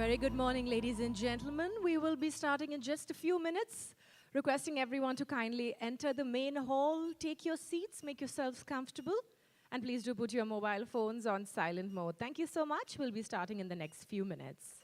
Very good morning, ladies and gentlemen. We will be starting in just a few minutes. Requesting everyone to kindly enter the main hall, take your seats, make yourselves comfortable, and please do put your mobile phones on silent mode. Thank you so much. We'll be starting in the next few minutes.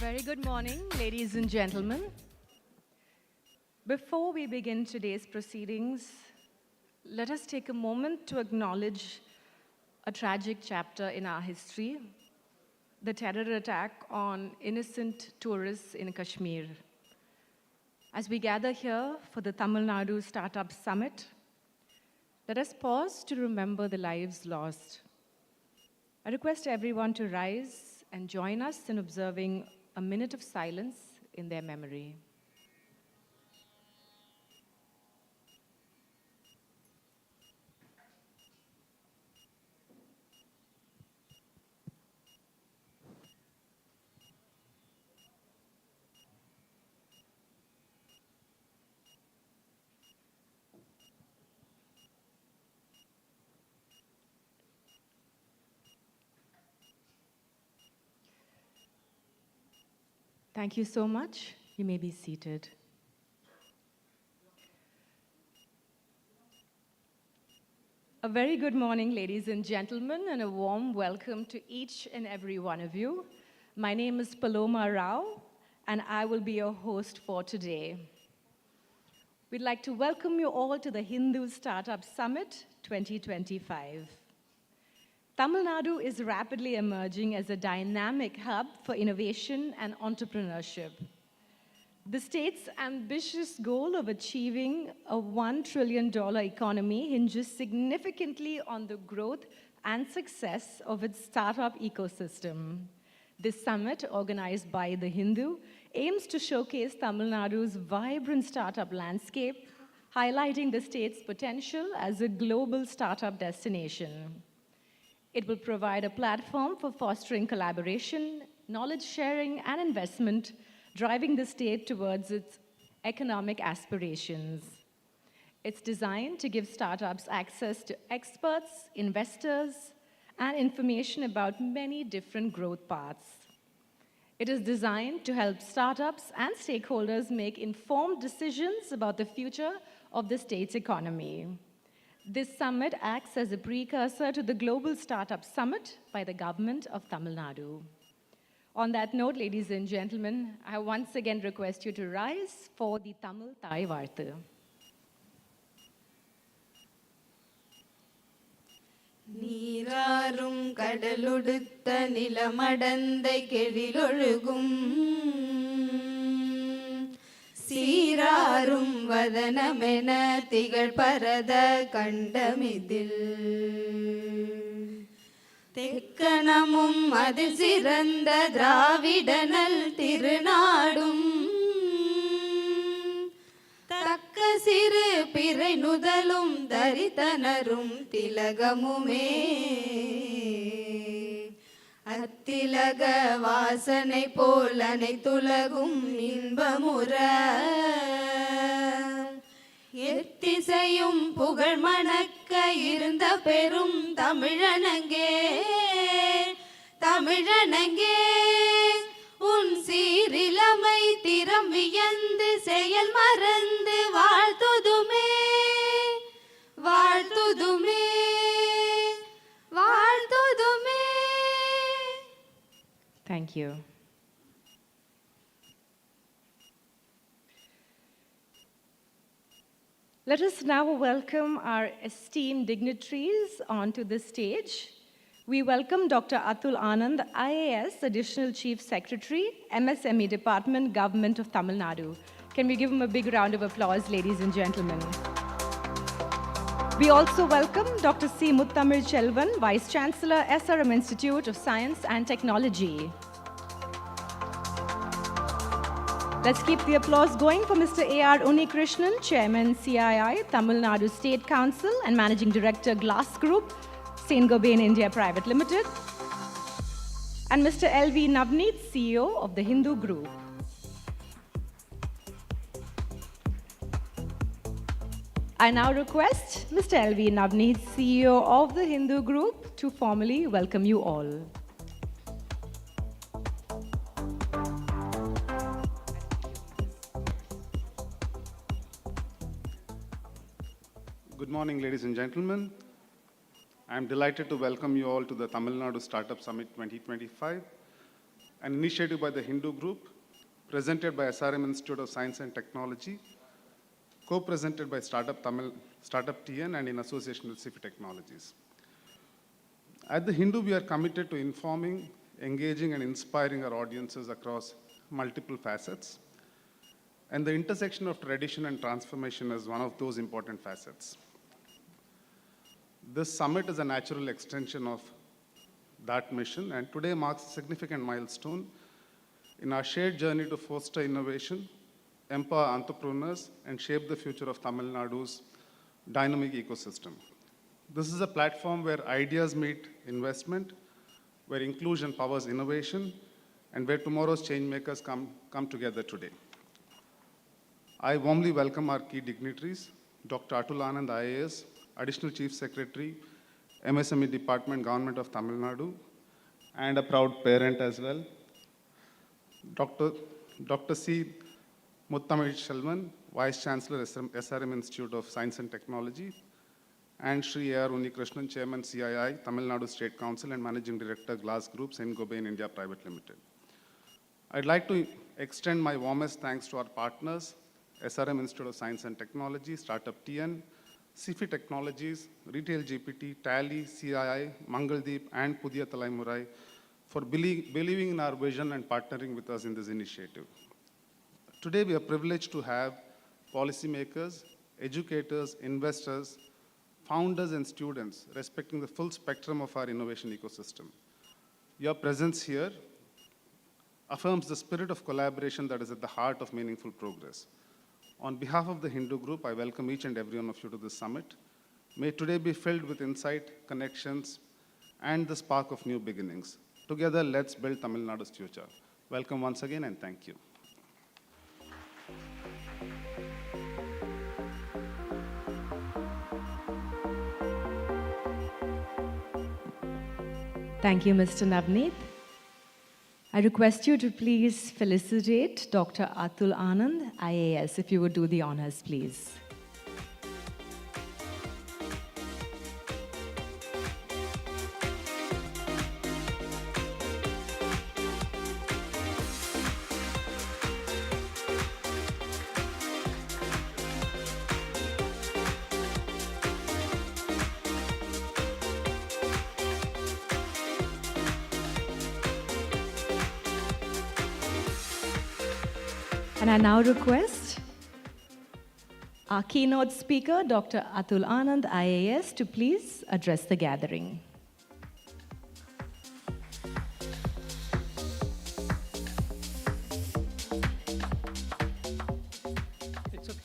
Very good morning, ladies and gentlemen. Before we begin today's proceedings, let us take a moment to acknowledge a tragic chapter in our history, the terror attack on innocent tourists in Kashmir. As we gather here for the Tamil Nadu Startup Summit, let us pause to remember the lives lost. I request everyone to rise and join us in observing a minute of silence in their memory. Thank you so much. You may be seated. A very good morning, ladies and gentlemen, and a warm welcome to each and every one of you. My name is Paloma Rao, and I will be your host for today. We'd like to welcome you all to the Hindu Startup Summit 2025. Tamil Nadu is rapidly emerging as a dynamic hub for innovation and entrepreneurship. The state's ambitious goal of achieving a $1 trillion economy hinges significantly on the growth and success of its startup ecosystem. This summit, organized by The Hindu, aims to showcase Tamil Nadu's vibrant startup landscape, highlighting the state's potential as a global startup destination. It will provide a platform for fostering collaboration, knowledge sharing, and investment, driving the state towards its economic aspirations. It's designed to give startups access to experts, investors, and information about many different growth paths. It is designed to help startups and stakeholders make informed decisions about the future of the state's economy. This summit acts as a precursor to the Global Startup Summit by the government of Tamil Nadu. On that note, ladies and gentlemen, I once again request you to rise for the Tamil Thai Varthu. நீராறும் கடலுடுத்த நிலமடந்தை கெழிலொழுகும் சீராறும் வதனமென திகழ் பரத கண்டமிதில் தெக்கணமும் அதில் சிறந்த திராவிடனல் திருநாடும் தக்க சிறு பிறை நுதலும் தரித்தனரும் திலகமுமே அத்திலக வாசனை போல் அனைத்துலகும் இன்பமுற எத்திசையும் புகழ் மணக்க இருந்த பெரும் தமிழனங்கே தமிழனங்கே உன் சீரிலமை திறம் வியந்து செயல் மறந்து வாழ்த்துதுமே வாழ்த்துதுமே வாழ்த்துதுமே. Thank you. Let us now welcome our esteemed dignitaries onto the stage. We welcome Dr. Atul Anand, IAS, Additional Chief Secretary, MSME Department, Government of Tamil Nadu. Can we give him a big round of applause, ladies and gentlemen? We also welcome Dr. C. Muttamil Chelvan, Vice Chancellor, SRM Institute of Science and Technology. Let's keep the applause going for Mr. A.R. Unikrishnan, Chairman, CII, Tamil Nadu State Council, and Managing Director, Glass Group, Saint Gobain India Private Limited, and Mr. L.V. Navneet, CEO of the Hindu Group. I now request Mr. L.V. Navneet, CEO of the Hindu Group, to formally welcome you all. Good morning, ladies and gentlemen. I am delighted to welcome you all to the Tamil Nadu Startup Summit 2025. an initiative by the Hindu Group, presented by SRM Institute of Science and Technology, co-presented by StartupTN and in association with CIFI Technologies. At the Hindu, we are committed to informing, engaging, and inspiring our audiences across multiple facets. And the intersection of tradition and transformation is one of those important facets. This summit is a natural extension of that mission, and today marks a significant milestone in our shared journey to foster innovation, empower entrepreneurs, and shape the future of Tamil Nadu's dynamic ecosystem. This is a platform where ideas meet investment, where inclusion powers innovation, and where tomorrow's change makers come together today. I warmly welcome our key dignitaries, Dr. Atul Anand, IAS, Additional Chief Secretary, MSME Department, Government of Tamil Nadu, and a proud parent as well, Dr. C. Muttamil Selvan, Vice Chancellor, SRM Institute of Science and Technology, and Sri A.R. Unnikrishnan, Chairman, CII, Tamil Nadu State Council, and Managing Director, Glass Group, Saint Gobain India Private Limited. I'd like to extend my warmest thanks to our partners, SRM Institute of Science and Technology, StartupTN, CIFI Technologies, Retail GPT, Tally, CII, Mangaldeep, and Pudiya Talaimurai for believing in our vision and partnering with us in this initiative. Today, we are privileged to have policymakers, educators, investors, founders, and students respecting the full spectrum of our innovation ecosystem. Your presence here affirms the spirit of collaboration that is at the heart of meaningful progress. On behalf of the Hindu Group, I welcome each and every one of you to this summit. May today be filled with insight, connections, and the spark of new beginnings. Together, let's build Tamil Nadu's future. Welcome once again, and thank you. Thank you, Mr. Navneet. I request you to please felicitate Dr. Atul Anand, IAS, if you would do the honors, please. And I now request our keynote speaker, Dr. Atul Anand, IAS, to please address the gathering. It's okay.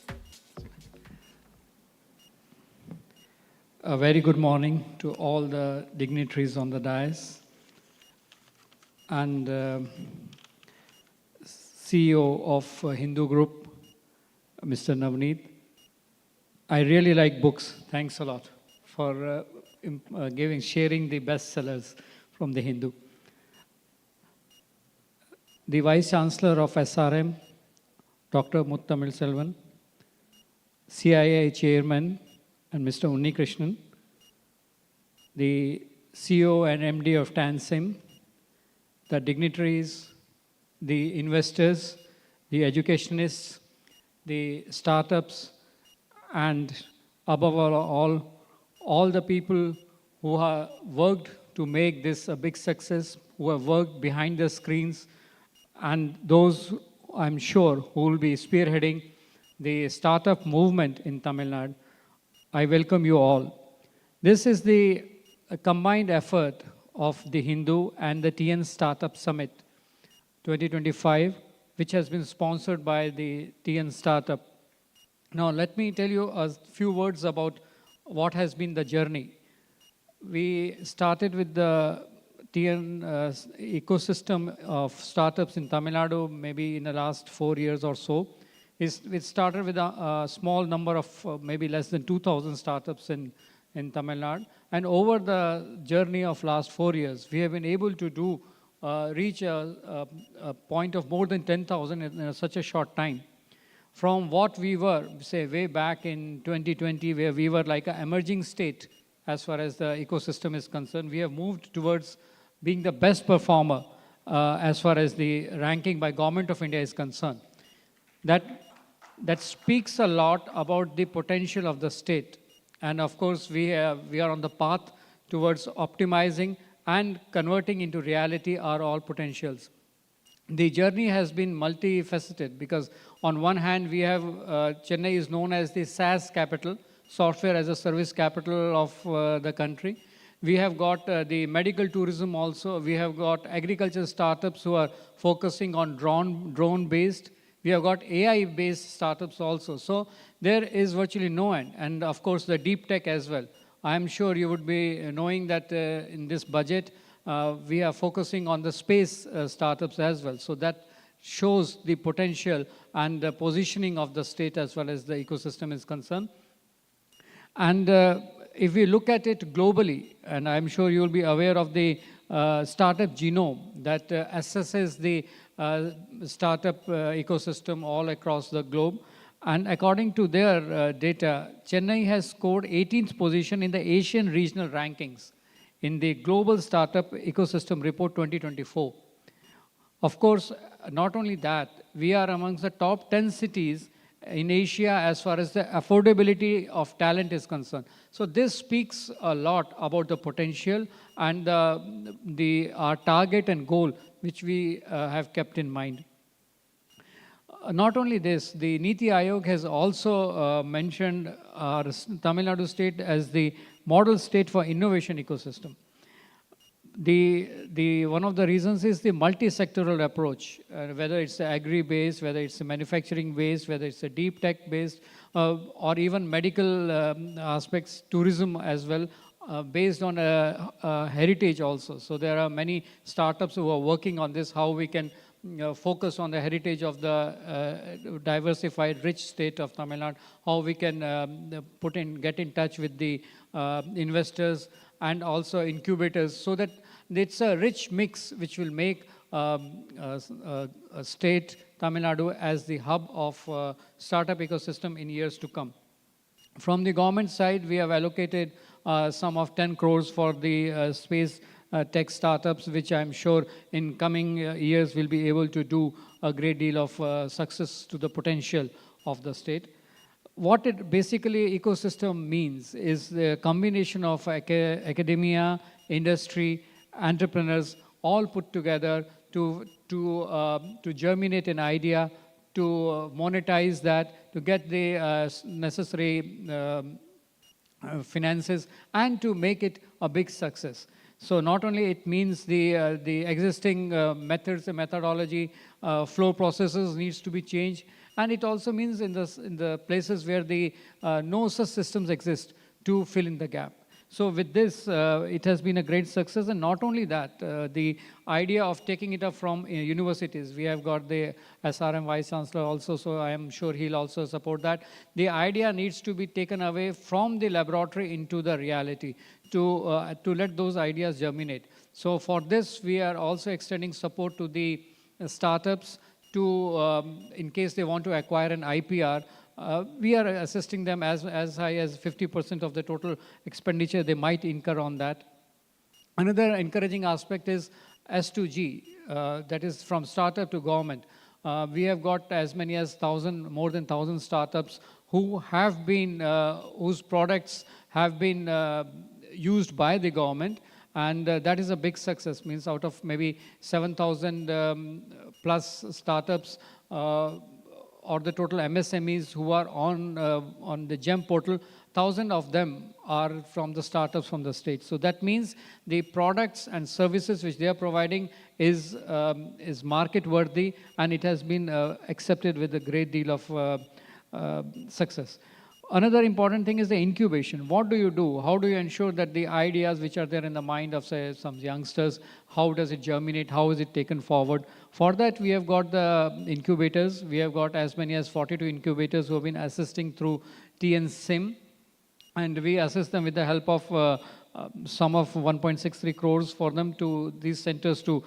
A very good morning to all the dignitaries on the dais and CEO of Hindu Group, Mr. Navneet. I really like books. Thanks a lot for sharing the bestsellers from the Hindu. The Vice Chancellor of SRM, Dr. Muttamil Selvan, CII Chairman, and Mr. Unnikrishnan, the CEO and MD of TANSIM, the dignitaries, the investors, the educationists, the startups, and above all the people who have worked to make this a big success, who have worked behind the screens, and those, I'm sure, who will be spearheading the startup movement in Tamil Nadu. I welcome you all. This is the combined effort of the Hindu and the TN Startup Summit 2025, which has been sponsored by the TN Startup. Now, let me tell you a few words about what has been the journey. We started with the TN ecosystem of startups in Tamil Nadu maybe in the last 4 years or so. We started with a small number of maybe less than 2,000 startups in Tamil Nadu. And over the journey of last 4 years, we have been able to reach a point of more than 10,000 in such a short time. From what we were, say, way back in 2020, where we were like an emerging state as far as the ecosystem is concerned, we have moved towards being the best performer as far as the ranking by Government of India is concerned. That speaks a lot about the potential of the state. And of course, we are on the path towards optimizing and converting into reality our all potentials. The journey has been multifaceted because on one hand, we have Chennai is known as the SaaS capital, software as a service capital of the country. We have got the medical tourism also. We have got agriculture startups who are focusing on drone-based. We have got AI-based startups also. So there is virtually no end. And of course, the deep tech as well. I'm sure you would be knowing that in this budget, we are focusing on the space startups as well. So that shows the potential and the positioning of the state as well as the ecosystem is concerned. And if we look at it globally, and I'm sure you'll be aware of the startup genome that assesses the startup ecosystem all across the globe. And according to their data, Chennai has scored 18th position in the Asian regional rankings in the Global Startup Ecosystem Report 2024. Of course, not only that, we are amongst the top 10 cities in Asia as far as the affordability of talent is concerned. So this speaks a lot about the potential and our target and goal which we have kept in mind. Not only this, the Niti Aayog has also mentioned our Tamil Nadu state as the model state for innovation ecosystem. One of the reasons is the multi-sectoral approach, whether it's agri-based, whether it's manufacturing-based, whether it's a deep tech-based, or even medical aspects, tourism as well, based on heritage also. So there are many startups who are working on this, how we can focus on the heritage of the diversified, rich state of Tamil Nadu, how we can get in touch with the investors and also incubators, so that it's a rich mix which will make a state, Tamil Nadu, as the hub of startup ecosystem in years to come. From the government side, we have allocated sum of 10 crores for the space tech startups, which I'm sure in coming years will be able to do a great deal of success to the potential of the state. What it basically ecosystem means is the combination of academia, industry, entrepreneurs, all put together to germinate an idea, to monetize that, to get the necessary finances, and to make it a big success. So not only it means the existing methods, the methodology, flow processes needs to be changed, and it also means in the places where no such systems exist to fill in the gap. So with this, it has been a great success. And not only that, the idea of taking it up from universities, we have got the SRM Vice Chancellor also, so I am sure he'll also support that. The idea needs to be taken away from the laboratory into the reality to let those ideas germinate. So for this, we are also extending support to the startups to, in case they want to acquire an IPR, we are assisting them as high as 50% of the total expenditure they might incur on that. Another encouraging aspect is S2G, that is from startup to government. We have got as many as more than 1,000 startups who have been, whose products have been used by the government, and that is a big success. Means out of maybe 7,000 plus startups, or the total MSMEs who are on the GEM portal, 1,000 of them are from the startups from the state. So that means the products and services which they are providing is market worthy, and it has been accepted with a great deal of success. Another important thing is the incubation. What do you do? How do you ensure that the ideas which are there in the mind of, say, some youngsters, how does it germinate? How is it taken forward? For that, we have got the incubators. We have got as many as 42 incubators who have been assisting through TN SIM. And we assist them with the help of sum of 1.63 crores for them to these centers to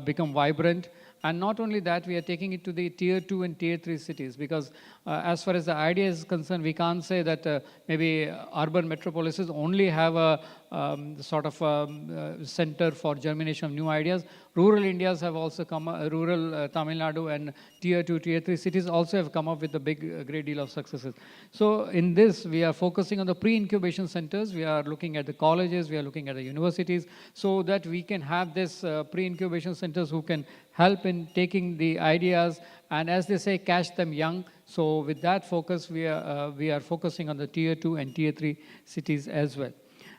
become vibrant. And not only that, we are taking it to the tier 2 and tier 3 cities, because as far as the idea is concerned, we can't say that maybe urban metropolises only have a center for germination of new ideas. Rural Indias have also come, rural Tamil Nadu and tier 2, tier 3 cities also have come up with a great deal of successes. So in this, we are focusing on the pre-incubation centers. We are looking at the colleges, we are looking at the universities, so that we can have this pre-incubation centers who can help in taking the ideas and, as they say, catch them young. So with that focus, we are focusing on the tier 2 and tier 3 cities as well.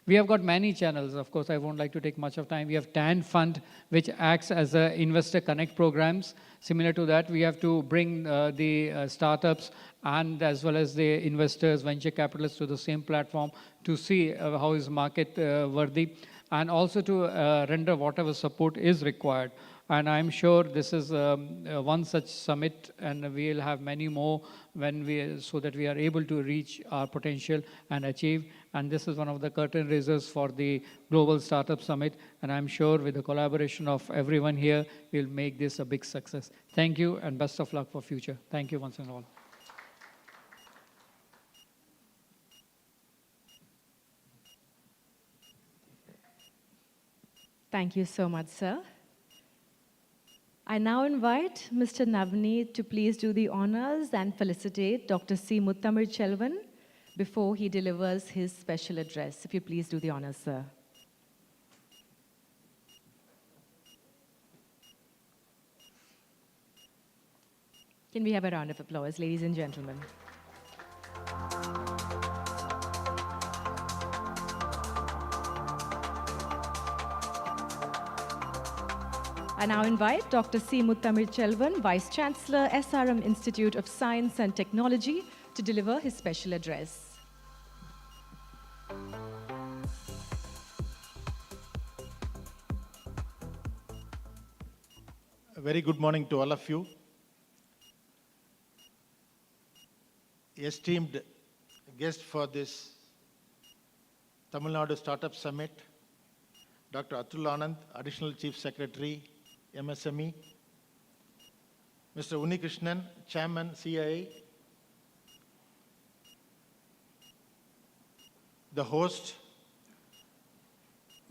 We have got many channels. Of course, I won't like to take much of time. We have TAN Fund, which acts as a investor connect programs. Similar to that, we have to bring the startups and as well as the investors, venture capitalists to the same platform to see how is market worthy, and also to render whatever support is required. And I'm sure this is one such summit, and we'll have many more so that we are able to reach our potential and achieve. And this is one of the curtain raisers for the Global Startup Summit. And I'm sure with the collaboration of everyone here, we'll make this a big success. Thank you, and best of luck for future. Thank you once and all. Thank you so much, sir. I now invite Mr. Navneet to please do the honors and felicitate Dr. C. Muttamil Chelvan before he delivers his special address. If you please do the honors, sir. Can we have a round of applause, ladies and gentlemen? I now invite Dr. C. Muttamil Chelvan, Vice Chancellor, SRM Institute of Science and Technology, to deliver his special address. A very good morning to all of you. Esteemed guest for this Tamil Nadu Startup Summit, Dr. Atul Anand, Additional Chief Secretary, MSME, Mr. Unni Krishnan, Chairman, CIA, the host,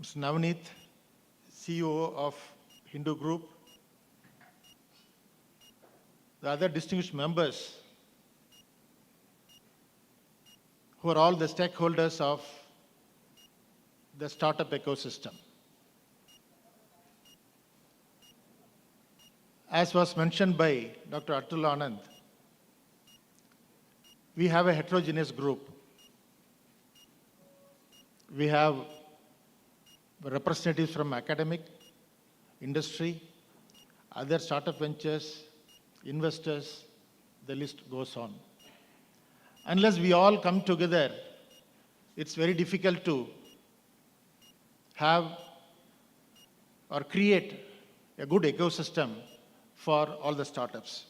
Mr. Navneet, CEO of Hindu Group, the other distinguished members who are all the stakeholders of the startup ecosystem. As was mentioned by Dr. Atul Anand, we have a heterogeneous group. We have representatives from academic, industry, other startup ventures, investors, the list goes on. Unless we all come together, it's very difficult to have or create a good ecosystem for all the startups.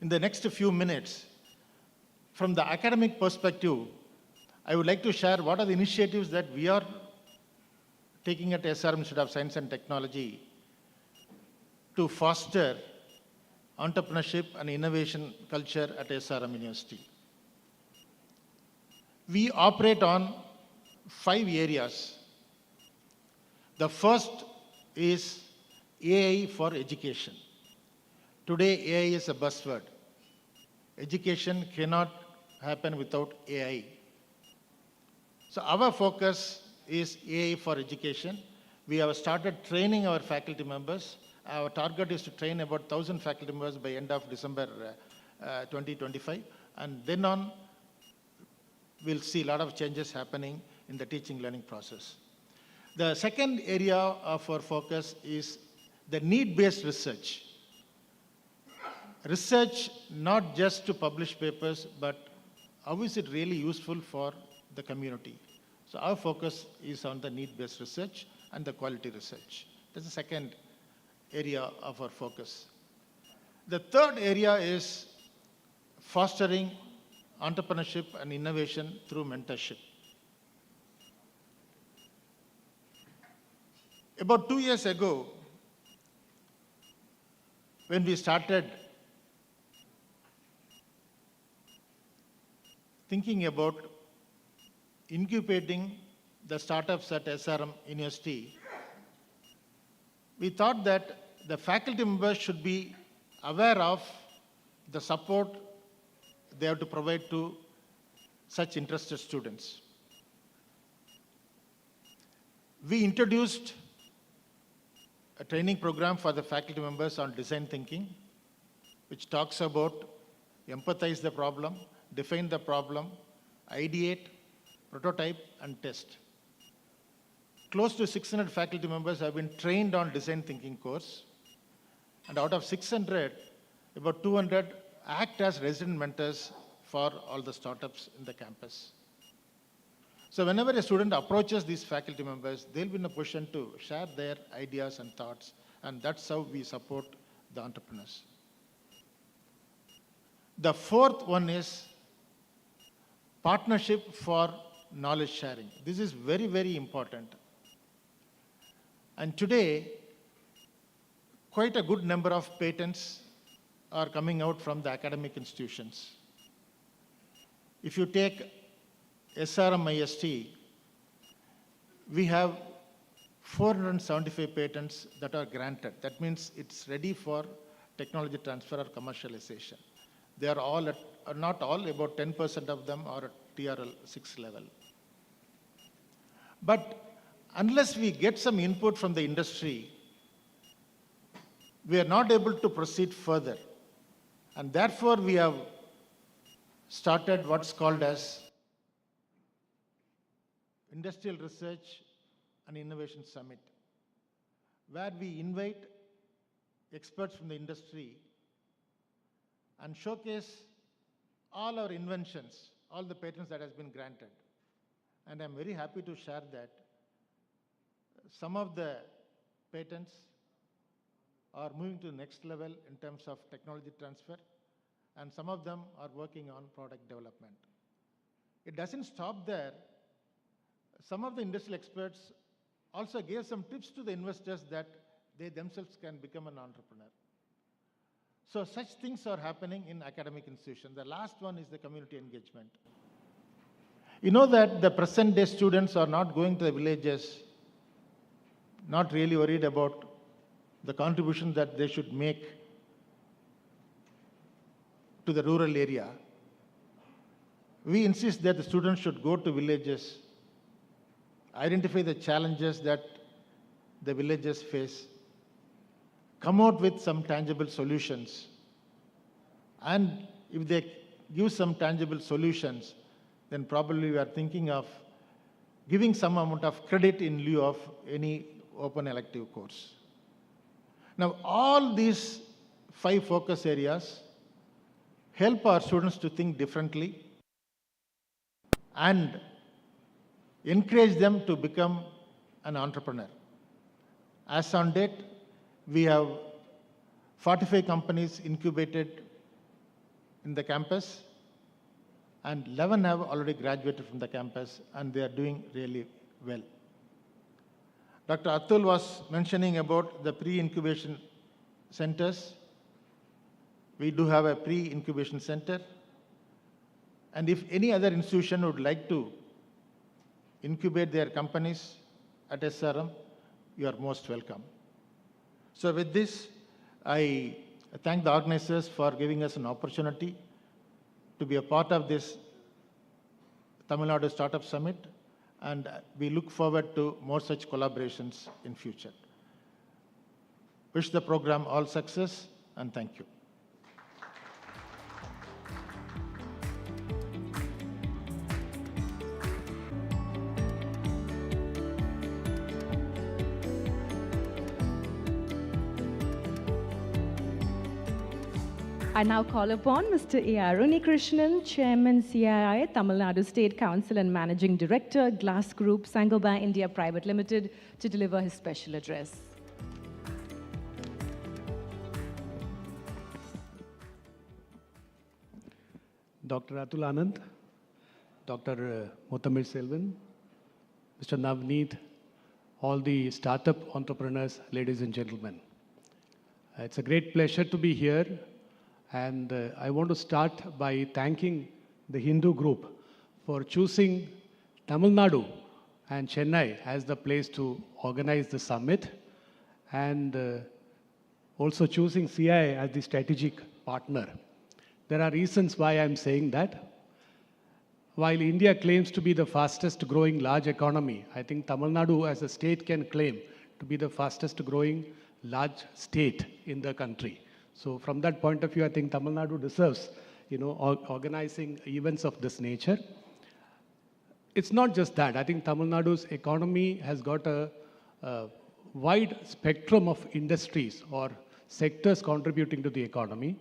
In the next few minutes, from the academic perspective, I would like to share what are the initiatives that we are taking at SRM Institute of Science and Technology to foster entrepreneurship and innovation culture at SRM University. We operate on 5 areas. The first is AI for education. Today, AI is a buzzword. Education cannot happen without AI. So our focus is AI for education. We have started training our faculty members. Our target is to train about 1,000 faculty members by end of December 2025. And then on, we'll see a lot of changes happening in the teaching learning process. The second area of our focus is the need-based research. Research not just to publish papers, but how is it really useful for the community? So our focus is on the need-based research and the quality research. That's the second area of our focus. The third area is fostering entrepreneurship and innovation through mentorship. About 2 years ago, when we started thinking about incubating the startups at SRM University, we thought that the faculty members should be aware of the support they have to provide to such interested students. We introduced a training program for the faculty members on design thinking, which talks about empathize the problem, define the problem, ideate, prototype, and test. Close to 600 faculty members have been trained on design thinking course, and out of 600, about 200 act as resident mentors for all the startups in the campus. So whenever a student approaches these faculty members, they'll be in a position to share their ideas and thoughts, and that's how we support the entrepreneurs. The fourth one is partnership for knowledge sharing. This is very, very important. And today, quite a good number of patents are coming out from the academic institutions. If you take SRM IST, we have 475 patents that are granted. That means it's ready for technology transfer or commercialization. They are all at, not all, about 10% of them are at TRL 6 level. But unless we get some input from the industry, we are not able to proceed further. And therefore, we have started what's called as Industrial Research and Innovation Summit, where we invite experts from the industry and showcase all our inventions, all the patents that has been granted. And I'm very happy to share that some of the patents are moving to the next level in terms of technology transfer, and some of them are working on product development. It doesn't stop there. Some of the industrial experts also gave some tips to the investors that they themselves can become an entrepreneur. So such things are happening in academic institutions. The last one is the community engagement. You know that the present day students are not going to the villages, not really worried about the contribution that they should make to the rural area. We insist that the students should go to villages, identify the challenges that the villages face, come out with some tangible solutions. And if they give some tangible solutions, then probably we are thinking of giving some amount of credit in lieu of any open elective course. Now, all these 5 focus areas help our students to think differently and encourage them to become an entrepreneur. As on date, we have 45 companies incubated in the campus, and 11 have already graduated from the campus, and they are doing really well. Dr. Atul was mentioning about the pre-incubation centers. We do have a pre-incubation center, and if any other institution would like to incubate their companies at SRM, you are most welcome. So with this, I thank the organizers for giving us an opportunity to be a part of this Tamil Nadu Startup Summit, and we look forward to more such collaborations in future. Wish the program all success, and thank you. I now call upon Mr. A.R. Krishnan, Chairman CII, Tamil Nadu State Council and Managing Director, Glass Group, Saint-Gobain India Private Limited, to deliver his special address. Dr. Atul Anand, Dr. Muttamil Selvan, Mr. Navneet, all the startup entrepreneurs, ladies and gentlemen. It's a great pleasure to be here. And I want to start by thanking the Hindu group for choosing Tamil Nadu and Chennai as the place to organize the summit, and also choosing CII as the strategic partner. There are reasons why I'm saying that. While India claims to be the fastest growing large economy, I think Tamil Nadu as a state can claim to be the fastest growing large state in the country. So from that point of view, I think Tamil Nadu deserves, organizing events of this nature. It's not just that. I think Tamil Nadu's economy has got a wide spectrum of industries or sectors contributing to the economy.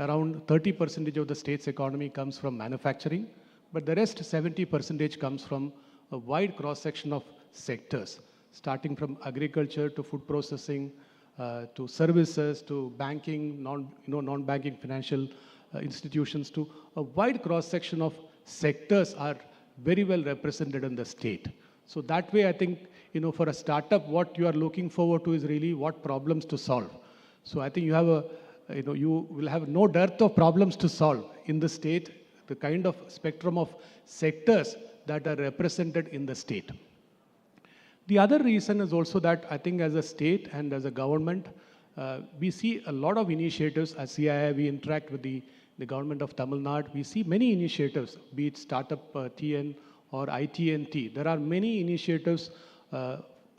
Around 30% of the state's economy comes from manufacturing, but the rest 70% comes from a wide cross-section of sectors, starting from agriculture to food processing, to services, to banking, non-banking financial institutions, to a wide cross-section of sectors are very well represented in the state. So that way, I think, for a startup, what you are looking forward to is really what problems to solve. So I think you have you will have no dearth of problems to solve in the state, the kind of spectrum of sectors that are represented in the state. The other reason is also that I think as a state and as a government, we see a lot of initiatives. As CII, we interact with the government of Tamil Nadu. We see many initiatives, be it StartupTN or ITNT. There are many initiatives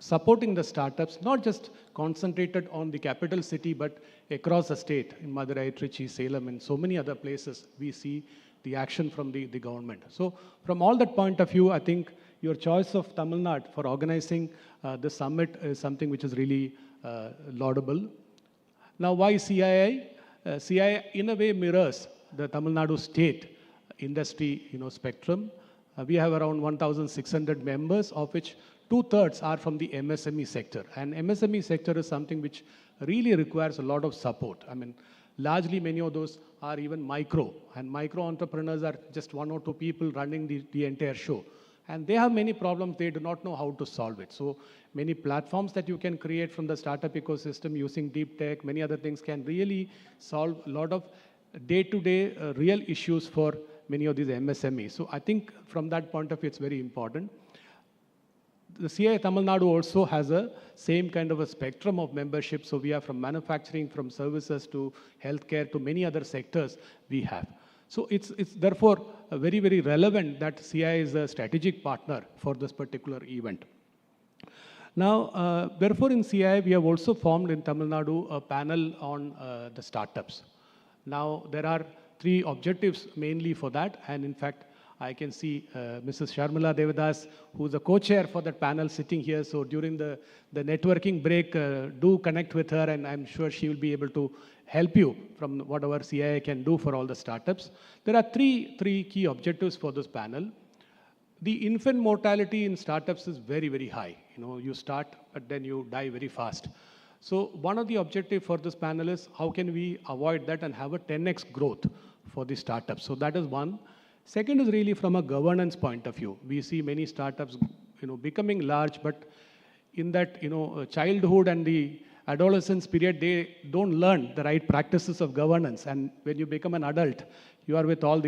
supporting the startups, not just concentrated on the capital city, but across the state, in Madurai, Trichy, Salem, and so many other places, we see the action from the government. So from all that point of view, I think your choice of Tamil Nadu for organizing the summit is something which is really laudable. Now, why CII? CII, in a way, mirrors the Tamil Nadu state industry spectrum. We have around 1,600 members, of which 2/3 are from the MSME sector. And MSME sector is something which really requires a lot of support. I mean, largely many of those are even micro. And micro entrepreneurs are just one or two people running the entire show. And they have many problems, they do not know how to solve it. So many platforms that you can create from the startup ecosystem using deep tech, many other things can really solve a lot of day-to-day real issues for many of these MSMEs. So I think from that point of view, it's very important. The CII Tamil Nadu also has a same kind of a spectrum of membership. So we are from manufacturing, from services to healthcare to many other sectors we have. So it's therefore very, very relevant that CII is a strategic partner for this particular event. Now, therefore in CII, we have also formed in Tamil Nadu a panel on the startups. Now, there are 3 objectives mainly for that. And in fact, I can see Mrs. Sharmila Devadas, who's the co-chair for that panel, sitting here. So during the networking break, do connect with her, and I'm sure she will be able to help you from whatever CII can do for all the startups. There are three key objectives for this panel. The infant mortality in startups is very, very high. You start, but then you die very fast. So one of the objectives for this panel is how can we avoid that and have a 10x growth for the startups. So that is one. Second is really from a governance point of view. We see many startups, becoming large, but in that, childhood and the adolescence period, they don't learn the right practices of governance. And when you become an adult, you are with all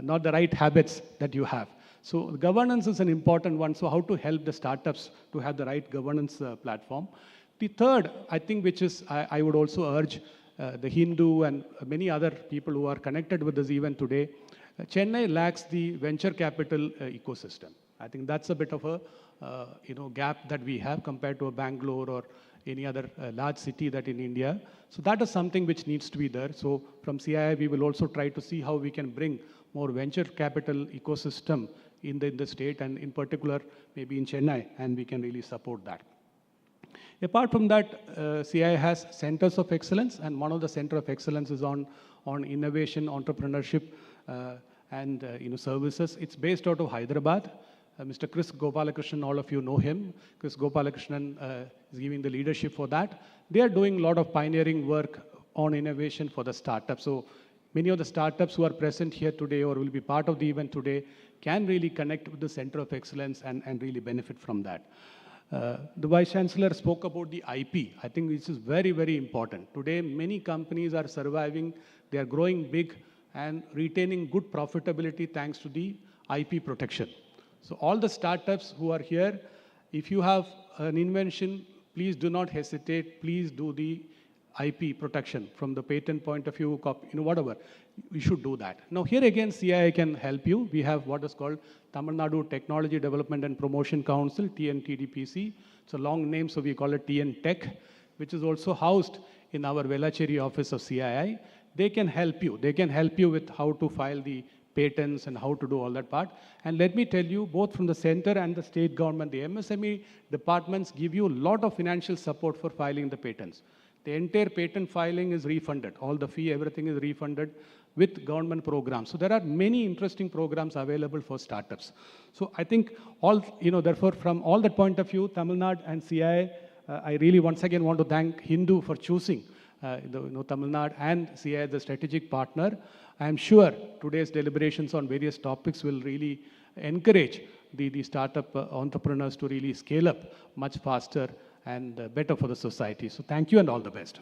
not the right habits that you have. So governance is an important one. So how to help the startups to have the right governance platform. The third, I think, which is, I would also urge the Hindu and many other people who are connected with this event today, Chennai lacks the venture capital ecosystem. I think that's a bit of a gap that we have compared to a Bangalore or any other large city that in India. So that is something which needs to be there. So from CII, we will also try to see how we can bring more venture capital ecosystem in the state, and in particular, maybe in Chennai, and we can really support that. Apart from that, CII has centers of excellence, and one of the center of excellence is on innovation, entrepreneurship, and services. It's based out of Hyderabad. Mr. Chris Gopalakrishnan, all of you know him. Chris Gopalakrishnan is giving the leadership for that. They are doing a lot of pioneering work on innovation for the startups. So many of the startups who are present here today or will be part of the event today can really connect with the Center of Excellence and really benefit from that. The Vice Chancellor spoke about the IP. I think this is very, very important. Today, many companies are surviving. They are growing big and retaining good profitability thanks to the IP protection. So all the startups who are here, if you have an invention, please do not hesitate. Please do the IP protection from the patent point of view, whatever. We should do that. Now here again, CII can help you. We have what is called Tamil Nadu Technology Development and Promotion Council, TNTDPC. It's a long name, so we call it TN Tech, which is also housed in our Velachery office of CII. They can help you. They can help you with how to file the patents and how to do all that part. And let me tell you, both from the center and the state government, the MSME departments give you a lot of financial support for filing the patents. The entire patent filing is refunded. All the fee, everything is refunded with government programs. So there are many interesting programs available for startups. So I think therefore from all that point of view, Tamil Nadu and CII, I really once again want to thank Hindu for choosing Tamil Nadu and CII as a strategic partner. I am sure today's deliberations on various topics will really encourage the startup entrepreneurs to really scale up much faster and better for the society. So thank you and all the best.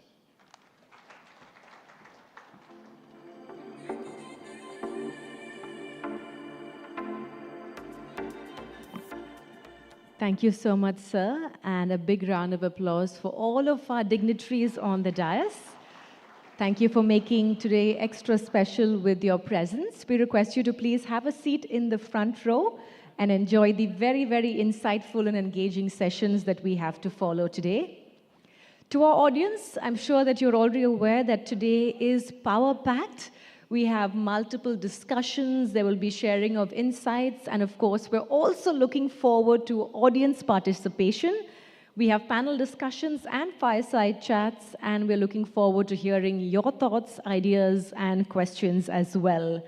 Thank you so much, sir, and a big round of applause for all of our dignitaries on the dais. Thank you for making today extra special with your presence. We request you to please have a seat in the front row and enjoy the very, very insightful and engaging sessions that we have to follow today. To our audience, I'm sure that you're already aware that today is power-packed. We have multiple discussions, there will be sharing of insights, and of course, we're also looking forward to audience participation. We have panel discussions and fireside chats, and we're looking forward to hearing your thoughts, ideas, and questions as well.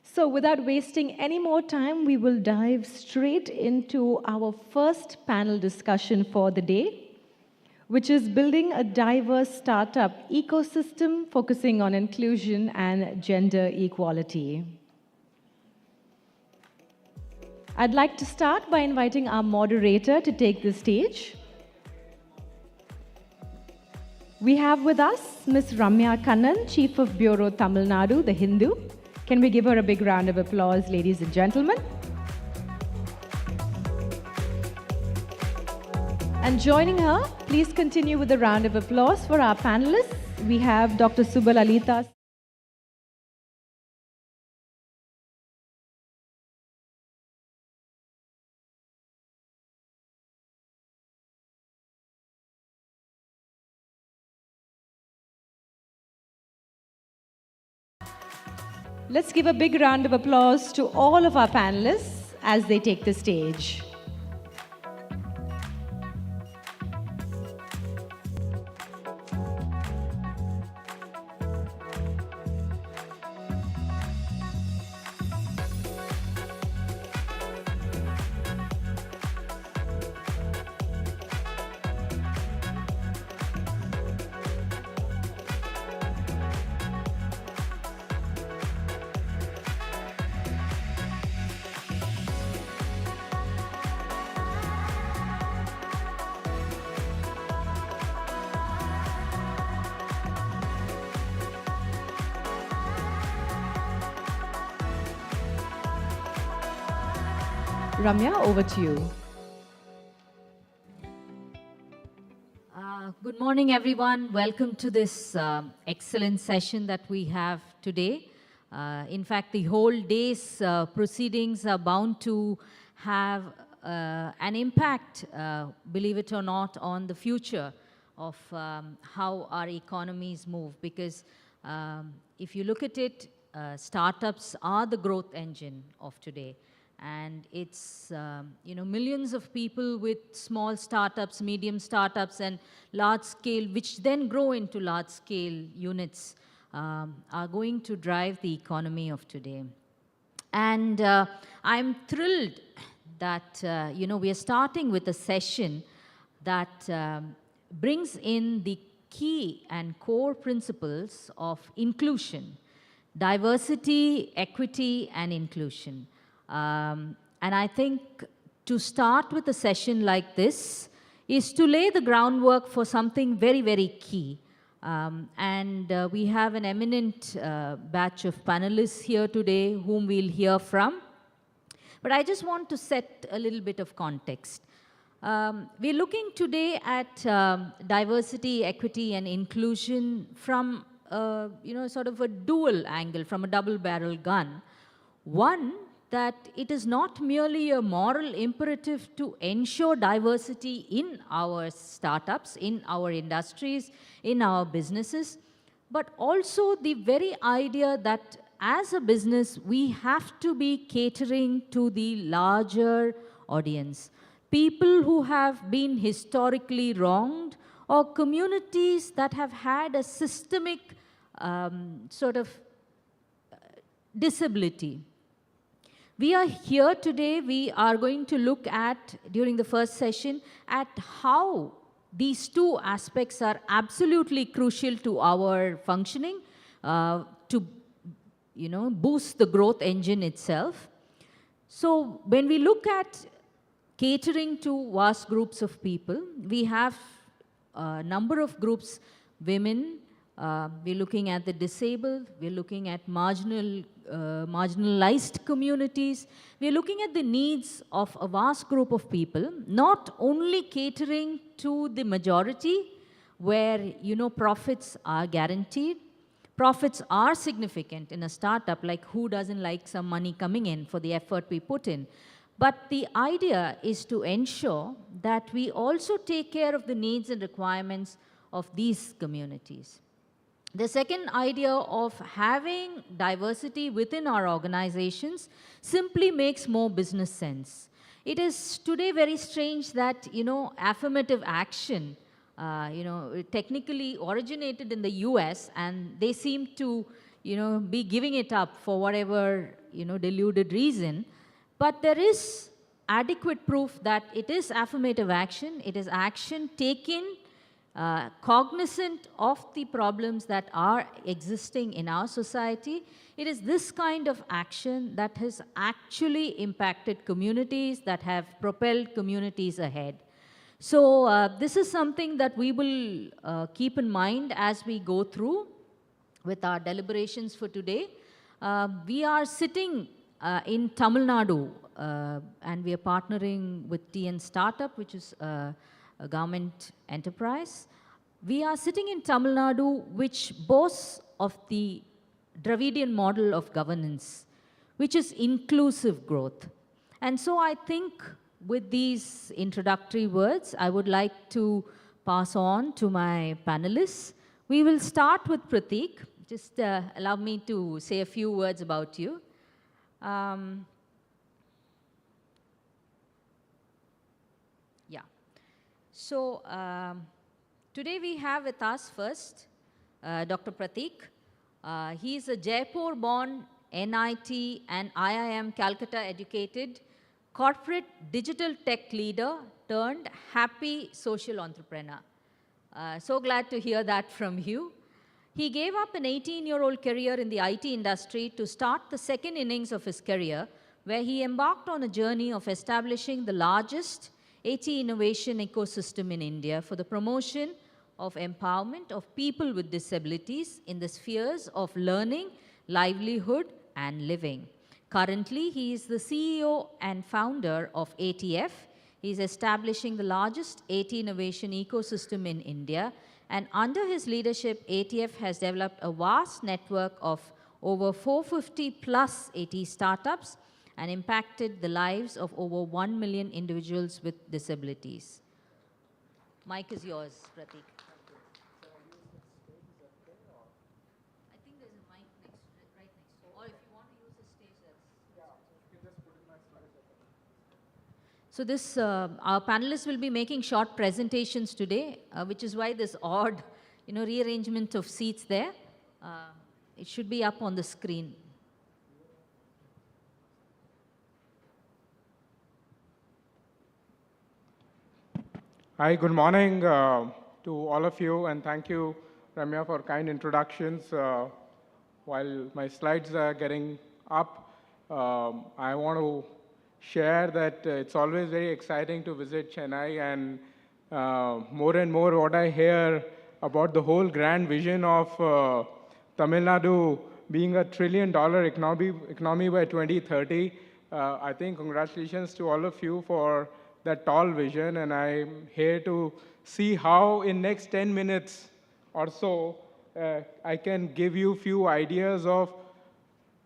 So without wasting any more time, we will dive straight into our first panel discussion for the day, which is building a diverse startup ecosystem focusing on inclusion and gender equality. I'd like to start by inviting our moderator to take the stage. We have with us Ms. Ramya Kannan, Chief of Bureau, Tamil Nadu, The Hindu. Can we give her a big round of applause, ladies and gentlemen? And joining her, please continue with a round of applause for our panelists. We have Dr. Subalalita. Let's give a big round of applause to all of our panelists as they take the stage. Ramya, over to you. Good morning, everyone. Welcome to this excellent session that we have today. In fact, the whole day's proceedings are bound to have an impact, believe it or not, on the future of how our economies move. Because if you look at it, startups are the growth engine of today. And it's, millions of people with small startups, medium startups, and large scale, which then grow into large scale units, are going to drive the economy of today. And I'm thrilled that, we are starting with a session that brings in the key and core principles of inclusion, diversity, equity, and inclusion. And I think to start with a session like this is to lay the groundwork for something very, very key. We have an eminent batch of panelists here today whom we'll hear from. But I just want to set a little bit of context. We're looking today at diversity, equity, and inclusion from sort of a dual angle, from a double-barrel gun. One, that it is not merely a moral imperative to ensure diversity in our startups, in our industries, in our businesses, but also the very idea that as a business, we have to be catering to the larger audience. People who have been historically wronged, or communities that have had a systemic sort of disability. We are here today, we are going to look at, during the first session, at how these two aspects are absolutely crucial to our functioning, to boost the growth engine itself. So when we look at catering to vast groups of people, we have a number of groups, women, we're looking at the disabled, we're looking at marginalized communities, we're looking at the needs of a vast group of people, not only catering to the majority where, profits are guaranteed. Profits are significant in a startup, like who doesn't like some money coming in for the effort we put in? But the idea is to ensure that we also take care of the needs and requirements of these communities. The second idea of having diversity within our organizations simply makes more business sense. It is today very strange that, affirmative action, technically originated in the US, and they seem to, be giving it up for whatever, deluded reason. But there is adequate proof that it is affirmative action. It is action taken cognizant of the problems that are existing in our society. It is this kind of action that has actually impacted communities, that have propelled communities ahead. So this is something that we will keep in mind as we go through with our deliberations for today. We are sitting in Tamil Nadu, and we are partnering with TN Startup, which is a government enterprise. We are sitting in Tamil Nadu, which boasts of the Dravidian model of governance, which is inclusive growth. And so I think with these introductory words, I would like to pass on to my panelists. We will start with Prateek. Just allow me to say a few words about you. So today we have with us first Dr. Prateek. He is a Jaipur-born NIT and IIM Calcutta educated corporate digital tech leader turned happy social entrepreneur. So glad to hear that from you. He gave up an 18-year-old career in the IT industry to start the second innings of his career, where he embarked on a journey of establishing the largest AT innovation ecosystem in India for the promotion of empowerment of people with disabilities in the spheres of learning, livelihood, and living. Currently, he is the CEO and founder of ATF. He is establishing the largest AT innovation ecosystem in India, and under his leadership, ATF has developed a vast network of over 450 plus AT startups and impacted the lives of over 1 million individuals with disabilities. Mic is yours, Prateek. I think there's a mic right next to you. Or if you want to use the stage, So this, our panelists will be making short presentations today, which is why this odd, rearrangement of seats there. It should be up on the screen. Hi, good morning to all of you, and thank you, Ramya, for kind introductions. While my slides are getting up, I want to share that it's always very exciting to visit Chennai, and more and more what I hear about the whole grand vision of Tamil Nadu being a $1 trillion economy by 2030 I think congratulations to all of you for that tall vision, and I'm here to see how in next 10 minutes or so, I can give you few ideas of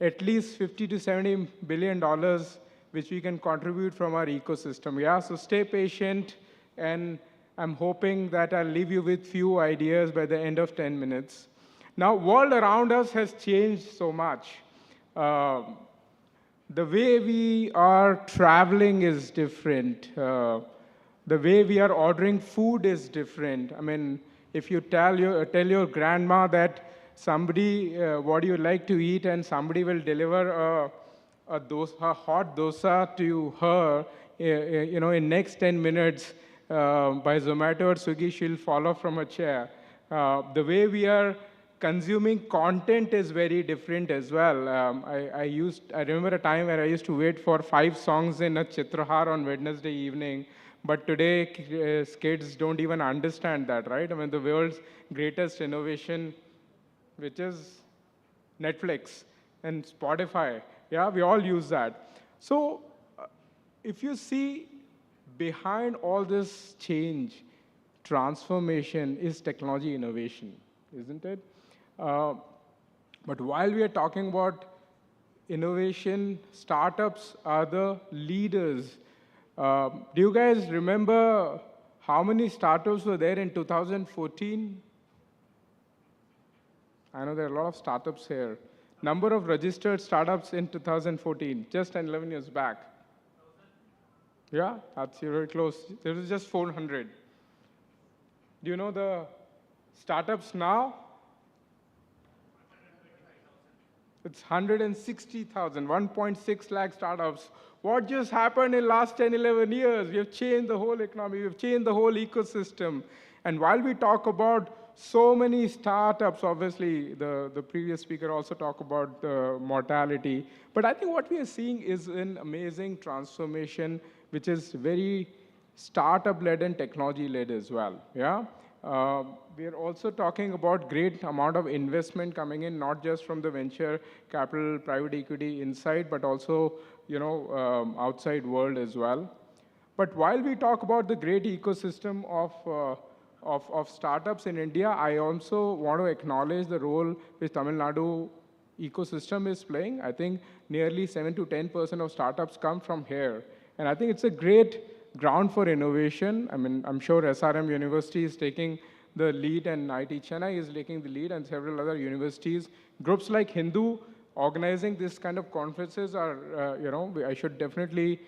at least 50 to 70 billion dollars which we can contribute from our ecosystem. Yeah, so stay patient, and I'm hoping that I'll leave you with few ideas by the end of 10 minutes. Now, world around us has changed so much. The way we are traveling is different. The way we are ordering food is different. I mean, if you tell your grandma that somebody, what do you like to eat, and somebody will deliver a hot dosa to her, in next 10 minutes by Zomato or Swiggy, she'll fall off from a chair. The way we are consuming content is very different as well. I remember a time where I used to wait for 5 songs in a Chitrahar on Wednesday evening, but today kids don't even understand that, right? I mean, the world's greatest innovation, which is Netflix and Spotify, yeah, we all use that. So if you see behind all this change, transformation is technology innovation, isn't it? But while we are talking about innovation, startups are the leaders. Do you guys remember how many startups were there in 2014? I know there are a lot of startups here. Number of registered startups in 2014, just 11 years back. Yeah, that's very close. There was just 400. Do you know the startups now? It's 160,000, 1.6 lakh startups. What just happened in last 10, 11 years? We have changed the whole economy. We have changed the whole ecosystem. And while we talk about so many startups, obviously, the previous speaker also talked about the mortality. But I think what we are seeing is an amazing transformation, which is very startup-led and technology-led as well. Yeah. We are also talking about great amount of investment coming in, not just from the venture capital, private equity inside, but also outside world as well. But while we talk about the great ecosystem of startups in India, I also want to acknowledge the role which Tamil Nadu ecosystem is playing. I think nearly 7 to 10% of startups come from here. And I think it's a great ground for innovation. I mean, I'm sure SRM University is taking the lead, and IT Chennai is taking the lead, and several other universities. Groups like Hindu organizing this kind of conferences are, I should definitely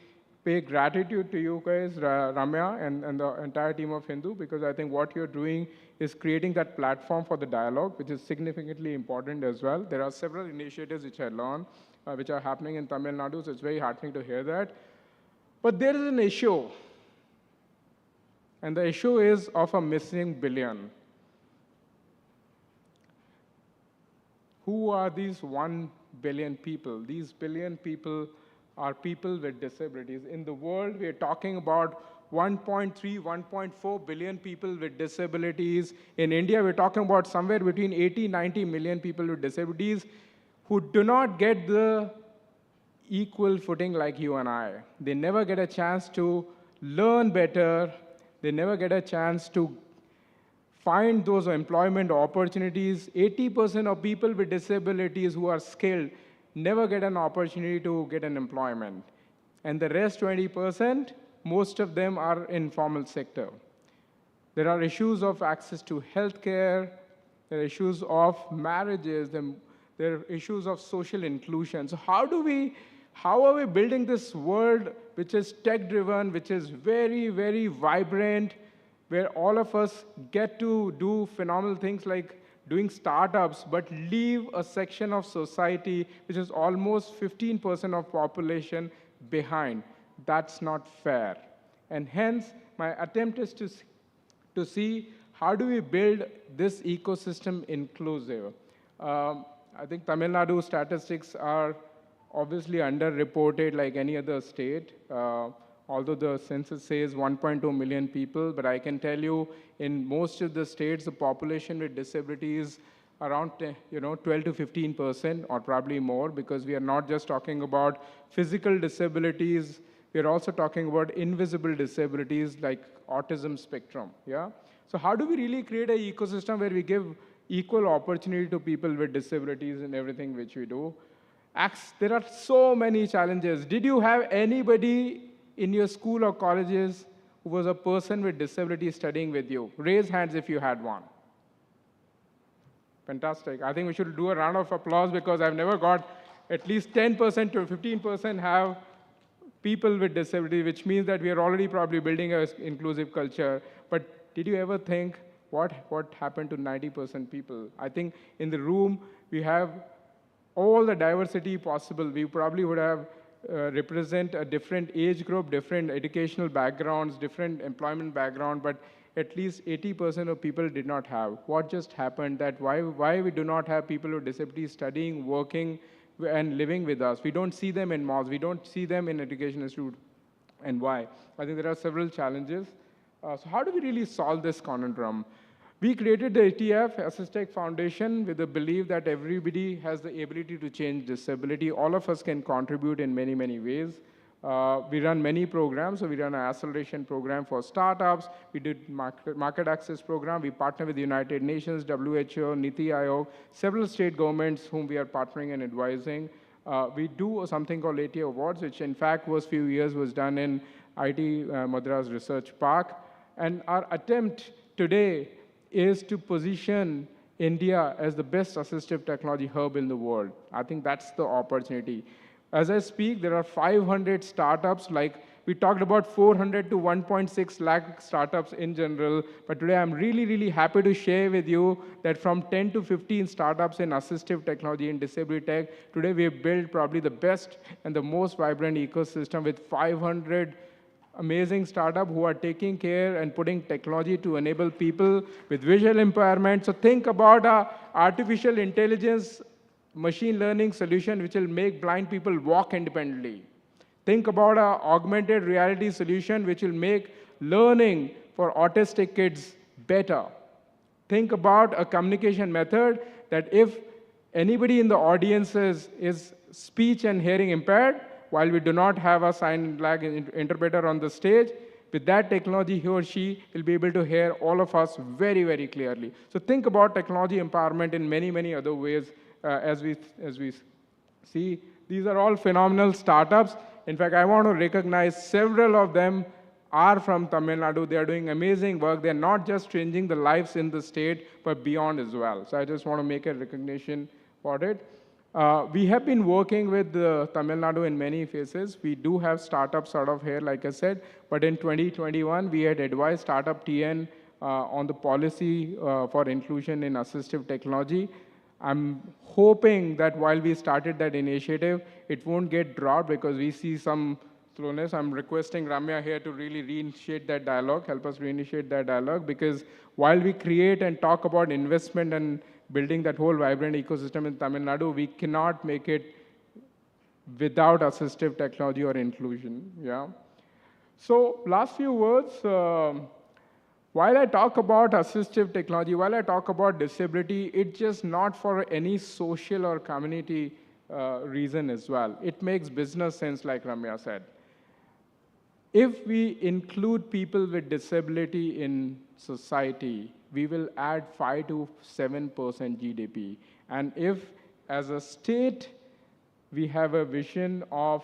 pay gratitude to you guys, Ramya, and the entire team of Hindu, because I think what you're doing is creating that platform for the dialogue, which is significantly important as well. There are several initiatives which I learned, which are happening in Tamil Nadu, so it's very heartening to hear that. But there is an issue, and the issue is of a missing billion. Who are these 1 billion people? These billion people are people with disabilities. In the world, we are talking about 1.3, 1.4 billion people with disabilities. In India, we're talking about somewhere between 80, 90 million people with disabilities who do not get the equal footing like you and I. They never get a chance to learn better. They never get a chance to find those employment opportunities. 80% of people with disabilities who are skilled never get an opportunity to get an employment. And the rest 20%, most of them are in formal sector. There are issues of access to healthcare. There are issues of marriages. There are issues of social inclusion. So how are we building this world which is tech-driven, which is very, very vibrant, where all of us get to do phenomenal things like doing startups, but leave a section of society which is almost 15% of population behind? That's not fair. And hence, my attempt is to see how do we build this ecosystem inclusive. I think Tamil Nadu statistics are obviously underreported like any other state, although the census says 1.2 million people, but I can tell you in most of the states, the population with disabilities around 12 to 15% or probably more, because we are not just talking about physical disabilities, we are also talking about invisible disabilities like autism spectrum. Yeah. So how do we really create an ecosystem where we give equal opportunity to people with disabilities in everything which we do? There are so many challenges. Did you have anybody in your school or colleges who was a person with disability studying with you? Raise hands if you had one. Fantastic. I think we should do a round of applause, because I've never got at least 10% to 15% have people with disability, which means that we are already probably building an inclusive culture. But did you ever think what happened to 90% people? I think in the room we have all the diversity possible. We probably would have represent a different age group, different educational backgrounds, different employment background, but at least 80% of people did not have. What just happened? That why we do not have people with disabilities studying, working, and living with us? We don't see them in malls. We don't see them in education institute. And why? I think there are several challenges. So how do we really solve this conundrum? We created the ETF, Assistec Foundation, with the belief that everybody has the ability to change disability. All of us can contribute in many, many ways. We run many programs. So we run an acceleration program for startups. We did market access program. We partner with the United Nations, WHO, Niti Aayog, several state governments whom we are partnering and advising. We do something called AT Awards, which in fact was few years was done in IT Madras Research Park. And our attempt today is to position India as the best assistive technology hub in the world. I think that's the opportunity. As I speak, there are 500 startups. Like we talked about 400 to 1.6 lakh startups in general, but today I'm really, really happy to share with you that from 10 to 15 startups in assistive technology and disability tech, today we have built probably the best and the most vibrant ecosystem with 500 amazing startups who are taking care and putting technology to enable people with visual impairment. So think about artificial intelligence, machine learning solution which will make blind people walk independently. Think about an augmented reality solution which will make learning for autistic kids better. Think about a communication method that if anybody in the audience is speech and hearing impaired, while we do not have a sign language interpreter on the stage, with that technology, he or she will be able to hear all of us very, very clearly. So think about technology empowerment in many, many other ways as we see. These are all phenomenal startups. In fact, I want to recognize several of them are from Tamil Nadu. They are doing amazing work. They're not just changing the lives in the state, but beyond as well. So I just want to make a recognition for it. We have been working with Tamil Nadu in many phases. We do have startups sort of here, like I said, but in 2021, we had advised StartupTN on the policy for inclusion in assistive technology. I'm hoping that while we started that initiative, it won't get dropped because we see some slowness. I'm requesting Ramya here to really reinitiate that dialogue, help us reinitiate that dialogue, because while we create and talk about investment and building that whole vibrant ecosystem in Tamil Nadu, we cannot make it without assistive technology or inclusion. Yeah. So last few words, while I talk about assistive technology, while I talk about disability, it's just not for any social or community reason as well. It makes business sense, like Ramya said. If we include people with disability in society, we will add 5 to 7% GDP. And if, as a state, we have a vision of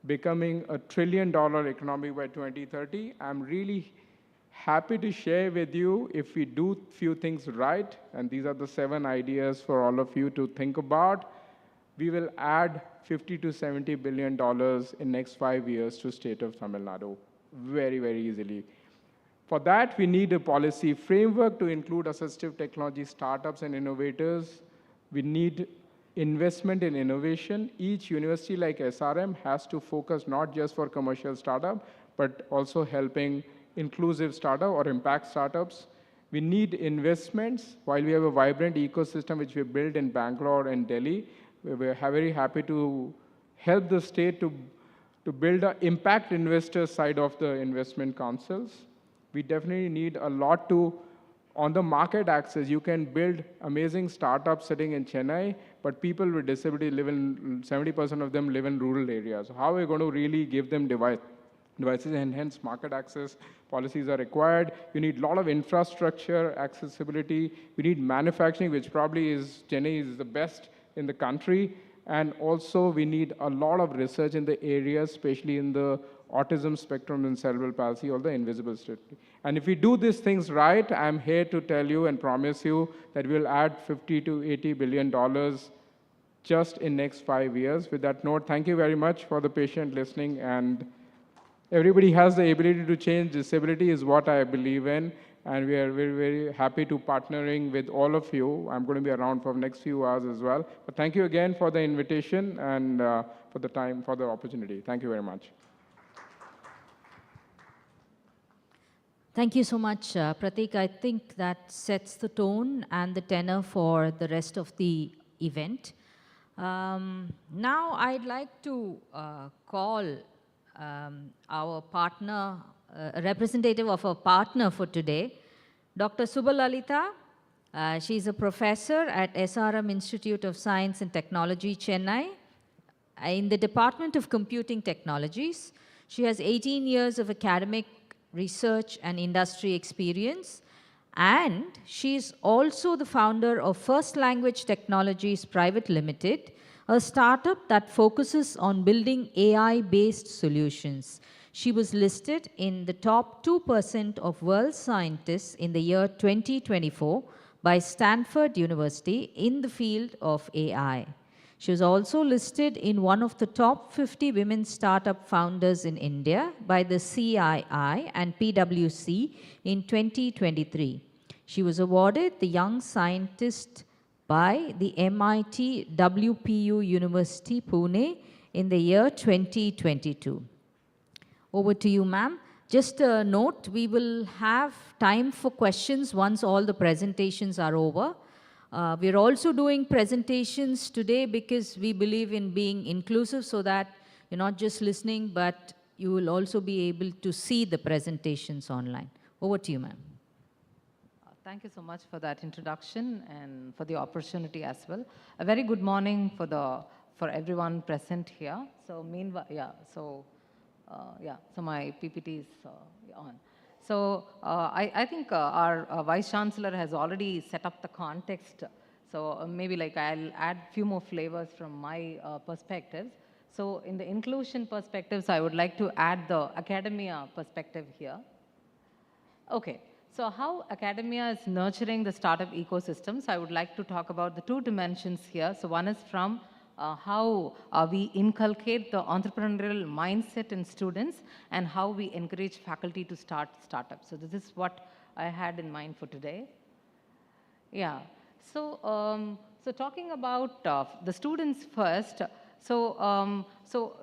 becoming a $1 trillion economy by 2030, I'm really happy to share with you, if we do few things right, and these are the 7 ideas for all of you to think about, we will add $50 to $70 billion in next 5 years to state of Tamil Nadu, very, very easily. For that, we need a policy framework to include assistive technology startups and innovators. We need investment in innovation. Each university like SRM has to focus not just for commercial startup, but also helping inclusive startup or impact startups. We need investments. While we have a vibrant ecosystem which we built in Bangalore and Delhi, we're very happy to help the state to build an impact investor side of the investment councils. We definitely need a lot to On the market access, you can build amazing startups sitting in Chennai, but people with disability live in, 70% of them live in rural areas. So how are we going to really give them devices, and hence market access policies are required. You need a lot of infrastructure, accessibility. We need manufacturing, which probably is, Chennai is the best in the country. And also we need a lot of research in the areas, especially in the autism spectrum and cerebral palsy, or the invisible state. And if we do these things right, I'm here to tell you and promise you that we'll add $50 to $80 billion just in next 5 years. With that note, thank you very much for the patient listening, and everybody has the ability to change. Disability is what I believe in, and we are very, very happy to partnering with all of you. I'm going to be around for the next few hours as well. But thank you again for the invitation and for the time, for the opportunity. Thank you very much. Thank you so much, Pratik. I think that sets the tone and the tenor for the rest of the event. Now I'd like to call our partner, a representative of our partner for today, Dr. Subhalalita. She's a professor at SRM Institute of Science and Technology, Chennai, in the Department of Computing Technologies. She has 18 years of academic research and industry experience, and she's also the founder of First Language Technologies Private Limited, a startup that focuses on building AI-based solutions. She was listed in the top 2% of world scientists in the year 2024 by Stanford University in the field of AI. She was also listed in one of the top 50 women startup founders in India by the CII and PwC in 2023. She was awarded the Young Scientist by the MIT WPU University, Pune in the year 2022. Over to you, ma'am. Just a note, we will have time for questions once all the presentations are over. We're also doing presentations today because we believe in being inclusive, so that you're not just listening, but you will also be able to see the presentations online. Over to you, ma'am. Thank you so much for that introduction and for the opportunity as well. A very good morning for everyone present here. So meanwhile, so my PPT is on. So I think our Vice Chancellor has already set up the context. So maybe like I'll add a few more flavors from my perspectives. So in the inclusion perspectives, I would like to add the academia perspective here. Okay, so how academia is nurturing the startup ecosystems, I would like to talk about the two dimensions here. So one is from how we inculcate the entrepreneurial mindset in students, and how we encourage faculty to start startups. So this is what I had in mind for today. Yeah, so, so talking about the students first, so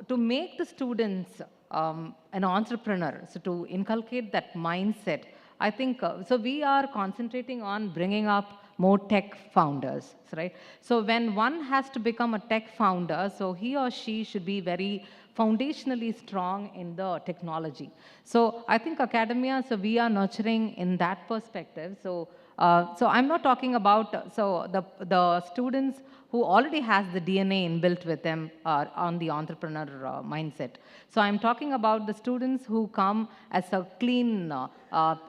to make the students an entrepreneur, so to inculcate that mindset, I think, so we are concentrating on bringing up more tech founders, right? So when one has to become a tech founder, so he or she should be very foundationally strong in the technology. So I think academia, so we are nurturing in that perspective. So, so I'm not talking about, so the students who already has the DNA inbuilt with them on the entrepreneur mindset. So I'm talking about the students who come as a clean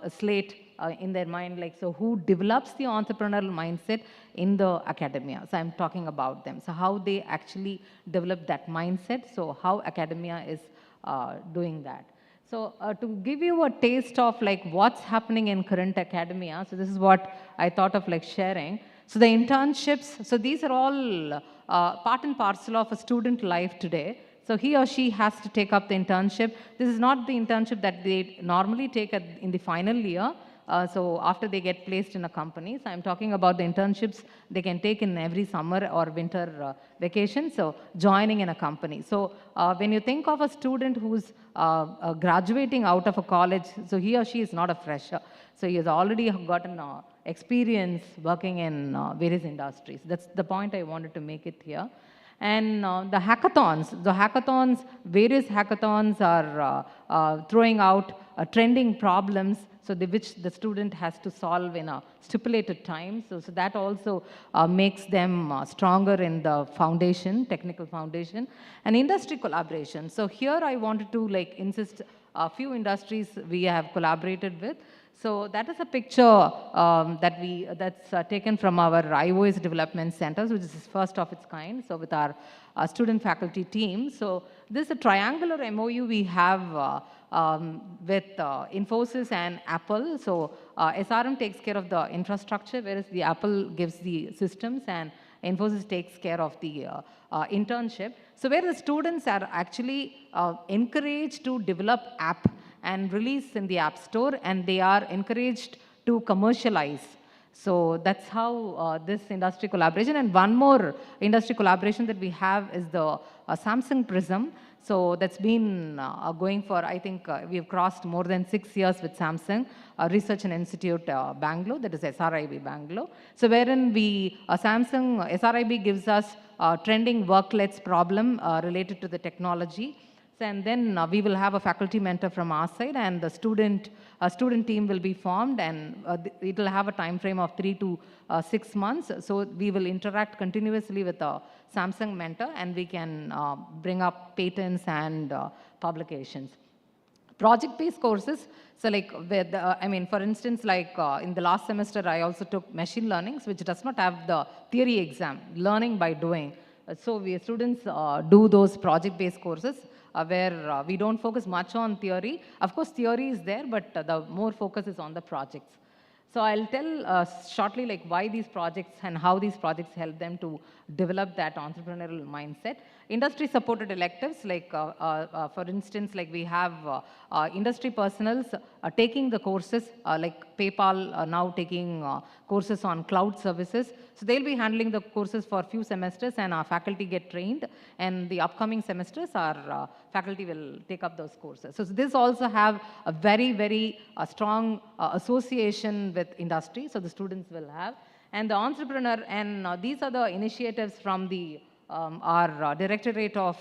slate in their mind, like, so who develops the entrepreneurial mindset in the academia. So I'm talking about them. So how they actually develop that mindset. So how academia is doing that. So to give you a taste of like what's happening in current academia, so this is what I thought of like sharing. So the internships, so these are all part and parcel of a student life today. So he or she has to take up the internship. This is not the internship that they normally take in the final year. So after they get placed in a company. So I'm talking about the internships they can take in every summer or winter vacation. So joining in a company. So when you think of a student who's graduating out of a college, so he or she is not a fresher. So he has already gotten experience working in various industries. That's the point I wanted to make it here. And the hackathons, various hackathons are throwing out trending problems. so which the student has to solve in a stipulated time. So that also makes them stronger in the foundation, technical foundation, and industry collaboration. So here I wanted to insist a few industries we have collaborated with. So that is a picture that's taken from our iOS development centers, which is first of its kind. So with our student faculty team. So this is a triangular MOU we have with Infosys and Apple. So SRM takes care of the infrastructure, whereas the Apple gives the systems and Infosys takes care of the internship. So where the students are actually encouraged to develop app and release in the App Store, and they are encouraged to commercialize. So that's how this industry collaboration. And one more industry collaboration that we have is the Samsung Prism. So that's been going for, I think we've crossed more than 6 years with Samsung Research and Institute Bangalore, that is SRIB Bangalore. So wherein Samsung SRIB gives us trending worklets problem related to the technology. And then we will have a faculty mentor from our side, and the student team will be formed, and it will have a time frame of 3 to 6 months. So we will interact continuously with the Samsung mentor, and we can bring up patents and publications. Project-based courses, so for instance, in the last semester, I also took machine learning, which does not have the theory exam, learning by doing. So students do those project-based courses where we don't focus much on theory. Of course, theory is there, but the more focus is on the projects. So I'll tell shortly why these projects and how these projects help them to develop that entrepreneurial mindset. Industry supported electives, for instance, we have industry personals taking the courses, like PayPal now taking courses on cloud services. So they'll be handling the courses for a few semesters, and our faculty get trained, and the upcoming semesters our faculty will take up those courses. So this also have a very, very strong association with industry, so the students will have. And the entrepreneur, and these are the initiatives from the our Directorate of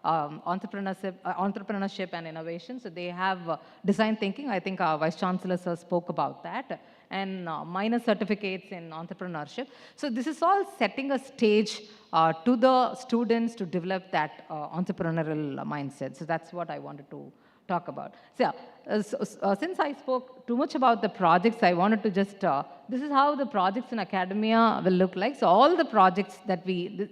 Entrepreneurship and Innovation. So they have design thinking. I think our Vice Chancellor sir spoke about that. And minor certificates in entrepreneurship. So this is all setting a stage to the students to develop that entrepreneurial mindset. So that's what I wanted to talk about. So since I spoke too much about the projects, I wanted to just, this is how the projects in academia will look like. So all the projects that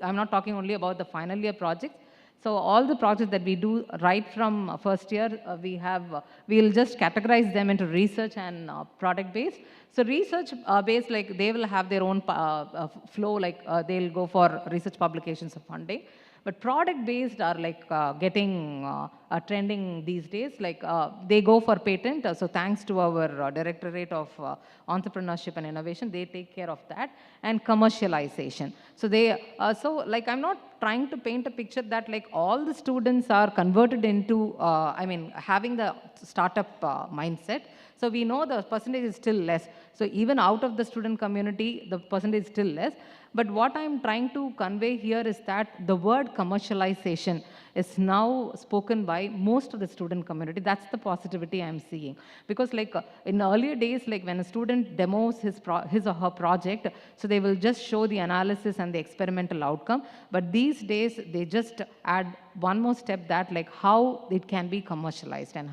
I'm not talking only about the final year projects. So all the projects that we do right from first year, we'll just categorize them into research and product based. So research based, they will have their own flow, they'll go for research publications of funding. But product-based are getting trending these days. They go for patent. So thanks to our Directorate of Entrepreneurship and Innovation, they take care of that. And commercialization. So I'm not trying to paint a picture that all the students are converted into, having the startup mindset. So we know the percentage is still less. So even out of the student community, the percentage is still less. But what I'm trying to convey here is that the word commercialization is now spoken by most of the student community. That's the positivity I'm seeing. Because in earlier days, when a student demos his or her project, so they will just show the analysis and the experimental outcome. But these days, they just add one more step that how it can be commercialized and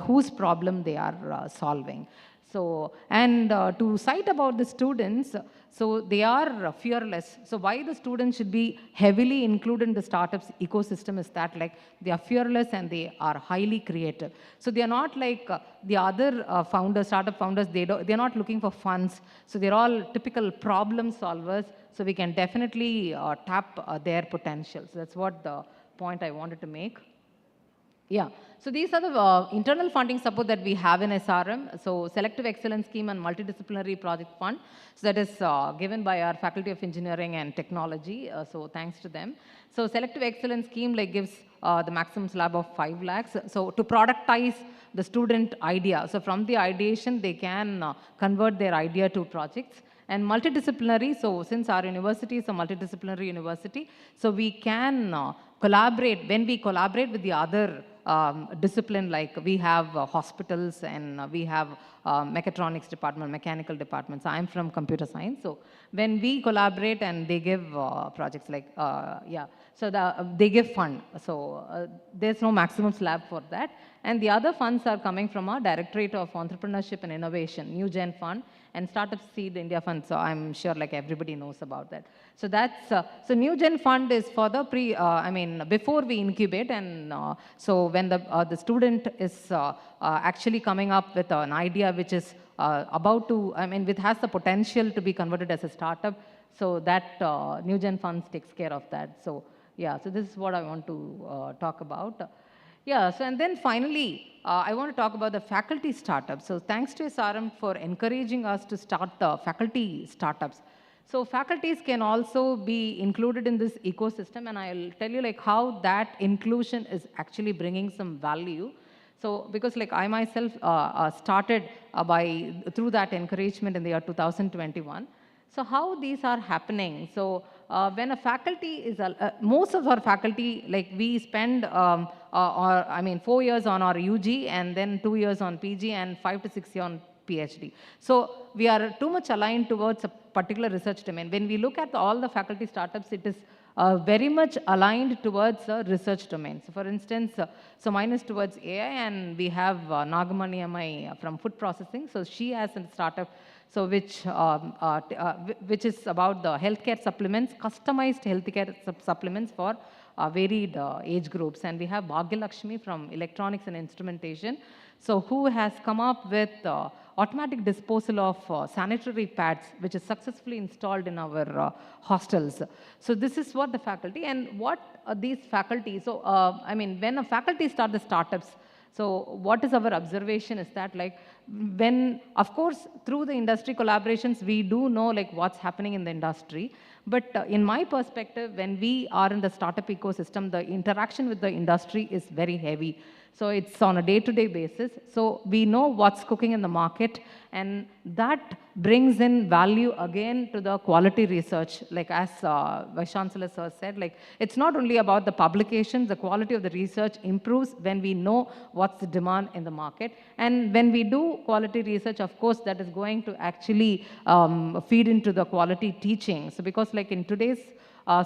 whose problem they are solving. So, and to cite about the students, so they are fearless. So why the students should be heavily included in the startups ecosystem is that they are fearless and they are highly creative. So they are not like the other founders, startup founders, they're not looking for funds. So they're all typical problem solvers. So we can definitely tap their potential. So that's what the point I wanted to make. Yeah, so these are the internal funding support that we have in SRM. So Selective Excellence Scheme and Multidisciplinary Project Fund. So that is given by our Faculty of Engineering and Technology. So thanks to them. So Selective Excellence Scheme gives the maximum slab of 5 lakhs. So to productize the student idea. So from the ideation, they can convert their idea to projects. And multidisciplinary, so since our university is a multidisciplinary university, so we can collaborate. When we collaborate with the other discipline, we have hospitals and we have mechatronics department, mechanical departments. I'm from computer science. So when we collaborate and they give projects like, they give fund. So there's no maximum slab for that. And the other funds are coming from our Directorate of Entrepreneurship and Innovation, New Gen Fund, and Startup Seed India Fund. So I'm sure like everybody knows about that. So that's, so New Gen Fund is for the before we incubate, and so when the student is actually coming up with an idea which is about to, which has the potential to be converted as a startup, so that New Gen Funds takes care of that. So yeah, so this is what I want to talk about. Yeah, so and then finally, I want to talk about the faculty startups. So thanks to SRM for encouraging us to start the faculty startups. So faculties can also be included in this ecosystem, and I'll tell you like how that inclusion is actually bringing some value. So because like I myself started through that encouragement in the year 2021. So how these are happening? So when a faculty is, most of our faculty, like we spend, 4 years on our UG and then 2 years on PG and 5 to 6 years on PhD. So we are too much aligned towards a particular research domain. When we look at all the faculty startups, it is very much aligned towards a research domain. So for instance, so mine is towards AI, and we have Nagamani Amai from food processing. So she has a startup, so which is about the healthcare supplements, customized healthcare supplements for varied age groups. And we have Bhagyalakshmi from electronics and instrumentation, so who has come up with automatic disposal of sanitary pads, which is successfully installed in our hostels. So this is what the faculty, and what these faculty, so when a faculty start the startups, so what is our observation is that like when, of course, through the industry collaborations, we do know like what's happening in the industry. But in my perspective, when we are in the startup ecosystem, the interaction with the industry is very heavy. So it's on a day-to-day basis. So we know what's cooking in the market, and that brings in value again to the quality research. Like as Vice Chancellor Sir said, like it's not only about the publications, the quality of the research improves when we know what's the demand in the market. And when we do quality research, of course, that is going to actually feed into the quality teaching. So because like in today's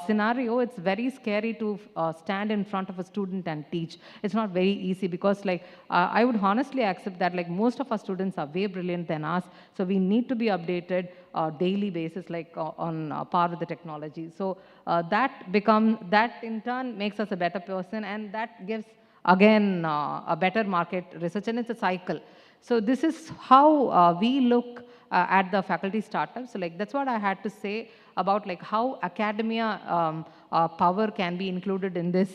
scenario, it's very scary to stand in front of a student and teach. It's not very easy because like I would honestly accept that like most of our students are way brilliant than us. So we need to be updated daily basis, like on par with the technology. So that in turn makes us a better person, and that gives again a better market research, and it's a cycle. So this is how we look at the faculty startups. So like that's what I had to say about like how academia power can be included in this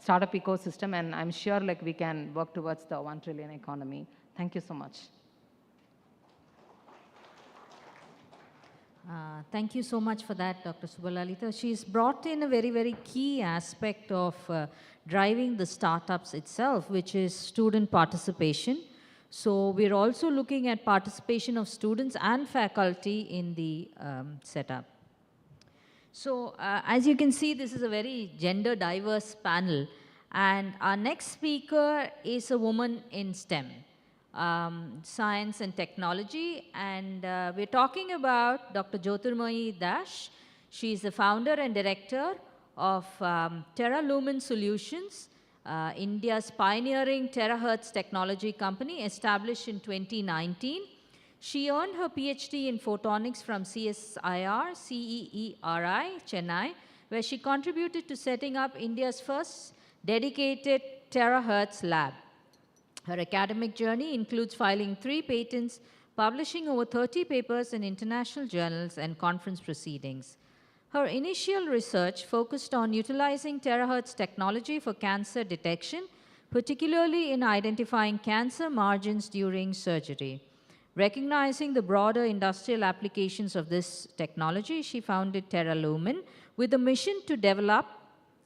startup ecosystem, and I'm sure like we can work towards the 1 trillion economy. Thank you so much. Thank you so much for that, Dr. Subalalita. She's brought in a very, very key aspect of driving the startups itself, which is student participation. So we're also looking at participation of students and faculty in the setup. So as you can see, this is a very gender diverse panel, and our next speaker is a woman in STEM, science and technology, and we're talking about Dr. Jyotirmoyi Dash. She's the founder and director of Terra Lumen Solutions, India's pioneering terahertz technology company, established in 2019. She earned her PhD in photonics from CSIR, CEERI, Chennai, where she contributed to setting up India's first dedicated terahertz lab. Her academic journey includes filing 3 patents, publishing over 30 papers in international journals and conference proceedings. Her initial research focused on utilizing terahertz technology for cancer detection, particularly in identifying cancer margins during surgery. Recognizing the broader industrial applications of this technology, she founded Terra Lumen with a mission to develop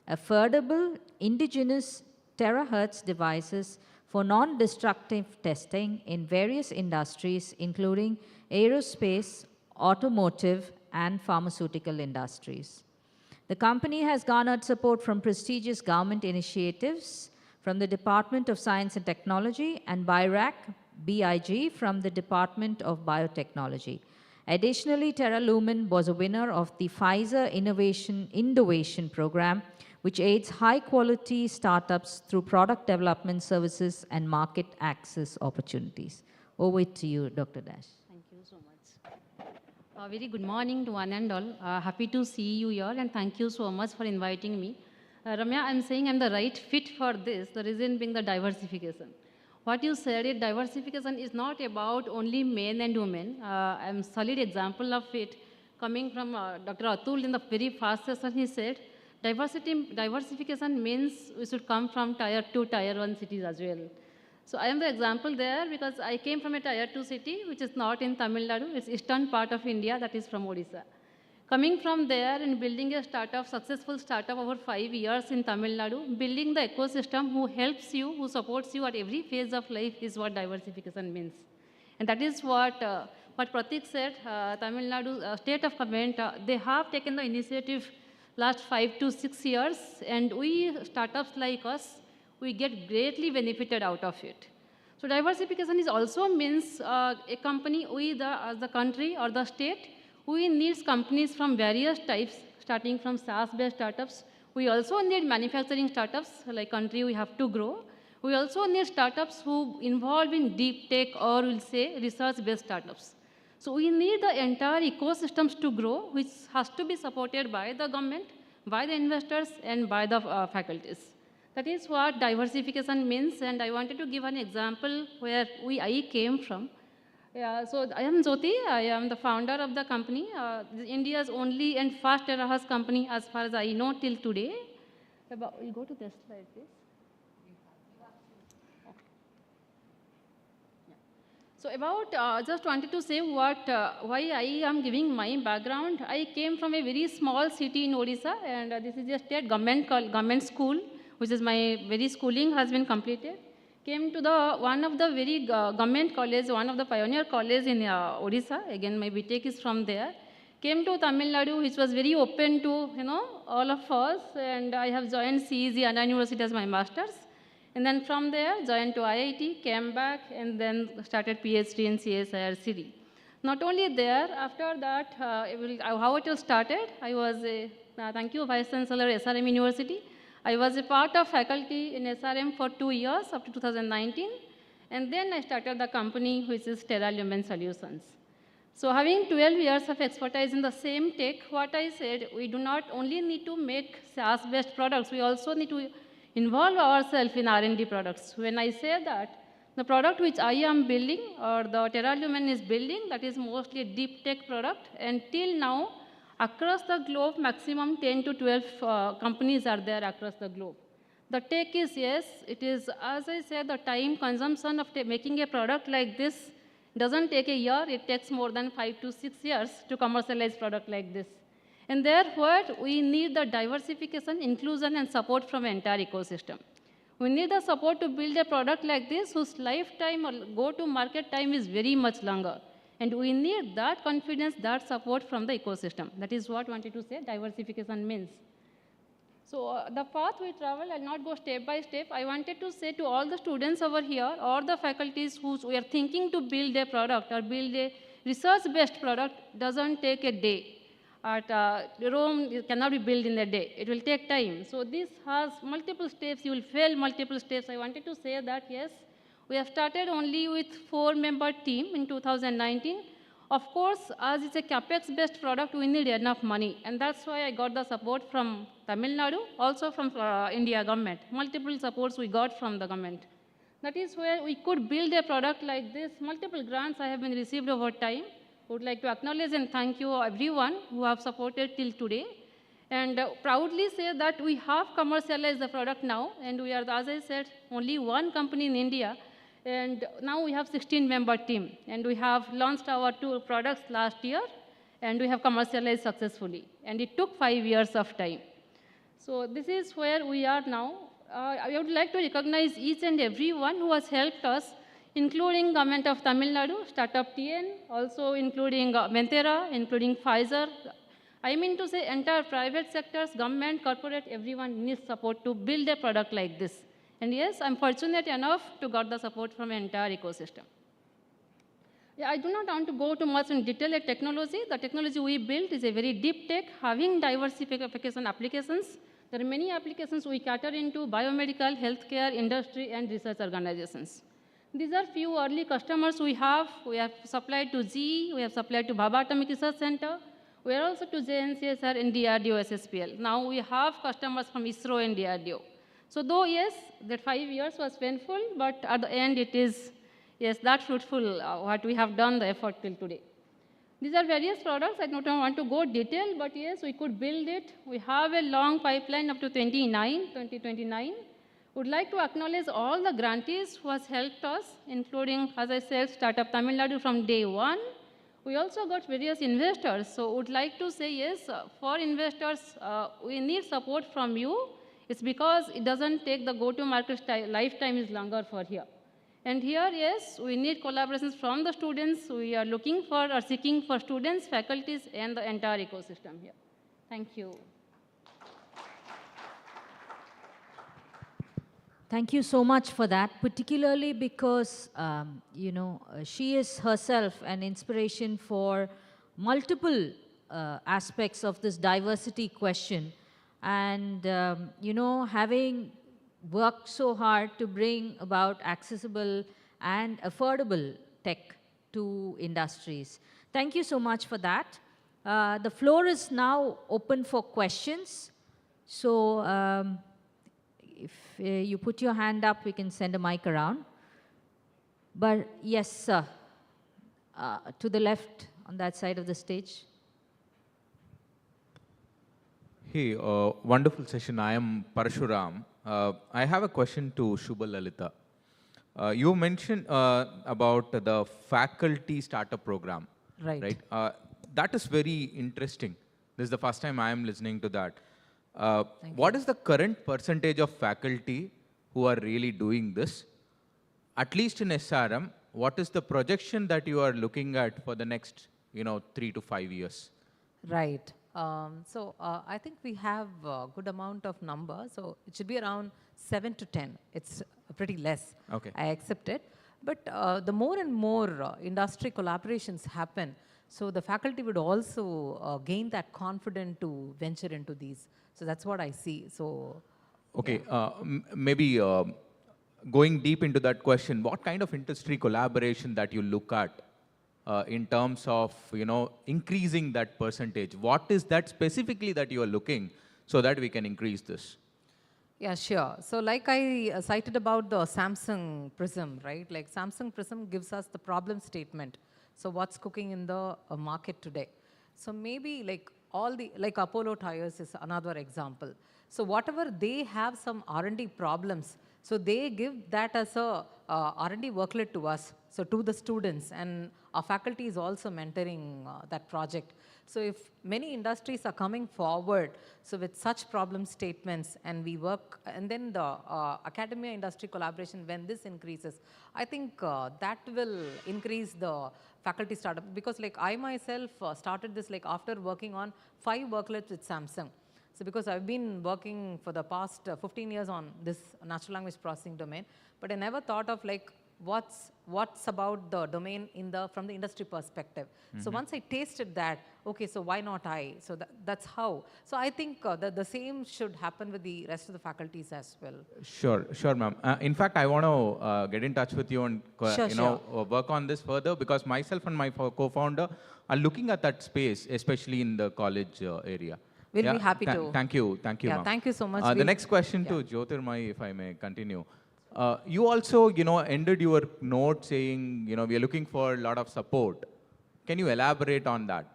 affordable, indigenous terahertz devices for non-destructive testing in various industries, including aerospace, automotive, and pharmaceutical industries. The company has garnered support from prestigious government initiatives, from the Department of Science and Technology and BIRAC, BIG from the Department of Biotechnology. Additionally, Terra Lumen was a winner of the Pfizer Innovation Program, which aids high-quality startups through product development services and market access opportunities. Over to you, Dr. Dash. Thank you so much. Very good morning to one and all. Happy to see you here, and thank you so much for inviting me. Ramya, I'm saying I'm the right fit for this, the reason being the diversification. What you said, diversification is not about only men and women. I'm a solid example of it. Coming from Dr. Atul in the very first session, he said, diversification means we should come from tier 2, tier 1 cities as well. So I am the example there because I came from a tier 2 city, which is not in Tamil Nadu. It's eastern part of India, that is from Odisha. Coming from there and building a startup, successful startup over 5 years in Tamil Nadu, building the ecosystem who helps you, who supports you at every phase of life is what diversification means. And that is what Pratik said, Tamil Nadu state of government, they have taken the initiative last 5 to 6 years, and we startups like us, we get greatly benefited out of it. So diversification is also means a company, as the country or the state, we need companies from various types, starting from SaaS-based startups. We also need manufacturing startups, like country we have to grow. We also need startups who involve in deep tech or we'll say research-based startups. So we need the entire ecosystems to grow, which has to be supported by the government, by the investors, and by the faculties. That is what diversification means, and I wanted to give an example where I came from. Yeah, so I am Jyoti. I am the founder of the company. India's only and first warehouse company, as far as I know, till today. We'll go to this slide, please. So just wanted to say why I am giving my background. I came from a very small city in Odisha, and this is a state government school, which is my very schooling has been completed. Came to one of the very government college, one of the pioneer college in Odisha. Again, my BTech is from there. Came to Tamil Nadu, which was very open to all of us, and I have joined CEG Anna University as my master's. And then from there, joined to IIT, came back, and then started PhD in CSIR City. Not only there, after that, how it all started, I was thank you, Vice Chancellor, SRM University. I was a part of faculty in SRM for 2 years, up to 2019. And then I started the company, which is Terra Lumen Solutions. So having 12 years of expertise in the same tech, what I said, we do not only need to make SaaS-based products, we also need to involve ourselves in R&D products. When I say that, the product which I am building, or the Terra Lumen is building, that is mostly a deep tech product. And till now, across the globe, maximum 10 to 12 companies are there across the globe. The tech is, yes, it is, as I said, the time consumption of making a product like this doesn't take a year, it takes more than 5 to 6 years to commercialize product like this. And therefore, we need the diversification, inclusion, and support from the entire ecosystem. We need the support to build a product like this whose lifetime or go-to-market time is very much longer. And we need that confidence, that support from the ecosystem. That is what I wanted to say diversification means. So the path we travel, I'll not go step by step. I wanted to say to all the students over here or the faculties who are thinking to build a product or build a research-based product, doesn't take a day. Rome cannot be built in a day. It will take time. So this has multiple steps. You will fail multiple steps. I wanted to say that, yes, we have started only with 4-member team in 2019. Of course, as it's a CapEx-based product, we need enough money. And that's why I got the support from Tamil Nadu, also from India government. Multiple supports we got from the government. That is where we could build a product like this. Multiple grants I have been received over time. Would like to acknowledge and thank you everyone who have supported till today. And proudly say that we have commercialized the product now. And we are, as I said, only one company in India. And now we have 16-member team. And we have launched our 2 products last year. And we have commercialized successfully. And it took 5 years of time. So this is where we are now. I would like to recognize each and everyone who has helped us, including Government of Tamil Nadu, StartupTN, also including Mentera, including Pfizer. I mean to say entire private sectors, government, corporate, everyone needs support to build a product like this. And yes, I'm fortunate enough to got the support from the entire ecosystem. Yeah, I do not want to go too much in detail at technology. The technology we built is a very deep tech, having diversification applications. There are many applications we cater into biomedical, healthcare, industry, and research organizations. These are few early customers we have. We have supplied to GE, we have supplied to Bhabha Atomic Research Center. We are also to JNCSR and DRDO SSPL. Now we have customers from ISRO and DRDO. So though, yes, that 5 years was painful, but at the end it is, yes, that fruitful what we have done the effort till today. These are various products. I don't want to go detail, but yes, we could build it. We have a long pipeline up to 2029. Would like to acknowledge all the grantees who has helped us, including, as I said, Startup Tamil Nadu from day one. We also got various investors. So would like to say, yes, for investors, we need support from you. It's because it doesn't take the go-to-market lifetime is longer for here. And here, yes, we need collaborations from the students. We are looking for or seeking for students, faculties, and the entire ecosystem here. Thank you. Thank you so much for that, particularly because, she is herself an inspiration for multiple aspects of this diversity question. And, having worked so hard to bring about accessible and affordable tech to industries. Thank you so much for that. The floor is now open for questions. So, if you put your hand up, we can send a mic around. But yes, sir, to the left on that side of the stage. Hey, wonderful session. I am Parshuram. I have a question to Shubha Lalita. You mentioned about the faculty startup program. Right. That is very interesting. This is the first time I am listening to that. What is the current percentage of faculty who are really doing this? At least in SRM, what is the projection that you are looking at for the next 3 to 5 years? Right. I think we have a good amount of number. So it should be around 7 to 10. It's pretty less. Okay. I accept it. But the more and more industry collaborations happen, so the faculty would also gain that confidence to venture into these. So that's what I see. So. Okay. Yeah. Maybe going deep into that question, what kind of industry collaboration that you look at in terms of, increasing that percentage? What is that specifically that you are looking so that we can increase this? Yeah, sure. So like I cited about the Samsung Prism, right? Like Samsung Prism gives us the problem statement. So what's cooking in the market today? So maybe like Apollo Tires is another example. So whatever they have some R&D problems, so they give that as a R&D workload to us, so to the students, and our faculty is also mentoring that project. So if many industries are coming forward, so with such problem statements, and we work, and then the academia industry collaboration, when this increases, I think that will increase the faculty startup, because like I myself started this like after working on 5 worklets with Samsung. So because I've been working for the past 15 years on this natural language processing domain, but I never thought of like what's about the domain from the industry perspective. So once I tasted that, okay, so why not I? So that's how. So I think the same should happen with the rest of the faculties as well. Sure, ma'am. In fact, I want to get in touch with you and work on this further, because myself and my co-founder are looking at that space, especially in the college area. We'll be happy to. Thank you, yeah, ma'am. Thank you so much. The next question to Jyotirmay, if I may continue. You also, ended your note saying, we are looking for a lot of support. Can you elaborate on that?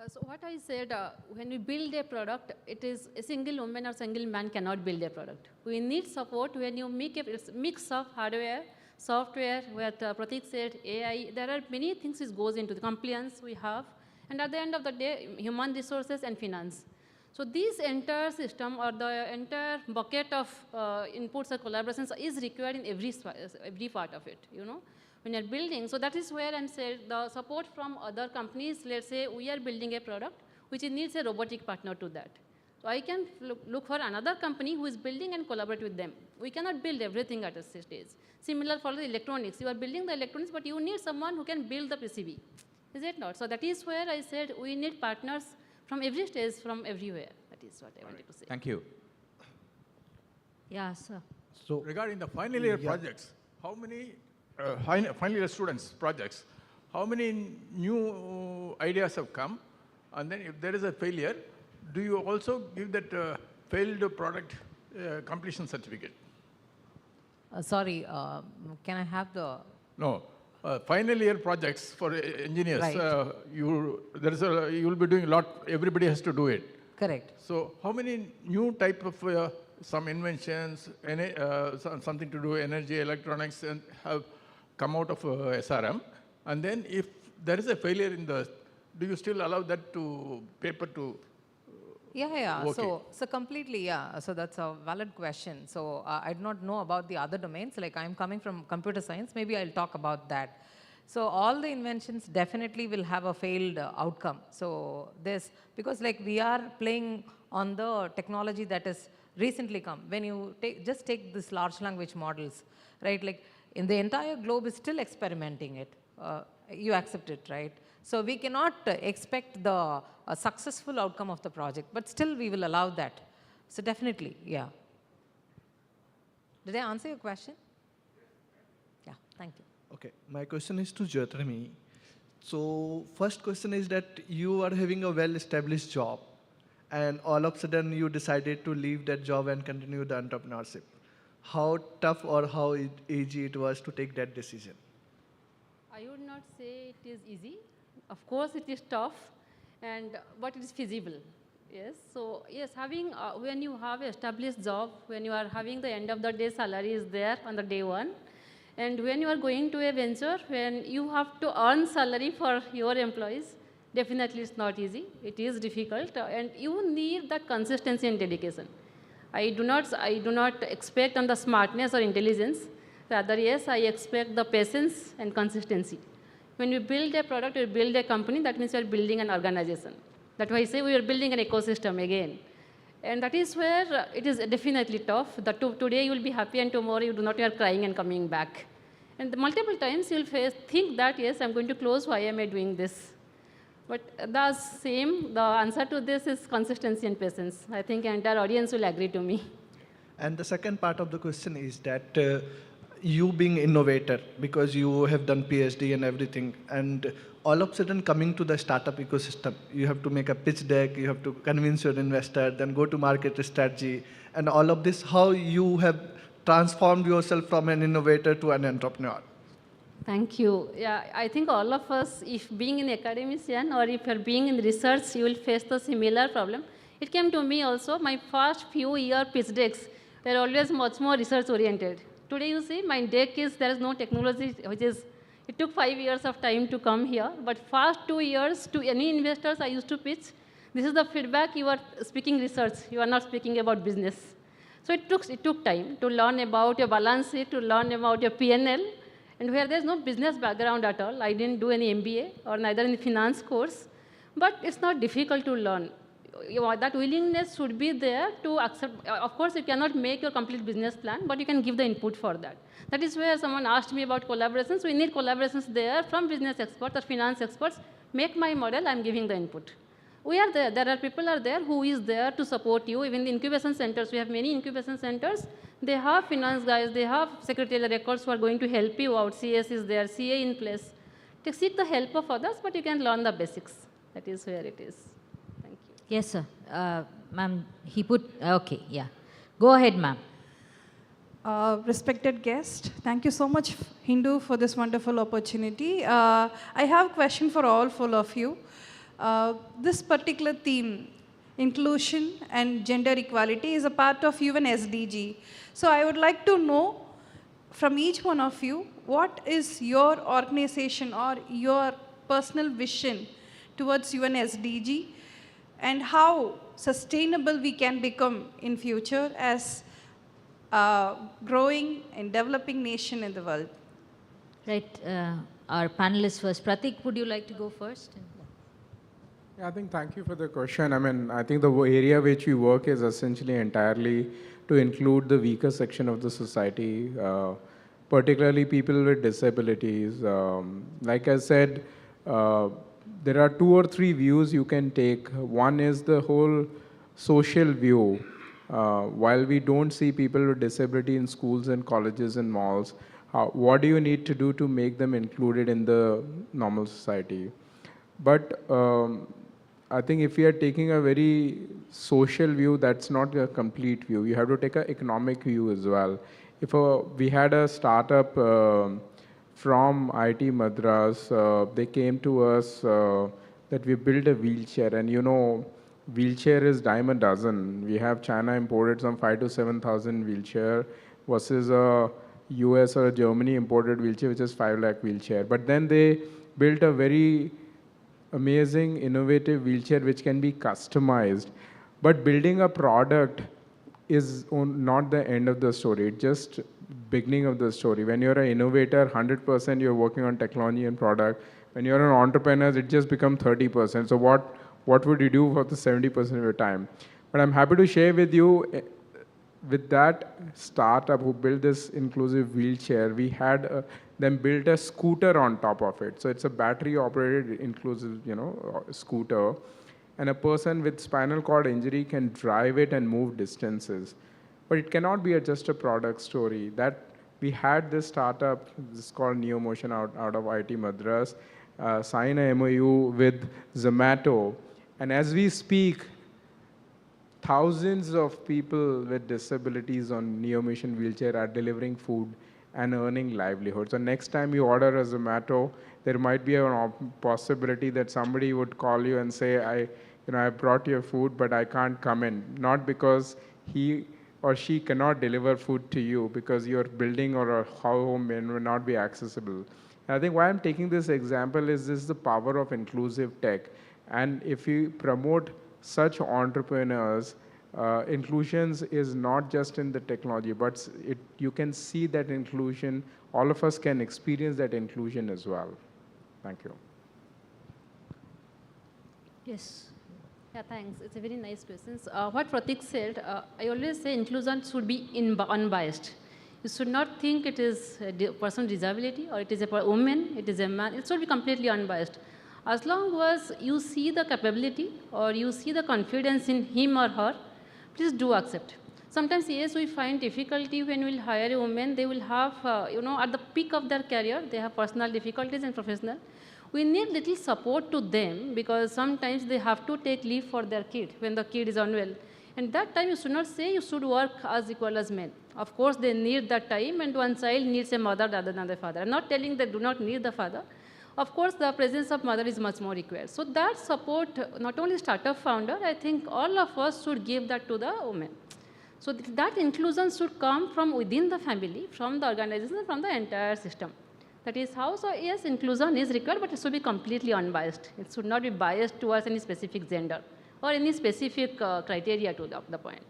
So what I said, when we build a product, it is a single woman or single man cannot build a product. We need support when you make a mix of hardware, software, where Pratik said AI. There are many things which goes into the compliance we have. And at the end of the day, human resources and finance. So this entire system or the entire bucket of inputs or collaborations is required in every part of it, when you're building. So that is where I'm saying the support from other companies, let's say we are building a product which needs a robotic partner to that. So I can look for another company who is building and collaborate with them. We cannot build everything at a stage. Similar for the electronics. You are building the electronics, but you need someone who can build the PCB. Is it not? So that is where I said we need partners from every stage, from everywhere. That is what I wanted to say. Thank you. Yeah, sir. So regarding the final year projects, how many final year students projects, how many new ideas have come? And then if there is a failure, do you also give that failed product completion certificate? Sorry, can I have the... No, final year projects for engineers, Right. you will be doing a lot, everybody has to do it. Correct. So how many new type of some inventions, something to do energy, electronics, and have come out of SRM? And then if there is a failure in the, do you still allow that to paper to? Yeah. Okay. So completely, yeah. So that's a valid question. So I do not know about the other domains. Like I'm coming from computer science, maybe I'll talk about that. So all the inventions definitely will have a failed outcome. So this, because like we are playing on the technology that is recently come. When you just take this large language models, right? Like in the entire globe is still experimenting it. You accept it, right? So we cannot expect the successful outcome of the project, but still we will allow that. So definitely, yeah. Did I answer your question? Yeah, thank you. Okay, my question is to Jyotirmi. So first question is that you are having a well-established job and all of a sudden you decided to leave that job and continue the entrepreneurship. How tough or how easy it was to take that decision? I would not say it is easy. Of course, it is tough, but it is feasible. Yes. So yes, having when you have an established job, when you are having the end of the day salary is there on the day one, and when you are going to a venture, when you have to earn salary for your employees, definitely it's not easy. It is difficult, and you need that consistency and dedication. I do not expect on the smartness or intelligence. Rather, yes, I expect the patience and consistency. When you build a product, you build a company, that means you are building an organization. That's why I say we are building an ecosystem again. And that is where it is definitely tough. Today you will be happy and tomorrow you you are crying and coming back. And multiple times you will think that, yes, I'm going to close, why am I doing this? But the answer to this is consistency and patience. I think the entire audience will agree to me. And the second part of the question is that you being innovator, because you have done PhD and everything, and all of a sudden coming to the startup ecosystem, you have to make a pitch deck, you have to convince your investor, then go to market strategy, and all of this, how you have transformed yourself from an innovator to an entrepreneur? Thank you. Yeah, I think all of us, if being an academician or if you're being in research, you will face the similar problem. It came to me also. My first few year pitch decks were always much more research oriented. Today you see my deck is, there is no technology, it took 5 years of time to come here, but first 2 years to any investors I used to pitch, this is the feedback, you are speaking research, you are not speaking about business. So it took time to learn about your balance sheet, to learn about your P&L, and where there's no business background at all. I didn't do any MBA or neither in the finance course, but it's not difficult to learn. That willingness should be there to accept. Of course, you cannot make your complete business plan, but you can give the input for that. That is where someone asked me about collaborations. We need collaborations there from business experts or finance experts. Make my model, I'm giving the input. We are there. There are people are there who is there to support you. Even the incubation centers, we have many incubation centers. They have finance guys, they have secretarial records who are going to help you out. CS is there, CA in place. To seek the help of others, but you can learn the basics. That is where it is. Yes, sir. Ma'am, okay, yeah. Go ahead, ma'am. Respected guest, thank you so much, Hindu, for this wonderful opportunity. I have a question for all four of you. This particular theme, inclusion and gender equality, is a part of UN SDG. So I would like to know from each one of you, what is your organization or your personal vision towards UN SDG, and how sustainable we can become in future as a growing and developing nation in the world. Right, our panelists first. Pratik, would you like to go first? Yeah, I think thank you for the question. I mean, I think the area which we work is essentially entirely to include the weaker section of the society, particularly people with disabilities. Like I said, there are 2 or 3 views you can take. One is the whole social view. While we don't see people with disability in schools and colleges and malls, what do you need to do to make them included in the normal society? But I think if we are taking a very social view, that's not a complete view. You have to take an economic view as well. If we had a startup from IT Madras, they came to us that we built a wheelchair, and you know, wheelchair is dime a dozen. We have China imported some 5,000 to 7,000 wheelchair versus a US or a Germany imported wheelchair, which is 5 lakh wheelchair. But then they built a very amazing, innovative wheelchair which can be customized. But building a product is not the end of the story. It's just beginning of the story. When you're an innovator, 100% you're working on technology and product. When you're an entrepreneur, it just becomes 30%. So what would you do for the 70% of your time? But I'm happy to share with you, with that startup who built this inclusive wheelchair, we had them build a scooter on top of it. So it's a battery-operated inclusive, scooter. And a person with spinal cord injury can drive it and move distances. But it cannot be just a product story. That we had this startup, this is called NeoMotion out of IT Madras, sign a MOU with Zomato. And as we speak, thousands of people with disabilities on NeoMotion wheelchair are delivering food and earning livelihood. So next time you order a Zomato, there might be a possibility that somebody would call you and say, I brought your food, but I can't come in. Not because he or she cannot deliver food to you, because your building or a home may not be accessible. And I think why I'm taking this example is this is the power of inclusive tech. And if we promote such entrepreneurs, inclusions is not just in the technology, but you can see that inclusion. All of us can experience that inclusion as well. Thank you. Yes. Yeah, thanks. It's a very nice question. What Pratik said, I always say inclusion should be unbiased. You should not think it is a person with disability or it is a woman, it is a man. It should be completely unbiased. As long as you see the capability or you see the confidence in him or her, please do accept. Sometimes, yes, we find difficulty when we hire a woman. They will have, at the peak of their career, they have personal difficulties and professional. We need little support to them because sometimes they have to take leave for their kid when the kid is unwell. And that time, you should not say you should work as equal as men. Of course, they need that time, and one child needs a mother rather than the father. I'm not telling they do not need the father. Of course, the presence of mother is much more required. So that support, not only startup founder, I think all of us should give that to the women. So that inclusion should come from within the family, from the organization, from the entire system. That is how, so yes, inclusion is required, but it should be completely unbiased. It should not be biased towards any specific gender or any specific criteria to the point.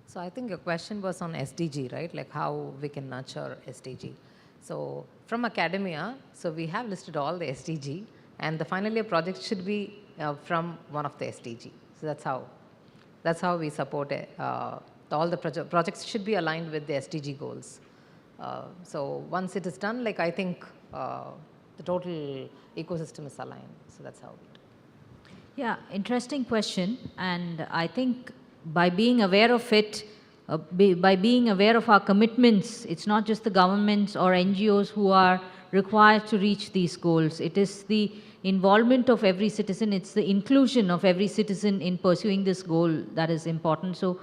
So I think your question was on SDG, right? Like how we can nurture SDG. So from academia, so we have listed all the SDG, and the final year project should be from one of the SDG. So that's how we support it. All the projects should be aligned with the SDG goals. So once it is done, like I think the total ecosystem is aligned. So that's how we do. Yeah, interesting question. And I think by being aware of it, by being aware of our commitments, it's not just the governments or NGOs who are required to reach these goals. It is the involvement of every citizen. It's the inclusion of every citizen in pursuing this goal that is important. So,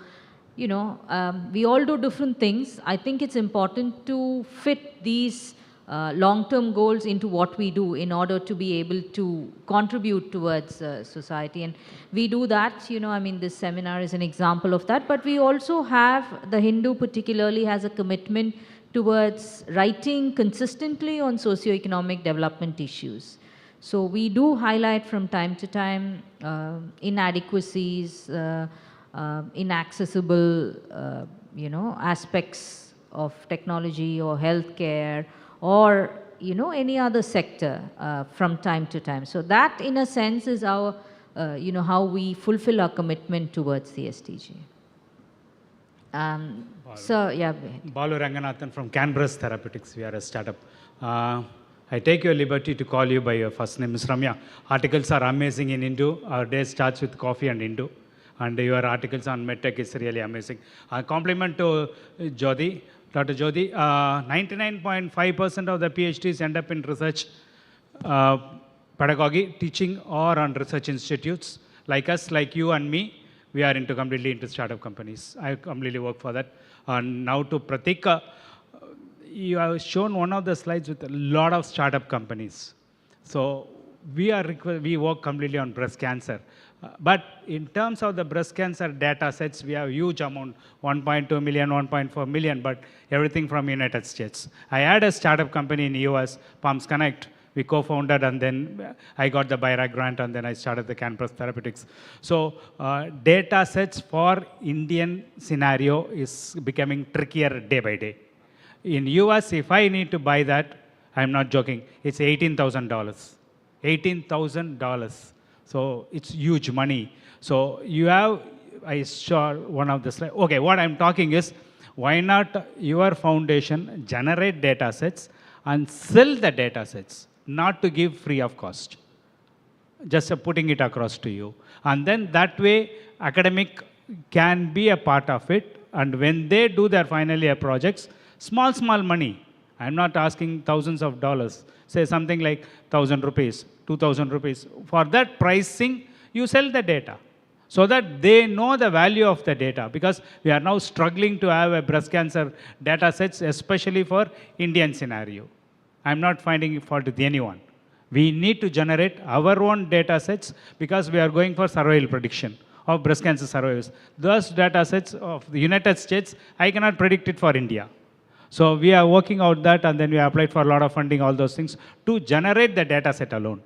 we all do different things. I think it's important to fit these long-term goals into what we do in order to be able to contribute towards society. And we do that, this seminar is an example of that. But we also have, the Hindu particularly has a commitment towards writing consistently on socioeconomic development issues. So we do highlight from time to time inadequacies, inaccessible, aspects of technology or healthcare or any other sector from time to time. So that, in a sense, is our, how we fulfill our commitment towards the SDG. So, yeah. Balu Ranganathan from Canberra Therapeutics. We are a startup. I take your liberty to call you by your first name, Ms. Ramya. Articles are amazing in Hindu. Our day starts with coffee and Hindu. And your articles on MedTech is really amazing. Compliment to Jyoti, Dr. Jyoti. 99.5% of the PhDs end up in research, pedagogy, teaching, or on research institutes. Like us, like you and me, we are completely into startup companies. I completely work for that. And now to Pratik, you have shown one of the slides with a lot of startup companies. So we work completely on breast cancer. But in terms of the breast cancer data sets, we have huge amount, 1.2 million, 1.4 million, but everything from United States. I had a startup company in the US, Palms Connect. We co-founded, and then I got the BIRAC grant, and then I started the Canberra Therapeutics. So data sets for Indian scenario is becoming trickier day by day. In US, if I need to buy that, I'm not joking, it's $18,000. $18,000. So it's huge money. So you have, I saw one of the slides. Okay, what I'm talking is, why not your foundation generate data sets and sell the data sets, not to give free of cost. Just putting it across to you. And then that way, academic can be a part of it. And when they do their final year projects, small money. I'm not asking thousands of dollars. Say something like 1,000 rupees, 2,000 rupees. For that pricing, you sell the data so that they know the value of the data, because we are now struggling to have a breast cancer data sets, especially for Indian scenario. I'm not finding fault with anyone. We need to generate our own data sets because we are going for survival prediction of breast cancer survivors. Those data sets of the United States, I cannot predict it for India. So we are working out that, and then we applied for a lot of funding, all those things, to generate the data set alone.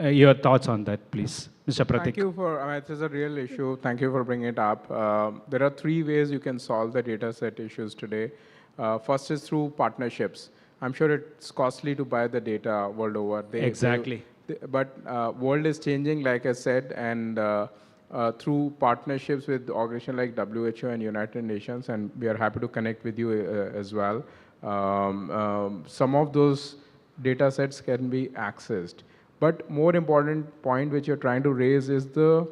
Your thoughts on that, please, Mr. Pratik. Thank you for, it is a real issue. Thank you for bringing it up. There are 3 ways you can solve the data set issues today. First is through partnerships. I'm sure it's costly to buy the data world over. Exactly. But world is changing, like I said, and through partnerships with organizations like WHO and United Nations, and we are happy to connect with you as well. Some of those data sets can be accessed. But more important point which you're trying to raise is the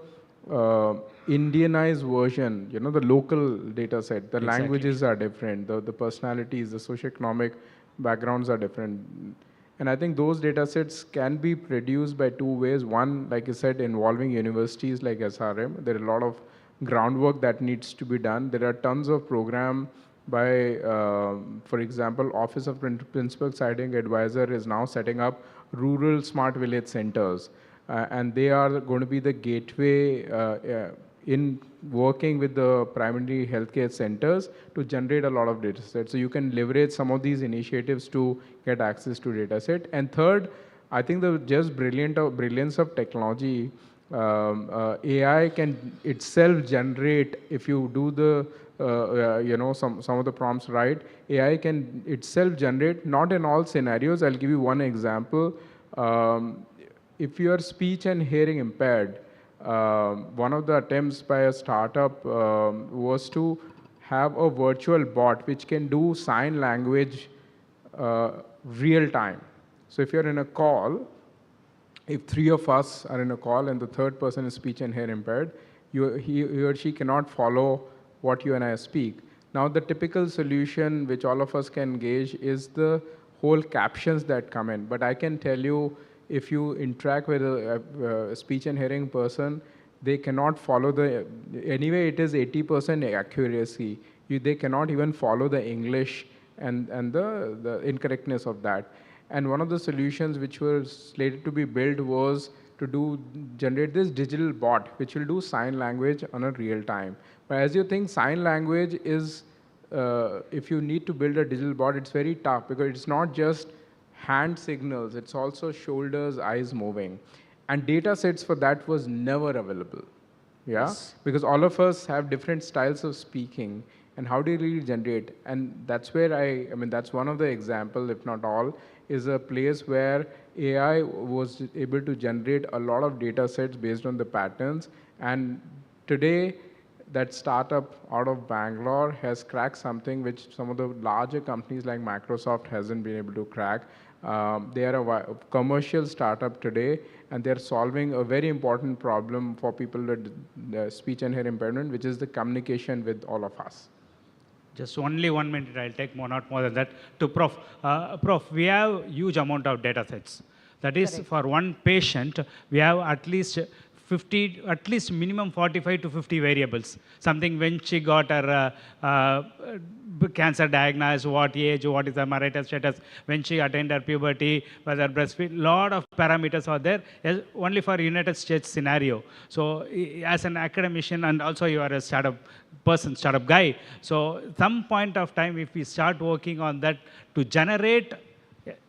Indianized version, the local data set. The languages are different, the personalities, the socioeconomic backgrounds are different. And I think those data sets can be produced by 2 ways. One, like you said, involving universities like SRM. There are a lot of groundwork that needs to be done. There are tons of program by, for example, Office of Principal Scientific Advisor is now setting up rural smart village centers. And they are going to be the gateway in working with the primary healthcare centers to generate a lot of data sets. So you can leverage some of these initiatives to get access to data set. And third, I think the just brilliance of technology, AI can itself generate, if you do the, some of the prompts right, AI can itself generate, not in all scenarios. I'll give you one example. If you are speech and hearing impaired, one of the attempts by a startup was to have a virtual bot which can do sign language real time. So if you're in a call, if 3 of us are in a call and the third person is speech and hearing impaired, he or she cannot follow what you and I speak. Now the typical solution which all of us can gauge is the whole captions that come in. But I can tell you, if you interact with a speech and hearing person, they cannot follow anyway it is 80% accuracy. They cannot even follow the English and the incorrectness of that. And one of the solutions which was slated to be built was to generate this digital bot, which will do sign language on a real time. But as you think, sign language is, if you need to build a digital bot, it's very tough because it's not just hand signals, it's also shoulders, eyes moving. And data sets for that was never available. Yeah? Yes. Because all of us have different styles of speaking, and how do you really generate? And that's where that's one of the examples, if not all, is a place where AI was able to generate a lot of data sets based on the patterns. And today, that startup out of Bangalore has cracked something which some of the larger companies like Microsoft hasn't been able to crack. They are a commercial startup today, and they're solving a very important problem for people with speech and hearing impairment, which is the communication with all of us. Just only 1 minute, I'll take more, not more than that. To Prof. Prof, we have huge amount of data sets. That is, correct, for one patient, we have at least 50, at least minimum 45 to 50 variables. Something when she got her cancer diagnosed, what age, what is her marital status, when she attained her puberty, whether breastfeed, lot of parameters are there, only for United States scenario. So as an academician, and also you are a startup person, startup guy, so some point of time, if we start working on that to generate,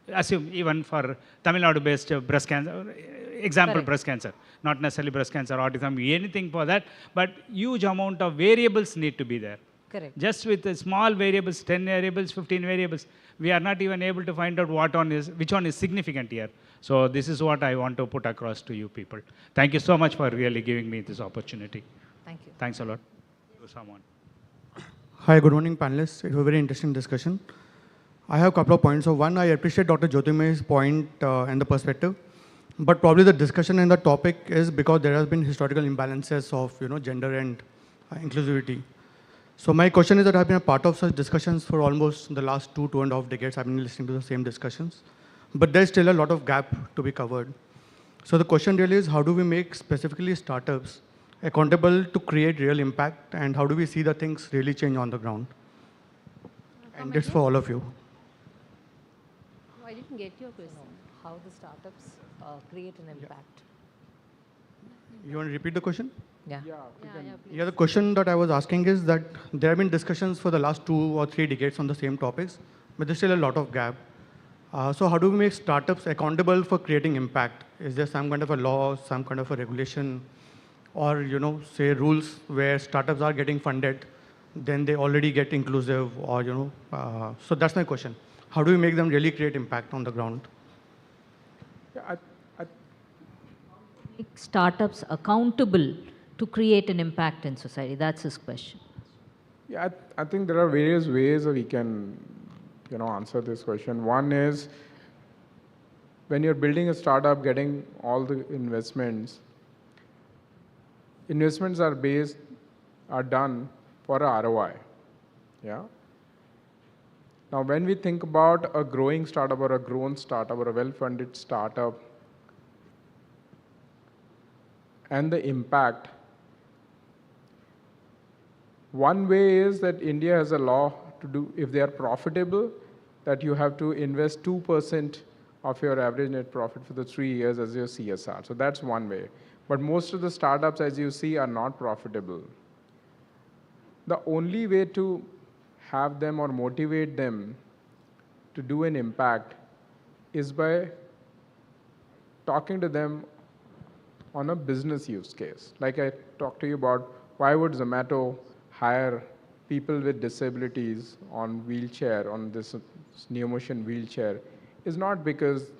assume even for Tamil Nadu-based breast cancer, example, correct, breast cancer, not necessarily breast cancer, autism, anything for that, but huge amount of variables need to be there. Correct. Just with the small variables, 10 variables, 15 variables, we are not even able to find out which one is significant here. So this is what I want to put across to you people. Thank you so much for really giving me this opportunity. Thank you. Thanks a lot. Someone. Hi, good morning, panelists. It was a very interesting discussion. I have a couple of points. So one, I appreciate Dr. Jyotirmay's point and the perspective. But probably the discussion and the topic is because there has been historical imbalances of gender and inclusivity. So my question is that I've been a part of such discussions for almost the last 2.5 decades. I've been listening to the same discussions. But there's still a lot of gap to be covered. So the question really is, how do we make specifically startups accountable to create real impact, and how do we see the things really change on the ground? And it's for all of you. I didn't get your question. How the startups create an impact. You want to repeat the question? Yeah. Yeah, the question that I was asking is that there have been discussions for the last 2 or 3 decades on the same topics, but there's still a lot of gap. So how do we make startups accountable for creating impact? Is there some kind of a law, some kind of a regulation, or say rules where startups are getting funded, then they already get inclusive, or so that's my question. How do we make them really create impact on the ground? Yeah, Make startups accountable to create an impact in society. That's his question. Yeah, I think there are various ways that we can answer this question. One is, when you're building a startup, getting all the investments are done for a ROI. Yeah. Now, when we think about a growing startup or a grown startup or a well-funded startup and the impact, one way is that India has a law to do, if they are profitable, that you have to invest 2% of your average net profit for the 3 years as your CSR. So that's one way. But most of the startups, as you see, are not profitable. The only way to have them or motivate them to do an impact is by talking to them on a business use case. Like I talked to you about, why would Zomato hire people with disabilities on wheelchair, on this Neomotion wheelchair, is not because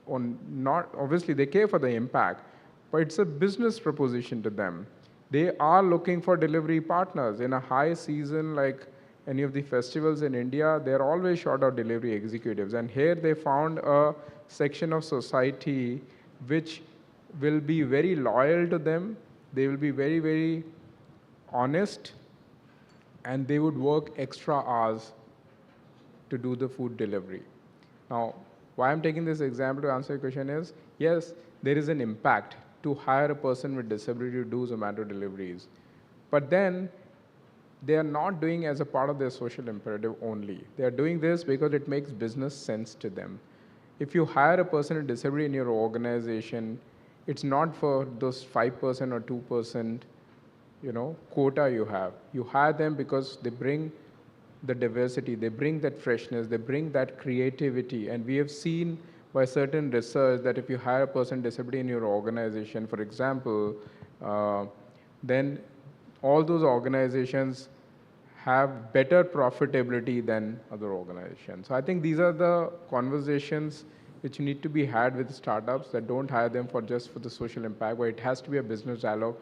obviously they care for the impact, but it's a business proposition to them. They are looking for delivery partners. In a high season like any of the festivals in India, they're always short of delivery executives. And here they found a section of society which will be very loyal to them. They will be very, very honest, and they would work extra hours to do the food delivery. Now, why I'm taking this example to answer your question is, yes, there is an impact to hire a person with disability to do Zomato deliveries. But then they are not doing as a part of their social imperative only. They are doing this because it makes business sense to them. If you hire a person with disability in your organization, it's not for those 5% or 2% quota you have. You hire them because they bring the diversity, they bring that freshness, they bring that creativity. And we have seen by certain research that if you hire a person with disability in your organization, for example, then all those organizations have better profitability than other organizations. So I think these are the conversations which need to be had with startups, that don't hire them for just for the social impact, but it has to be a business dialogue.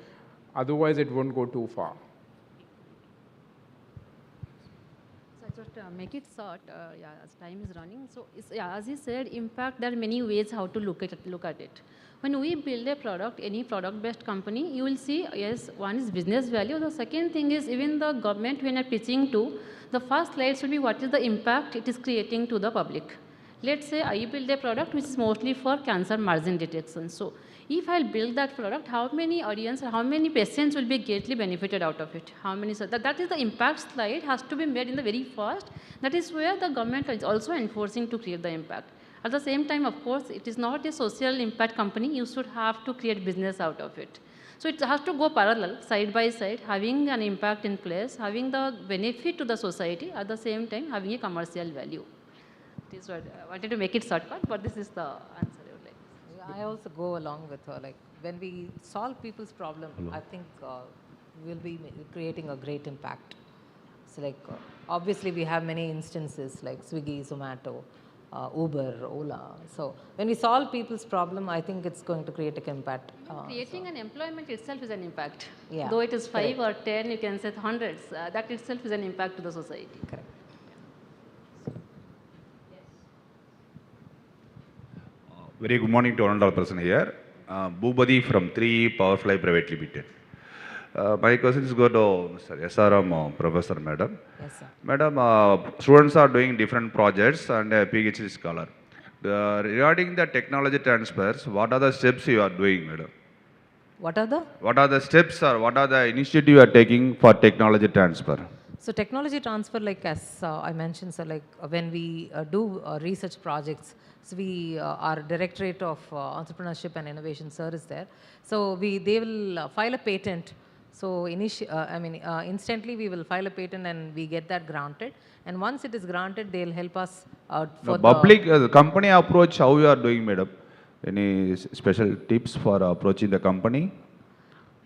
Otherwise, it won't go too far. So I just make it short, as time is running. So as he said, impact, there are many ways how to look at it. When we build a product, any product-based company, you will see, yes, one is business value. The second thing is even the government when you are pitching to, the first slide should be what is the impact it is creating to the public. Let's say I build a product which is mostly for cancer margin detection. So if I build that product, how many audience, how many patients will be greatly benefited out of it? How many? So that is the impact slide has to be made in the very first. That is where the government is also enforcing to create the impact. At the same time, of course, it is not a social impact company. You should have to create business out of it. So it has to go parallel, side by side, having an impact in place, having the benefit to the society, at the same time having a commercial value. This is what I wanted to make it short, but this is the answer I would like. Yeah, I also go along with her. Like when we solve people's problem, I think we'll be creating a great impact. So like obviously we have many instances like Swiggy, Zomato, Uber, Ola. So when we solve people's problem, I think it's going to create an impact. Creating an employment itself is an impact. Yeah, Though it is 5 or 10, you can say hundreds. That itself is an impact to the society. Correct. Very good morning to one person here. Bhubadi from 3 Powerfly Private Limited. My question is go to Mr. SRM Professor Madam. Yes, sir. Madam, students are doing different projects and a PhD scholar. Regarding the technology transfers, what are the steps you are doing, Madam? What are the? What are the steps or what are the initiatives you are taking for technology transfer? So technology transfer, like as I mentioned, so like when we do research projects, so we our Directorate of Entrepreneurship and Innovation Sir is there. So they will file a patent. So instantly we will file a patent and we get that granted. And once it is granted, they'll help us out for the public company approach. How you are doing, Madam? Any special tips for approaching the company?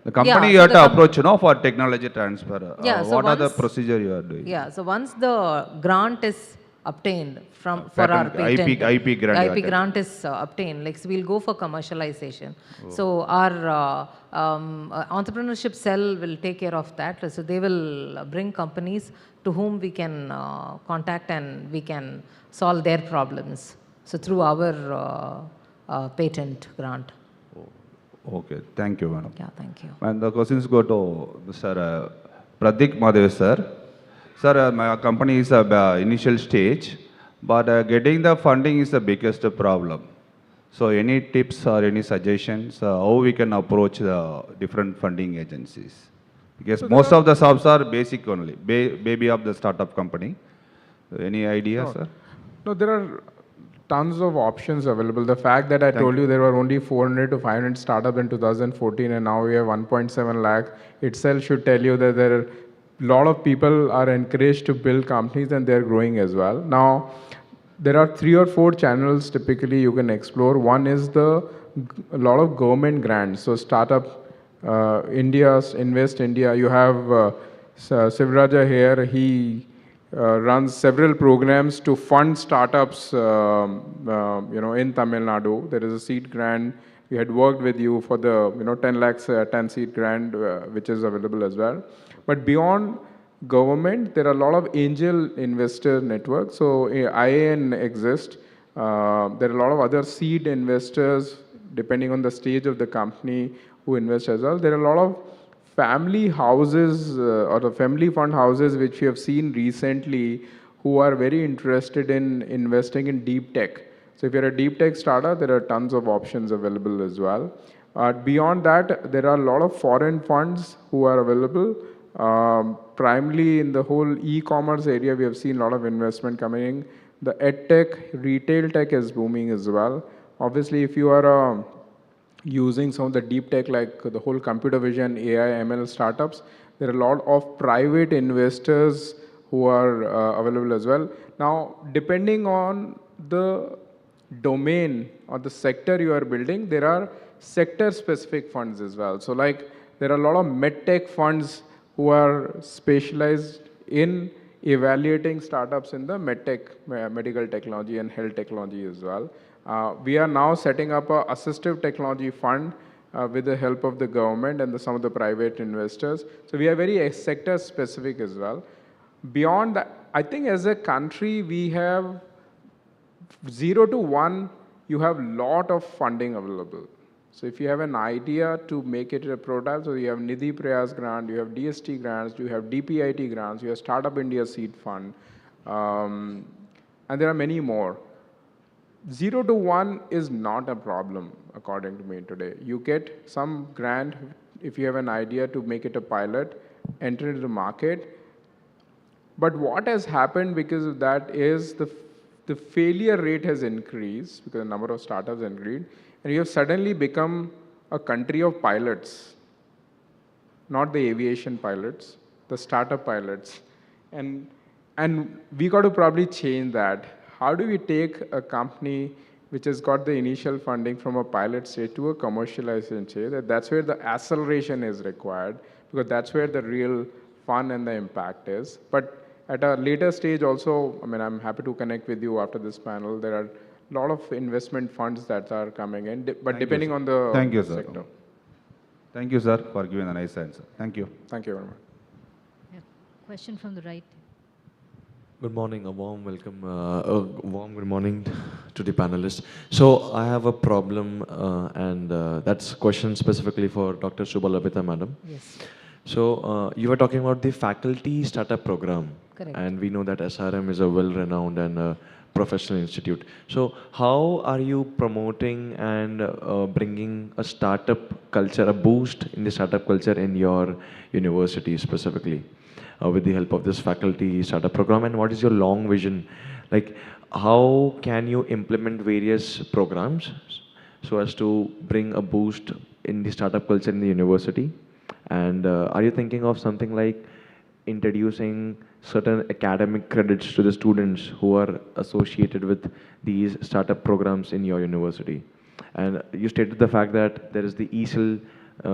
The company you have to approach, for technology transfer. So what are the procedure you are doing? Yeah, so once the grant is obtained for our patent, IP grant is obtained, like so we'll go for commercialization. So our entrepreneurship cell will take care of that. So they will bring companies to whom we can contact and we can solve their problems. So through our patent grant. Okay, thank you, madam. Yeah, thank you. And the questions go to Mr. Pratik Madhav, sir. Sir, my company is initial stage, but getting the funding is the biggest problem. So any tips or any suggestions how we can approach the different funding agencies? Because so most of the subs are basic only, baby of the startup company. Any ideas, sir? No, there are tons of options available. The fact that I told you there were only 400 to 500 startups in 2014 and now we have 1.7 lakh itself should tell you that there are a lot of people are encouraged to build companies and they're growing as well. Now, there are 3 or 4 channels typically you can explore. One is a lot of government grants. So Startup India, Invest India, you have Sivraja here, he runs several programs to fund startups, in Tamil Nadu. There is a seed grant. We had worked with you for the, 10 lakhs, 10 seed grant, which is available as well. But beyond government, there are a lot of angel investor networks. So IAN exists. There are a lot of other seed investors, depending on the stage of the company, who invest as well. There are a lot of family houses or the family fund houses which we have seen recently who are very interested in investing in deep tech. So if you're a deep tech startup, there are tons of options available as well. Beyond that, there are a lot of foreign funds who are available. Primarily in the whole e-commerce area, we have seen a lot of investment coming in. The ed tech, retail tech is booming as well. Obviously, if you are using some of the deep tech like the whole computer vision, AI, ML startups, there are a lot of private investors who are available as well. Now, depending on the domain or the sector you are building, there are sector-specific funds as well. So like there are a lot of medtech funds who are specialized in evaluating startups in the medical technology and health technology as well. We are now setting up a assistive technology fund with the help of the government and some of the private investors. So we are very sector specific as well. Beyond that, I think as a country, we have 0 to 1, you have lot of funding available. So if you have an idea to make it a product, so you have Nidhi Prayas grant, you have DST grants, you have DPIT grants, you have Startup India Seed Fund, and there are many more. 0 to 1 is not a problem, according to me today. You get some grant if you have an idea to make it a pilot, enter into the market. But what has happened because of that is the failure rate has increased because the number of startups increased, and you have suddenly become a country of pilots, not the aviation pilots, the startup pilots. And we got to probably change that. How do we take a company which has got the initial funding from a pilot stage to a commercialization stage? That's where the acceleration is required, because that's where the real fun and the impact is. But at a later stage also, I mean, I'm happy to connect with you after this panel. There are a lot of investment funds that are coming in, but depending on the sector. Thank you, sir, for giving a nice answer. Thank you. Thank you very much. Yeah. Question from the right. Good morning, a warm welcome, warm good morning to the panelists. So I have a problem and that's a question specifically for Dr. Subhalabhita madam. Yes. So you were talking about the faculty startup program. Correct. And we know that SRM is a well-renowned and professional institute. So how are you promoting and bringing a startup culture, a boost in the startup culture in your university specifically? With the help of this faculty startup program, and what is your long vision? Like, how can you implement various programs so as to bring a boost in the startup culture in the university? And are you thinking of something like introducing certain academic credits to the students who are associated with these startup programs in your university? And you stated the fact that there is the ESIL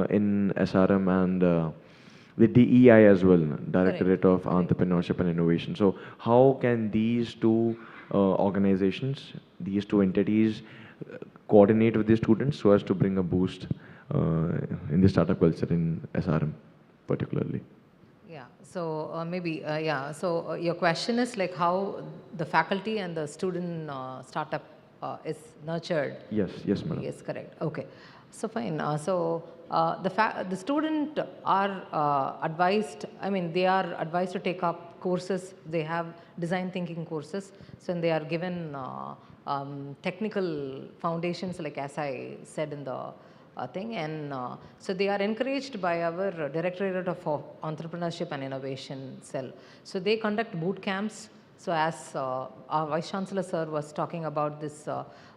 in SRM and the DEI as well, Directorate of Entrepreneurship and Innovation. So how can these two organizations, these two entities coordinate with the students so as to bring a boost in the startup culture in SRM particularly? Yeah, so so your question is like how the faculty and the student startup is nurtured? Yes, yes madam. Yes, correct. Okay. So fine. The student are advised, I mean, they are advised to take up courses. They have design thinking courses. So they are given technical foundations, like as I said in the thing. And so they are encouraged by our Directorate of Entrepreneurship and Innovation cell. So they conduct boot camps. So as our Vice Chancellor sir was talking about this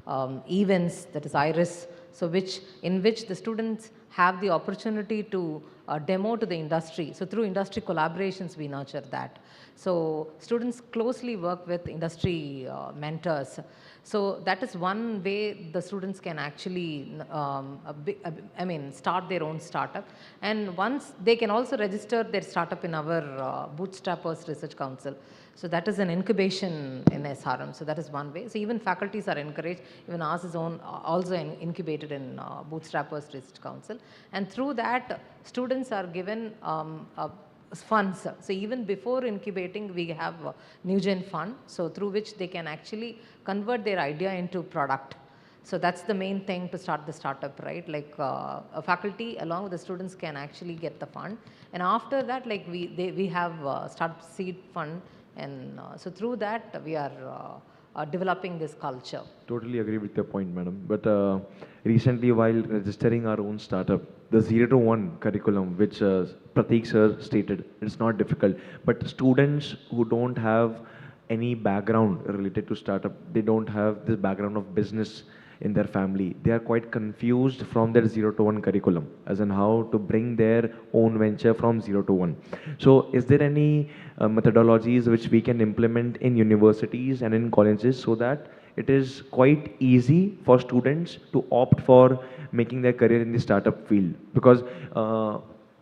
events, that is IRIS, so in which the students have the opportunity to demo to the industry. So through industry collaborations, we nurture that. So students closely work with industry mentors. So that is one way the students can actually, start their own startup. And once they can also register their startup in our Bootstrappers Research Council. So that is an incubation in SRM. So that is one way. So even faculties are encouraged. Even ours is also incubated in Bootstrappers Research Council. And through that, students are given funds. So even before incubating, we have a NewGen fund. So through which they can actually convert their idea into product. So that's the main thing to start the startup, right? Like a faculty along with the students can actually get the fund. And after that, like we have Startup Seed Fund. And so through that, we are developing this culture. Totally agree with your point, madam. But recently, while registering our own startup, the 0 to 1 curriculum, which Prateek sir stated, it's not difficult. But students who don't have any background related to startup, they don't have this background of business in their family. They are quite confused from their 0 to 1 curriculum, as in how to bring their own venture from 0 to 1. So is there any methodologies which we can implement in universities and in colleges so that it is quite easy for students to opt for making their career in the startup field? Because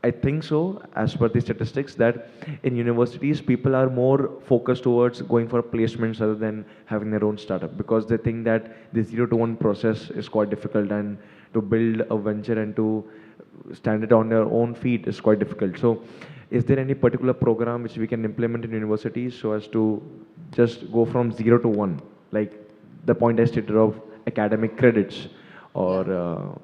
I think so, as per the statistics, that in universities, people are more focused towards going for placements rather than having their own startup, because they think that the 0 to 1 process is quite difficult, and to build a venture and to stand it on their own feet is quite difficult. So is there any particular program which we can implement in universities so as to just go from 0 to 1, like the point I stated of academic credits, or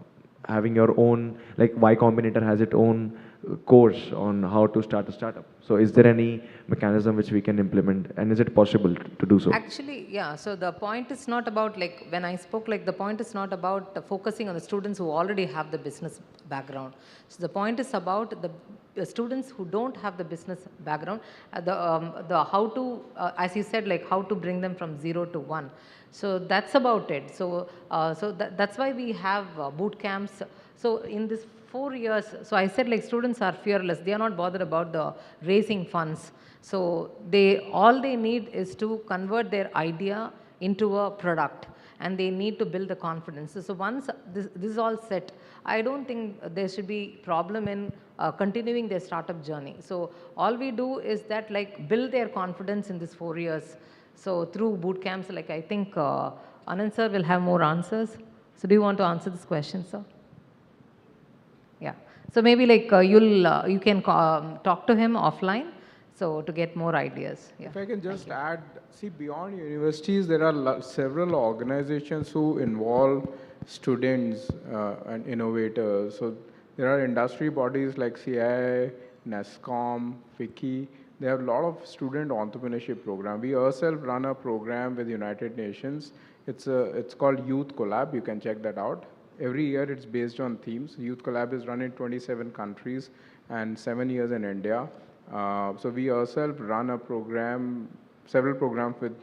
having your own, like Y Combinator has its own course on how to start a startup. So is there any mechanism which we can implement, and is it possible to do so? Actually, yeah, so the point is not about, like, when I spoke, like, the point is not about focusing on the students who already have the business background. So the point is about the students who don't have the business background, the how to, as you said, like, how to bring them from 0 to 1. So that's about it. So, that's why we have boot camps. So in this 4 years, so I said, like, students are fearless. They are not bothered about the raising funds. So all they need is to convert their idea into a product, and they need to build the confidence. So once this is all set, I don't think there should be problem in continuing their startup journey. So all we do is that, like, build their confidence in this 4 years. So through boot camps, like, I think Anand sir will have more answers. So do you want to answer this question, sir? Yeah. So maybe, like, you can talk to him offline, so to get more ideas. Yeah. If I can just add, see, beyond universities, there are several organizations who involve students and innovators. So there are industry bodies like CII, NESCOM, FICCI. They have a lot of student entrepreneurship program. We ourselves run a program with United Nations. It's called Youth Collab. You can check that out. Every year it's based on themes. Youth Collab is run in 27 countries and 7 years in India. So we ourselves run a program, several programs with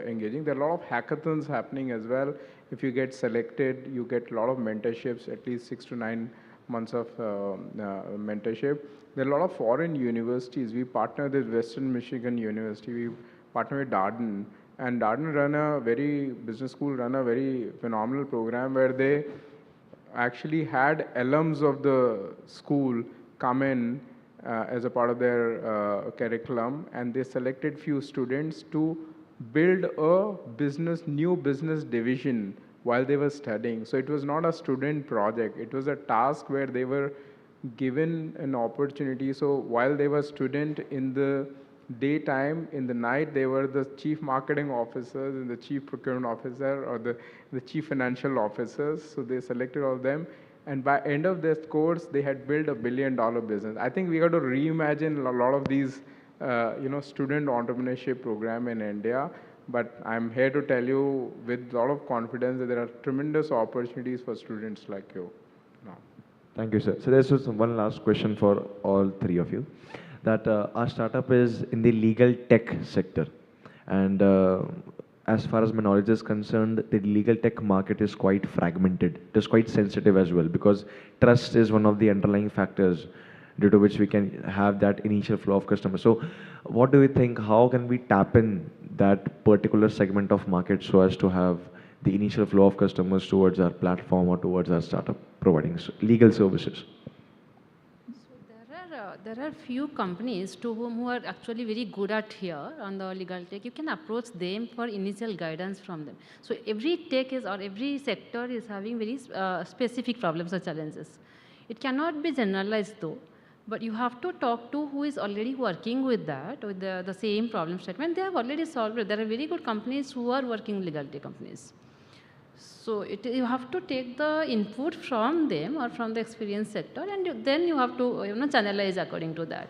engaging. There are a lot of hackathons happening as well. If you get selected, you get a lot of mentorships, at least 6 to 9 months of mentorship. There are a lot of foreign universities. We partner with Western Michigan University. We partner with Darden. And Darden business school run a very phenomenal program where they actually had alums of the school come in as a part of their curriculum, and they selected few students to build a new business division while they were studying. So it was not a student project. It was a task where they were given an opportunity. So while they were student in the daytime, in the night, they were the chief marketing officers and the chief procurement officer, or the chief financial officers. So they selected all of them. And by end of this course, they had built $1 billion business. I think we got to reimagine a lot of these, student entrepreneurship program in India. But I'm here to tell you with a lot of confidence that there are tremendous opportunities for students like you now. Thank you, sir. So there's just one last question for all three of you. That our startup is in the legal tech sector. And as far as my knowledge is concerned, the legal tech market is quite fragmented. It is quite sensitive as well, because trust is one of the underlying factors due to which we can have that initial flow of customers. So what do you think, how can we tap in that particular segment of market so as to have the initial flow of customers towards our platform or towards our startup providing legal services? There are few companies who are actually very good at here on the legal tech. You can approach them for initial guidance from them. So every tech or every sector is having very specific problems or challenges. It cannot be generalized though, but you have to talk to who is already working with that, with the same problem statement. They have already solved it. There are very good companies who are working legal tech companies. So you have to take the input from them or from the experience sector, and then you have to channelize according to that.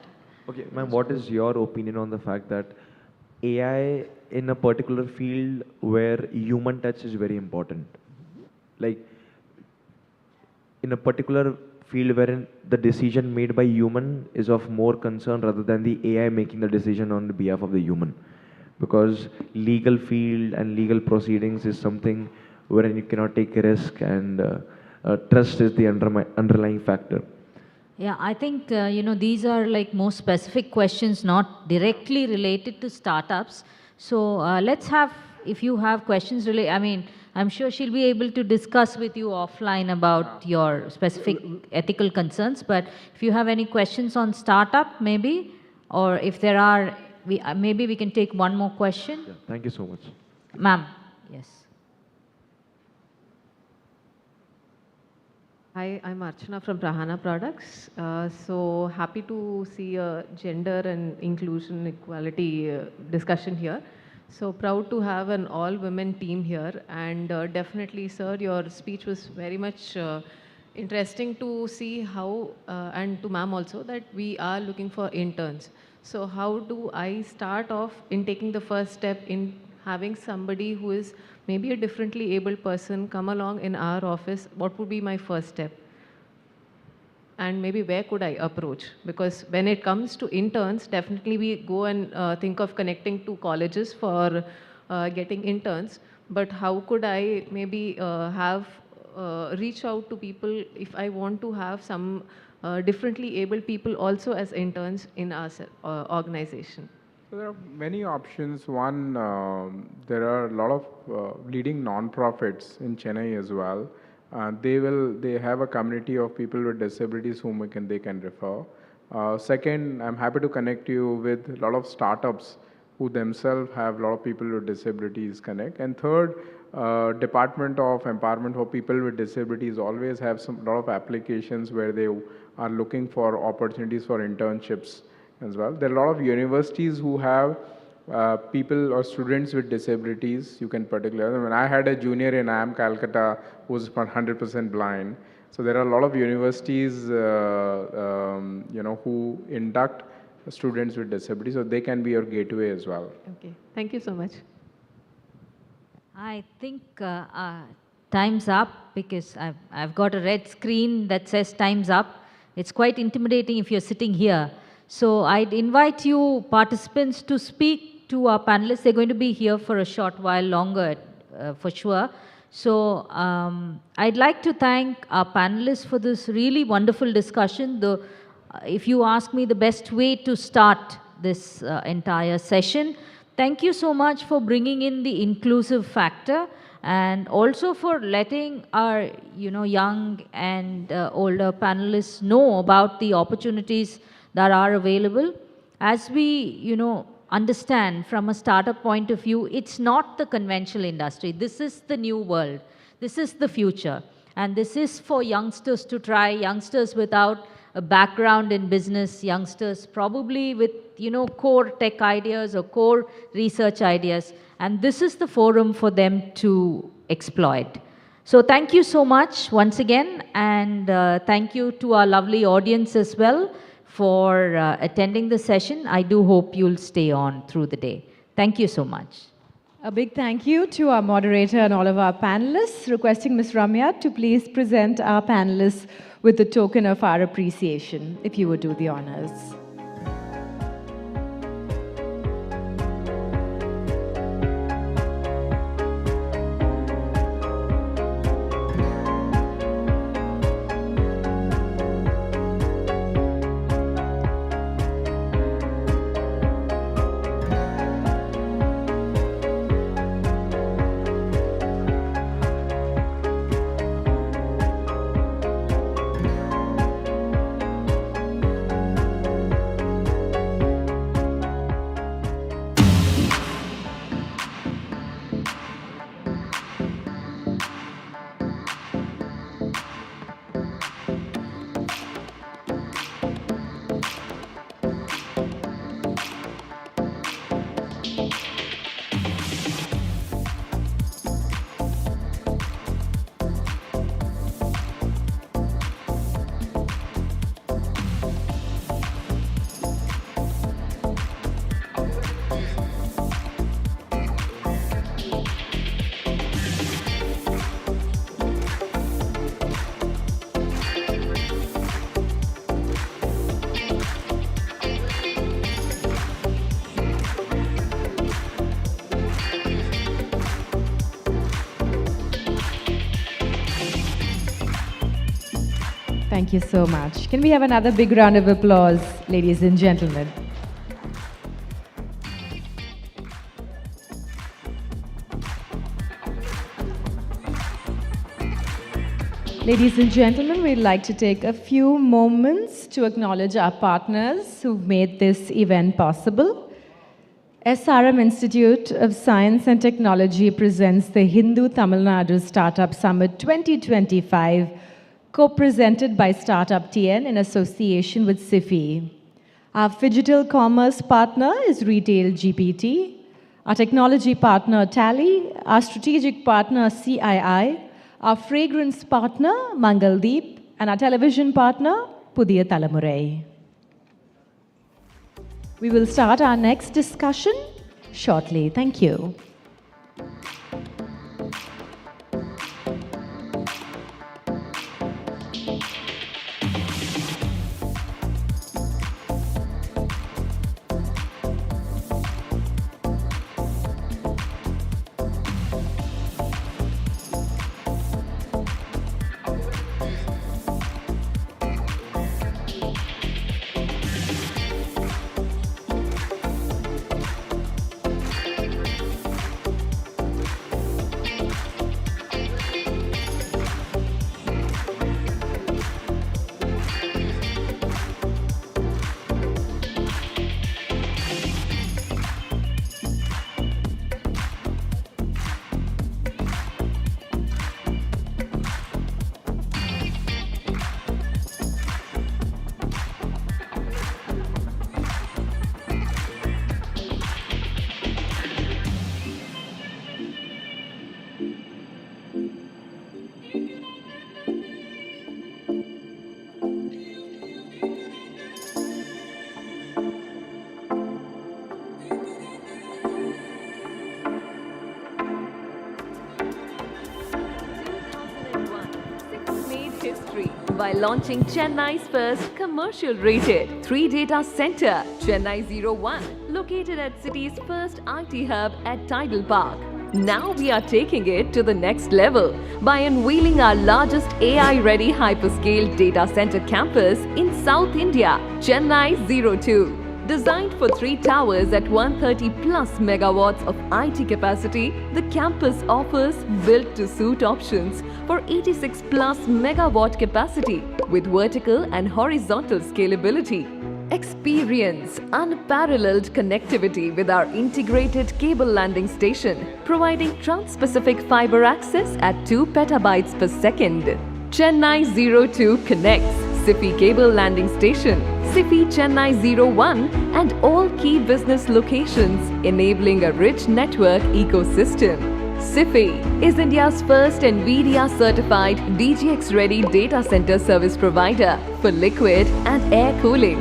Okay, ma'am, what is your opinion on the fact that AI in a particular field where human touch is very important? Like in a particular field wherein the decision made by human is of more concern rather than the AI making the decision on the behalf of the human. Because legal field and legal proceedings is something wherein you cannot take a risk, and trust is the underlying factor. Yeah, I think, these are like more specific questions, not directly related to startups. So let's have, if you have questions related, I'm sure she'll be able to discuss with you offline about your specific ethical concerns. But if you have any questions on startup, maybe, or if there are, maybe we can take one more question. Yeah, thank you so much. Ma'am, yes. Hi, I'm Archana from Prahana Products. So happy to see a gender and inclusion equality discussion here. So proud to have an all-women team here. And definitely, sir, your speech was very much interesting to see how, and to ma'am also, that we are looking for interns. So how do I start off in taking the first step in having somebody who is maybe a differently abled person come along in our office? What would be my first step? And maybe where could I approach? Because when it comes to interns, definitely we go and think of connecting to colleges for getting interns. But how could I maybe reach out to people if I want to have some differently abled people also as interns in our organization? So there are many options. One, there are a lot of leading non-profits in Chennai as well. They have a community of people with disabilities whom they can refer. Second, I'm happy to connect you with a lot of startups who themselves have a lot of people with disabilities connect. And third, Department of Empowerment for People with Disabilities always have a lot of applications where they are looking for opportunities for internships as well. There are a lot of universities who have people or students with disabilities. You can particularly, when I had a junior in IIM Calcutta who was 100% blind. So there are a lot of universities, who induct students with disabilities, so they can be your gateway as well. Okay, thank you so much. I think time's up because I've got a red screen that says time's up. It's quite intimidating if you're sitting here. So I'd invite you participants to speak to our panelists. They're going to be here for a short while longer for sure. So I'd like to thank our panelists for this really wonderful discussion. If you ask me, the best way to start this entire session. Thank you so much for bringing in the inclusive factor and also for letting our young and older panelists know about the opportunities that are available. As we understand from a startup point of view, it's not the conventional industry. This is the new world. This is the future. And this is for youngsters to try, youngsters without a background in business, youngsters probably with core tech ideas or core research ideas. And this is the forum for them to exploit. So thank you so much once again, and thank you to our lovely audience as well for attending the session. I do hope you'll stay on through the day. Thank you so much. A big thank you to our moderator and all of our panelists. Requesting Ms. Ramya to please present our panelists with the token of our appreciation, if you would do the honors. Thank you so much. Can we have another big round of applause, ladies and gentlemen? Ladies and gentlemen, we'd like to take a few moments to acknowledge our partners who've made this event possible. SRM Institute of Science and Technology presents the Hindu Tamil Nadu Startup Summit 2025, co-presented by StartupTN in association with SIFI. Our digital commerce partner is Retail GPT, our technology partner Tally, our strategic partner CII, our fragrance partner, Mangaldeep, and our television partner, Pudhiya Talamurai. We will start our next discussion shortly. Thank you. By launching Chennai's first commercial rated 3 data center, Chennai 01, located at city's first IT hub at Tidal Park. Now we are taking it to the next level by unveiling our largest AI-ready hyperscale data center campus in South India, Chennai 02. Designed for 3 towers at 130 plus megawatts of IT capacity, the campus offers built-to-suit options for 86 plus megawatt capacity with vertical and horizontal scalability. Experience unparalleled connectivity with our integrated cable landing station, providing trans-Pacific fiber access at 2 petabytes per second. Chennai 02 connects SIFI Cable Landing Station, SIFI Chennai 01 and all key business locations, enabling a rich network ecosystem. SIFI is India's first NVIDIA-certified DGX-ready data center service provider for liquid and air cooling.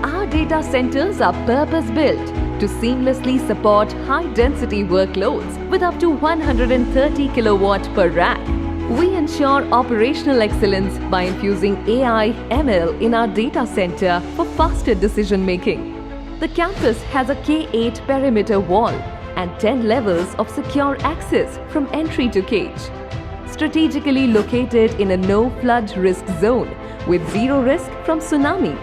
Our data centers are purpose-built to seamlessly support high-density workloads with up to 130 kilowatt per rack. We ensure operational excellence by infusing AI ML in our data center for faster decision-making. The campus has a K8 perimeter wall and 10 levels of secure access from entry to cage. Strategically located in a no-flood risk zone with zero risk from tsunami.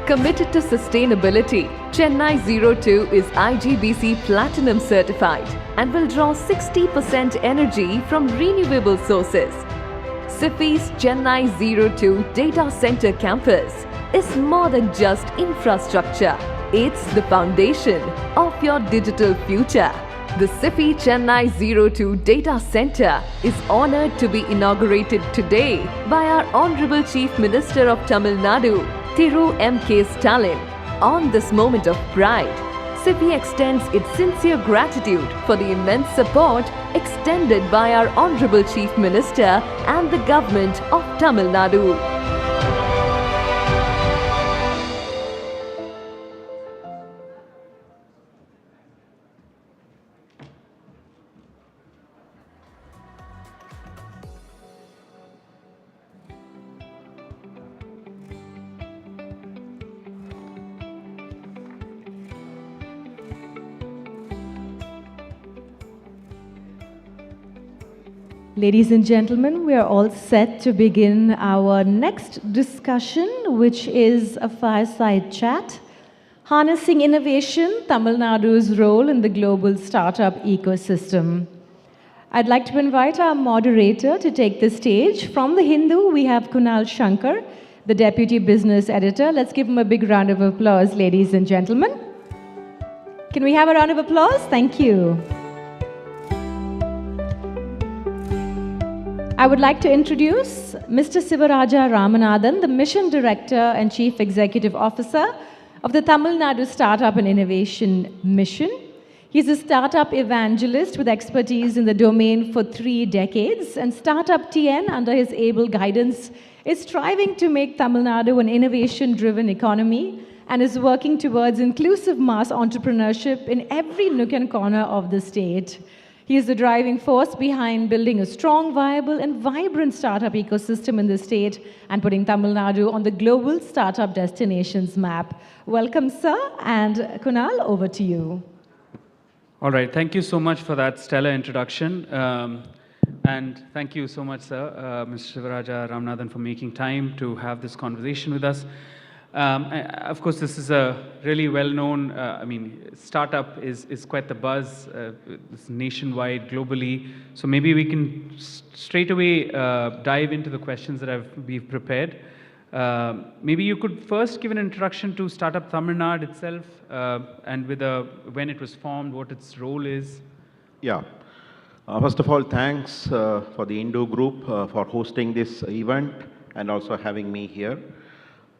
Committed to sustainability, Chennai 02 is IGBC Platinum certified and will draw 60% energy from renewable sources. SIFI's Chennai 02 data center campus is more than just infrastructure. It's the foundation of your digital future. The SIFI Chennai 02 data center is honored to be inaugurated today by our Honorable Chief Minister of Tamil Nadu, Thiru M.K. Stalin. On this moment of pride, SIFI extends its sincere gratitude for the immense support extended by our Honorable Chief Minister and the Government of Tamil Nadu. Ladies and gentlemen, we are all set to begin our next discussion, which is a fireside chat, Harnessing Innovation, Tamil Nadu's Role in the Global Startup Ecosystem. I'd like to invite our moderator to take the stage. From The Hindu, we have Kunal Shankar, the Deputy Business Editor. Let's give him a big round of applause, ladies and gentlemen. Can we have a round of applause? Thank you. I would like to introduce Mr. Sivaraja Ramanathan, the Mission Director and Chief Executive Officer of the Tamil Nadu Startup and Innovation Mission. He's a startup evangelist with expertise in the domain for 3 decades, and StartupTN, under his able guidance, is striving to make Tamil Nadu an innovation-driven economy and is working towards inclusive mass entrepreneurship in every nook and corner of the state. He is the driving force behind building a strong, viable, and vibrant startup ecosystem in the state and putting Tamil Nadu on the global startup destinations map. Welcome, sir, and Kunal, over to you. All right, thank you so much for that stellar introduction. And thank you so much, sir, Mr. Sivaraja Ramanathan, for making time to have this conversation with us. Of course, this is a really well-known, startup is quite the buzz. It's nationwide, globally. So maybe we can straight away dive into the questions that we've prepared. Maybe you could first give an introduction to Startup Tamil Nadu itself, and with when it was formed, what its role is. Yeah. First of all, thanks for the Indo group for hosting this event and also having me here.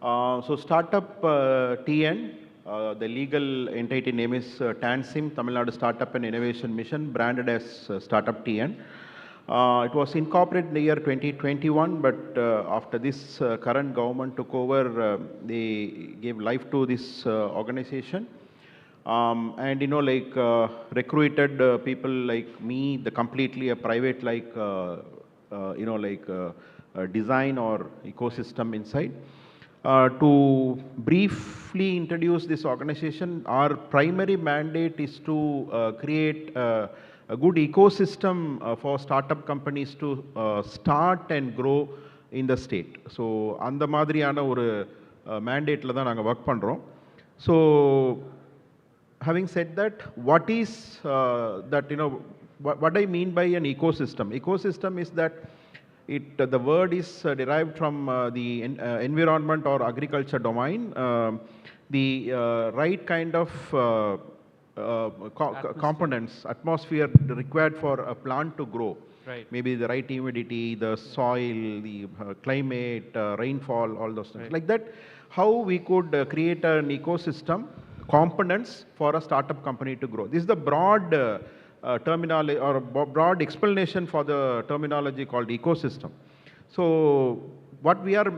So StartupTN, the legal entity name is TANSIM, Tamil Nadu Startup and Innovation Mission, branded as StartupTN. It was incorporated in the year 2021, but after this current government took over, they gave life to this organization. And recruited people like me, the completely a private design or ecosystem inside. To briefly introduce this organization, our primary mandate is to create a good ecosystem for startup companies to start and grow in the state. So, அந்த மாதிரியான ஒரு mandateல தான் நாங்க work பண்றோம். So, having said that, what is what I mean by an ecosystem? Ecosystem is that the word is derived from the environment or agriculture domain. The right kind of components, atmosphere required for a plant to grow. Right. Maybe the right humidity, the soil, the climate, rainfall, all those things. Right. Like that, how we could create an ecosystem, components for a startup company to grow. This is the broad terminology or broad explanation for the terminology called ecosystem. So what we are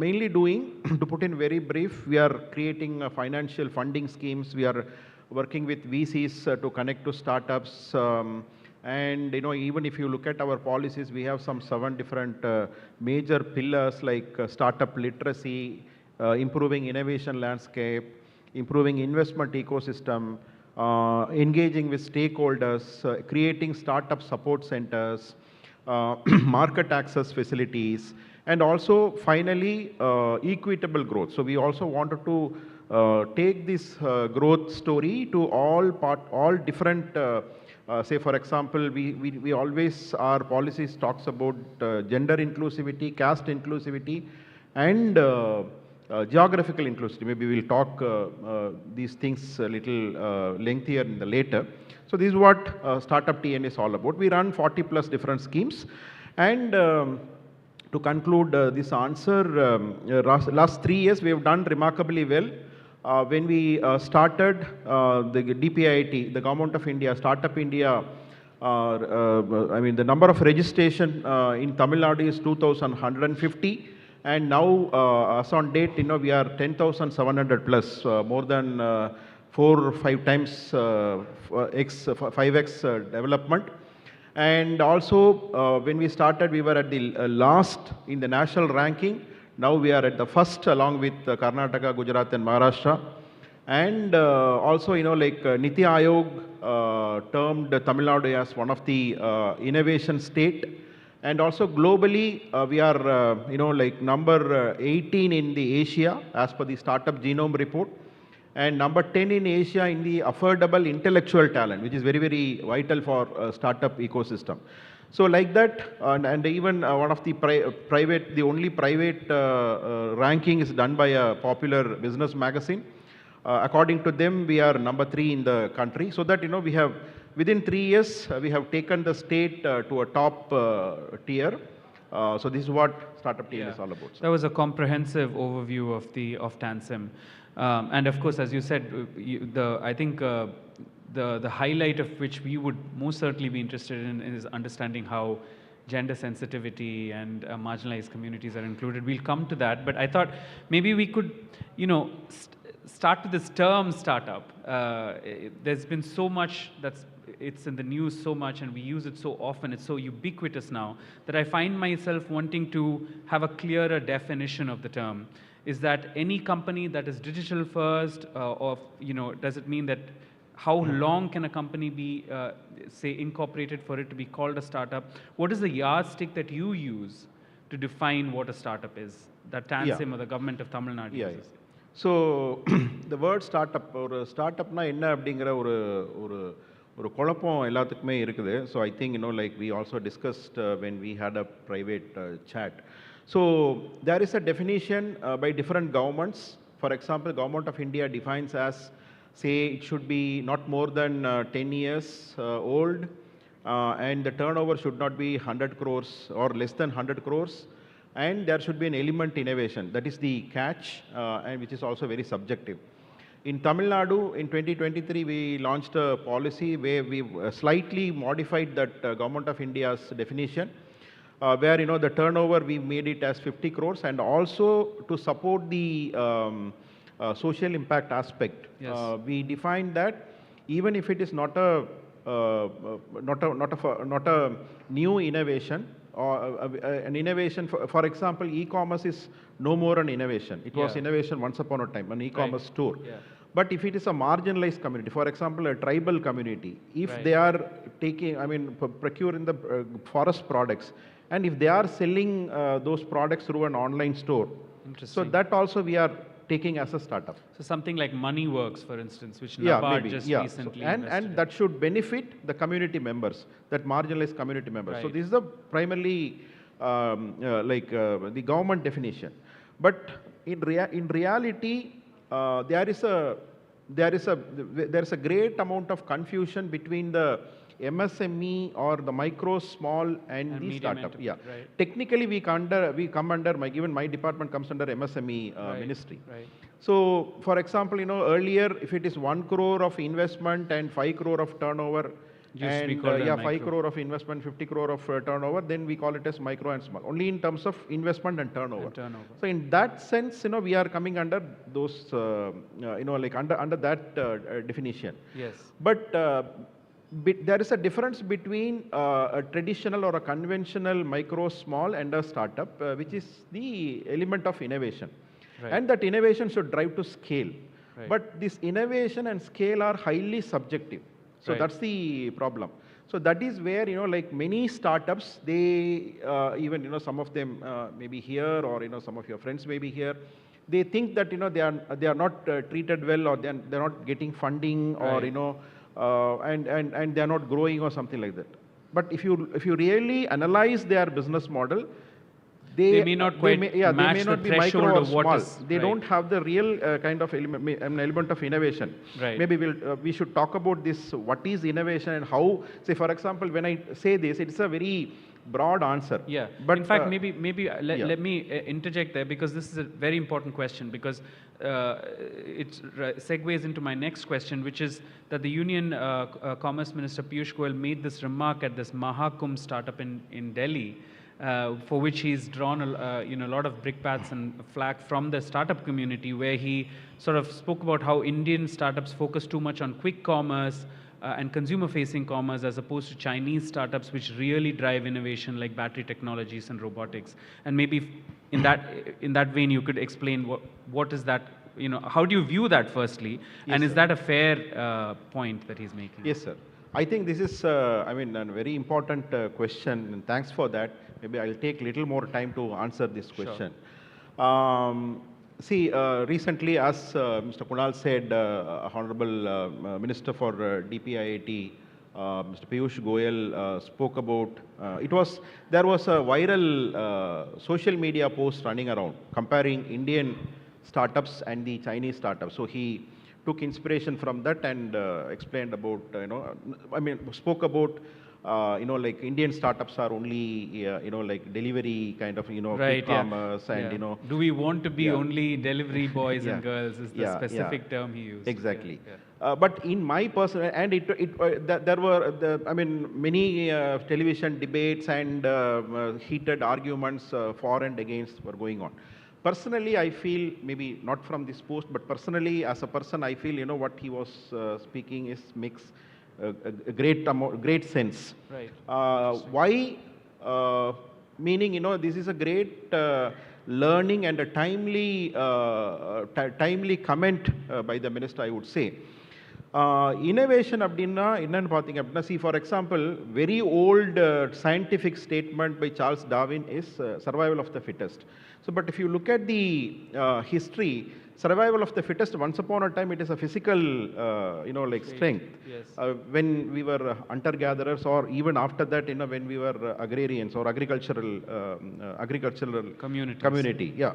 mainly doing, to put in very brief, we are creating financial funding schemes. We are working with VCs to connect to startups. And even if you look at our policies, we have some 7 different major pillars like startup literacy, improving innovation landscape, improving investment ecosystem, engaging with stakeholders, creating startup support centers, market access facilities, and also finally equitable growth. So we also wanted to take this growth story to all different, say for example, we always, our policies talks about gender inclusivity, caste inclusivity, and geographical inclusivity. Maybe we'll talk these things a little lengthier in the later. So this is what StartupTN is all about. We run 40 plus different schemes. And to conclude this answer, last 3 years we have done remarkably well. When we started the DPIIT, the Government of India, Startup India, the number of registration in Tamil Nadu is 2,150. And now, as on date, we are 10,700 plus, more than 4 or 5 times 5x development. And also, when we started, we were at the last in the national ranking. Now we are at the first, along with Karnataka, Gujarat, and Maharashtra. And also, Niti Aayog termed Tamil Nadu as one of the innovation state. And also globally, we are, number 18 in the Asia as per the Startup Genome Report. and number 10 in Asia in the affordable intellectual talent, which is very, very vital for startup ecosystem. So like that, and even one of the the only private ranking is done by a popular business magazine. According to them, we are number 3 in the country. So that, we have, within 3 years, we have taken the state to a top tier. So this is what StartupTN is all about. That was a comprehensive overview of TANSIM. And of course, as you said, I think the highlight of which we would most certainly be interested in is understanding how gender sensitivity and marginalized communities are included. We'll come to that, but I thought maybe we could, start with this term startup. There's been so much it's in the news so much, and we use it so often, it's so ubiquitous now, that I find myself wanting to have a clearer definition of the term. Is that any company that is digital first, or does it mean that how long can a company be, say, incorporated for it to be called a startup? What is the yardstick that you use to define what a startup is, that TANSIM or the government of Tamil Nadu uses? So the word startup, or startup na enna அப்படிங்கிற ஒரு குழப்பம் எல்லாத்துக்குமே இருக்குது. So I think, like we also discussed when we had a private chat. So there is a definition by different governments. For example, Government of India defines as, say, it should be not more than 10 years old, and the turnover should not be 100 crores or less than 100 crores, and there should be an element innovation. That is the catch, and which is also very subjective. In Tamil Nadu, in 2023, we launched a policy where we slightly modified that Government of India's definition, where, the turnover, we made it as 50 crores, and also to support the social impact aspect. Yes. We defined that even if it is not a new innovation, or an innovation, for example, e-commerce is no more an innovation. It was innovation once upon a time, an e-commerce store. Yeah. But if it is a marginalized community, for example, a tribal community, if they are procuring the forest products, and if they are selling those products through an online store, so that also we are taking as a startup. So something like Money Works, for instance, which NABARD just recently invested and that should benefit the community members, that marginalized community members. Right. So this is the primarily the government definition. But in reality, there is a great amount of confusion between the MSME or the micro, small, and the startup. Right. Technically, we come under even my department comes under MSME ministry. Right. So, for example, earlier, if it is 1 crore of investment and 5 crore of turnover, and 5 crore of investment, 50 crore of turnover, then we call it as micro and small, only in terms of investment and turnover. So in that sense, we are coming under those, under that definition. Yes. But there is a difference between a traditional or a conventional micro, small, and a startup, which is the element of innovation. Right. And that innovation should drive to scale. Right. But this innovation and scale are highly subjective. So that's the problem. So that is where, like many startups, they even, some of them may be here, or, some of your friends may be here. They think that, they are not treated well, or they're not getting funding, or, and they're not growing or something like that. But if you really analyze their business model, they may not quite match the threshold of what is. They don't have the real kind of element of innovation. Right. Maybe we should talk about this, what is innovation and how, say for example, when I say this, it's a very broad answer. Yeah, but in fact, maybe let me interject there, because this is a very important question, because it segues into my next question, which is that the Union Commerce Minister Piyush Goyal made this remark at this Mahakumbh startup in Delhi, for which he's drawn a lot of brickbats and flag from the startup community, where he sort of spoke about how Indian startups focus too much on quick commerce and consumer-facing commerce, as opposed to Chinese startups, which really drive innovation like battery technologies and robotics. And maybe in that vein, you could explain what is that, how do you view that firstly? Yes, and is sir. that a fair point that he's making? Yes, sir. I think this is, a very important question, and thanks for that. Maybe I'll take a little more time to answer this question. See, recently, as Mr. Kunal said, Honorable Minister for DPIIT, Mr. Piyush Goyal spoke about, there was a viral social media post running around comparing Indian startups and the Chinese startups. So he took inspiration from that and explained about, spoke about, like Indian startups are only, like delivery kind of, Right, e-commerce yeah. and, Yeah. Do we want to be yeah. only delivery boys Yeah. and girls is the Yeah, specific yeah. term he used. Exactly. Yeah, yeah. But in my personal, and there were, many television debates and heated arguments for and against were going on. Personally, I feel, maybe not from this post, but personally, as a person, I feel, what he was speaking makes a great sense. Right. Why? Meaning, this is a great learning and a timely comment by the minister, I would say. Innovation abdinna enna pathing appadina, see, for example, very old scientific statement by Charles Darwin is survival of the fittest. So, but if you look at the history, survival of the fittest, once upon a time, it is a physical, strength. Yes. When we were hunter-gatherers, or even after that, when we were agrarians or agricultural community. Yeah.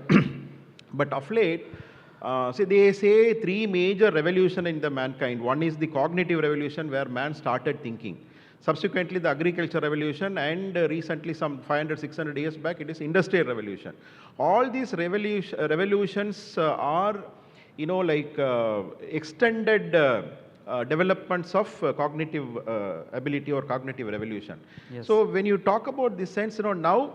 But of late, they say three major revolutions in the mankind. One is the cognitive revolution, where man started thinking. Subsequently, the agricultural revolution, and recently, some 500, 600 years back, it is industrial revolution. All these revolutions are, extended developments of cognitive ability or cognitive revolution. Yes. So when you talk about this sense, now,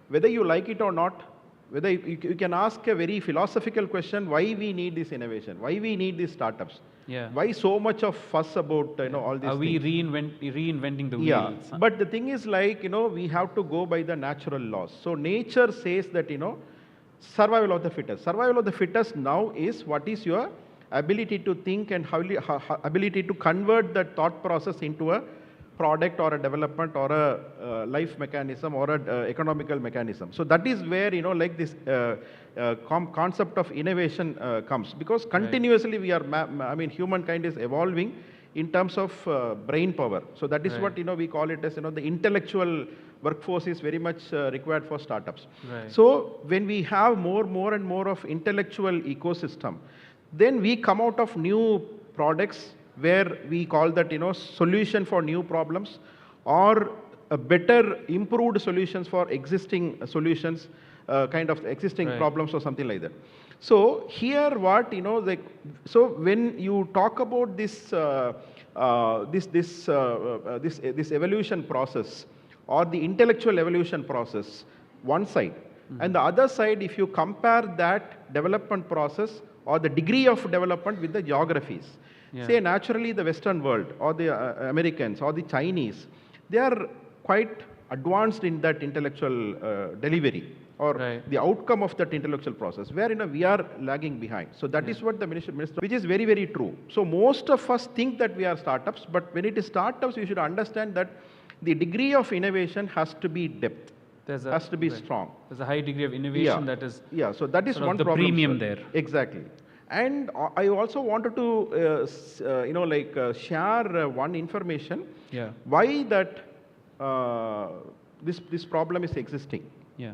whether you like it or not, whether you can ask a very philosophical question: why we need this innovation? Why we need these startups? Yeah. Why so much of fuss about all these Are we things? reinventing the wheel? Yeah, but the thing is, we have to go by the natural laws. So nature says that, survival of the fittest. Survival of the fittest now is what is your ability to think and ability to convert that thought process into a product or a development or a life mechanism or a economical mechanism. So that is where, this concept of innovation comes, because continuously we are, humankind is evolving in terms of brain power. So that is what, we call it as, the intellectual workforce is very much required for startups. Right. So when we have more and more of intellectual ecosystem, then we come out of new products where we call that, solution for new problems, or a better improved solutions for existing solutions, kind of existing problems or something like that. So here what, so when you talk about this, this evolution process or the intellectual evolution process, one side, and the other side, if you compare that development process or the degree of development with the geographies, say naturally the Western world or the Americans or the Chinese, they are quite advanced in that intellectual delivery or the outcome of that intellectual process, where we are lagging behind. So that is what the minister, which is very, very true. So most of us think that we are startups, but when it is startups, you should understand that the degree of innovation has to be depth. Has to be strong. There's a high degree of innovation that is so that is one the problem, premium sir. there. Exactly. And I also wanted to, share one information. Yeah. Why that this problem is existing. Yeah.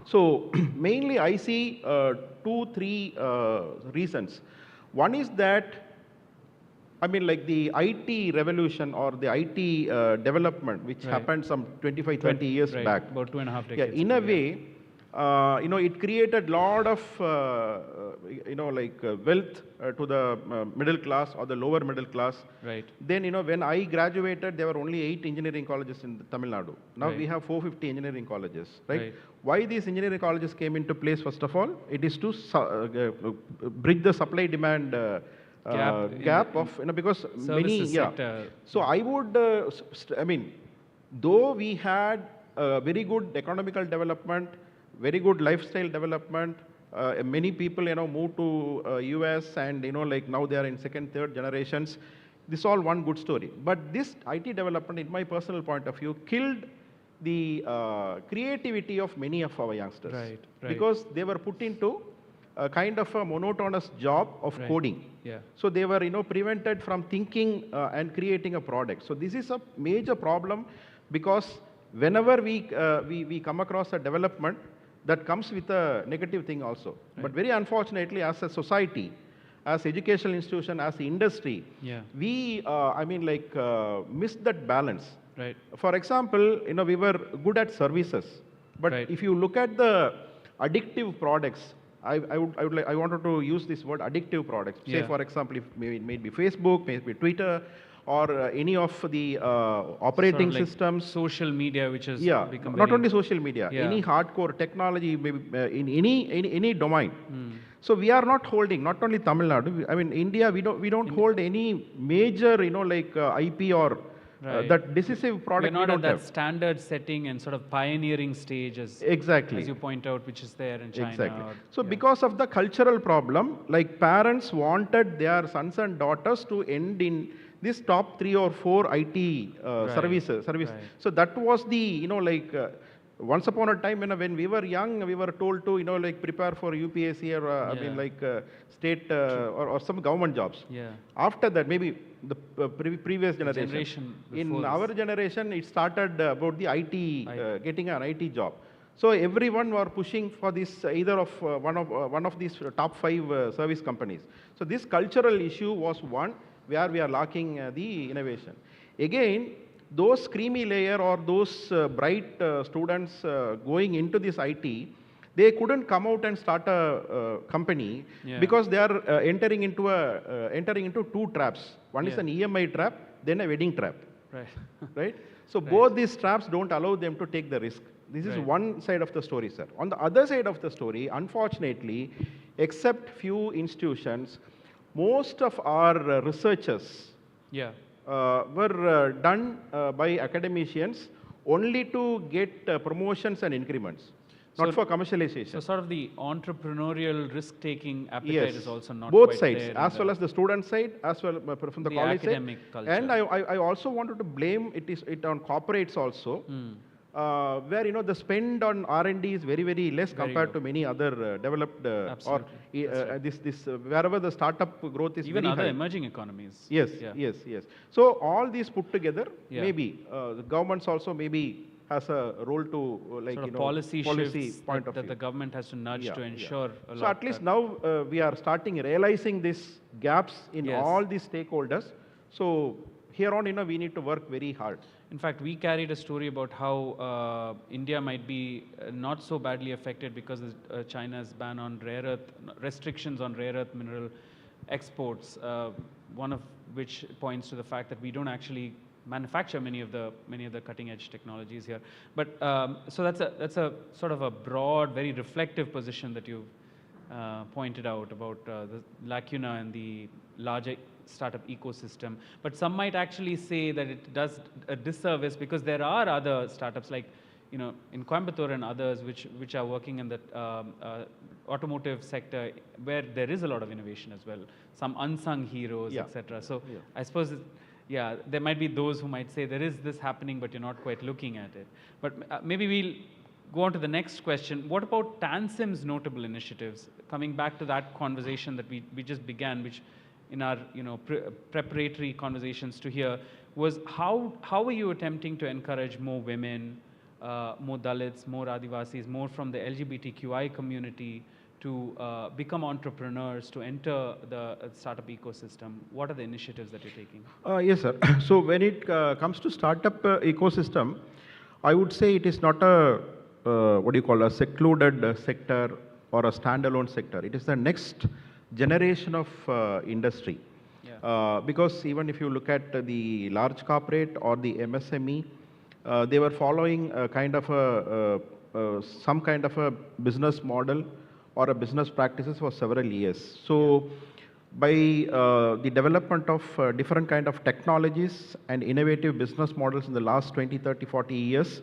So mainly I see 2-3 reasons. One is that, the IT revolution or the IT development, which happened some 25-30 years back. About 2.5 decades. In a way, it created a lot of, wealth to the middle class or the lower middle class. Right. Then, when I graduated, there were only 8 engineering colleges in Tamil Nadu. Now we have 450 engineering colleges, right? Why these engineering colleges came into place, first of all? It is to bridge the supply-demand gap of, because many, sector. So I would, though we had very good economical development, very good lifestyle development, many people, moved to US and, now they are in second, third generations. This is all one good story. But this IT development, in my personal point of view, killed the creativity of many of our youngsters. Right. Because they were put into a kind of a monotonous job of coding. Yeah. So they were, prevented from thinking and creating a product. So this is a major problem because whenever we come across a development, that comes with a negative thing also. But very unfortunately, as a society, as educational institution, as industry, we, missed that balance. Right. For example, we were good at services, but if you look at the addictive products, I wanted to use this word addictive products. Say, for example, if it may be Facebook, maybe Twitter, or any of the operating sort of like systems. Social media, which has become not very, only social media, any hardcore technology, maybe in any domain. So we are not holding, not only Tamil Nadu, I mean India, we don't hold any major, IP or that decisive product. We're not we at don't that have. standard setting and sort of pioneering stage as you point out, which is there in China. Exactly. Or, So because of the cultural problem, like parents wanted their sons and daughters to end in this top 3 or 4 IT services. So that was the, once upon a time when we were young, we were told to, prepare for UPSC or, state or some government jobs. Yeah. After that, maybe the previous generation. In our generation, it started about the IT, getting an IT job. So everyone were pushing for this, either of one of these top 5 service companies. So this cultural issue was one where we are lacking the innovation. Again, those creamy layer or those bright students going into this IT, they couldn't come out and start a company because they are entering into 2 traps. One is an EMI trap, then a wedding trap. Right. Right? So both these traps don't allow them to take the risk. This is one side of the story, sir. On the other side of the story, unfortunately, except few institutions, most of our researchers were done by academicians only to get promotions and increments, not for commercialization. So sort of the entrepreneurial risk-taking appetite is also not both quite sides, there as well as the student side, as well from the college academic side. culture. And I also wanted to blame it on corporates also. Where the spend on R&D is very, very less compared to many other developed or wherever the startup growth is even very other high. emerging economies. Yes. So all these put together, maybe the governments also maybe has a role to sort of policy shifts point of that view. the government has to nudge to ensure a lot. So at least now we are starting realizing these gaps in all these stakeholders. So here on, we need to work very hard. In fact, we carried a story about how India might be not so badly affected because of China's ban on restrictions on rare earth mineral exports, one of which points to the fact that we don't actually manufacture many of the cutting edge technologies here. But so that's a sort of a broad, very reflective position that you've pointed out about the lacuna in the larger startup ecosystem. But some might actually say that it does a disservice because there are other startups like, in Coimbatore and others which are working in the automotive sector where there is a lot of innovation as well. Some unsung heroes, etc. So I suppose, there might be those who might say there is this happening, but you're not quite looking at it. But maybe we'll go on to the next question. What about Tansim's notable initiatives? Coming back to that conversation that we just began, which in our preparatory conversations to here, was how are you attempting to encourage more women, more Dalits, more Adivasis, more from the LGBTQI community to become entrepreneurs, to enter the startup ecosystem? What are the initiatives that you're taking? Yes, sir. So when it comes to startup ecosystem, I would say it is not a a secluded sector or a standalone sector. It is the next generation of industry. Because even if you look at the large corporate or the MSME, they were following a kind of some kind of a business model or a business practices for several years. So by the development of different kind of technologies and innovative business models in the last 20, 30, 40 years,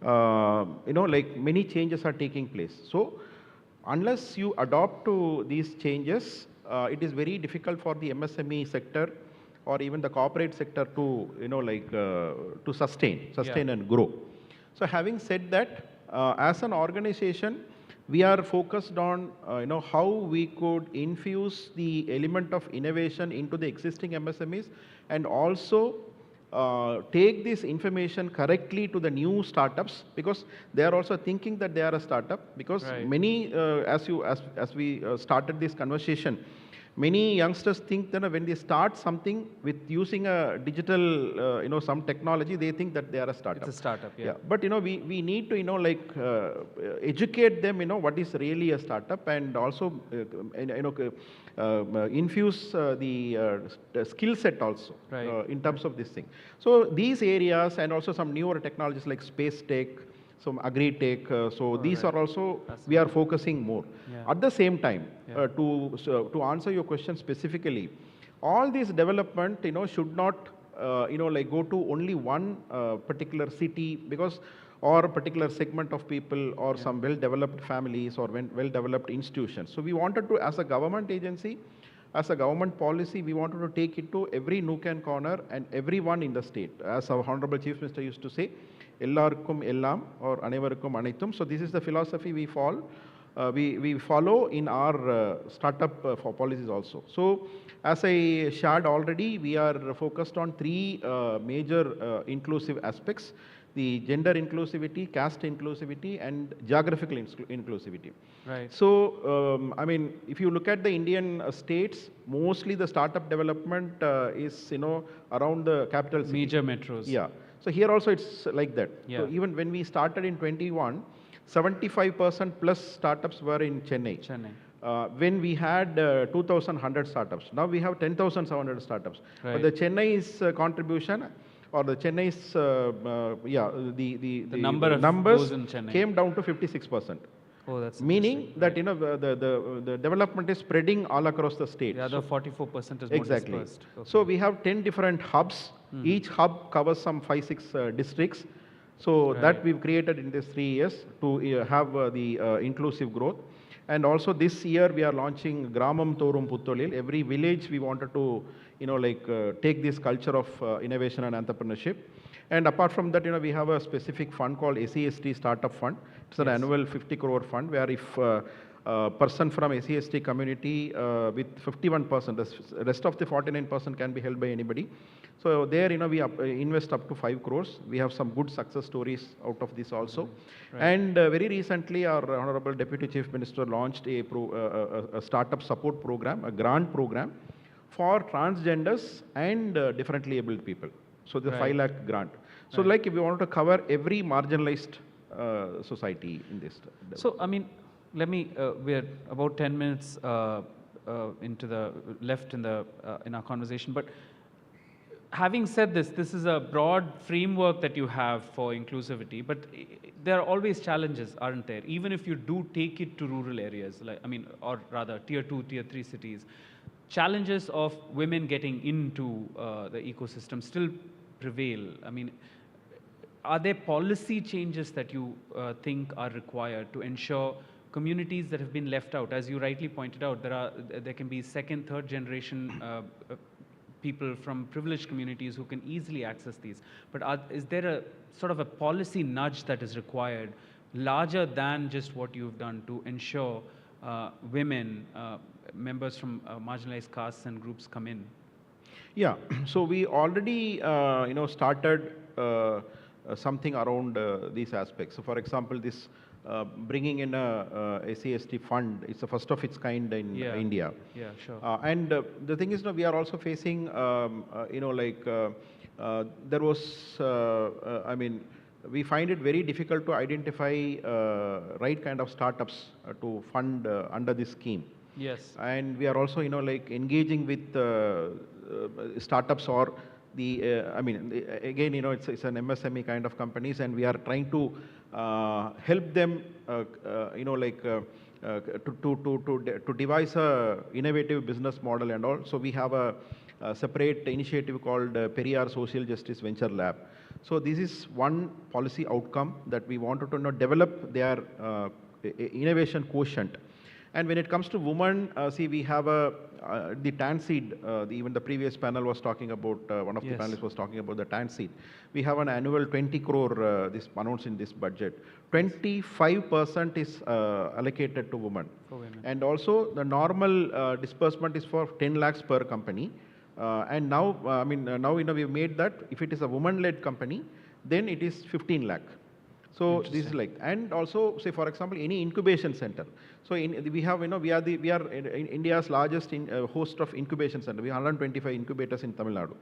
many changes are taking place. So unless you adopt to these changes, it is very difficult for the MSME sector or even the corporate sector to, to sustain and grow. So having said that, as an organization, we are focused on how we could infuse the element of innovation into the existing MSMEs, and also take this information correctly to the new startups, because they are also thinking that they are a startup, because many, as we started this conversation, many youngsters think that when they start something with using a digital, some technology, they think that they are a startup. It's a startup, yeah. But we need to educate them, what is really a startup, and also infuse the skill set also in terms of this thing. So these areas, and also some newer technologies like space tech, some agri-tech, so these are also, we are focusing more. At the same time, to answer your question specifically, all this development, should not, go to only one particular city, because, or a particular segment of people, or some well-developed families, or well-developed institutions. So we wanted to, as a government agency, as a government policy, we wanted to take it to every nook and corner and everyone in the state. As our Honorable Chief Minister used to say, Ellarkum Ellam, or Anevarukkum Anithum. So this is the philosophy we follow. We follow in our startup for policies also. So as I shared already, we are focused on three major inclusive aspects: the gender inclusivity, caste inclusivity, and geographical inclusivity. Right. So, I mean, if you look at the Indian states, mostly the startup development is, around the capital cities. Major metros. Yeah. So here also it's like that. Yeah. So even when we started in 21, 75% plus startups were in Chennai. When we had 2,100 startups. Now we have 10,700 startups. Right. But the Chennai's contribution, or the Chennai's, the number of numbers those in Chennai came down to 56%. Oh, that's meaning that the development is spreading all across the state. The other 44% is more exactly. dispersed. Okay. So we have 10 different hubs. Each hub covers some 5-6 districts. So that we've created in these 3 years to have the inclusive growth. And also this year we are launching Gramam Thorum Puttolil. Every village we wanted to, take this culture of innovation and entrepreneurship. And apart from that, we have a specific fund called SEST Startup Fund. It's an annual 50 crore fund where if a person from SEST community with 51%, the rest of the 49% can be held by anybody. So there, we invest up to 5 crores. We have some good success stories out of this also. And very recently, our Honorable Deputy Chief Minister launched a startup support program, a grant program for transgenders and differently abled people. So the 5 lakh grant. So like if we wanted to cover every marginalized society in this. So, I mean, let me, we're about 10 minutes into the left in our conversation, but having said this, this is a broad framework that you have for inclusivity, but there are always challenges, aren't there? Even if you do take it to rural areas, like, I mean, or rather tier 2, tier 3 cities, challenges of women getting into the ecosystem still prevail. I mean, are there policy changes that you think are required to ensure communities that have been left out? As you rightly pointed out, there can be second, third generation people from privileged communities who can easily access these. But is there a sort of a policy nudge that is required, larger than just what you've done, to ensure women, members from marginalized castes and groups come in? Yeah, so we already started something around these aspects. So for example, this bringing in a SEST fund, it's the first of its kind in India. Yeah, sure. And the thing is, we are also facing, there was, I mean, we find it very difficult to identify right kind of startups to fund under this scheme. Yes. And we are also, engaging with startups or the, again, it's an MSME kind of companies, and we are trying to help them, to devise a innovative business model and all. So we have a separate initiative called Periyar Social Justice Venture Lab. So this is one policy outcome that we wanted to develop their innovation quotient. And when it comes to women, see, we have the TAN seed. Even the previous panel was talking about, one of the Yes. panelists was talking about the TAN seed. We have an annual 20 crore this announced in this budget. 25% is allocated to women. For women. And also the normal disbursement is for 10 lakhs per company. And now, now we've made that if it is a woman-led company, then it is 15 lakh. So this is like, and also say for example any incubation center. So we are India's largest host of incubation center. We have 125 incubators in Tamil Nadu.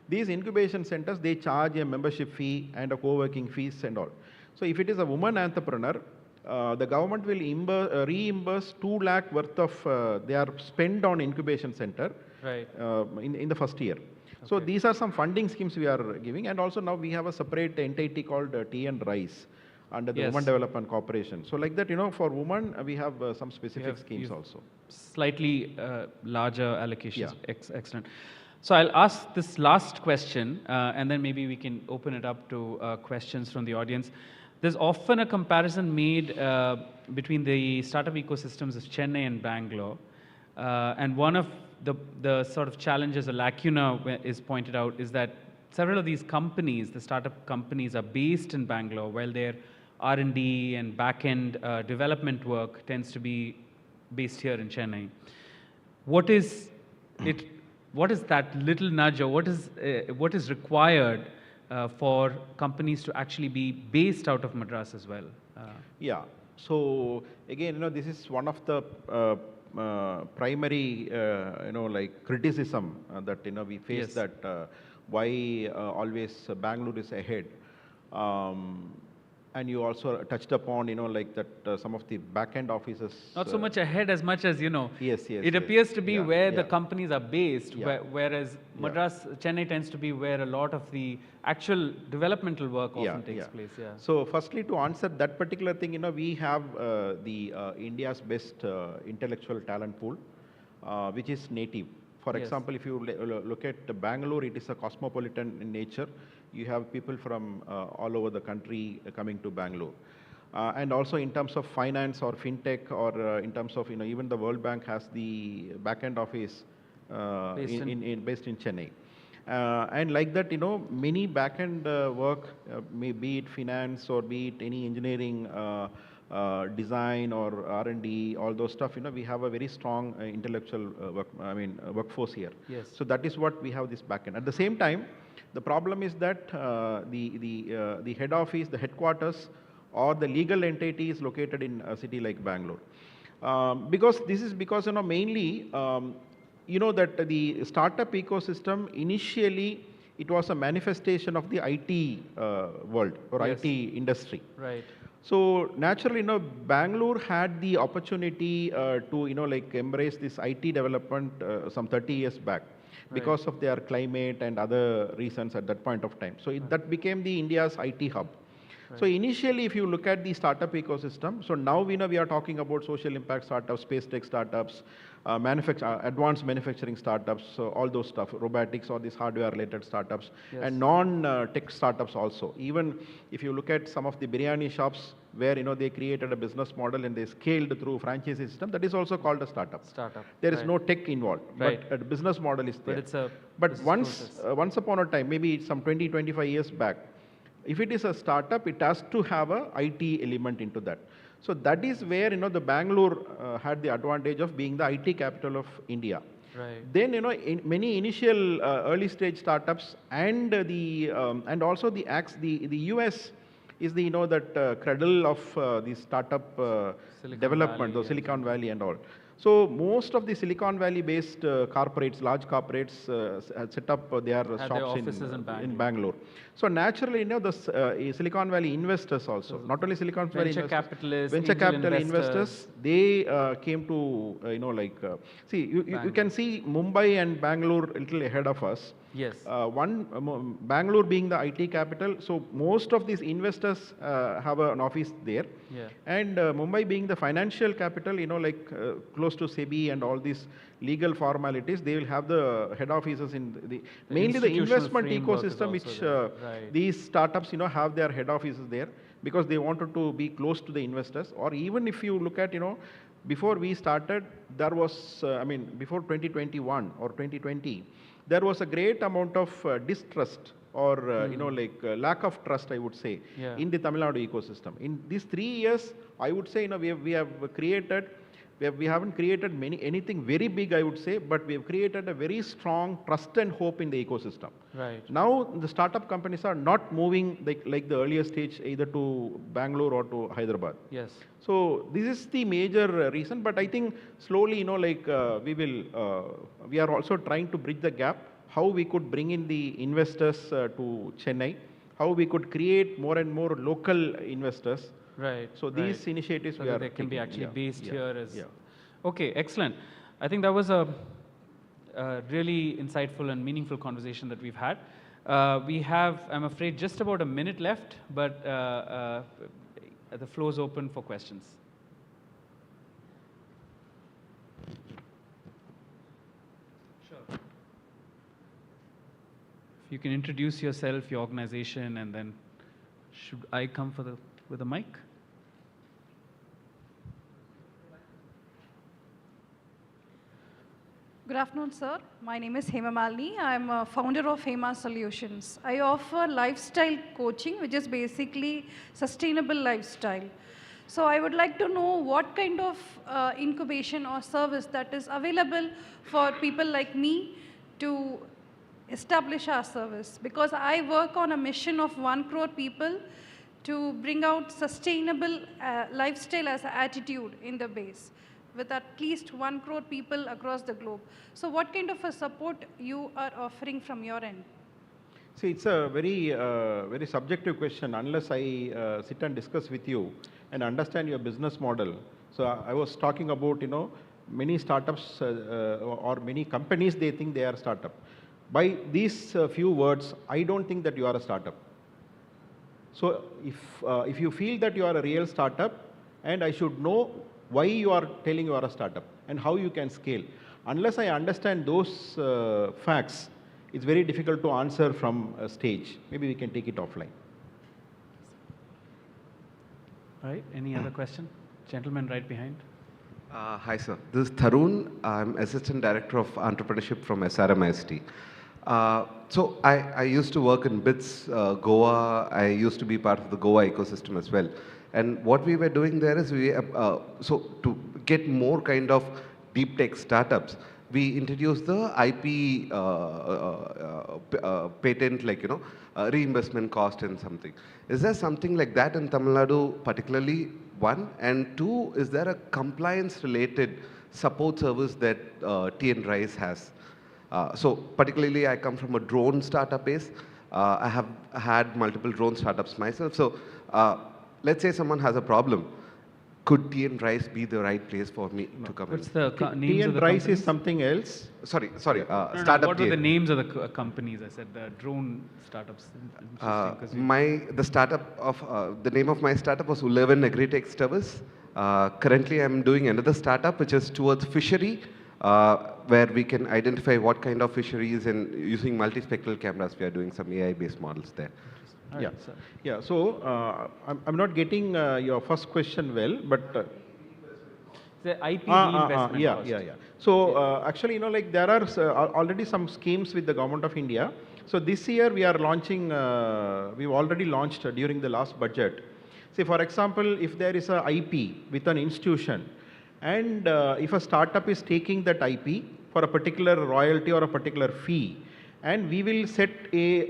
These incubation centers, they charge a membership fee and a co-working fees and all. So if it is a woman entrepreneur, the government will reimburse 2 lakh worth of their spend on incubation center Right. in the first year. So these are some funding schemes we are giving, and also now we have a separate entity called TN Rise under the Yes. Women Development Corporation. So like that, for women, we have some specific schemes you've also. Slightly larger allocations. Yeah. Excellent. So I'll ask this last question, and then maybe we can open it up to questions from the audience. There's often a comparison made between the startup ecosystems of Chennai and Bangalore. And one of the sort of challenges, a lacuna is pointed out, is that several of these companies, the startup companies, are based in Bangalore, while their R&D and back-end development work tends to be based here in Chennai. What is that little nudge, or what is required for companies to actually be based out of Madras as well? Yeah. So again, this is one of the primary, like criticism that we face, Yes. that why always Bangalore is ahead. And you also touched upon, like that some of the back-end offices. Not so much ahead as much as, Yes, yes. it yes. appears to be Yeah, where yeah. the companies are based, Yeah. whereas Madras, Chennai tends to be where a lot of the actual developmental work often Yeah, takes yeah. place. Yeah. So firstly, to answer that particular thing, we have the India's best intellectual talent pool, which is native. For Yes. example, if you look at Bangalore, it is a cosmopolitan in nature. You have people from all over the country coming to Bangalore. And also in terms of finance or fintech, or in terms of, even the World Bank has the back-end office based in Chennai. And like that, many back-end work, be it finance or be it any engineering, design or R&D, all those stuff, we have a very strong intellectual workforce here. Yes. So that is what we have this back-end. At the same time, the problem is that the head office, the headquarters, or the legal entity is located in a city like Bangalore. Because mainly, that the startup ecosystem, initially, it was a manifestation of the IT world or Yes. IT industry. Right. So naturally, Bangalore had the opportunity to, like embrace this IT development some 30 years back, because of their climate and other reasons at that point of time. So that became the India's IT hub. So initially, if you look at the startup ecosystem, so now we are talking about social impact startups, space tech startups, advanced manufacturing startups, so all those stuff, robotics or these hardware-related startups, Yes. and non-tech startups also. Even if you look at some of the biryani shops where they created a business model and they scaled through franchise system, that is also called a startup. There is right. no tech involved, Right. but a business model is there. But it's a But business once, process. once upon a time, maybe some 20, 25 years back, if it is a startup, it has to have a IT element into that. So that is where, the Bangalore had the advantage of being the IT capital of India. Right. Then, in many initial early stage startups and and also the US is the, that cradle of the startup Silicon development, Valley the and Silicon Valley and all. So most of the Silicon Valley based corporates, large corporates had set up their Had their shops offices in Bangalore. So naturally, the Silicon Valley investors also, not only Silicon Valley Venture investors, capitalists, venture angel capital investors, they came to, see, you can see Mumbai and Bangalore a little ahead of us. Yes. Bangalore being the IT capital, so most of these investors have an office there. Yeah. And Mumbai being the financial capital, close to SEBI and all these legal formalities, they will have the head offices in mainly the institutional investment framework is ecosystem, also which there. Right. these startups, have their head offices there because they wanted to be close to the investors. Or even if you look at, before we started, there was, before 2021 or 2020, there was a great amount of distrust or, lack of trust, I would say, Yeah. in the Tamil Nadu ecosystem. In these 3 years, I would say, we haven't created anything very big, I would say, but we have created a very strong trust and hope in the ecosystem. Right. Now, the startup companies are not moving like the earlier stage, either to Bangalore or to Hyderabad. Yes. So this is the major reason, but I think slowly, we are also trying to bridge the gap, how we could bring in the investors to Chennai, how we could create more and more local investors. Right. So these initiatives so we that are they can be taking. actually based Yeah. here as. Yeah. Okay, excellent. I think that was a really insightful and meaningful conversation that we've had. We have, I'm afraid, just about a minute left, but the floor is open for questions. Sure. If you can introduce yourself, your organization, and then should I come with the mic? Good afternoon, sir. My name is Hema Malini. I'm a founder of Hema Solutions. I offer lifestyle coaching, which is basically sustainable lifestyle. So I would like to know what kind of incubation or service that is available for people like me to establish our service. Because I work on a mission of 1 crore people to bring out sustainable lifestyle as an attitude in the base, with at least 1 crore people across the globe. So what kind of a support you are offering from your end? See, it's a very subjective question unless I sit and discuss with you and understand your business model. So I was talking about, many startups or many companies, they think they are startup. By these few words, I don't think that you are a startup. So if you feel that you are a real startup, and I should know why you are telling you are a startup and how you can scale. Unless I understand those facts, it's very difficult to answer from a stage. Maybe we can take it offline. All right, any other question? Gentleman right behind. Hi, sir. This is Tarun. I'm Assistant Director of Entrepreneurship from SRMIST. So I used to work in BITS, Goa. I used to be part of the Goa ecosystem as well. And what we were doing there is so to get more kind of deep tech startups, we introduced the IP patent, reimbursement cost and something. Is there something like that in Tamil Nadu particularly, one? And two, is there a compliance related support service that TN Rise has? So particularly I come from a drone startup base. I have had multiple drone startups myself. So let's say someone has a problem. Could TN Rise be the right place for me to come What's in? the names of the TN Rise companies? is something else. Sorry, Startup What were the names of the companies? I said the drone startups. The name of my startup was 11 Agritech Service. Currently, I'm doing another startup which is towards fishery, where we can identify what kind of fisheries, and using multispectral cameras, we are doing some AI-based models there. Yeah, yeah. So I'm not getting your first question well, but the IP reinvestment yeah, cost. yeah. So actually, there are already some schemes with the Government of India. So this year we are launching. We've already launched during the last budget. Say, for example, if there is a IP with an institution, and if a startup is taking that IP for a particular royalty or a particular fee, and we will set a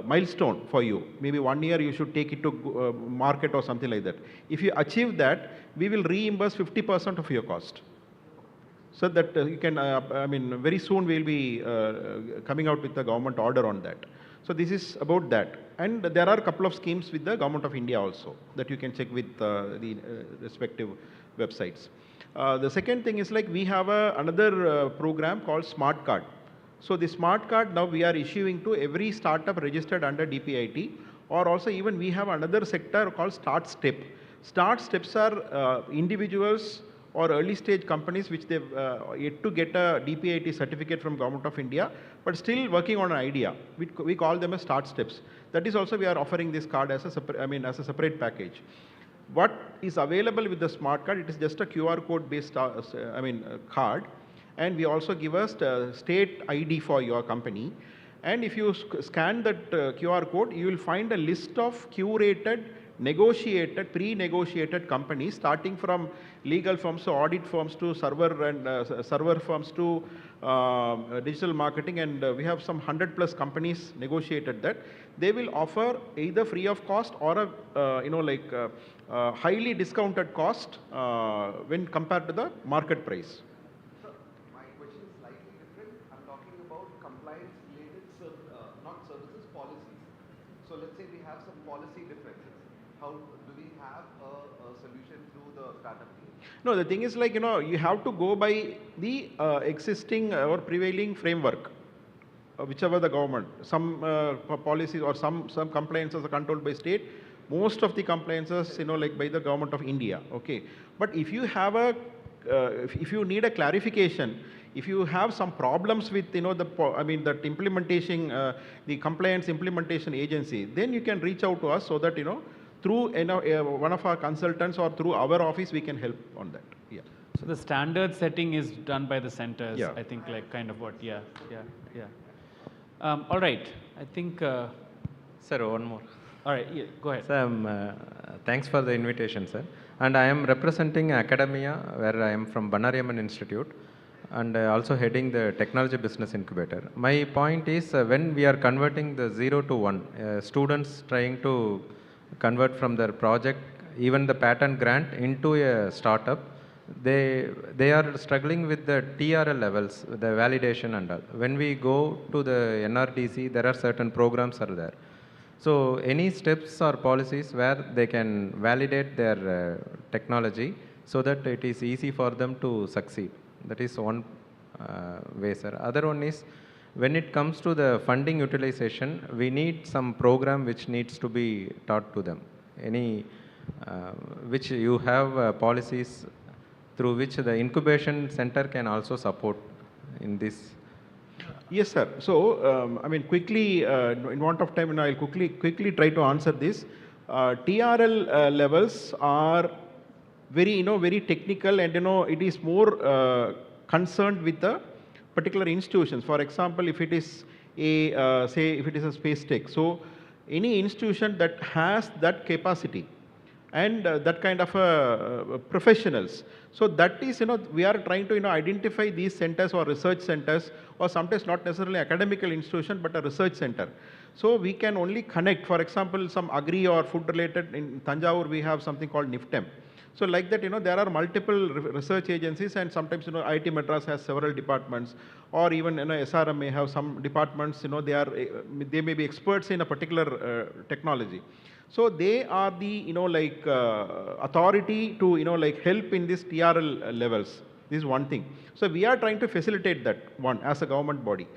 milestone for you. Maybe 1 year you should take it to market or something like that. If you achieve that, we will reimburse 50% of your cost. So that you can, very soon we will be coming out with a government order on that. So this is about that. And there are a couple of schemes with the Government of India also that you can check with the respective websites. The second thing is we have another program called Smart Card. So the Smart Card now we are issuing to every startup registered under DPIT, or also even we have another sector called Start Step. Start Steps are individuals or early stage companies which they've yet to get a DPIT certificate from Government of India, but still working on an idea. We call them as Start Steps. That is also we are offering this card as a separate package. what is available with the smart card, it is just a QR code based card, and we also give us state ID for your company. And if you scan that QR code, you will find a list of curated, negotiated, pre-negotiated companies, starting from legal firms to audit firms to server firms to digital marketing, and we have some 100+ companies negotiated that. They will offer either free of cost or a highly discounted cost when compared to the market price. My question is slightly different. I'm talking about compliance-related, not services, policies. So let's say we have some policy differences. How do we have a solution through the startup team? No, the thing is you have to go by the existing or prevailing framework, whichever the government. Some policies or some compliances are controlled by state. Most of the compliances, by the government of India. Okay, but if you have if you need a clarification, if you have some problems with that implementation, the compliance implementation agency, then you can reach out to us so that through one of our consultants or through our office we can help on that. Yeah. So the standard setting is done by the centers. Yeah. I think kind of what. Yeah. All right. I think. Sir, one more. All right. Yeah, go ahead. Sir, thanks for the invitation, sir. And I am representing academia, where I am from Banariaman Institute, and also heading the technology business incubator. My point is, when we are converting the 0 to 1, students trying to convert from their project, even the patent grant, into a startup, they are struggling with the TRL levels, the validation and all. When we go to the NRDC, there are certain programs are there. So any steps or policies where they can validate their technology so that it is easy for them to succeed. That is one way, sir. Other one is, when it comes to the funding utilization, we need some program which needs to be taught to them. Any, which you have policies through which the incubation center can also support in this. Yes, sir. So, quickly, in want of time, I'll quickly try to answer this. TRL levels are very, very technical, and it is more concerned with the particular institutions. For example, if it is a say if it is a space tech, so any institution that has that capacity and that kind of professionals. So that is, we are trying to, identify these centers or research centers, or sometimes not necessarily academical institution, but a research center. So we can only connect, for example, some agri or food related. In Tanjavur, we have something called NIFTEM. So like that, there are multiple research agencies, and sometimes, IIT Madras has several departments, or even, SRM may have some departments, they may be experts in a particular technology. So they are the, authority to, help in this TRL levels. This is one thing. So we are trying to facilitate that one as a government body.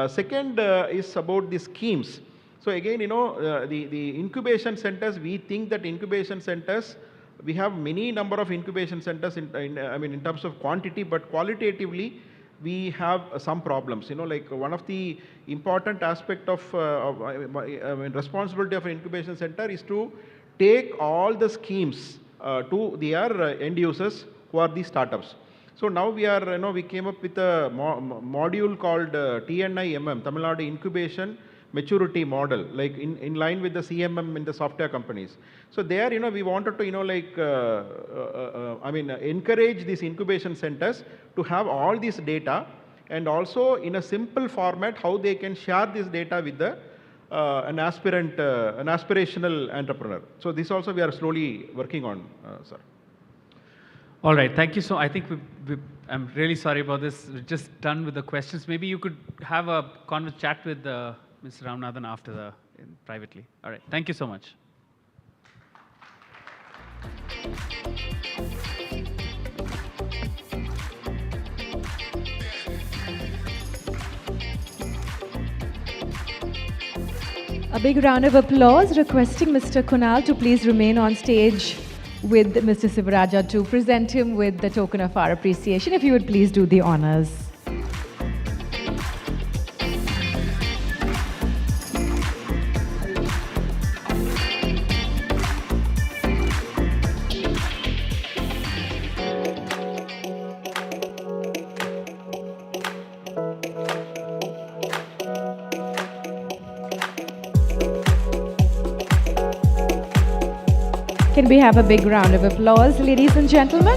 Second is about the schemes. So again, the incubation centers, we think that incubation centers, we have many number of incubation centers in terms of quantity, but qualitatively, we have some problems. One of the important aspect of responsibility of an incubation center is to take all the schemes to their end users who are the startups. So now we came up with a module called TNIMM, Tamil Nadu Incubation Maturity Model, like in line with the CMM in the software companies. So there, we wanted to, encourage these incubation centers to have all this data, and also in a simple format, how they can share this data with the an aspirational entrepreneur. So this also we are slowly working on, sir. All right, thank you. So I think I'm really sorry about this. We're just done with the questions. Maybe you could have a chat with Mr. Ramanathan after privately. All right, thank you so much. A big round of applause, requesting Mr. Kunal to please remain on stage with Mr. Sivaraja to present him with the token of our appreciation. If you would please do the honors. Can we have a big round of applause, ladies and gentlemen?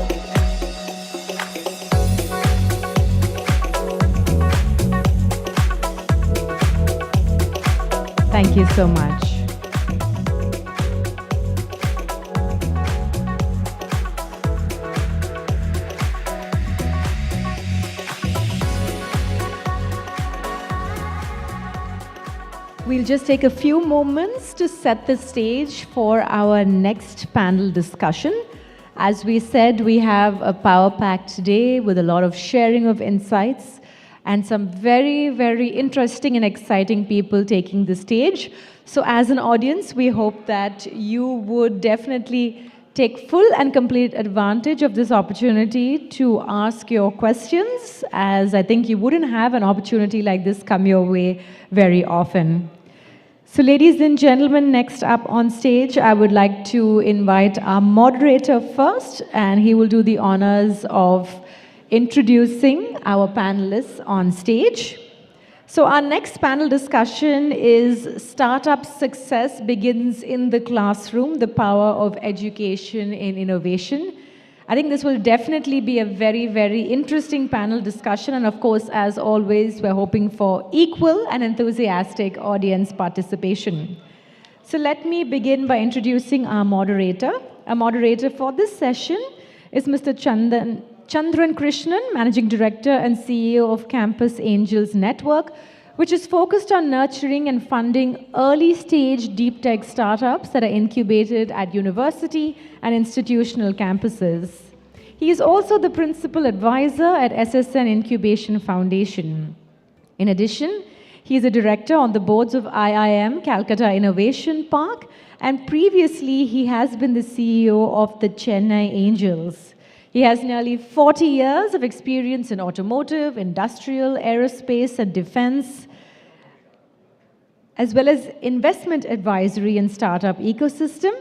Thank you so much. We'll just take a few moments to set the stage for our next panel discussion. As we said, we have a power-packed day with a lot of sharing of insights and some very, very interesting and exciting people taking the stage. So as an audience, we hope that you would definitely take full and complete advantage of this opportunity to ask your questions, as I think you wouldn't have an opportunity like this come your way very often. So ladies and gentlemen, next up on stage, I would like to invite our moderator first, and he will do the honors of introducing our panelists on stage. So our next panel discussion is Startup Success Begins in the Classroom, the Power of Education in Innovation. I think this will definitely be a very, very interesting panel discussion. And of course, as always, we're hoping for equal and enthusiastic audience participation. So let me begin by introducing our moderator. Our moderator for this session is Mr. Chandran Krishnan, Managing Director and CEO of Campus Angels Network, which is focused on nurturing and funding early-stage deep tech startups that are incubated at university and institutional campuses. He is also the principal advisor at SSN Incubation Foundation. In addition, he is a director on the boards of IIM Calcutta Innovation Park, and previously he has been the CEO of the Chennai Angels. He has nearly 40 years of experience in automotive, industrial, aerospace, and defense, as well as investment advisory and startup ecosystem.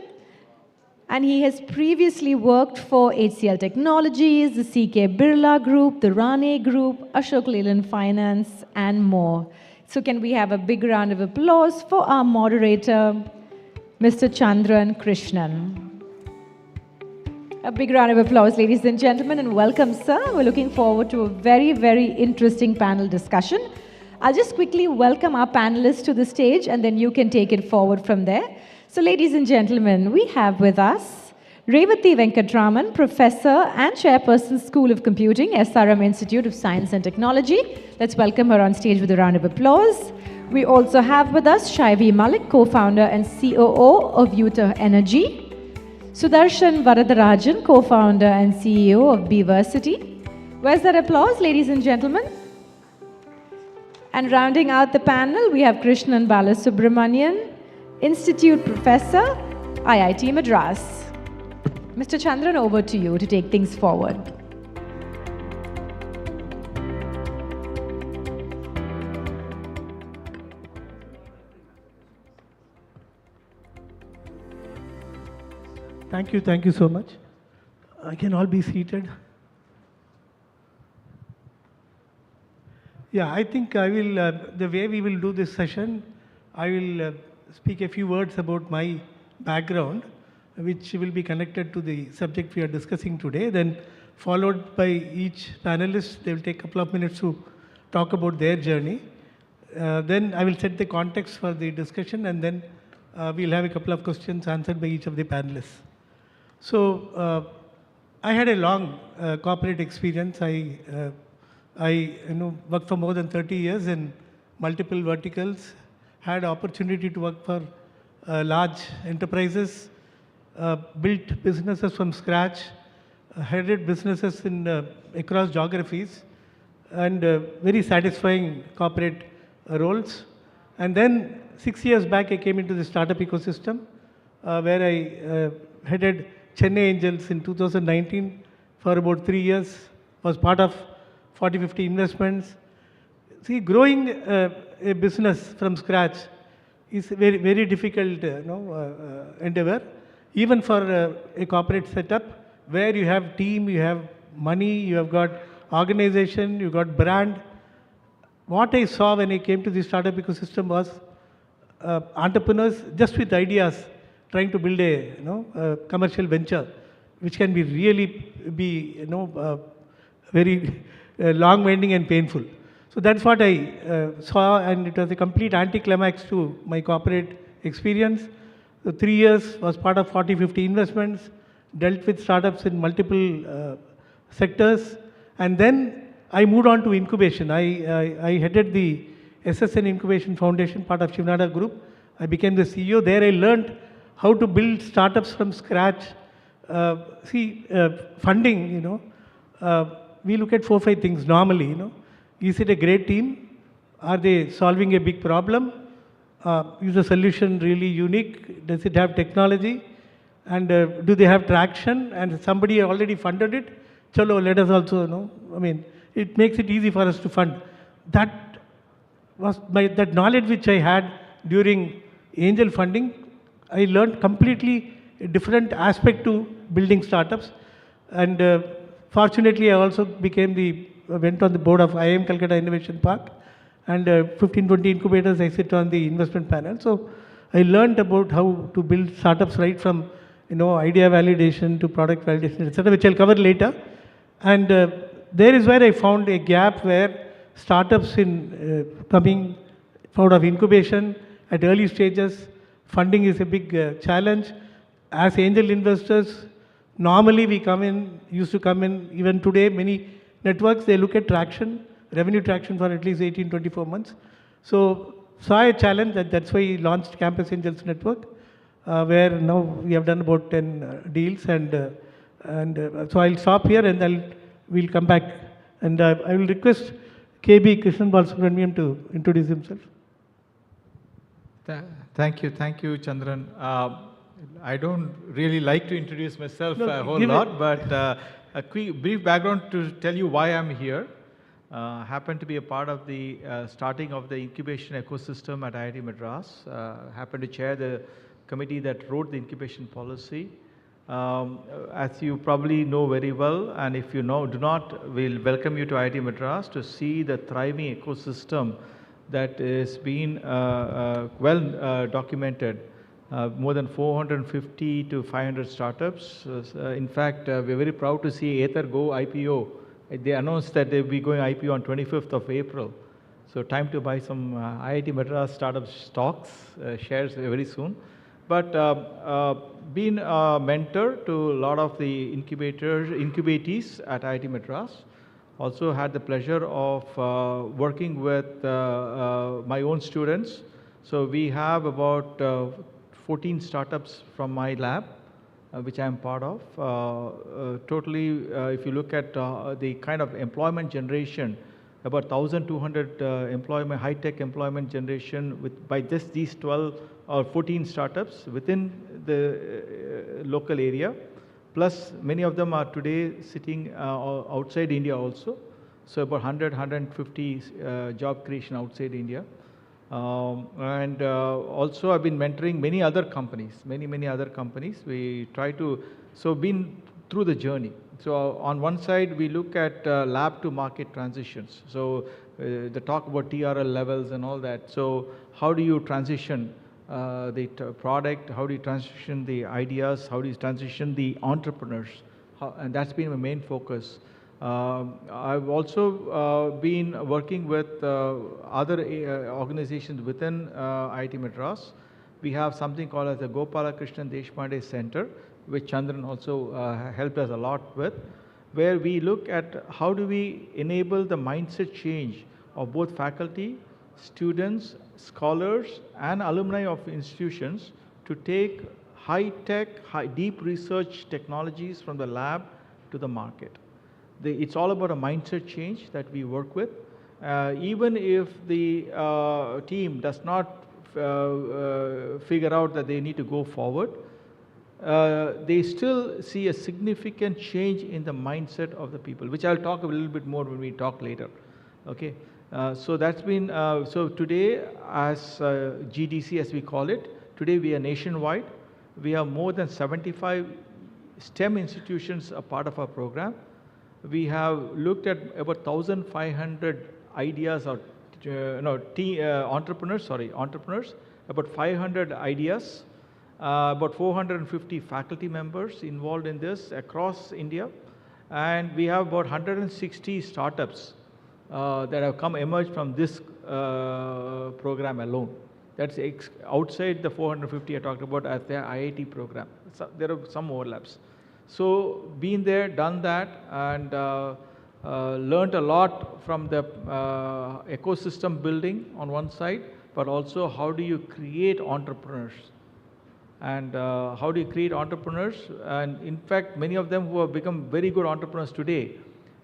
And he has previously worked for HCL Technologies, the CK Birla Group, the Rane Group, Ashok Leyland Finance, and more. So can we have a big round of applause for our moderator, Mr. Chandran Krishnan. A big round of applause, ladies and gentlemen, and welcome, sir. We're looking forward to a very, very interesting panel discussion. I'll just quickly welcome our panelists to the stage, and then you can take it forward from there. So, ladies and gentlemen, we have with us Revathi Venkatraman, Professor and Chairperson, School of Computing, SRM Institute of Science and Technology. Let's welcome her on stage with a round of applause. We also have with us Shaivi Malik, Co-founder and COO of Utah Energy. Sudarshan Varadarajan, co-founder and CEO of Beversity. Where's that applause, ladies and gentlemen? And rounding out the panel, we have Krishnan Balasubramanian, Institute Professor, IIT Madras. Mr. Chandran, over to you to take things forward. Thank you so much. Can all be seated? Yeah, I think I will, the way we will do this session, I will speak a few words about my background, which will be connected to the subject we are discussing today. Then followed by each panelist, they will take a couple of minutes to talk about their journey. Then I will set the context for the discussion, and then we'll have a couple of questions answered by each of the panelists. So I had a long corporate experience. I worked for more than 30 years in multiple verticals, had opportunity to work for large enterprises, built businesses from scratch, headed businesses in across geographies, and very satisfying corporate roles. And then 6 years back, I came into the startup ecosystem, where I headed Chennai Angels in 2019 for about 3 years, was part of 40-50 investments. See, growing a business from scratch is a very, very difficult endeavor, even for a corporate setup where you have team, you have money, you have got organization, you got brand. What I saw when I came to the startup ecosystem was entrepreneurs just with ideas trying to build a, a commercial venture, which can be really be, very long winding and painful. So that's what I saw, and it was a complete anticlimax to my corporate experience. So 3 years was part of 40, 50 investments, dealt with startups in multiple sectors, and then I moved on to incubation. I headed the SSN Incubation Foundation, part of Shivnada Group. I became the CEO. There I learned how to build startups from scratch. Funding, we look at 4 or 5 things normally, Is it a great team? Are they solving a big problem? Is the solution really unique? Does it have technology? And do they have traction? And somebody already funded it? Chalo, let us also, it makes it easy for us to fund. That was that knowledge which I had during angel funding. I learned completely a different aspect to building startups. And fortunately, I also went on the board of IIM Calcutta Innovation Park. And 15, 20 incubators, I sit on the investment panel. So I learned about how to build startups right from, idea validation to product validation, etc., which I'll cover later. And there is where I found a gap where startups coming out of incubation at early stages, funding is a big challenge. As angel investors, normally used to come in, even today, many networks, they look at traction, revenue traction for at least 18, 24 months. So saw a challenge, that's why we launched Campus Angels Network, where now we have done about 10 deals. And so I'll stop here and we'll come back. And I will request KB Krishnan Balasubramaniam to introduce himself. Thank you, Chandran. I don't really like to introduce myself a whole lot, but a brief background to tell you why I'm here. Happened to be a part of the starting of the incubation ecosystem at IIT Madras. Happened to chair the committee that wrote the incubation policy. As you probably know very well, and if you do not, we'll welcome you to IIT Madras to see the thriving ecosystem that is being well documented. More than 450 to 500 startups. In fact, we're very proud to see Aether go IPO. They announced that they'll be going IPO on 25th of April. So time to buy some IIT Madras startup stocks, shares very soon. But been a mentor to a lot of the incubatees at IIT Madras. Also had the pleasure of working with my own students. So we have about 14 startups from my lab, which I am part of. Totally, if you look at the kind of employment generation, about 1,200 high-tech employment generation by just these 12 or 14 startups within the local area. Plus, many of them are today sitting outside India also. So about 100, 150 job creation outside India. And also I've been mentoring many other companies, many other companies. We try to, been through the journey. So on one side, we look at lab to market transitions. So the talk about TRL levels and all that. So how do you transition the product? How do you transition the ideas? How do you transition the entrepreneurs? And that's been my main focus. I've also been working with other organizations within IIT Madras. We have something called as the Gopalakrishnan Deshpande Center, which Chandran also helped us a lot with, where we look at how do we enable the mindset change of both faculty, students, scholars, and alumni of institutions to take high-tech, deep research technologies from the lab to the market. It's all about a mindset change that we work with. Even if the team does not figure out that they need to go forward, they still see a significant change in the mindset of the people, which I'll talk a little bit more when we talk later. Okay, so that's been, so today as GDC as we call it, today we are nationwide. We have more than 75 STEM institutions a part of our program. We have looked at about 1,500 ideas or entrepreneurs, about 500 ideas. about 450 faculty members involved in this across India. And we have about 160 startups that have emerged from this program alone. That's outside the 450 I talked about as the IIT program. So there are some overlaps. So been there, done that, and learned a lot from the ecosystem building on one side, but also how do you create entrepreneurs? And how do you create entrepreneurs? And in fact, many of them who have become very good entrepreneurs today,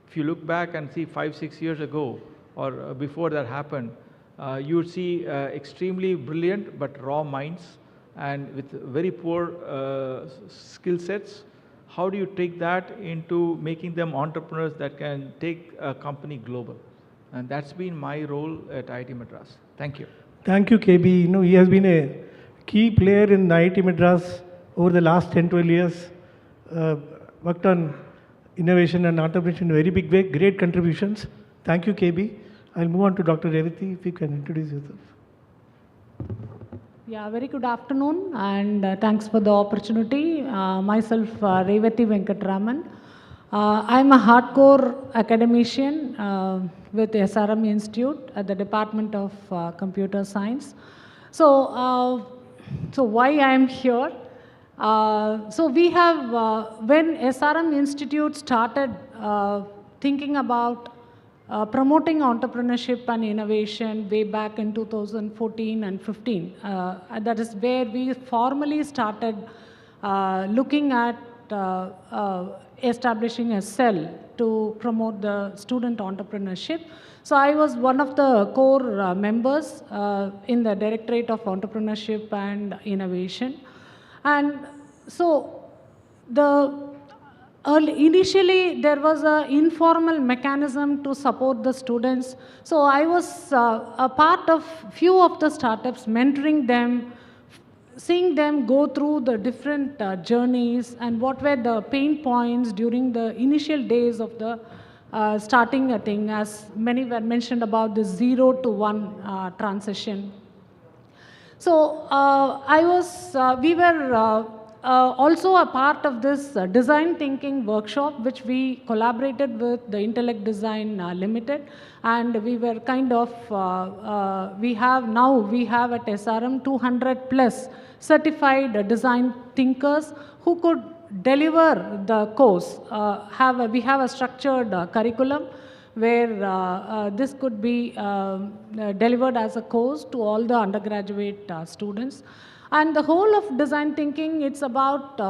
if you look back and see 5-6 years ago or before that happened, you would see extremely brilliant but raw minds and with very poor skill sets. How do you take that into making them entrepreneurs that can take a company global? And that's been my role at IIT Madras. Thank you. Thank you, KB. You know, he has been a key player in IIT Madras over the last 10-12 years. Worked on innovation and entrepreneurship in a very big way. Great contributions. Thank you, KB. I'll move on to Dr. Revati, if you can introduce yourself. Yeah, very good afternoon, and thanks for the opportunity. Myself, Revati Venkatraman. I'm a hardcore academician with SRM Institute at the Department of Computer Science. So why I am here? So we have, when SRM Institute started thinking about promoting entrepreneurship and innovation way back in 2014 and 15. That is where we formally started looking at establishing a cell to promote the student entrepreneurship. So I was one of the core members in the Directorate of Entrepreneurship and Innovation. And so initially, there was an informal mechanism to support the students. So I was a part of few of the startups, mentoring them, seeing them go through the different journeys and what were the pain points during the initial days of the starting a thing, as many were mentioned about the 0 to 1 transition. So we were also a part of this design thinking workshop, which we collaborated with the Intellect Design Limited, and we were kind of, we have at SRM 200 plus certified design thinkers who could deliver the course. We have a structured curriculum where this could be delivered as a course to all the undergraduate students. And the whole of design thinking, it's about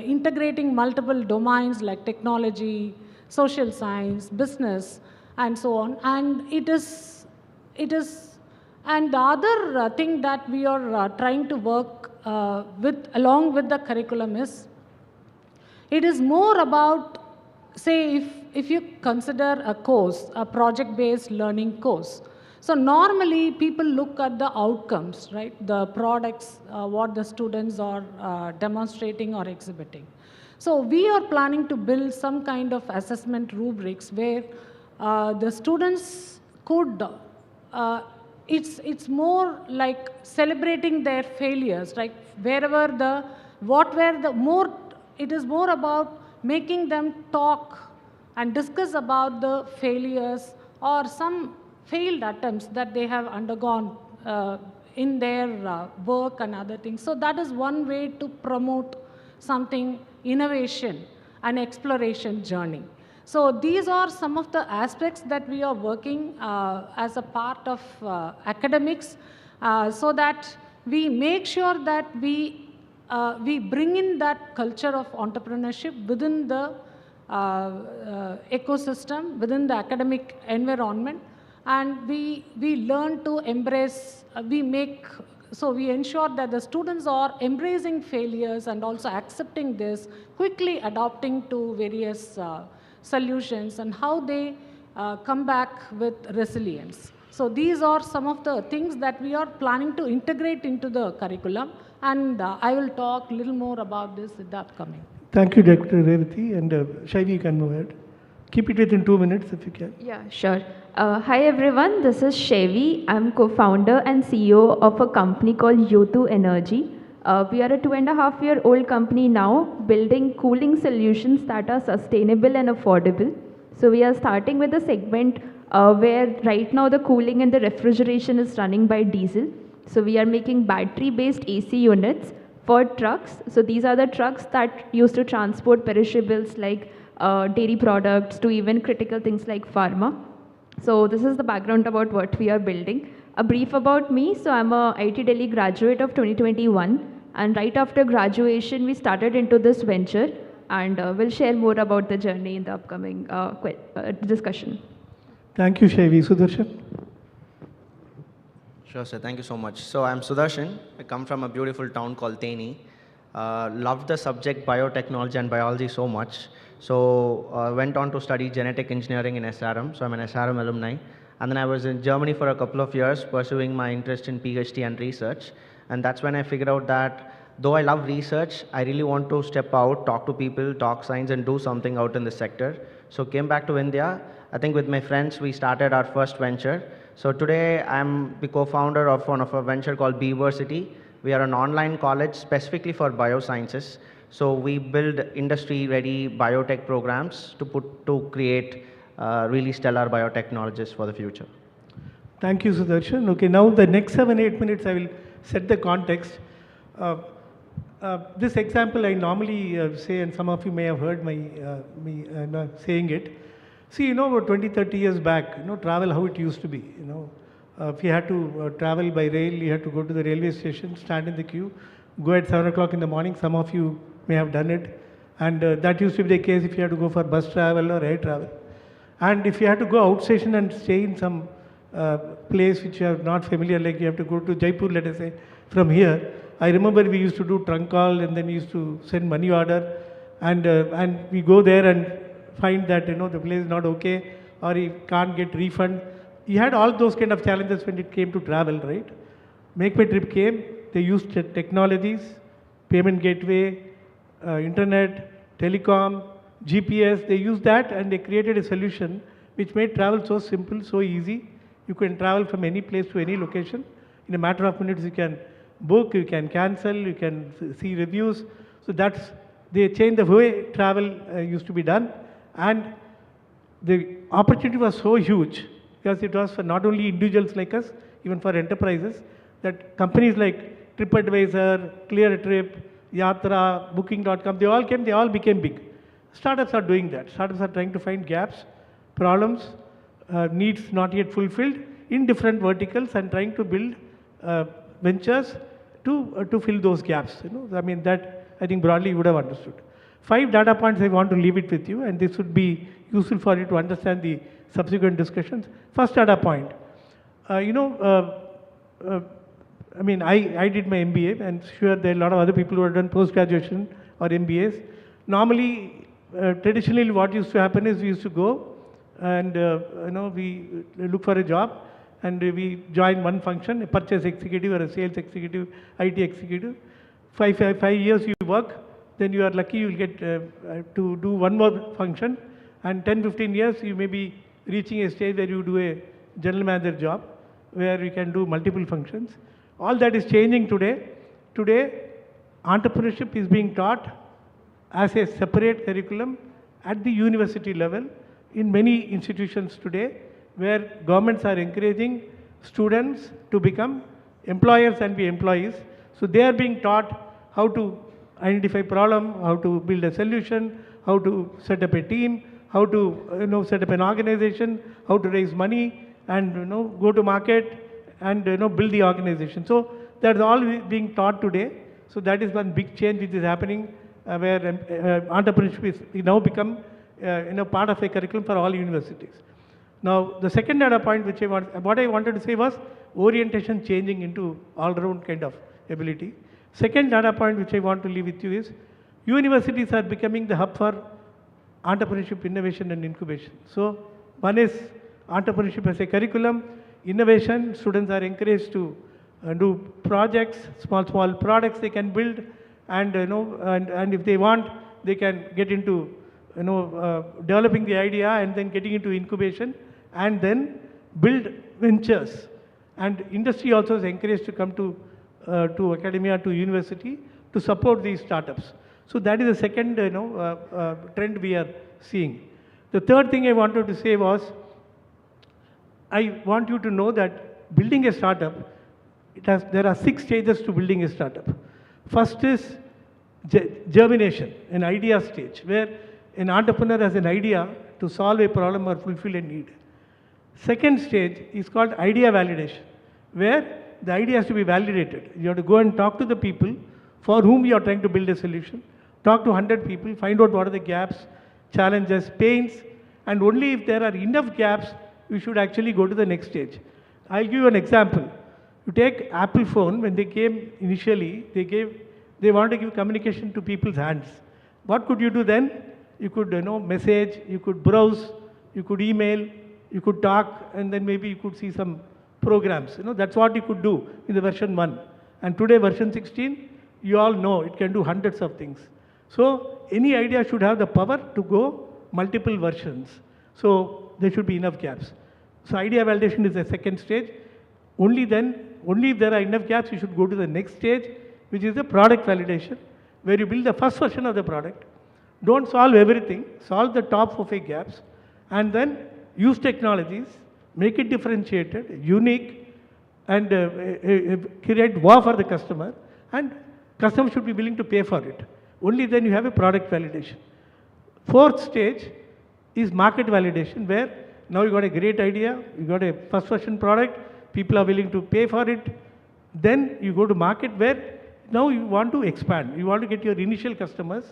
integrating multiple domains like technology, social science, business, and so on. And and the other thing that we are trying to work along with the curriculum is, it is more about, say, if you consider a course, a project-based learning course. So normally people look at the outcomes, right? The products, what the students are demonstrating or exhibiting. So we are planning to build some kind of assessment rubrics where the students could, it's more like celebrating their failures, right? It is more about making them talk and discuss about the failures or some failed attempts that they have undergone in their work and other things. So that is one way to promote something, innovation and exploration journey. So these are some of the aspects that we are working as a part of academics so that we make sure that we bring in that culture of entrepreneurship within the ecosystem, within the academic environment. And we learn to embrace, we ensure that the students are embracing failures and also accepting this, quickly adopting to various solutions and how they come back with resilience. So these are some of the things that we are planning to integrate into the curriculum, and I will talk a little more about this in the upcoming. Thank you, Dr. Revati, and Shaivi, you can move ahead. Keep it within 2 minutes if you can. Yeah, sure. Hi everyone, this is Shevi. I'm co-founder and CEO of a company called U2 Energy. We are a 2.5-year-old company now, building cooling solutions that are sustainable and affordable. So we are starting with a segment where right now the cooling and the refrigeration is running by diesel. So we are making battery-based AC units for trucks. So these are the trucks that used to transport perishables like dairy products to even critical things like pharma. So this is the background about what we are building. A brief about me. So I'm a IT Delhi graduate of 2021. And right after graduation, we started into this venture. And we'll share more about the journey in the upcoming discussion. Thank you, Shaivi. Sudarshan? Sure, sir. Thank you so much. So I'm Sudarshan. I come from a beautiful town called Teni. Loved the subject biotechnology and biology so much. So went on to study genetic engineering in SRM. So I'm an SRM alumni. And then I was in Germany for a couple of years pursuing my interest in PhD and research. And that's when I figured out that though I love research, I really want to step out, talk to people, talk science, and do something out in the sector. So came back to India. I think with my friends, we started our first venture. So today, I'm the co-founder of one of a venture called Beaversity. We are an online college specifically for biosciences. So we build industry-ready biotech programs to create really stellar biotechnologists for the future. Thank you, Sudarshan. Okay, now the next 7-8 minutes, I will set the context. This example I normally say, and some of you may have heard me saying it. See, about 20, 30 years back, travel how it used to be. If you had to travel by rail, you had to go to the railway station, stand in the queue, go at 7 o'clock in the morning. Some of you may have done it. And that used to be the case if you had to go for bus travel or air travel. And if you had to go outstation and stay in some place which you are not familiar, like you have to go to Jaipur, let us say, from here. I remember we used to do trunk call, and then we used to send money order, and we go there and find that the place is not okay, or you can't get refund. You had all those kind of challenges when it came to travel, right? Make My Trip came. They used technologies, payment gateway, internet, telecom, GPS. They used that and they created a solution which made travel so simple, so easy. You can travel from any place to any location. In a matter of minutes, you can book, you can cancel, you can see reviews. So they changed the way travel used to be done. And the opportunity was so huge because it was for not only individuals like us, even for enterprises, that companies like TripAdvisor, ClearTrip, Yatra, Booking.com, they all became big. Startups are doing that. Startups are trying to find gaps, problems, needs not yet fulfilled in different verticals and trying to build ventures to fill those gaps. I mean, that I think broadly you would have understood. 5 data points I want to leave it with you, and this would be useful for you to understand the subsequent discussions. First data point. I mean, I did my MBA, and sure there are a lot of other people who have done post-graduation or MBAs. Normally, traditionally what used to happen is we used to go and we look for a job, and we join one function, a purchase executive or a sales executive, IT executive. 5 years you work, then you are lucky you'll get to do one more function, and 10-15 years you may be reaching a stage where you do a general manager job where you can do multiple functions. All that is changing today. Today, entrepreneurship is being taught as a separate curriculum at the university level in many institutions today, where governments are encouraging students to become employers and be employees. So they are being taught how to identify problem, how to build a solution, how to set up a team, how to set up an organization, how to raise money, and go to market and build the organization. So that's all being taught today. So that is one big change which is happening, where entrepreneurship is now become part of a curriculum for all universities. Now the second data point which what I wanted to say was orientation changing into all-round kind of ability. Second data point which I want to leave with you is universities are becoming the hub for entrepreneurship, innovation and incubation. So one is entrepreneurship as a curriculum, innovation, students are encouraged to do projects, small products they can build, and and if they want, they can get into developing the idea and then getting into incubation and then build ventures. And industry also is encouraged to come to to academia, to university, to support these startups. So that is the second trend we are seeing. The third thing I wanted to say was, I want you to know that building a startup, there are 6 stages to building a startup. First is germination, an idea stage, where an entrepreneur has an idea to solve a problem or fulfill a need. Second stage is called idea validation, where the idea has to be validated. You have to go and talk to the people for whom you are trying to build a solution. Talk to 100 people, find out what are the gaps, challenges, pains, and only if there are enough gaps, you should actually go to the next stage. I'll give you an example. You take Apple phone, when they came initially, they wanted to give communication to people's hands. What could you do then? You could message, you could browse, you could email, you could talk, and then maybe you could see some programs. That's what you could do in the version 1. And today, version 16, you all know it can do hundreds of things. So any idea should have the power to go multiple versions. So there should be enough gaps. So idea validation is the second stage. Only if there are enough gaps, you should go to the next stage, which is the product validation, where you build the first version of the product. Don't solve everything, solve the top 4 5 gaps, and then use technologies, make it differentiated, unique, and create wow for the customer, and customer should be willing to pay for it. Only then you have a product validation. Fourth stage is market validation, where now you got a great idea, you got a first version product, people are willing to pay for it. Then you go to market, where now you want to expand, you want to get your initial customers.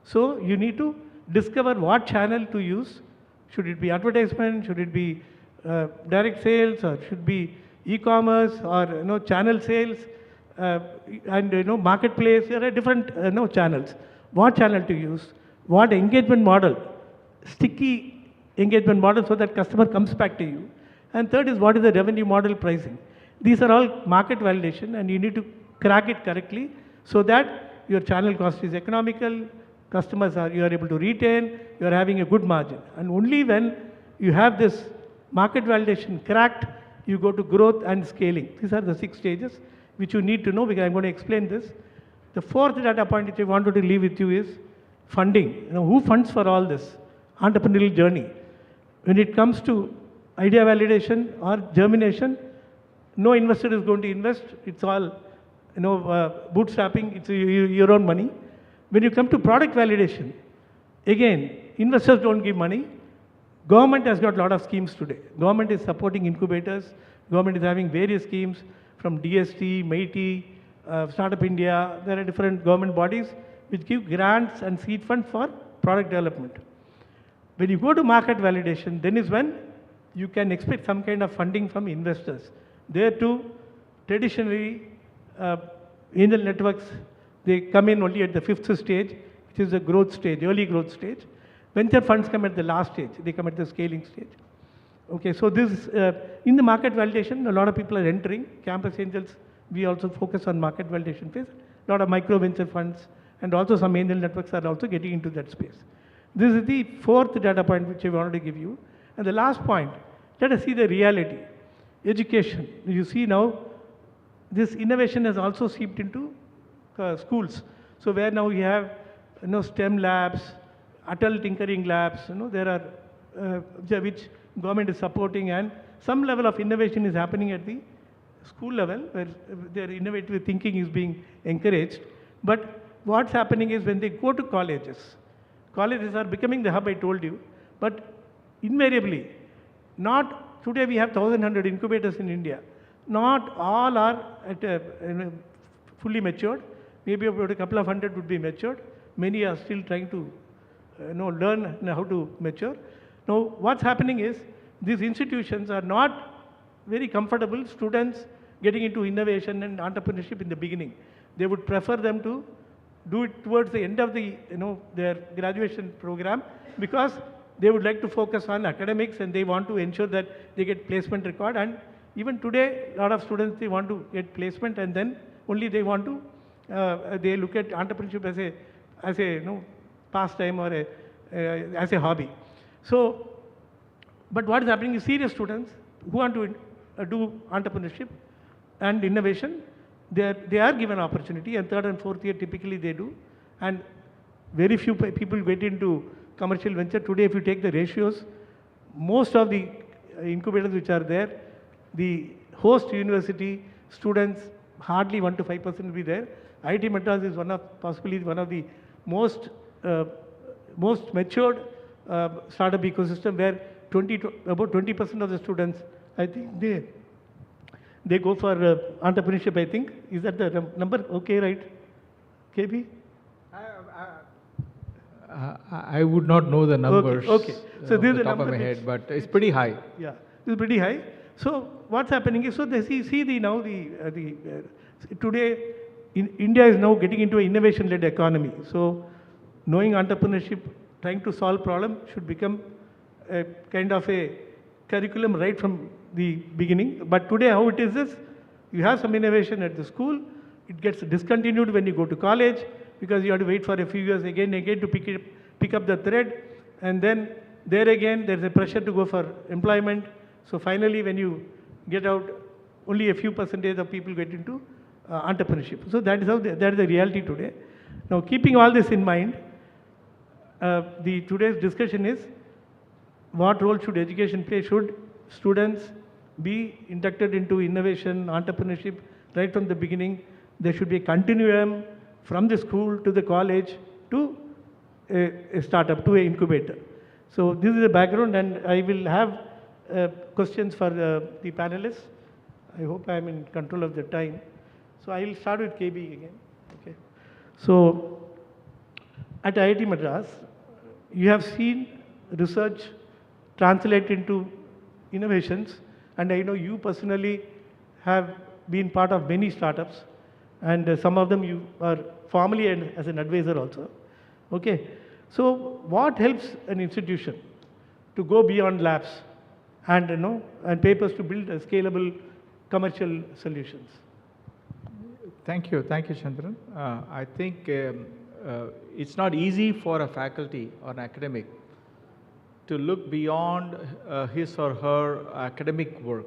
So you need to discover what channel to use. Should it be advertisement, should it be direct sales, or should be e-commerce, or channel sales, and marketplace. There are different channels. What channel to use, what engagement model, sticky engagement model, so that customer comes back to you. And third is, what is the revenue model pricing. These are all market validation, and you need to crack it correctly so that your channel cost is economical, you are able to retain, you are having a good margin. And only when you have this market validation cracked, you go to growth and scaling. These are the 6 stages which you need to know, because I'm going to explain this. The fourth data point which I wanted to leave with you is funding. Who funds for all this entrepreneurial journey? When it comes to idea validation or germination, no investor is going to invest. It's all bootstrapping. It's your own money. When you come to product validation, again, investors don't give money. Government has got a lot of schemes today. Government is supporting incubators. Government is having various schemes from DST, MeitY, Startup India. There are different government bodies which give grants and seed funds for product development. When you go to market validation, then is when you can expect some kind of funding from investors. There too, traditionally, angel networks, they come in only at the 5th stage, which is the growth stage, early growth stage. Venture funds come at the last stage. They come at the scaling stage. Okay, so this, in the market validation, a lot of people are entering. Campus angels, we also focus on market validation phase. A lot of micro venture funds, and also some angel networks are also getting into that space. This is the fourth data point which I wanted to give you. And the last point, let us see the reality. Education. You see now, this innovation has also seeped into schools. So where now we have STEM labs, Atal tinkering labs, there are which government is supporting, and some level of innovation is happening at the school level, where their innovative thinking is being encouraged. But what's happening is, when they go to colleges are becoming the hub, I told you, but invariably, not today we have 1,100 incubators in India. Not all are at fully matured. Maybe about a couple of hundred would be matured. Many are still trying to learn how to mature. Now, what's happening is, these institutions are not very comfortable students getting into innovation and entrepreneurship in the beginning. They would prefer them to do it towards the end of the their graduation program, because they would like to focus on academics, and they want to ensure that they get placement required. And even today, a lot of students, they want to get placement, and then only they want to they look at entrepreneurship as a pastime or as a hobby. So, but what is happening is, serious students who want to do entrepreneurship and innovation, they are given opportunity, and third and fourth year typically they do, and very few people get into commercial venture. Today, if you take the ratios, most of the incubators which are there, the host university students, hardly 1 to 5% will be there. IIT Madras is possibly one of the most matured startup ecosystem, where about 20% of the students, I think they go for entrepreneurship, I think. Is that the number? Okay, right? KB? I would not know the numbers. Okay. So this is the top number of my which, head, but it's pretty high. Yeah, it's pretty high. So what's happening is, so they see today India is now getting into an innovation-led economy. So knowing entrepreneurship, trying to solve problem should become a kind of a curriculum right from the beginning. But today how it is you have some innovation at the school, it gets discontinued when you go to college, because you have to wait for a few years again to pick up the thread, and then there again there's a pressure to go for employment. So finally when you get out, only a few percentage of people get into entrepreneurship. So that is that is the reality today. Now, keeping all this in mind, today's discussion is, what role should education play? Should students be inducted into innovation, entrepreneurship right from the beginning? There should be a continuum from the school to the college to a startup, to an incubator. So this is the background, and I will have questions for the panelists. I hope I am in control of the time. So I will start with KB again. Okay. So at IIT Madras, you have seen research translate into innovations, and I know you personally have been part of many startups, and some of them you are formally and as an advisor also. Okay. So what helps an institution to go beyond labs and papers to build a scalable commercial solutions? Thank you, Chandran. I think it's not easy for a faculty or an academic to look beyond his or her academic work.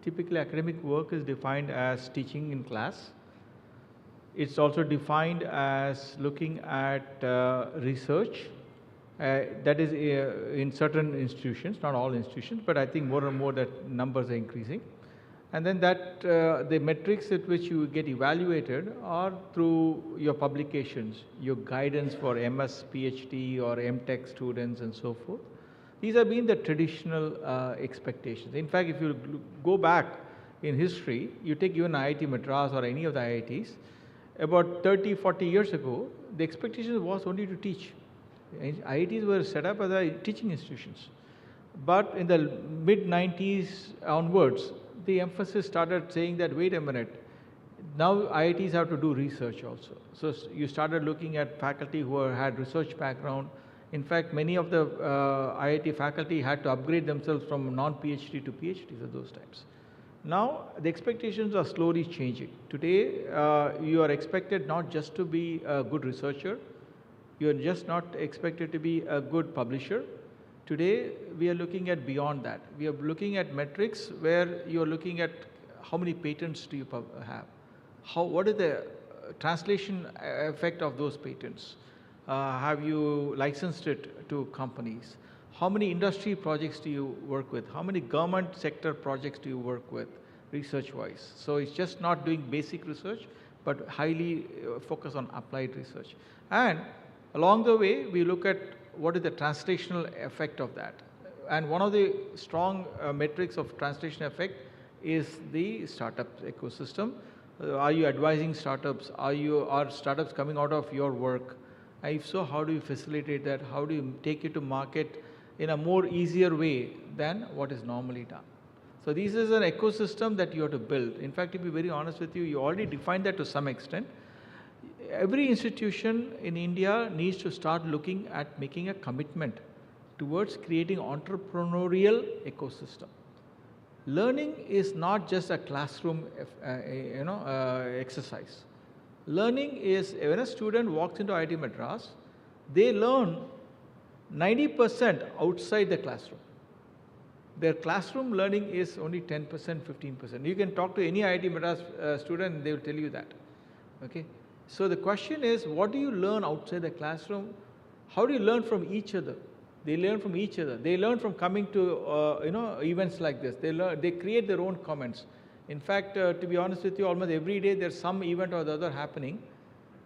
Typically, academic work is defined as teaching in class. It's also defined as looking at research. That is in certain institutions, not all institutions, but I think more and more that numbers are increasing. And then the metrics at which you get evaluated are through your publications, your guidance for MS, PhD or MTech students and so forth. These have been the traditional expectations. In fact, if you go back in history, you take even IIT Madras or any of the IITs, about 30, 40 years ago, the expectation was only to teach. IITs were set up as teaching institutions. But in the mid-90s onwards, the emphasis started saying that, wait a minute, now IITs have to do research also. So you started looking at faculty who had research background. In fact, many of the IIT faculty had to upgrade themselves from non-PhD to PhDs at those times. Now, the expectations are slowly changing. Today, you are expected not just to be a good researcher, you are just not expected to be a good publisher. Today, we are looking at beyond that. We are looking at metrics where you are looking at how many patents do you have? What is the translation effect of those patents? Have you licensed it to companies? How many industry projects do you work with? How many government sector projects do you work with research-wise? So it's just not doing basic research, but highly focus on applied research. And along the way, we look at what is the translational effect of that. And one of the strong metrics of translation effect is the startup ecosystem. Are you advising startups? Are startups coming out of your work? If so, how do you facilitate that? How do you take it to market in a more easier way than what is normally done? So this is an ecosystem that you have to build. In fact, to be very honest with you, you already defined that to some extent. Every institution in India needs to start looking at making a commitment towards creating entrepreneurial ecosystem. Learning is not just a classroom exercise. Learning is, when a student walks into IIT Madras, they learn 90% outside the classroom. their classroom learning is only 10%, 15%. You can talk to any IIT Madras student and they will tell you that. Okay? So the question is, what do you learn outside the classroom? How do you learn from each other? They learn from each other. They learn from coming to events like this. They create their own comments. In fact, to be honest with you, almost every day there's some event or the other happening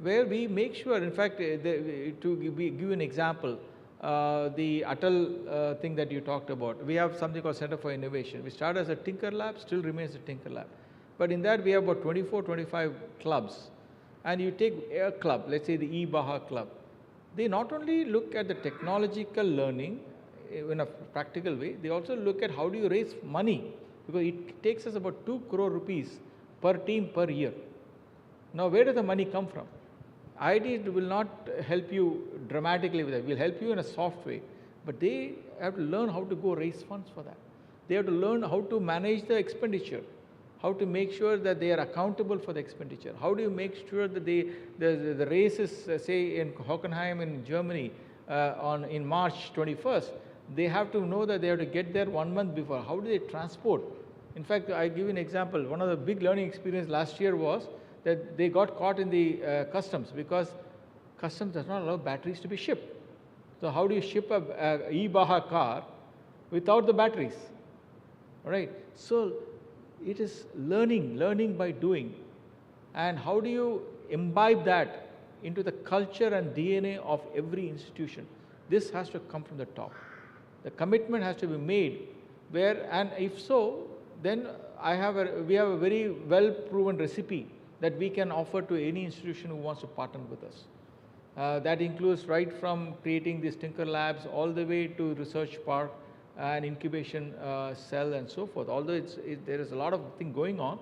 where we make sure, in fact, to give you an example, the Atal thing that you talked about, we have something called Center for Innovation. We started as a Tinker Lab, still remains a Tinker Lab. But in that we have about 24, 25 clubs. And you take a club, let's say the E-Baha club. They not only look at the technological learning in a practical way, they also look at how do you raise money, because it takes us about 2 crore rupees per team per year. Now, where does the money come from? IIT will not help you dramatically with that. We'll help you in a soft way, but they have to learn how to go raise funds for that. They have to learn how to manage the expenditure, how to make sure that they are accountable for the expenditure. How do you make sure that the races, say in Hockenheim in Germany in March 21st, they have to know that they have to get there 1 month before. How do they transport? In fact, I give you an example. One of the big learning experience last year was that they got caught in the customs, because customs does not allow batteries to be shipped. So how do you ship a E-Baha car without the batteries? All right. So it is learning by doing. And how do you imbibe that into the culture and DNA of every institution? This has to come from the top. The commitment has to be made where, and if so, then we have a very well-proven recipe that we can offer to any institution who wants to partner with us. That includes right from creating these Tinker Labs all the way to research park and incubation cell and so forth. Although there is a lot of thing going on,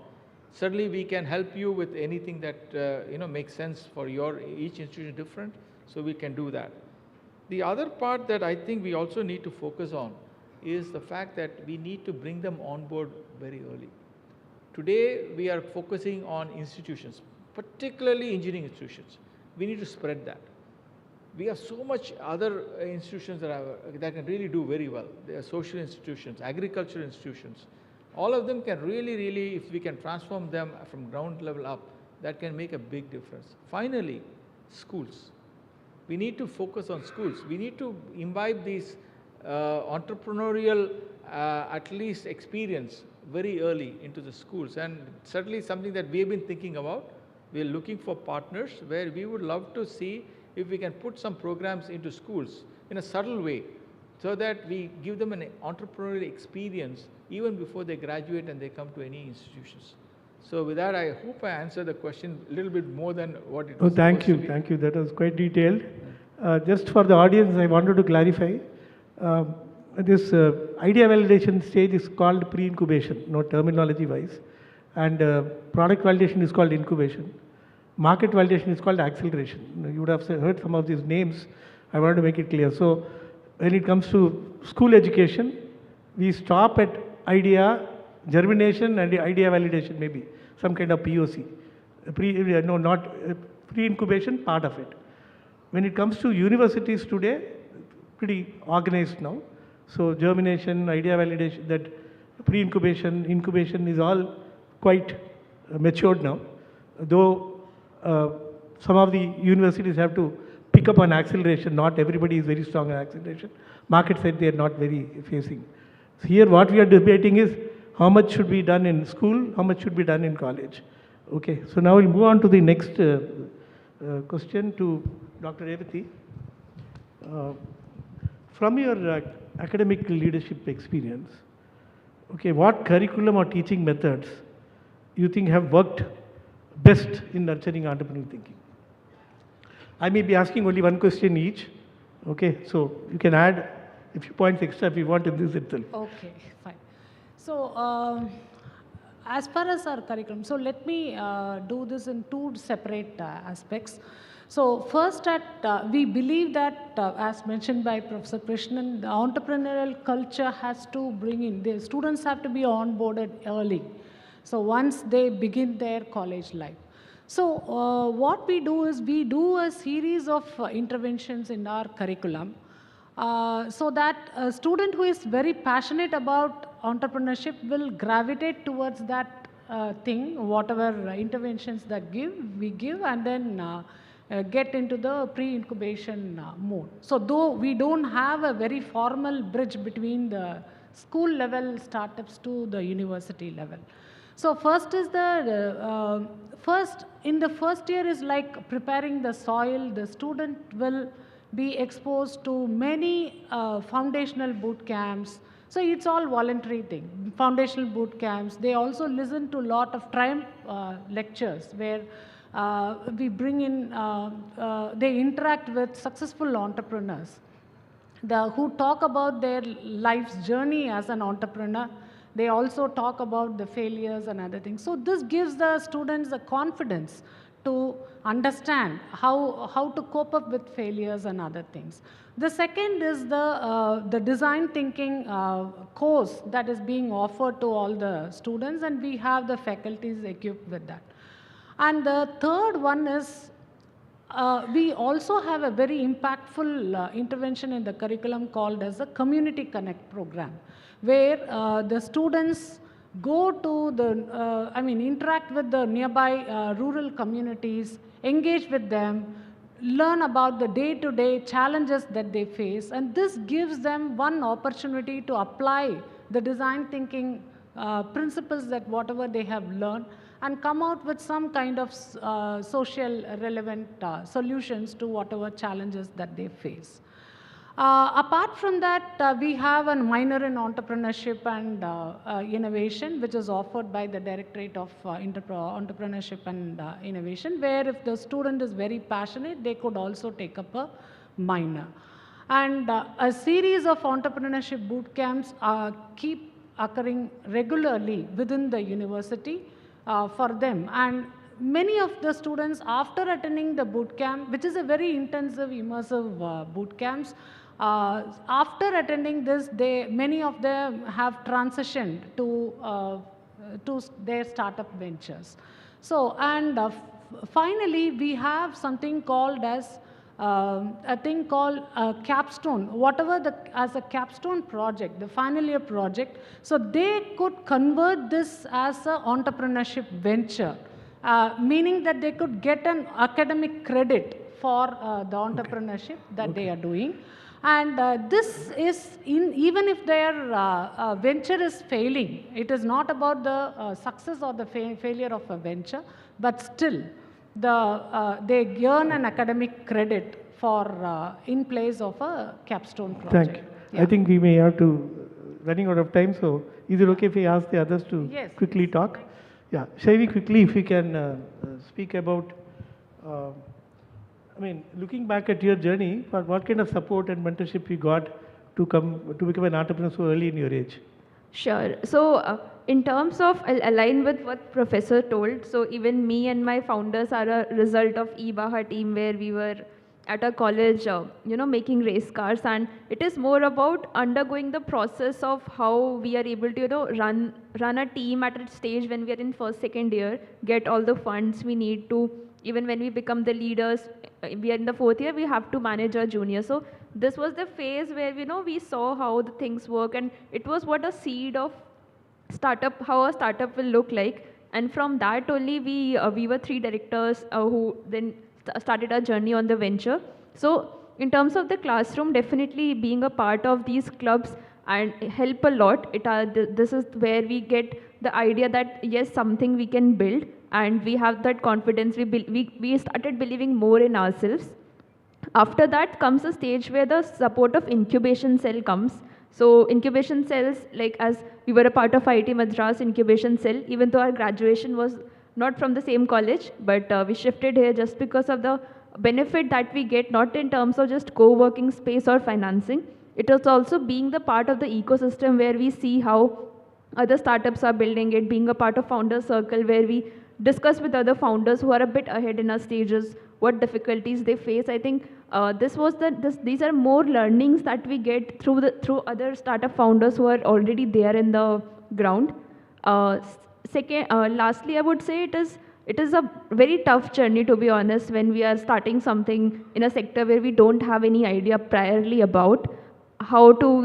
certainly we can help you with anything that makes sense for each institution different, so we can do that. The other part that I think we also need to focus on is the fact that we need to bring them on board very early. Today, we are focusing on institutions, particularly engineering institutions. We need to spread that. We have so much other institutions that can really do very well. There are social institutions, agricultural institutions. All of them can really, if we can transform them from ground level up, that can make a big difference. Finally, schools. We need to focus on schools. We need to imbibe these entrepreneurial, at least experience very early into the schools, and certainly something that we have been thinking about. We are looking for partners where we would love to see if we can put some programs into schools in a subtle way, so that we give them an entrepreneurial experience even before they graduate and they come to any institutions. So with that, I hope I answered the question a little bit more than what it was. Thank you. That was quite detailed. Just for the audience, I wanted to clarify. This idea validation stage is called pre-incubation, terminology-wise, and product validation is called incubation. Market validation is called acceleration. You would have heard some of these names. I wanted to make it clear. So when it comes to school education, we stop at idea germination and idea validation, maybe some kind of POC. Pre-incubation, part of it. When it comes to universities today, pretty organized now. So germination, idea validation, that pre-incubation, incubation is all quite matured now. Though some of the universities have to pick up on acceleration, not everybody is very strong on acceleration. Market side, they are not very facing. So here what we are debating is how much should be done in school, how much should be done in college. Okay, so now we'll move on to the next question to Dr. Revati. From your academic leadership experience, okay, what curriculum or teaching methods you think have worked best in nurturing entrepreneurial thinking? I may be asking only one question each, okay, so you can add a few points extra if you want in this itself. Okay, fine. So, as far as our curriculum, so let me do this in two separate aspects. So first, we believe that, as mentioned by Professor Krishnan, the entrepreneurial culture has to bring in, the students have to be onboarded early. So once they begin their college life. So what we do is we do a series of interventions in our curriculum so that a student who is very passionate about entrepreneurship will gravitate towards that thing, whatever interventions that we give, and then get into the pre-incubation mode. So though we don't have a very formal bridge between the school level startups to the university level. So first is in the first year is like preparing the soil. The student will be exposed to many foundational boot camps. So it's all voluntary thing. Foundational boot camps. They also listen to a lot of triumph lectures where we bring in, they interact with successful entrepreneurs who talk about their life's journey as an entrepreneur. They also talk about the failures and other things. So this gives the students the confidence to understand how to cope up with failures and other things. The second is the design thinking course that is being offered to all the students, and we have the faculties equipped with that. And the third one is we also have a very impactful intervention in the curriculum called as a Community Connect program, where the students go to the, interact with the nearby rural communities, engage with them, learn about the day-to-day challenges that they face, and this gives them one opportunity to apply the design thinking principles that whatever they have learned and come out with some kind of social relevant solutions to whatever challenges that they face. Apart from that, we have a minor in entrepreneurship and innovation, which is offered by the Directorate of Entrepreneurship and Innovation, where if the student is very passionate, they could also take up a minor. And a series of entrepreneurship boot camps keep occurring regularly within the university for them. And many of the students, after attending the boot camp, which is a very intensive, immersive boot camps, after attending this, many of them have transitioned to their startup ventures. So, and finally, we have something called as a thing called capstone, whatever as a capstone project, the final year project. So they could convert this as an entrepreneurship venture, meaning that they could get an academic credit for the entrepreneurship that they are doing. And this is, even if their venture is failing, it is not about the success or the failure of a venture, but still they earn an academic credit for in place of a capstone project. Thank you. Yeah. I think we may have to, running out of time, so is it okay if we ask the others to quickly talk? Yeah, Shaivi, quickly if we can speak about, looking back at your journey, what kind of support and mentorship you got to become an entrepreneur so early in your age? Sure. So in terms of, I'll align with what Professor told. So even me and my founders are a result of eBaha team, where we were at a college, making race cars, and it is more about undergoing the process of how we are able to, run a team at a stage when we are in first, second year, get all the funds we need to, even when we become the leaders, we are in the fourth year, we have to manage our juniors. So this was the phase where, we saw how the things work, and it was what a seed of startup, how a startup will look like. And from that only, we were 3 directors who then started our journey on the venture. So in terms of the classroom, definitely being a part of these clubs and help a lot. This is where we get the idea that yes, something we can build, and we have that confidence. We started believing more in ourselves. After that comes a stage where the support of incubation cell comes. So incubation cells, like as we were a part of IIT Madras incubation cell, even though our graduation was not from the same college, but we shifted here just because of the benefit that we get, not in terms of just co-working space or financing. It is also being the part of the ecosystem where we see how other startups are building it, being a part of Founders Circle where we discuss with other founders who are a bit ahead in our stages, what difficulties they face. I think these are more learnings that we get through other startup founders who are already there in the ground. Lastly, I would say it is a very tough journey, to be honest, when we are starting something in a sector where we don't have any idea priorly about. how to,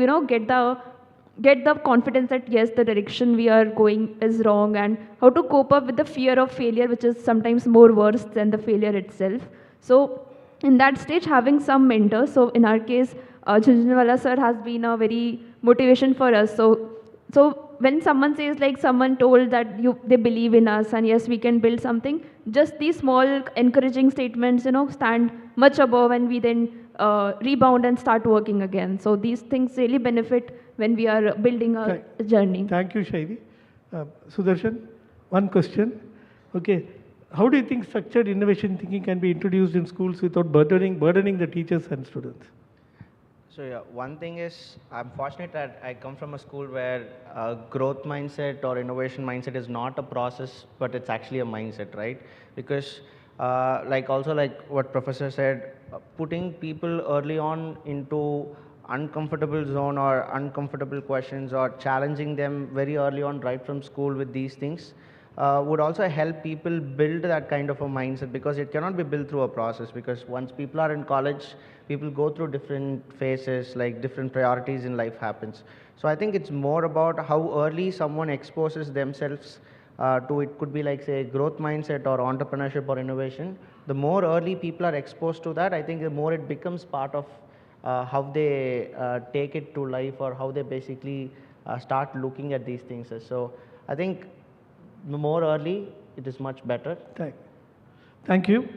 get the confidence that yes, the direction we are going is wrong, and how to cope up with the fear of failure, which is sometimes more worse than the failure itself. So in that stage, having some mentors. So in our case, Jhunjhunwala sir has been a very motivation for us. So when someone says, like, someone told that they believe in us and yes, we can build something, just these small encouraging statements, stand much above, and we then rebound and start working again. So these things really benefit when we are building a journey. Thank you, Shaivi. Sudarshan, one question. Okay, how do you think structured innovation thinking can be introduced in schools without burdening the teachers and students? So yeah, one thing is, I'm fortunate that I come from a school where growth mindset or innovation mindset is not a process, but it's actually a mindset, right? Because like what Professor said, putting people early on into uncomfortable zone or uncomfortable questions, or challenging them very early on right from school with these things would also help people build that kind of a mindset, because it cannot be built through a process. Because once people are in college, people go through different phases, like different priorities in life happens. So I think it's more about how early someone exposes themselves to, it could be like, say, growth mindset or entrepreneurship or innovation. The more early people are exposed to that, I think the more it becomes part of how they take it to life, or how they basically start looking at these things. So I think the more early, it is much better. Thank you.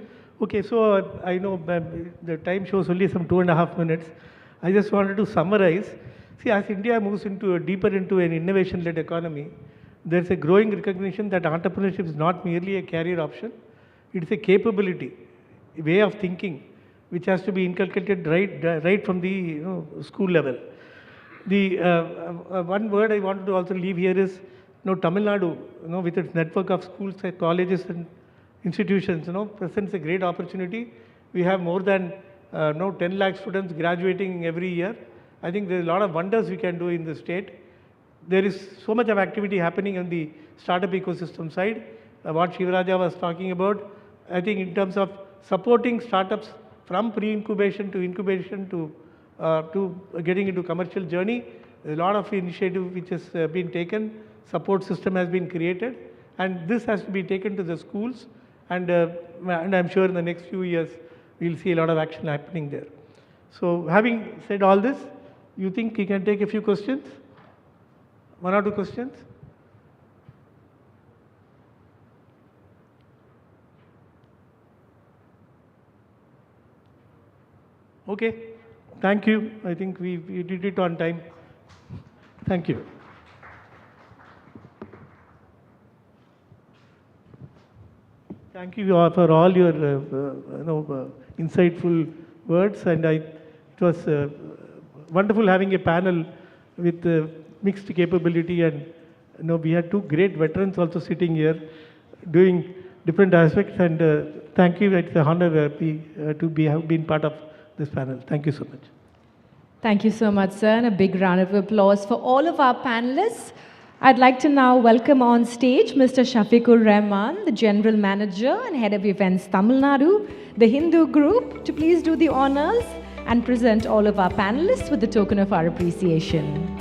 Okay, so I know the time shows only some 2.5 minutes. I just wanted to summarize. See, as India moves deeper into an innovation-led economy, there's a growing recognition that entrepreneurship is not merely a career option. It's a capability, a way of thinking, which has to be inculcated right from the school level. The one word I wanted to also leave here is, Tamil Nadu, with its network of schools, colleges, and institutions, presents a great opportunity. We have more than 10 lakh students graduating every year. I think there's a lot of wonders we can do in the state. There is so much of activity happening on the startup ecosystem side. What Shivaraja was talking about, I think in terms of supporting startups from pre-incubation to incubation to getting into commercial journey, a lot of initiative which has been taken, support system has been created, and this has to be taken to the schools, and I'm sure in the next few years we'll see a lot of action happening there. So having said all this, you think you can take a few questions? 1 or 2 questions? Okay, thank you. I think we did it on time. Thank you. Thank you for all your insightful words, and it was wonderful having a panel with mixed capability, and we had 2 great veterans also sitting here doing different aspects, and thank you. It's an honor to have been part of this panel. Thank you so much. Thank you so much, sir, and a big round of applause for all of our panelists. I'd like to now welcome on stage Mr. Shafiqur Rahman, the General Manager and Head of Events Tamil Nadu, the Hindu Group, to please do the honors and present all of our panelists with the token of our appreciation.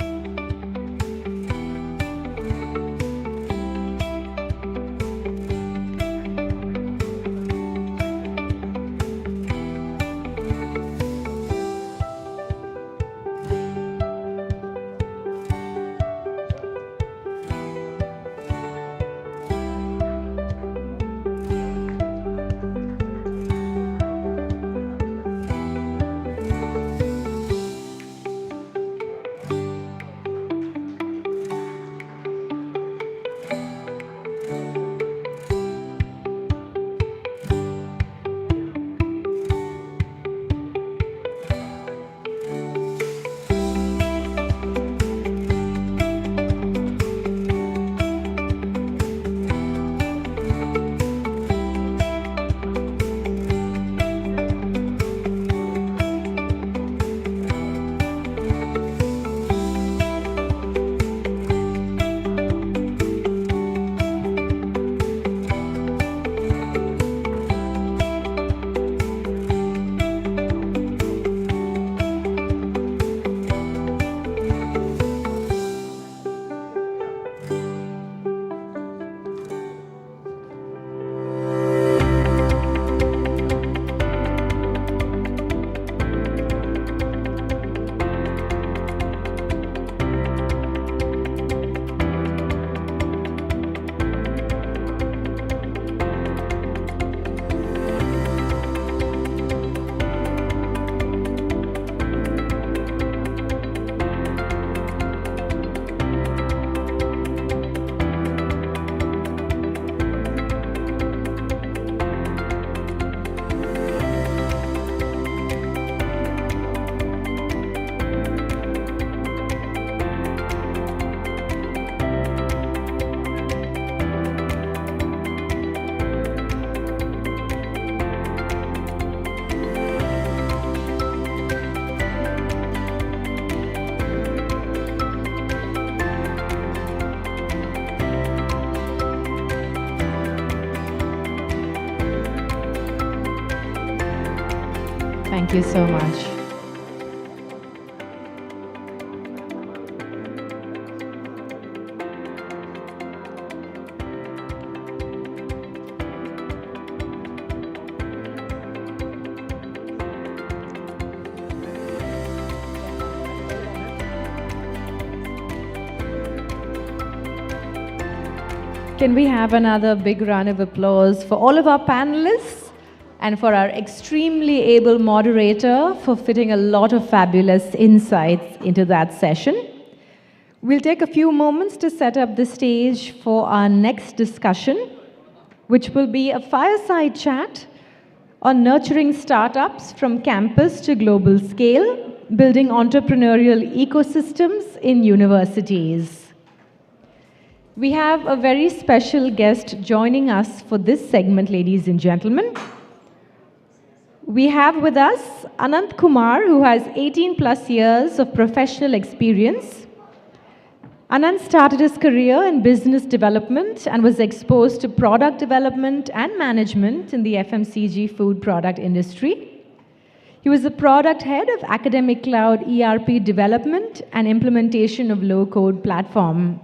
Thank you so much. Can we have another big round of applause for all of our panelists and for our extremely able moderator for fitting a lot of fabulous insights into that session? We'll take a few moments to set up the stage for our next discussion, which will be a fireside chat on nurturing startups from campus to global scale, building entrepreneurial ecosystems in universities. We have a very special guest joining us for this segment, ladies and gentlemen. We have with us Anant Kumar, who has 18 plus years of professional experience. Anant started his career in business development and was exposed to product development and management in the FMCG food product industry. He was the product head of Academic Cloud ERP development and implementation of low-code platform.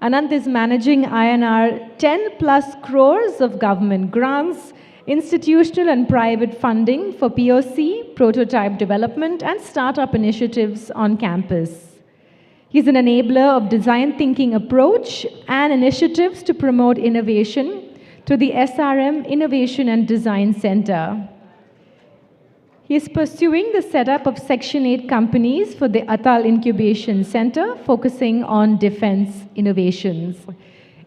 Anant is managing INR 10 plus crores of government grants, institutional and private funding for POC, prototype development, and startup initiatives on campus. He's an enabler of design thinking approach and initiatives to promote innovation to the SRM Innovation and Design Center. He is pursuing the setup of Section 8 companies for the Atal Incubation Center, focusing on defense innovations.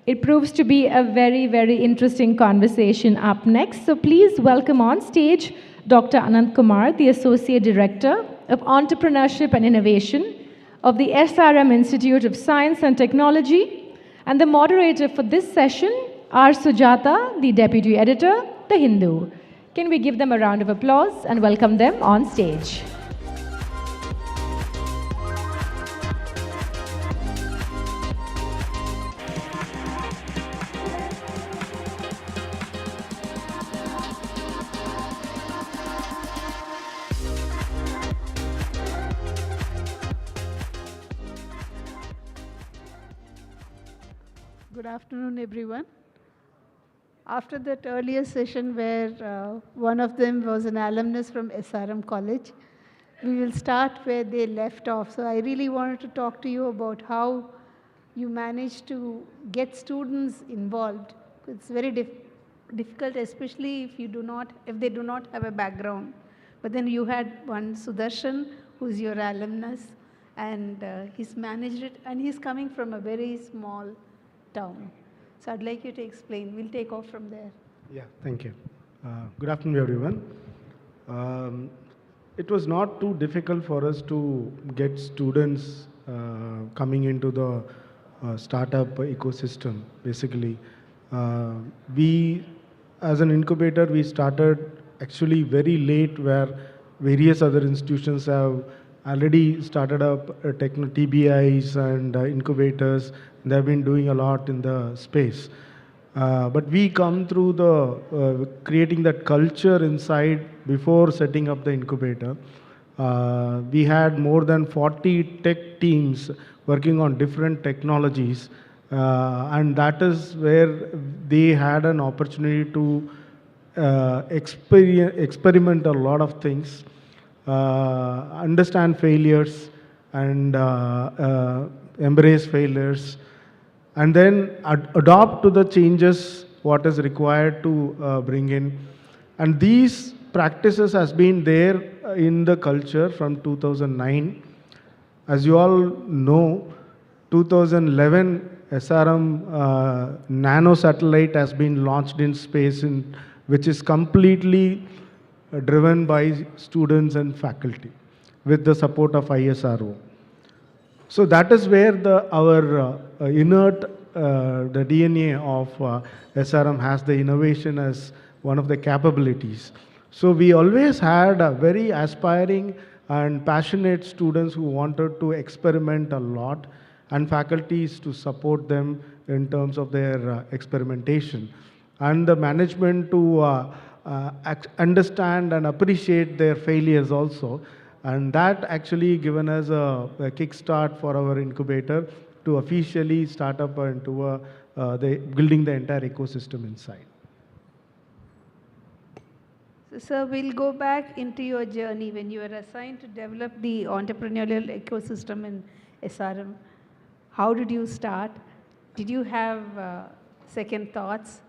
It proves to be a very, very interesting conversation up next. So please welcome on stage Dr. Anant Kumar, the Associate Director of Entrepreneurship and Innovation of the SRM Institute of Science and Technology, and the moderator for this session, R. Sujata, the Deputy Editor, The Hindu. Can we give them a round of applause and welcome them on stage? Good afternoon, everyone. After that earlier session where one of them was an alumnus from SRM College, we will start where they left off. So I really wanted to talk to you about how you manage to get students involved. It's very difficult, especially if they do not have a background. But then you had one Sudarshan, who's your alumnus, and he's managed it, and he's coming from a very small town. So I'd like you to explain. We'll take off from there. Yeah, thank you. Good afternoon, everyone. It was not too difficult for us to get students coming into the startup ecosystem, basically. We, as an incubator, we started actually very late, where various other institutions have already started up TBIs and incubators. They have been doing a lot in the space. But we come through the creating that culture inside before setting up the incubator. We had more than 40 tech teams working on different technologies. And that is where they had an opportunity to experiment a lot of things, understand failures, and embrace failures, and then adopt to the changes what is required to bring in. And these practices has been there in the culture from 2009. As you all know, 2011 SRM nano satellite has been launched in space, which is completely driven by students and faculty with the support of ISRO. So that is where our inert, the DNA of SRM has the innovation as one of the capabilities. So we always had a very aspiring and passionate students who wanted to experiment a lot, and faculties to support them in terms of their experimentation. And the management to understand and appreciate their failures also. And that actually given us a kickstart for our incubator to officially start up into building the entire ecosystem inside. So, sir, we'll go back into your journey when you were assigned to develop the entrepreneurial ecosystem in SRM. How did you start? Did you have second thoughts,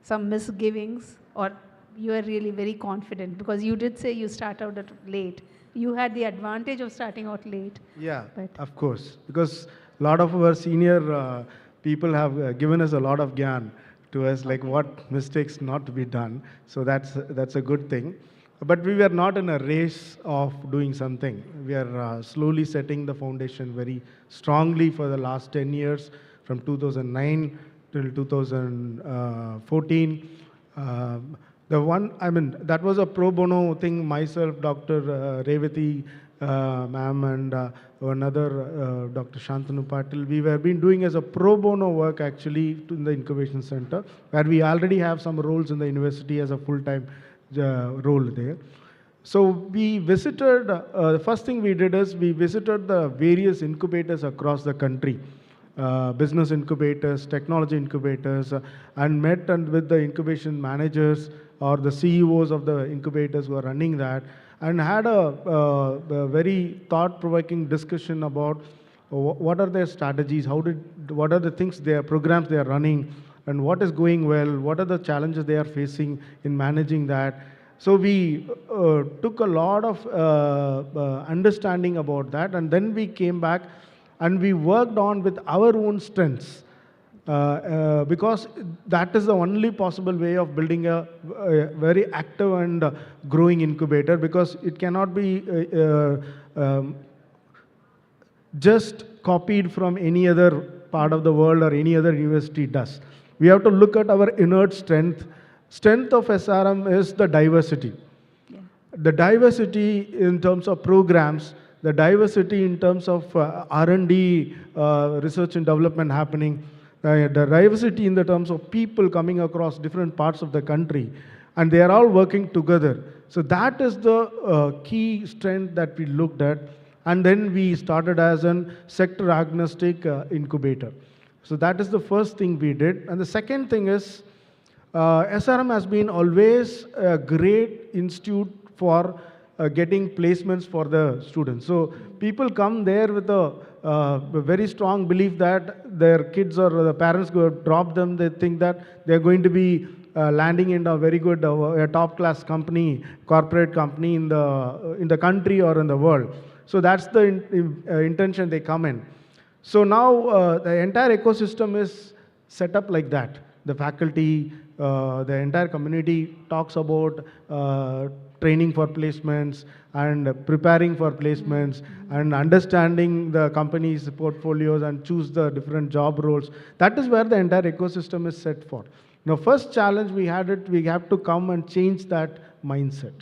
some misgivings, or you were really very confident? Because you did say you start out late. You had the advantage of starting out late. Yeah, but of course, because a lot of our senior people have given us a lot of gyan to us, like what mistakes not to be done. So that's a good thing. But we were not in a race of doing something. We are slowly setting the foundation very strongly for the last 10 years, from 2009 till 2014. That was a pro bono thing. Myself, Dr. Revati ma'am, and another Dr. Shantanu Patil, we have been doing as a pro bono work actually in the incubation center, where we already have some roles in the university as a full-time role there. So we visited, the first thing we did is we visited the various incubators across the country. Business incubators, technology incubators, and met with the incubation managers or the CEOs of the incubators who are running that, and had a very thought-provoking discussion about what are their strategies, what are the things, their programs they are running, and what is going well, what are the challenges they are facing in managing that. So we took a lot of understanding about that, and then we came back and we worked on with our own strengths, because that is the only possible way of building a very active and growing incubator, because it cannot be just copied from any other part of the world or any other university does. We have to look at our innate strength. Strength of SRM is the diversity. Yeah. The diversity in terms of programs, the diversity in terms of R&D, research and development happening, the diversity in the terms of people coming across different parts of the country, and they are all working together. So that is the key strength that we looked at, and then we started as a sector agnostic incubator. So that is the first thing we did. And the second thing is, SRM has been always a great institute for getting placements for the students. So people come there with a very strong belief that their kids or the parents go drop them. They think that they're going to be landing in a very good top-class company, corporate company in the country or in the world. So that's the intention they come in. So now the entire ecosystem is set up like that. The faculty, the entire community talks about training for placements and preparing for placements and understanding the company's portfolios and choose the different job roles. That is where the entire ecosystem is set for. Now, first challenge we had we have to come and change that mindset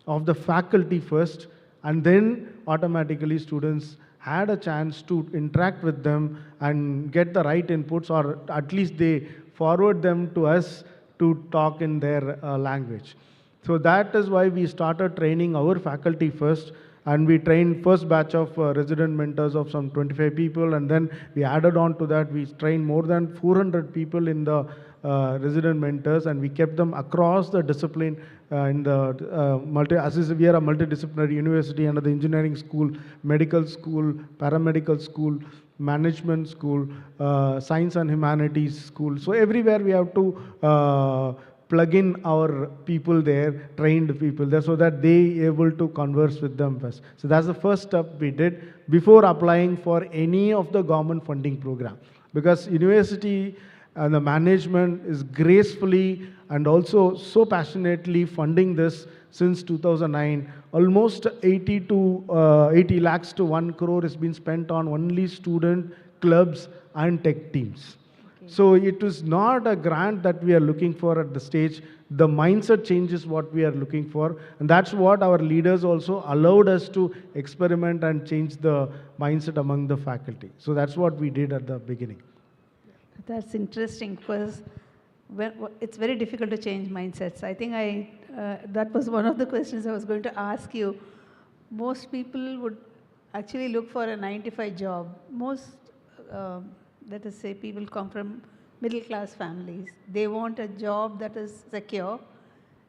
of the faculty first, and then automatically students had a chance to interact with them and get the right inputs, or at least they forward them to us to talk in their language. So that is why we started training our faculty first, and we trained first batch of resident mentors of some 25 people, and then we added on to that, we trained more than 400 people in the resident mentors, and we kept them across the discipline in the we are a multidisciplinary university under the engineering school, medical school, paramedical school, management school, science and humanities school. So everywhere we have to plug in our people there, trained people there, so that they able to converse with them first. So that's the first step we did before applying for any of the government funding program. Because university and the management is gracefully and also so passionately funding this since 2009. Almost 80 lakhs to 1 crore has been spent on only student clubs and tech teams. So it is not a grant that we are looking for at the stage. The mindset change is what we are looking for. And that's what our leaders also allowed us to experiment and change the mindset among the faculty. So that's what we did at the beginning. That's interesting, because it's very difficult to change mindsets. I think that was one of the questions I was going to ask you. Most people would actually look for a 9-to-5 job. Most, let us say, people come from middle-class families. They want a job that is secure,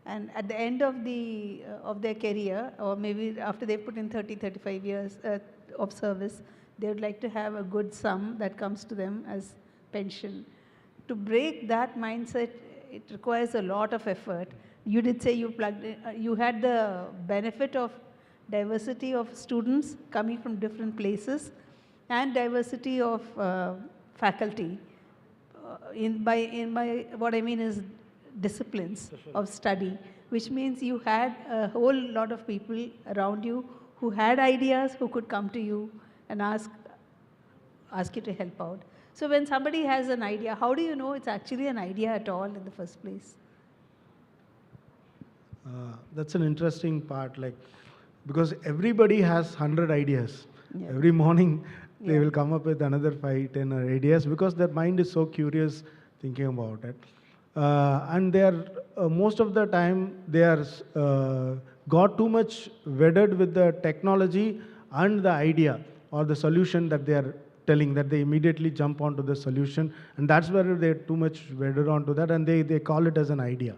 and at the end of their career, or maybe after they put in 30-35 years of service, they would like to have a good sum that comes to them as pension. To break that mindset, it requires a lot of effort. You did say you had the benefit of diversity of students coming from different places and diversity of faculty. What I mean is disciplines of study, which means you had a whole lot of people around you who had ideas, who could come to you and ask you to help out. So when somebody has an idea, how do you know it's actually an idea at all in the first place? That's an interesting part, because everybody has 100 ideas. Yeah. Every morning they will come up with another 5, 10 ideas because their mind is so curious thinking about it. And they are, most of the time, they are got too much wedded with the technology and the idea or the solution that they are telling, that they immediately jump onto the solution, and that's where they're too much wedded onto that, and they call it as an idea.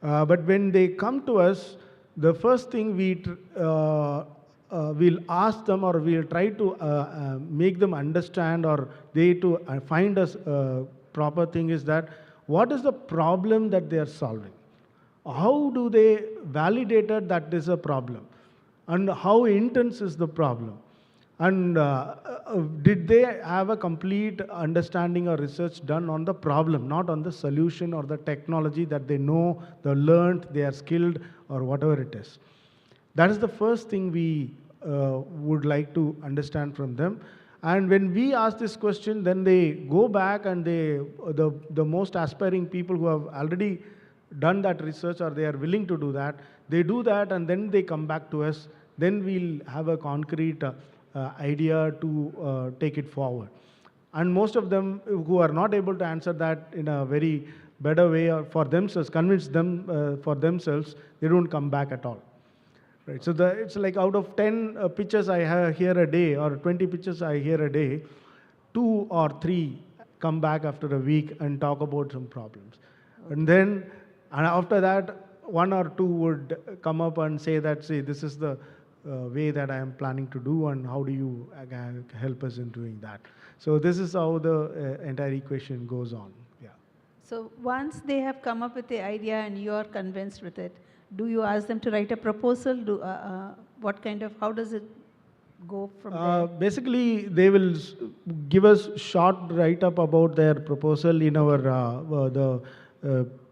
But when they come to us, the first thing we'll ask them, or we'll try to make them understand, or they to find us proper thing is that what is the problem that they are solving? How do they validate that this is a problem? And how intense is the problem? And did they have a complete understanding or research done on the problem, not on the solution or the technology that they know, they learned, they are skilled, or whatever it is? That is the first thing we would like to understand from them. And when we ask this question, then they go back and the most aspiring people who have already done that research, or they are willing to do that, they do that, and then they come back to us. Then we'll have a concrete idea to take it forward. And most of them who are not able to answer that in a very better way, or for themselves, convince them for themselves, they don't come back at all. Right. So it's like out of 10 pitches I hear a day, or 20 pitches I hear a day, 2 or 3 come back after a week and talk about some problems. Okay. And after that, 1 or 2 would come up and say that, see, this is the way that I am planning to do, and how do you help us in doing that? So this is how the entire equation goes on. Yeah. So once they have come up with the idea and you are convinced with it, do you ask them to write a proposal? How does it go from there? Basically, they will give us short write-up about their proposal in our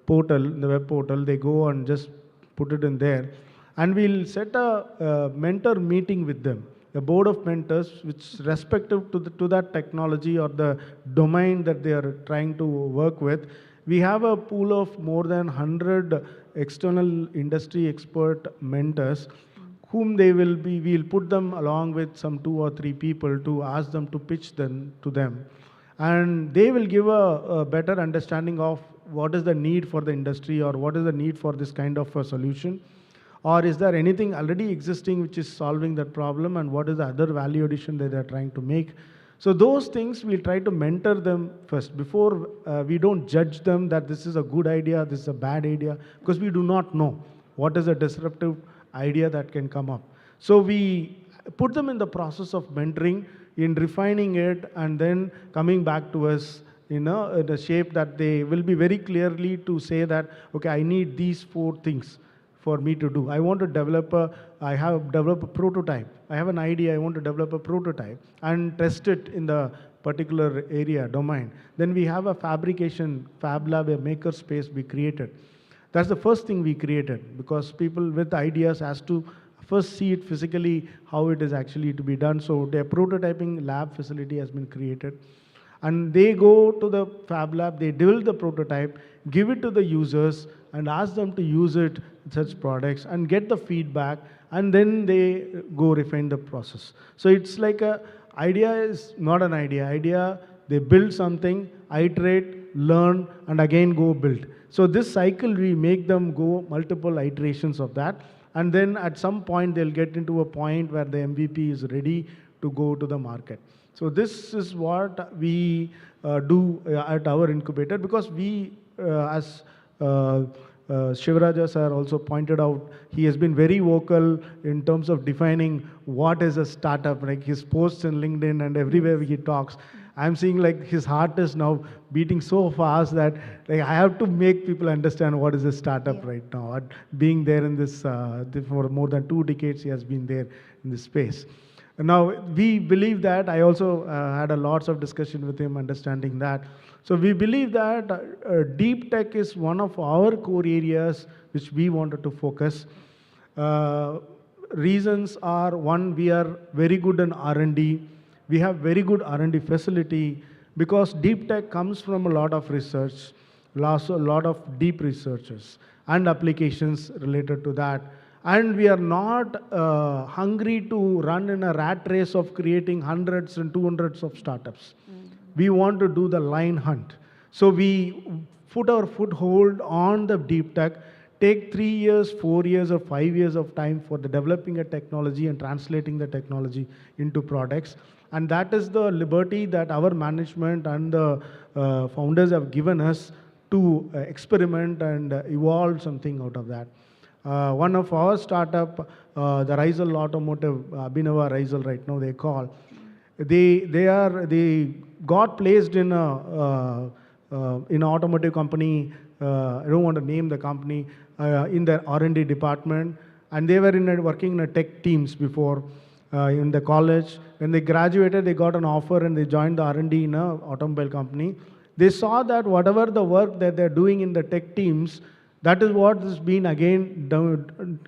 portal, the web portal. They go and just put it in there. And we'll set a mentor meeting with them, a board of mentors, which respective to that technology or the domain that they are trying to work with. We have a pool of more than 100 external industry expert mentors whom we'll put them along with some 2 or 3 people to ask them to pitch them to them. And they will give a better understanding of what is the need for the industry, or what is the need for this kind of a solution. Or is there anything already existing which is solving that problem, and what is the other value addition that they're trying to make? So those things we'll try to mentor them first. Before we don't judge them that this is a good idea, this is a bad idea, because we do not know what is a disruptive idea that can come up. So we put them in the process of mentoring, in refining it, and then coming back to us in the shape that they will be very clearly to say that, okay, I need these 4 things for me to do. I want to develop I have developed a prototype. I have an idea, I want to develop a prototype and test it in the particular area, domain. Then we have a fabrication, fab lab, a maker space we created. That's the first thing we created, because people with ideas has to first see it physically, how it is actually to be done. So their prototyping lab facility has been created. And they go to the fab lab, they build the prototype, give it to the users, and ask them to use it in such products and get the feedback, and then they go refine the process. So it's like idea is not an idea. They build something, iterate, learn, and again go build. So this cycle, we make them go multiple iterations of that. And then at some point, they'll get into a point where the MVP is ready to go to the market. So this is what we do at our incubator, because we, as Shivaraja sir also pointed out, he has been very vocal in terms of defining what is a startup, like his posts in LinkedIn and everywhere he talks. I'm seeing like his heart is now beating so fast that like I have to make people understand what is a startup right now. Being there in this, for more than 2 decades, he has been there in this space. Now, we believe that, I also had a lots of discussion with him, understanding that. So we believe that deep tech is one of our core areas which we wanted to focus. Reasons are, one, we are very good in R&D. We have very good R&D facility, because deep tech comes from a lot of research, a lot of deep researchers and applications related to that. And we are not hungry to run in a rat race of creating hundreds and 200s of startups. We want to do the line hunt. So we put our foothold on the deep tech, take 3 years, 4 years, or 5 years of time for the developing a technology and translating the technology into products. And that is the liberty that our management and the founders have given us to experiment and evolve something out of that. One of our startup, the Rizal Automotive, Abhinava Rizal right now they call, they got placed in an automotive company, I don't want to name the company, in their R&D department, and they were working in a tech teams before in the college. When they graduated, they got an offer and they joined the R&D in an automobile company. They saw that whatever the work that they're doing in the tech teams, that is what has been again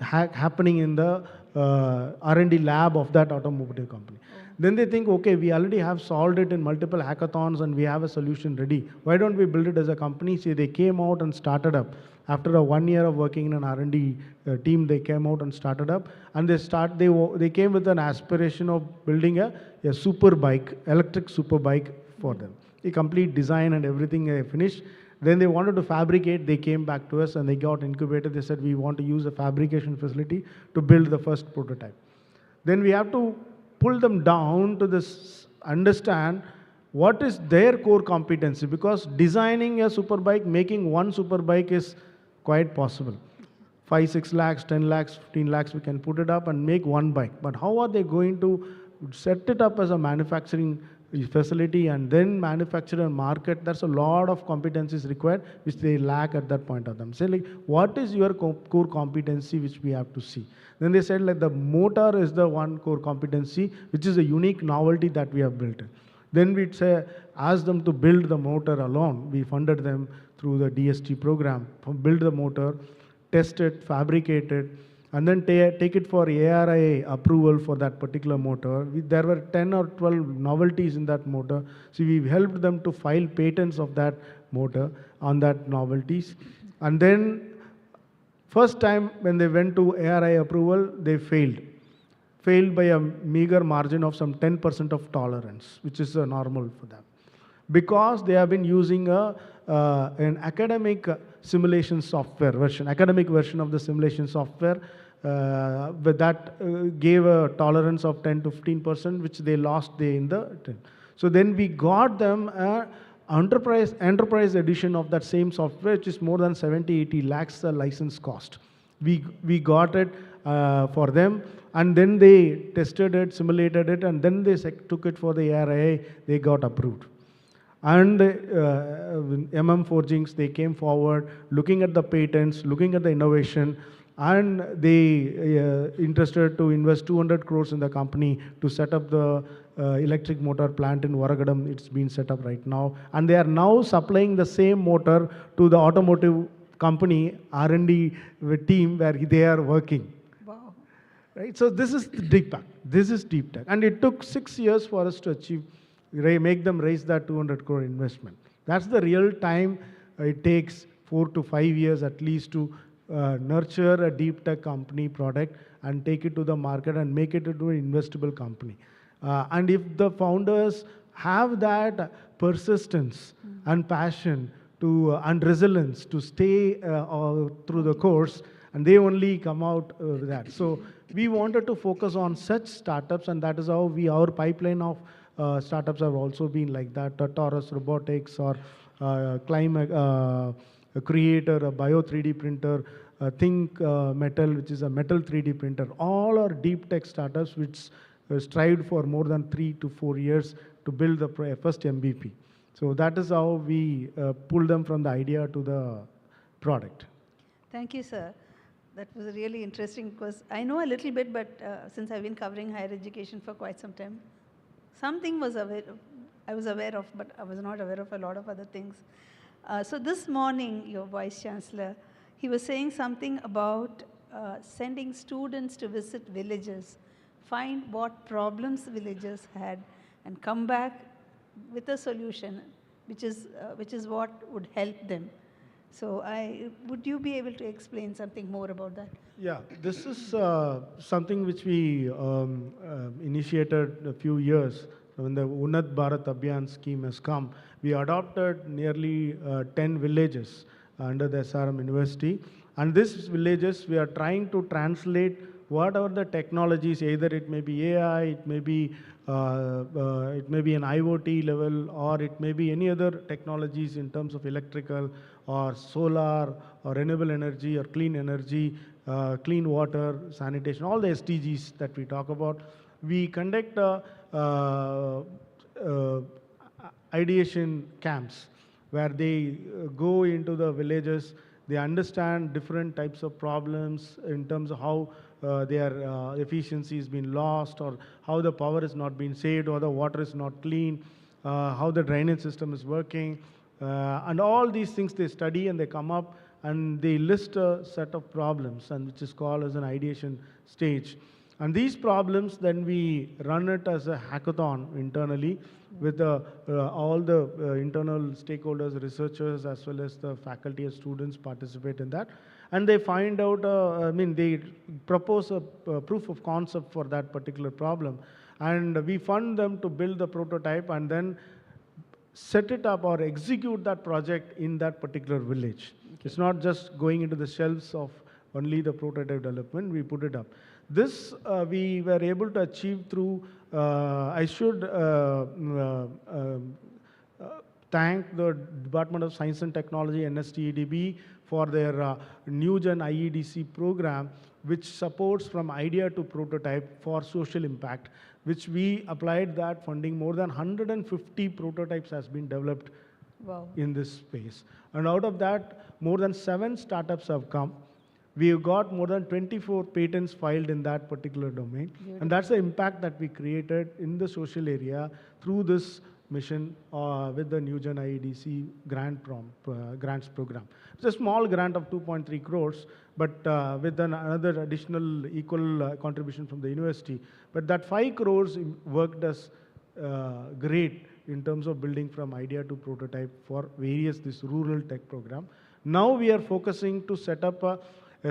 happening in the R&D lab of that automotive company. Then they think, okay, we already have solved it in multiple hackathons and we have a solution ready. Why don't we build it as a company? See, they came out and started up. After 1 year of working in an R&D team, they came out and started up. And they came with an aspiration of building a super bike, electric super bike for them. The complete design and everything they finished. Then they wanted to fabricate. They came back to us and they got incubated. They said, we want to use a fabrication facility to build the first prototype. Then we have to pull them down to this, understand what is their core competency, because designing a super bike, making one super bike is quite possible. 5, 6 lakhs, 10 lakhs, 15 lakhs, we can put it up and make one bike. But how are they going to set it up as a manufacturing facility and then manufacture and market? There's a lot of competencies required which they lack at that point of them. Say like, what is your core competency which we have to see? Then they said like the motor is the one core competency which is a unique novelty that we have built. Then we'd say, ask them to build the motor alone. We funded them through the DST program, build the motor, test it, fabricate it, and then take it for ARI approval for that particular motor. There were 10 or 12 novelties in that motor. So we helped them to file patents of that motor on that novelties. And then first time when they went to ARI approval, they failed by a meager margin of some 10% of tolerance, which is normal for them. Because they have been using an academic simulation software version, academic version of the simulation software, but that gave a tolerance of 10 to 15%, which they lost in the 10. So then we got them an enterprise edition of that same software, which is more than 70-80 lakhs the license cost. We got it for them, and then they tested it, simulated it, and then they took it for the ARIA, they got approved. And MM Forgings, they came forward, looking at the patents, looking at the innovation, and they interested to invest 200 crores in the company to set up the electric motor plant in Varagadam. It's been set up right now. And they are now supplying the same motor to the automotive company, R&D team where they are working. Wow. Right? So this is deep tech. This is deep tech. And it took 6 years for us to achieve, make them raise that 200 crore investment. That's the real time it takes, 4 to 5 years at least to nurture a deep tech company product and take it to the market and make it into an investable company. And if the founders have that persistence and passion to and resilience to stay through the course, and they only come out with that. So we wanted to focus on such startups, and that is how our pipeline of startups have also been like that. Taurus Robotics or Climate Creator, a Bio 3D printer, Think Metal, which is a metal 3D printer. All are deep tech startups which strived for more than 3 to 4 years to build the first MVP. So that is how we pull them from the idea to the product. Thank you, sir. That was really interesting because I know a little bit, but since I've been covering higher education for quite some time, something I was aware of, but I was not aware of a lot of other things. So this morning, your Vice Chancellor, he was saying something about sending students to visit villages, find what problems villagers had, and come back with a solution, which is what would help them. So would you be able to explain something more about that? Yeah, this is something which we initiated a few years when the Unnat Bharat Abhiyan scheme has come. We adopted nearly 10 villages under the SRM University. And these villages, we are trying to translate whatever the technologies, either it may be AI, it may be an IoT level, or it may be any other technologies in terms of electrical or solar or renewable energy or clean energy, clean water, sanitation, all the SDGs that we talk about. We conduct ideation camps where they go into the villages, they understand different types of problems in terms of how their efficiency has been lost, or how the power is not being saved, or the water is not clean, how the drainage system is working. And all these things they study and they come up and they list a set of problems, and which is called as an ideation stage. And these problems, then we run it as a hackathon internally with all the internal stakeholders, researchers, as well as the faculty and students participate in that. And they find out, they propose a proof of concept for that particular problem. And we fund them to build the prototype and then set it up or execute that project in that particular village. Okay. It's not just going into the shelves of only the prototype development, we put it up. This we were able to achieve through, I should thank the Department of Science and Technology, NSTEDB, for their New Gen IEDC program, which supports from idea to prototype for social impact, which we applied that funding. More than 150 prototypes has been developed in this space. And out of that, more than 7 startups have come. We have got more than 24 patents filed in that particular domain. Beautiful. And that's the impact that we created in the social area through this mission with the New Gen IEDC grants program. It's a small grant of 2.3 crores, but with another additional equal contribution from the university. But that 5 crores worked as great in terms of building from idea to prototype for this rural tech program. Now we are focusing to set up a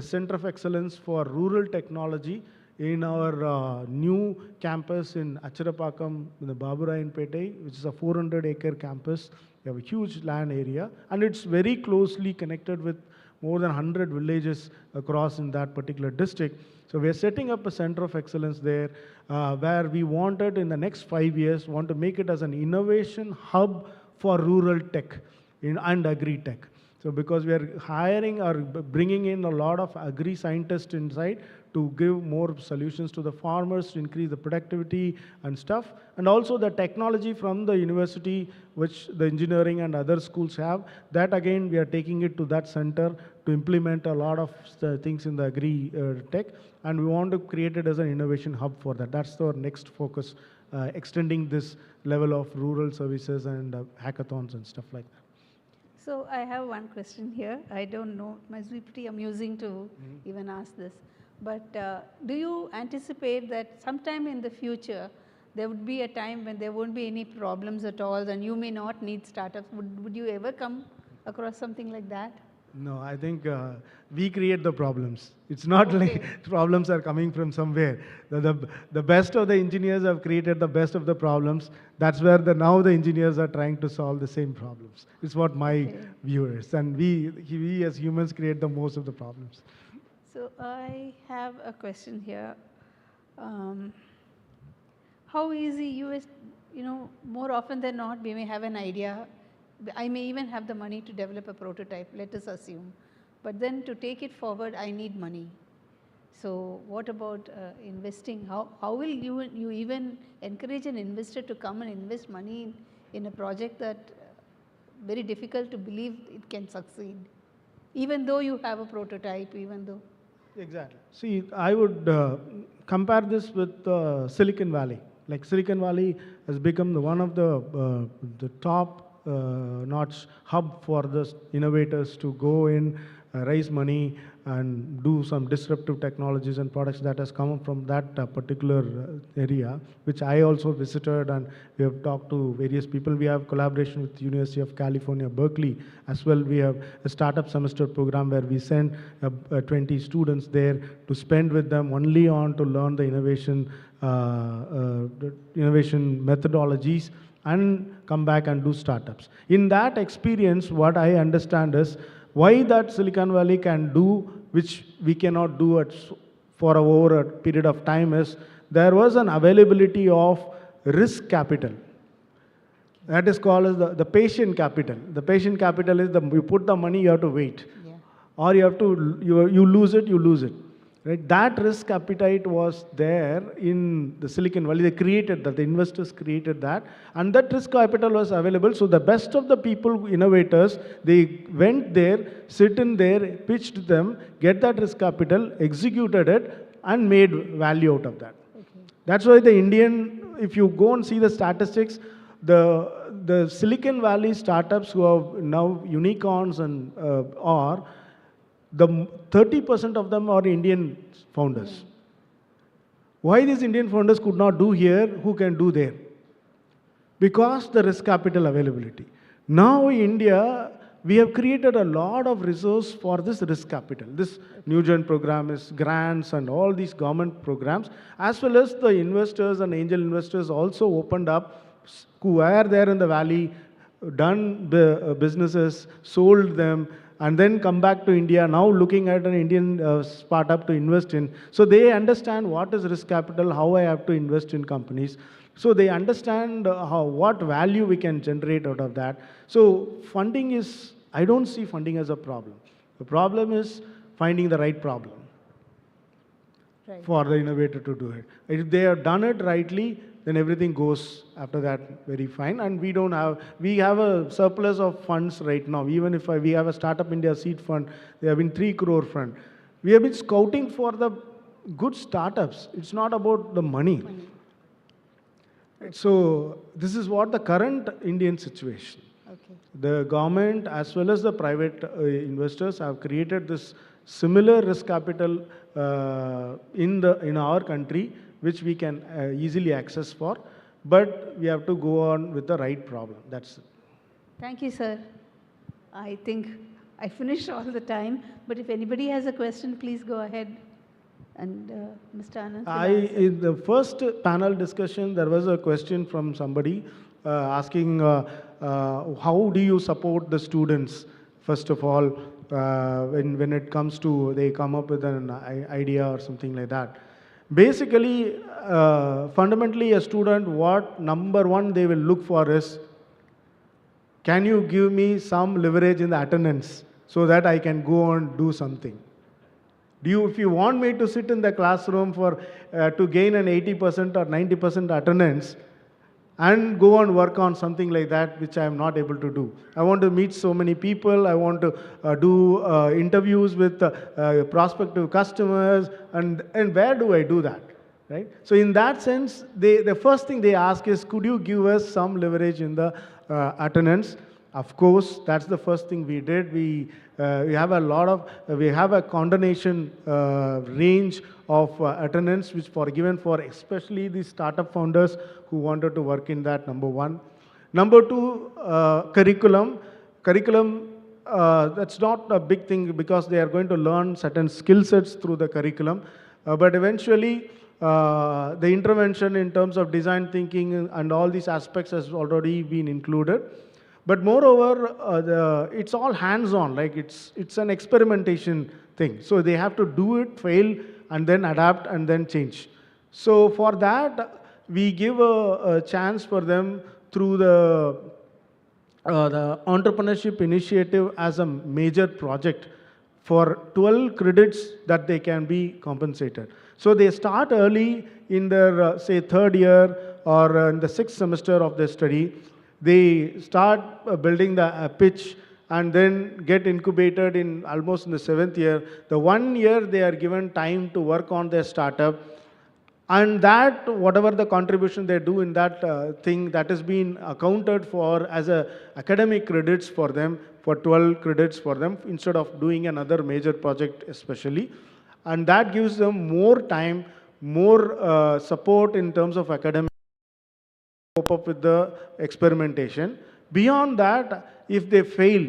Center of Excellence for Rural Technology in our new campus in Acharapakkam, in the Baburayanpete, which is a 400-acre campus. We have a huge land area, and it's very closely connected with more than 100 villages across in that particular district. So we are setting up a Center of Excellence there, where we wanted in the next 5 years, want to make it as an innovation hub for rural tech and agri-tech. So because we are hiring or bringing in a lot of agri-scientists inside to give more solutions to the farmers, to increase the productivity and stuff. And also the technology from the university, which the engineering and other schools have, that again we are taking it to that center to implement a lot of things in the agri-tech. And we want to create it as an innovation hub for that. That's our next focus, extending this level of rural services and hackathons and stuff like that. So I have one question here. I don't know, it must be pretty amusing to even ask this. But do you anticipate that sometime in the future, there would be a time when there won't be any problems at all and you may not need startups? Would you ever come across something like that? No, I think we create the problems. It's not like problems are coming from somewhere. The best of the engineers have created the best of the problems. That's where now the engineers are trying to solve the same problems. It's what my view is. And we as humans create the most of the problems. So I have a question here. How easy more often than not, we may have an idea. I may even have the money to develop a prototype, let us assume. But then to take it forward, I need money. So what about investing? How will you even encourage an investor to come and invest money in a project that very difficult to believe it can succeed, even though you have a prototype, even though? Exactly. See, I would compare this with Silicon Valley. Like Silicon Valley has become one of the top notch hub for the innovators to go in, raise money and do some disruptive technologies and products that has come from that particular area, which I also visited, and we have talked to various people. We have collaboration with University of California, Berkeley as well. We have a startup semester program where we send 20 students there to spend with them only on to learn the innovation methodologies and come back and do startups. In that experience, what I understand is why that Silicon Valley can do, which we cannot do for over a period of time, is there was an availability of risk capital. That is called as the patient capital. The patient capital is you put the money, you have to wait. Yeah. Or you have to, you lose it, you lose it. Right? That risk appetite was there in the Silicon Valley. They created that, the investors created that, and that risk capital was available. So the best of the people, innovators, they went there, sit in there, pitched them, get that risk capital, executed it, and made value out of that. Okay. That's why the Indian, if you go and see the statistics, the Silicon Valley startups who are now unicorns and the 30% of them are Indian founders. Why these Indian founders could not do here, who can do there? Because the risk capital availability. Now in India, we have created a lot of resource for this risk capital. This NewGen program is grants and all these government programs, as well as the investors and angel investors also opened up, who were there in the valley, done the businesses, sold them, and then come back to India, now looking at an Indian startup to invest in. So they understand what is risk capital, how I have to invest in companies. So they understand what value we can generate out of that. So funding is, I don't see funding as a problem. The problem is finding the right problem for the innovator to do it. If they have done it rightly, then everything goes after that very fine. And we have a surplus of funds right now. Even if we have a Startup India seed fund, they have been 3 crore fund. We have been scouting for the good startups. It's not about the money. So this is what the current Indian situation. Okay. The government as well as the private investors have created this similar risk capital in our country, which we can easily access for, but we have to go on with the right problem. That's it. Thank you, sir. I think I finished all the time, but if anybody has a question, please go ahead. And Mr. Anand? In the first panel discussion, there was a question from somebody asking, how do you support the students, first of all, when it comes to, they come up with an idea or something like that. Basically, fundamentally, a student, what number one they will look for is, can you give me some leverage in the attendance so that I can go and do something? If you want me to sit in the classroom to gain an 80% or 90% attendance and go and work on something like that, which I am not able to do. I want to meet so many people. I want to do interviews with prospective customers. And where do I do that? Right? So in that sense, the first thing they ask is, could you give us some leverage in the attendance? Of course, that's the first thing we did. We have a condonation range of attendance which given for especially the startup founders who wanted to work in that, number one. Number two, curriculum. Curriculum, that's not a big thing because they are going to learn certain skill sets through the curriculum. But eventually, the intervention in terms of design thinking and all these aspects has already been included. But moreover, it's all hands-on, like it's an experimentation thing. So they have to do it, fail, and then adapt and then change. So for that, we give a chance for them through the entrepreneurship initiative as a major project for 12 credits that they can be compensated. So they start early in their, say, third year or in the sixth semester of their study. They start building the pitch and then get incubated in almost in the seventh year. The 1 year they are given time to work on their startup. And that, whatever the contribution they do in that thing, that has been accounted for as academic credits for them, for 12 credits for them, instead of doing another major project especially. And that gives them more time, more support in terms of academic, cope up with the experimentation. Beyond that, if they fail,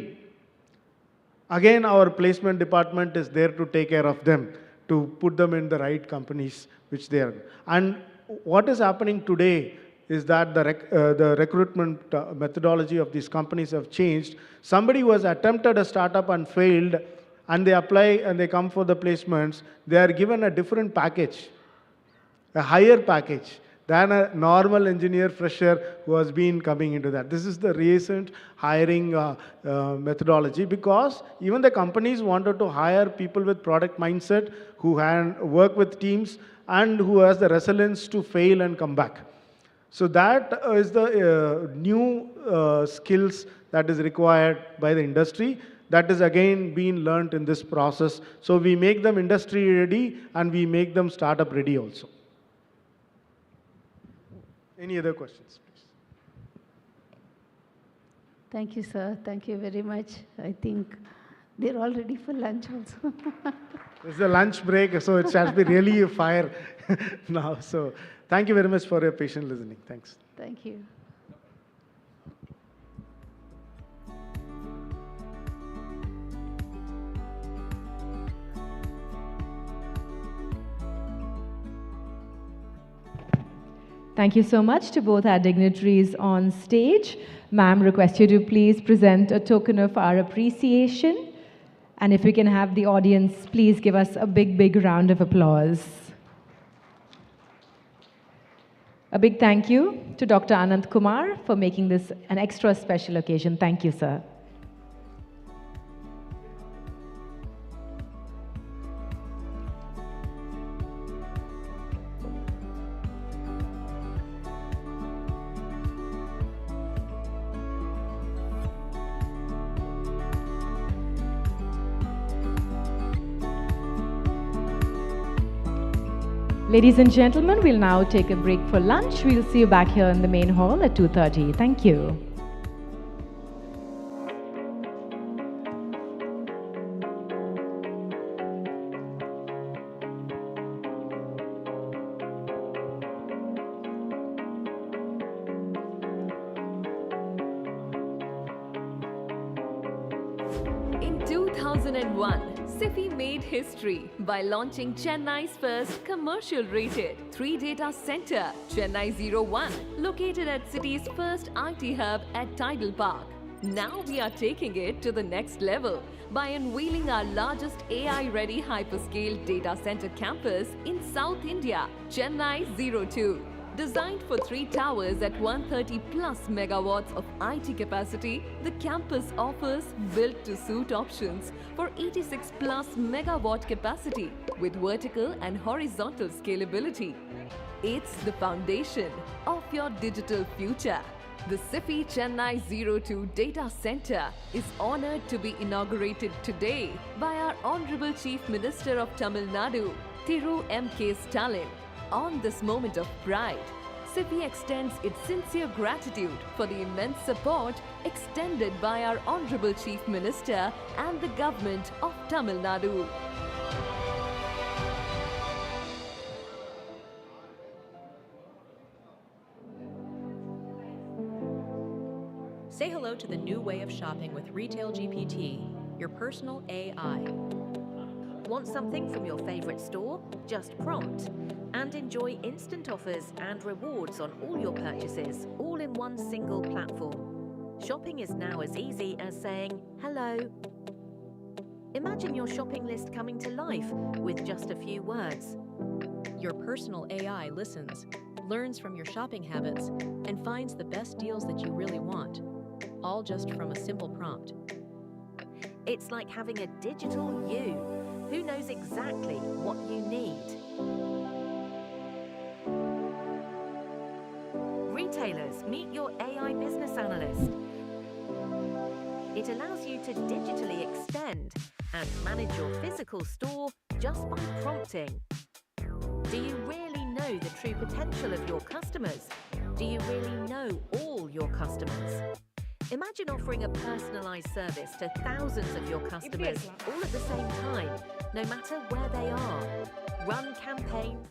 again our placement department is there to take care of them, to put them in the right companies which they are. And what is happening today is that the recruitment methodology of these companies have changed. Somebody who has attempted a startup and failed, and they apply and they come for the placements, they are given a different package, a higher package than a normal engineer fresher who has been coming into that. This is the recent hiring methodology, because even the companies wanted to hire people with product mindset who work with teams and who has the resilience to fail and come back. So that is the new skills that is required by the industry. That is again being learned in this process. So we make them industry ready and we make them startup ready also. Any other questions, please? Thank you, sir. Thank you very much. I think they're all ready for lunch also. It's a lunch break, so it has to be really a fire now. So thank you very much for your patient listening. Thanks. Thank you. Thank you so much to both our dignitaries on stage. Ma'am, request you to please present a token of our appreciation. And if we can have the audience, please give us a big, big round of applause. A big thank you to Dr. Anand Kumar for making this an extra special occasion. Thank you, sir. Ladies and gentlemen, we'll now take a break for lunch. We'll see you back here in the main hall at 2:30. Thank you. In 2001, SIFI made history by launching Chennai's first commercial-rated 3-data center, Chennai 01, located at city's first IT hub at Tidal Park. Now we are taking it to the next level by unveiling our largest AI-ready hyperscale data center campus in South India, Chennai 02. Designed for 3 towers at 130 plus megawatts of IT capacity, the campus offers built-to-suit options for 86 plus megawatt capacity with vertical and horizontal scalability. It's the foundation of your digital future. The SIFI Chennai 02 Data Center is honored to be inaugurated today by our Honorable Chief Minister of Tamil Nadu, Thiru M.K. Stalin. On this moment of pride, SIFI extends its sincere gratitude for the immense support extended by our Honorable Chief Minister and the Government of Tamil Nadu. Say hello to the new way of shopping with Retail GPT. your personal AI. Want something from your favorite store? Just prompt and enjoy instant offers and rewards on all your purchases, all in one single platform. Shopping is now as easy as saying hello. Imagine your shopping list coming to life with just a few words. Your personal AI listens, learns from your shopping habits, and finds the best deals that you really want, all just from a simple prompt. It's like having a digital you who knows exactly what you need. Retailers, meet your AI business analyst. It allows you to digitally extend and manage your physical store just by prompting. Do you really know the true potential of your customers? Do you really know all your customers? Imagine offering a personalized service to thousands of your customers all at the same time, no matter where they are. Run campaigns.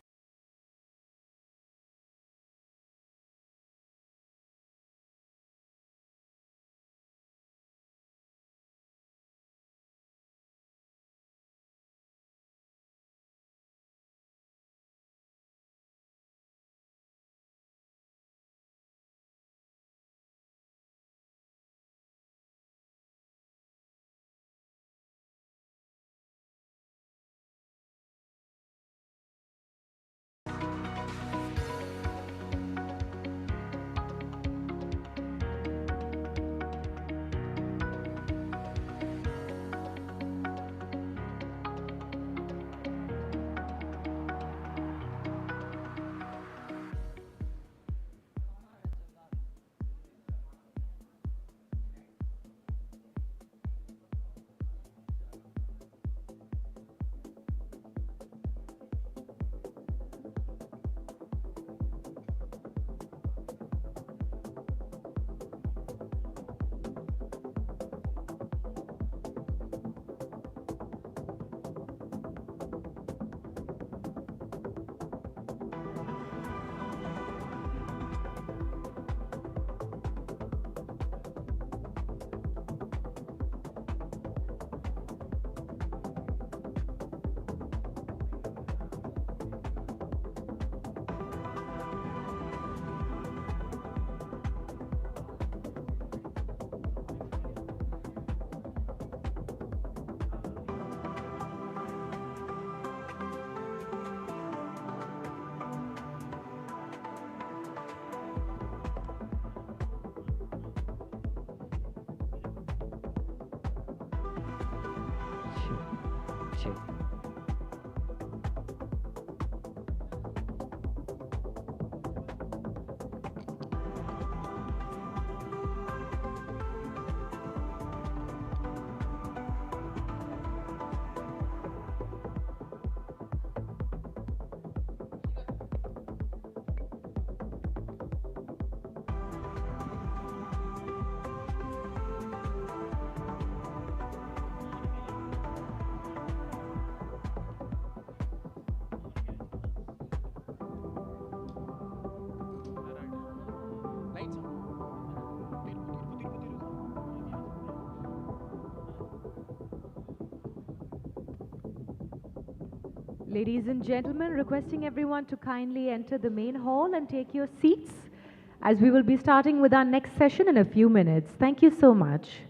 Sure. Ladies and gentlemen, requesting everyone to kindly enter the main hall and take your seats as we will be starting with our next session in a few minutes. Thank you so much.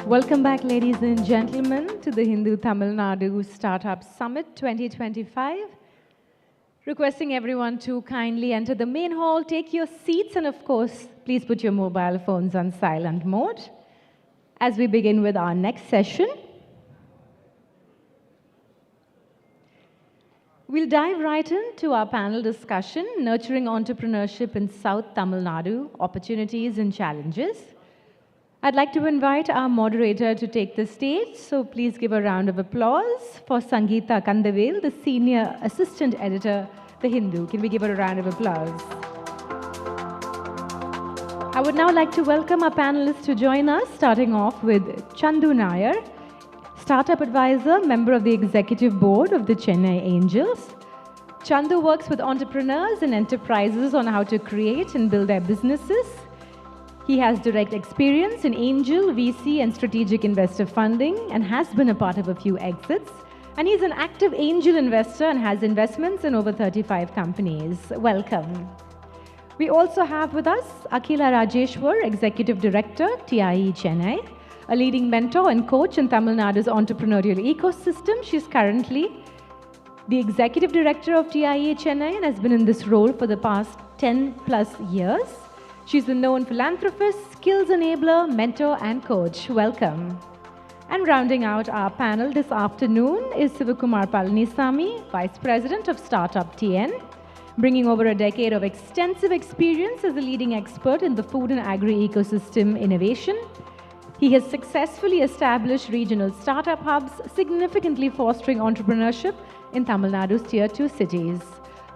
Welcome back, ladies and gentlemen, to the Hindu Tamil Nadu Startup Summit 2025. Requesting everyone to kindly enter the main hall, take your seats, and of course, please put your mobile phones on silent mode as we begin with our next session. We'll dive right into our panel discussion, Nurturing Entrepreneurship in South Tamil Nadu, Opportunities and Challenges. I'd like to invite our moderator to take the stage, so please give a round of applause for Sangeeta Kandavel, the Senior Assistant Editor, The Hindu. Can we give her a round of applause? I would now like to welcome our panelists to join us, starting off with Chandu Nair, Startup Advisor, member of the Executive Board of the Chennai Angels. Chandu works with entrepreneurs and enterprises on how to create and build their businesses. He has direct experience in angel, VC, and strategic investor funding and has been a part of a few exits. And he's an active angel investor and has investments in over 35 companies. Welcome. We also have with us Akhila Rajeshwar, Executive Director, TIE Chennai, a leading mentor and coach in Tamil Nadu's entrepreneurial ecosystem. She's currently the Executive Director of TIE Chennai and has been in this role for the past 10 plus years. She's a known philanthropist, skills enabler, mentor, and coach. Welcome. And rounding out our panel this afternoon is Sivakumar Palanisamy, Vice President of StartupTN, bringing over a decade of extensive experience as a leading expert in the food and agri-ecosystem innovation. He has successfully established regional startup hubs, significantly fostering entrepreneurship in Tamil Nadu's Tier 2 cities.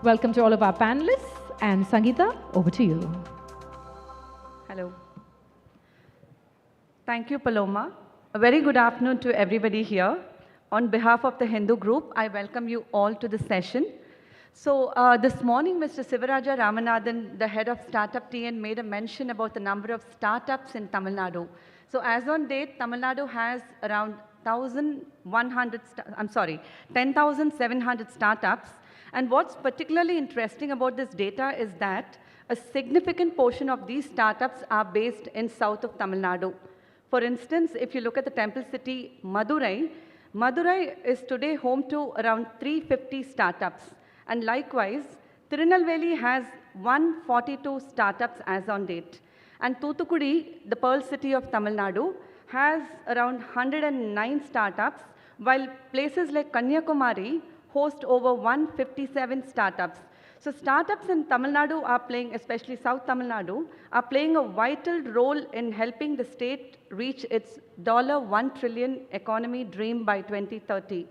Welcome to all of our panelists, and Sangeeta, over to you. Hello. Thank you, Paloma. A very good afternoon to everybody here. On behalf of the Hindu Group, I welcome you all to the session. So this morning, Mr. Sivaraja Ramanathan, the head of StartupTN, made a mention about the number of startups in Tamil Nadu. So as on date, Tamil Nadu has around 10,700 startups. And what's particularly interesting about this data is that a significant portion of these startups are based in south of Tamil Nadu. For instance, if you look at the temple city, Madurai, Madurai is today home to around 350 startups. And likewise, Tirunelveli has 142 startups as on date. And Thoothukudi, the pearl city of Tamil Nadu, has around 109 startups, while places like Kanyakumari host over 157 startups. So startups in Tamil Nadu are playing, especially South Tamil Nadu, are playing a vital role in helping the state reach its $1 trillion economy dream by 2030.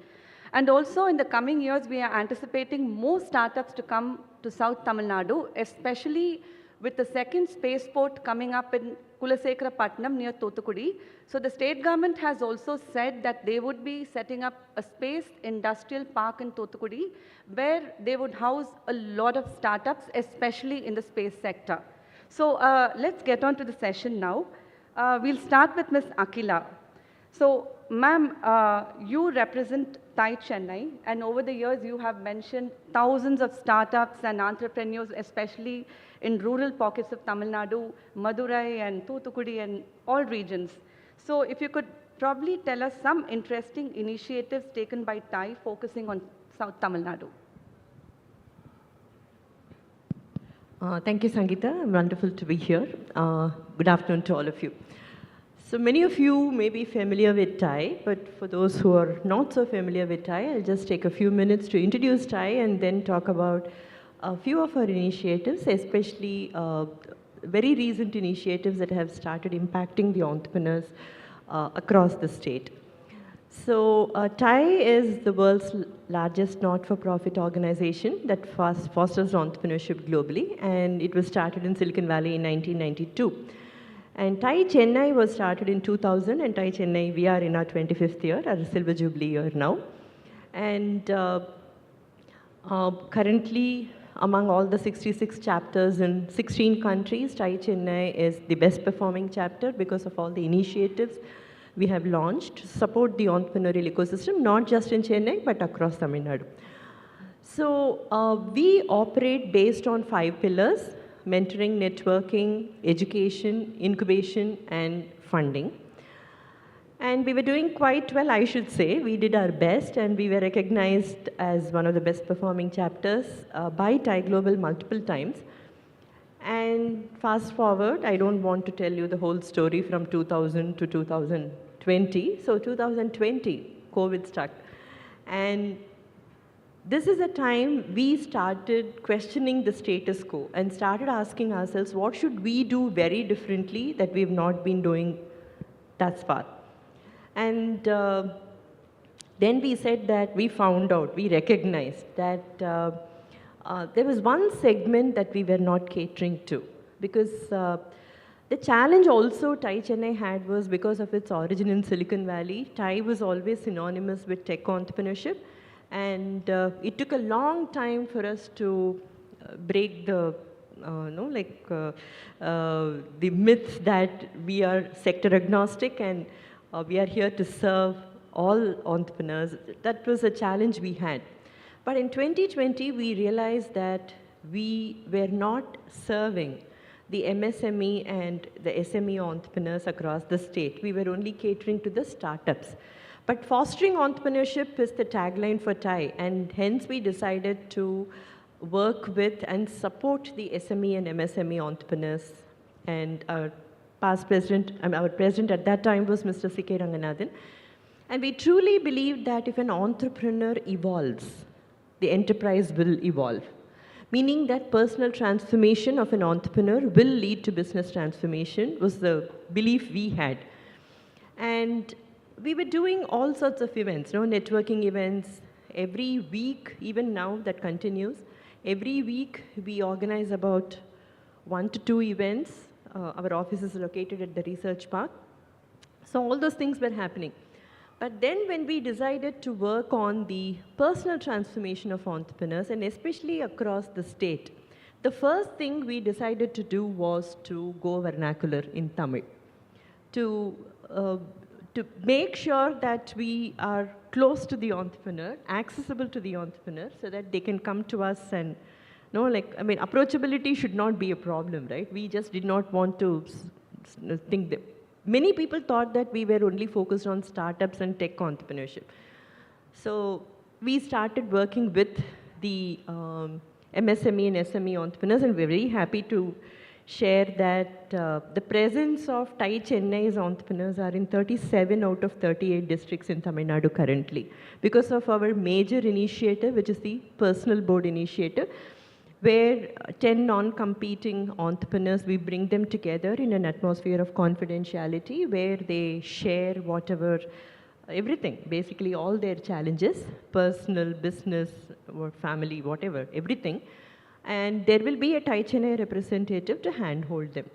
And also in the coming years, we are anticipating more startups to come to South Tamil Nadu, especially with the second spaceport coming up in Kulasekarapatnam near Thoothukudi. So the state government has also said that they would be setting up a space industrial park in Thoothukudi where they would house a lot of startups, especially in the space sector. So let's get on to the session now. We'll start with Ms. Akhila. So ma'am, you represent TIE Chennai, and over the years you have mentioned thousands of startups and entrepreneurs, especially in rural pockets of Tamil Nadu, Madurai and Thoothukudi and all regions. So if you could probably tell us some interesting initiatives taken by TIE focusing on South Tamil Nadu. Thank you, Sangeeta. Wonderful to be here. Good afternoon to all of you. So many of you may be familiar with TIE, but for those who are not so familiar with TIE, I'll just take a few minutes to introduce TIE and then talk about a few of our initiatives, especially very recent initiatives that have started impacting the entrepreneurs across the state. So TIE is the world's largest not-for-profit organization that fosters entrepreneurship globally, and it was started in Silicon Valley in 1992. And TIE Chennai was started in 2000, and TIE Chennai, we are in our 25th year, our Silver Jubilee year now. And currently, among all the 66 chapters in 16 countries, TIE Chennai is the best performing chapter because of all the initiatives we have launched to support the entrepreneurial ecosystem, not just in Chennai, but across Tamil Nadu. So we operate based on 5 pillars: mentoring, networking, education, incubation, and funding. And we were doing quite well, I should say. We did our best, and we were recognized as one of the best performing chapters by TiE Global multiple times. And fast forward, I don't want to tell you the whole story from 2000 to 2020. So 2020, COVID struck. And this is a time we started questioning the status quo and started asking ourselves, what should we do very differently that we've not been doing thus far? And then we said that we found out, we recognized that there was one segment that we were not catering to, because the challenge also TiE Chennai had was because of its origin in Silicon Valley. TiE was always synonymous with tech entrepreneurship, and it took a long time for us to break the the myth that we are sector agnostic and we are here to serve all entrepreneurs. That was a challenge we had. But in 2020, we realized that we were not serving the MSME and the SME entrepreneurs across the state. We were only catering to the startups. But fostering entrepreneurship is the tagline for TiE, and hence we decided to work with and support the SME and MSME entrepreneurs. And our past president, our president at that time was Mr. C.K. Ranganathan. And we truly believe that if an entrepreneur evolves, the enterprise will evolve. Meaning that personal transformation of an entrepreneur will lead to business transformation was the belief we had. And we were doing all sorts of events, networking events. Every week, even now that continues, every week we organize about 1 to 2 events. Our office is located at the research park. So all those things were happening. But then when we decided to work on the personal transformation of entrepreneurs, and especially across the state, the first thing we decided to do was to go vernacular in Tamil, to make sure that we are close to the entrepreneur, accessible to the entrepreneur, so that they can come to us and, approachability should not be a problem, right? We just did not want to think that. Many people thought that we were only focused on startups and tech entrepreneurship. So we started working with the MSME and SME entrepreneurs, and we're very happy to share that the presence of TiE Chennai's entrepreneurs are in 37 out of 38 districts in Tamil Nadu currently, because of our major initiative, which is the Personal Board Initiative, where 10 non-competing entrepreneurs, we bring them together in an atmosphere of confidentiality, where they share whatever, everything, basically all their challenges, personal, business, or family, whatever, everything. And there will be a TiE Chennai representative to handhold them.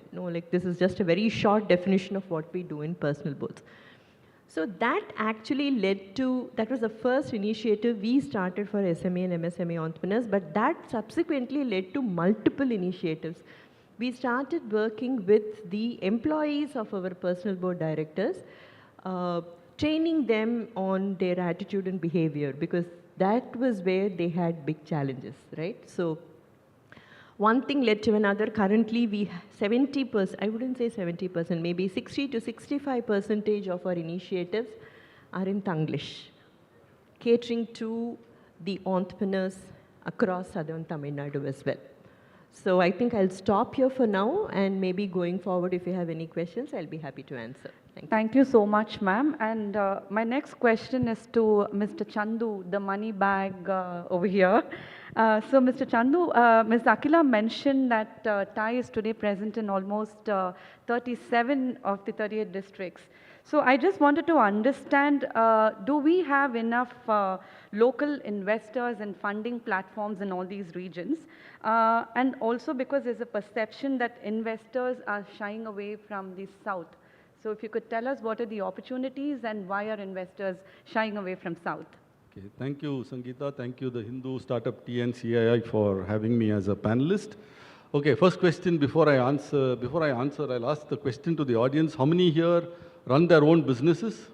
This is just a very short definition of what we do in personal boards. So that actually led to, that was the first initiative we started for SME and MSME entrepreneurs, but that subsequently led to multiple initiatives. We started working with the employees of our personal board directors, training them on their attitude and behavior, because that was where they had big challenges, right? So one thing led to another. Currently, we 70%, I wouldn't say 70%, maybe 60 to 65% of our initiatives are in Tanglish, catering to the entrepreneurs across southern Tamil Nadu as well. So I think I'll stop here for now, and maybe going forward, if you have any questions, I'll be happy to answer. Thank you so much, ma'am. And my next question is to Mr. Chandu, the money bag over here. So, Mr. Chandu, Ms. Akila mentioned that TiE is today present in almost 37 of the 38 districts. So, I just wanted to understand, do we have enough local investors and funding platforms in all these regions? And also because there's a perception that investors are shying away from the south. So if you could tell us what are the opportunities and why are investors shying away from south? Okay, thank you, Sangeeta. Thank you, the Hindu StartupTN CII, for having me as a panelist. Okay, first question before I answer, I'll ask the question to the audience. How many here run their own businesses?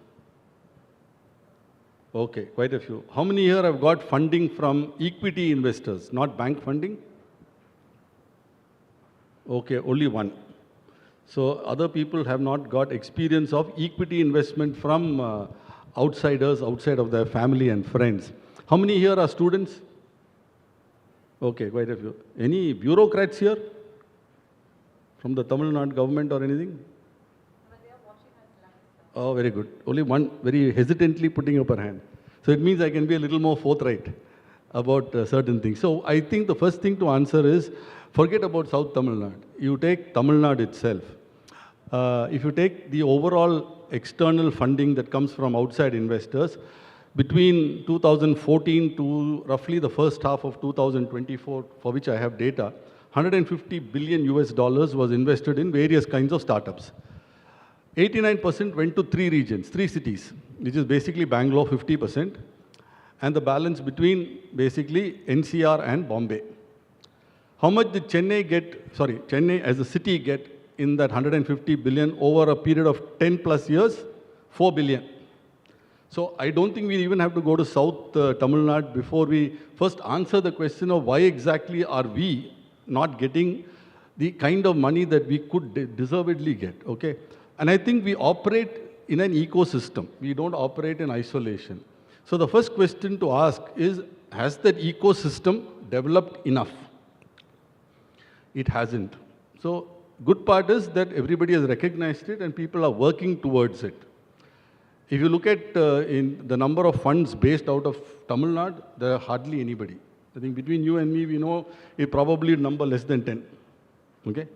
Okay, quite a few. How many here have got funding from equity investors, not bank funding? Okay, only one. So other people have not got experience of equity investment from outsiders, outside of their family and friends. How many here are students? Okay, quite a few. Any bureaucrats here? From the Tamil Nadu government or anything? Oh, very good. Only one very hesitantly putting up her hand. So it means I can be a little more forthright about certain things. So I think the first thing to answer is, forget about South Tamil Nadu. You take Tamil Nadu itself. If you take the overall external funding that comes from outside investors, between 2014 to roughly the first half of 2024, for which I have data, $150 billion was invested in various kinds of startups. 89% went to 3 regions, 3 cities, which is basically Bangalore, 50%, and the balance between basically NCR and Bombay. How much did Chennai as a city get in that 150 billion over a period of 10 plus years? 4 billion. So I don't think we even have to go to South Tamil Nadu before we first answer the question of why exactly are we not getting the kind of money that we could deservedly get, okay? And I think we operate in an ecosystem. We don't operate in isolation. So the first question to ask is, has that ecosystem developed enough? It hasn't. So good part is that everybody has recognized it and people are working towards it. If you look at in the number of funds based out of Tamil Nadu, there are hardly anybody. I think between you and me, we know it probably number less than 10. Okay?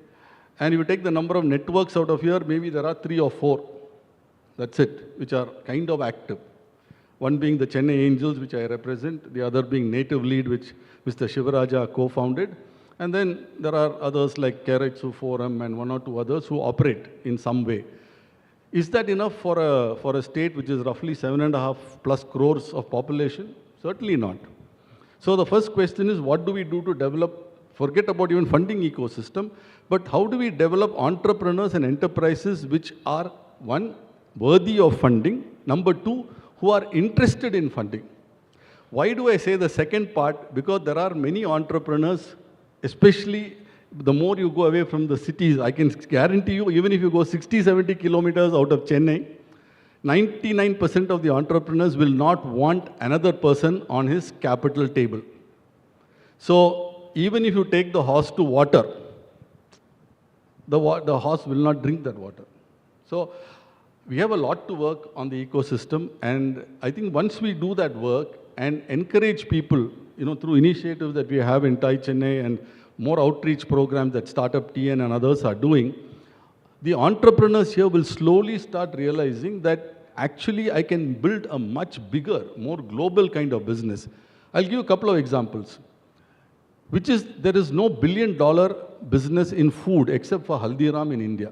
And if you take the number of networks out of here, maybe there are 3 or 4. That's it, which are kind of active. One being the Chennai Angels, which I represent, the other being Native Lead, which Mr. Shivaraja co-founded. And then there are others like Keiretsu Forum and 1 or 2 others who operate in some way. Is that enough for a state which is roughly 7.5 plus crores of population? Certainly not. So the first question is, what do we do to develop, forget about even funding ecosystem, but how do we develop entrepreneurs and enterprises which are, 1, worthy of funding, number 2, who are interested in funding. Why do I say the second part? Because there are many entrepreneurs, especially the more you go away from the cities, I can guarantee you, even if you go 60, 70 kilometers out of Chennai, 99% of the entrepreneurs will not want another person on his capital table. So even if you take the horse to water, the horse will not drink that water. So we have a lot to work on the ecosystem, and I think once we do that work and encourage people, through initiatives that we have in TiE Chennai and more outreach programs that StartupTN and others are doing, the entrepreneurs here will slowly start realizing that actually I can build a much bigger, more global kind of business. I'll give you a couple of examples, which is there is no billion-dollar business in food except for Haldiram in India.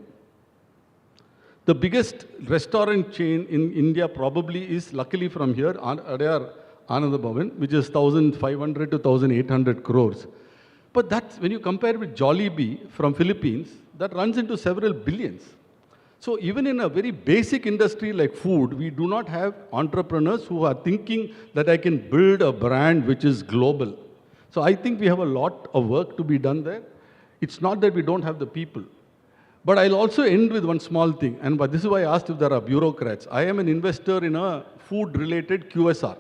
The biggest restaurant chain in India probably is, luckily from here, Adyar Anand Bhavan, which is 1,500 to 1,800 crores. But that's, when you compare with Jollibee from Philippines, that runs into several billions. So even in a very basic industry like food, we do not have entrepreneurs who are thinking that I can build a brand which is global. So I think we have a lot of work to be done there. It's not that we don't have the people. But I'll also end with one small thing, but this is why I asked if there are bureaucrats. I am an investor in a food-related QSR.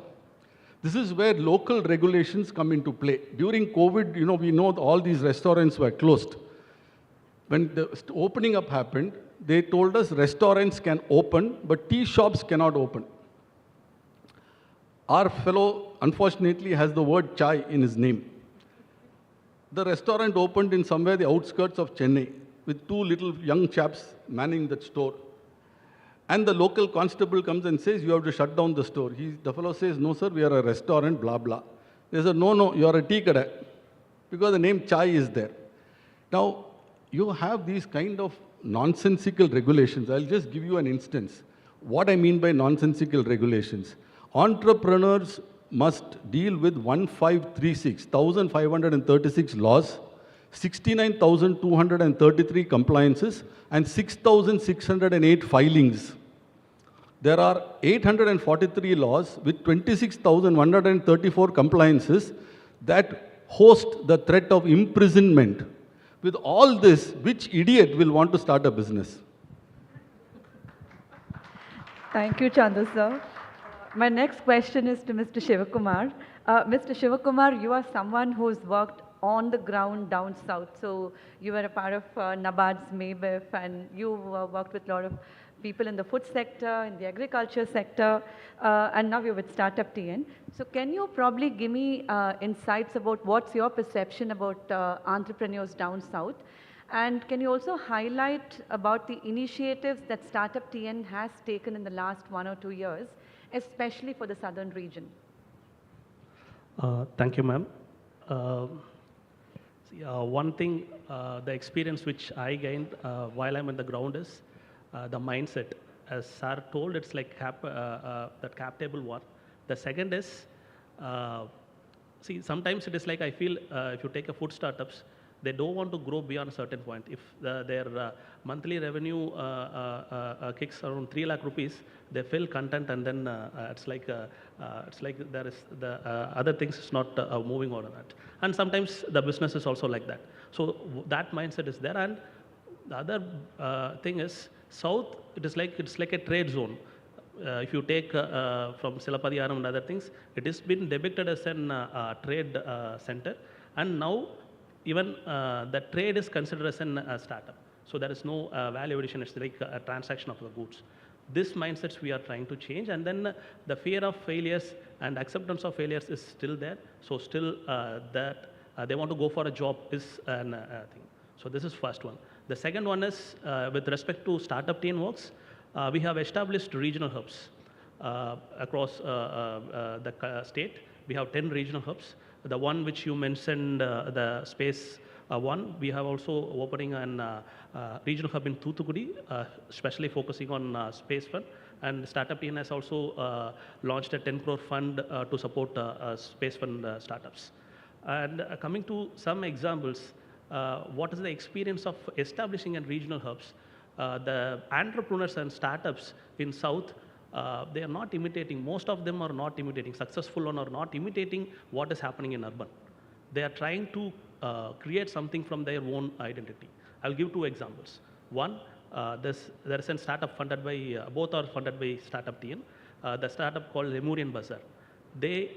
This is where local regulations come into play. During COVID, we know all these restaurants were closed. When the opening up happened, they told us restaurants can open, but tea shops cannot open. Our fellow, unfortunately, has the word chai in his name. The restaurant opened in somewhere the outskirts of Chennai, with 2 little young chaps manning that store. And the local constable comes and says, you have to shut down the store. The fellow says, no sir, we are a restaurant, blah, blah. They said, no, you are a tea kada, because the name chai is there. Now, you have these kind of nonsensical regulations. I'll just give you an instance. What I mean by nonsensical regulations. Entrepreneurs must deal with 1,536 laws, 69,233 compliances, and 6,608 filings. There are 843 laws with 26,134 compliances that host the threat of imprisonment With all this, which idiot will want to start a business? Thank you, Chandu sir. My next question is to Mr. Shivakumar. Mr. Shivakumar, you are someone who's worked on the ground down south. So you were a part of NABARD's MABEF, and you worked with a lot of people in the food sector, in the agriculture sector, and now you're with StartupTN. So can you probably give me insights about what's your perception about entrepreneurs down south? And can you also highlight about the initiatives that StartupTN has taken in the last 1 or 2 years, especially for the southern region? Thank you, ma'am. One thing, the experience which I gained while I'm in the ground is the mindset. As Sir told, it's like that cap table one. The second is, see, sometimes it is like I feel if you take a food startups, they don't want to grow beyond a certain point. If their monthly revenue kicks around 3 lakh rupees, they feel content, and then it's like there is the other things is not moving on that. And sometimes the business is also like that. So that mindset is there. And the other thing is south. It's like a trade zone. If you take from Silapadiyaram and other things, it has been depicted as a trade center, and now even the trade is considered as a startup. So there is no value addition. It's like a transaction of the goods. This mindsets we are trying to change, and then the fear of failures and acceptance of failures is still there. So still that they want to go for a job is an thing. So this is first one. The second one is with respect to StartupTN works, we have established regional hubs across the state. We have 10 regional hubs. The one which you mentioned, the space one, we have also opening a regional hub in Thoothukudi, especially focusing on space fund. And StartupTN has also launched a 10 crore fund to support space fund startups. And coming to some examples, what is the experience of establishing a regional hubs? The entrepreneurs and startups in South, they are not imitating, most of them are not imitating, successful one are not imitating what is happening in urban. They are trying to create something from their own identity. I'll give 2 examples. One, there is a startup funded by, both are funded by StartupTN. The startup called Lemurian Bazaar. They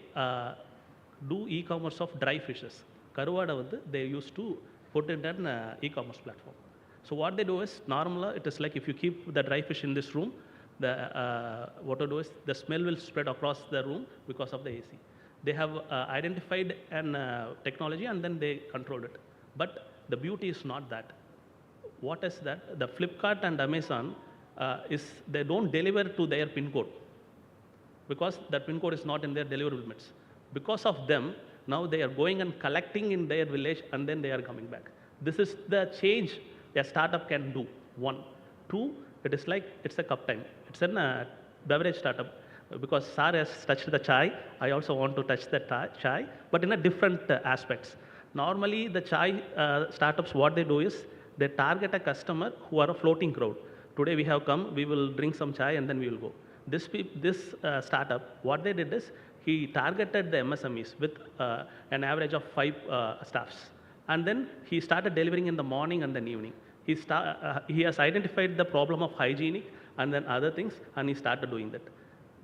do e-commerce of dry fishes. Karuvada, they used to put in an e-commerce platform. So what they do is, normally it is like if you keep the dry fish in this room, what to do is the smell will spread across the room because of the AC. They have identified an technology and then they controlled it. But the beauty is not that. What is that? The Flipkart and Amazon they don't deliver to their PIN code because that PIN code is not in their delivery limits. Because of them, now they are going and collecting in their village and then they are coming back. This is the change a startup can do. 1. 2, it is like it's a cup time. It's a beverage startup. Because Sir has touched the chai, I also want to touch the chai, but in a different aspects. Normally, the chai startups, what they do is, they target a customer who are a floating crowd. Today we have come, we will drink some chai and then we will go. This startup, what they did is, he targeted the MSMEs with an average of 5 staffs. And then he started delivering in the morning and then evening. He has identified the problem of hygienic and then other things, and he started doing that.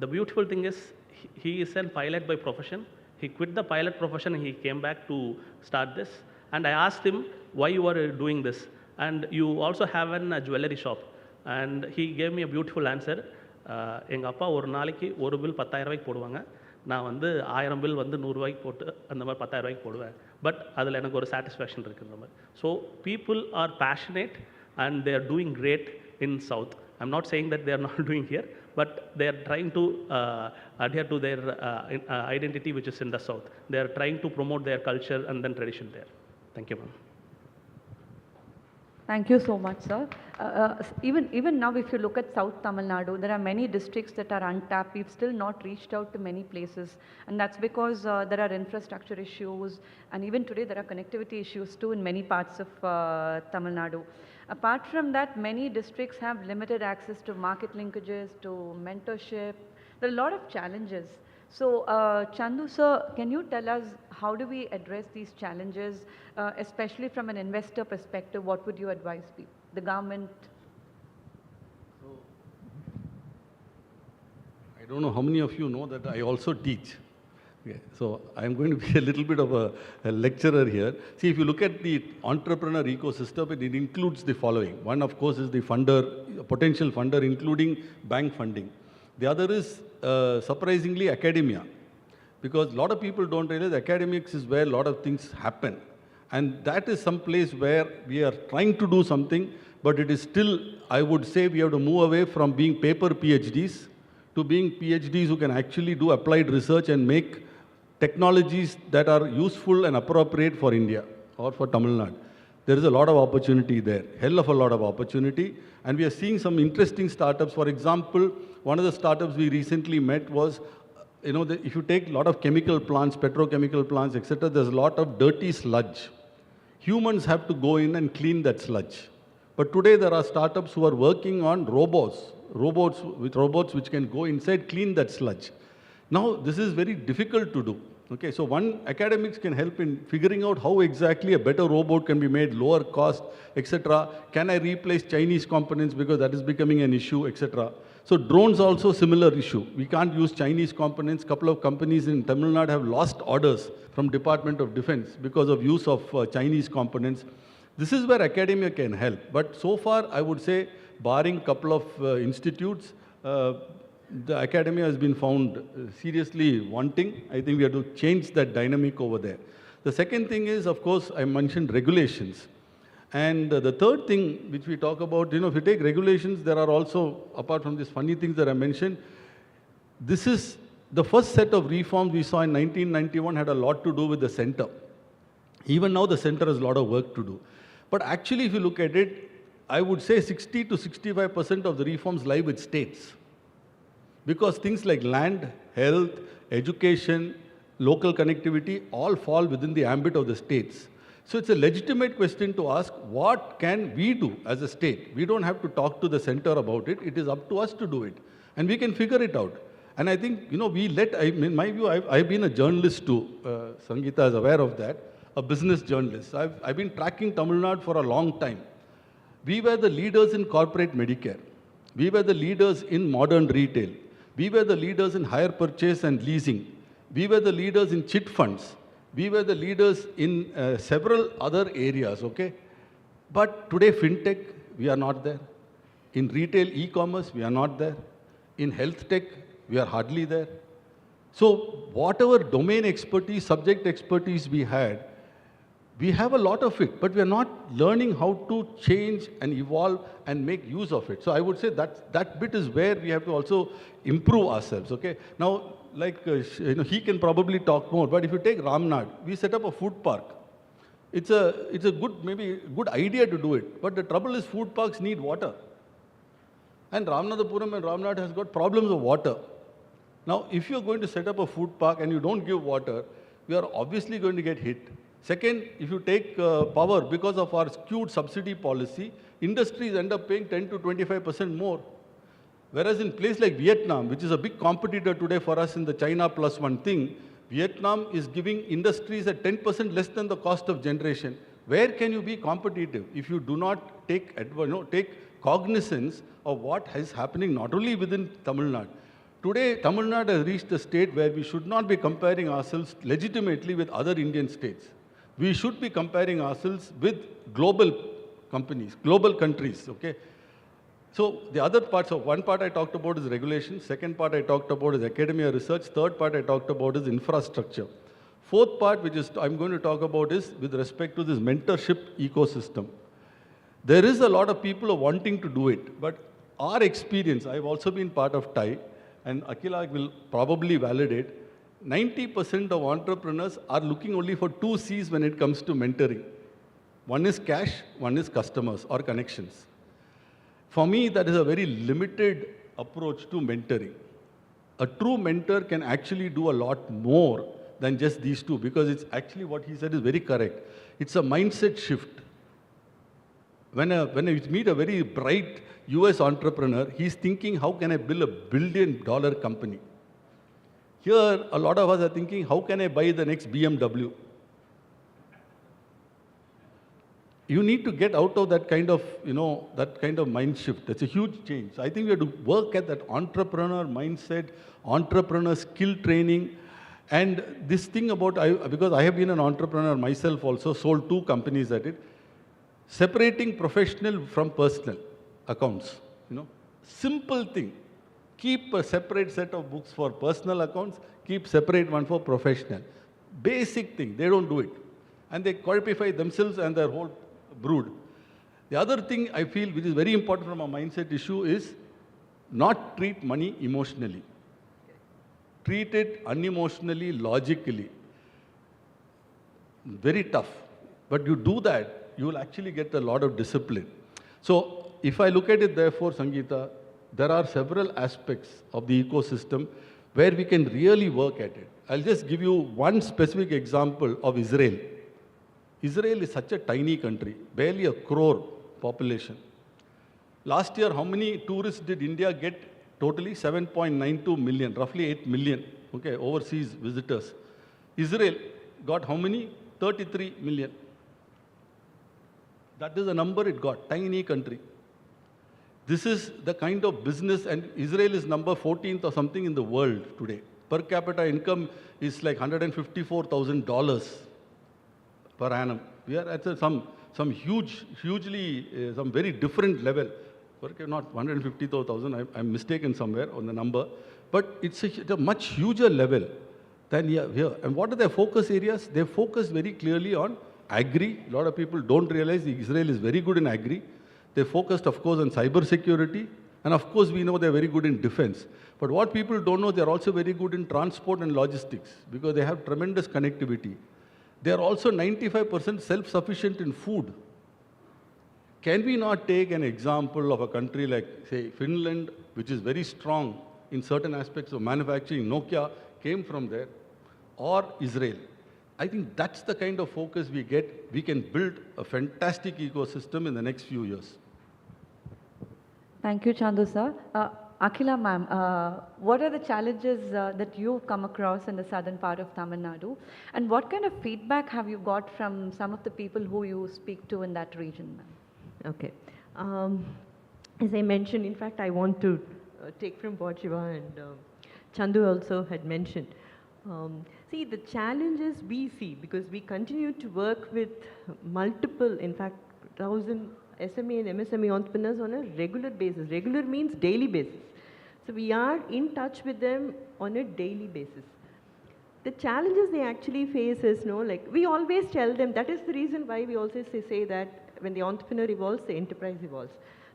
The beautiful thing is, he is a pilot by profession. He quit the pilot profession and he came back to start this. And I asked him, why you are doing this? And you also have a jewelry shop. And he gave me a beautiful answer. எங்க அப்பா ஒரு நாளைக்கு ஒரு bill 10,000 ரூபாய்க்கு போடுவாங்க. நான் வந்து 1000 bill வந்து 100 ரூபாய்க்கு போட்டு அந்த மாதிரி 10,000 ரூபாய்க்கு போடுவேன். பட் அதில் எனக்கு ஒரு சாட்டிஸ்ஃபேக்ஷன் இருக்குன்ற மாதிரி. So people are passionate and they are doing great in South. I'm not saying that they are not doing here, but they are trying to adhere to their identity which is in the South. They are trying to promote their culture and then tradition there. Thank you, ma'am. Thank you so much, sir. Even now, if you look at South Tamil Nadu, there are many districts that are untapped. We've still not reached out to many places. And that's because there are infrastructure issues. And even today, there are connectivity issues too in many parts of Tamil Nadu. Apart from that, many districts have limited access to market linkages, to mentorship. There are a lot of challenges. So, Chandu sir, can you tell us how do we address these challenges, especially from an investor perspective? What would you advise people, the government? I don't know how many of you know that I also teach. Okay, so I'm going to be a little bit of a lecturer here. See, if you look at the entrepreneur ecosystem, it includes the following. One, of course, is the funder, potential funder, including bank funding. The other is, surprisingly, academia. Because a lot of people don't realize academics is where a lot of things happen. And that is some place where we are trying to do something, but it is still, I would say, we have to move away from being paper PhDs to being PhDs who can actually do applied research and make technologies that are useful and appropriate for India or for Tamil Nadu. There is a lot of opportunity there, hell of a lot of opportunity. And we are seeing some interesting startups. For example, one of the startups we recently met was, if you take a lot of chemical plants, petrochemical plants, etc., there's a lot of dirty sludge. Humans have to go in and clean that sludge. But today there are startups who are working on robots which can go inside, clean that sludge. Now, this is very difficult to do. Okay, so academics can help in figuring out how exactly a better robot can be made, lower cost, etc. Can I replace Chinese components because that is becoming an issue, etc. So drones also similar issue. We can't use Chinese components. Couple of companies in Tamil Nadu have lost orders from Department of Defense because of use of Chinese components. This is where academia can help. But so far, I would say, barring couple of institutes, the academia has been found seriously wanting. I think we have to change that dynamic over there. The second thing is, of course, I mentioned regulations. And the third thing which we talk about, if you take regulations, there are also, apart from these funny things that I mentioned, this is the first set of reforms we saw in 1991 had a lot to do with the center. Even now, the center has a lot of work to do. But actually, if you look at it, I would say 60 to 65% of the reforms lie with states. Because things like land, health, education, local connectivity all fall within the ambit of the states. So it's a legitimate question to ask, what can we do as a state? We don't have to talk to the center about it. It is up to us to do it. And we can figure it out. And I think, in my view, I've been a journalist too. Sangeeta is aware of that, a business journalist. I've been tracking Tamil Nadu for a long time. We were the leaders in corporate Medicare. We were the leaders in modern retail. We were the leaders in hire purchase and leasing. We were the leaders in chit funds. We were the leaders in several other areas, okay? But today, fintech, we are not there. In retail e-commerce, we are not there. In health tech, we are hardly there. So whatever domain expertise, subject expertise we had, we have a lot of it, but we are not learning how to change and evolve and make use of it. So I would say that bit is where we have to also improve ourselves, okay? Now, he can probably talk more, but if you take Ramnad, we set up a food park. It's a good idea to do it, but the trouble is food parks need water. And Ramanathapuram and Ramnad has got problems of water. Now, if you're going to set up a food park and you don't give water, we are obviously going to get hit. Second, if you take power, because of our skewed subsidy policy, industries end up paying 10 to 25% more. Whereas in place like Vietnam, which is a big competitor today for us in the China plus one thing, Vietnam is giving industries at 10% less than the cost of generation. Where can you be competitive if you do not take cognizance of what is happening not only within Tamil Nadu? Today, Tamil Nadu has reached a state where we should not be comparing ourselves legitimately with other Indian states. We should be comparing ourselves with global companies, global countries, okay? So the other parts of, one part I talked about is regulation, second part I talked about is academia research, third part I talked about is infrastructure. Fourth part, which is I'm going to talk about, is with respect to this mentorship ecosystem. There is a lot of people wanting to do it, but our experience, I've also been part of TIE, and Akila will probably validate, 90% of entrepreneurs are looking only for 2 C's when it comes to mentoring. One is cash, one is customers or connections. For me, that is a very limited approach to mentoring. A true mentor can actually do a lot more than just these two, because it's actually what he said is very correct. It's a mindset shift. When I meet a very bright US entrepreneur, he's thinking, how can I build $1 billion company? Here, a lot of us are thinking, how can I buy the next BMW? You need to get out of that kind of, that kind of mind shift. That's a huge change. I think we have to work at that entrepreneur mindset, entrepreneur skill training. And this thing about, because I have been an entrepreneur myself also, sold 2 companies at it, separating professional from personal accounts. Simple thing. Keep a separate set of books for personal accounts, keep separate one for professional. Basic thing, they don't do it. And they qualify themselves and their whole brood. The other thing I feel which is very important from a mindset issue is not treat money emotionally. Treat it unemotionally, logically. Very tough. But you do that, you will actually get a lot of discipline. So if I look at it therefore, Sangeeta, there are several aspects of the ecosystem where we can really work at it. I'll just give you one specific example of Israel. Israel is such a tiny country, barely a crore population. Last year, how many tourists did India get? Totally 7.92 million, roughly 8 million, overseas visitors. Israel got how many? 33 million. That is the number it got, tiny country. This is the kind of business, and Israel is number 14th or something in the world today. Per capita income is like $154,000 per annum. We are at some hugely, some very different level. Not 150,000, I'm mistaken somewhere on the number. But it's a much huger level than here. And what are their focus areas? They focus very clearly on agri. A lot of people don't realize Israel is very good in agri. They focused, of course, on cyber security. And of course, we know they're very good in defense. But what people don't know, they're also very good in transport and logistics because they have tremendous connectivity. They're also 95% self-sufficient in food. Can we not take an example of a country like, say, Finland, which is very strong in certain aspects of manufacturing? Nokia came from there, or Israel. I think that's the kind of focus we get. We can build a fantastic ecosystem in the next few years. Thank you, Chandu sir. Akhila ma'am, what are the challenges that you've come across in the southern part of Tamil Nadu? And what kind of feedback have you got from some of the people who you speak to in that region, ma'am? Okay. As I mentioned, in fact, I want to take from what Shiva and Chandu also had mentioned. See, the challenges we see, because we continue to work with multiple, in fact, 1,000 SME and MSME entrepreneurs on a regular basis. Regular means daily basis. So we are in touch with them on a daily basis. The challenges they actually face is, like we always tell them, that is the reason why we also say that when the entrepreneur evolves, the enterprise evolves.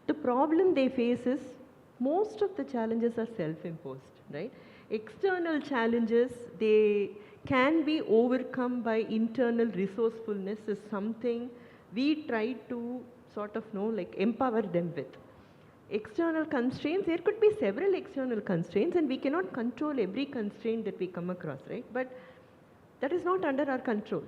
The problem they face is most of the challenges are self-imposed, right? External challenges, they can be overcome by internal resourcefulness is something we try to sort of like empower them with. External constraints, there could be several external constraints and we cannot control every constraint that we come across, right? But that is not under our control.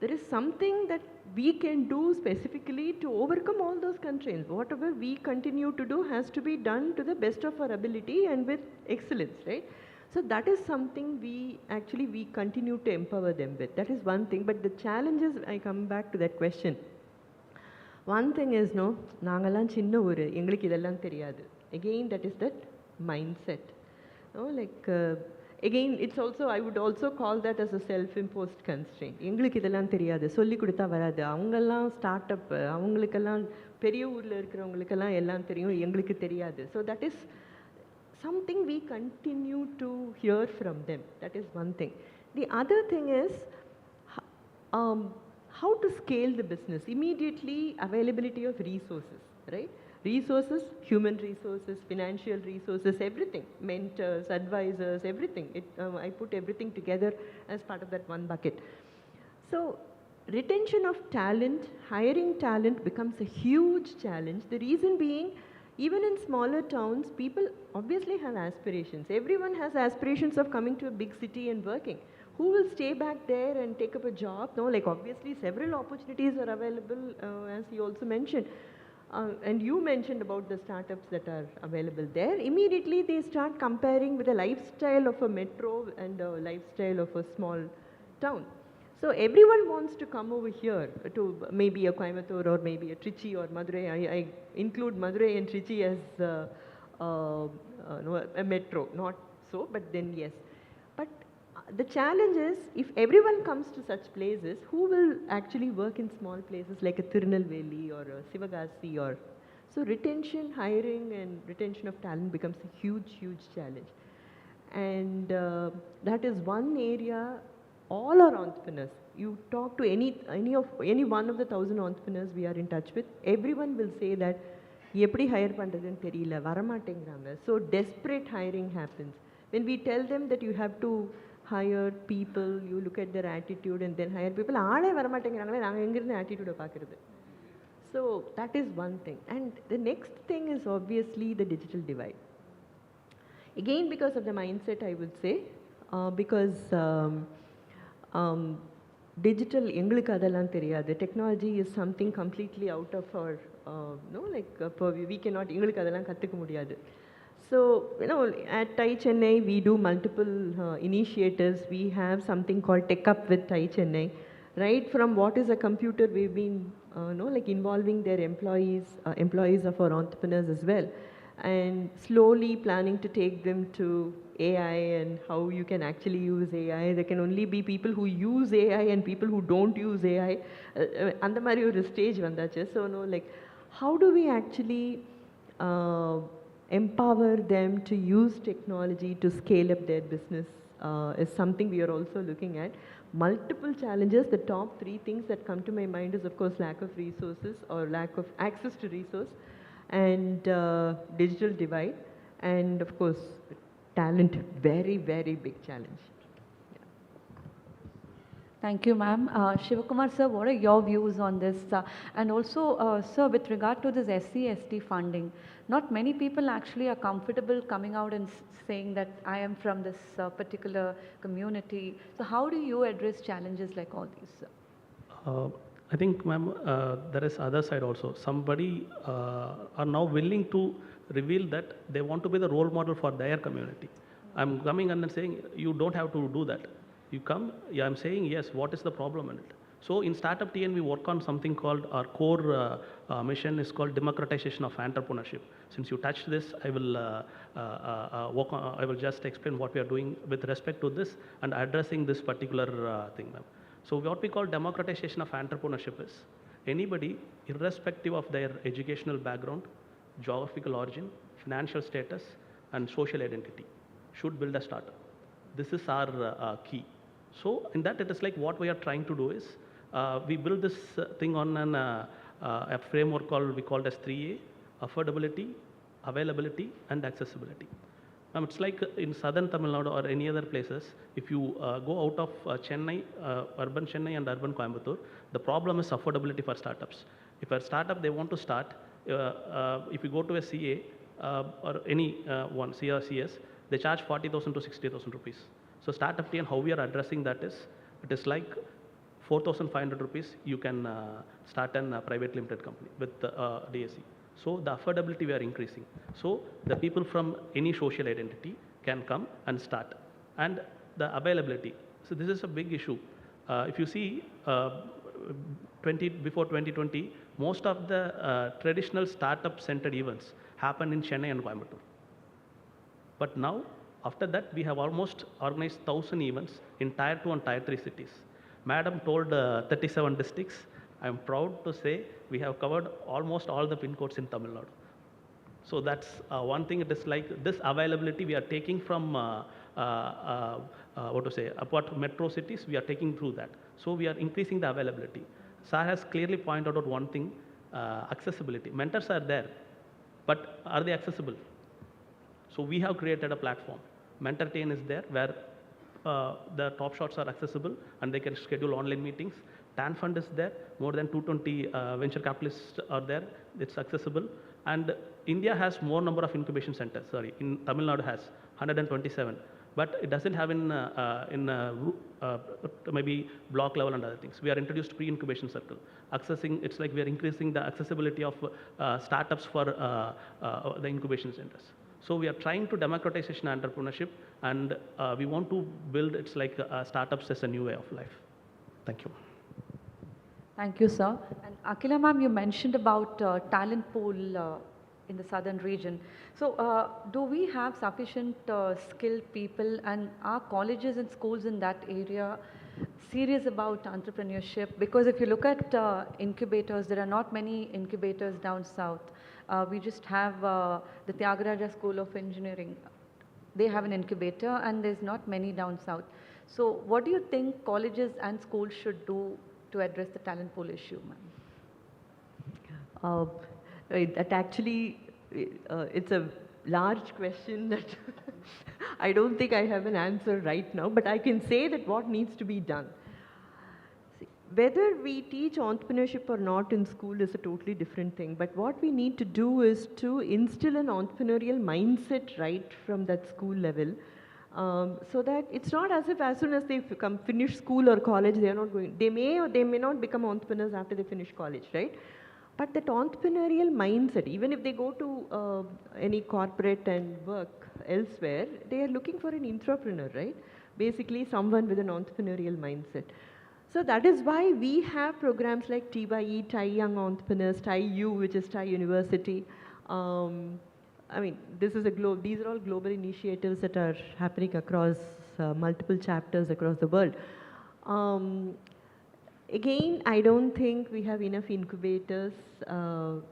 There is something that we can do specifically to overcome all those constraints. Whatever we continue to do has to be done to the best of our ability and with excellence, right? So that is something we continue to empower them with. That is one thing. But the challenges, I come back to that question. One thing is, நாங்கெல்லாம் சின்ன ஊரு, எங்களுக்கு இதெல்லாம் தெரியாது. Again, that is that mindset. Again, it's also, I would also call that as a self-imposed constraint. எங்களுக்கு இதெல்லாம் தெரியாது, சொல்லி கொடுத்தா வராது. அவங்கெல்லாம் ஸ்டார்ட்அப், அவங்களுக்கெல்லாம் பெரிய ஊர்ல இருக்கிறவங்களுக்கெல்லாம் எல்லாம் தெரியும், எங்களுக்கு தெரியாது. So that is something we continue to hear from them. That is one thing. The other thing is how to scale the business. Immediately availability of resources, right? Resources, human resources, financial resources, everything. Mentors, advisors, everything. I put everything together as part of that one bucket. So retention of talent, hiring talent becomes a huge challenge. The reason being, even in smaller towns, people obviously have aspirations. Everyone has aspirations of coming to a big city and working. Who will stay back there and take up a job? No, like obviously several opportunities are available, as you also mentioned. And you mentioned about the startups that are available there. Immediately they start comparing with the lifestyle of a metro and the lifestyle of a small town. So everyone wants to come over here to maybe a Coimbatore or maybe a Trichy or Madurai. I include Madurai and Trichy as no, a metro, not so, but then yes. But the challenge is, if everyone comes to such places, who will actually work in small places like a Tirunelveli or a Sivagasi or... So retention, hiring and retention of talent becomes a huge, huge challenge. And that is one area all our entrepreneurs, you talk to any one of the 1,000 entrepreneurs we are in touch with, everyone will say that எப்படி hire பண்றதுன்னு தெரியல வரமாட்டேங்கறாங்க. So desperate hiring happens. When we tell them that you have to hire people, you look at their attitude and then hire people, ஆளே வரமாட்டேங்கறாங்களே நாங்க எங்க இருந்து attitude பார்க்கிறது. So that is one thing. And the next thing is obviously the digital divide. Again, because of the mindset, I would say, because digital எங்களுக்கு அதெல்லாம் தெரியாது. Technology is something completely out of our no, like we cannot எங்களுக்கு அதெல்லாம் கத்துக்க முடியாது. So, at TiE Chennai, we do multiple initiatives. We have something called Tech Up with TiE Chennai. Right from what is a computer, we've been like involving their employees of our entrepreneurs as well. And slowly planning to take them to AI and how you can actually use AI. There can only be people who use AI and people who don't use AI. அந்த மாதிரி ஒரு stage வந்தாச்சு. So, like, how do we actually empower them to use technology to scale up their business is something we are also looking at. Multiple challenges. The top 3 things that come to my mind is, of course, lack of resources or lack of access to resource, and digital divide, and of course talent, very, very big challenge. Thank you, ma'am. Shivakumar sir, what are your views on this? And also, sir, with regard to this SC/ST funding, not many people actually are comfortable coming out and saying that I am from this particular community. So how do you address challenges like all these, sir? I think, ma'am, there is other side also. Somebody are now willing to reveal that they want to be the role model for their community. I'm coming and then saying, you don't have to do that. You come, yeah, I'm saying, yes, what is the problem in it? So in StartupTN, we work on something called, our core mission is called democratization of entrepreneurship. Since you touched this, I will I will just explain what we are doing with respect to this and addressing this particular thing, ma'am. So what we call democratization of entrepreneurship is anybody, irrespective of their educational background, geographical origin, financial status, and social identity, should build a startup. This is our key. So in that, it is like what we are trying to do is we build this thing on a framework we called as 3A: affordability, availability, and accessibility. It's like in southern Tamil Nadu or any other places, if you go out of Chennai, urban Chennai and urban Coimbatore, the problem is affordability for startups. If a startup, they want to start, if you go to a CA or any one, CA or CS, they charge 40,000 to 60,000 rupees. So StartupTN, how we are addressing that is, it is like 4,500 rupees, you can start a private limited company with DSC. So the affordability we are increasing. So the people from any social identity can come and start. And the availability. So this is a big issue. If you see, before 2020, most of the traditional startup-centered events happened in Chennai and Coimbatore. But now, after that, we have almost organized 1,000 events in Tier 2 and Tier 3 cities. Madam told 37 districts. I'm proud to say we have covered almost all the pin codes in Tamil Nadu. So that's one thing. It is like this availability we are taking from what to say, apart metro cities, we are taking through that. So we are increasing the availability. Sir has clearly pointed out one thing, accessibility. Mentors are there, but are they accessible? So we have created a platform. MentorTN is there where the top shots are accessible and they can schedule online meetings. TAN Fund is there. More than 220 venture capitalists are there. It's accessible. And India has more number of incubation centers. Sorry, in Tamil Nadu has 127. but it doesn't have maybe block level and other things. We are introduced pre-incubation circle. Accessing, it's like we are increasing the accessibility of startups for the incubation centers. So we are trying to democratization entrepreneurship, and we want to build, it's like startups as a new way of life. Thank you. Thank you, sir. And Akila ma'am, you mentioned about talent pool in the southern region. So do we have sufficient skilled people, and are colleges and schools in that area serious about entrepreneurship? Because if you look at incubators, there are not many incubators down south. We just have the Tyagaraja School of Engineering. They have an incubator, and there's not many down south. So what do you think colleges and schools should do to address the talent pool issue, ma'am? That actually, it's a large question that I don't think I have an answer right now, but I can say that what needs to be done. See, whether we teach entrepreneurship or not in school is a totally different thing, but what we need to do is to instill an entrepreneurial mindset right from that school level. So that it's not as if as soon as they finish school or college, they are not going, they may or they may not become entrepreneurs after they finish college, right? But that entrepreneurial mindset, even if they go to any corporate and work elsewhere, they are looking for an entrepreneur, right? Basically someone with an entrepreneurial mindset. So that is why we have programs like TYE, TIE Young Entrepreneurs, TIE U, which is TIE University. I mean, these are all global initiatives that are happening across multiple chapters across the world. Again, I don't think we have enough incubators,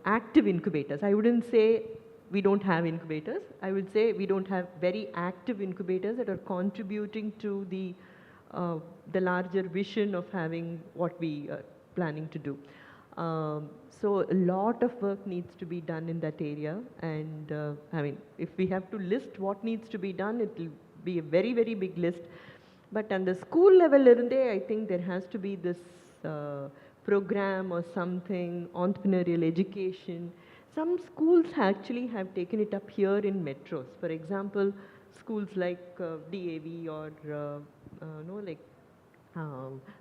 active incubators. I wouldn't say we don't have incubators. I would say we don't have very active incubators that are contributing to the larger vision of having what we are planning to do. So a lot of work needs to be done in that area, and I mean, if we have to list what needs to be done, it will be a very, very big list. But on the school level, I think there has to be this program or something, entrepreneurial education. Some schools actually have taken it up here in metros. For example, schools like DAV or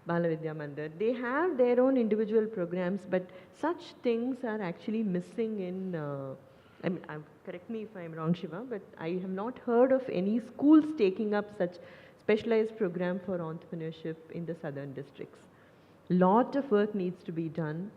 Balavidya Mandir, they have their own individual programs, but such things are actually missing in, I mean, correct me if I'm wrong, Shiva, but I have not heard of any schools taking up such specialized program for entrepreneurship in the southern districts. Lot of work needs to be done,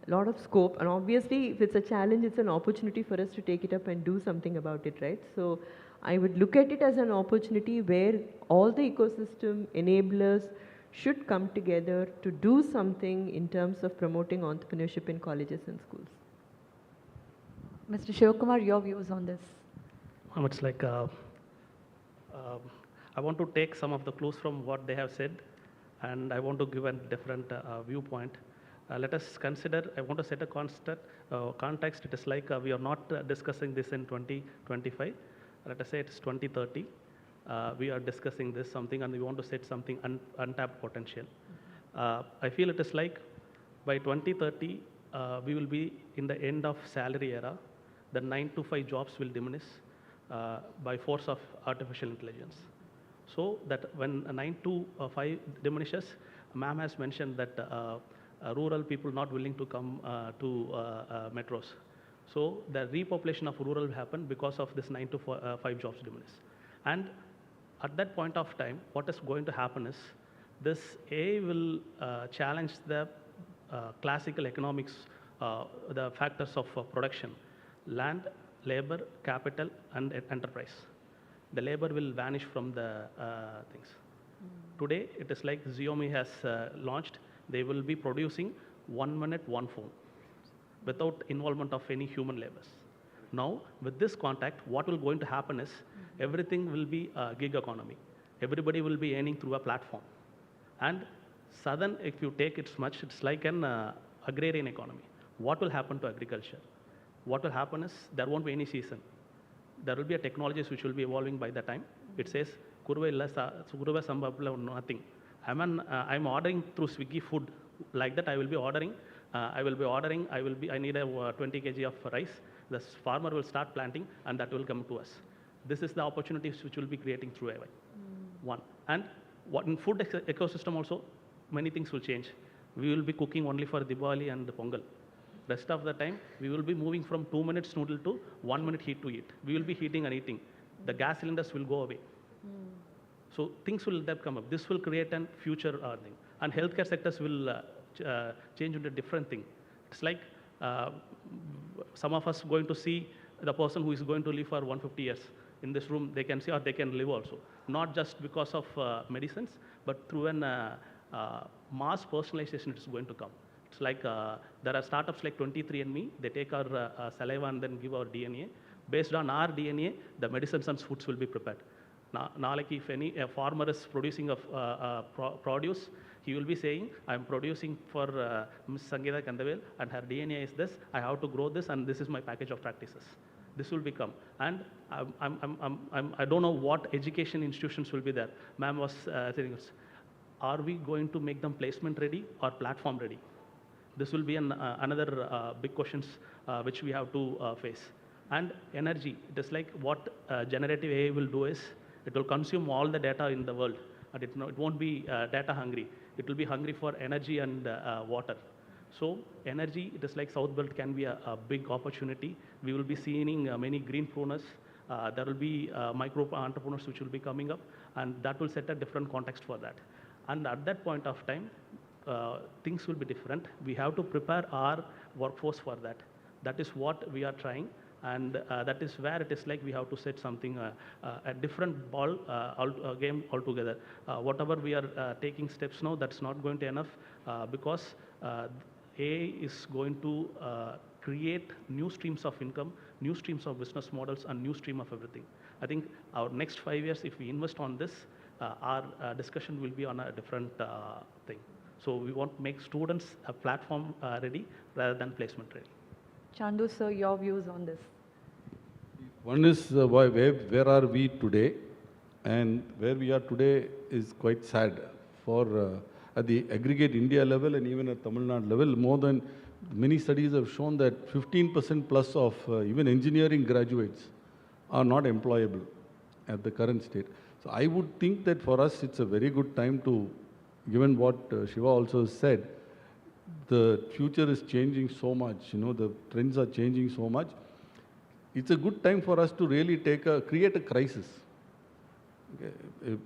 a lot of scope, and obviously if it's a challenge, it's an opportunity for us to take it up and do something about it, right? So I would look at it as an opportunity where all the ecosystem enablers should come together to do something in terms of promoting entrepreneurship in colleges and schools. Mr. Shivakumar, your views on this? It's like, I want to take some of the clues from what they have said, and I want to give a different viewpoint. Let us consider, I want to set a context. It is like we are not discussing this in 2025. Let us say it's 2030. We are discussing this something, and we want to set something untapped potential. I feel it is like by 2030, we will be in the end of salary era. The 9-to-5 jobs will diminish by force of artificial intelligence. So that when 9-to-5 diminishes, ma'am has mentioned that rural people not willing to come to metros. So the repopulation of rural will happen because of this 9-to-5 jobs diminish. And at that point of time, what is going to happen is this AI will challenge the classical economics, the factors of production, land, labor, capital, and enterprise. The labor will vanish from the things. Today, it is like Xiaomi has launched, they will be producing 1 minute, 1 phone without involvement of any human labors. Now, with this contact, what will going to happen is everything will be a gig economy. Everybody will be earning through a platform. And southern, if you take it's like an agrarian economy. What will happen to agriculture? What will happen is there won't be any season. There will be a technologies which will be evolving by the time. It says, Kuruva Sambapla nothing. I'm ordering through Swiggy food. Like that, I will be ordering. I need a 20 kg of rice. The farmer will start planting, and that will come to us. This is the opportunities which will be creating through AI. One. And what in food ecosystem also, many things will change. We will be cooking only for Diwali and the Pongal. Rest of the time, we will be moving from 2 minutes noodle to 1 minute heat to eat. We will be heating and eating. The gas cylinders will go away. So things will come up. This will create a future thing. And healthcare sectors will change into a different thing. It's like some of us going to see the person who is going to live for 150 years. In this room, they can see or they can live also. Not just because of medicines, but through an mass personalization, it's going to come. It's like there are startups like 23andMe. They take our saliva and then give our DNA. Based on our DNA, the medicines and foods will be prepared. Now, like if a farmer is producing a produce, he will be saying, I'm producing for Ms. Sangeeta Kandavel, and her DNA is this. I have to grow this, and this is my package of practices. This will become. And I don't know what education institutions will be there. Ma'am was saying, are we going to make them placement ready or platform ready? This will be another big questions which we have to face. And energy, it is like what generative AI will do is, it will consume all the data in the world, and it won't be data hungry. It will be hungry for energy and water. So energy, it is like South Belt can be a big opportunity. We will be seeing many greenpreneurs. There will be micro entrepreneurs which will be coming up, and that will set a different context for that. And at that point of time, things will be different. We have to prepare our workforce for that. That is what we are trying. And that is where it is like we have to set something, a different game altogether. Whatever we are taking steps now, that's not going to enough because AI is going to create new streams of income, new streams of business models, and new stream of everything. I think our next 5 years, if we invest on this, our discussion will be on a different thing. So we want to make students a platform ready rather than placement ready. Chandu, sir, your views on this? One is where are we today, and where we are today is quite sad. For at the aggregate India level and even at Tamil Nadu level, more than many studies have shown that 15% plus of even engineering graduates are not employable at the current state. So I would think that for us it's a very good time to, given what Shiva also said, the future is changing so much, the trends are changing so much. It's a good time for us to really create a crisis. Okay.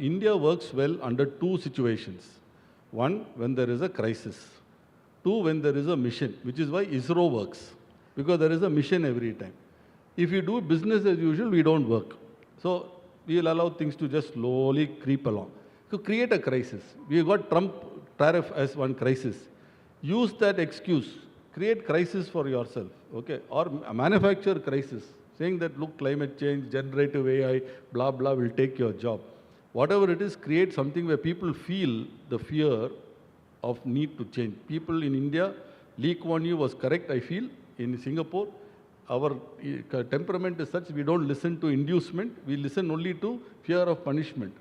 India works well under two situations. One, when there is a crisis. Two, when there is a mission, which is why ISRO works, because there is a mission every time. If you do business as usual, we don't work. So we will allow things to just slowly creep along. So create a crisis. We have got Trump tariff as one crisis. Use that excuse. Create crisis for yourself, okay? Or manufacture crisis, saying that, look, climate change, generative AI, blah, blah, will take your job. Whatever it is, create something where people feel the fear of need to change. People in India, Lee Kuan Yew was correct, I feel. In Singapore, our temperament is such we don't listen to inducement, we listen only to fear of punishment.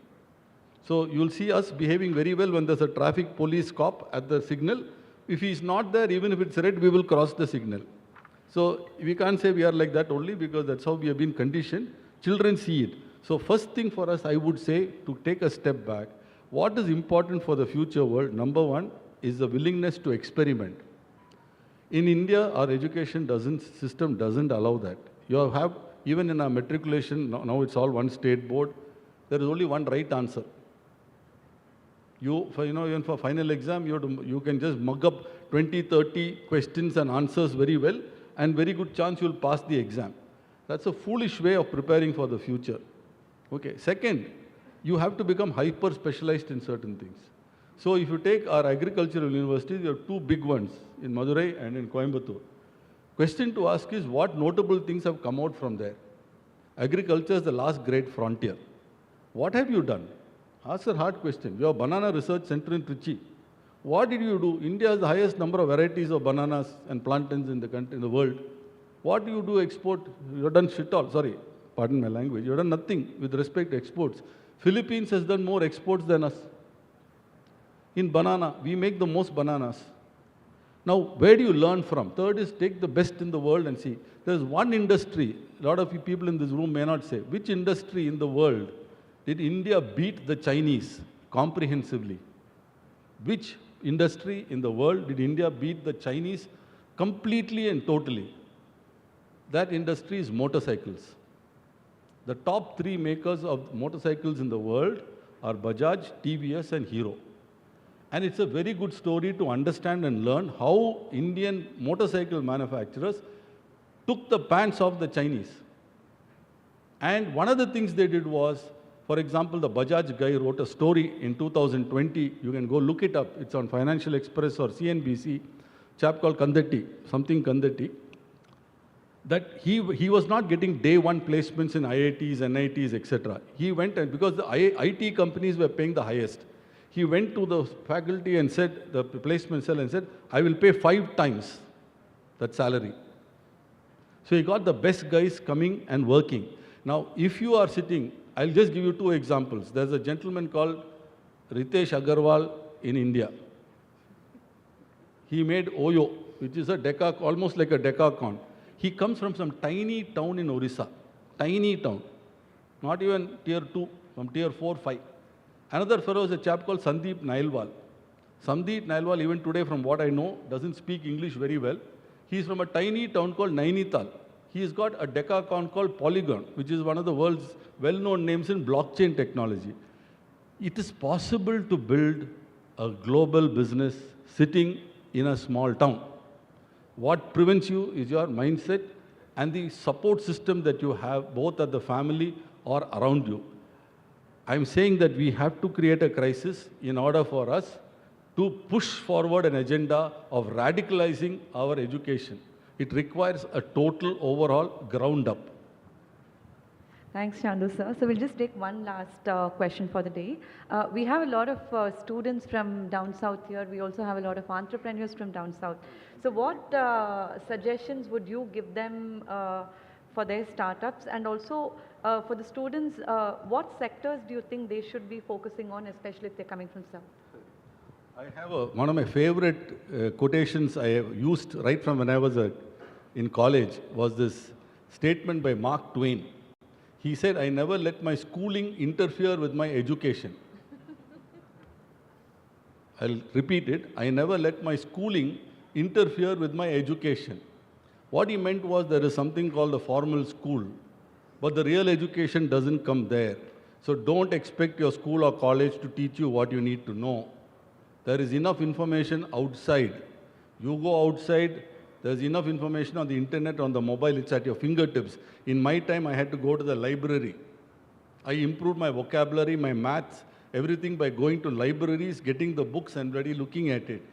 So you'll see us behaving very well when there's a traffic police cop at the signal. If he's not there, even if it's red, we will cross the signal. So we can't say we are like that only because that's how we have been conditioned. Children see it. So first thing for us, I would say, to take a step back, what is important for the future world, number one, is the willingness to experiment. In India, our education system doesn't allow that. You have, even in our matriculation, now it's all one state board, there is only one right answer. Even for final exam, you can just mug up 20, 30 questions and answers very well, and very good chance you'll pass the exam. That's a foolish way of preparing for the future. Okay. Second, you have to become hyper specialized in certain things. So if you take our agricultural universities, you have two big ones in Madurai and in Coimbatore. Question to ask is, what notable things have come out from there? Agriculture is the last great frontier. What have you done? Ask a hard question. You have Banana Research Center in Trichy. What did you do? India has the highest number of varieties of bananas and plantains in the country, in the world. What do you do export? You have done shit all. Sorry, pardon my language. You have done nothing with respect to exports. Philippines has done more exports than us. In banana, we make the most bananas. Now, where do you learn from? Third is take the best in the world and see. There's one industry, a lot of you people in this room may not say, which industry in the world did India beat the Chinese comprehensively? Which industry in the world did India beat the Chinese completely and totally? That industry is motorcycles. The top 3 makers of motorcycles in the world are Bajaj, TVS and Hero. And it's a very good story to understand and learn how Indian motorcycle manufacturers took the pants off the Chinese. And one of the things they did was, for example, the Bajaj guy wrote a story in 2020. You can go look it up. It's on Financial Express or CNBC. Chap called Kandati, something Kandati. That he was not getting day one placements in IITs, NITs, etc. He went and because the IT companies were paying the highest, he went to the faculty and said, the placement cell and said, I will pay 5 times that salary. So he got the best guys coming and working. Now, if you are sitting, I'll just give you 2 examples. There's a gentleman called Ritesh Agarwal in India. He made Oyo, which is a almost like a decacorn. He comes from some tiny town in Orissa, tiny town, not even tier 2, from tier 4, 5. Another fellow is a chap called Sandeep Nailwal. Sandeep Nailwal, even today from what I know, doesn't speak English very well. He's from a tiny town called Nainital. He's got a decacorn called Polygon, which is one of the world's well-known names in blockchain technology. It is possible to build a global business sitting in a small town. What prevents you is your mindset and the support system that you have both at the family or around you. I'm saying that we have to create a crisis in order for us to push forward an agenda of radicalizing our education. It requires a total overhaul ground up. Thanks, Chandu sir. So we'll just take one last question for the day. We have a lot of students from down south here. We also have a lot of entrepreneurs from down south. So what suggestions would you give them for their startups? And also for the students, what sectors do you think they should be focusing on, especially if they're coming from south? I have one of my favorite quotations I have used right from when I was in college was this statement by Mark Twain. He said, I never let my schooling interfere with my education. I'll repeat it. I never let my schooling interfere with my education. What he meant was there is something called the formal school, but the real education doesn't come there. So don't expect your school or college to teach you what you need to know. There is enough information outside. You go outside, there's enough information on the internet, on the mobile, it's at your fingertips. In my time, I had to go to the library. I improved my vocabulary, my maths, everything by going to libraries, getting the books and really looking at it.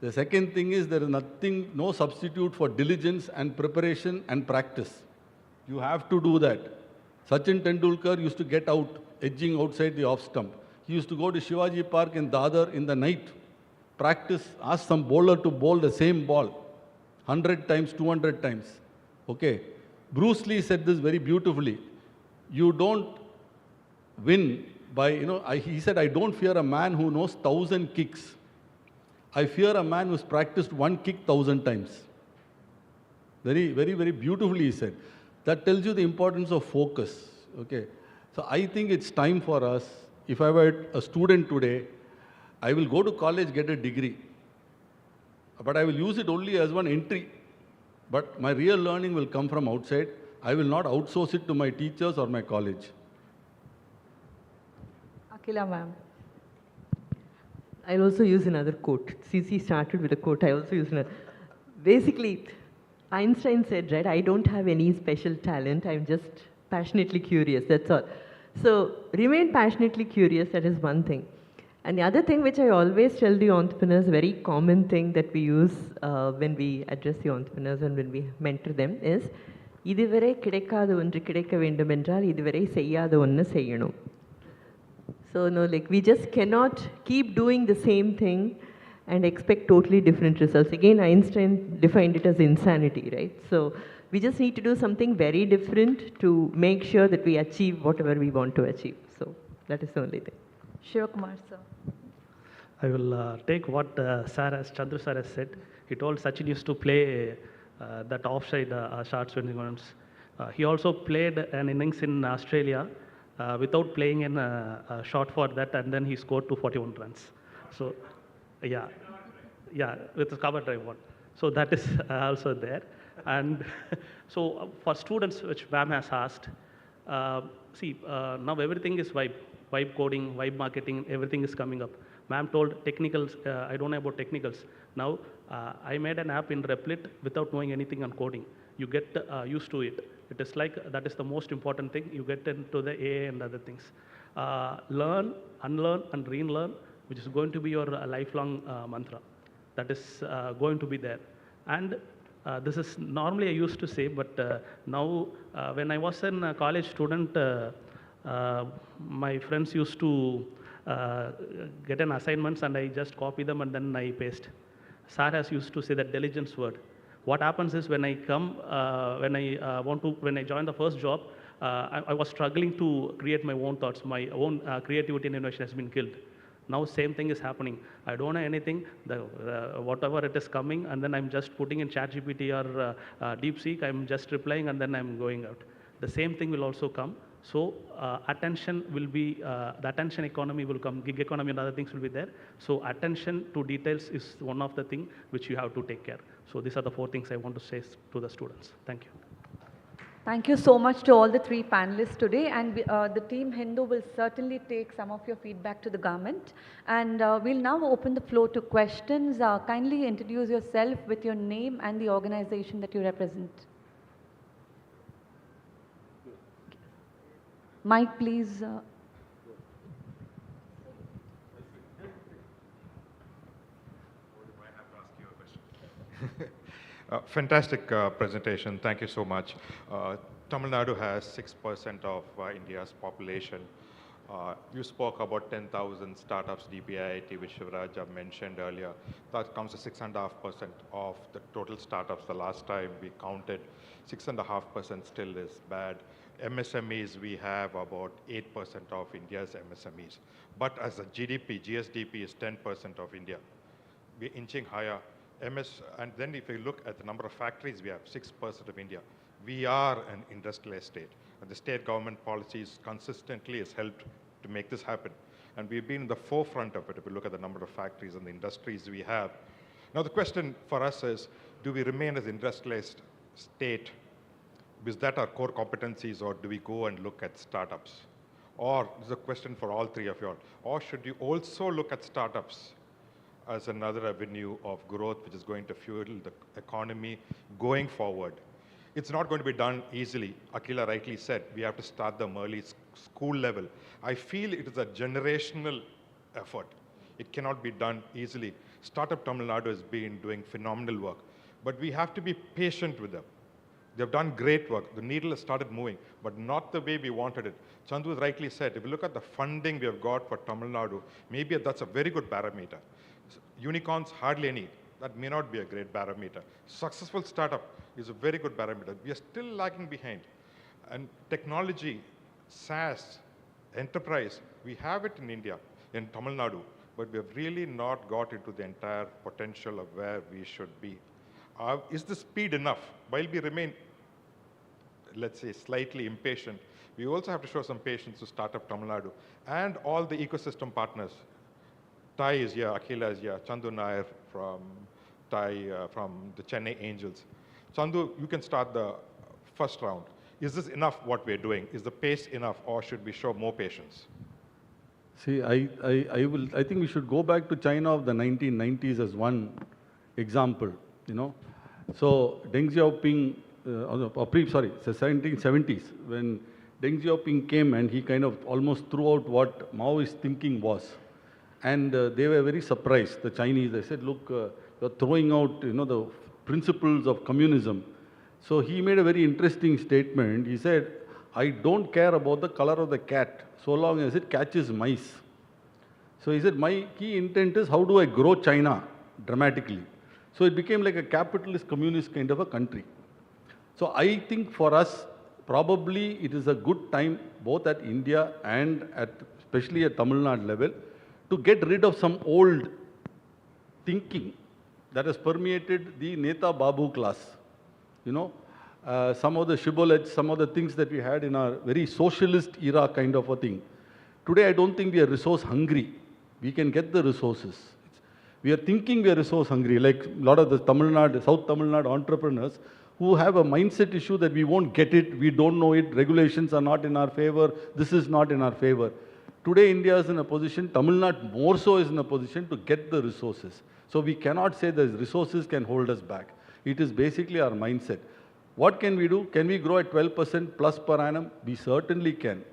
The second thing is there is nothing, no substitute for diligence and preparation and practice. You have to do that. Sachin Tendulkar used to get out, edging outside the off stump. He used to go to Shivaji Park in Dadar in the night, practice, ask some bowler to bowl the same ball 100 times, 200 times. Okay. Bruce Lee said this very beautifully. You don't win by, he said, I don't fear a man who knows 1,000 kicks. I fear a man who's practiced one kick 1,000 times. Very, very, very beautifully he said. That tells you the importance of focus. Okay. So I think it's time for us. If I were a student today, I will go to college, get a degree. But I will use it only as one entry. But my real learning will come from outside. I will not outsource it to my teachers or my college. Akila ma'am. I'll also use another quote. CC started with a quote. I also use another. Basically, Einstein said, right, I don't have any special talent. I'm just passionately curious. That's all. So remain passionately curious. That is one thing. And the other thing which I always tell the entrepreneurs, very common thing that we use when we address the entrepreneurs and when we mentor them is, இதுவரை கிடைக்காத ஒன்று கிடைக்க வேண்டும் என்றால் இதுவரை செய்யாத ஒன்று செய்யணும். So no, like we just cannot keep doing the same thing and expect totally different results. Again, Einstein defined it as insanity, right? So we just need to do something very different to make sure that we achieve whatever we want to achieve. So that is the only thing. Shivakumar sir. I will take what Chandru sir has said. He told Sachin used to play that offside short swing runs. He also played an innings in Australia without playing in a shot for that, and then he scored 241 runs. So, yeah, with the cover drive one. So that is also there. And so for students, which Bam has asked, now everything is vibe coding, vibe marketing, everything is coming up. Ma'am told technicals, I don't know about technicals. Now, I made an app in Replit without knowing anything on coding. You get used to it. It is like, that is the most important thing. You get into the AI and other things. Learn, unlearn, and relearn, which is going to be your lifelong mantra. That is going to be there. And this is normally I used to say, but now when I was a college student, my friends used to get an assignments and I just copy them and then I paste. Sir has used to say that diligence word. What happens is when I come, when I join the first job, I was struggling to create my own thoughts. My own creativity and innovation has been killed. Now same thing is happening. I don't know anything, whatever it is coming, and then I'm just putting in ChatGPT or DeepSeek, I'm just replying and then I'm going out. The same thing will also come. So attention will be, the attention economy will come, gig economy and other things will be there. So attention to details is one of the things which you have to take care. So these are the 4 things I want to say to the students. Thank you. Thank you so much to all the 3 panelists today, and the team Hindu will certainly take some of your feedback to the government. And we'll now open the floor to questions. Kindly introduce yourself with your name and the organization that you represent. Mike, please. Fantastic presentation. Thank you so much. Tamil Nadu has 6% of India's population. You spoke about 10,000 startups, DPIIT, which Shivaraja mentioned earlier. That comes to 6.5% of the total startups. The last time we counted, 6.5% still is bad. MSMEs, we have about 8% of India's MSMEs. But as a GDP, GSDP is 10% of India. We're inching higher. And then if you look at the number of factories we have, 6% of India. We are an industrial estate. And the state government policies consistently has helped to make this happen. And we've been in the forefront of it if you look at the number of factories and the industries we have. Now the question for us is, do we remain as industrialized state? Is that our core competencies, or do we go and look at startups? Or this is a question for all 3 of you all. Or should you also look at startups as another avenue of growth which is going to fuel the economy going forward? It's not going to be done easily. Akila rightly said, we have to start them early, school level. I feel it is a generational effort. It cannot be done easily. Startup Tamil Nadu has been doing phenomenal work, but we have to be patient with them. They've done great work. The needle has started moving, but not the way we wanted it. Chandu rightly said, if you look at the funding we have got for Tamil Nadu, maybe that's a very good parameter. Unicorns, hardly any. That may not be a great parameter. Successful startup is a very good parameter. We are still lagging behind. And technology, SaaS, enterprise, we have it in India, in Tamil Nadu, but we have really not got into the entire potential of where we should be. Is the speed enough? While we remain, let's say, slightly impatient, we also have to show some patience to Startup Tamil Nadu and all the ecosystem partners. Tai is here, Akila is here, Chandu Nair from Tai, from the Chennai Angels. Chandu, you can start the first round. Is this enough what we're doing? Is the pace enough, or should we show more patience? See, I think we should go back to China of the 1990s as one example, you know. So Deng Xiaoping, the 1770s, when Deng Xiaoping came and he kind of almost threw out what Maoist thinking was. And they were very surprised, the Chinese. They said, look, you're throwing out, you know, the principles of communism. So he made a very interesting statement. He said, I don't care about the color of the cat, so long as it catches mice. So he said, my key intent is, how do I grow China dramatically? So it became like a capitalist, communist kind of a country. So I think for us, probably it is a good time, both at India and especially at Tamil Nadu level, to get rid of some old thinking that has permeated the Neta Babu class. You know, some of the shibboleths, some of the things that we had in our very socialist era kind of a thing. Today, I don't think we are resource hungry. We can get the resources. We are thinking we are resource hungry, like a lot of the South Tamil Nadu entrepreneurs who have a mindset issue that we won't get it, we don't know it, regulations are not in our favor, this is not in our favor. Today, India is in a position, Tamil Nadu more so is in a position to get the resources. So we cannot say that resources can hold us back. It is basically our mindset. What can we do? Can we grow at 12% plus per annum? We certainly can.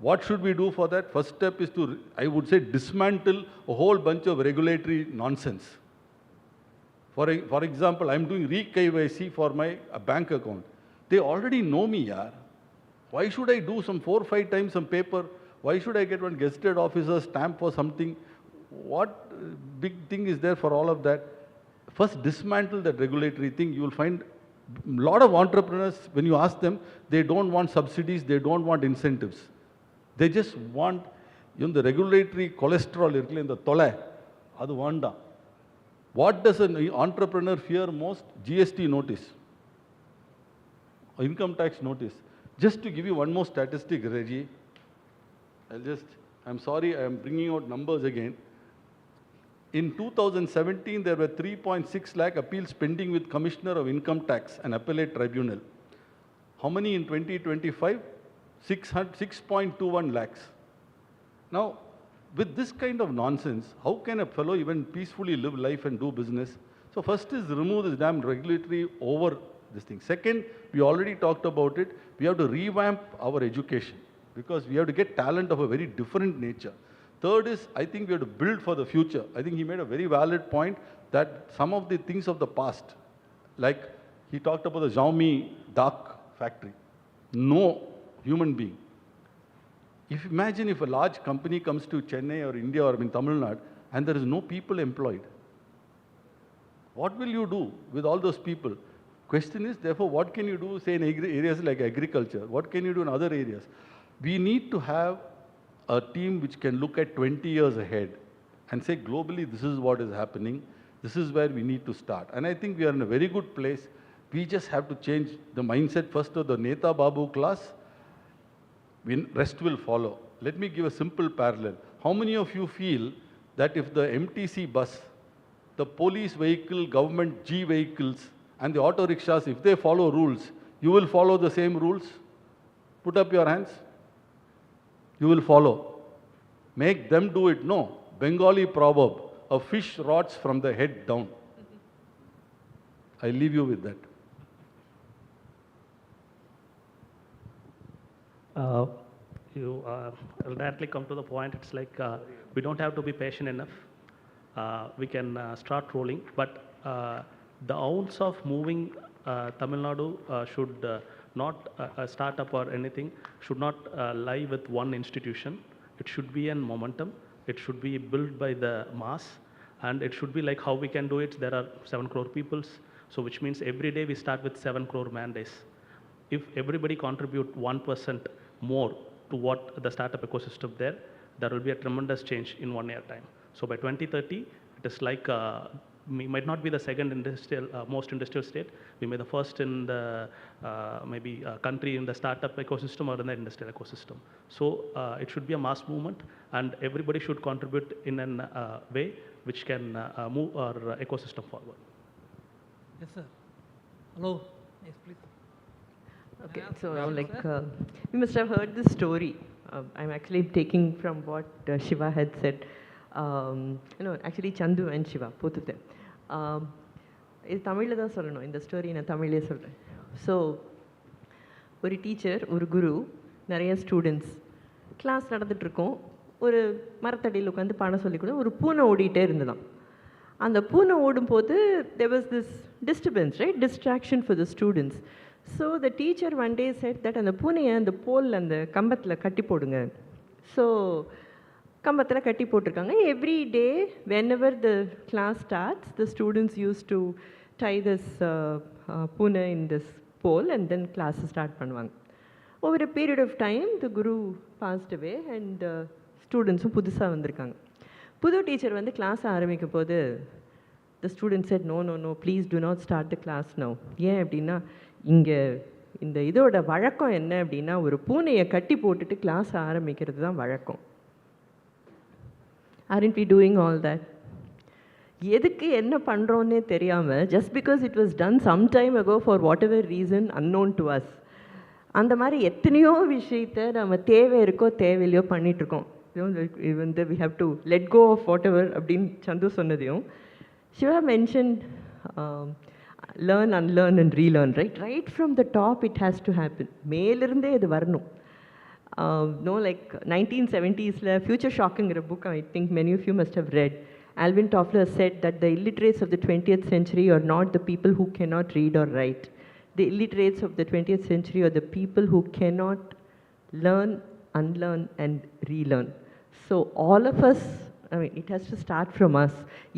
What should we do for that? First step is to, I would say, dismantle a whole bunch of regulatory nonsense. For example, I'm doing re-KYC for my bank account. They already know me, yaar. Why should I do some 4 or 5 times some paper? Why should I get one gazetted officer stamp for something? What big thing is there for all of that? First, dismantle that regulatory thing. You will find a lot of entrepreneurs, when you ask them, they don't want subsidies, they don't want incentives. They just want, the regulatory cholesterol in the tole, adu vanda. What does an entrepreneur fear most? GST notice, income tax notice. Just to give you one more statistic, Reggie, I'm sorry, I am bringing out numbers again. In 2017, there were 3.6 lakh appeals pending with Commissioner of Income Tax and Appellate Tribunal. How many in 2025? 6.21 lakhs. Now, with this kind of nonsense, how can a fellow even peacefully live life and do business? So first is remove this damn regulatory over this thing. Second, we already talked about it. We have to revamp our education because we have to get talent of a very different nature. Third is, I think we have to build for the future. I think he made a very valid point that some of the things of the past, like he talked about the Xiaomi dark factory. No human being. Imagine if a large company comes to Chennai or India or in Tamil Nadu and there is no people employed. What will you do with all those people? Question is, therefore, what can you do, say, in areas like agriculture? What can you do in other areas? We need to have a team which can look at 20 years ahead and say, globally, this is what is happening. This is where we need to start. And I think we are in a very good place. We just have to change the mindset first of the Neta Babu class. Rest will follow. Let me give a simple parallel. How many of you feel that if the MTC bus, the police vehicle, government G vehicles, and the auto rickshaws, if they follow rules, you will follow the same rules? Put up your hands. You will follow. Make them do it. No. Bengali proverb, a fish rots from the head down. I leave you with that. I'll directly come to the point. It's like we don't have to be patient enough. We can start rolling, but the ounce of moving Tamil Nadu should not a startup or anything should not lie with one institution. It should be a momentum. It should be built by the mass, and it should be like how we can do it. There are 7 crore peoples, so which means every day we start with 7 crore man days. If everybody contribute 1% more to what the startup ecosystem there will be a tremendous change in 1 year time. So by 2030, it is like we might not be the second most industrial state. We may be the first in the country in the startup ecosystem or in the industrial ecosystem. So it should be a mass movement, and everybody should contribute in a way which can move our ecosystem forward. Yes, sir. Hello. Yes, please. Okay, so you must have heard this story. I'm actually taking from what Shiva had said. Actually Chandu and Shiva, both of them. இது தமிழில் தான் சொல்லணும், இந்த story நான் தமிழ்லேயே சொல்கிறேன். So ஒரு teacher, ஒரு குரு, நிறைய ஸ்டூடெண்ட்ஸ், கிளாஸ் நடந்துகிட்ருக்கோம். ஒரு மரத்தடியில் உட்காந்து பாடம் சொல்லிக்கூட ஒரு பூனை ஓடிட்டே இருந்ததாம். அந்த பூனை ஓடும்போது there was this disturbance, right? Distraction for the students. So the teacher one day said that அந்த பூனையை அந்த போல் அந்த கம்பத்தில் கட்டி போடுங்க. ஸோ கம்பத்தில் கட்டி போட்டிருக்காங்க. Every day whenever the class starts, the students used to tie this பூனை in this pole and then class start பண்ணுவாங்க. Over a period of time, the guru passed away and ஸ்டூடெண்ட்ஸும் புதுசாக வந்திருக்காங்க. புது டீச்சர் வந்து கிளாஸ் ஆரம்பிக்கும் போது The student said, no, no, no, please do not start the class now. ஏன் அப்படின்னா இங்கே இந்த இதோட வழக்கம் என்ன அப்படின்னா ஒரு பூனையை கட்டி போட்டுட்டு கிளாஸ் ஆரம்பிக்கிறது தான் வழக்கம். Aren't we doing all that? எதுக்கு என்ன பண்ணுறோன்னே தெரியாமல், just because it was done some time ago for whatever reason unknown to us. அந்த மாதிரி எத்தனையோ விஷயத்தை நம்ம தேவை இருக்கோ தேவையில்லையோ பண்ணிகிட்ருக்கோம். வந்து we have to let go of whatever அப்படின்னு சந்து சொன்னதையும், Shiva mentioned learn, unlearn and relearn, right? Right from the top it has to happen. மேலிருந்தே இது வரணும். No, like 1970s, Future Shocking book, I think many of you must have read. Alvin Toffler said that the illiterates of the 20th century are not the people who cannot read or write. The illiterates of the 20th century are the people who cannot learn, unlearn and relearn. So all of us, I mean, it has to start from us.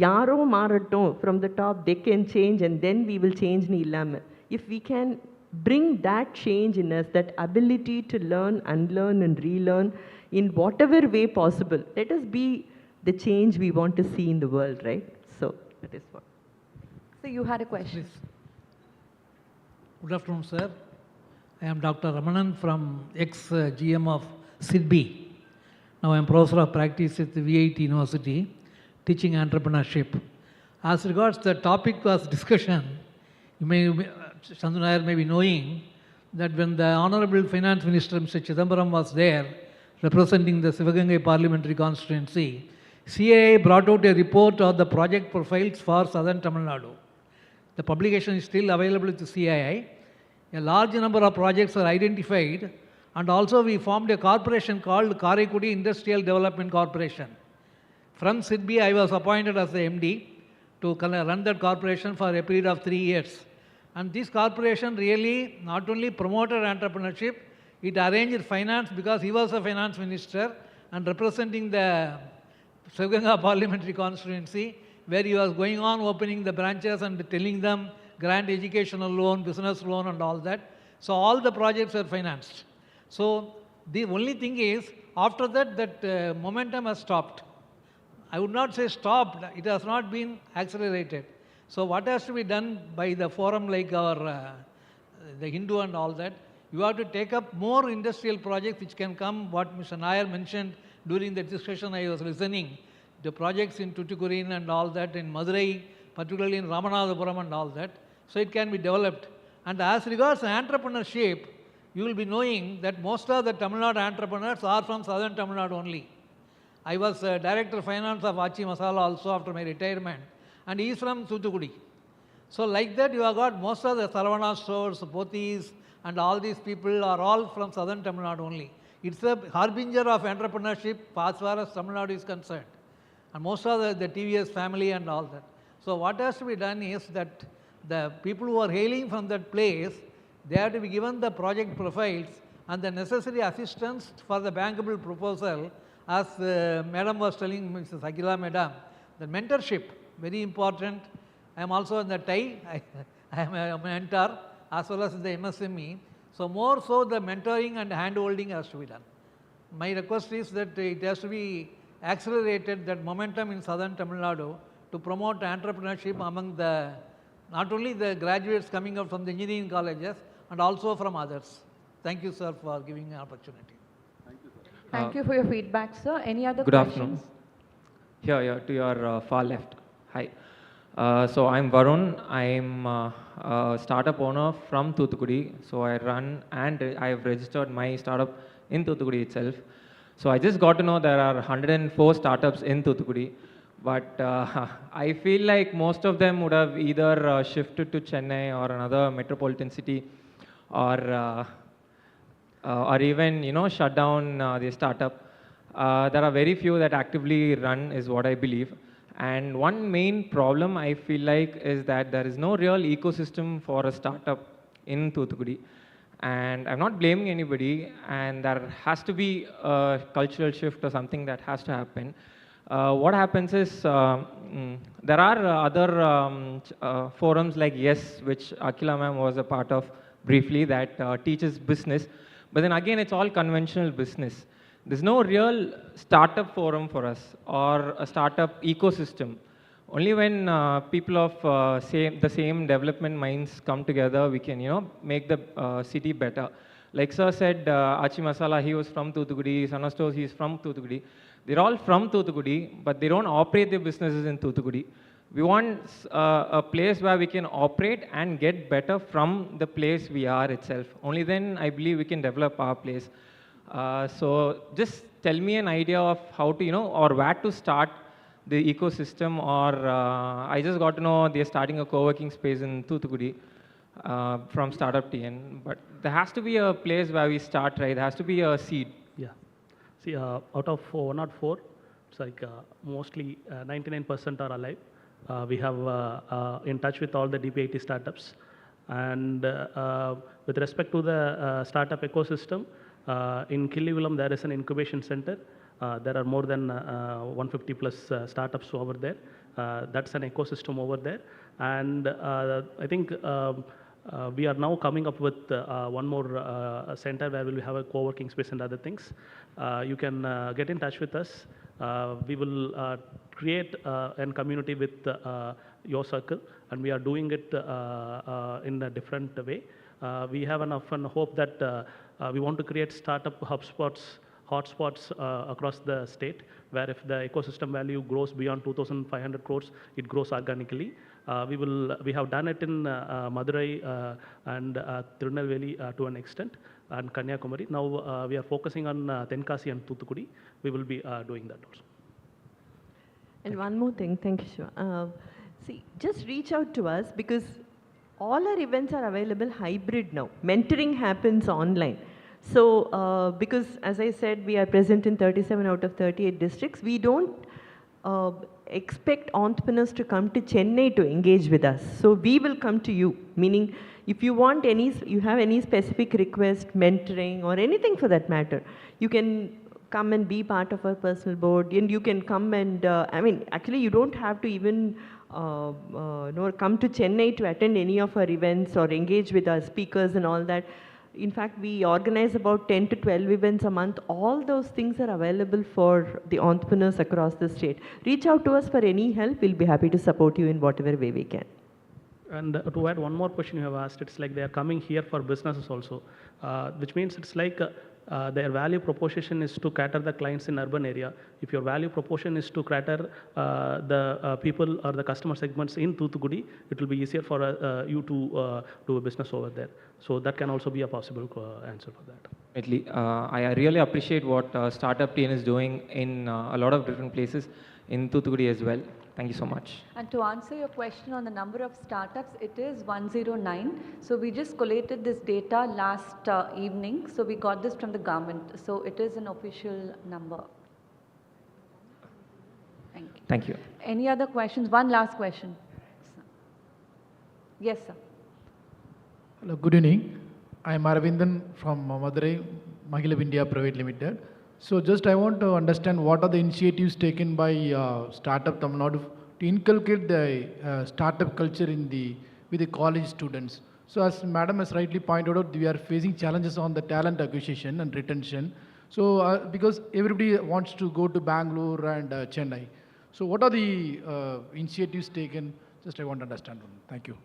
Yaro maratton, from the top, they can change and then we will change ni illama. If we can bring that change in us, that ability to learn, unlearn and relearn in whatever way possible, let us be the change we want to see in the world, right? So that is what. So you had a question. Please. Good afternoon, sir. I am Dr. Ramanan from ex-GM of SIDBI. Now I am Professor of Practice at the VIT University, teaching entrepreneurship. As regards the topic was discussion, you may, Chandru Nair may be knowing that when the Honorable Finance Minister Mr. Chidambaram was there, representing the Sivagangai Parliamentary Constituency, CII brought out a report of the project profiles for Southern Tamil Nadu. The publication is still available to CII. A large number of projects are identified, and also we formed a corporation called Karaikudi Industrial Development Corporation. From SIDBI, I was appointed as the MD to run that corporation for a period of 3 years. And this corporation really not only promoted entrepreneurship, it arranged finance because he was a finance minister and representing the Sivaganga Parliamentary Constituency, where he was going on opening the branches and telling them grant educational loan, business loan and all that. So all the projects are financed. So the only thing is, after that, momentum has stopped. I would not say stopped, it has not been accelerated. So what has to be done by the forum like our, the Hindu and all that, you have to take up more industrial projects which can come, what Mr. Nair mentioned during the discussion I was listening, the projects in Tuticorin and all that, in Madurai, particularly in Ramanathapuram and all that, so it can be developed. And as regards entrepreneurship, you will be knowing that most of the Tamil Nadu entrepreneurs are from Southern Tamil Nadu only. I was Director of Finance of Achi Masala also after my retirement, and he is from Thoothukudi. So like that, you have got most of the Saravana stores, Pothis, and all these people are all from Southern Tamil Nadu only. It's a harbinger of entrepreneurship as far as Tamil Nadu is concerned. And most of the TVS family and all that. So what has to be done is that the people who are hailing from that place, they have to be given the project profiles and the necessary assistance for the bankable proposal. As Madam was telling, Mrs. Akhila Madam, the mentorship, very important. I am also in the TIE, I am a mentor as well as in the MSME. So more so the mentoring and hand-holding has to be done. My request is that it has to be accelerated, that momentum in Southern Tamil Nadu, to promote entrepreneurship among the, not only the graduates coming out from the engineering colleges, and also from others. Thank you, sir, for giving me an opportunity. Thank you for your feedback, sir. Any other Good questions? afternoon. Here, to your far left. Hi. So I'm Varun. I'm a startup owner from Thoothukudi. So I run and I have registered my startup in Thoothukudi itself. So I just got to know there are 104 startups in Thoothukudi. But I feel like most of them would have either shifted to Chennai or another metropolitan city, or even, you know, shut down the startup. There are very few that actively run, is what I believe. And one main problem I feel like is that there is no real ecosystem for a startup in Thoothukudi. And I'm not blaming anybody, and there has to be a cultural shift or something that has to happen. What happens is, there are other forums like YES, which Akhila ma'am was a part of briefly, that teaches business. But then again, it's all conventional business. There's no real startup forum for us or a startup ecosystem. Only when people of the same development minds come together, we can, make the city better. Like sir said, Achi Masala, he was from Thoothukudi, Sana Stores, he's from Thoothukudi. They're all from Thoothukudi, but they don't operate their businesses in Thoothukudi. We want a place where we can operate and get better from the place we are itself. Only then, I believe, we can develop our place. So just tell me an idea of how to, or where to start the ecosystem, or I just got to know they're starting a co-working space in Thoothukudi from StartupTN. But there has to be a place where we start, right? There has to be a seed. Yeah. See, out of 104, it's like mostly 99% are alive. We have in touch with all the DPIT startups. And with respect to the startup ecosystem, in Killivilam, there is an incubation center. There are more than 150 plus startups over there. That's an ecosystem over there. And I think we are now coming up with one more center where we will have a co-working space and other things. You can get in touch with us. We will create a community with your circle, and we are doing it in a different way. We have an often hope that we want to create startup hotspots across the state, where if the ecosystem value grows beyond 2,500 crores, it grows organically. We have done it in Madurai and Tirunelveli to an extent, and Kanyakumari. Now we are focusing on Tenkasi and Thoothukudi. We will be doing that also. And one more thing, thank you, Shiva. See, just reach out to us, because all our events are available hybrid now. Mentoring happens online. So, because as I said, we are present in 37 out of 38 districts, we don't expect entrepreneurs to come to Chennai to engage with us. So we will come to you, meaning if you want you have any specific request, mentoring or anything for that matter, you can come and be part of our personal board, and you can come and, actually you don't have to even come to Chennai to attend any of our events or engage with our speakers and all that. In fact, we organize about 10 to 12 events a month. All those things are available for the entrepreneurs across the state. Reach out to us for any help. We'll be happy to support you in whatever way we can. And to add one more question you have asked, it's like they are coming here for businesses also, which means it's like their value proposition is to cater the clients in urban area. If your value proposition is to cater the people or the customer segments in Thoothukudi, it will be easier for you to do a business over there. So that can also be a possible answer for that. Definitely. I really appreciate what StartupTN is doing in a lot of different places in Thoothukudi as well. Thank you so much. And to answer your question on the number of startups, it is 109. So we just collated this data last evening. So we got this from the government. So it is an official number. Thank you. Thank you. Any other questions? One last question. Yes, sir. Hello, good evening. I am Aravindan from Madurai, Mahila India Private Limited. So just I want to understand what are the initiatives taken by Startup Tamil Nadu to inculcate the startup culture with the college students. So as Madam has rightly pointed out, we are facing challenges on the talent acquisition and retention. So because everybody wants to go to Bangalore and Chennai. So what are the initiatives taken? Just I want to understand. Thank you.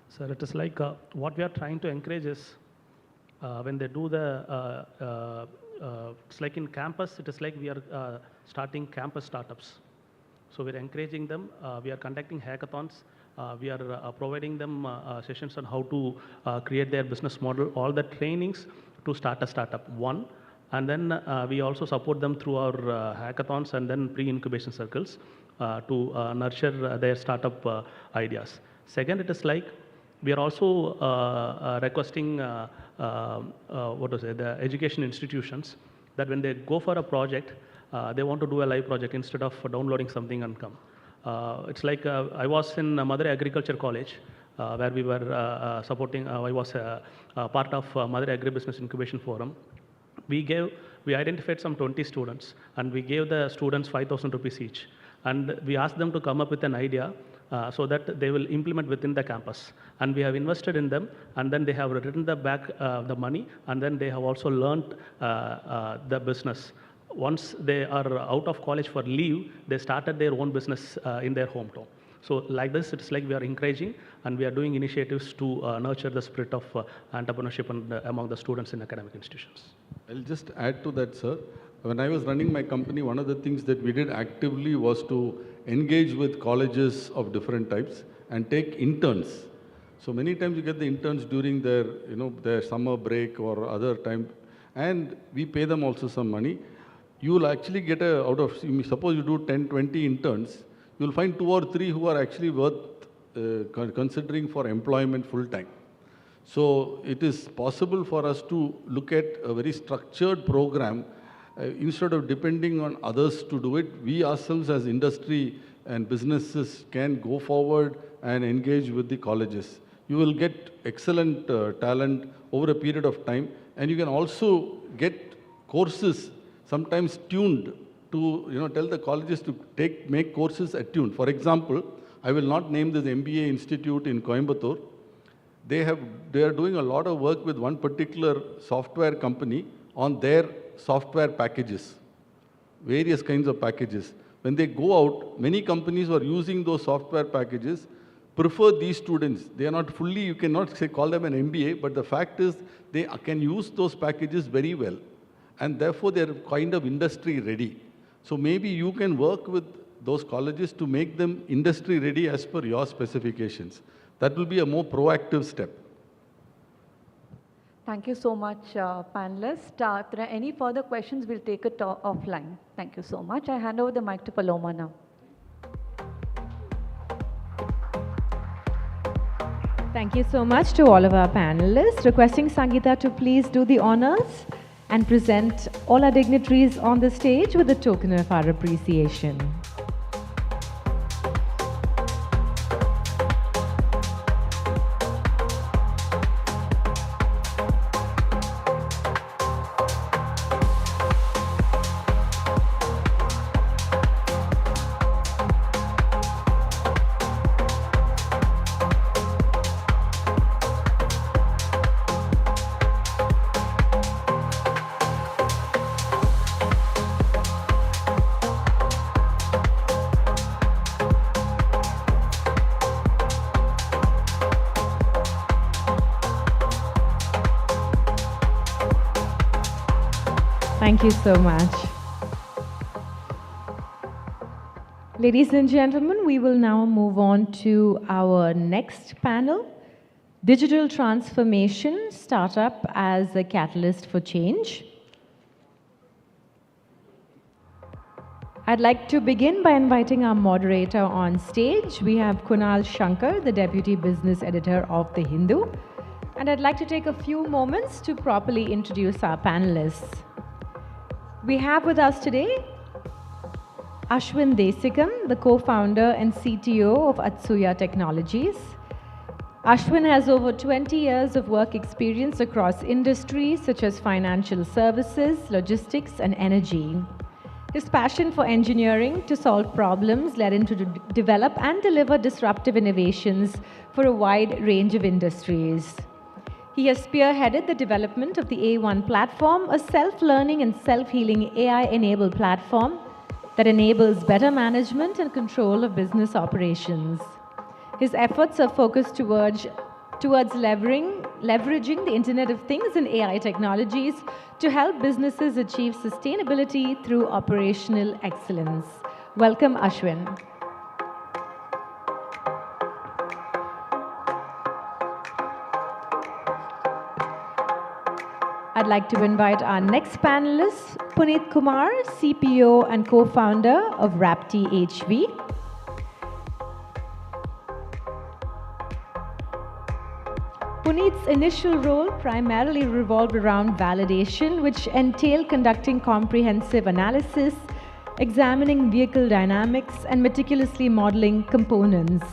So it is like what we are trying to encourage is when they do the, it's like in campus, it is like we are starting campus startups. So we're encouraging them, we are conducting hackathons, we are providing them sessions on how to create their business model, all the trainings to start a startup, one. And then we also support them through our hackathons and then pre-incubation circles to nurture their startup ideas. Second, it is like we are also requesting the education institutions that when they go for a project, they want to do a live project instead of downloading something and come. It's like I was in Madurai Agriculture College where we were supporting, I was part of Madurai Agribusiness Incubation Forum. We identified some 20 students and we gave the students 5,000 rupees each. And we asked them to come up with an idea so that they will implement within the campus. And we have invested in them, and then they have returned the money, and then they have also learned the business. once they are out of college for leave, they started their own business in their hometown. So like this, it's like we are encouraging and we are doing initiatives to nurture the spirit of entrepreneurship among the students in academic institutions. I'll just add to that, sir. When I was running my company, one of the things that we did actively was to engage with colleges of different types and take interns. So many times you get the interns during their, their summer break or other time, and we pay them also some money. You will actually get suppose you do 10, 20 interns, you'll find 2 or 3 who are actually worth considering for employment full time. So it is possible for us to look at a very structured program instead of depending on others to do it. We ourselves as industry and businesses can go forward and engage with the colleges. You will get excellent talent over a period of time, and you can also get courses sometimes tuned to tell the colleges to make courses attuned. For example, I will not name this MBA institute in Coimbatore. They are doing a lot of work with one particular software company on their software packages, various kinds of packages. When they go out, many companies who are using those software packages prefer these students. They are not fully, you cannot call them an MBA, but the fact is they can use those packages very well. And therefore, they are kind of industry ready. So maybe you can work with those colleges to make them industry ready as per your specifications. That will be a more proactive step. Thank you so much, panelists. If there are any further questions, we'll take it offline. Thank you so much. I hand over the mic to Paloma now. Thank you so much to all of our panelists. Requesting Sangeeta to please do the honors and present all our dignitaries on the stage with a token of our appreciation. Thank you so much. Ladies and gentlemen, we will now move on to our next panel, Digital Transformation, Startup as a Catalyst for Change. I'd like to begin by inviting our moderator on stage. We have Kunal Shankar, the Deputy Business Editor of The Hindu. And I'd like to take a few moments to properly introduce our panelists. We have with us today Ashwin Desikam, the co-founder and CTO of Atsuya Technologies. Ashwin has over 20 years of work experience across industries such as financial services, logistics, and energy. His passion for engineering to solve problems led him to develop and deliver disruptive innovations for a wide range of industries. He has spearheaded the development of the A1 platform, a self-learning and self-healing AI-enabled platform that enables better management and control of business operations. His efforts are focused towards leveraging the Internet of Things and AI technologies to help businesses achieve sustainability through operational excellence. Welcome, Ashwin. I'd like to invite our next panelist, Puneet Kumar, CPO and co-founder of Rapti HV. Puneet's initial role primarily revolved around validation, which entailed conducting comprehensive analysis, examining vehicle dynamics, and meticulously modeling components.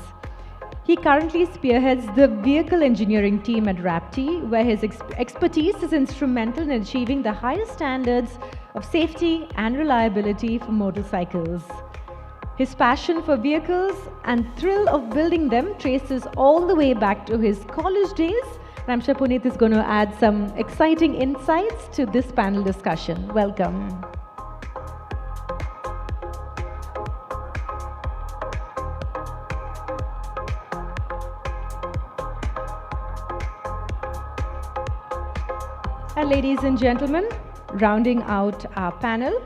He currently spearheads the vehicle engineering team at Rapti, where his expertise is instrumental in achieving the highest standards of safety and reliability for motorcycles. His passion for vehicles and thrill of building them traces all the way back to his college days. And I'm sure Puneet is going to add some exciting insights to this panel discussion. Welcome. And ladies and gentlemen, rounding out our panel,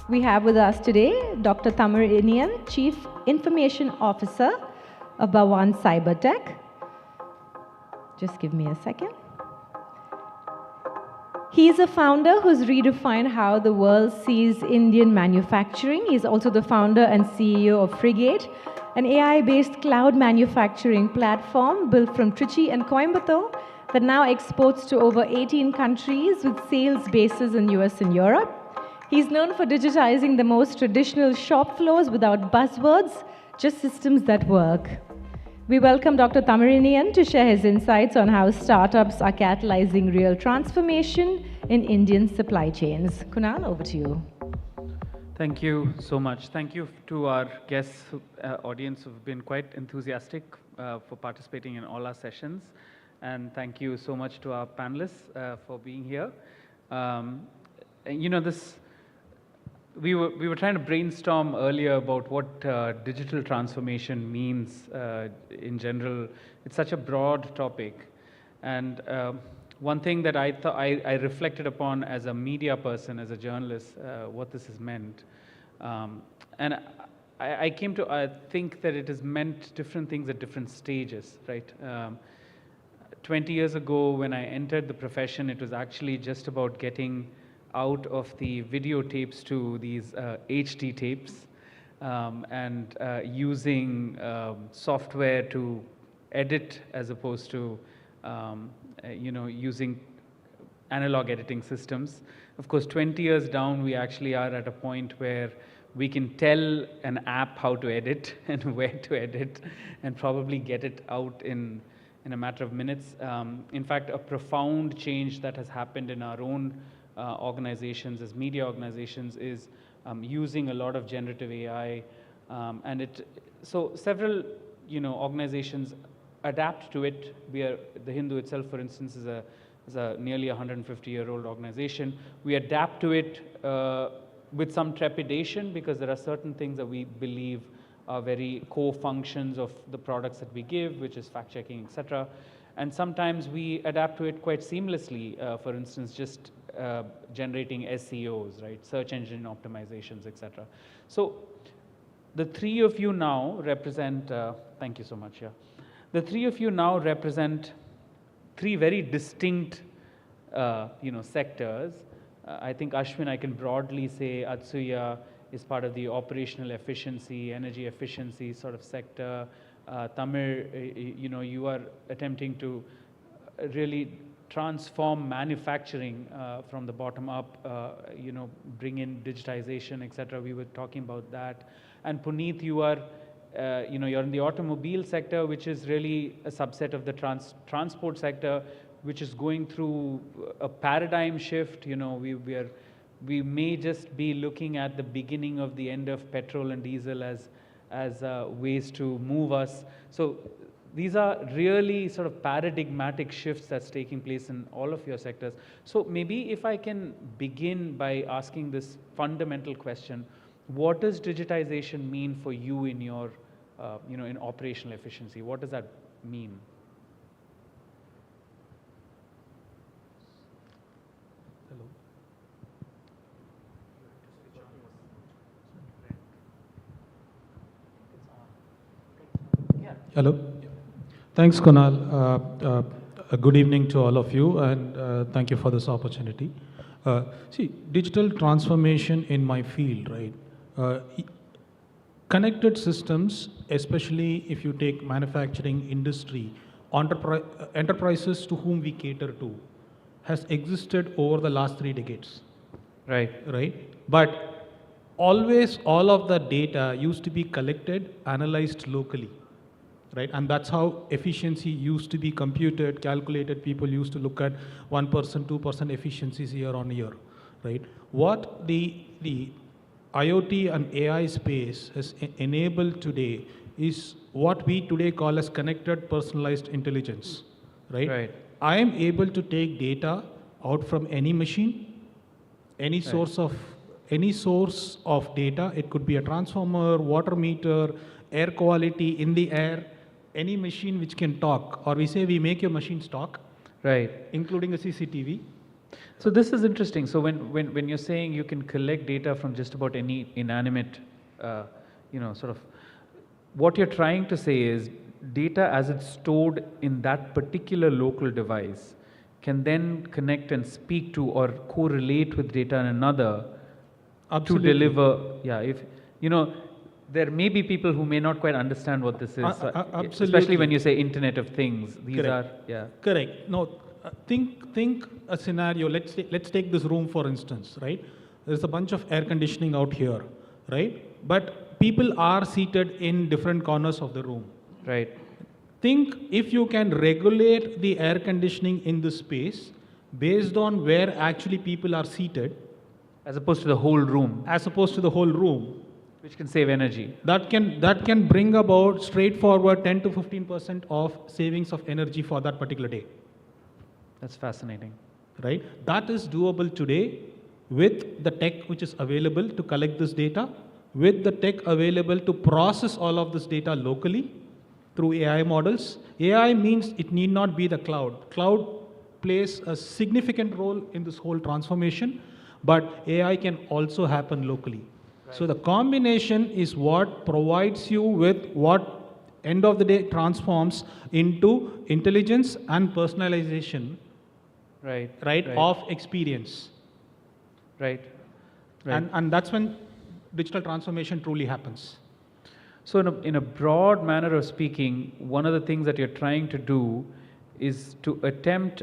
we have with us today Dr. Tamarinian, Chief Information Officer of Bhawan Cybertech. Just give me a second. He is a founder who's redefined how the world sees Indian manufacturing. He's also the founder and CEO of Frigate, an AI-based cloud manufacturing platform built from Trichy and Coimbatore that now exports to over 18 countries with sales bases in US and Europe. He's known for digitizing the most traditional shop floors without buzzwords, just systems that work. We welcome Dr. Tamarinian to share his insights on how startups are catalyzing real transformation in Indian supply chains. Kunal, over to you. Thank you so much. Thank you to our guests, audience who've been quite enthusiastic for participating in all our sessions. And thank you so much to our panelists for being here. You know, we were trying to brainstorm earlier about what digital transformation means in general. It's such a broad topic. And one thing that I reflected upon as a media person, as a journalist, what this has meant. And I came to think that it has meant different things at different stages, right? 20 years ago, when I entered the profession, it was actually just about getting out of the videotapes to these HD tapes and using software to edit as opposed to you know, using analog editing systems. Of course, 20 years down, we actually are at a point where we can tell an app how to edit and where to edit and probably get it out in a matter of minutes. In fact, a profound change that has happened in our own organizations as media organizations is using a lot of generative AI, so several organizations adapt to it. The Hindu itself, for instance, is a nearly 150-year-old organization. We adapt to it with some trepidation because there are certain things that we believe are very core functions of the products that we give, which is fact-checking, etc. And sometimes we adapt to it quite seamlessly. For instance, just generating SEOs, right? Search engine optimizations, etc. So the three of you now represent, thank you so much, yeah. The three of you now represent three very distinct sectors. I think Ashwin, I can broadly say Atsuya is part of the operational efficiency, energy efficiency sort of sector. Tamir, you are attempting to really transform manufacturing from the bottom up, bring in digitization, etc. We were talking about that. And Puneet, you are, you're in the automobile sector, which is really a subset of the transport sector, which is going through a paradigm shift. We may just be looking at the beginning of the end of petrol and diesel as ways to move us. So these are really sort of paradigmatic shifts that's taking place in all of your sectors. So maybe if I can begin by asking this fundamental question, what does digitization mean for you in your, in operational efficiency? What does that mean? Hello. Thanks, Kunal. Good evening to all of you, and thank you for this opportunity. See, digital transformation in my field, right? Connected systems, especially if you take manufacturing industry, enterprises to whom we cater to, has existed over the last 3 decades. Right. Right? But always all of the data used to be collected, analyzed locally. Right? And that's how efficiency used to be computed, calculated. People used to look at 1%, 2% efficiencies year on year. Right? What the IoT and AI space has enabled today is what we today call as connected personalized intelligence. Right? Right. I am able to take data out from any machine, any source of data. It could be a transformer, water meter, air quality in the air, any machine which can talk, or we say we make your machines talk, Right. including a CCTV. So this is interesting. So when you're saying you can collect data from just about any inanimate, sort of, what you're trying to say is data as it's stored in that particular local device can then connect and speak to or correlate with data in another Absolutely. to deliver. Yeah, if there may be people who may not quite understand what this is, Absolutely. especially when you say Internet of Things. These Correct. are Correct. No, think a scenario. Let's take this room for instance, right? There's a bunch of air conditioning out here, right? But people are seated in different corners of the room. Right. Think if you can regulate the air conditioning in the space based on where actually people are seated, as opposed to the whole room. As opposed to the whole room. Which can save energy. That can bring about straightforward 10 to 15% of savings of energy for that particular day. That's fascinating. Right? That is doable today with the tech which is available to collect this data, with the tech available to process all of this data locally through AI models. AI means it need not be the cloud. Cloud plays a significant role in this whole transformation, but AI can also happen locally. Right. So the combination is what provides you with what end of the day transforms into intelligence and personalization right. of experience. Right. And that's when digital transformation truly happens. So in a broad manner of speaking, one of the things that you're trying to do is to attempt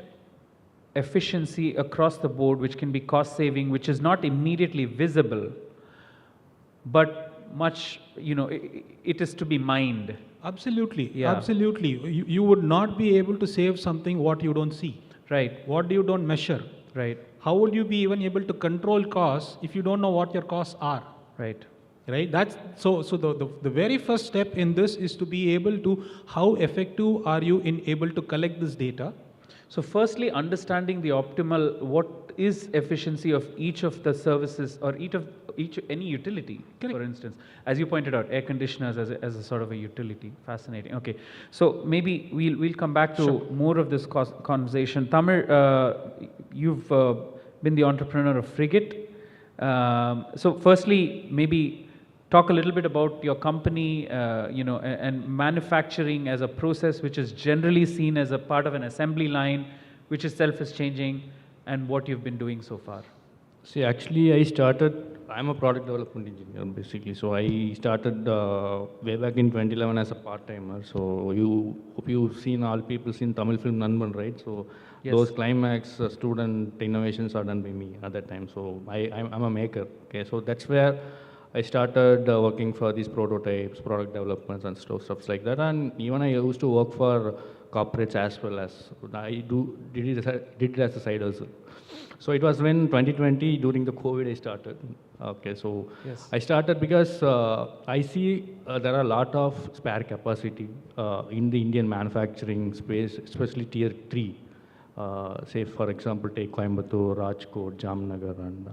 efficiency across the board, which can be cost saving, which is not immediately visible, but much, it is to be mined. Absolutely, Yeah. absolutely. You would not be able to save something what you don't see. Right. What you don't measure. Right. How would you be even able to control costs if you don't know what your costs are? Right. Right. That's so the very first step in this is to be able to how effective are you in able to collect this data. So firstly, understanding the optimal, what is efficiency of each of the services or any utility. Correct. For instance, as you pointed out, air conditioners as a sort of a utility. Fascinating. Okay, so maybe we'll come back to more of this conversation. Tamir, you've been the entrepreneur of Frigate. So firstly, maybe talk a little bit about your company, and manufacturing as a process which is generally seen as a part of an assembly line, which itself is changing, and what you've been doing so far. See, actually, I'm a product development engineer, basically. So I started way back in 2011 as a part-timer. So hope you've seen, all people seen Tamil film Nanban, right? So Yes. those climax student innovations are done by me at that time. So I'm a maker, okay? So that's where I started working for these prototypes, product developments and stuff like that. And even I used to work for corporates as well as, did it as a side hustle. So it was when 2020, during the COVID, I started. Okay, so Yes. I started because I see there are a lot of spare capacity in the Indian manufacturing space, especially tier 3. Say, for example, take Coimbatore, Rajkot, Jamnagar, and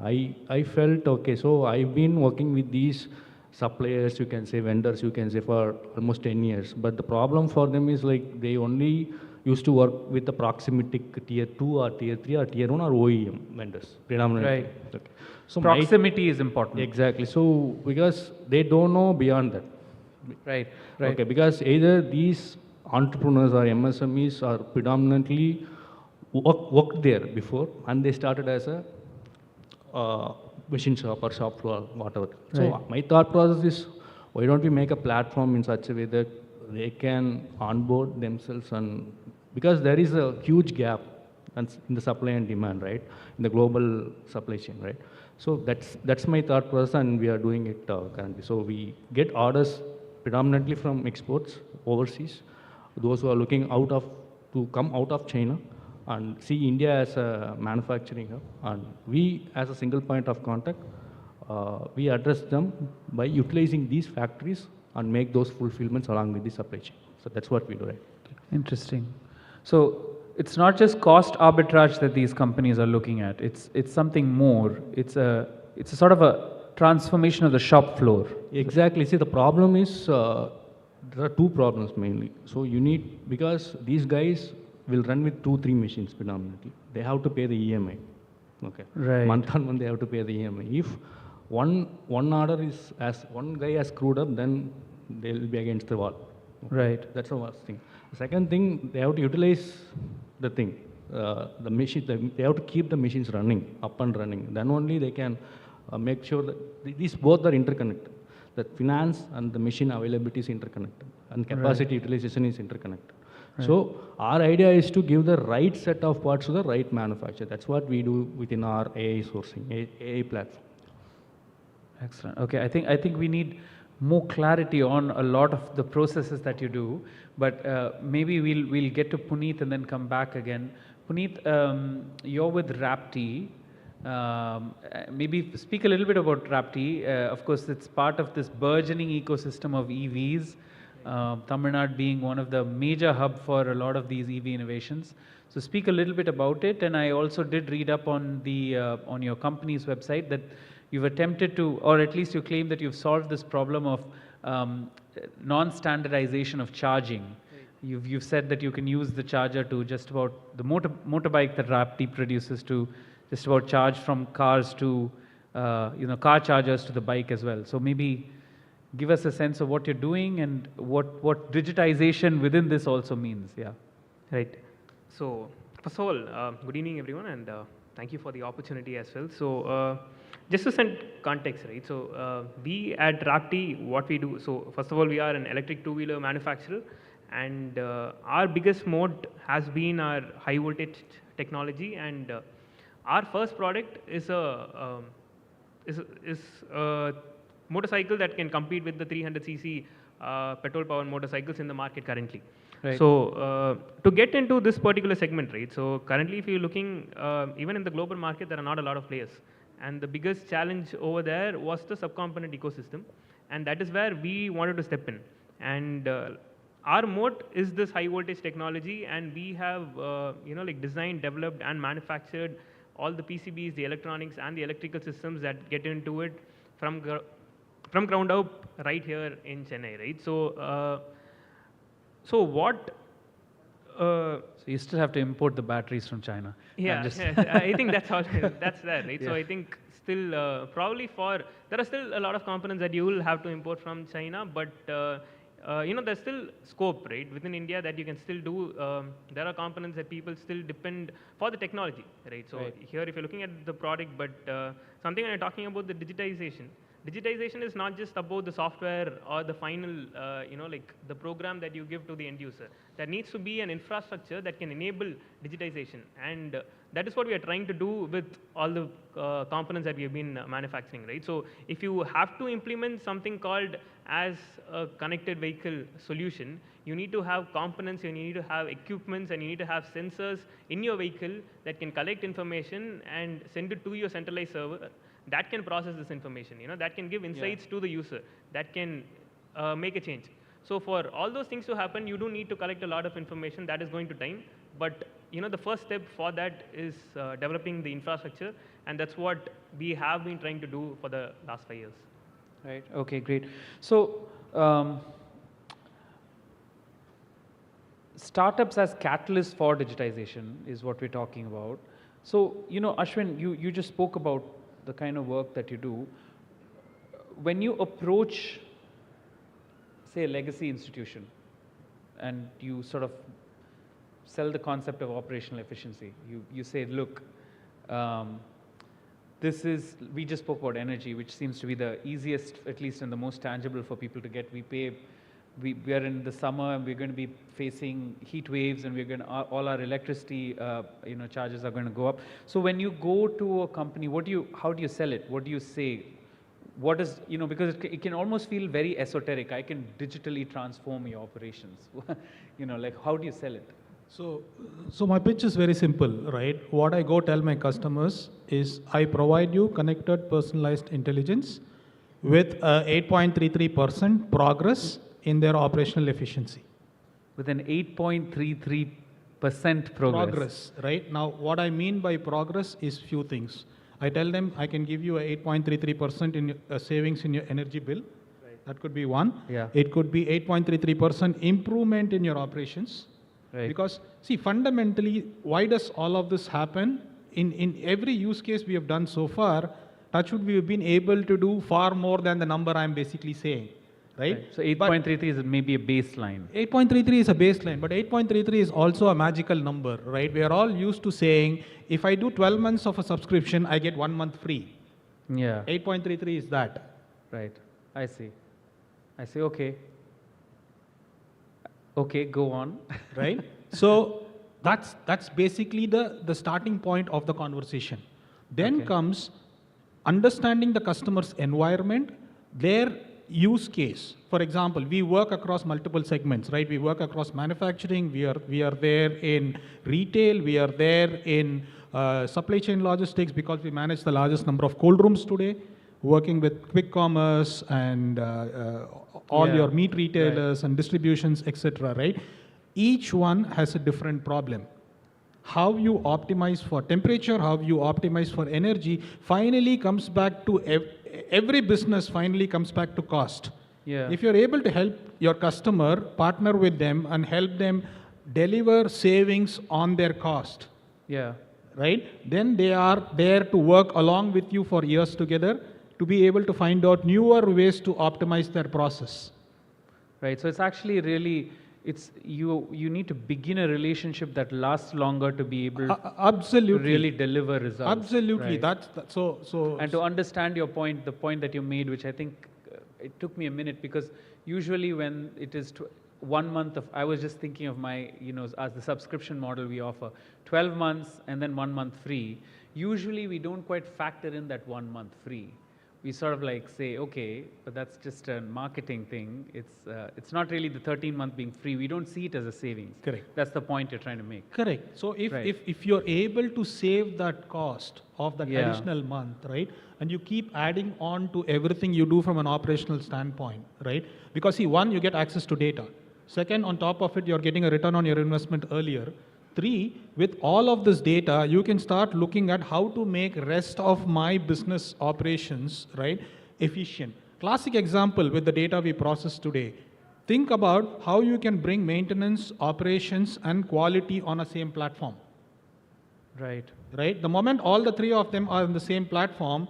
I felt, okay, so I've been working with these suppliers, you can say vendors, you can say for almost 10 years. But the problem for them is like they only used to work with the proximity tier 2 or tier 3 or tier 1 or OEM vendors, predominantly. Right. Okay. So Proximity is important. Exactly. So because they don't know beyond that. Right. Right. Okay, because either these entrepreneurs or MSMEs are predominantly worked there before, and they started as a machine shop or shop floor, whatever. So Right. my thought process is, why don't we make a platform in such a way that they can onboard themselves, and because there is a huge gap in the supply and demand, right, in the global supply chain, right. So that's my thought process, and we are doing it currently. So we get orders predominantly from exports overseas, those who are looking to come out of China and see India as a manufacturing hub, and we as a single point of contact, we address them by utilizing these factories and make those fulfillments along with the supply chain. So that's what we do, right? Interesting. So it's not just cost arbitrage that these companies are looking at. It's something more. It's a sort of a transformation of the shop floor. Exactly. See, the problem is there are two problems mainly. So you need, because these guys will run with 2-3 machines predominantly. They have to pay the EMI. Okay. Right. Month on month they have to pay the EMI. If one order is, as one guy has screwed up, then they will be against the wall. Okay. Right. That's the first thing. The second thing, they have to utilize the thing, the machine. They have to keep the machines running, up and running. Then only they can make sure that these both are interconnected. That finance and the machine availability is interconnected, and capacity utilization is interconnected. Right. So our idea is to give the right set of parts to the right manufacturer. That's what we do within our AI sourcing, AI platform. Excellent. Okay, I think we need more clarity on a lot of the processes that you do, but maybe we'll get to Puneet and then come back again. Puneet, you're with Rapti. Maybe speak a little bit about Rapti. Of course, it's part of this burgeoning ecosystem of EVs. Tamil Nadu being one of the major hub for a lot of these EV innovations. So speak a little bit about it. And I also did read up on the on your company's website that you've attempted to, or at least you claim that you've solved this problem of non-standardization of charging. You've said that you can use the charger to just about the motorbike that Rapti produces to just about charge from cars to car chargers to the bike as well. So maybe give us a sense of what you're doing and what digitization within this also means. Yeah. Right. So first of all, good evening everyone, and thank you for the opportunity as well. So just to set context, right? So we at Rapti, what we do, so first of all, we are an electric two-wheeler manufacturer, and our biggest mode has been our high voltage technology, and our first product is a motorcycle that can compete with the 300cc petrol powered motorcycles in the market currently. Right. So to get into this particular segment, right? So currently, if you're looking, even in the global market, there are not a lot of players, and the biggest challenge over there was the subcomponent ecosystem, and that is where we wanted to step in. And our moat is this high voltage technology, and we have designed, developed, and manufactured all the PCBs, the electronics, and the electrical systems that get into it from ground up right here in Chennai, right? So so what? So you still have to import the batteries from China. Yeah, yes, I think that's all. That's there, right? Yeah. So I think still probably there are still a lot of components that you will have to import from China, but there's still scope, right, within India that you can still do. There are components that people still depend for the technology, right? So here, if you're looking at the product, but something when you're talking about the digitization. Digitization is not just about the software or the final, the program that you give to the end user. There needs to be an infrastructure that can enable digitization, and that is what we are trying to do with all the components that we have been manufacturing, right? So if you have to implement something called as a connected vehicle solution, you need to have components, you need to have equipments, and you need to have sensors in your vehicle that can collect information and send it to your centralized server that can process this information, that can give insights to the user, that can make a change. So for all those things to happen, you do need to collect a lot of information. That is going to time. But the first step for that is developing the infrastructure, and that's what we have been trying to do for the last 5 years. Right. Okay, great. So startups as catalysts for digitization is what we're talking about. So, Ashwin, you just spoke about the kind of work that you do. When you approach, say, a legacy institution, and you sort of sell the concept of operational efficiency, you say, look, we just spoke about energy, which seems to be the easiest, at least, and the most tangible for people to get. We are in the summer, and we're going to be facing heat waves, and all our electricity charges are going to go up. So when you go to a company, how do you sell it? What do you say? What is, because it can almost feel very esoteric. I can digitally transform your operations. How do you sell it? So my pitch is very simple, right? What I go tell my customers is I provide you connected personalized intelligence with 8.33% progress in their operational efficiency. With an 8.33% progress. Right? Now, what I mean by progress is few things. I tell them I can give you a 8.33% in savings in your energy bill. Right. That could be one. Yeah. It could be 8.33% improvement in your operations. Right. Because, see, fundamentally, why does all of this happen? In every use case we have done so far, touchwood, we have been able to do far more than the number I'm basically saying. Right? So 8.33 is maybe a baseline. 8.33 is a baseline, but 8.33 is also a magical number, right? We are all used to saying, if I do 12 months of a subscription, I get 1 month free. Yeah. 8.33 is that. Right. I see. Okay. Okay, go on. Right? So that's basically the starting point of the conversation. Then comes understanding the customer's environment, their use case. For example, we work across multiple segments, right? We work across manufacturing, we are there in retail, we are there in supply chain logistics because we manage the largest number of cold rooms today, working with quick commerce and all your meat retailers and distributions, etc., right? Each one has a different problem. How you optimize for temperature, how you optimize for energy, finally comes back to every business finally comes back to cost. Yeah. If you're able to help your customer, partner with them and help them deliver savings on their cost, yeah, right? Then they are there to work along with you for years together to be able to find out newer ways to optimize their process. Right. So it's actually really, you need to begin a relationship that lasts longer to be able absolutely to really deliver results. Absolutely. Right? So and to understand your point, the point that you made, which I think it took me a minute, because usually when it is 1 month of, I was just thinking of my, as the subscription model we offer, 12 months and then 1 month free. Usually we don't quite factor in that 1 month free. We sort of like say, okay, but that's just a marketing thing. It's not really the 13-month being free. We don't see it as a savings. Correct. That's the point you're trying to make. Correct. So if you're able to save that cost of that additional month, right, and you keep adding on to everything you do from an operational standpoint, right? Because see, one, you get access to data. Second, on top of it, you're getting a return on your investment earlier. 3, with all of this data, you can start looking at how to make rest of my business operations, right, efficient. Classic example with the data we process today. Think about how you can bring maintenance, operations, and quality on a same platform. Right. Right? The moment all the 3 of them are on the same platform,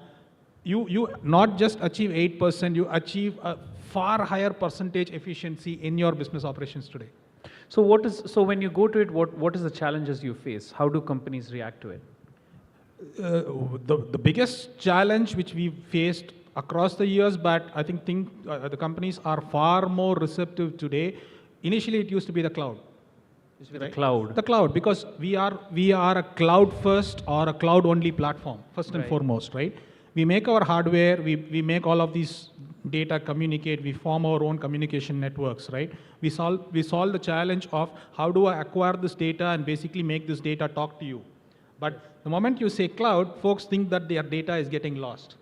you not just achieve 8%, you achieve a far higher percentage efficiency in your business operations today. So when you go to it, what is the challenges you face? How do companies react to it? The biggest challenge which we faced across the years, but I think the companies are far more receptive today. Initially, it used to be the cloud. Right? The cloud. The cloud, because we are a cloud first or a cloud only platform, first and foremost, right? We make our hardware, we make all of these data communicate, we form our own communication networks, right? We solve the challenge of how do I acquire this data and basically make this data talk to you. But the moment you say cloud, folks think that their data is getting lost,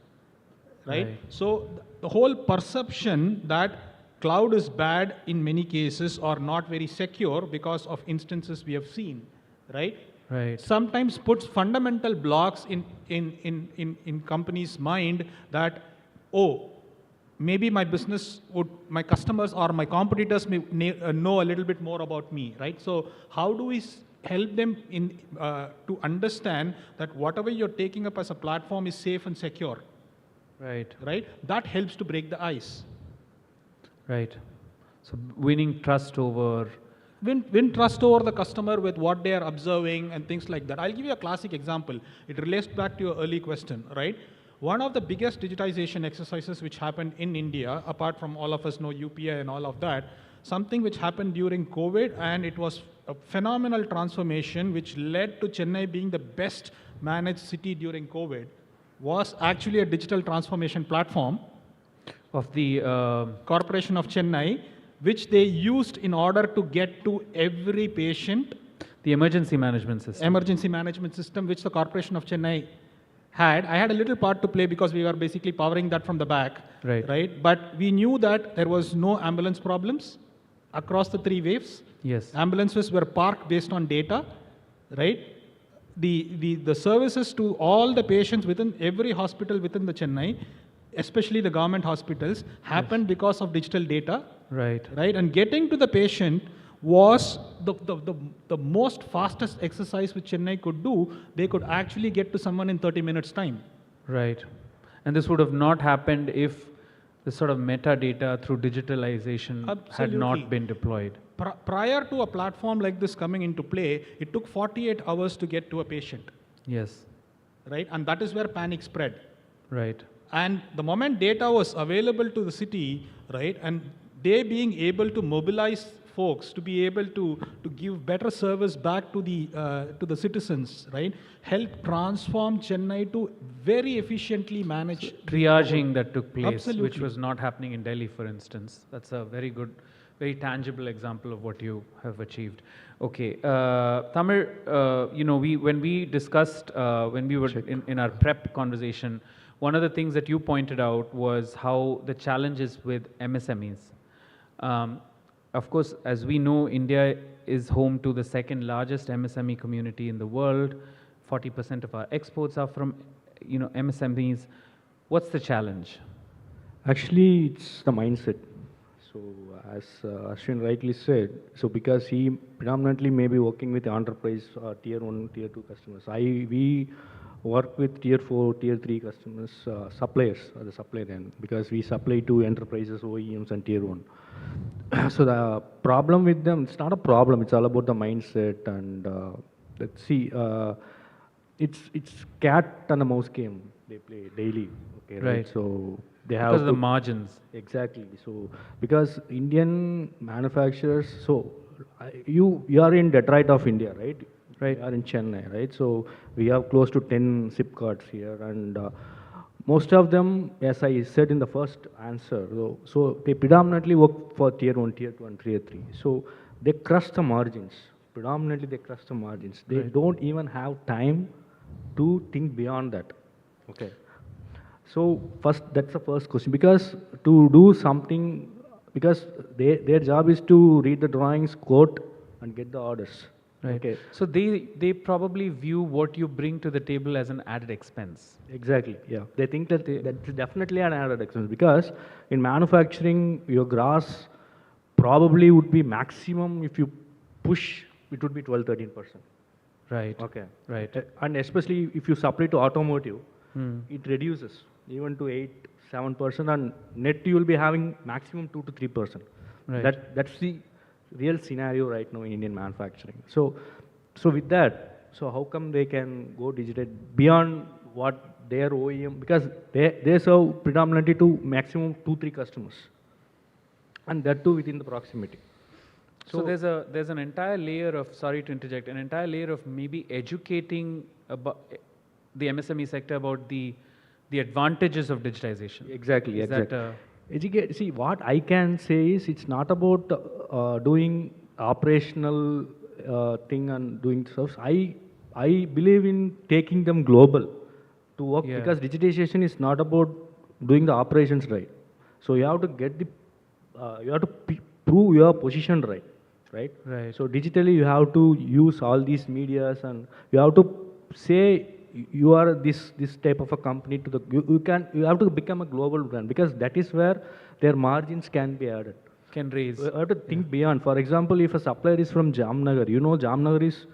right? So the whole perception that cloud is bad in many cases or not very secure because of instances we have seen, right? Right. Sometimes puts fundamental blocks in companies' mind that, oh, maybe my customers or my competitors may know a little bit more about me, right? So how do we help them to understand that whatever you're taking up as a platform is safe and secure? Right. Right? That helps to break the ice. Right. So winning trust over... Win trust over the customer with what they are observing and things like that. I'll give you a classic example. It relates back to your early question, right? One of the biggest digitization exercises which happened in India, apart from all of us know UPI and all of that, something which happened during COVID, and it was a phenomenal transformation which led to Chennai being the best managed city during COVID, was actually a digital transformation platform of the Corporation of Chennai, which they used in order to get to every patient. The emergency management system. Emergency management system, which the Corporation of Chennai had. I had a little part to play because we were basically powering that from the back. Right? But we knew that there was no ambulance problems across the 3 waves. Yes. Ambulances were parked based on data, right? The services to all the patients within every hospital within the Chennai, especially the government hospitals, happened because of digital data. Right. Right? And getting to the patient was the most fastest exercise which Chennai could do. They could actually get to someone in 30 minutes time. Right. And this would have not happened if the sort of metadata through digitalization had not been deployed. Prior to a platform like this coming into play, it took 48 hours to get to a patient. Yes. Right? And that is where panic spread. Right. And the moment data was available to the city, right, and they being able to mobilize folks to be able to give better service back to the citizens, right, help transform Chennai to very efficiently manage Triaging that took place, Absolutely. which was not happening in Delhi, for instance. That's a very good, very tangible example of what you have achieved. Okay, Tamil, when we discussed, when we were in our prep conversation, one of the things that you pointed out was how the challenges with MSMEs. Of course, as we know, India is home to the second largest MSME community in the world. 40% of our exports are from, MSMEs. What's the challenge? Actually, it's the mindset. So as Ashwin rightly said, so because he predominantly may be working with enterprise tier 1, tier 2 customers. We work with tier 4, tier 3 customers, suppliers, the supplier end, because we supply to enterprises, OEMs and tier 1. So the problem with them, it's not a problem, it's all about the mindset. And let's see, it's cat and a mouse game they play daily. Okay, right? So they have because of the margins. Exactly. So because Indian manufacturers, so you are in Detroit of India, right? Right. You are in Chennai, right? So we have close to 10 SIP cards here, and most of them, as I said in the first answer, so they predominantly work for tier 1, tier 2, and tier 3. So they crush the margins. Predominantly, they crush the margins. They don't even have time to think beyond that. Okay. So first, that's the first question, because to do something, because their job is to read the drawings, quote, and get the orders. Right. Okay. So they probably view what you bring to the table as an added expense. Exactly. Yeah. They think that that's definitely an added expense, because in manufacturing, your gross probably would be maximum, if you push, it would be 12-13%. Right. Okay. Right. And especially if you supply to automotive, it reduces even to 8-7%, and net you will be having maximum 2 to 3%. Right. That's the real scenario right now in Indian manufacturing. So with that, so how come they can go digital beyond what their OEM, because they serve predominantly to maximum 2-3 customers, and that too within the proximity. So there's an entire layer of, sorry to interject, an entire layer of maybe educating about the MSME sector about the advantages of digitization. Exactly. Is Exactly. See, what I can say is, it's not about doing operational thing and doing stuff. I believe in taking them global to work, because digitization is not about doing the operations right. So you have to get prove your position right. Right. So digitally you have to use all these medias, and you have to say you are this type of a company to the, you have to become a global brand, because that is where their margins can be added. Can raise. You have to think beyond. For example, if a supplier is from Jamnagar, Jamnagar is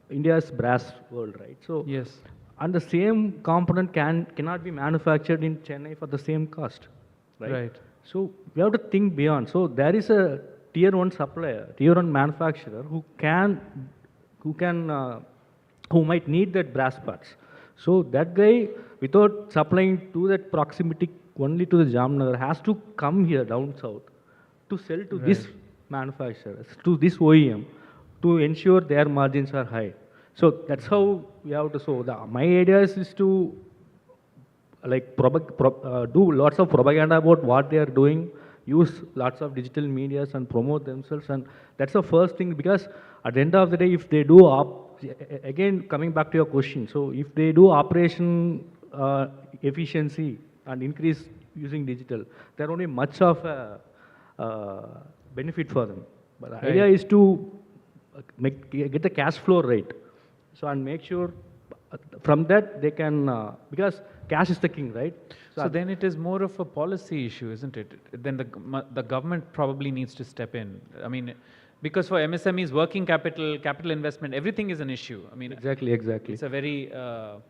India's brass world, right? So yes. And the same component cannot be manufactured in Chennai for the same cost, right? So we have to think beyond. So there is a tier 1 supplier, tier 1 manufacturer who might need that brass parts. So that guy, without supplying to that proximity only to the Jamnagar, has to come here down south to sell to this manufacturer, to this OEM, to ensure their margins are high. So that's how we have to. So my idea is to do lots of propaganda about what they are doing, use lots of digital medias and promote themselves, and that's the first thing, because at the end of the day, if they do again coming back to your question, so if they do operation efficiency and increase using digital, there won't be much of a benefit for them. But the idea is to get the cash flow right, so and make sure from that they can, because cash is the king, right? So then it is more of a policy issue, isn't it? Then the government probably needs to step in. I mean, Because for MSMEs, working capital, capital investment, everything is an issue. I mean, Exactly. it's a very, so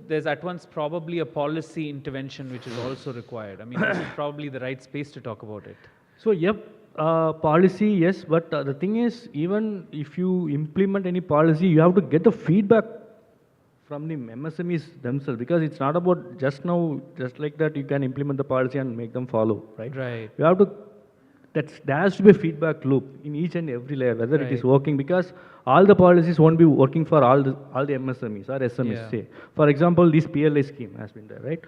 there's at once probably a policy intervention which is also required. I mean, this is probably the right space to talk about it. So, yep, policy, yes, but the thing is, even if you implement any policy, you have to get the feedback from the MSMEs themselves, because it's not about just like that you can implement the policy and make them follow, right? Right. You have to, there has to be a feedback loop in each and every layer, whether it is Right. working, because all the policies won't be working for all the MSMEs or SMEs, Yeah. say. For example, this PLI scheme has been there, right?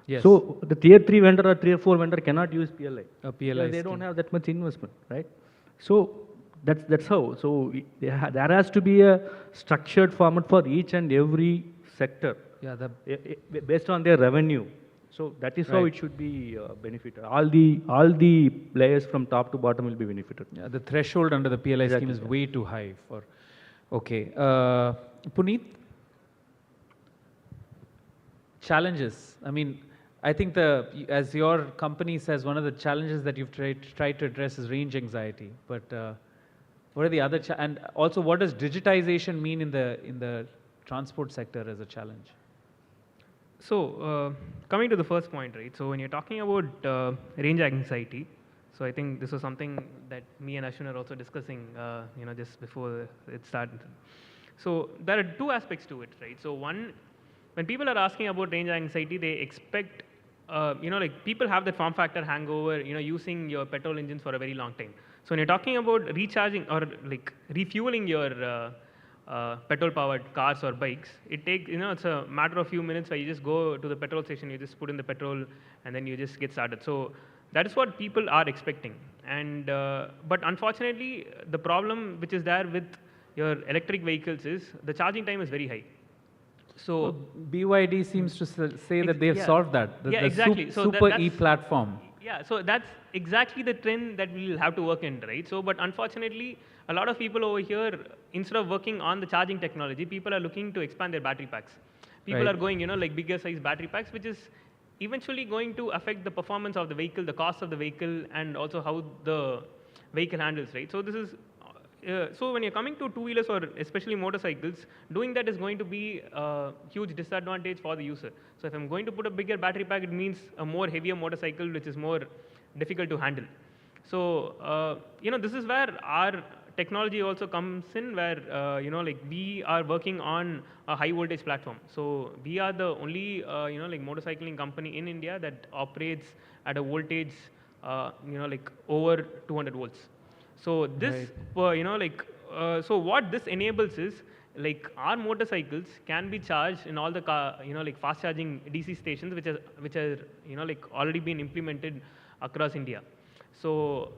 Yes. So the tier 3 vendor or tier 4 vendor cannot use PLI. A PLI because they don't scheme. have that much investment, right? So that's how. So there has to be a structured format for each and every sector. Yeah, Based on their revenue. So that is how Right. it should be benefited. All the players from top to bottom will be benefited. Yeah, the threshold under the PLI scheme Exactly, is yeah. way too high for. Okay, Puneet. Challenges. I mean, I think as your company says, one of the challenges that you've tried to address is range anxiety. But what are the other and also what does digitization mean in the transport sector as a challenge? So coming to the first point, right? So when you're talking about range anxiety, so I think this was something that me and Ashwin are also discussing, just before it started. So there are two aspects to it, right? So one, when people are asking about range anxiety, they expect, like people have that form factor hangover, using your petrol engines for a very long time. So when you're talking about recharging or like refueling your petrol-powered cars or bikes, it takes, it's a matter of few minutes where you just go to the petrol station, you just put in the petrol, and then you just get started. So that is what people are expecting. And but unfortunately, the problem which is there with your electric vehicles is the charging time is very high. So BYD seems to say that they've yeah. solved that. Yeah, exactly. So Super that's, e-platform. Yeah, so that's exactly the trend that we'll have to work in, right? So, but unfortunately, a lot of people over here, instead of working on the charging technology, people are looking to expand their battery packs. People Right. are going, like bigger size battery packs, which is eventually going to affect the performance of the vehicle, the cost of the vehicle, and also how the vehicle handles, right? So this is, so when you're coming to two-wheelers or especially motorcycles, doing that is going to be a huge disadvantage for the user. So if I'm going to put a bigger battery pack, it means a more heavier motorcycle, which is more difficult to handle. So, this is where our technology also comes in, where, like we are working on a high voltage platform. So we are the only, like motorcycling company in India that operates at a voltage, like over 200 volts. So this, so what this enables is, like our motorcycles can be charged in all the like fast charging DC stations, which are like already been implemented across India. So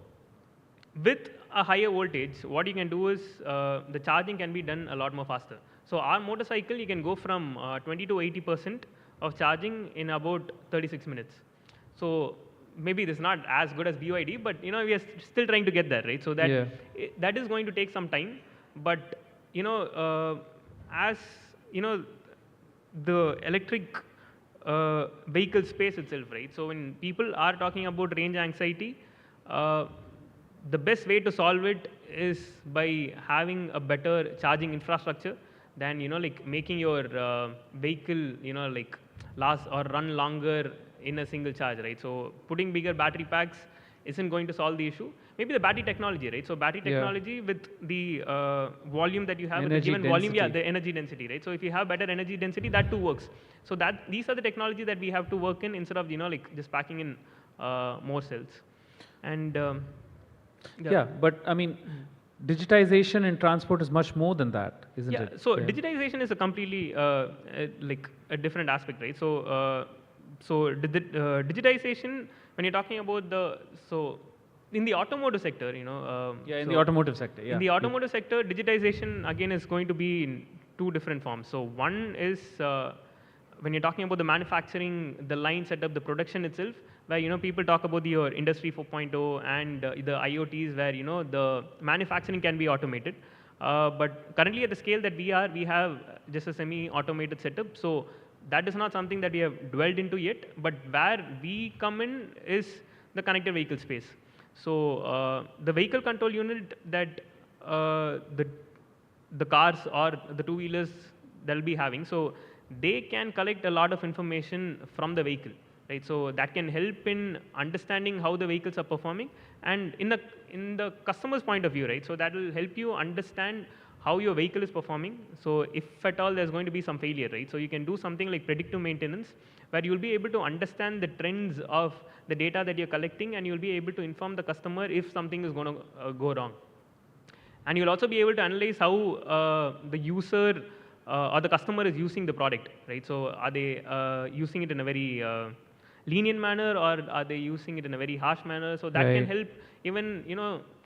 with a higher voltage, what you can do is the charging can be done a lot more faster. So our motorcycle, you can go from 20 to 80% of charging in about 36 minutes. So maybe this is not as good as BYD, but we are still trying to get there, right? So that Yeah. that is going to take some time, but as the electric vehicle space itself, right? So when people are talking about range anxiety, the best way to solve it is by having a better charging infrastructure than like making your vehicle like last or run longer in a single charge, right? So putting bigger battery packs isn't going to solve the issue. Maybe the battery technology, right? So battery Yeah. technology with the volume that you have, with the Energy given volume, yeah, density. the energy density, right? So if you have better energy density, that too works. So these are the technology that we have to work in instead of like just packing in more cells. And Yeah, but I mean, digitization in transport is much more than that, isn't yeah, it? so digitization is a completely like a different aspect, right? So digitization, when you're talking about in the automotive sector, Yeah, in the automotive sector, yeah. in the automotive sector, digitization again is going to be in two different forms. So one is when you're talking about the manufacturing, the line setup, the production itself, where people talk about your industry 4.0 and the IoTs, where the manufacturing can be automated. But currently at the scale that we have just a semi-automated setup. So that is not something that we have dwelled into yet. But where we come in is the connected vehicle space. So the vehicle control unit that the cars or the two-wheelers they'll be having, so they can collect a lot of information from the vehicle, right? So that can help in understanding how the vehicles are performing, and in the customer's point of view, right? So that will help you understand how your vehicle is performing. So if at all there's going to be some failure, right? So you can do something like predictive maintenance, where you'll be able to understand the trends of the data that you're collecting, and you'll be able to inform the customer if something is going to go wrong. And you'll also be able to analyze how the user or the customer is using the product, right? So are they using it in a very lenient manner, or are they using it in a very harsh manner? So that can help even,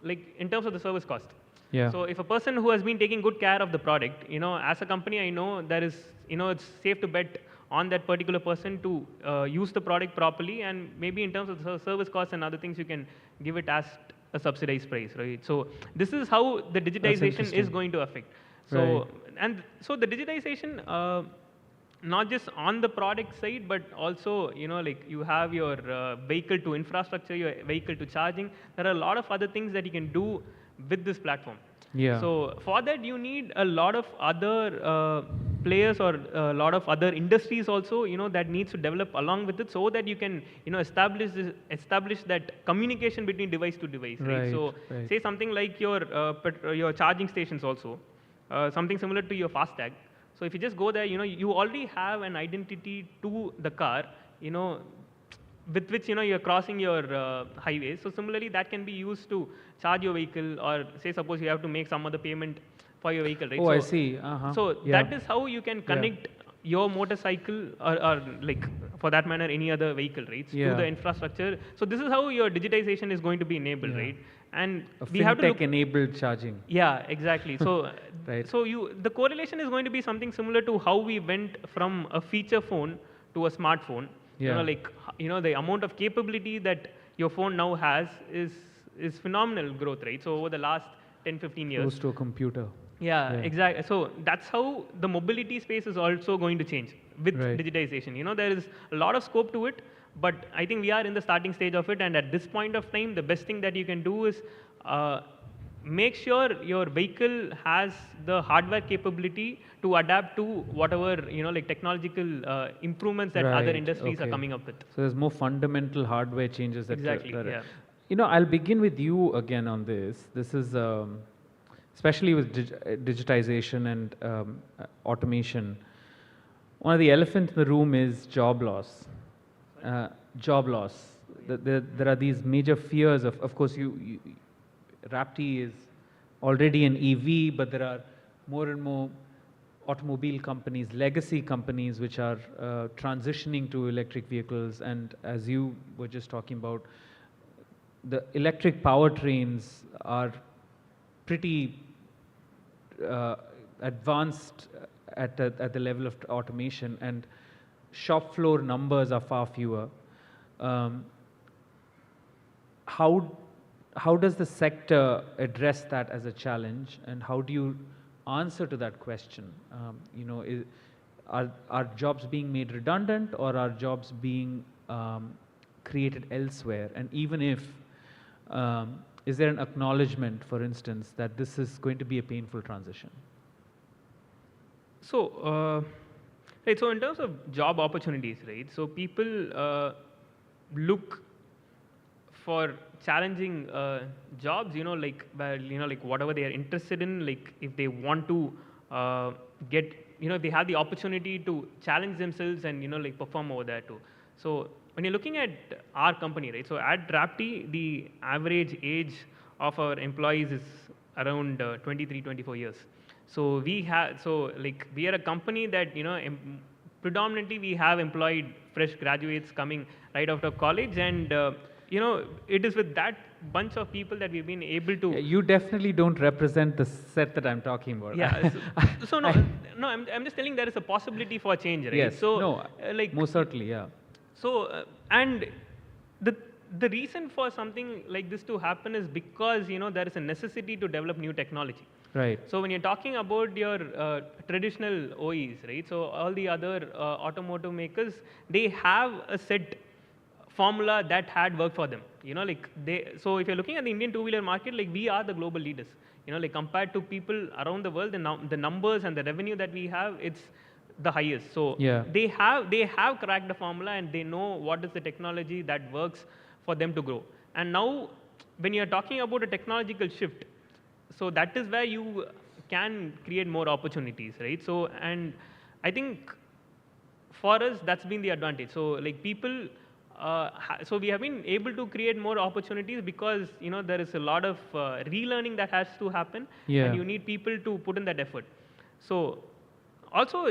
like in terms of the service cost. Yeah. So if a person who has been taking good care of the product, as a company, I know there is, it's safe to bet on that particular person to use the product properly, and maybe in terms of the service costs and other things, you can give it as a subsidized price, right? So this is how the digitization is going to affect. So so the digitization, not just on the product side, but also, like you have your vehicle to infrastructure, your vehicle to charging. There are a lot of other things that you can do with this platform. Yeah. So for that, you need a lot of other players or a lot of other industries also, that needs to develop along with it, so that you can, establish that communication between device to device, right? So say something like your charging stations also, something similar to your FASTag. So if you just go there, you already have an identity to the car, with which you're crossing your highways. So similarly, that can be used to charge your vehicle, or say suppose you have to make some other payment for your vehicle, right? Oh, so, I see. So that is how you can connect your motorcycle, or like for that matter any other vehicle, right? To the infrastructure. So this is how your digitization is going to be enabled, right? And we have to look enabled charging. Yeah, exactly. So so the correlation is going to be something similar to how we went from a feature phone to a smartphone. The amount of capability that your phone now has is phenomenal growth, right? So over the last 10-15 years. Close to a computer. Yeah, exactly. So that's how the mobility space is also going to change with digitization. There is a lot of scope to it, but I think we are in the starting stage of it. And at this point of time, the best thing that you can do is make sure your vehicle has the hardware capability to adapt to whatever, like technological improvements that other industries are coming up with. So there's more fundamental hardware changes that Yeah. I'll begin with you again on this. This is especially with digitization and automation. One of the elephants in the room is job loss. Job loss. There are these major fears of course, Rapti is already an EV, but there are more and more automobile companies, legacy companies, which are transitioning to electric vehicles. And as you were just talking about, the electric powertrains are pretty advanced at the level of automation, and shop floor numbers are far fewer. How does the sector address that as a challenge, and how do you answer to that question? Are jobs being made redundant, or are jobs being created elsewhere? And even if, is there an acknowledgement, for instance, that this is going to be a painful transition? So, so in terms of job opportunities, right? So people look for challenging jobs, like where, like whatever they are interested in, like if they want to get, if they have the opportunity to challenge themselves and, like perform over there too. So when you're looking at our company, right? So at Rapti, the average age of our employees is around 23, 24 years. So we are a company that, predominantly we have employed fresh graduates coming right out of college, and it is with that bunch of people that we've been able to. You definitely don't represent the set that I'm talking about. Yeah. So no, I'm just telling there is a possibility for change, right? Yes. So no. Most certainly, yeah. So and the reason for something like this to happen is because there is a necessity to develop new technology. Right. So when you're talking about your traditional OEs, right? So all the other automotive makers, they have a set formula that had worked for them. Like so if you're looking at the Indian two-wheeler market, like we are the global leaders. Like compared to people around the world, the numbers and the revenue that we have, it's the highest. So Yeah. they have cracked the formula, and they know what is the technology that works for them to grow. And now, when you're talking about a technological shift, so that is where you can create more opportunities, right? So, and I think for us, that's been the advantage. So like people, so we have been able to create more opportunities because, there is a lot of relearning that has to happen, Yeah. and you need people to put in that effort. So also,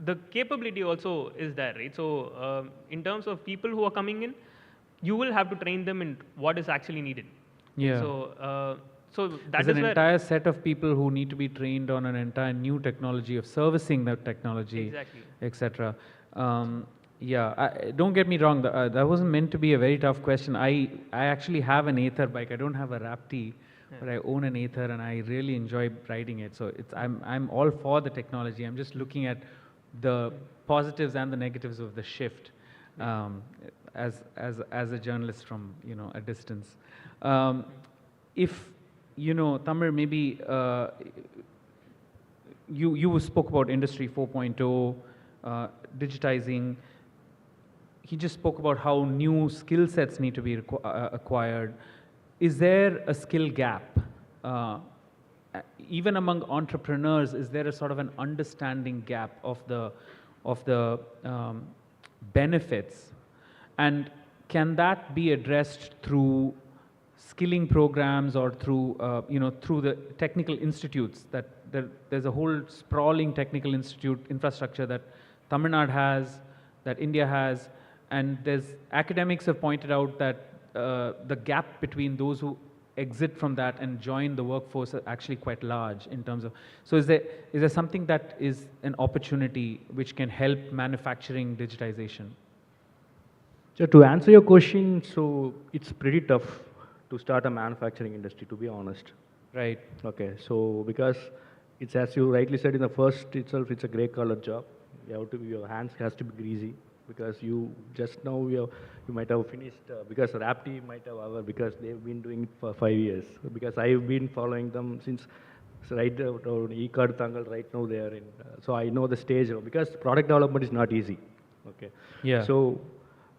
the capability also is there, right? So in terms of people who are coming in, you will have to train them in what is actually needed. Yeah. So that There's is an where entire set of people who need to be trained on an entire new technology of servicing that technology, Exactly. etc. Don't get me wrong. That wasn't meant to be a very tough question. I actually have an Ather bike. I don't have a Rapti, but I own an Ather, and I really enjoy riding it. So I'm all for the technology. I'm just looking at the positives and the negatives of the shift, as a journalist from a distance. If Tamir, maybe you spoke about Industry 4.0, digitizing. He just spoke about how new skill sets need to be acquired. Is there a skill gap? Even among entrepreneurs, is there a sort of an understanding gap of the benefits? And can that be addressed through skilling programs or through through the technical institutes? There's a whole sprawling technical institute infrastructure that Tamil Nadu has, that India has, and academics have pointed out that the gap between those who exit from that and join the workforce are actually quite large in terms of. So is there something that is an opportunity which can help manufacturing digitization? So to answer your question, so it's pretty tough to start a manufacturing industry, to be honest. Right. Okay, so because it's, as you rightly said, in the first itself, it's a grey collar job. Your hands has to be greasy, because you just now you might have finished, because Rapti might have because they've been doing it for 5 years. Because I've been following them since right E-Card Tangal, right now they are in. So I know the stage, because product development is not easy. Okay. Yeah. So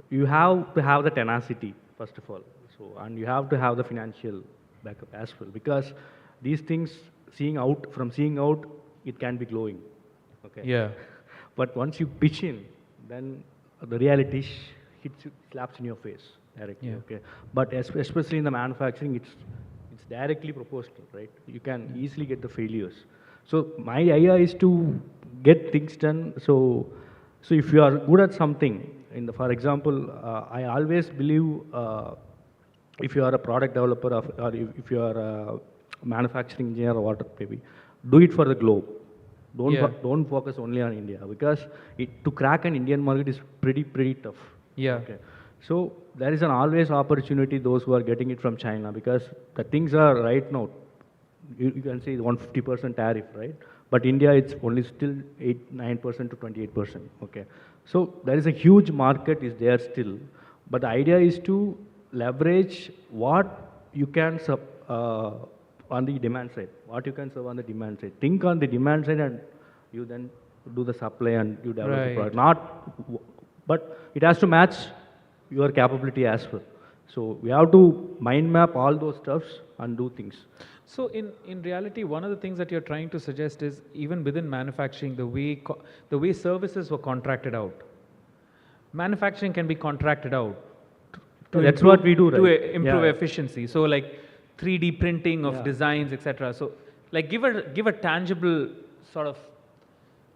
you have to have the tenacity, first of all. So, and you have to have the financial backup as well, because these things, seeing out, it can be glowing. Okay. Yeah. But once you pitch in, then the reality hits you, slaps in your face directly. Yeah. Okay. But especially in the manufacturing, it's directly proportional, right? You can easily get the failures. So my idea is to get things done. So if you are good at something, for example, I always believe if you are a product developer or if you are a manufacturing engineer or whatever, maybe do it for the globe. Don't focus only on India, because to crack an Indian market is pretty tough. Yeah. Okay. So there is an always opportunity those who are getting it from China, because the things are right now, you can say 150% tariff, right? But India, it's only still 9% to 28%. Okay. So there is a huge market is there still, but the idea is to leverage what you can on the demand side, what you can serve on the demand side. Think on the demand side, and you then do the supply and you develop the product. But it has to match your capability as well. So we have to mind map all those stuffs and do things. So in reality, one of the things that you're trying to suggest is, even within manufacturing, the way services were contracted out, manufacturing can be contracted out. That's what we do, right? To improve efficiency. So like 3D printing of designs, etc. So like give a tangible sort of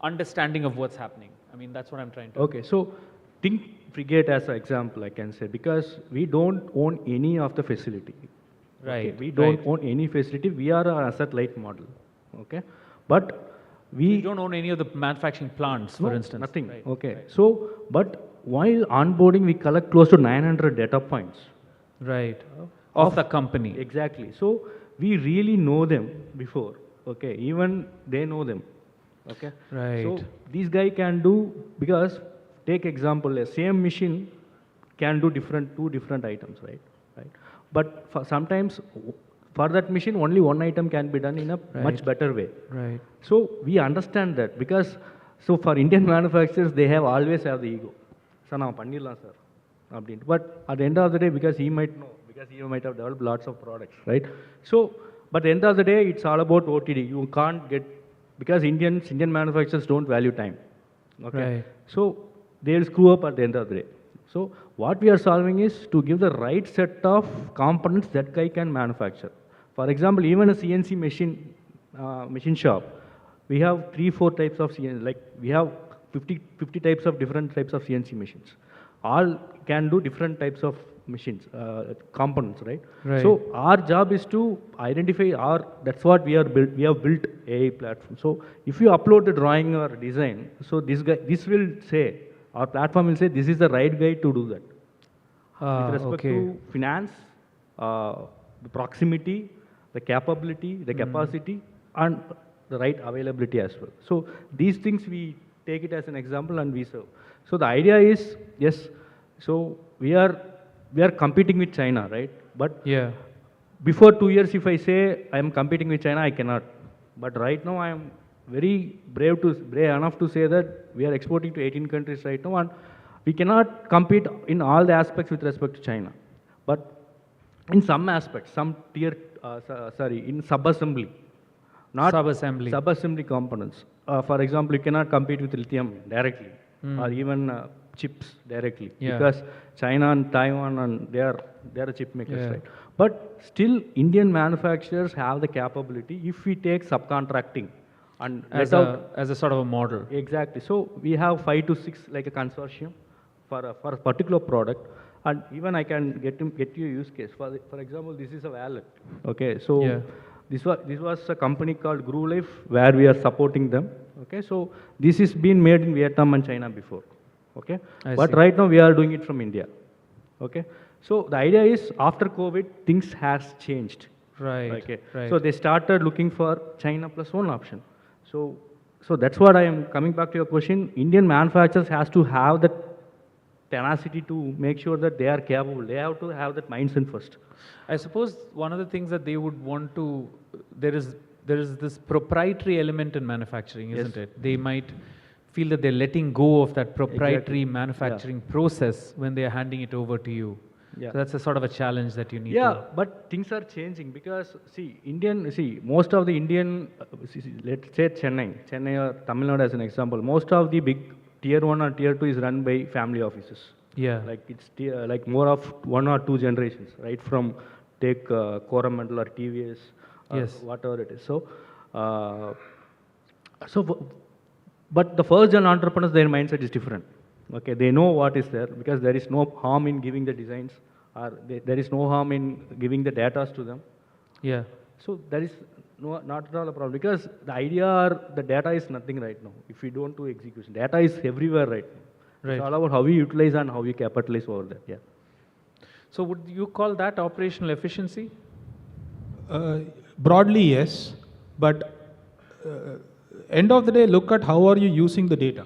understanding of what's happening. I mean, that's what I'm trying to. Okay, so think Frigate as an example, I can say, because we don't own any of the facility. Right. Okay? We don't own any facility. We are an asset-light model. Okay, but we don't own any of the manufacturing plants, for instance. Nothing. Right. Okay. Right. So, but while onboarding, we collect close to 900 data points. Right. Of the company. Exactly. So we really know them before. Okay. Even they know them. Okay. Right. So these guys can do, because take example, a same machine can do two different items, right? But sometimes for that machine, only one item can be done in a much better way. Right. So we understand that because, so for Indian manufacturers, they always have the ego. Sir, now panniyalam sir. But at the end of the day, because he might know, because he might have developed lots of products, right? So, but at the end of the day, it's all about OTD. You can't get, because Indian manufacturers don't value time. Okay. Right. So they'll screw up at the end of the day. So what we are solving is to give the right set of components that guy can manufacture. For example, even a CNC machine shop, we have 3-4 types of CNC, like we have 50 types of different types of CNC machines. All can do different types of machines, components, right? Right. So our job is to identify that's what we have built AI platform. So if you upload the drawing or design, so this will say, our platform will say, this is the right guy to do that. With respect to finance, the proximity, the capability, the capacity, and the right availability as well. So these things we take it as an example and we serve. So the idea is, yes, so we are competing with China, right? But before 2 years, if I say I am competing with China, I cannot. But right now, I am very brave enough to say that we are exporting to 18 countries right now, and we cannot compete in all the aspects with respect to China. But in some aspects, in sub-assembly, not sub-assembly components. For example, you cannot compete with lithium directly, or even chips directly, because China and Taiwan and they are chip makers, right? But still, Indian manufacturers have the capability if we take subcontracting and as a sort of a model. Exactly. So we have 5 to 6 like a consortium for a particular product, and even I can get you a use case. For example, this is a wallet. Okay, so this was a company called Groove Life where we are supporting them. Okay, so this is been made in Vietnam and China before. Okay, but right now we are doing it from India. Okay, so the idea is after COVID things has changed. Right. Okay. Right. So they started looking for China plus one option. So that's what I am coming back to your question. Indian manufacturers has to have that tenacity to make sure that they are capable. They have to have that mindset first. I suppose one of the things that they would want to, there is this proprietary element in manufacturing, isn't it? They might feel that they're letting go of that proprietary manufacturing process when they're handing it over to you. So that's a sort of a challenge that you need to... but things are changing because, most of the Indian, let's say Chennai or Tamil Nadu as an example, most of the big tier 1 or tier 2 is run by family offices. Like it's like more of 1 or 2 generations, right? From take Coromandel or TVS, or whatever it is. But the first gen entrepreneurs, their mindset is different. Okay, they know what is there because there is no harm in giving the designs, or there is no harm in giving the data to them. So there is not at all a problem because the idea or the data is nothing right now. If we don't do execution, data is everywhere right now. It's all about how we utilize and how we capitalize over that. So would you call that operational efficiency? Broadly, yes, but end of the day, look at how are you using the data,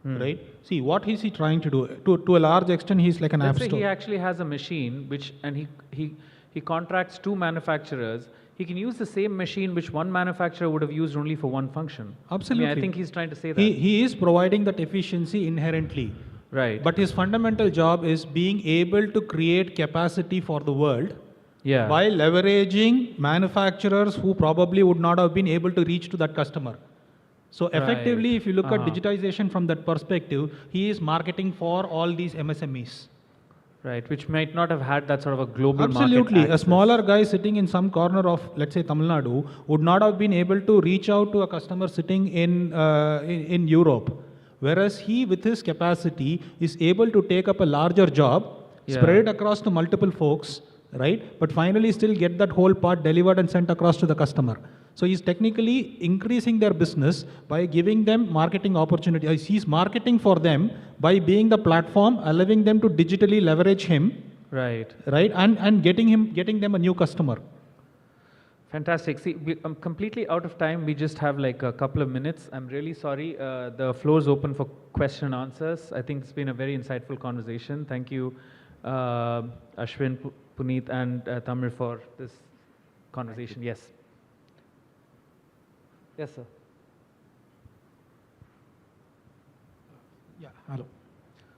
right? See, what is he trying to do? To a large extent, he's like an app store. Let's say he actually has a machine and he contracts 2 manufacturers. He can use the same machine which one manufacturer would have used only for one function. Absolutely. I mean, I think he's trying to say that. He is providing that efficiency inherently. Right. But his fundamental job is being able to create capacity for the world by leveraging manufacturers who probably would not have been able to reach to that customer. So effectively, if you look at digitization from that perspective, he is marketing for all these MSMEs. Right, which might not have had that sort of a global market Absolutely. access. A smaller guy sitting in some corner of, let's say, Tamil Nadu would not have been able to reach out to a customer sitting in Europe. Whereas he, with his capacity, is able to take up a larger job, spread it across to multiple folks, right? But finally still get that whole part delivered and sent across to the customer. So he's technically increasing their business by giving them marketing opportunities. He's marketing for them by being the platform, allowing them to digitally leverage him, right, and getting them a new customer. Fantastic. See, I'm completely out of time. We just have like a couple of minutes. I'm really sorry. The floor is open for question and answers. I think it's been a very insightful conversation. Thank you, Ashwin, Puneet, and Tamir for this conversation. Yes. Yes, sir. Yeah, hello.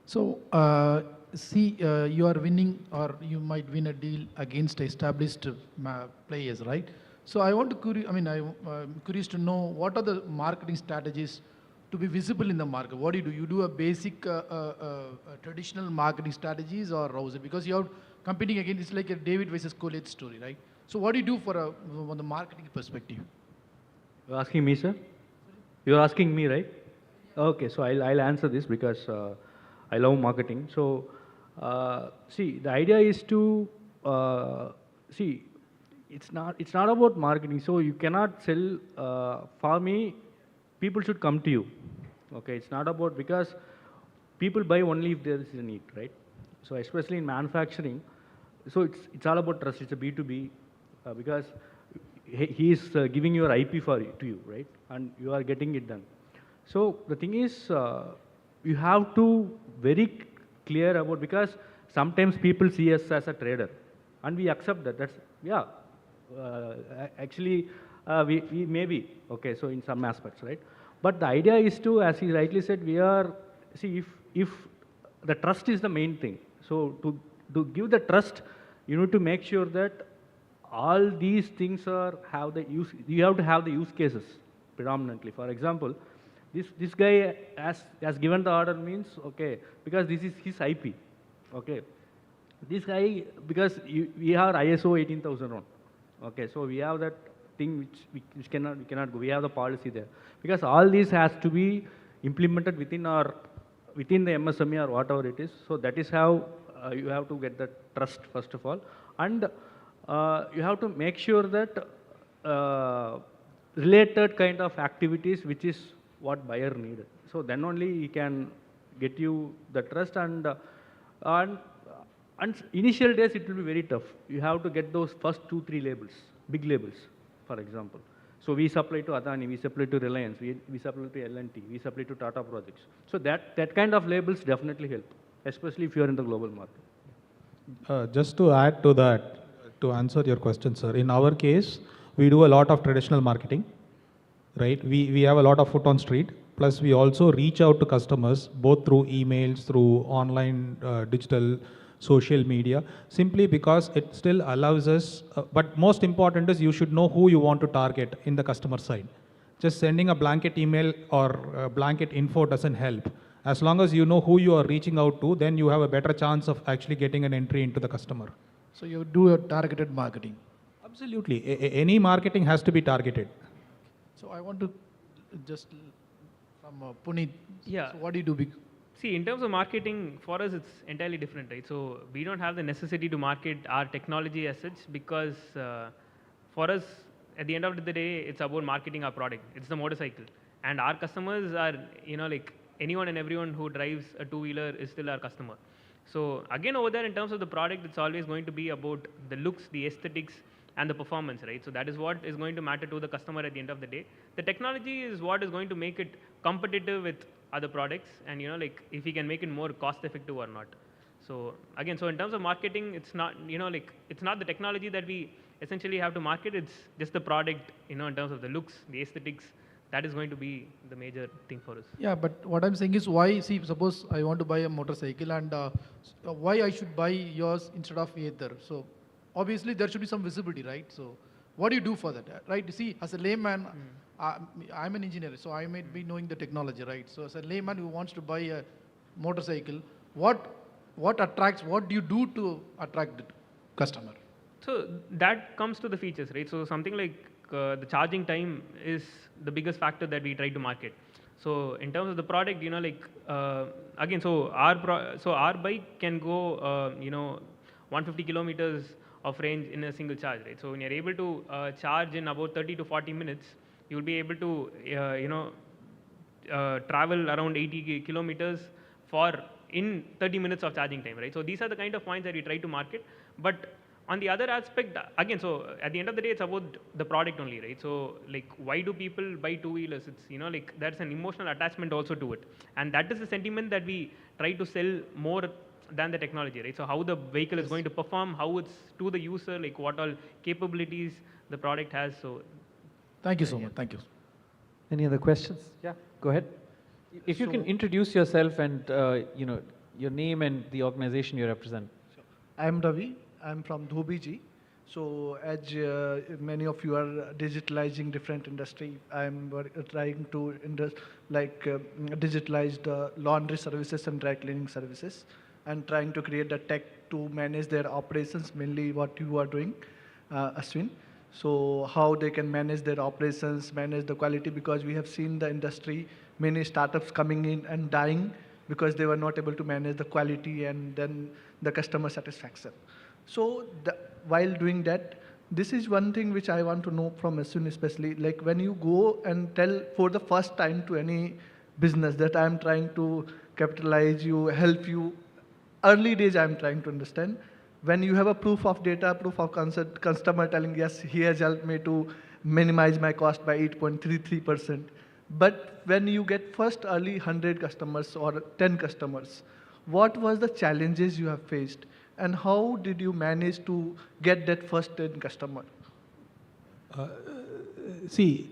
So, you are winning or you might win a deal against established players, right? So I want to, I'm curious to know what are the marketing strategies to be visible in the market? What do? You do a basic traditional marketing strategies or how is it? Because you're competing against, it's like a David versus Goliath story, right? So what do you do from the marketing perspective? You're asking me, sir? You're asking me, right? Okay, so I'll answer this because I love marketing. So, see, the idea is to see. It's not about marketing. So you cannot sell. For me, people should come to you. Okay, it's not about because people buy only if there is a need, right? So especially in manufacturing, so it's all about trust. It's a B2B because he is giving your IP to you, right? And you are getting it done. So the thing is, you have to very clear about because sometimes people see us as a trader, and we accept that. That's yeah. Actually, we may be okay. So in some aspects, right? But the idea is to, as he rightly said, we are see if the trust is the main thing. So to give the trust, you need to make sure that all these things have the use. You have to have the use cases predominantly. For example, this guy has given the order means okay because this is his IP. Okay, this guy because we have ISO 18001. Okay, so we have that thing which cannot go. We have the policy there because all this has to be implemented within the MSME or whatever it is. So that is how you have to get the trust first of all, and you have to make sure that related kind of activities which is what buyer needed. So then only he can get you the trust and initial days it will be very tough. You have to get those first 2-3 labels, big labels, for example. So we supply to Adani, we supply to Reliance, we supply to L&T, we supply to Tata Projects. So that kind of labels definitely help, especially if you are in the global market. Just to add to that, to answer your question, sir, in our case, we do a lot of traditional marketing, right? We have a lot of foot on street. Plus, we also reach out to customers both through emails, through online digital, social media, simply because it still allows us, but most important is you should know who you want to target in the customer side. Just sending a blanket email or blanket info doesn't help. As long as you know who you are reaching out to, then you have a better chance of actually getting an entry into the customer. So you do a targeted marketing? Absolutely. Any marketing has to be targeted. So I want to just, from Puneet, yeah. So what do you do? See, in terms of marketing, for us, it's entirely different, right? So we don't have the necessity to market our technology as such because for us, at the end of the day, it's about marketing our product. It's the motorcycle. And our customers are, like anyone and everyone who drives a two-wheeler is still our customer. So again, over there, in terms of the product, it's always going to be about the looks, the aesthetics, and the performance, right? So that is what is going to matter to the customer at the end of the day. The technology is what is going to make it competitive with other products, and like if we can make it more cost effective or not. So again, so in terms of marketing, it's not it's not the technology that we essentially have to market. It's just the product, in terms of the looks, the aesthetics. That is going to be the major thing for us. Yeah, but what I'm saying is why, see, suppose I want to buy a motorcycle and why I should buy yours instead of either. So obviously there should be some visibility, right? So what do you do for that, right? You see, as a layman, I'm an engineer, so I might be knowing the technology, right? So as a layman who wants to buy a motorcycle, what do you do to attract the customer? So that comes to the features, right? So something like the charging time is the biggest factor that we try to market. So in terms of the product, again, so our bike can go, 150 kilometers of range in a single charge, right? So when you're able to charge in about 30 to 40 minutes, you'll be able to, travel around 80 kilometers in 30 minutes of charging time, right? So these are the kind of points that we try to market. But On the other aspect, again, so at the end of the day, it's about the product only, right? So like, why do people buy two-wheelers? It's, like, there's an emotional attachment also to it. And that is the sentiment that we try to sell more than the technology, right? So how the vehicle is going to perform, how it's to the user, like what all capabilities the product has. So Thank you so much. Thank you. Any other questions? Yeah, go ahead. If you can introduce yourself and your name and the organization you represent. I'm Ravi. I'm from Dhobiji. So as many of you are digitalizing different industry, I'm trying to digitalize the laundry services and dry cleaning services, and trying to create the tech to manage their operations, mainly what you are doing, Ashwin. So how they can manage their operations, manage the quality, because we have seen the industry, many startups coming in and dying because they were not able to manage the quality and then the customer satisfaction. So while doing that, this is one thing which I want to know from Ashwin especially, like when you go and tell for the first time to any business that I'm trying to capitalize you, help you, early days I'm trying to understand, when you have a proof of data, proof of concept, customer telling, yes, he has helped me to minimize my cost by 8.33%. But when you get first early 100 customers or 10 customers, what was the challenges you have faced? And how did you manage to get that first 10 customer? See,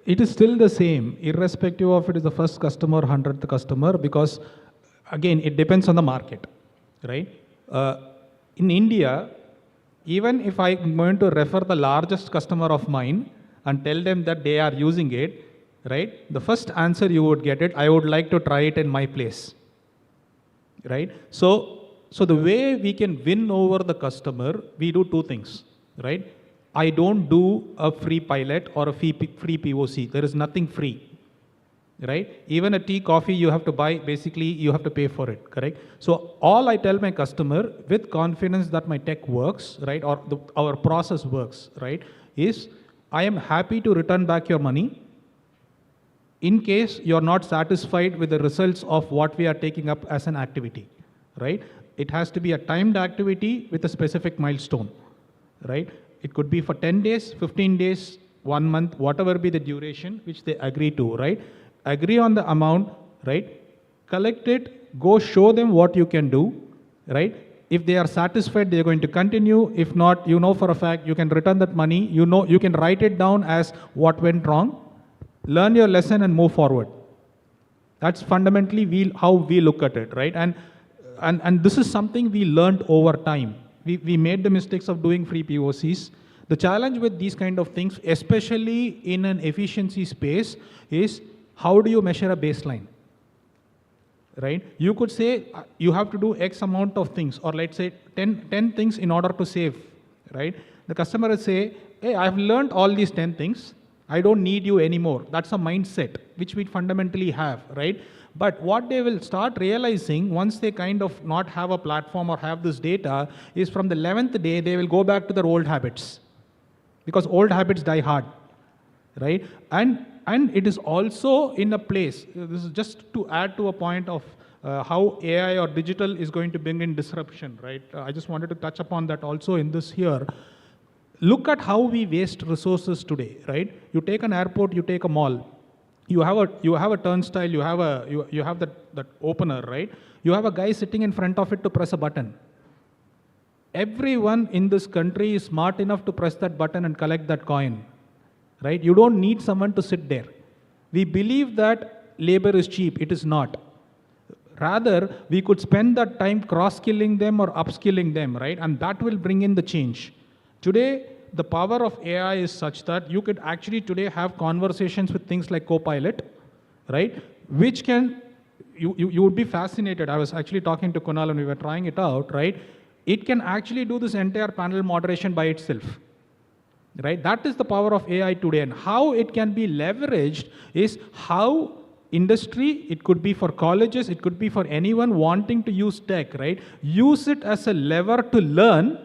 it is still the same, irrespective of it is the first customer or 100th customer, because again, it depends on the market, right? In India, even if I'm going to refer the largest customer of mine and tell them that they are using it, right? The first answer you would get it, I would like to try it in my place, right? So the way we can win over the customer, we do two things, right? I don't do a free pilot or a free POC. There is nothing free, right? Even a tea, coffee, you have to buy, basically you have to pay for it, correct? So all I tell my customer with confidence that my tech works, right? Or our process works, right? Is I am happy to return back your money in case you're not satisfied with the results of what we are taking up as an activity, right? It has to be a timed activity with a specific milestone, right? It could be for 10 days, 15 days, 1 month, whatever be the duration which they agree to, right? Agree on the amount, right? Collect it, go show them what you can do, right? If they are satisfied, they're going to continue. If not, you know for a fact, you can return that money. You know, you can write it down as what went wrong, learn your lesson and move forward. That's fundamentally how we look at it, right? And this is something we learned over time. We made the mistakes of doing free POCs. The challenge with these kind of things, especially in an efficiency space, is how do you measure a baseline, right? You could say you have to do X amount of things, or let's say 10 things in order to save, right? The customer will say, hey, I've learned all these 10 things. I don't need you anymore. That's a mindset which we fundamentally have, right? But what they will start realizing once they kind of not have a platform or have this data is from the 11th day, they will go back to their old habits, because old habits die hard, right? And it is also in a place, this is just to add to a point of how AI or digital is going to bring in disruption, right? I just wanted to touch upon that also in this here. Look at how we waste resources today, right? You take an airport, you take a mall. You have a turnstile, you have that opener, right? You have a guy sitting in front of it to press a button. Everyone in this country is smart enough to press that button and collect that coin, right? You don't need someone to sit there. We believe that labor is cheap. It is not. Rather, we could spend that time cross-skilling them or upskilling them, right? And that will bring in the change. Today, the power of AI is such that you could actually today have conversations with things like Copilot, right? Which can, you would be fascinated. I was actually talking to Kunal and we were trying it out, right? It can actually do this entire panel moderation by itself, right? That is the power of AI today. And how it can be leveraged is how industry, it could be for colleges, it could be for anyone wanting to use tech, right? Use it as a lever to learn,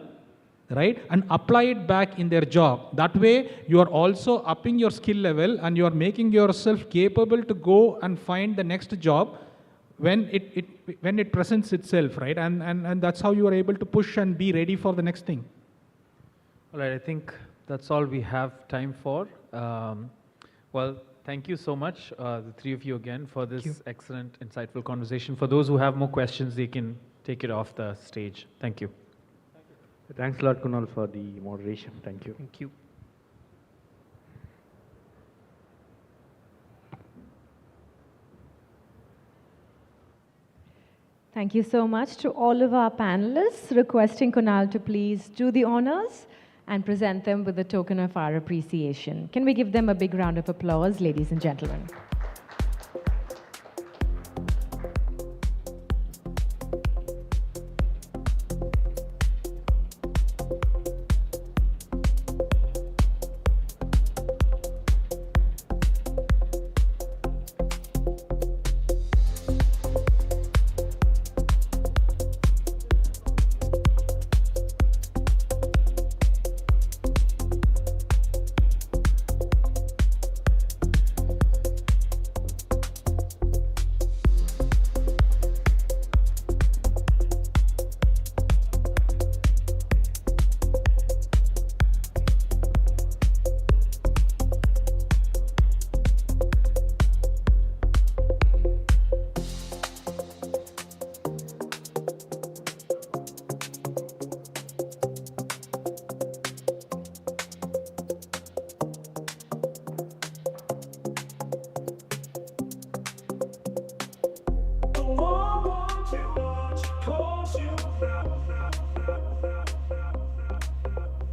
right? And apply it back in their job. That way, you are also upping your skill level and you are making yourself capable to go and find the next job when it presents itself, right? And that's how you are able to push and be ready for the next thing. All right, I think that's all we have time for. Well, thank you so much, the three of you again, for this excellent, insightful conversation. For those who have more questions, they can take it off the stage. Thank you. Thanks a lot, Kunal, for the moderation. Thank you. Thank you. Thank you so much to all of our panelists, requesting Kunal to please do the honors and present them with a token of our appreciation. Can we give them a big round of applause, ladies and gentlemen?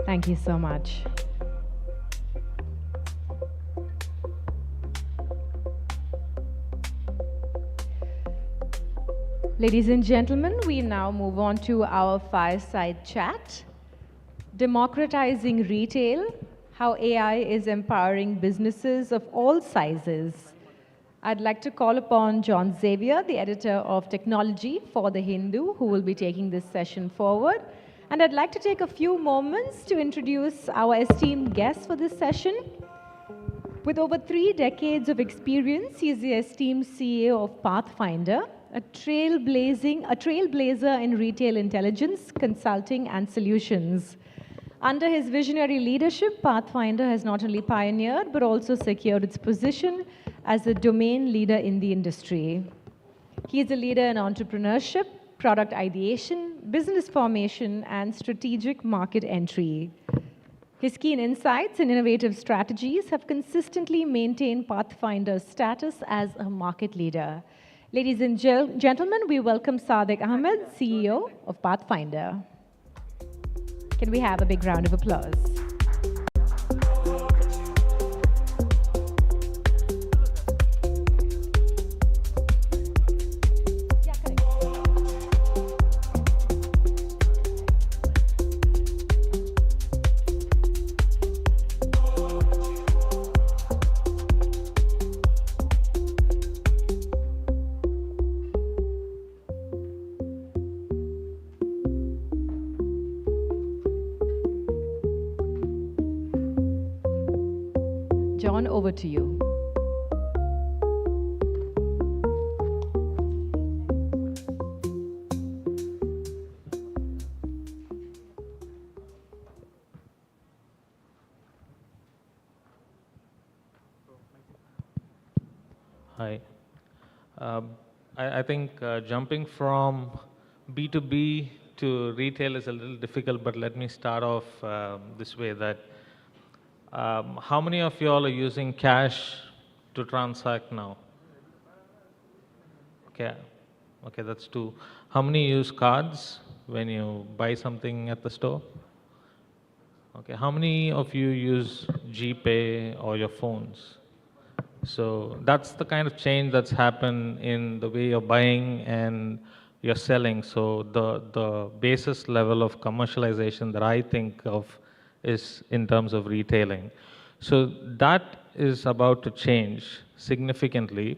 Thank you so much. Ladies and gentlemen, we now move on to our fireside chat. Democratizing retail, how AI is empowering businesses of all sizes. I'd like to call upon John Xavier, the editor of technology for The Hindu, who will be taking this session forward. And I'd like to take a few moments to introduce our esteemed guest for this session. With over 3 decades of experience, he is the esteemed CEO of Pathfinder, a trailblazer in retail intelligence, consulting, and solutions. Under his visionary leadership, Pathfinder has not only pioneered, but also secured its position as a domain leader in the industry. He is a leader in entrepreneurship, product ideation, business formation, and strategic market entry. His keen insights and innovative strategies have consistently maintained Pathfinder's status as a market leader. Ladies and gentlemen, we welcome Sadiq Ahmed, CEO of Pathfinder. Can we have a big round of applause? John, over to you. Hi. I think jumping from B2B to retail is a little difficult, but let me start off this way that how many of you all are using cash to transact now? Okay, that's 2. How many use cards when you buy something at the store? Okay, how many of you use GPay or your phones? So that's the kind of change that's happened in the way you're buying and you're selling. So the basis level of commercialization that I think of is in terms of retailing. So that is about to change significantly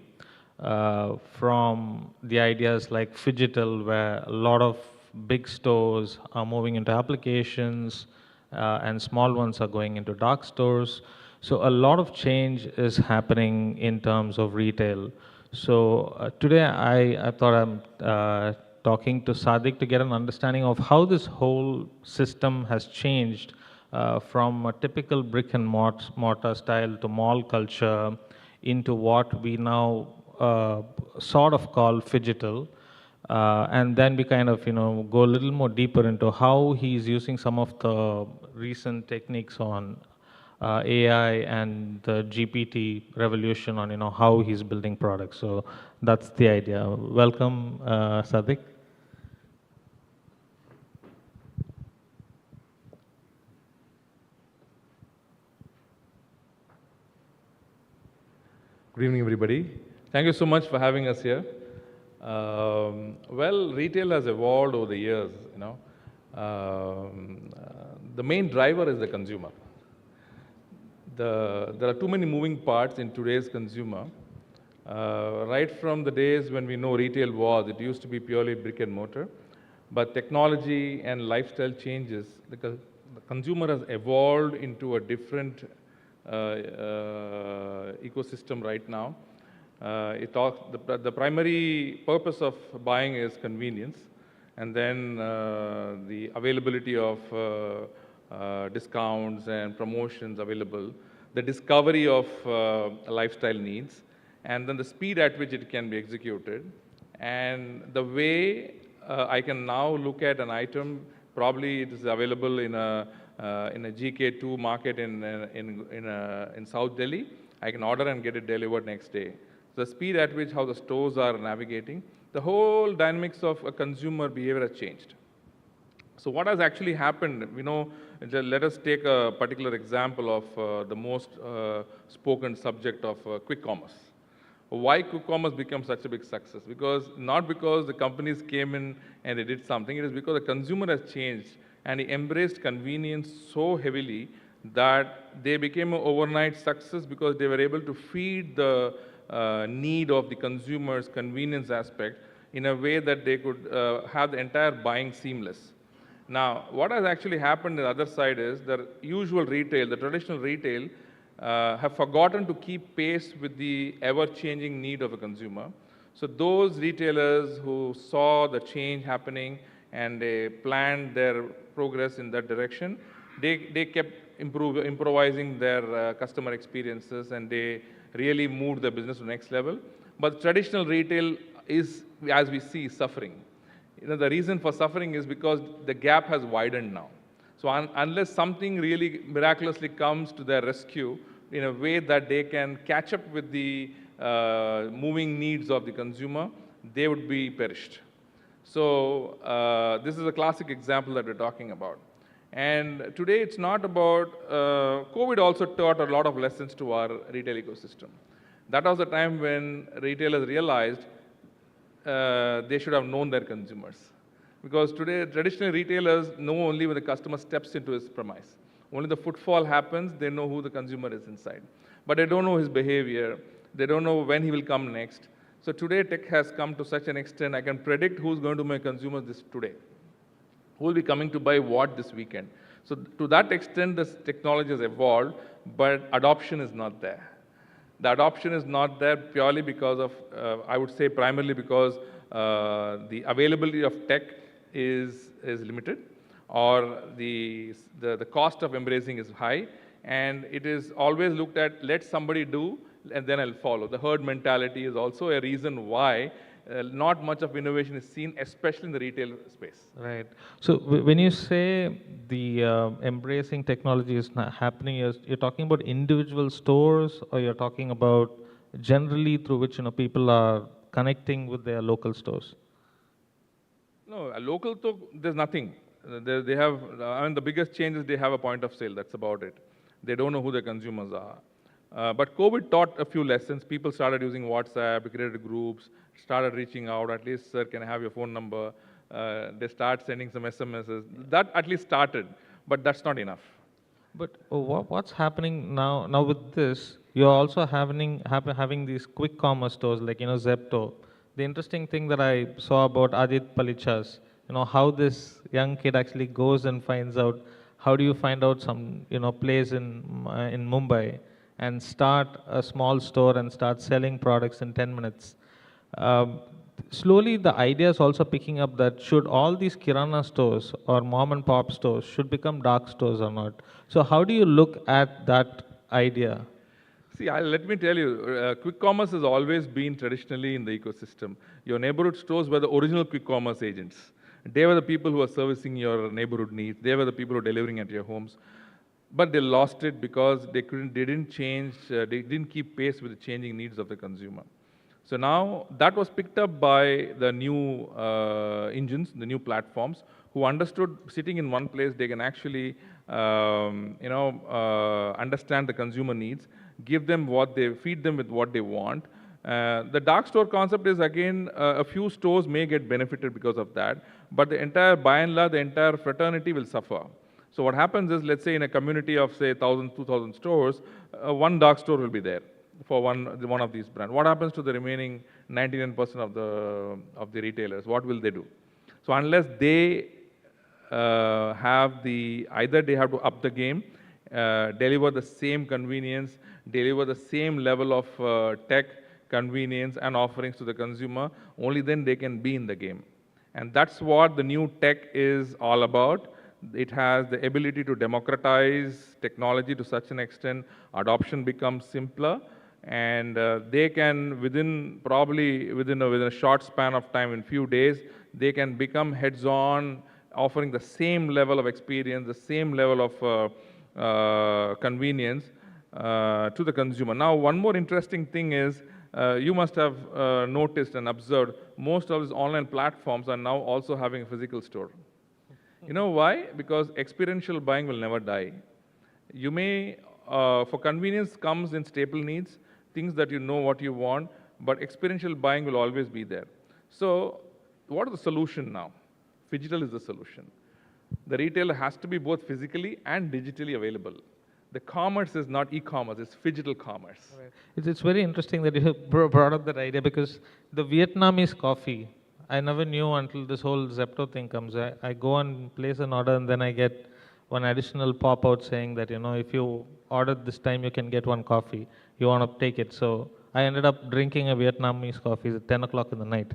from the ideas like phygital, where a lot of big stores are moving into applications and small ones are going into dark stores. So a lot of change is happening in terms of retail. So today I thought I'm talking to Sadiq to get an understanding of how this whole system has changed from a typical brick and mortar style to mall culture into what we now sort of call phygital. And then we kind of, go a little more deeper into how he's using some of the recent techniques on AI and the GPT revolution on, how he's building products. So that's the idea. Welcome, Sadiq. Good evening, everybody. Thank you so much for having us here. Well, retail has evolved over the years, the main driver is the consumer. There are too many moving parts in today's consumer. Right from the days when we know retail was, it used to be purely brick and mortar. But technology and lifestyle changes, the consumer has evolved into a different ecosystem right now. The primary purpose of buying is convenience, and then the availability of discounts and promotions available, the discovery of lifestyle needs, and then the speed at which it can be executed, and the way I can now look at an item. Probably it is available in a GK2 market in South Delhi. I can order and get it delivered next day. The speed at which how the stores are navigating, the whole dynamics of a consumer behavior has changed. So what has actually happened, let us take a particular example of the most spoken subject of quick commerce. Why quick commerce became such a big success? Not because the companies came in and they did something, it is because the consumer has changed and he embraced convenience so heavily that they became an overnight success because they were able to feed the need of the consumer's convenience aspect in a way that they could have the entire buying seamless. Now, what has actually happened on the other side is the usual retail, the traditional retail, have forgotten to keep pace with the ever-changing need of a consumer. So those retailers who saw the change happening and they planned their progress in that direction, they kept improvising their customer experiences, and they really moved the business to the next level. But traditional retail is, as we see, suffering. The reason for suffering is because the gap has widened now. So unless something really miraculously comes to their rescue in a way that they can catch up with the moving needs of the consumer, they would be perished. So this is a classic example that we're talking about. And today it's not about, COVID also taught a lot of lessons to our retail ecosystem. That was the time when retailers realized they should have known their consumers. Because today, traditional retailers know only when the customer steps into his premise. Only the footfall happens, they know who the consumer is inside. But they don't know his behavior. They don't know when he will come next. So today, tech has come to such an extent, I can predict who's going to be my consumer today. Who will be coming to buy what this weekend. So to that extent, this technology has evolved, but adoption is not there. The adoption is not there purely because of, I would say primarily because the availability of tech is limited, or the cost of embracing is high, and it is always looked at, let somebody do, and then I'll follow. The herd mentality is also a reason why not much of innovation is seen, especially in the retail space. Right. So when you say the embracing technology is not happening, you're talking about individual stores, or you're talking about generally through which people are connecting with their local stores? No, a local, there's nothing. They have, the biggest change is they have a point of sale. That's about it. They don't know who their consumers are. But COVID taught a few lessons. People started using WhatsApp, created groups, started reaching out, at least, sir, can I have your phone number? They start sending some SMSs. That at least started, but that's not enough. But what's happening now with this, you're also having these quick commerce stores like, Zepto. The interesting thing that I saw about Adit Palichas, how this young kid actually goes and finds out, how do you find out some, place in Mumbai, and start a small store and start selling products in 10 minutes. Slowly the idea is also picking up that should all these kirana stores or mom and pop stores should become dark stores or not. So how do you look at that idea? See, let me tell you, quick commerce has always been traditionally in the ecosystem. Your neighborhood stores were the original quick commerce agents. They were the people who were servicing your neighborhood needs. They were the people who were delivering at your homes. But they lost it because they didn't change, they didn't keep pace with the changing needs of the consumer. So now that was picked up by the new engines, the new platforms, who understood sitting in one place, they can actually understand the consumer needs, give them what they, feed them with what they want. The dark store concept is, again, a few stores may get benefited because of that, but the entire, by and large, the entire fraternity will suffer. So what happens is, let's say in a community of, say, 1,000, 2,000 stores, one dark store will be there for one of these brands. What happens to the remaining 99% of the retailers? What will they do? So unless they have either they have to up the game, deliver the same convenience, deliver the same level of tech, convenience and offerings to the consumer, only then they can be in the game. And that's what the new tech is all about. It has the ability to democratize technology to such an extent, adoption becomes simpler, and they can, within a short span of time, in few days, they can become heads-on, offering the same level of experience, the same level of convenience to the consumer. Now, one more interesting thing is, you must have noticed and observed, most of these online platforms are now also having a physical store. You know why? Because experiential buying will never die. You may, for convenience comes in staple needs, things that you know what you want, but experiential buying will always be there. So, what is the solution now? Phygital is the solution. The retailer has to be both physically and digitally available. The commerce is not e-commerce, it's phygital commerce. Right. It's very interesting that you brought up that idea, because the Vietnamese coffee, I never knew until this whole Zepto thing comes. I go and place an order and then I get one additional pop-out saying that, if you ordered this time, you can get one coffee. You want to take it. So I ended up drinking a Vietnamese coffee at 10 o'clock in the night.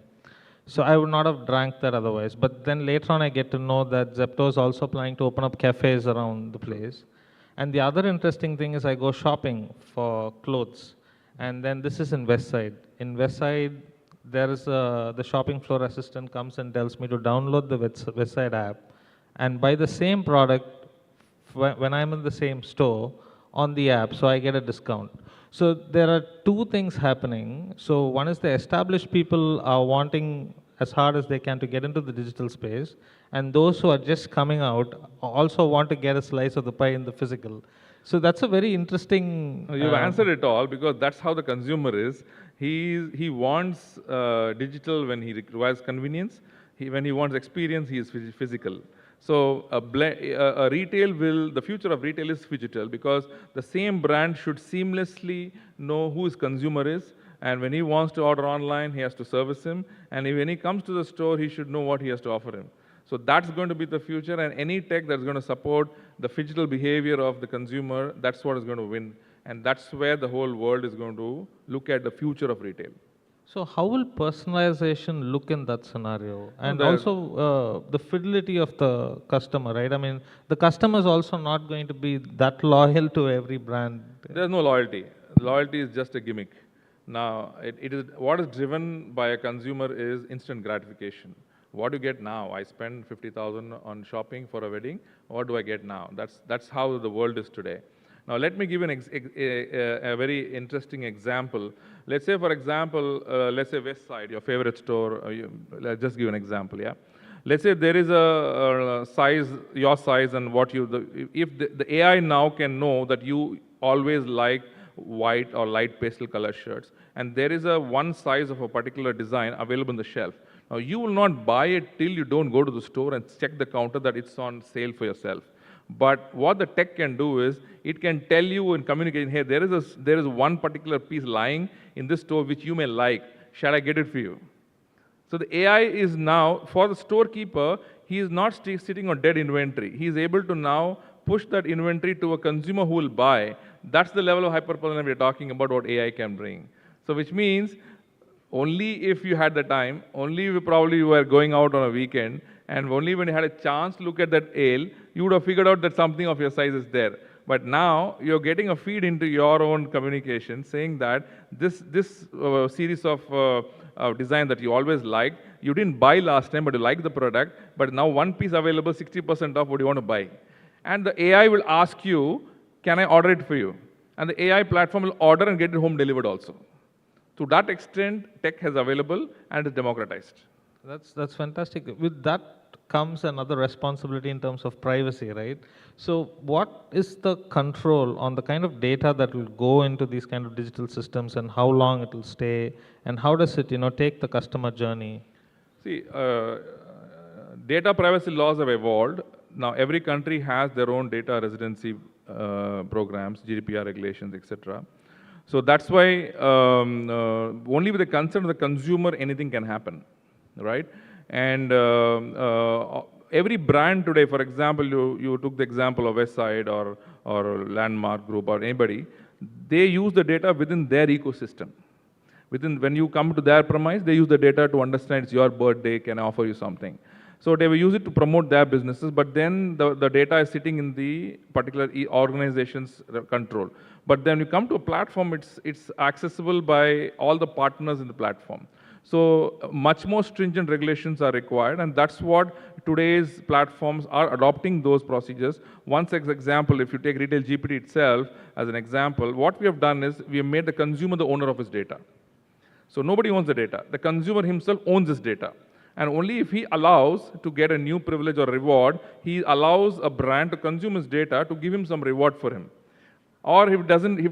So I would not have drank that otherwise. But then later on, I get to know that Zepto is also planning to open up cafes around the place. And the other interesting thing is I go shopping for clothes. And then this is in Westside. In Westside, there is the shopping floor assistant comes and tells me to download the Westside app and buy the same product when I'm in the same store on the app, so I get a discount. So there are two things happening. So one is the established people are wanting as hard as they can to get into the digital space, and those who are just coming out also want to get a slice of the pie in the physical. So that's a very interesting... You've answered it all, because that's how the consumer is. He wants digital when he requires convenience. When he wants experience, he is physical. So the future of retail is phygital, because the same brand should seamlessly know who his consumer is, and when he wants to order online, he has to service him, and when he comes to the store, he should know what he has to offer him. So that's going to be the future, and any tech that's going to support the phygital behavior of the consumer, that's what is going to win. And that's where the whole world is going to look at the future of retail. So how will personalization look in that scenario? And also the fidelity of the customer, right? I mean, the customer is also not going to be that loyal to every brand. There's no loyalty. Loyalty is just a gimmick. Now, what is driven by a consumer is instant gratification. What do you get now? I spend 50,000 on shopping for a wedding. What do I get now? That's how the world is today. Now, let me give a very interesting example. Let's say, for example, let's say Westside, your favorite store. Let's just give an example, yeah? Let's say there is a size, your size, and if the AI now can know that you always like white or light pastel color shirts, and there is one size of a particular design available on the shelf. Now, you will not buy it till you don't go to the store and check the counter that it's on sale for yourself. But what the tech can do is, it can tell you and communicate, hey, there is one particular piece lying in this store which you may like. Shall I get it for you? So the AI is now, for the storekeeper, he is not sitting on dead inventory. He is able to now push that inventory to a consumer who will buy. That's the level of hyper-personalization we're talking about what AI can bring. So which means only if you had the time, only if probably you were going out on a weekend, and only when you had a chance to look at that ale, you would have figured out that something of your size is there. But now you're getting a feed into your own communication saying that this series of design that you always liked, you didn't buy last time, but you like the product, but now one piece available, 60% off, what do you want to buy? And the AI will ask you, can I order it for you? And the AI platform will order and get it home delivered also. To that extent, tech has available and is democratized. That's fantastic. With that comes another responsibility in terms of privacy, right? So what is the control on the kind of data that will go into these kind of digital systems, and how long it will stay, and how does it, take the customer journey? See, data privacy laws have evolved. Now every country has their own data residency programs, GDPR regulations, etc. So that's why only with the consent of the consumer anything can happen, right? And every brand today, for example, you took the example of Westside or Landmark Group or anybody, they use the data within their ecosystem. When you come to their premise, they use the data to understand it's your birthday, can I offer you something. So they will use it to promote their businesses, but then the data is sitting in the particular organization's control. But then you come to a platform, it's accessible by all the partners in the platform. So much more stringent regulations are required, and that's what today's platforms are adopting those procedures. One example, if you take Retail GPT itself as an example, what we have done is we have made the consumer the owner of his data. So nobody owns the data. The consumer himself owns his data. And only if he allows to get a new privilege or reward, he allows a brand to consume his data to give him some reward for him. Or if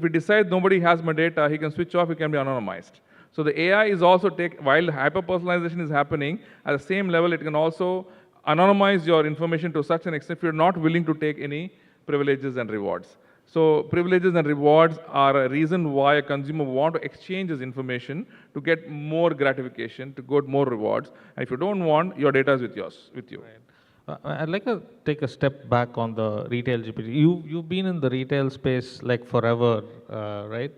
he decides nobody has my data, he can switch off, he can be anonymized. So the AI is also while hyper-personalization is happening, at the same level, it can also anonymize your information to such an extent if you're not willing to take any privileges and rewards. So privileges and rewards are a reason why a consumer want to exchange his information to get more gratification, to get more rewards. And if you don't want, your data is with you. Right. I'd like to take a step back on the retail GPT. You've been in the retail space like forever, right?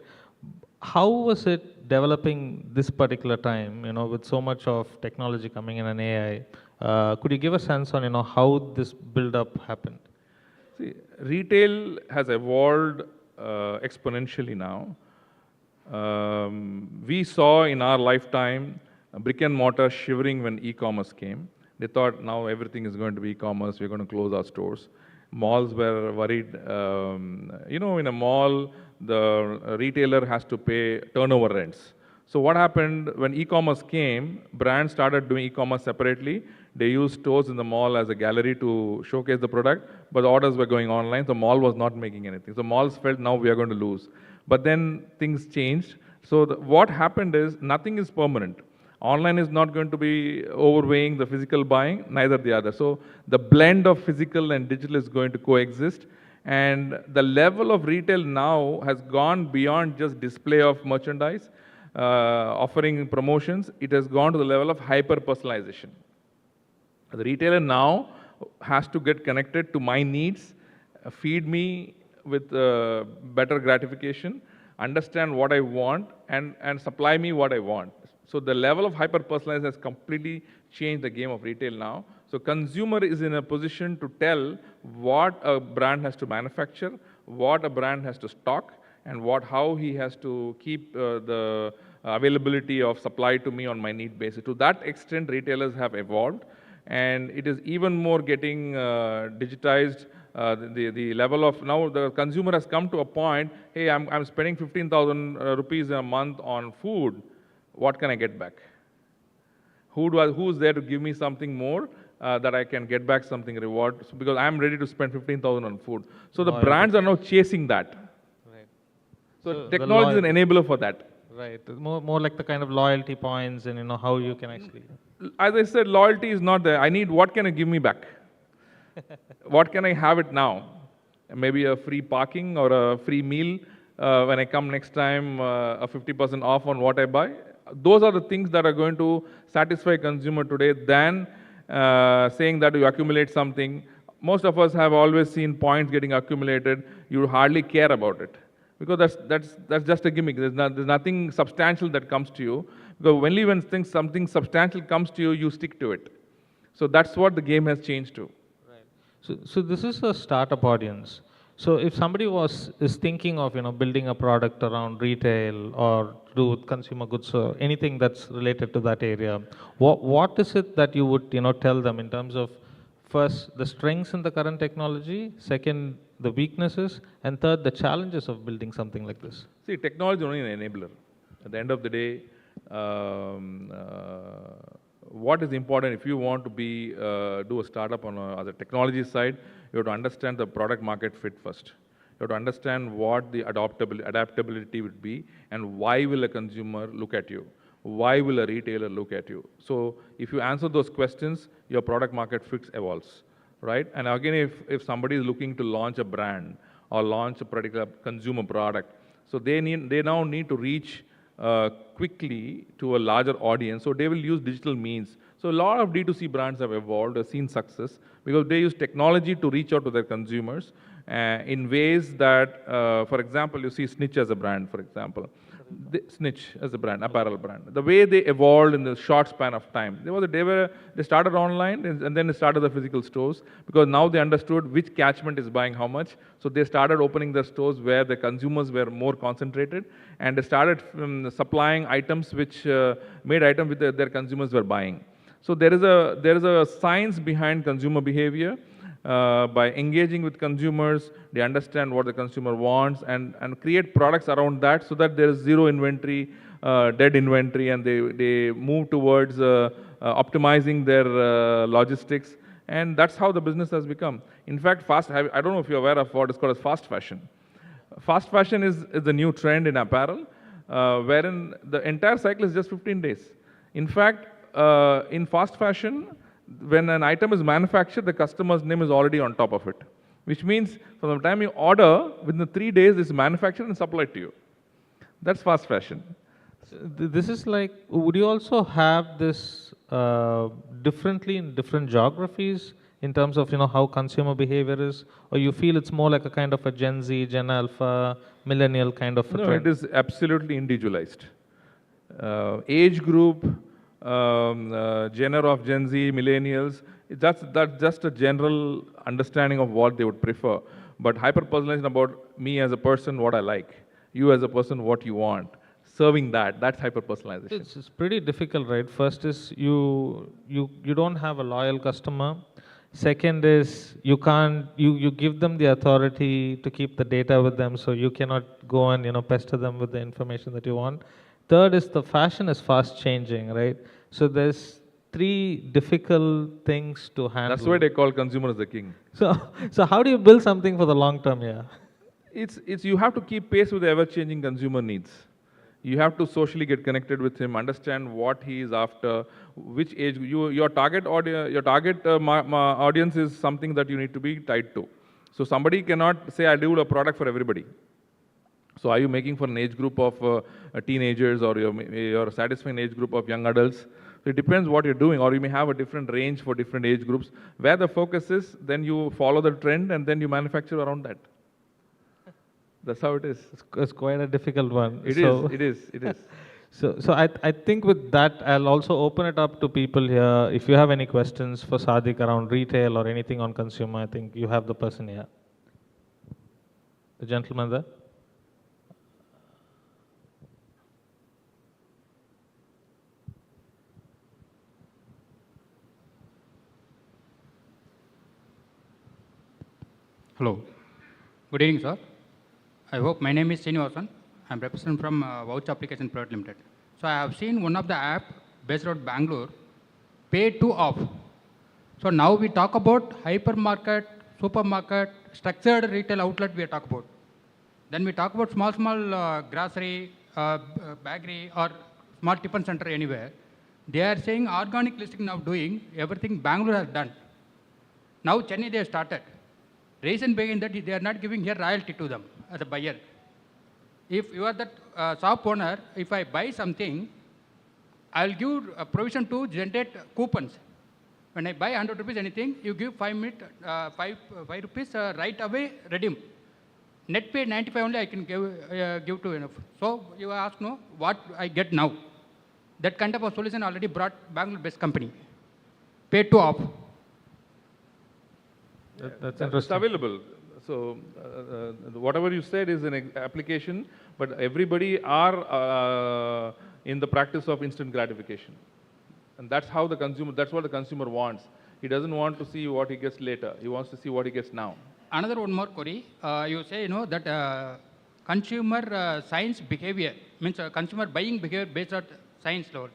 How was it developing this particular time, with so much of technology coming in and AI? Could you give a sense on, how this build-up happened? See, retail has evolved exponentially now. We saw in our lifetime brick and mortar shivering when e-commerce came. They thought now everything is going to be e-commerce, we're going to close our stores. Malls were worried. In a mall, the retailer has to pay turnover rents. So what happened when e-commerce came, brands started doing e-commerce separately. They used stores in the mall as a gallery to showcase the product, but the orders were going online, so mall was not making anything. So malls felt now we are going to lose. But then things changed. So what happened is nothing is permanent. Online is not going to be overweighing the physical buying, neither the other. So the blend of physical and digital is going to coexist. And the level of retail now has gone beyond just display of merchandise, offering promotions. It has gone to the level of hyper-personalization. The retailer now has to get connected to my needs, feed me with better gratification, understand what I want, and supply me what I want. So the level of hyper-personalization has completely changed the game of retail now. So consumer is in a position to tell what a brand has to manufacture, what a brand has to stock, and how he has to keep the availability of supply to me on my need basis. To that extent, retailers have evolved, and it is even more getting digitized. The level of now the consumer has come to a point, hey, I'm spending 15,000 rupees a month on food. What can I get back? Who's there to give me something more that I can get back something reward? So because I'm ready to spend 15,000 on food. So the brands are now chasing that. Right. So technology is an enabler for that. Right. More like the kind of loyalty points and how you can actually. As I said, loyalty is not there. I need what can you give me back? What can I have it now? Maybe a free parking or a free meal when I come next time, a 50% off on what I buy. Those are the things that are going to satisfy consumer today than saying that you accumulate something. Most of us have always seen points getting accumulated. You hardly care about it. because that's just a gimmick. There's nothing substantial that comes to you. Because only when something substantial comes to you, you stick to it. So that's what the game has changed to. So this is a startup audience. So if somebody is thinking of building a product around retail or to do with consumer goods or anything that's related to that area, what is it that you would tell them in terms of first the strengths in the current technology, second the weaknesses, and third the challenges of building something like this? See, technology is only an enabler. At the end of the day, what is important if you want to do a startup on the technology side, you have to understand the product market fit first. You have to understand what the adaptability would be and why will a consumer look at you? Why will a retailer look at you? So if you answer those questions, your product market fit evolves, right? And again, if somebody is looking to launch a brand or launch a particular consumer product, so they now need to reach quickly to a larger audience, so they will use digital means. So a lot of D2C brands have evolved, have seen success, because they use technology to reach out to their consumers in ways that, for example, you see Snitch as a brand, for example. Snitch as a brand, apparel brand. The way they evolved in the short span of time, they started online and then they started the physical stores, because now they understood which catchment is buying how much. So they started opening their stores where the consumers were more concentrated, and they started supplying items which made items which their consumers were buying. So there is a science behind consumer behavior. By engaging with consumers, they understand what the consumer wants and create products around that, so that there is zero inventory, dead inventory, and they move towards optimizing their logistics. And that's how the business has become. In fact, I don't know if you're aware of what is called as fast fashion. Fast fashion is the new trend in apparel, wherein the entire cycle is just 15 days. In fact, in fast fashion, when an item is manufactured, the customer's name is already on top of it, which means from the time you order, within 3 days, it's manufactured and supplied to you. That's fast fashion. This is like, would you also have this differently in different geographies in terms of how consumer behavior is, or you feel it's more like a kind of a Gen Z, Gen Alpha, millennial kind of a No, trend? it is absolutely individualized. Age group, genre of Gen Z, millennials, that's just a general understanding of what they would prefer. But hyper-personalization about me as a person, what I like, you as a person, what you want, serving that's hyper-personalization. It's pretty difficult, right? First is you don't have a loyal customer. Second is you give them the authority to keep the data with them, so you cannot go and pester them with the information that you want. Third is the fashion is fast changing, right? So there's 3 difficult things to handle. That's why they call consumers the king. So how do you build something for the long term here? You have to keep pace with the ever-changing consumer needs. You have to socially get connected with him, understand what he is after, which age. Your target audience is something that you need to be tied to. So somebody cannot say, I do a product for everybody. So are you making for an age group of teenagers, or you're satisfying an age group of young adults? So it depends what you're doing, or you may have a different range for different age groups. Where the focus is, then you follow the trend and then you manufacture around that. That's how it is. It's quite a difficult one. It is. So I think with that, I'll also open it up to people here. If you have any questions for Sadiq around retail or anything on consumer, I think you have the person here. The gentleman there. Hello. Good evening, sir. I hope my name is Srinivasan. I'm representing from Vouch Application Private Limited. So I have seen one of the app based out Bangalore, pay to off. So now we talk about hypermarket, supermarket, structured retail outlet we talk about. Then we talk about small grocery, bakery or small tiffin center anywhere. They are saying organic listing now doing everything Bangalore has done. Now Chennai they have started. Reason being that they are not giving here royalty to them as a buyer. If you are that shop owner, if I buy something, I will give a provision to generate coupons. When I buy 100 rupees anything, you give 5 rupees right away redeem. net pay 95 only I can give to enough. So you ask, no, what I get now? That kind of a solution already brought Bangalore-based company. Pay to off. That's It's interesting. available. So whatever you said is an application, but everybody are in the practice of instant gratification. And that's how the consumer, that's what the consumer wants. He doesn't want to see what he gets later. He wants to see what he gets now. Another one more query. You say, that consumer science behavior, means consumer buying behavior based on science level.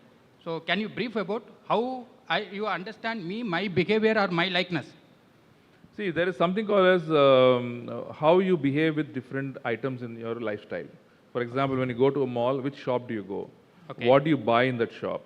So can you brief about how you understand me, my behavior or my likeness? See, there is something called as how you behave with different items in your lifestyle. For example, when you go to a mall, which shop do you go? Okay. What do you buy in that shop?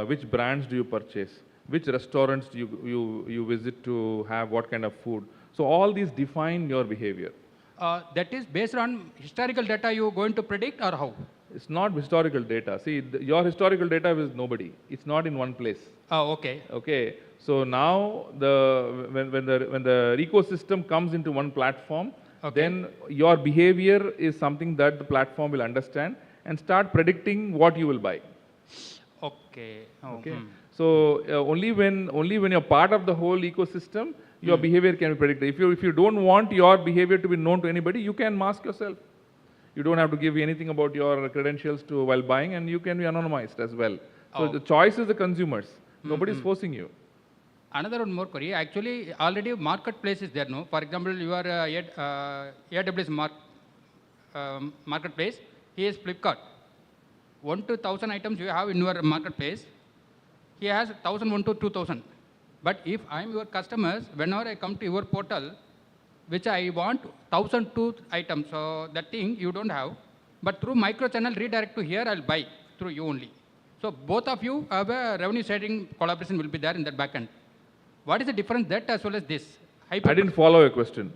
Which brands do you purchase? Which restaurants do you visit to have what kind of food? So all these define your behavior. That is based on historical data you are going to predict or how? It's not historical data. See, your historical data is nobody. It's not in one place. Oh, okay. Okay. So now when the ecosystem comes into one platform, then your behavior is something that the platform will understand and start predicting what you will buy. Okay. Oh, okay. So only when you're part of the whole ecosystem, your behavior can be predicted. If you don't want your behavior to be known to anybody, you can mask yourself. You don't have to give anything about your credentials while buying, and you can be anonymized as well. So the choice is the consumers. Nobody is forcing you. Another one more query. Actually, already marketplace is there, no? For example, your AWS marketplace, he is Flipkart. 1 to 1,000 items you have in your marketplace. He has 1,001 to 2,000. But if I am your customers, whenever I come to your portal, which I want 1,002 items, so that thing you don't have. But through micro channel redirect to here, I'll buy through you only. So both of you have a revenue sharing collaboration will be there in that backend. What is the difference that as well as this? I didn't follow your question.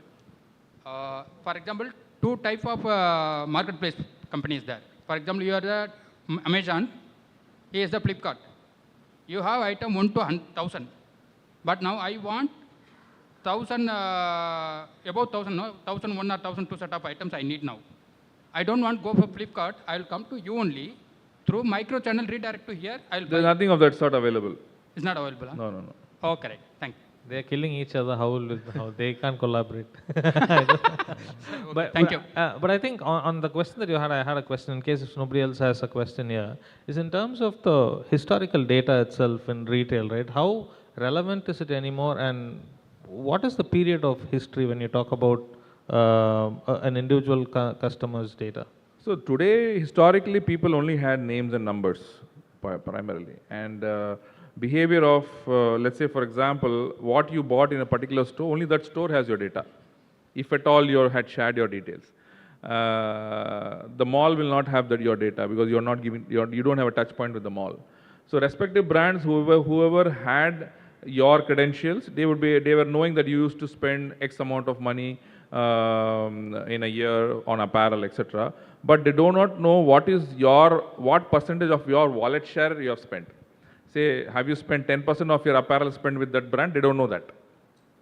For example, two type of marketplace companies there. For example, you are the Amazon, he is the Flipkart. You have item 1 to 1,000. But now I want 1,000, about 1,000, no? 1,001 or 1,002 set of items I need now. I don't want to go for Flipkart. I will come to you only. Through micro channel redirect to here, I will There's buy. nothing of that sort available. It's not available, huh? No. Oh, correct. Thank you. They are killing each other. How they can't collaborate? Thank you. But I think on the question that you had, I had a question in case if nobody else has a question here. Is in terms of the historical data itself in retail, right? How relevant is it anymore? And what is the period of history when you talk about an individual customer's data? So today, historically, people only had names and numbers primarily. And behavior of, let's say, for example, what you bought in a particular store, only that store has your data. If at all you had shared your details. The mall will not have your data because you're not giving, you don't have a touch point with the mall. So respective brands, whoever had your credentials, they were knowing that you used to spend X amount of money in a year on apparel, etc. But they do not know what percentage of your wallet share you have spent. Say, have you spent 10% of your apparel spend with that brand? They don't know that.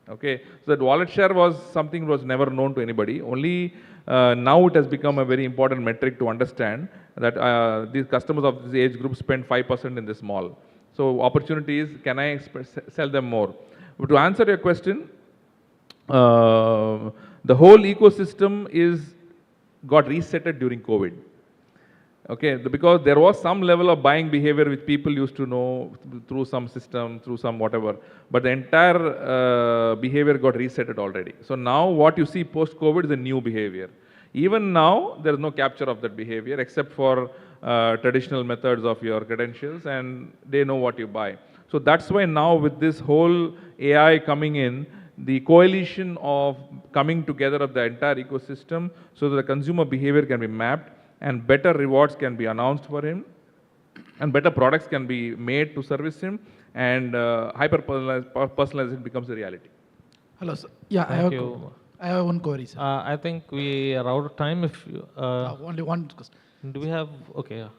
Okay, so that wallet share was something was never known to anybody. Only now it has become a very important metric to understand that these customers of this age group spend 5% in this mall. So opportunity is, can I sell them more? But to answer your question, the whole ecosystem got resetted during COVID. Okay, because there was some level of buying behavior which people used to know through some system, through some whatever, but the entire behavior got resetted already. So now what you see post-COVID is a new behavior. Even now, there is no capture of that behavior except for traditional methods of your credentials, and they know what you buy. So that's why now with this whole AI coming in, the coalition of coming together of the entire ecosystem so that the consumer behavior can be mapped and better rewards can be announced for him and better products can be made to service him and hyper-personalization becomes a reality. Hello, sir. Yeah, I have one query, sir. I think we are out of time. If you, only one question. Do we have, okay. Yeah.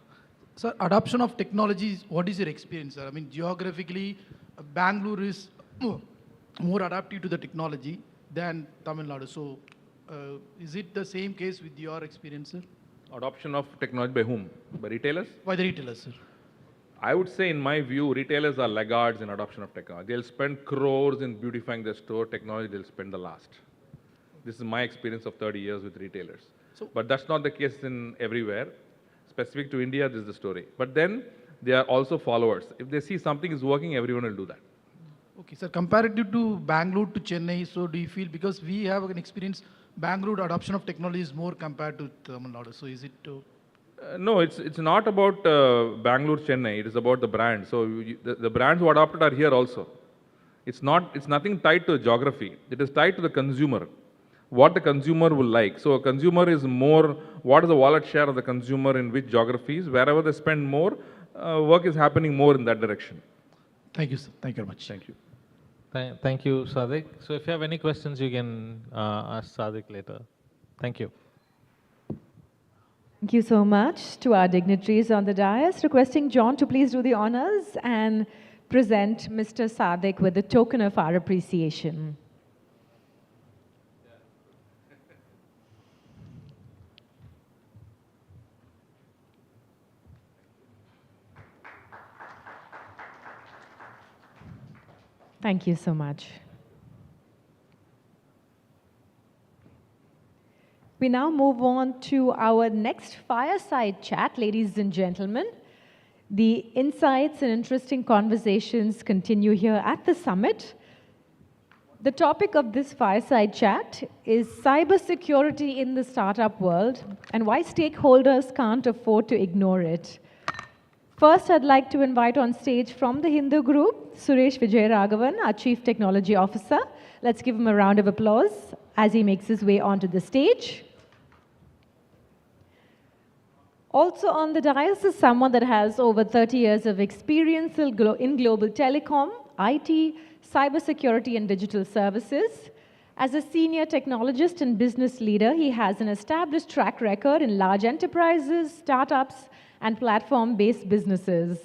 Sir, adoption of technologies, what is your experience, sir? I mean, geographically, Bangalore is more adaptive to the technology than Tamil Nadu. So, Is it the same case with your experience, sir? Adoption of technology by whom? By retailers? By the retailers, sir. I would say, in my view, retailers are laggards in adoption of technology. They'll spend crores in beautifying their store. Technology, they'll spend the last. This is my experience of 30 years with retailers. But that's not the case in everywhere. Specific to India, this is the story. But then, they are also followers. If they see something is working, everyone will do that. Okay, sir. Comparative to Bangalore to Chennai, so do you feel, because we have an experience, Bangalore adoption of technology is more compared to Tamil Nadu. So is it? No, it's not about Bangalore, Chennai. It is about the brand. So the brands who adopted are here also. It's nothing tied to geography. It is tied to the consumer. What the consumer will like. So a consumer is more, what is the wallet share of the consumer in which geographies? Wherever they spend more, work is happening more in that direction. Thank you, sir. Thank you very much. Thank you. Thank you, Sadik. So if you have any questions, you can ask Sadik later. Thank you. Thank you so much to our dignitaries on the dais. Requesting John to please do the honors and present Mr. Sadik with a token of our appreciation. Thank you so much. We now move on to our next fireside chat, ladies and gentlemen. The insights and interesting conversations continue here at the summit. The topic of this fireside chat is cybersecurity in the startup world and why stakeholders can't afford to ignore it. First, I'd like to invite on stage from the Hindu group, Suresh Vijayaraghavan, our Chief Technology Officer. Let's give him a round of applause as he makes his way onto the stage. Also on the dais is someone that has over 30 years of experience in global telecom, IT, cybersecurity, and digital services. As a senior technologist and business leader, he has an established track record in large enterprises, startups, and platform-based businesses.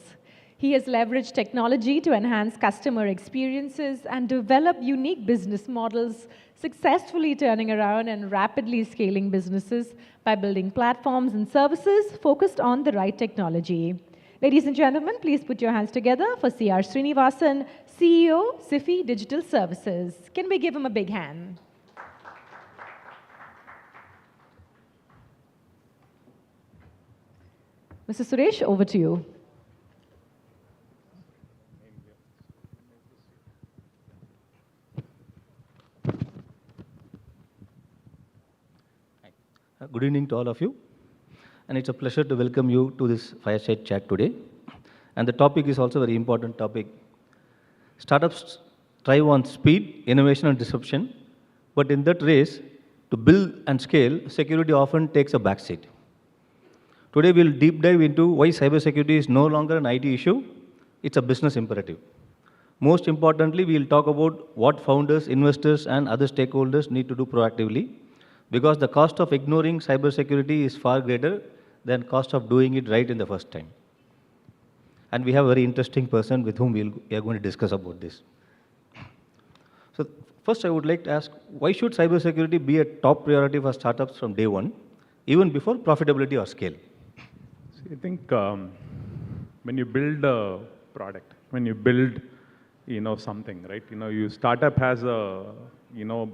He has leveraged technology to enhance customer experiences and develop unique business models, successfully turning around and rapidly scaling businesses by building platforms and services focused on the right technology. Ladies and gentlemen, please put your hands together for C.R. Srinivasan, CEO, SIFI Digital Services. Can we give him a big hand? Mr. Suresh, over to you. Good evening to all of you. And it's a pleasure to welcome you to this fireside chat today. And the topic is also a very important topic. Startups thrive on speed, innovation, and disruption. But in that race, to build and scale, security often takes a backseat. Today, we'll deep dive into why cybersecurity is no longer an IT issue. It's a business imperative. Most importantly, we'll talk about what founders, investors, and other stakeholders need to do proactively, because the cost of ignoring cybersecurity is far greater than cost of doing it right in the first time. And we have a very interesting person with whom we are going to discuss about this. So first, I would like to ask, why should cybersecurity be a top priority for startups from day one, even before profitability or scale? I think when you build a product, when you build, something, right? Your startup has a,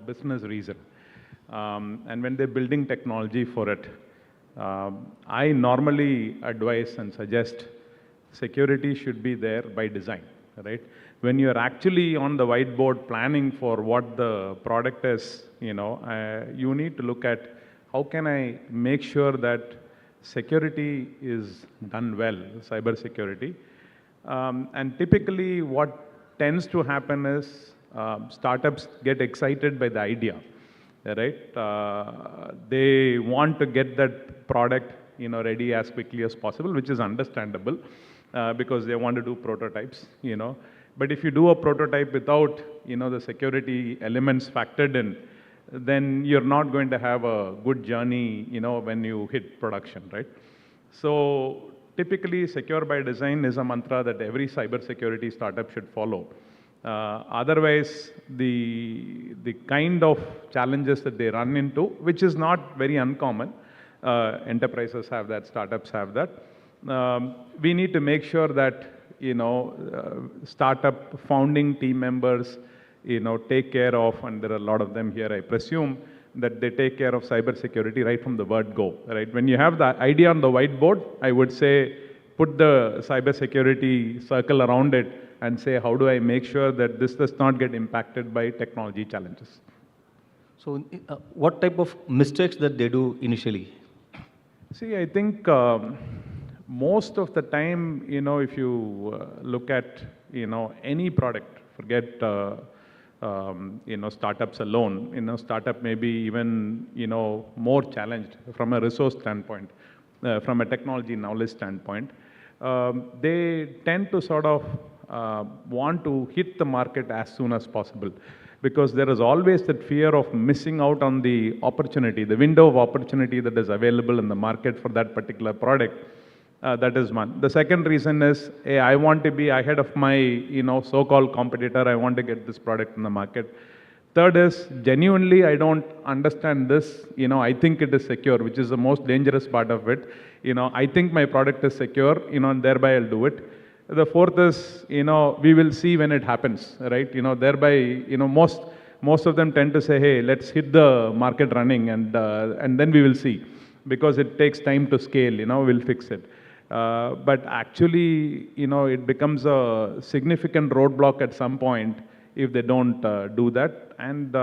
business reason, and when they're building technology for it, I normally advise and suggest security should be there by design, right? When you're actually on the whiteboard planning for what the product is, you need to look at how can I make sure that security is done well, cyber security. And typically what tends to happen is startups get excited by the idea, right? They want to get that product ready as quickly as possible, which is understandable because they want to do prototypes, But if you do a prototype without the security elements factored in, then you're not going to have a good journey, when you hit production, right? So typically, secure by design is a mantra that every cybersecurity startup should follow. Otherwise, the kind of challenges that they run into, which is not very uncommon, enterprises have that, startups have that. We need to make sure that, startup founding team members, take care of, and there are a lot of them here, I presume, that they take care of cybersecurity right from the word go, right? When you have the idea on the whiteboard, I would say, put the cybersecurity circle around it and say, how do I make sure that this does not get impacted by technology challenges? So what type of mistakes that they do initially? See, I think most of the time, if you look at, any product, forget, startups alone, startup may be even, more challenged from a resource standpoint, from a technology knowledge standpoint. They tend to sort of want to hit the market as soon as possible, because there is always that fear of missing out on the opportunity, the window of opportunity that is available in the market for that particular product. That is one. The second reason is, hey, I want to be ahead of my, so-called competitor. I want to get this product in the market. Third is, genuinely, I don't understand this. I think it is secure, which is the most dangerous part of it. I think my product is secure, and thereby I'll do it. The fourth is, we will see when it happens, right? Thereby, most of them tend to say, hey, let's hit the market running, and then we will see, because it takes time to scale. We'll fix it. But actually, it becomes a significant roadblock at some point if they don't do that. And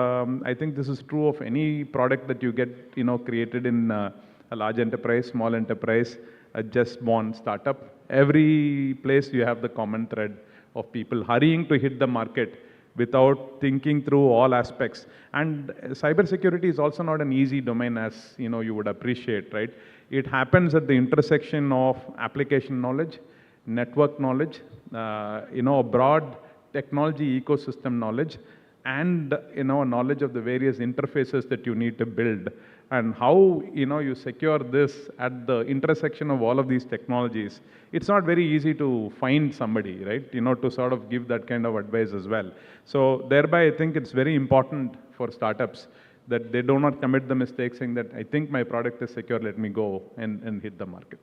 I think this is true of any product that you get, created in a large enterprise, small enterprise, a just born startup. Every place you have the common thread of people hurrying to hit the market without thinking through all aspects. And cybersecurity is also not an easy domain, as you would appreciate, right? It happens at the intersection of application knowledge, network knowledge, a broad technology ecosystem knowledge, and knowledge of the various interfaces that you need to build. And how you secure this at the intersection of all of these technologies. It's not very easy to find somebody, right? To sort of give that kind of advice as well. So thereby, I think it's very important for startups that they do not commit the mistake saying that I think my product is secure, let me go and hit the market.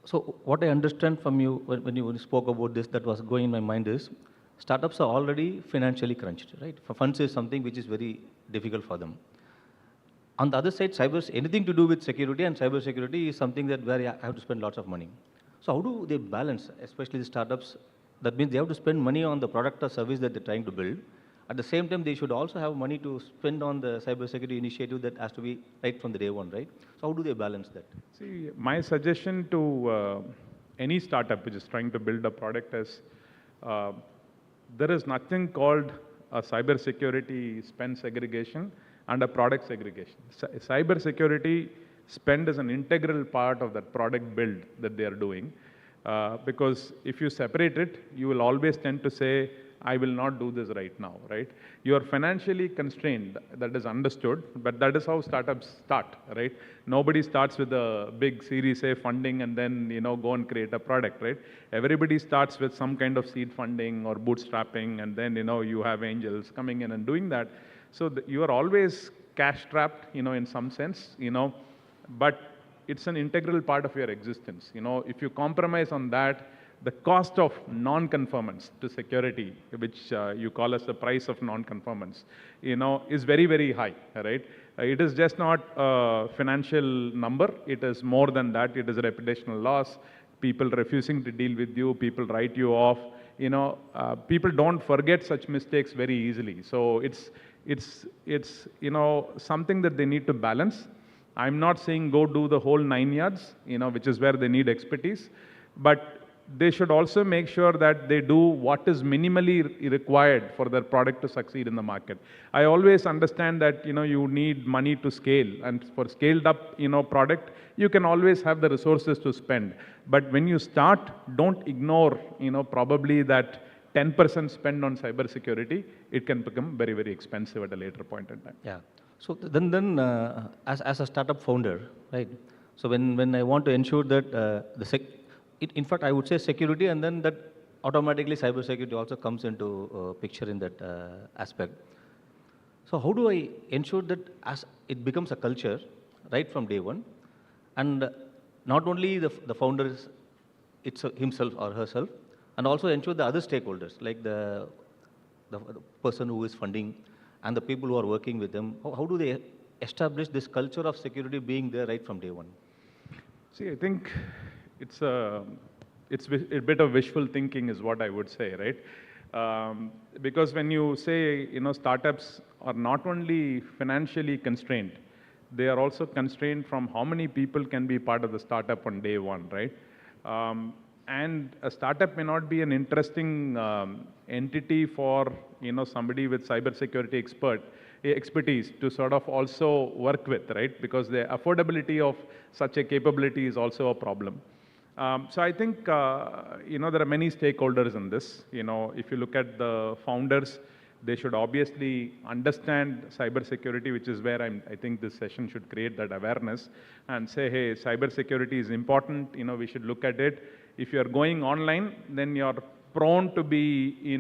So what I understand from you when you spoke about this, that was going in my mind is, startups are already financially crunched, right? For funds is something which is very difficult for them. On the other side, anything to do with security and cybersecurity is something that where you have to spend lots of money. So how do they balance, especially the startups? That means they have to spend money on the product or service that they're trying to build. At the same time, they should also have money to spend on the cybersecurity initiative that has to be right from the day one, right? So how do they balance that? See, my suggestion to any startup which is trying to build a product is, there is nothing called a cybersecurity spend segregation and a product segregation. Cybersecurity spend is an integral part of that product build that they are doing. Because if you separate it, you will always tend to say, I will not do this right now, right? You are financially constrained, that is understood, but that is how startups start, right? Nobody starts with a big Series A funding and then, go and create a product, right? Everybody starts with some kind of seed funding or bootstrapping, and then, you have angels coming in and doing that. So you are always cash trapped, in some sense, but it's an integral part of your existence. If you compromise on that, the cost of non-conformance to security, which you call as the price of non-conformance, is very, very high, right? It is just not a financial number. It is more than that. It is a reputational loss. People refusing to deal with you, people write you off. People don't forget such mistakes very easily. So it's something that they need to balance. I'm not saying go do the whole 9 yards, which is where they need expertise, but they should also make sure that they do what is minimally required for their product to succeed in the market. I always understand that, you need money to scale, and for scaled up, product, you can always have the resources to spend. But when you start, don't ignore, probably that 10% spend on cybersecurity. It can become very, very expensive at a later point in time. Yeah. So then as a startup founder, right? So when I want to ensure that in fact, I would say security, and then that automatically cybersecurity also comes into picture in that aspect. So how do I ensure that as it becomes a culture right from day one, and not only the founder is himself or herself, and also ensure the other stakeholders like the person who is funding and the people who are working with them, how do they establish this culture of security being there right from day one? See, I think it's a bit of wishful thinking is what I would say, right? Because when you say, startups are not only financially constrained, they are also constrained from how many people can be part of the startup on day one, right? And a startup may not be an interesting entity for somebody with cybersecurity expertise to sort of also work with, right? Because the affordability of such a capability is also a problem. So I think there are many stakeholders in this. If you look at the founders, they should obviously understand cybersecurity, which is where I think this session should create that awareness and say, hey, cybersecurity is important. We should look at it. If you're going online, then you're prone to be,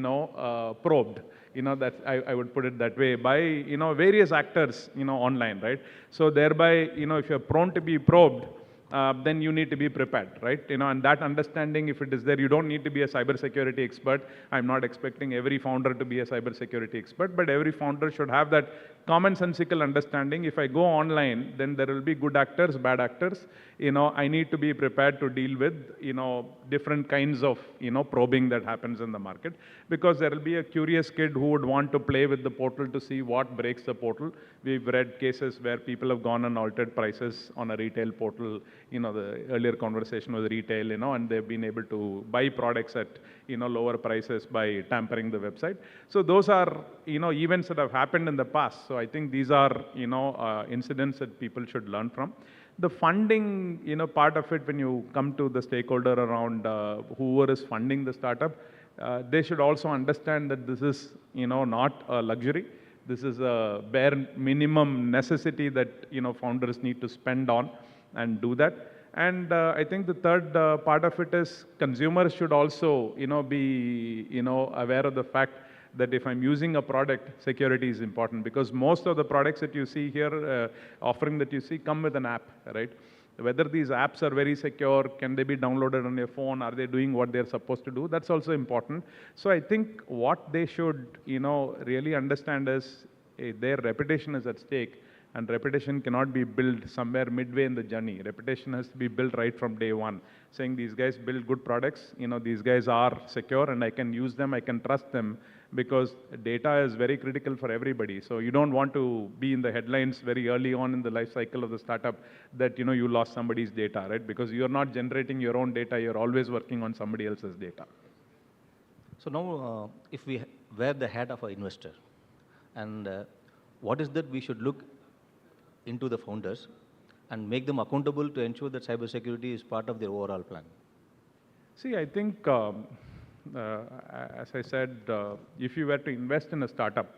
probed. That I would put it that way by, various actors, online, right? So thereby, if you're prone to be probed, then you need to be prepared, right? And that understanding, if it is there, you don't need to be a cybersecurity expert. I'm not expecting every founder to be a cybersecurity expert, but every founder should have that commonsensical understanding. If I go online, then there will be good actors, bad actors. I need to be prepared to deal with, different kinds of, probing that happens in the market, because there will be a curious kid who would want to play with the portal to see what breaks the portal. We've read cases where people have gone and altered prices on a retail portal. The earlier conversation was retail, and they've been able to buy products at, lower prices by tampering the website. So those are, events that have happened in the past. So I think these are, incidents that people should learn from. The funding, part of it, when you come to the stakeholder around whoever is funding the startup, they should also understand that this is, not a luxury. This is a bare minimum necessity that, founders need to spend on and do that. And I think the third part of it is consumers should also, be, aware of the fact that if I'm using a product, security is important, because most of the products that you see here, offering that you see, come with an app, right? Whether these apps are very secure, can they be downloaded on your phone, are they doing what they're supposed to do? That's also important. So I think what they should, really understand is their reputation is at stake, and reputation cannot be built somewhere midway in the journey. Reputation has to be built right from day one, saying these guys build good products, these guys are secure and I can use them, I can trust them, because data is very critical for everybody. So you don't want to be in the headlines very early on in the life cycle of the startup that, you lost somebody's data, right? Because you're not generating your own data, you're always working on somebody else's data. So now, if we wear the hat of an investor, and what is that we should look into the founders and make them accountable to ensure that cybersecurity is part of their overall plan? See, I think, as I said, if you were to invest in a startup,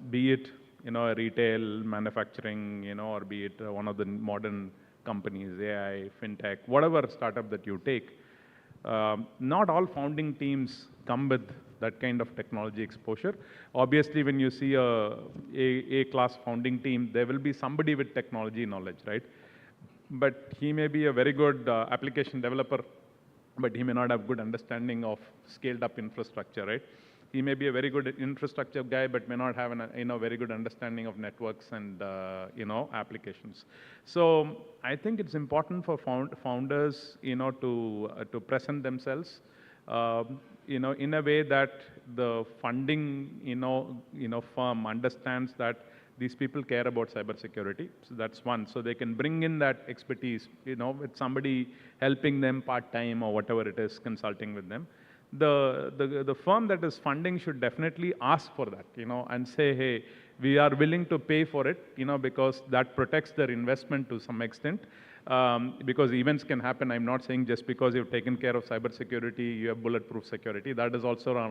be it, a retail, manufacturing, or be it one of the modern companies, AI, fintech, whatever startup that you take, not all founding teams come with that kind of technology exposure. Obviously, when you see a class founding team, there will be somebody with technology knowledge, right? But he may be a very good application developer, but he may not have good understanding of scaled up infrastructure, right? He may be a very good infrastructure guy, but may not have a very good understanding of networks and applications. So I think it's important for founders, to present themselves, in a way that the funding, firm understands that these people care about cybersecurity. So that's one. So they can bring in that expertise, with somebody helping them part-time or whatever it is, consulting with them. The firm that is funding should definitely ask for that, and say, hey, we are willing to pay for it, because that protects their investment to some extent. Because events can happen. I'm not saying just because you've taken care of cybersecurity, you have bulletproof security. That is also a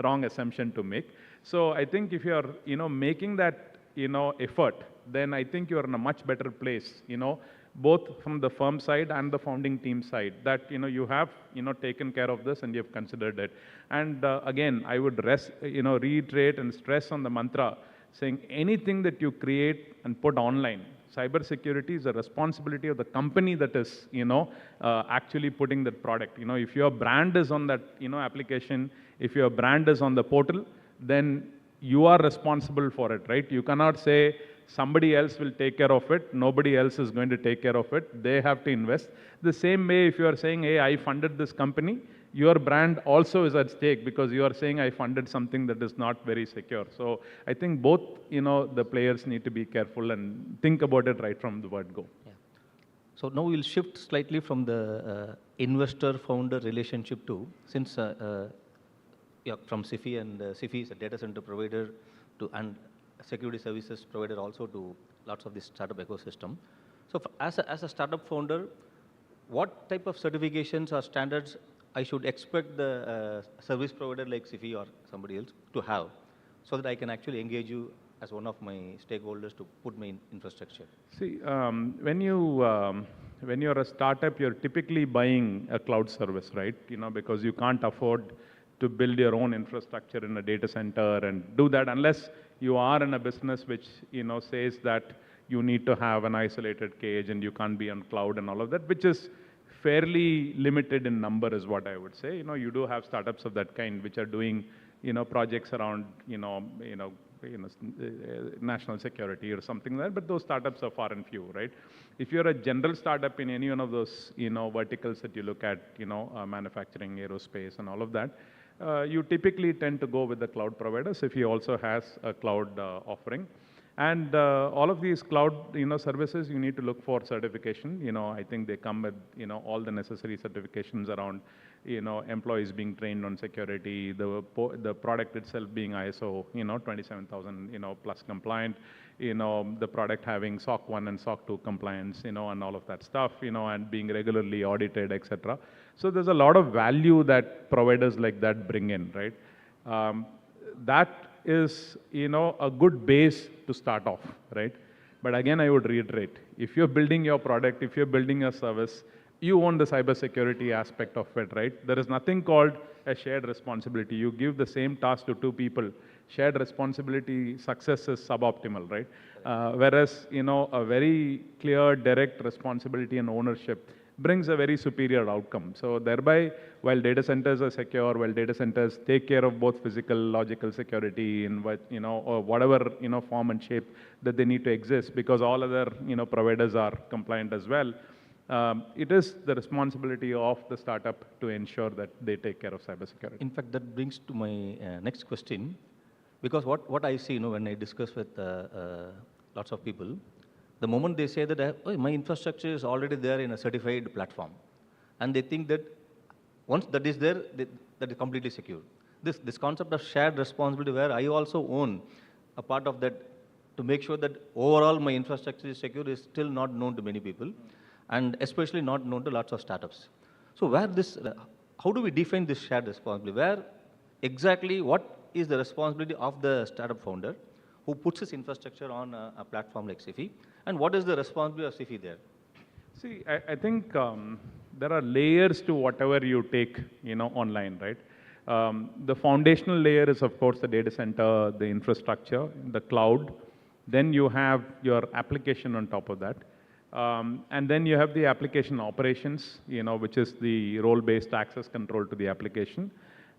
wrong assumption to make. So I think if you're, making that, effort, then I think you're in a much better place, both from the firm side and the founding team side, that you have taken care of this and you have considered it. And again, I would reiterate and stress on the mantra, saying anything that you create and put online, cybersecurity is a responsibility of the company that is actually putting that product. If your brand is on that application, if your brand is on the portal, then you are responsible for it, right? You cannot say somebody else will take care of it, nobody else is going to take care of it, they have to invest. The same way, if you are saying, hey, I funded this company, your brand also is at stake because you are saying I funded something that is not very secure. So I think both, the players need to be careful and think about it right from the word go. Yeah. So now we'll shift slightly from the investor-founder relationship to, since from SIFI, and SIFI is a data center provider and security services provider also to lots of this startup ecosystem. So as a startup founder, what type of certifications or standards I should expect the service provider like SIFI or somebody else to have, so that I can actually engage you as one of my stakeholders to put my infrastructure? See, when you're a startup, you're typically buying a cloud service, right? Because you can't afford to build your own infrastructure in a data center and do that unless you are in a business which says that you need to have an isolated cage and you can't be on cloud and all of that, which is fairly limited in number, is what I would say. You do have startups of that kind which are doing projects around national security or something like that, but those startups are far and few, right? If you're a general startup in any one of those verticals that you look at, manufacturing, aerospace, and all of that, you typically tend to go with the cloud providers if he also has a cloud offering. And all of these cloud services, you need to look for certification. I think they come with all the necessary certifications around employees being trained on security, the product itself being ISO 27000 plus compliant, the product having SOC 1 and SOC 2 compliance, and all of that stuff, and being regularly audited, etc. So there's a lot of value that providers like that bring in, right? That is, a good base to start off, right? But again, I would reiterate, if you're building your product, if you're building a service, you own the cybersecurity aspect of it, right? There is nothing called a shared responsibility. You give the same task to two people, shared responsibility success is suboptimal, right? Whereas, a very clear, direct responsibility and ownership brings a very superior outcome. So thereby, while data centers are secure, while data centers take care of both physical, logical security in what, or whatever, form and shape that they need to exist, because all other, providers are compliant as well, it is the responsibility of the startup to ensure that they take care of cybersecurity. In fact, that brings to my next question, because what I see, when I discuss with lots of people, the moment they say that oh, my infrastructure is already there in a certified platform, and they think that once that is there, that is completely secure. This concept of shared responsibility, where I also own a part of that to make sure that overall my infrastructure is secure, is still not known to many people, and especially not known to lots of startups. So how do we define this shared responsibility? Where exactly, what is the responsibility of the startup founder who puts his infrastructure on a platform like SIFI, and what is the responsibility of SIFI there? See, I think there are layers to whatever you take, online, right? The foundational layer is, of course, the data center, the infrastructure, the cloud. Then you have your application on top of that. And then you have the application operations, which is the role-based access control to the application.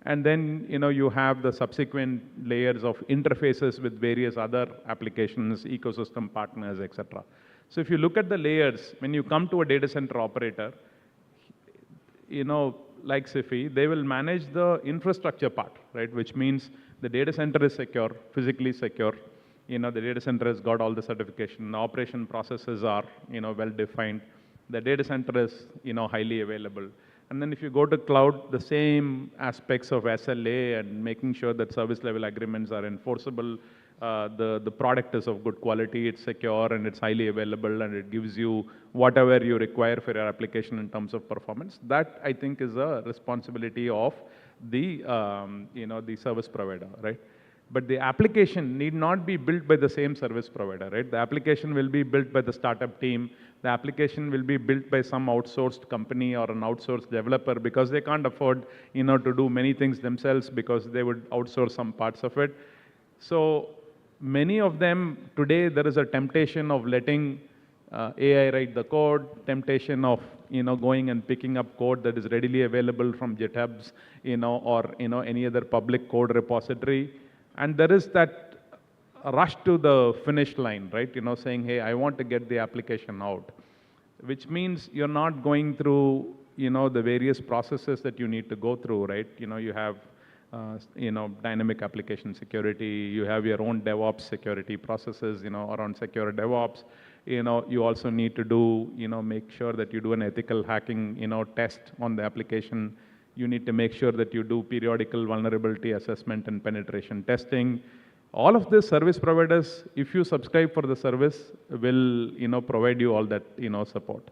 And then, you have the subsequent layers of interfaces with various other applications, ecosystem partners, etc. So if you look at the layers, when you come to a data center operator, like SIFI, they will manage the infrastructure part, right? Which means the data center is secure, physically secure. The data center has got all the certification. The operation processes are, well defined. The data center is, highly available. And then if you go to cloud, the same aspects of SLA and making sure that service level agreements are enforceable. The product is of good quality, it's secure, and it's highly available, and it gives you whatever you require for your application in terms of performance. That, I think, is a responsibility of the, the service provider, right? But the application need not be built by the same service provider, right? The application will be built by the startup team The application will be built by some outsourced company or an outsourced developer because they can't afford, to do many things themselves because they would outsource some parts of it. So many of them today, there is a temptation of letting AI write the code, temptation of going and picking up code that is readily available from GitHubs, or any other public code repository, and there is that rush to the finish line, right? Saying, hey, I want to get the application out, which means you're not going through the various processes that you need to go through, right? You have dynamic application security, you have your own DevOps security processes, around secure DevOps. You also need to do, make sure that you do an ethical hacking, test on the application. You need to make sure that you do periodical vulnerability assessment and penetration testing. All of the service providers, if you subscribe for the service, will, provide you all that, support.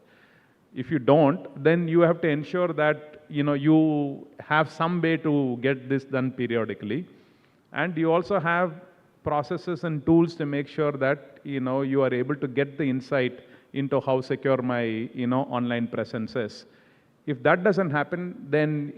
If you don't, then you have to ensure that, you have some way to get this done periodically. And you also have processes and tools to make sure that, you are able to get the insight into how secure my, online presence is. If that doesn't happen, then,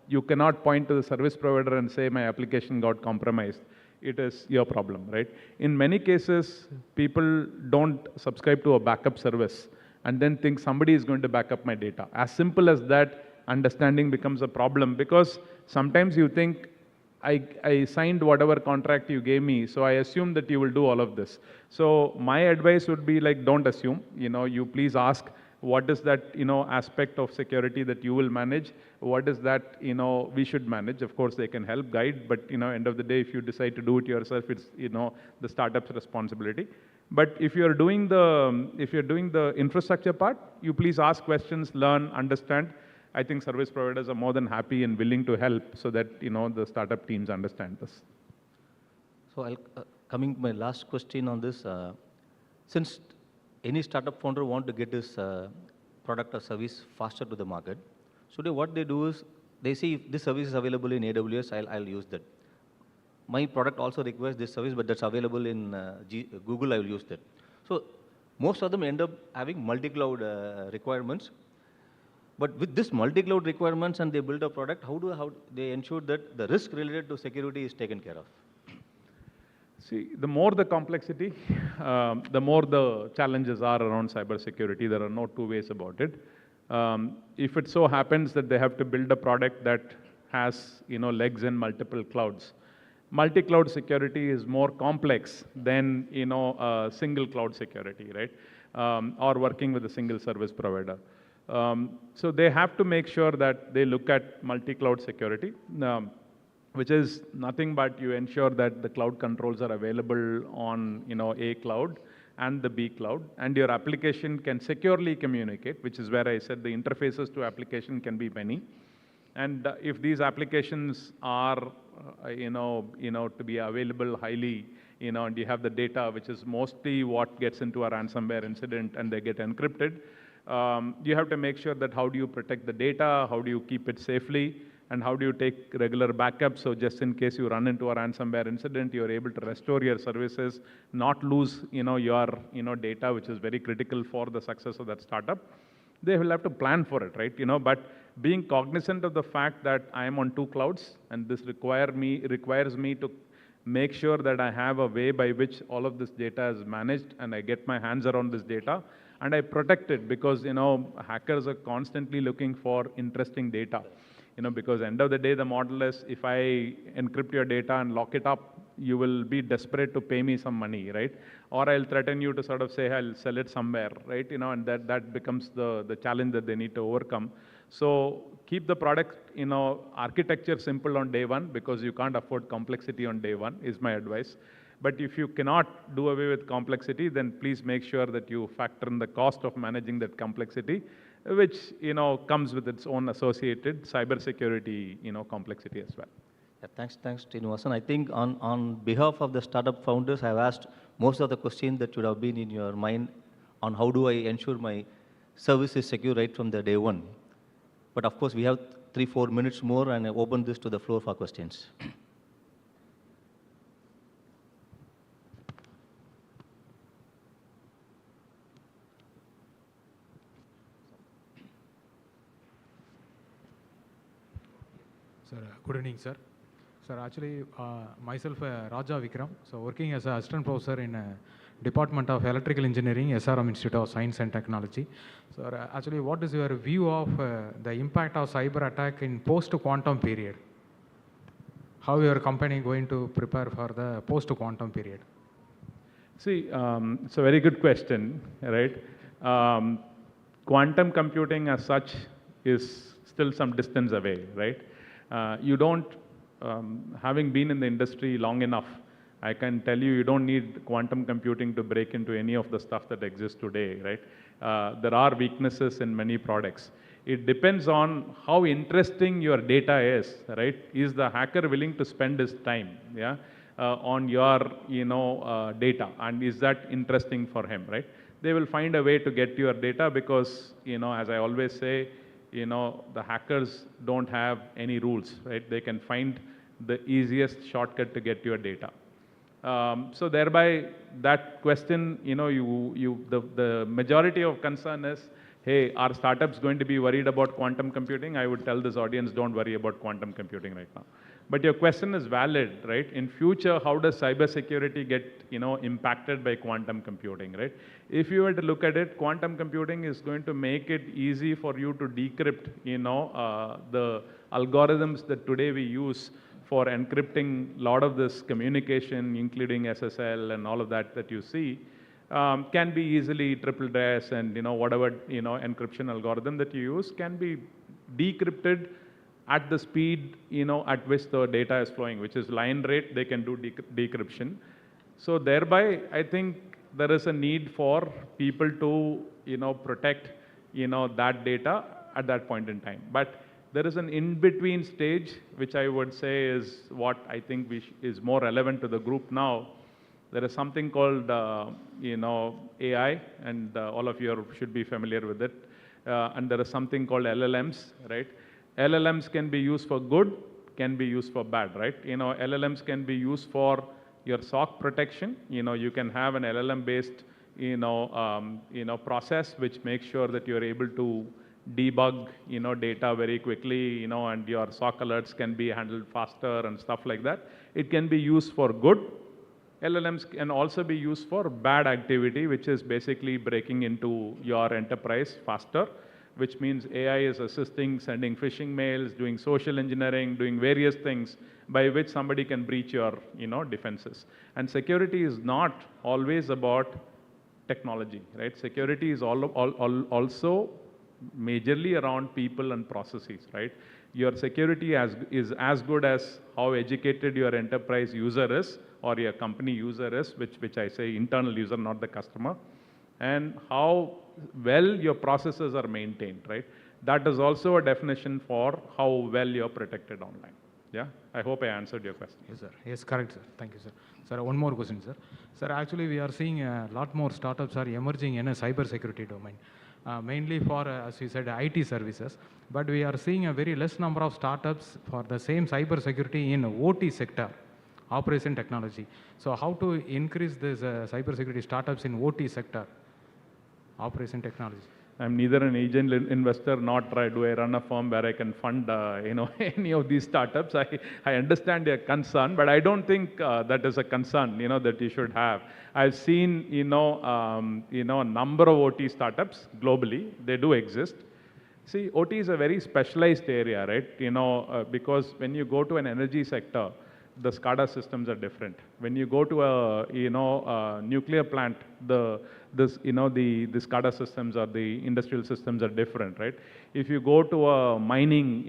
you cannot point to the service provider and say, my application got compromised. It is your problem, right? In many cases, people don't subscribe to a backup service and then think somebody is going to back up my data. As simple as that, understanding becomes a problem because sometimes you think, I signed whatever contract you gave me, so I assume that you will do all of this. So my advice would be like, don't assume, you please ask, what is that, aspect of security that you will manage? What is that, we should manage? Of course, they can help guide, but, end of the day, if you decide to do it yourself, it's, the startup's responsibility. But if you're doing the infrastructure part, you please ask questions, learn, understand. I think service providers are more than happy and willing to help so that, the startup teams understand this. So coming to my last question on this, since any startup founder want to get this product or service faster to the market, so what they do is, they see if this service is available in AWS, I'll use that. My product also requires this service, but that's available in Google, I will use that. So most of them end up having multi-cloud requirements. But with this multi-cloud requirements and they build a product, how they ensure that the risk related to security is taken care of? See, the more the complexity, the more the challenges are around cybersecurity. There are no two ways about it. If it so happens that they have to build a product that has, legs in multiple clouds, multi-cloud security is more complex than, single cloud security, right? Or working with a single service provider. So they have to make sure that they look at multi-cloud security, which is nothing but you ensure that the cloud controls are available on, A cloud and the B cloud, and your application can securely communicate, which is where I said the interfaces to application can be many. And if these applications are, to be available highly, and you have the data, which is mostly what gets into a ransomware incident and they get encrypted, you have to make sure that how do you protect the data, how do you keep it safely, and how do you take regular backups, so just in case you run into a ransomware incident, you're able to restore your services, not lose, your, data, which is very critical for the success of that startup. They will have to plan for it, right? But being cognizant of the fact that I am on two clouds, and this requires me to make sure that I have a way by which all of this data is managed, and I get my hands around this data, and I protect it, because, hackers are constantly looking for interesting data. Because end of the day, the model is, if I encrypt your data and lock it up, you will be desperate to pay me some money, right? Or I'll threaten you to sort of say, I'll sell it somewhere, right? And that becomes the challenge that they need to overcome. So keep the product, architecture simple on day one, because you can't afford complexity on day one, is my advice. But if you cannot do away with complexity, then please make sure that you factor in the cost of managing that complexity, which, comes with its own associated cybersecurity, complexity as well. Yeah, thanks, Srinivasan. I think on behalf of the startup founders, I've asked most of the questions that should have been in your mind on how do I ensure my service is secure right from the day one. But of course, we have 3-4 minutes more, and I open this to the floor for questions. Sir, good evening, sir. Sir, actually, myself, Raja Vikram, so working as an assistant professor in Department of Electrical Engineering, SRM Institute of Science and Technology. Sir, actually, what is your view of the impact of cyber attack in post-quantum period? How your company going to prepare for the post-quantum period? See, it's a very good question, right? Quantum computing as such is still some distance away, right? You don't, having been in the industry long enough, I can tell you, you don't need quantum computing to break into any of the stuff that exists today, right? There are weaknesses in many products. It depends on how interesting your data is, right? Is the hacker willing to spend his time, yeah, on your, data, and is that interesting for him, right? They will find a way to get your data because, as I always say, the hackers don't have any rules, right? They can find the easiest shortcut to get your data. So thereby, that question, the majority of concern is, hey, are startups going to be worried about quantum computing? I would tell this audience, don't worry about quantum computing right now. But your question is valid, right? In future, how does cybersecurity get, impacted by quantum computing, right? If you were to look at it, quantum computing is going to make it easy for you to decrypt, the algorithms that today we use for encrypting a lot of this communication, including SSL and all of that that you see, can be easily triple DES and whatever encryption algorithm that you use can be decrypted at the speed at which the data is flowing, which is line rate. They can do decryption. So thereby, I think there is a need for people to protect that data at that point in time. But there is an in-between stage, which I would say is what I think is more relevant to the group now. There is something called AI, and all of you should be familiar with it. And there is something called LLMs, right? LLMs can be used for good, can be used for bad, right? LLMs can be used for your SOC protection. You can have an LLM-based, process which makes sure that you're able to debug, data very quickly, and your SOC alerts can be handled faster and stuff like that. It can be used for good. LLMs can also be used for bad activity, which is basically breaking into your enterprise faster, which means AI is assisting, sending phishing mails, doing social engineering, doing various things by which somebody can breach your, defenses. And security is not always about technology, right? Security is also majorly around people and processes, right? Your security is as good as how educated your enterprise user is or your company user is, which I say internal user, not the customer, and how well your processes are maintained, right? That is also a definition for how well you're protected online. Yeah, I hope I answered your question. Yes, sir. Yes, correct, sir. Thank you, sir. Sir, one more question, sir. Sir, actually, we are seeing a lot more startups are emerging in a cybersecurity domain, mainly for, as you said, IT services. But we are seeing a very less number of startups for the same cybersecurity in OT sector, operation technology. So how to increase this cybersecurity startups in OT sector, operation technology? I'm neither an angel investor nor do I run a firm where I can fund any of these startups. I understand your concern, but I don't think that is a concern that you should have. I've seen a number of OT startups globally. They do exist. See, OT is a very specialized area, right? Because when you go to an energy sector, the SCADA systems are different. When you go to a nuclear plant, the SCADA systems or the industrial systems are different, right? If you go to a mining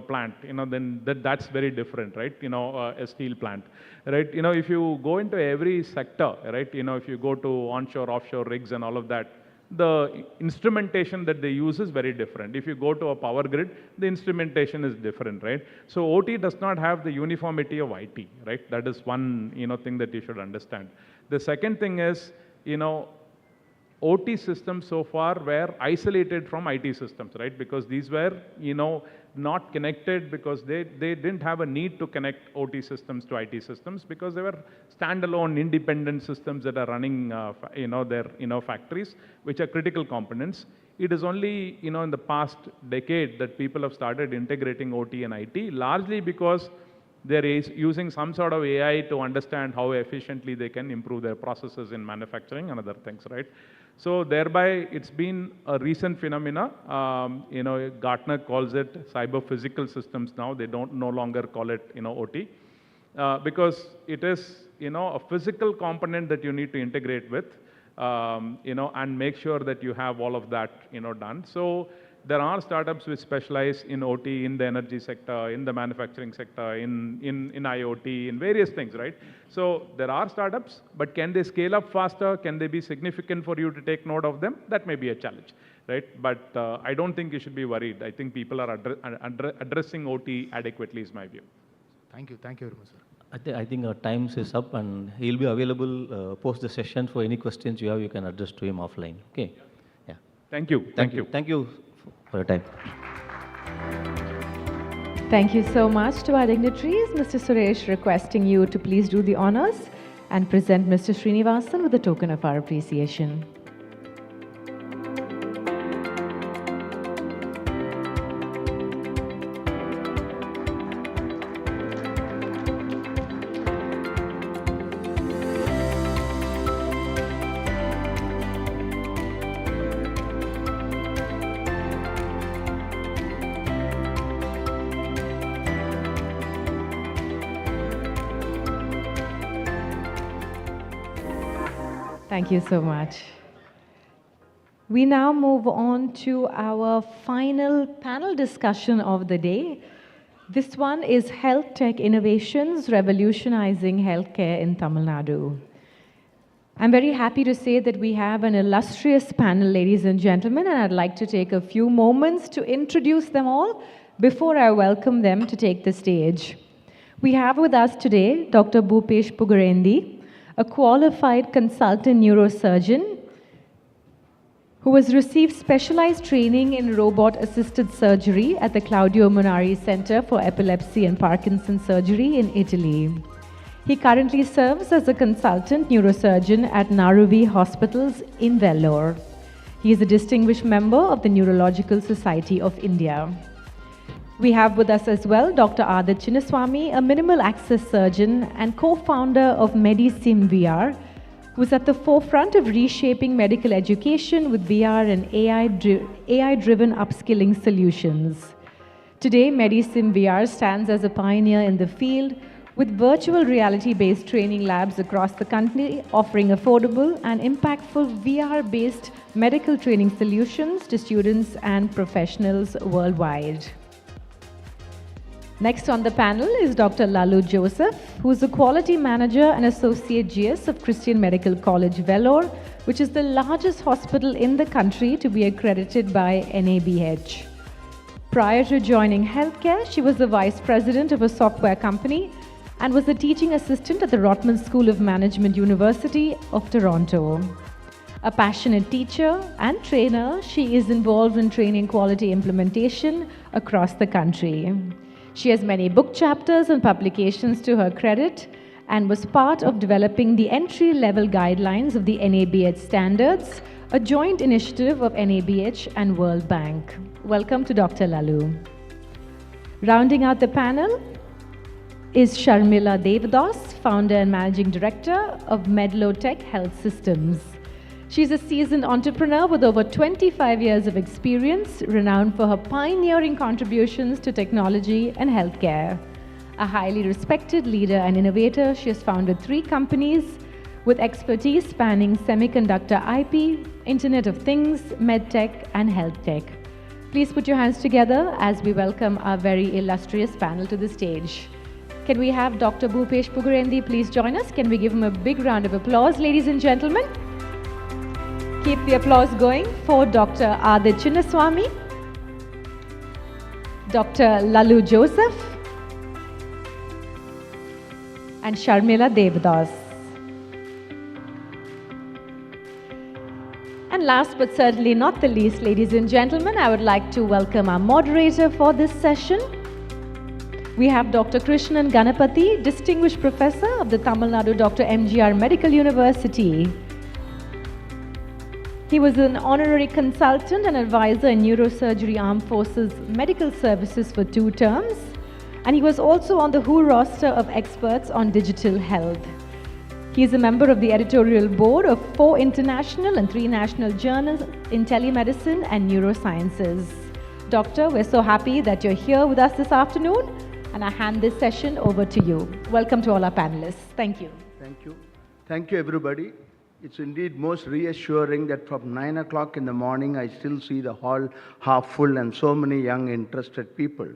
plant, then that's very different, right? A steel plant, right? If you go into every sector, right? If you go to onshore, offshore rigs and all of that, the instrumentation that they use is very different. If you go to a power grid, the instrumentation is different, right? So OT does not have the uniformity of IT, right? That is one, thing that you should understand. The second thing is, OT systems so far were isolated from IT systems, right? Because these were, not connected because they didn't have a need to connect OT systems to IT systems because they were standalone independent systems that are running, their, factories, which are critical components. it is only, in the past decade that people have started integrating OT and IT, largely because they're using some sort of AI to understand how efficiently they can improve their processes in manufacturing and other things, right? So thereby, it's been a recent phenomena. Gartner calls it cyber-physical systems now. They don't no longer call it, OT, because it is, a physical component that you need to integrate with, and make sure that you have all of that, done. So there are startups which specialize in OT, in the energy sector, in the manufacturing sector, in IoT, in various things, right? So there are startups, but can they scale up faster? Can they be significant for you to take note of them? That may be a challenge, right? But I don't think you should be worried. I think people are addressing OT adequately is my view. Thank you very much, sir. I think our time is up, and he'll be available post the session for any questions you have. You can address to him offline. Okay. Yeah. Thank you. Thank you for your time. Thank you so much to our dignitaries. Mr. Suresh, requesting you to please do the honors and present Mr. Srinivasan with a token of our appreciation. Thank you so much. We now move on to our final panel discussion of the day. This one is Health Tech Innovations Revolutionizing Healthcare in Tamil Nadu. I'm very happy to say that we have an illustrious panel, ladies and gentlemen, and I'd like to take a few moments to introduce them all before I welcome them to take the stage. We have with us today Dr. Bhupesh Pugarendi, a qualified consultant neurosurgeon who has received specialized training in robot-assisted surgery at the Claudio Munari Center for Epilepsy and Parkinson's Surgery in Italy. He currently serves as a consultant neurosurgeon at Naruvi Hospitals in Vellore. He is a distinguished member of the Neurological Society of India. We have with us as well Dr. Adit Chinnaswamy, a minimal access surgeon and co-founder of MediSim VR, who is at the forefront of reshaping medical education with VR and AI-driven upskilling solutions. Today, MediSim VR stands as a pioneer in the field with virtual reality-based training labs across the country, offering affordable and impactful VR-based medical training solutions to students and professionals worldwide. Next on the panel is Dr. Lalu Joseph, who is a quality manager and associate GS of Christian Medical College, Vellore, which is the largest hospital in the country to be accredited by NABH. Prior to joining healthcare, she was the vice president of a software company and was a teaching assistant at the Rotman School of Management, University of Toronto. A passionate teacher and trainer, she is involved in training quality implementation across the country. She has many book chapters and publications to her credit and was part of developing the entry-level guidelines of the NABH standards, a joint initiative of NABH and World Bank. Welcome to Dr. Lalu. Rounding out the panel is Sharmila Devdas, founder and managing director of Medlo Tech Health Systems. She's a seasoned entrepreneur with over 25 years of experience, renowned for her pioneering contributions to technology and healthcare. A highly respected leader and innovator, she has founded 3 companies with expertise spanning semiconductor IP, Internet of Things, MedTech, and Health Tech. Please put your hands together as we welcome our very illustrious panel to the stage. Can we have Dr. Bhupesh Pugarendi please join us? Can we give him a big round of applause, ladies and gentlemen? Keep the applause going for Dr. Adit Chinnaswamy, Dr. Lalu Joseph, and Sharmila Devdas. And last but certainly not the least, ladies and gentlemen, I would like to welcome our moderator for this session. We have Dr. Krishnan Ganapathy, Distinguished Professor of the Tamil Nadu Dr. MGR Medical University. He was an honorary consultant and advisor in neurosurgery Armed Forces Medical Services for 2 terms, and he was also on the WHO roster of experts on digital health. He is a member of the editorial board of 4 international and 3 national journals in telemedicine and neurosciences. Doctor, we're so happy that you're here with us this afternoon, and I hand this session over to you. Welcome to all our panelists. Thank you. Thank you. Thank you, everybody. It's indeed most reassuring that from 9 o'clock in the morning, I still see the hall half full and so many young, interested people.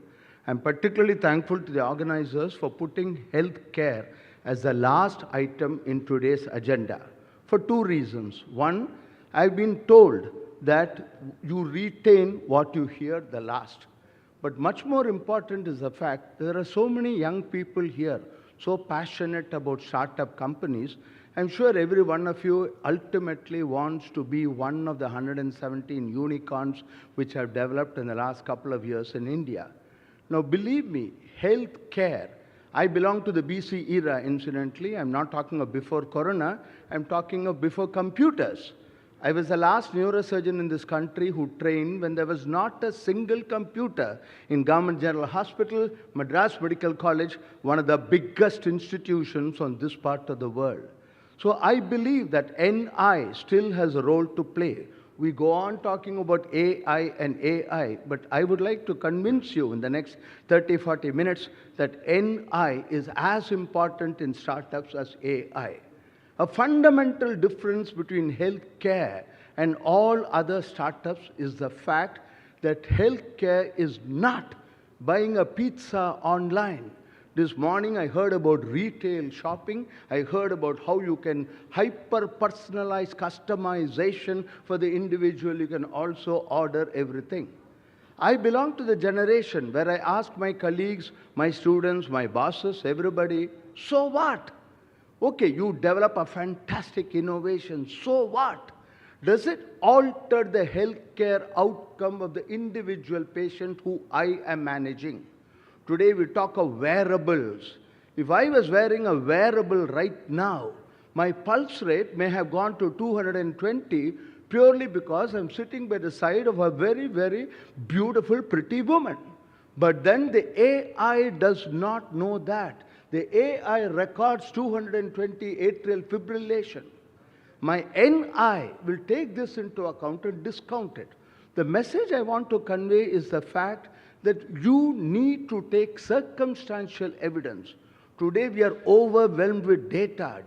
I'm particularly thankful to the organizers for putting healthcare as the last item in today's agenda for 2 reasons. One, I've been told that you retain what you hear the last. But much more important is the fact there are so many young people here, so passionate about startup companies. I'm sure every one of you ultimately wants to be one of the 117 unicorns which have developed in the last couple of years in India. Now, believe me, healthcare, I belong to the BC era, incidentally. I'm not talking of before Corona. I'm talking of before computers. I was the last neurosurgeon in this country who trained when there was not a single computer in Government General Hospital, Madras Medical College, one of the biggest institutions on this part of the world. So I believe that NI still has a role to play. We go on talking about AI, but I would like to convince you in the next 30, 40 minutes that NI is as important in startups as AI. A fundamental difference between healthcare and all other startups is the fact that healthcare is not buying a pizza online. This morning I heard about retail shopping. I heard about how you can hyper-personalize customization for the individual. You can also order everything. I belong to the generation where I ask my colleagues, my students, my bosses, everybody, so what? Okay, you develop a fantastic innovation, so what? Does it alter the healthcare outcome of the individual patient who I am managing? Today we talk of wearables. If I was wearing a wearable right now, my pulse rate may have gone to 220 purely because I'm sitting by the side of a very, very beautiful, pretty woman. But then the AI does not know that. The AI records 220 atrial fibrillation. My NI will take this into account and discount it. The message I want to convey is the fact that you need to take circumstantial evidence. Today we are overwhelmed with data.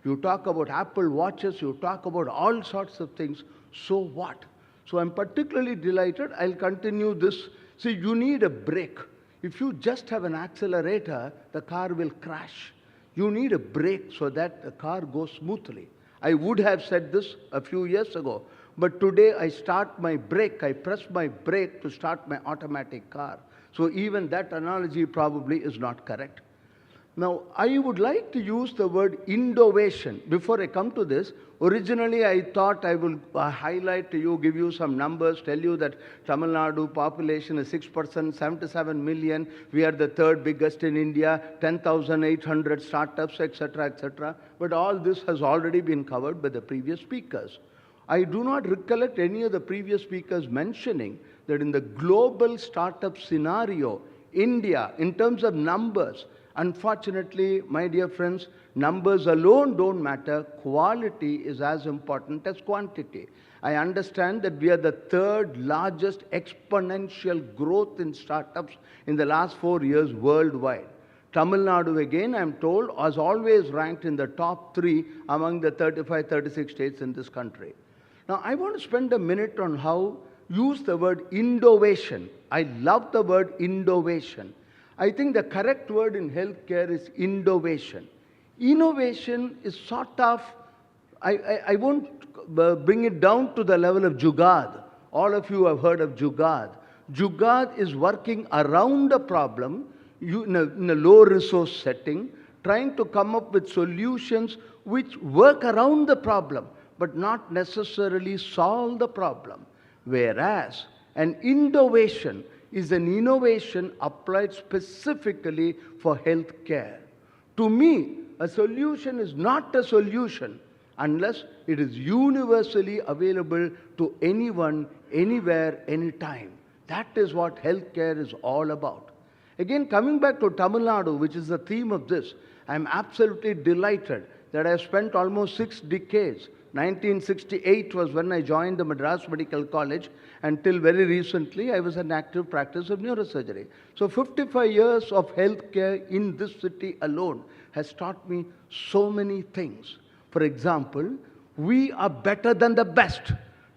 You talk about Apple Watches, you talk about all sorts of things. So what? So I'm particularly delighted. I'll continue this. See, you need a brake. If you just have an accelerator, the car will crash. You need a brake so that the car goes smoothly. I would have said this a few years ago. But today I start my brake, I press my brake to start my automatic car. So even that analogy probably is not correct. Now, I would like to use the word innovation. Before I come to this, originally I thought I will highlight to you, give you some numbers, tell you that Tamil Nadu population is 6%, 77 million. We are the 3rd biggest in India, 10,800 startups, etc., etc. But all this has already been covered by the previous speakers. I do not recollect any of the previous speakers mentioning that in the global startup scenario, India, in terms of numbers, unfortunately, my dear friends, numbers alone don't matter. Quality is as important as quantity. I understand that we are the 3rd largest exponential growth in startups in the last 4 years worldwide. Tamil Nadu, again, I'm told, has always ranked in the top 3 among the 35, 36 states in this country. Now, I want to spend a minute on how use the word innovation. I love the word innovation. I think the correct word in healthcare is innovation. Innovation is sort of, I won't bring it down to the level of Jugaad. All of you have heard of Jugaad. Jugaad is working around a problem in a low resource setting, trying to come up with solutions which work around the problem, but not necessarily solve the problem. Whereas an innovation is an innovation applied specifically for healthcare. To me, a solution is not a solution unless it is universally available to anyone, anywhere, anytime. That is what healthcare is all about. Again, coming back to Tamil Nadu, which is the theme of this, I'm absolutely delighted that I have spent almost 6 decades. 1968 was when I joined the Madras Medical College, and till very recently I was in active practice of neurosurgery. So 55 years of healthcare in this city alone has taught me so many things. For example, we are better than the best.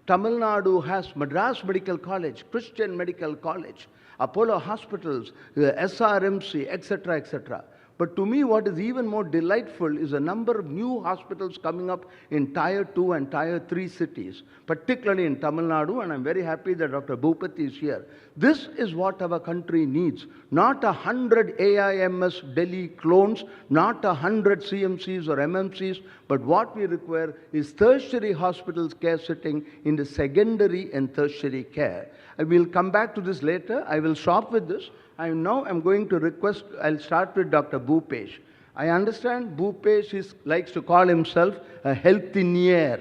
Tamil Nadu has Madras Medical College, Christian Medical College, Apollo Hospitals, SRMC, etc., etc. But to me, what is even more delightful is a number of new hospitals coming up in Tier 2 and Tier 3 cities, particularly in Tamil Nadu, and I'm very happy that Dr. Bhupati is here. This is what our country needs. Not 100 AIMS Delhi clones, not 100 CMCs or MMCs, but what we require is tertiary hospitals care sitting in the secondary and tertiary care. I will come back to this later. I will stop with this. I'm going to request, I'll start with Dr. Bhupesh. I understand Bhupesh likes to call himself a health engineer.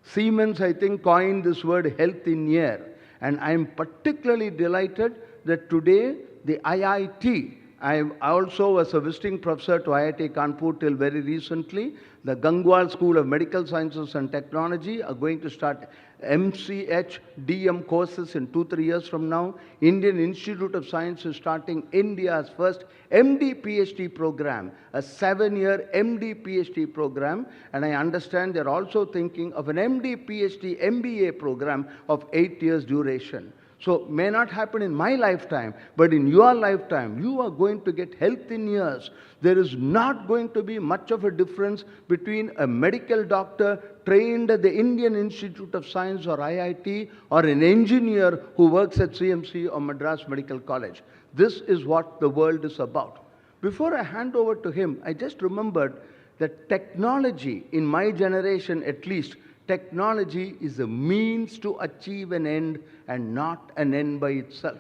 Siemens, I think, coined this word health engineer. And I'm particularly delighted that today the IIT, I also was a visiting professor to IIT Kanpur till very recently. The Gangwal School of Medical Sciences and Technology are going to start MCH, DM courses in 2-3 years from now. Indian Institute of Science is starting India's first MD PhD program, a 7-year MD PhD program. And I understand they're also thinking of an MD PhD MBA program of 8 years duration. So may not happen in my lifetime, but in your lifetime, you are going to get health engineers. There is not going to be much of a difference between a medical doctor trained at the Indian Institute of Science or IIT or an engineer who works at CMC or Madras Medical College. This is what the world is about. Before I hand over to him, I just remembered that technology, in my generation at least, technology is a means to achieve an end and not an end by itself.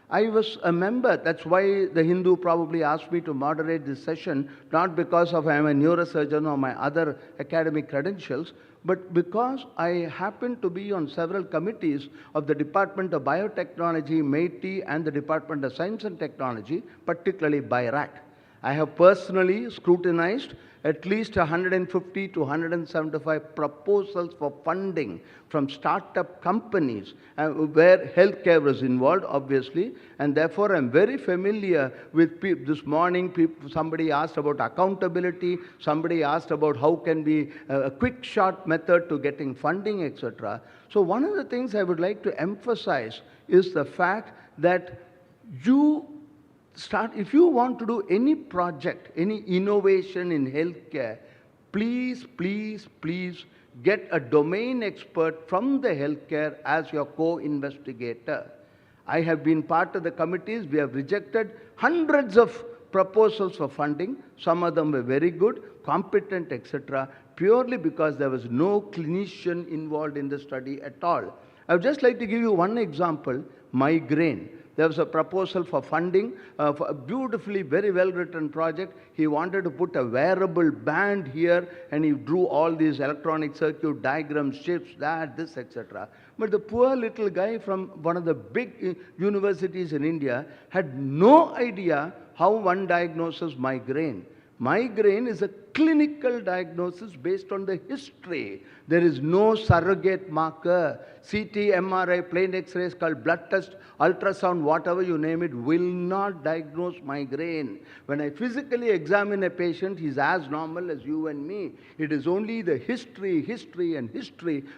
I was a member, that's why the Hindu probably asked me to moderate this session, not because of I'm a neurosurgeon or my other academic credentials, but because I happen to be on several committees of the Department of Biotechnology, MAITI, and the Department of Science and Technology, particularly BIRAC. I have personally scrutinized at least 150 to 175 proposals for funding from startup companies where healthcare was involved, obviously, and therefore I'm very familiar with this morning somebody asked about accountability, somebody asked about how can be a quick short method to getting funding, etc. So one of the things I would like to emphasize is the fact that if you want to do any project, any innovation in healthcare, please, please, please get a domain expert from the healthcare as your co-investigator. I have been part of the committees. We have rejected hundreds of proposals for funding. Some of them were very good, competent, etc., purely because there was no clinician involved in the study at all. I would just like to give you one example, migraine. There was a proposal for funding for a beautifully, very well-written project. He wanted to put a wearable band here, and he drew all these electronic circuit diagrams, chips, this, etc. But the poor little guy from one of the big universities in India had no idea how one diagnoses migraine. Migraine is a clinical diagnosis based on the history. There is no surrogate marker. CT, MRI, plain X-rays called blood test, ultrasound, whatever you name it, will not diagnose migraine. When I physically examine a patient, he's as normal as you and me. It is only the history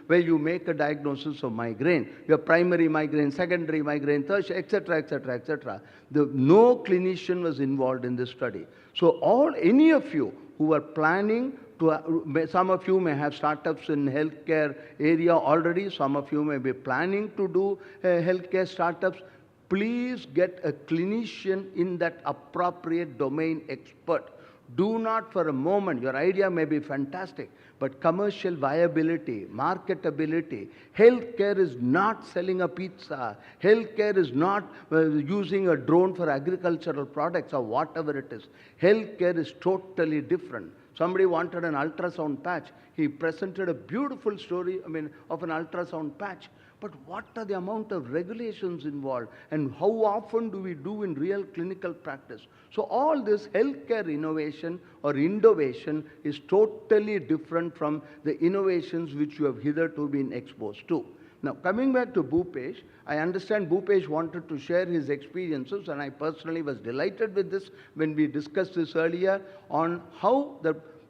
where you make a diagnosis of migraine. Your primary migraine, secondary migraine, tertiary, etc., etc., etc. No clinician was involved in this study. So any of you who are planning to, some of you may have startups in healthcare area already, some of you may be planning to do healthcare startups, please get a clinician in that appropriate domain expert. Do not for a moment, your idea may be fantastic, but commercial viability, marketability, healthcare is not selling a pizza, healthcare is not using a drone for agricultural products or whatever it is. Healthcare is totally different. Somebody wanted an ultrasound patch. He presented a beautiful story, of an ultrasound patch. But what are the amount of regulations involved, and how often do we do in real clinical practice? So all this healthcare innovation or innovation is totally different from the innovations which you have hitherto been exposed to. Now, coming back to Bhupesh, I understand Bhupesh wanted to share his experiences, and I personally was delighted with this when we discussed this earlier on how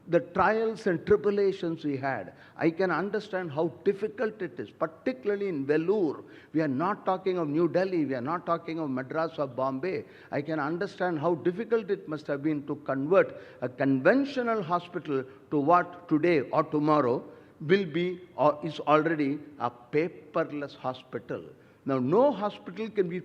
the trials and tribulations we had. I can understand how difficult it is, particularly in Vellore. We are not talking of New Delhi, we are not talking of Madras or Bombay. I can understand how difficult it must have been to convert a conventional hospital to what today or tomorrow will be or is already a paperless hospital. Now, no hospital can be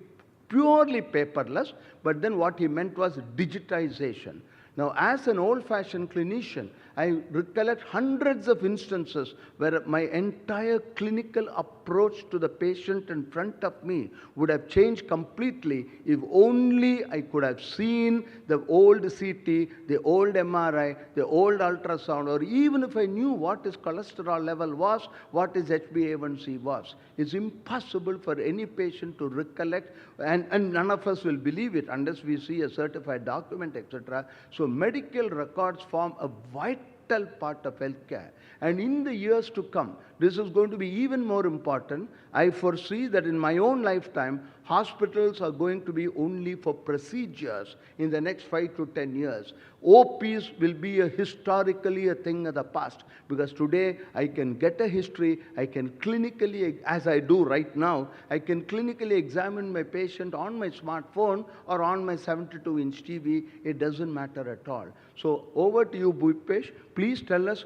purely paperless, but then what he meant was digitization. Now, as an old-fashioned clinician, I recollect hundreds of instances where my entire clinical approach to the patient in front of me would have changed completely if only I could have seen the old CT, the old MRI, the old ultrasound, or even if I knew what his cholesterol level was, what his HbA1c was. It's impossible for any patient to recollect, and none of us will believe it unless we see a certified document, etc. So medical records form a vital part of healthcare. And in the years to come, this is going to be even more important. I foresee that in my own lifetime, hospitals are going to be only for procedures in the next 5 to 10 years. OPs will be historically a thing of the past, because today I can get a history, I can clinically, as I do right now, I can clinically examine my patient on my smartphone or on my 72-inch TV. It doesn't matter at all. So over to you, Bhupesh. Please tell us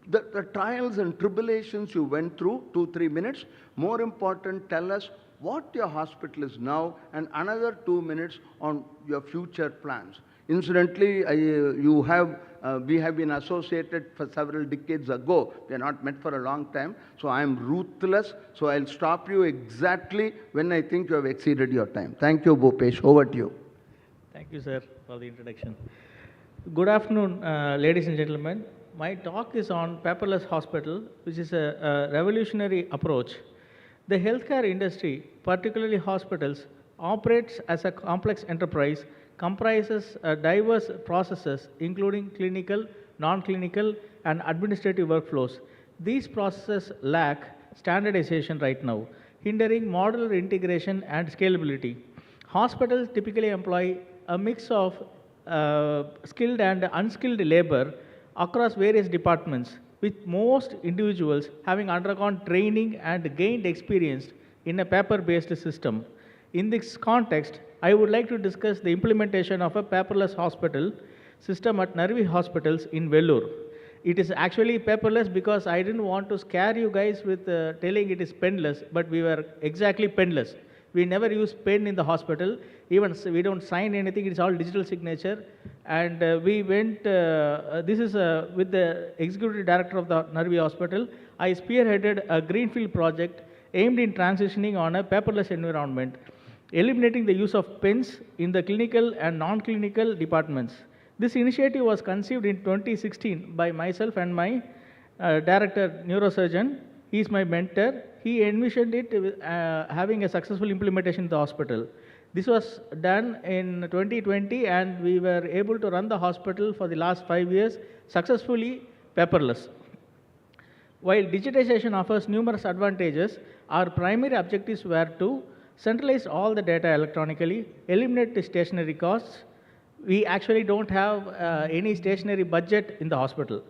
the trials and tribulations you went through, 2-3 minutes. More important, tell us what your hospital is now, and another 2 minutes on your future plans. Incidentally, we have been associated for several decades ago. We are not met for a long time, so I am ruthless. So I'll stop you exactly when I think you have exceeded your time. Thank you, Bhupesh. Over to you. Thank you, sir, for the introduction. Good afternoon, ladies and gentlemen. My talk is on paperless hospital, which is a revolutionary approach. The healthcare industry, particularly hospitals, operates as a complex enterprise, comprises diverse processes, including clinical, non-clinical, and administrative workflows. These processes lack standardization right now, hindering modular integration and scalability. Hospitals typically employ a mix of skilled and unskilled labor across various departments, with most individuals having undergone training and gained experience in a paper-based system. In this context, I would like to discuss the implementation of a paperless hospital system at Narvi hospitals in Vellore. It is actually paperless because I didn't want to scare you guys with telling it is penless, but we were exactly penless. We never use pen in the hospital. Even we don't sign anything. It's all digital signature. And we went, this is with the executive director of the Narvi hospital. I spearheaded a greenfield project aimed in transitioning on a paperless environment, eliminating the use of pens in the clinical and non-clinical departments. This initiative was conceived in 2016 by myself and my director, neurosurgeon. He is my mentor. He envisioned it having a successful implementation in the hospital. This was done in 2020, and we were able to run the hospital for the last 5 years successfully paperless. While digitization offers numerous advantages, our primary objectives were to centralize all the data electronically, eliminate the stationary costs. We actually don't have any stationary budget in the hospital.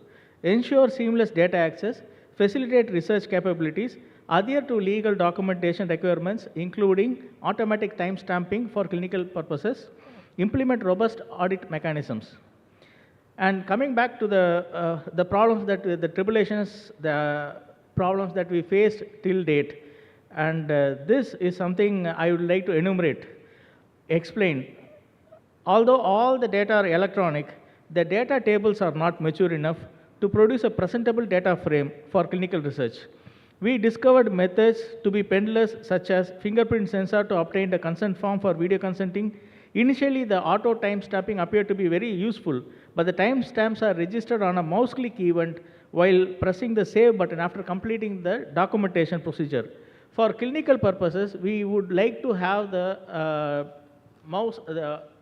Ensure seamless data access, facilitate research capabilities, adhere to legal documentation requirements, including automatic time stamping for clinical purposes, implement robust audit mechanisms. And coming back to the problems that, the tribulations, the problems that we faced till date, and this is something I would like to enumerate, explain. Although all the data are electronic, the data tables are not mature enough to produce a presentable data frame for clinical research. We discovered methods to be penless, such as fingerprint sensor to obtain the consent form for video consenting, Initially, the auto timestamping appeared to be very useful, but the timestamps are registered on a mouse click event while pressing the save button after completing the documentation procedure. For clinical purposes, we would like to have the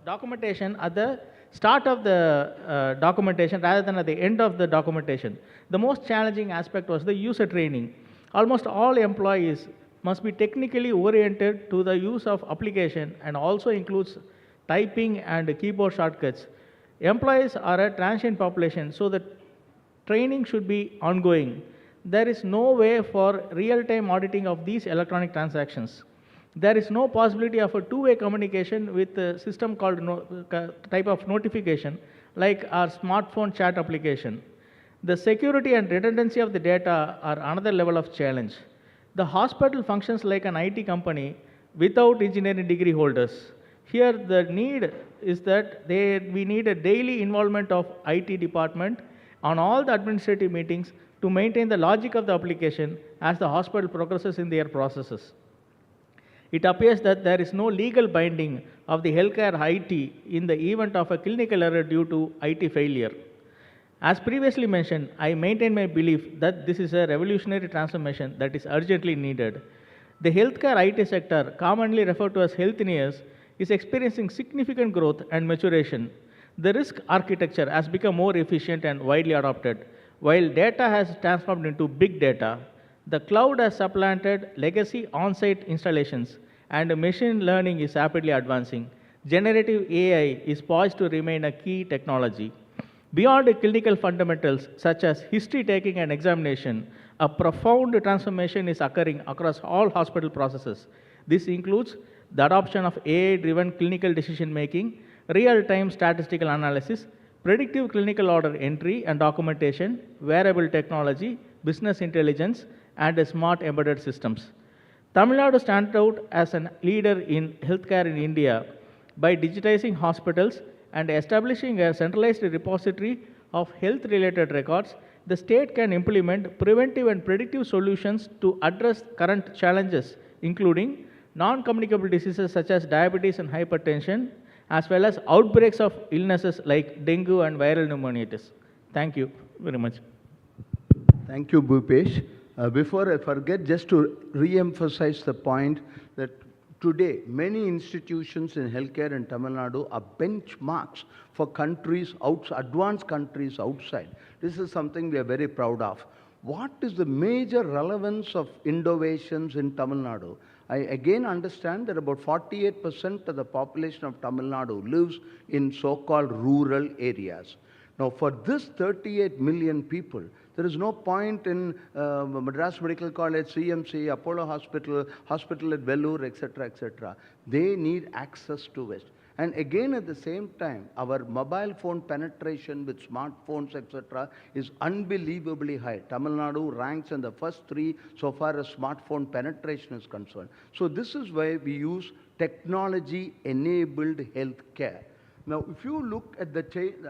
documentation at the start of the documentation rather than at the end of the documentation. The most challenging aspect was the user training. Almost all employees must be technically oriented to the use of application and also includes typing and keyboard shortcuts. Employees are a transient population, so the training should be ongoing. There is no way for real-time auditing of these electronic transactions. There is no possibility of a two-way communication with a system called type of notification, like our smartphone chat application. The security and redundancy of the data are another level of challenge. The hospital functions like an IT company without engineering degree holders. Here the need is that we need a daily involvement of IT department on all the administrative meetings to maintain the logic of the application as the hospital progresses in their processes. It appears that there is no legal binding of the healthcare IT in the event of a clinical error due to IT failure. As previously mentioned, I maintain my belief that this is a revolutionary transformation that is urgently needed. The healthcare IT sector, commonly referred to as health engineers, is experiencing significant growth and maturation. The risk architecture has become more efficient and widely adopted. While data has transformed into big data, the cloud has supplanted legacy on-site installations, and machine learning is rapidly advancing. Generative AI is poised to remain a key technology. Beyond the clinical fundamentals, such as history taking and examination, a profound transformation is occurring across all hospital processes. This includes the adoption of AI-driven clinical decision-making, real-time statistical analysis, predictive clinical order entry and documentation, wearable technology, business intelligence, and smart embedded systems. Tamil Nadu stands out as a leader in healthcare in India by digitizing hospitals and establishing a centralized repository of health-related records. The state can implement preventive and predictive solutions to address current challenges, including non-communicable diseases such as diabetes and hypertension, as well as outbreaks of illnesses like dengue and viral pneumonitis. Thank you very much. Thank you, Bhupesh. Before I forget, just to re-emphasize the point that today, many institutions in healthcare in Tamil Nadu are benchmarks for countries, advanced countries outside. This is something we are very proud of. What is the major relevance of innovations in Tamil Nadu? I again understand that about 48% of the population of Tamil Nadu lives in so-called rural areas. Now, for this 38 million people, there is no point in Madras Medical College, CMC, Apollo Hospital, Hospital at Vellore, etc., etc. They need access to it. And again, at the same time, our mobile phone penetration with smartphones, etc., is unbelievably high. Tamil Nadu ranks in the first three so far as smartphone penetration is concerned. So this is why we use technology-enabled healthcare. Now, if you look at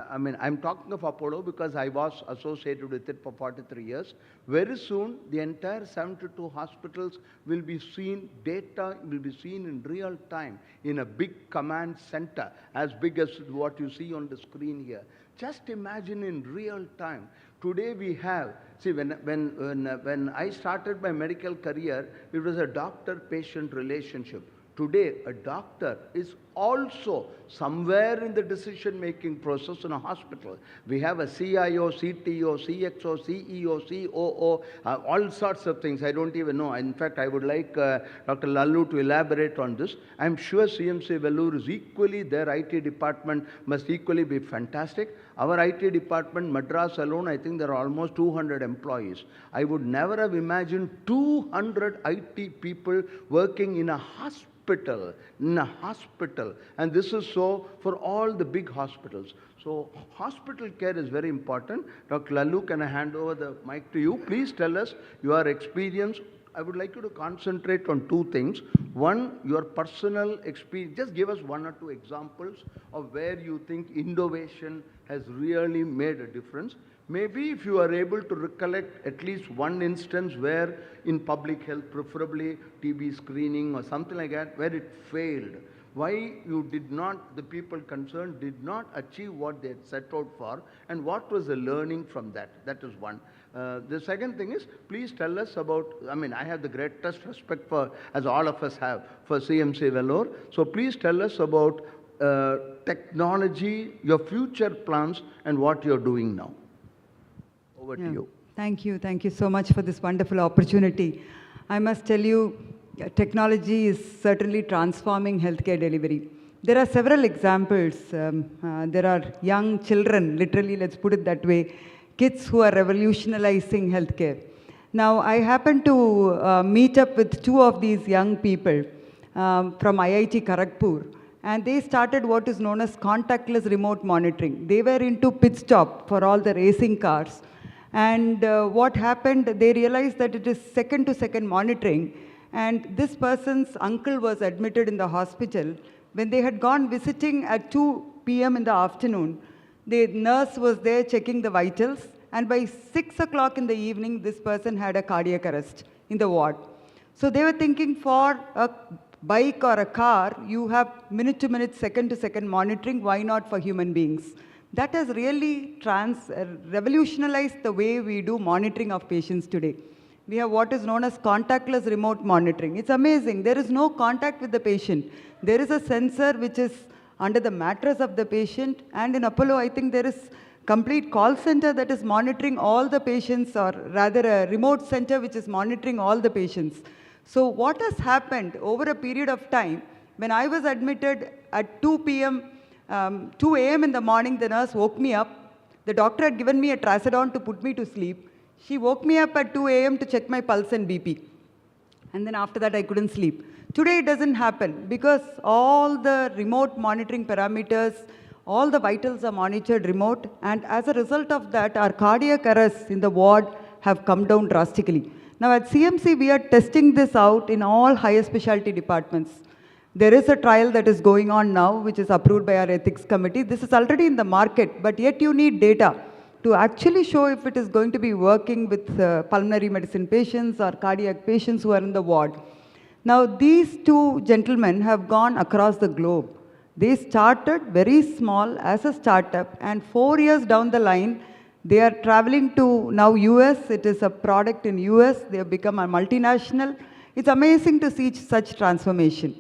I'm talking of Apollo because I was associated with it for 43 years. Very soon, the entire 72 hospitals will be seen, data will be seen in real time in a big command center, as big as what you see on the screen here. Just imagine in real time. Today we have, see, when I started my medical career, it was a doctor-patient relationship. Today, a doctor is also somewhere in the decision-making process in a hospital. We have a CIO, CTO, CXO, CEO, COO, all sorts of things. I don't even know. In fact, I would like Dr. Lalu to elaborate on this. I'm sure CMC Vellore is equally, their IT department must equally be fantastic. Our IT department, Madras alone, I think there are almost 200 employees. I would never have imagined 200 IT people working in a hospital. And this is so for all the big hospitals. So hospital care is very important. Dr. Lalu, can I hand over the mic to you? Please tell us your experience. I would like you to concentrate on two things. One, your personal experience. Just give us one or two examples of where you think innovation has really made a difference. Maybe if you are able to recollect at least one instance where in public health, preferably TB screening or something like that, where it failed. why you did not, the people concerned did not achieve what they had set out for, and what was the learning from that. That is one. The second thing is, please tell us about, I mean, I have the greatest respect for, as all of us have, for CMC Vellore. So please tell us about technology, your future plans, and what you're doing now. Over to you. Thank you so much for this wonderful opportunity. I must tell you, technology is certainly transforming healthcare delivery. There are several examples. There are young children, literally, let's put it that way, kids who are revolutionizing healthcare. Now, I happened to meet up with two of these young people from IIT Kharagpur, and they started what is known as contactless remote monitoring. They were into pit stop for all the racing cars. And what happened, they realized that it is second-to-second monitoring, and this person's uncle was admitted in the hospital. When they had gone visiting at 2 p.m. in the afternoon, the nurse was there checking the vitals, and by 6 o'clock in the evening, this person had a cardiac arrest in the ward. So they were thinking, for a bike or a car, you have minute-to-minute, second-to-second monitoring, why not for human beings? That has really revolutionized the way we do monitoring of patients today. We have what is known as contactless remote monitoring. It's amazing. There is no contact with the patient. There is a sensor which is under the mattress of the patient, and in Apollo, I think there is complete call center that is monitoring all the patients, or rather a remote center which is monitoring all the patients. So what has happened over a period of time, when I was admitted at 2 a.m. in the morning, the nurse woke me up. The doctor had given me a trazodone to put me to sleep. She woke me up at 2 a.m. to check my pulse and BP. And then after that, I couldn't sleep. Today, it doesn't happen because all the remote monitoring parameters, all the vitals are monitored remote. And as a result of that, our cardiac arrests in the ward have come down drastically. Now, at CMC, we are testing this out in all higher specialty departments. There is a trial that is going on now, which is approved by our ethics committee. This is already in the market, but yet you need data to actually show if it is going to be working with pulmonary medicine patients or cardiac patients who are in the ward. Now, these two gentlemen have gone across the globe. They started very small as a startup, and 4 years down the line, they are traveling to now US. It is a product in US. They have become a multinational. It's amazing to see such transformation.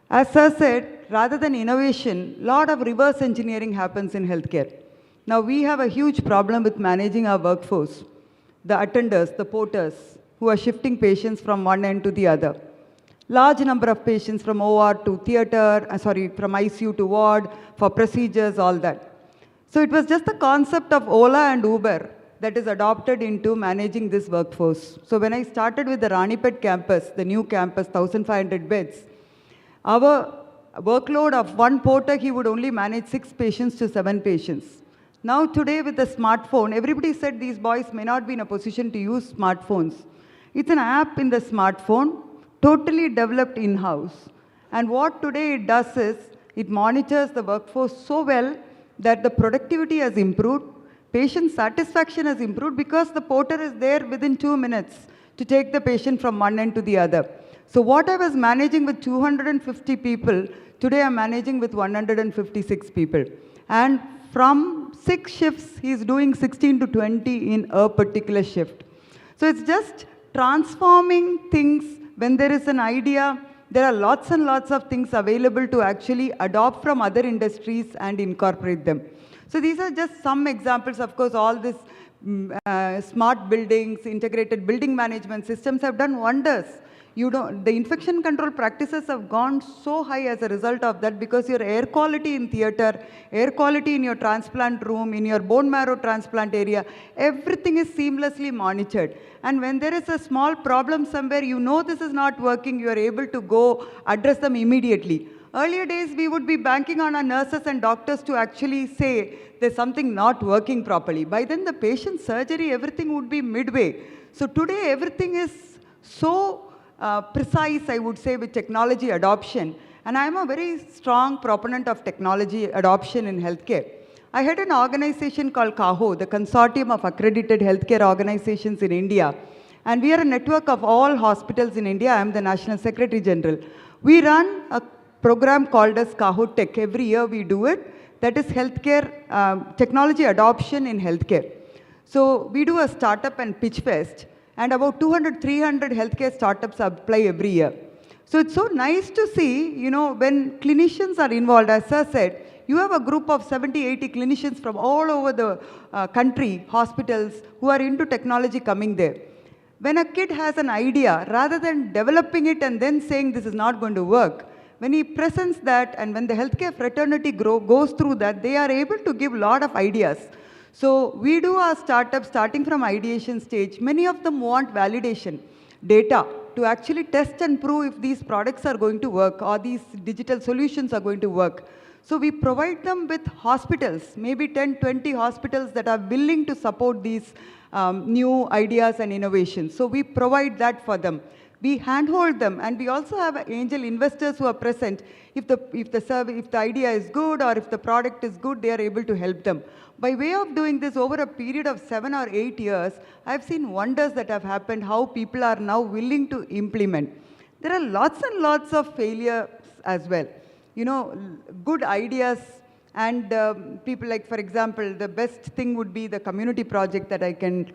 As Sir said, rather than innovation, a lot of reverse engineering happens in healthcare. Now, we have a huge problem with managing our workforce, the attenders, the porters, who are shifting patients from one end to the other. Large number of patients from OR to theater, from ICU to ward, for procedures, all that. So it was just the concept of Ola and Uber that is adopted into managing this workforce. So when I started with the Ranipet campus, the new campus, 1,500 beds, our workload of one porter, he would only manage 6 patients to 7 patients. Now today with the smartphone, everybody said these boys may not be in a position to use smartphones. It's an app in the smartphone, totally developed in-house. And what today it does is, it monitors the workforce so well that the productivity has improved, patient satisfaction has improved because the porter is there within 2 minutes to take the patient from one end to the other. So what I was managing with 250 people, today I'm managing with 156 people. And from 6 shifts, he's doing 16 to 20 in a particular shift. So it's just transforming things. When there is an idea, there are lots and lots of things available to actually adopt from other industries and incorporate them. So these are just some examples. Of course, all this smart buildings, integrated building management systems have done wonders. The infection control practices have gone so high as a result of that, because your air quality in theater, air quality in your transplant room, in your bone marrow transplant area, everything is seamlessly monitored. And when there is a small problem somewhere, you know this is not working, you are able to go address them immediately. Earlier days, we would be banking on our nurses and doctors to actually say there's something not working properly. By then, the patient's surgery, everything would be midway. So today, everything is so precise, I would say, with technology adoption. And I'm a very strong proponent of technology adoption in healthcare. I had an organization called CAHO, the Consortium of Accredited Healthcare Organizations in India. And we are a network of all hospitals in India. I'm the National Secretary General. We run a program called as Kahoot Tech. Every year we do it. That is healthcare, technology adoption in healthcare. So we do a startup and pitch fest, and about 200, 300 healthcare startups apply every year. So it's so nice to see, you know, when clinicians are involved. As Sir said, you have a group of 70, 80 clinicians from all over the country, hospitals, who are into technology coming there. When a kid has an idea, rather than developing it and then saying this is not going to work, when he presents that and when the healthcare fraternity goes through that, they are able to give a lot of ideas. So we do our startups starting from ideation stage. Many of them want validation, data, to actually test and prove if these products are going to work or these digital solutions are going to work. So we provide them with hospitals, maybe 10, 20 hospitals that are willing to support these new ideas and innovations. So we provide that for them. We handhold them, and we also have angel investors who are present. If the idea is good or if the product is good, they are able to help them. By way of doing this over a period of 7 or 8 years, I've seen wonders that have happened, how people are now willing to implement. There are lots and lots of failures as well. You know, good ideas and people like, for example, the best thing would be the community project that I can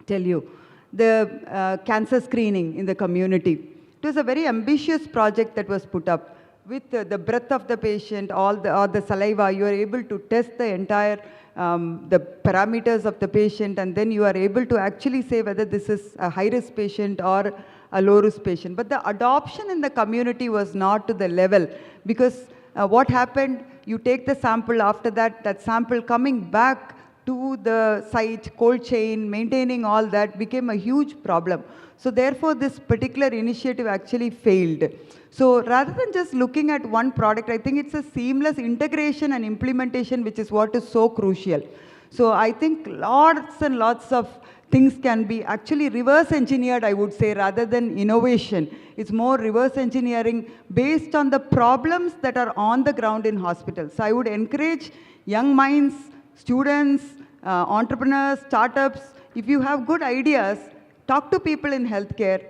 tell you. The cancer screening in the community. It was a very ambitious project that was put up. With the breath of the patient, or the saliva, you are able to test the entire, the parameters of the patient, and then you are able to actually say whether this is a high-risk patient or a low-risk patient. But the adoption in the community was not to the level, because what happened, you take the sample, after that, that sample coming back to the site, cold chain, maintaining all that became a huge problem. So therefore, this particular initiative actually failed. So rather than just looking at one product, I think it's a seamless integration and implementation which is what is so crucial. So I think lots and lots of things can be actually reverse engineered, I would say, rather than innovation. It's more reverse engineering based on the problems that are on the ground in hospitals. So I would encourage young minds, students, entrepreneurs, startups, if you have good ideas, talk to people in healthcare,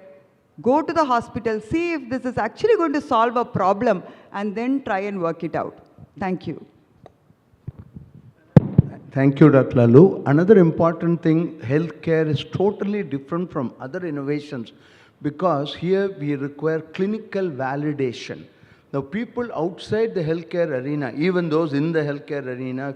go to the hospital, see if this is actually going to solve a problem, and then try and work it out. Thank you. Thank you, Dr. Lalu. Another important thing, healthcare is totally different from other innovations because here we require clinical validation. Now, people outside the healthcare arena, even those in the healthcare arena,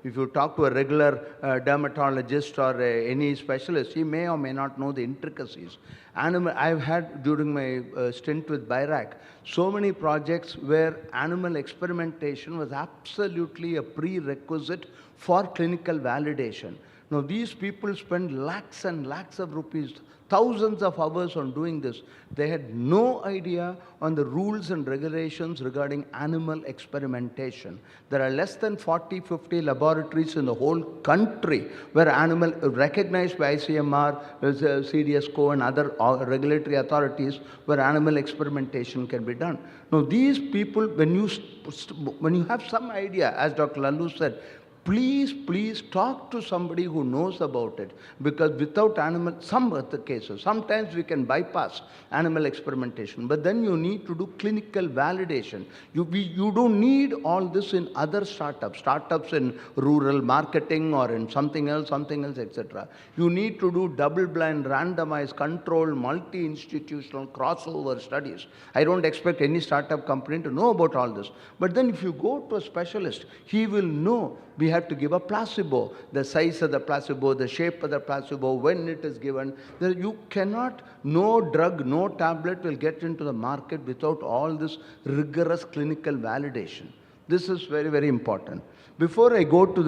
if you talk to a regular dermatologist or any specialist, he may or may not know the intricacies. I've had, during my stint with BIRAC, so many projects where animal experimentation was absolutely a prerequisite for clinical validation. Now, these people spend lakhs and lakhs of rupees, thousands of hours on doing this. They had no idea on the rules and regulations regarding animal experimentation. There are less than 40, 50 laboratories in the whole country where animal, recognized by ICMR, CDSCO and other regulatory authorities, where animal experimentation can be done. Now, these people, when you have some idea, as Dr. Lalu said, please talk to somebody who knows about it, because without animal, some of the cases, sometimes we can bypass animal experimentation, but then you need to do clinical validation. You don't need all this in other startups in rural marketing or in something else, etc. You need to do double-blind, randomized, controlled, multi-institutional crossover studies. I don't expect any startup company to know about all this, but then if you go to a specialist, he will know. We have to give a placebo, the size of the placebo, the shape of the placebo, when it is given. You cannot, no drug, no tablet will get into the market without all this rigorous clinical validation. This is very, very important. Before I go to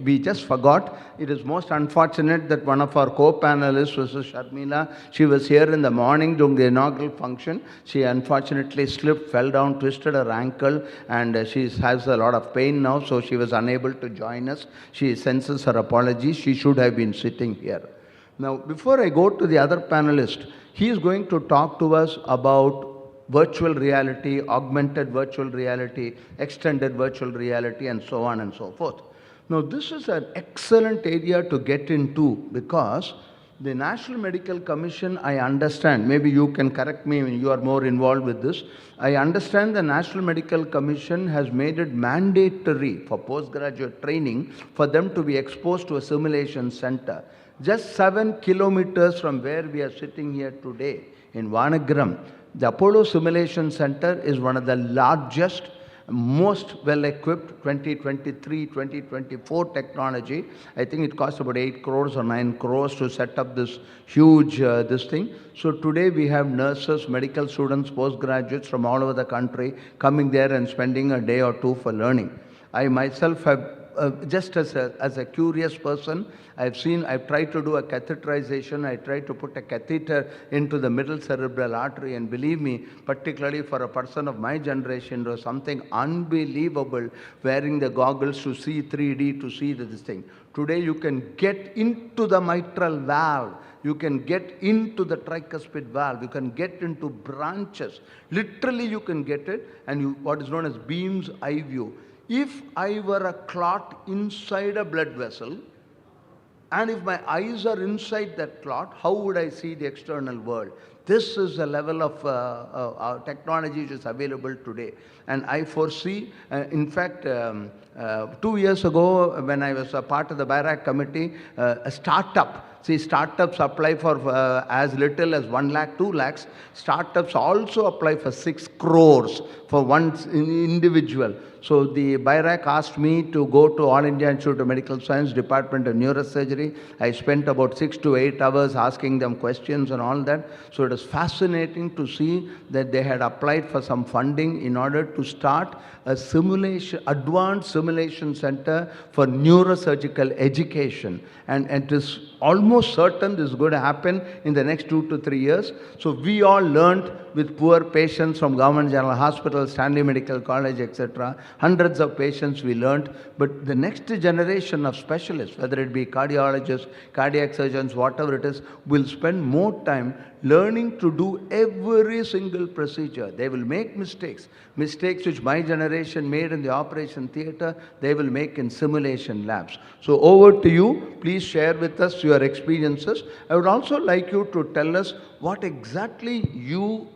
we just forgot. It is most unfortunate that one of our co-panelists, Mrs. Sharmila, she was here in the morning during the inaugural function. She unfortunately slipped, fell down, twisted her ankle, and she has a lot of pain now, so she was unable to join us. She senses her apologies. She should have been sitting here. Now, before I go to the other panelist, he is going to talk to us about virtual reality, augmented virtual reality, extended virtual reality, and so on and so forth. Now, this is an excellent area to get into because The National Medical Commission, I understand, maybe you can correct me when you are more involved with this. I understand the National Medical Commission has made it mandatory for postgraduate training for them to be exposed to a simulation center. Just 7 kilometers from where we are sitting here today in Vanagram, the Apollo Simulation Center is one of the largest, most well-equipped 2023, 2024 technology. I think it cost about 8 crores or 9 crores to set up this huge this thing. So today we have nurses, medical students, postgraduates from all over the country coming there and spending a day or two for learning. I myself have just as a curious person, I've tried to do a catheterization. I tried to put a catheter into the middle cerebral artery, and believe me, particularly for a person of my generation, it was something unbelievable wearing the goggles to see 3D, to see this thing. Today you can get into the mitral valve. You can get into the tricuspid valve. You can get into branches. Literally you can get it, and what is known as Beam's eye view. If I were a clot inside a blood vessel, and if my eyes are inside that clot, how would I see the external world? This is the level of technology which is available today. And I foresee, in fact, 2 years ago, when I was a part of the BIRAC committee, a startup, see, startups apply for as little as 1 lakh, 2 lakhs. Startups also apply for 6 crores for one individual. So the BIRAC asked me to go to All India Institute of Medical Science, Department of Neurosurgery. I spent about 6 to 8 hours asking them questions and all that. So it was fascinating to see that they had applied for some funding in order to start a advanced simulation center for neurosurgical education. And it is almost certain this is going to happen in the next 2 to 3 years. So we all learned with poor patients from Government General Hospital, Stanley Medical College, etc. Hundreds of patients we learned. But the next generation of specialists, whether it be cardiologists, cardiac surgeons, whatever it is, will spend more time learning to do every single procedure. They will make mistakes which my generation made in the operation theater, they will make in simulation labs. So over to you. Please share with us your experiences. I would also like you to tell us what exactly you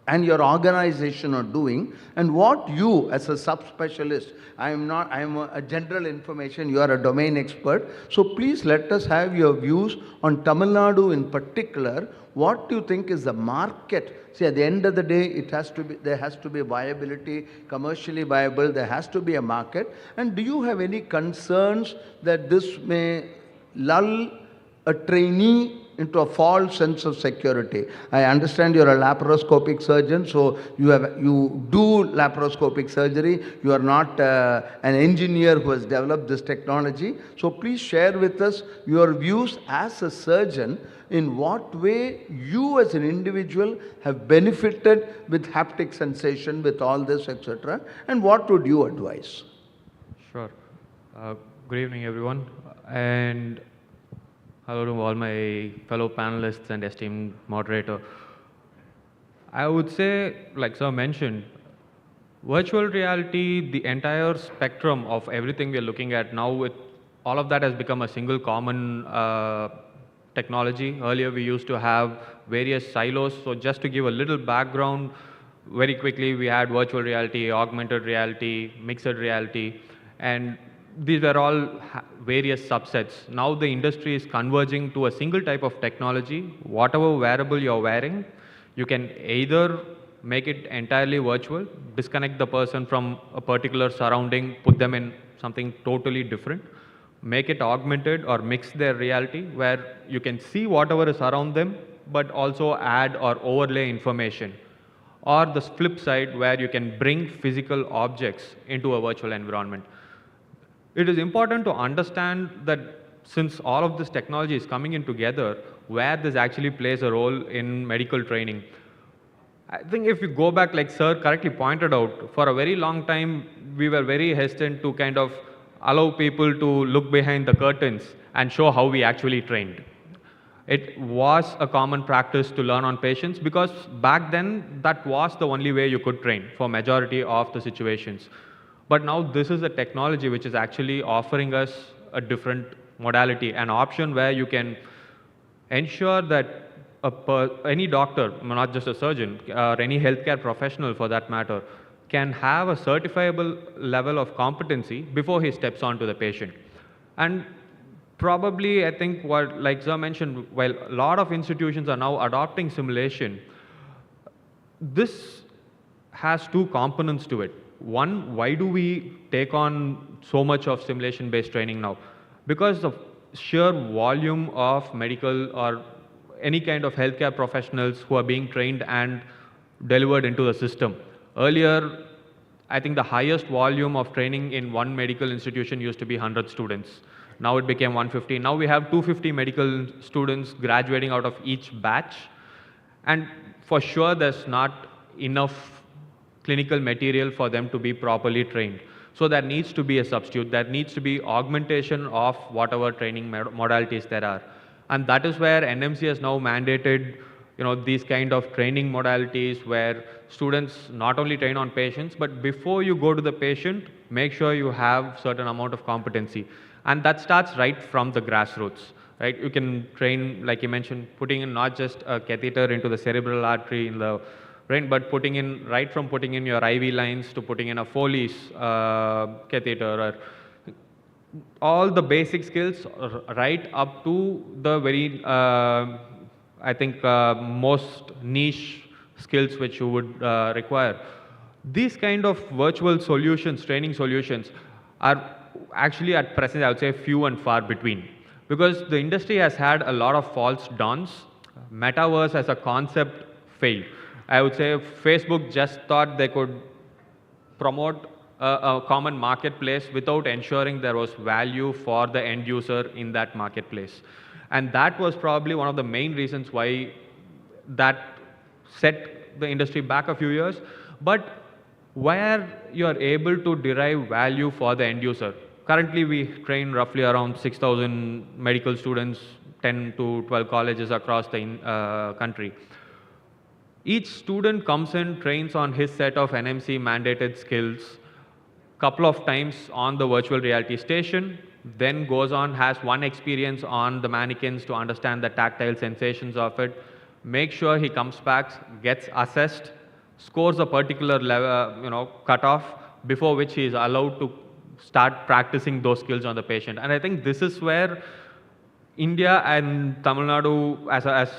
and your organization are doing, and what you as a subspecialist, I am a general information, you are a domain expert, so please let us have your views on Tamil Nadu in particular. What do you think is the market? See, at the end of the day, there has to be viability, commercially viable, there has to be a market. And do you have any concerns that this may lull a trainee into a false sense of security? I understand you're a laparoscopic surgeon, so you do laparoscopic surgery. You are not an engineer who has developed this technology. So please share with us your views as a surgeon, in what way you as an individual have benefited with haptic sensation, with all this, etc. And what would you advise? Sure. Good evening, everyone. And hello to all my fellow panelists and esteemed moderator. I would say, like sir mentioned, virtual reality, the entire spectrum of everything we are looking at now, with all of that has become a single common technology. Earlier we used to have various silos. So just to give a little background, very quickly we had virtual reality, augmented reality, mixed reality, and these were all various subsets. Now the industry is converging to a single type of technology. Whatever wearable you're wearing, you can either make it entirely virtual, disconnect the person from a particular surrounding, put them in something totally different, make it augmented or mix their reality, where you can see whatever is around them, but also add or overlay information. Or the flip side, where you can bring physical objects into a virtual environment. It is important to understand that since all of this technology is coming in together, where this actually plays a role in medical training. I think if you go back, like sir correctly pointed out, for a very long time, we were very hesitant to kind of allow people to look behind the curtains and show how we actually trained. It was a common practice to learn on patients because back then that was the only way you could train for majority of the situations. But now this is a technology which is actually offering us a different modality, an option where you can ensure that any doctor, not just a surgeon, or any healthcare professional for that matter, can have a certifiable level of competency before he steps onto the patient. And probably, I think what, like Sir mentioned, while a lot of institutions are now adopting simulation, this has two components to it. One, why do we take on so much of simulation-based training now? Because of sheer volume of medical or any kind of healthcare professionals who are being trained and delivered into the system. Earlier, I think the highest volume of training in one medical institution used to be 100 students. Now it became 150. Now we have 250 medical students graduating out of each batch. And for sure, there's not enough clinical material for them to be properly trained. So there needs to be a substitute. There needs to be augmentation of whatever training modalities there are. And that is where NMC has now mandated these kind of training modalities where students not only train on patients, but before you go to the patient, make sure you have certain amount of competency. And that starts right from the grassroots. Right? You can train, like you mentioned, putting in not just a catheter into the cerebral artery in the brain, but putting in, right from putting in your IV lines to putting in a Foley's catheter, or all the basic skills right up to the very, I think, most niche skills which you would require. These kind of virtual solutions, training solutions, are actually at present, I would say, few and far between. Because the industry has had a lot of false dawns. Metaverse as a concept failed. I would say Facebook just thought they could promote a common marketplace without ensuring there was value for the end user in that marketplace. And that was probably one of the main reasons why that set the industry back a few years. But where you are able to derive value for the end user. Currently, we train roughly around 6,000 medical students, 10 to 12 colleges across the country. Each student comes in, trains on his set of NMC mandated skills, couple of times on the virtual reality station, then goes on, has one experience on the mannequins to understand the tactile sensations of it, make sure he comes back, gets assessed, scores a particular level, cutoff, before which he is allowed to start practicing those skills on the patient. And I think this is where India and Tamil Nadu, as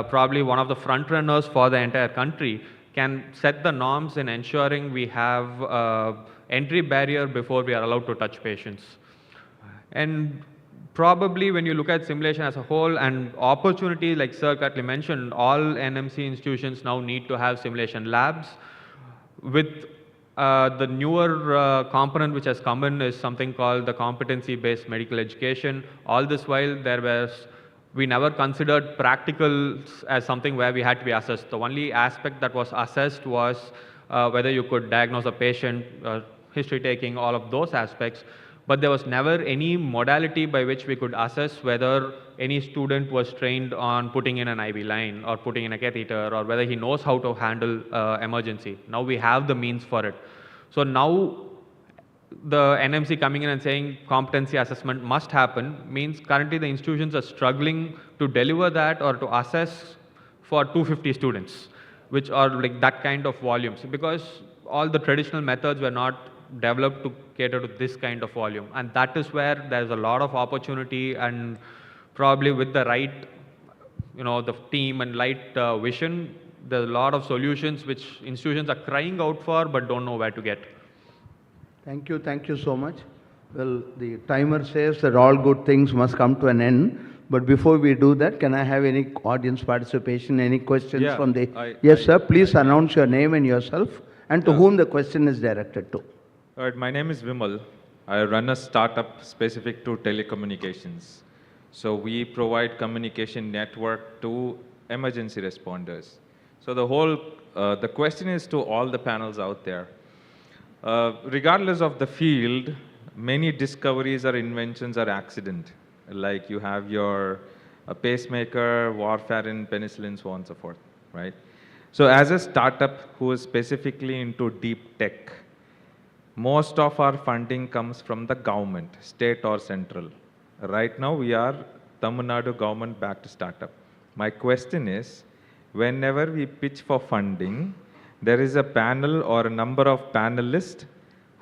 probably one of the front runners for the entire country, can set the norms in ensuring we have entry barrier before we are allowed to touch patients. And probably when you look at simulation as a whole and opportunity, like Sir Cutley mentioned, all NMC institutions now need to have simulation labs. With the newer component which has come in is something called the competency-based medical education. All this while we never considered practicals as something where we had to be assessed. The only aspect that was assessed was whether you could diagnose a patient, history taking, all of those aspects. But there was never any modality by which we could assess whether any student was trained on putting in an IV line or putting in a catheter, or whether he knows how to handle emergency. Now we have the means for it. So now the NMC coming in and saying competency assessment must happen means currently the institutions are struggling to deliver that or to assess for 250 students, which are like that kind of volumes, because all the traditional methods were not developed to cater to this kind of volume. And that is where there's a lot of opportunity, and probably with the right, the team and right vision, there's a lot of solutions which institutions are crying out for but don't know where to get. Thank you so much. Well, the timer says that all good things must come to an end. But before we do that, can I have any audience participation, any questions from the... Yes, sir, please announce your name and yourself, and to whom the question is directed to. All right, my name is Vimal. I run a startup specific to telecommunications. So we provide communication network to emergency responders. So the question is to all the panels out there. Regardless of the field, many discoveries or inventions are accident. Like you have your pacemaker, warfarin, penicillin, so on and so forth, right? So as a startup who is specifically into deep tech, most of our funding comes from the government, state or central. Right now we are Tamil Nadu government-backed startup. My question is, whenever we pitch for funding, there is a panel or a number of panelists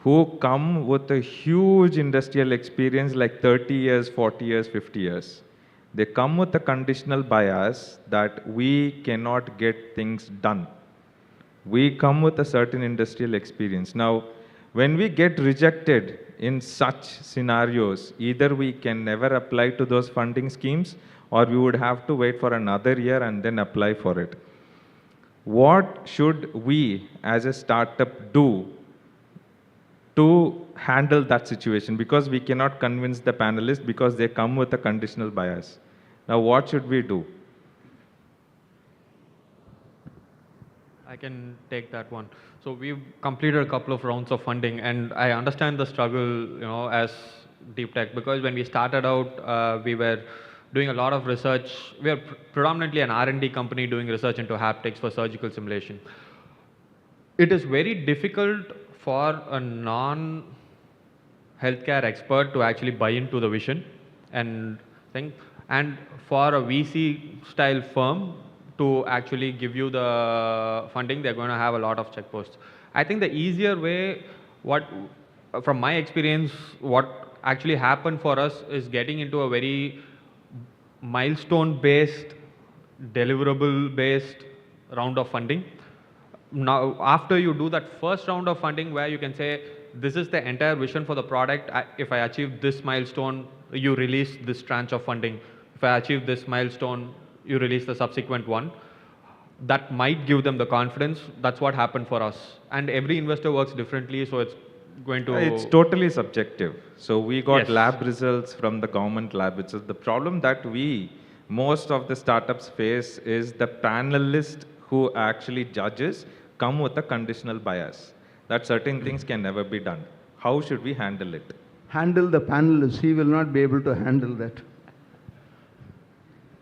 who come with a huge industrial experience like 30 years, 40 years, 50 years. They come with a conditional bias that we cannot get things done. We come with a certain industrial experience. Now, when we get rejected in such scenarios, either we can never apply to those funding schemes or we would have to wait for another year and then apply for it. What should we as a startup do to handle that situation? Because we cannot convince the panelists because they come with a conditional bias. Now, what should we do? I can take that one. So we've completed a couple of rounds of funding, and I understand the struggle, as deep tech, because when we started out, we were doing a lot of research. We are predominantly an R&D company doing research into haptics for surgical simulation. It is very difficult for a non-healthcare expert to actually buy into the vision and thing, and for a VC-style firm to actually give you the funding, they're going to have a lot of checkposts. I think the easier way, from my experience, what actually happened for us is getting into a very milestone-based, deliverable-based round of funding. Now, after you do that first round of funding where you can say, this is the entire vision for the product, if I achieve this milestone, you release this tranche of funding. If I achieve this milestone, you release the subsequent one. That might give them the confidence. That's what happened for us. And every investor works differently, so it's going to... It's totally subjective. So we got Yes. lab results from the government lab. It's the problem that most of the startups face is the panelist who actually judges come with a conditional bias, that certain things can never be done. How should we handle it? Handle the panelists. He will not be able to handle that.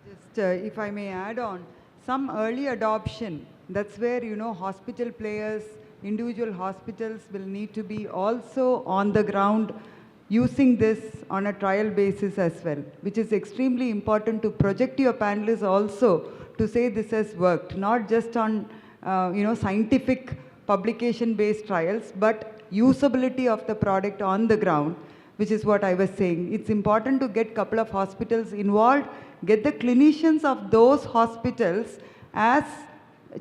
Just if I may add on, some early adoption, that's where, hospital players, individual hospitals will need to be also on the ground using this on a trial basis as well, which is extremely important to project your panelists also to say this has worked, not just on, scientific publication-based trials, but usability of the product on the ground, which is what I was saying. It's important to get a couple of hospitals involved, get the clinicians of those hospitals as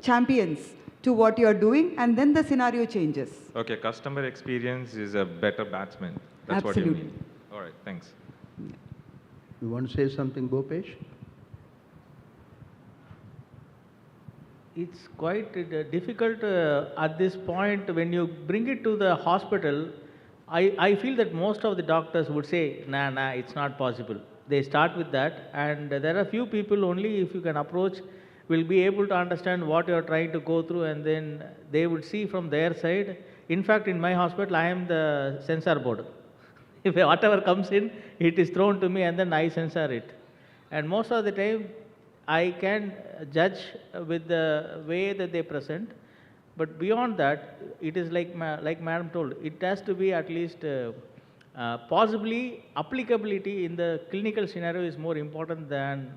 champions to what you're doing, and then the scenario changes. Okay, customer experience is a better batsman. That's Absolutely. what you mean. All right, thanks. You want to say something, Bhupesh? It's quite difficult at this point when you bring it to the hospital. I feel that most of the doctors would say, nah, it's not possible. They start with that, and there are few people only, if you can approach, will be able to understand what you are trying to go through, and then they would see from their side. In fact, in my hospital, I am the censor board. If whatever comes in, it is thrown to me, and then I censor it. And most of the time, I can judge with the way that they present. But beyond that, it is like Madam told, it has to be at least possibly applicability in the clinical scenario is more important than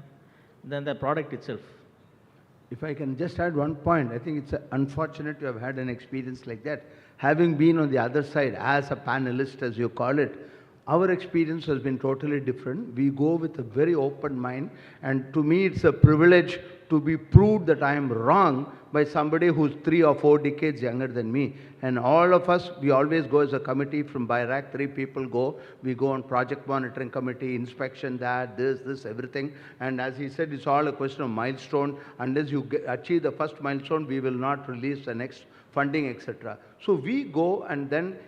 the product itself. If I can just add one point, I think it's unfortunate to have had an experience like that. Having been on the other side as a panelist, as you call it, our experience has been totally different. We go with a very open mind, and to me it's a privilege to be proved that I am wrong by somebody who's 3 or 4 decades younger than me. And all of us, we always go as a committee from BIRAC, 3 people go. We go on project monitoring committee, inspection, this, everything. And as he said, it's all a question of milestone. Unless you achieve the first milestone, we will not release the next funding, etc. So we go, and then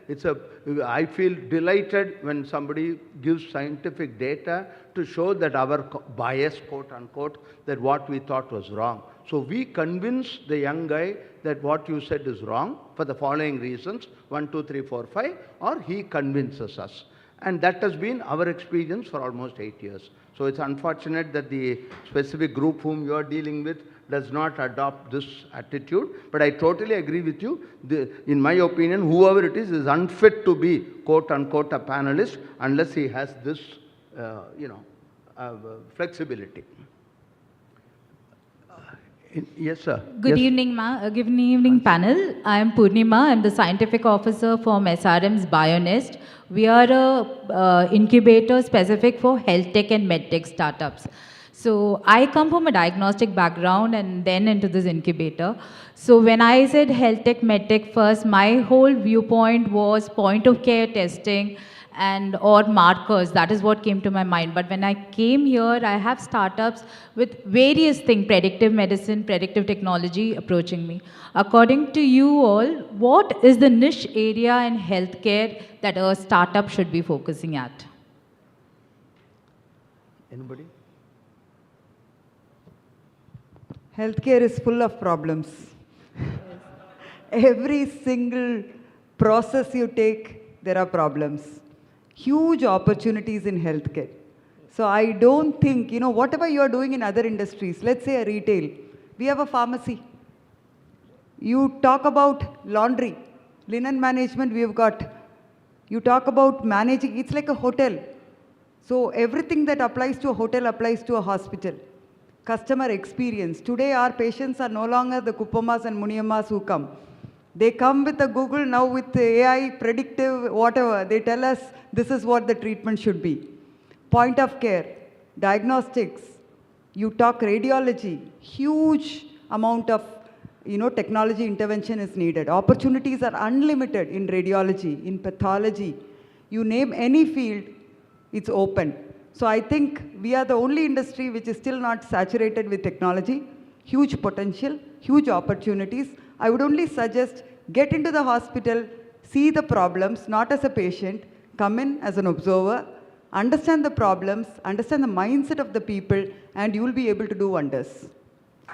I feel delighted when somebody gives scientific data to show that our bias, quote unquote, that what we thought was wrong. So we convince the young guy that what you said is wrong for the following reasons, 1, 2, 3, 4, 5, or he convinces us. And that has been our experience for almost 8 years. So it's unfortunate that the specific group whom you are dealing with does not adopt this attitude. But I totally agree with you. In my opinion, whoever it is unfit to be, quote unquote, a panelist unless he has this, flexibility. Yes, sir. Good Yes. evening, good evening, panel. I am Purnima. I'm the scientific officer from SRM's BioNest. We are a incubator specific for health tech and med tech startups. So I come from a diagnostic background and then into this incubator. So when I said health tech, med tech first, my whole viewpoint was point of care testing and or markers. That is what came to my mind. But when I came here, I have startups with various things, predictive medicine, predictive technology approaching me. According to you all, what is the niche area in healthcare that a startup should be focusing at? Anybody? Healthcare is full of problems. Every single process you take, there are problems. Huge opportunities in healthcare. So I don't think, whatever you are doing in other industries, let's say a retail, we have a pharmacy. You talk about laundry, linen management we've got. You talk about managing, it's like a hotel. So everything that applies to a hotel applies to a hospital. Customer experience. Today our patients are no longer the Kuppamas and Muniyammas who come. They come with a Google, now with the AI, predictive, whatever. They tell us this is what the treatment should be. Point of care, diagnostics, you talk radiology, huge amount of technology intervention is needed. Opportunities are unlimited in radiology, in pathology. You name any field, it's open. So I think we are the only industry which is still not saturated with technology. Huge potential, huge opportunities. I would only suggest get into the hospital, see the problems, not as a patient, come in as an observer, understand the problems, understand the mindset of the people, and you will be able to do wonders.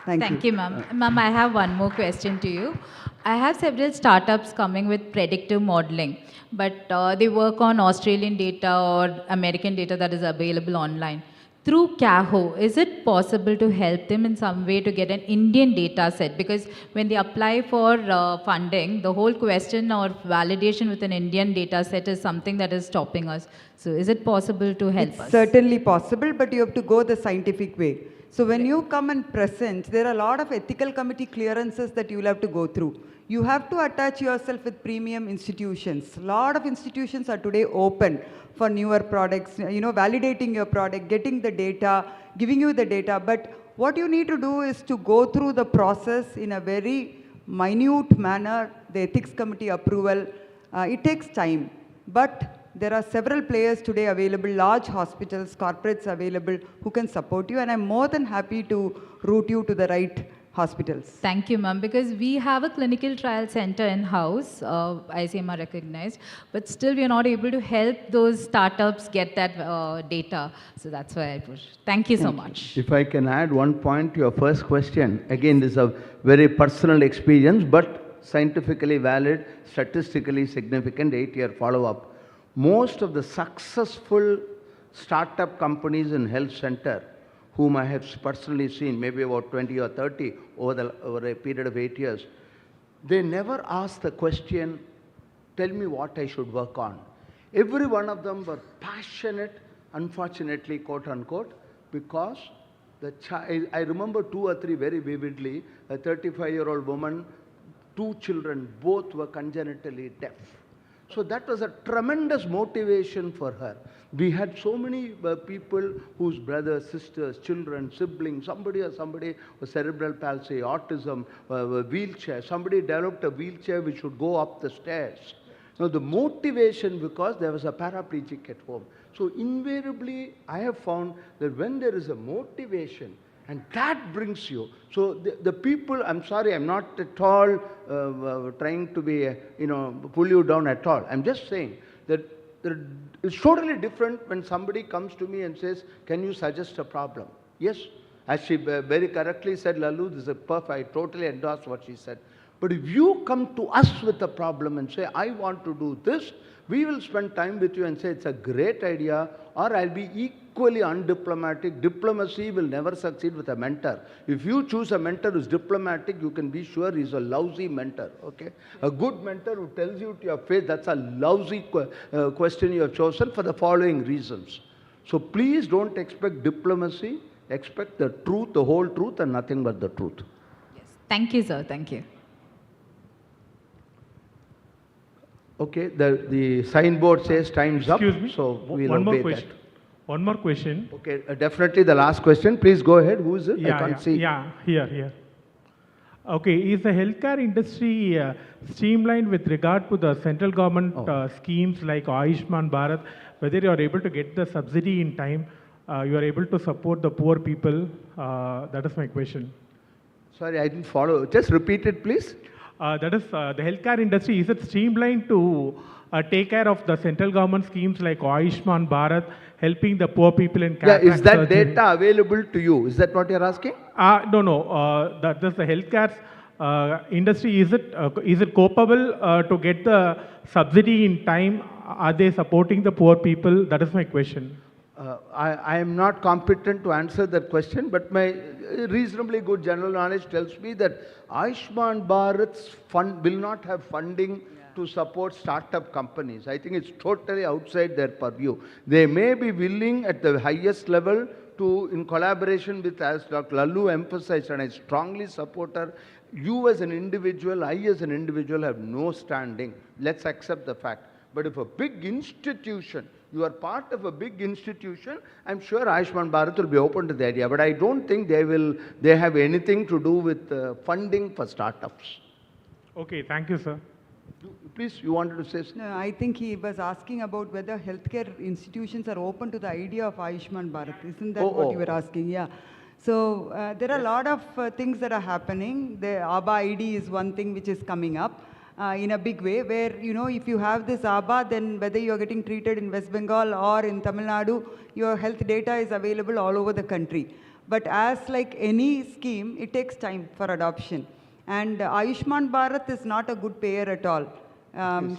Thank you, ma'am. Ma'am, I have one more question to you. I have several startups coming with predictive modeling, but they work on Australian data or American data that is available online. Through CAHO, is it possible to help them in some way to get an Indian data set? Because when they apply for funding, the whole question or validation with an Indian data set is something that is stopping us. So is it possible to help us? It's certainly possible, but you have to go the scientific way. So when you come and present, there are a lot of ethical committee clearances that you will have to go through. You have to attach yourself with premium institutions. A lot of institutions are today open for newer products, validating your product, getting the data, giving you the data. But what you need to do is to go through the process in a very minute manner, the ethics committee approval. It takes time. But there are several players today available, large hospitals, corporates available who can support you. And I'm more than happy to route you to the right hospitals. Thank you, ma'am, because we have a clinical trial center in-house, ICMR recognized, but still we are not able to help those startups get that data. So that's why I push. Thank you so much. If I can add one point to your first question, again, this is a very personal experience, but scientifically valid, statistically significant 8-year follow-up. Most of the successful startup companies in health center, whom I have personally seen, maybe about 20 or 30 over a period of 8 years, they never ask the question, tell me what I should work on. Every one of them were passionate, unfortunately, quote unquote, because I remember 2 or 3 very vividly, a 35-year-old woman, 2 children, both were congenitally deaf. So that was a tremendous motivation for her. We had so many people whose brothers, sisters, children, siblings, somebody with cerebral palsy, autism, wheelchair. Somebody developed a wheelchair which would go up the stairs. Now the motivation, because there was a paraplegic at home. So invariably, I have found that when there is a motivation, and that brings you. So the people, I'm sorry, I'm not at all trying to be, pull you down at all. I'm just saying that it's totally different when somebody comes to me and says, can you suggest a problem? Yes, as she very correctly said, Lalu, this is perfect. I totally endorse what she said. But if you come to us with a problem and say, I want to do this, we will spend time with you and say, it's a great idea, or I'll be equally undiplomatic. Diplomacy will never succeed with a mentor. If you choose a mentor who's diplomatic, you can be sure he's a lousy mentor, okay? A good mentor who tells you to your face, that's a lousy question you have chosen for the following reasons. So please don't expect diplomacy, expect the truth, the whole truth, and nothing but the truth. Thank you, sir. Thank you. Okay, the signboard says time's up. Excuse me. So we'll One more obey question. that. One more question. Okay, definitely the last question. Please go ahead. Who is it? I can't see. Yeah, here. Okay, is the healthcare industry streamlined with regard to the central government schemes like Ayushman Bharat, whether you are able to get the subsidy in time, you are able to support the poor people? That is my question. Sorry, I didn't follow. Just repeat it, please. That is, the healthcare industry, is it streamlined to take care of the central government schemes like Ayushman Bharat, helping the poor people in cataract Is that surgery? data available to you? Is that what you're asking? No. That is the healthcare industry. Is it capable to get the subsidy in time? Are they supporting the poor people? That is my question. I am not competent to answer that question, but my reasonably good general knowledge tells me that Ayushman Bharat's fund will not have funding to support startup companies. I think it's totally outside their purview. They may be willing at the highest level to, in collaboration with, as Dr. Lallu emphasized, and I strongly support her, you as an individual, I as an individual have no standing. Let's accept the fact. But if a big institution, you are part of a big institution, I'm sure Ayushman Bharat will be open to the idea. But I don't think they have anything to do with funding for startups. Okay, thank you, sir. Please, you wanted to say something? No, I think he was asking about whether healthcare institutions are open to the idea of Ayushman Bharat. Isn't that what you were asking? Yeah. So there are a lot of things that are happening. The ABBA ID is one thing which is coming up in a big way, where, you know, if you have this ABBA, then whether you are getting treated in West Bengal or in Tamil Nadu, your health data is available all over the country. But as like any scheme, it takes time for adoption. And Ayushman Bharat is not a good payer at all.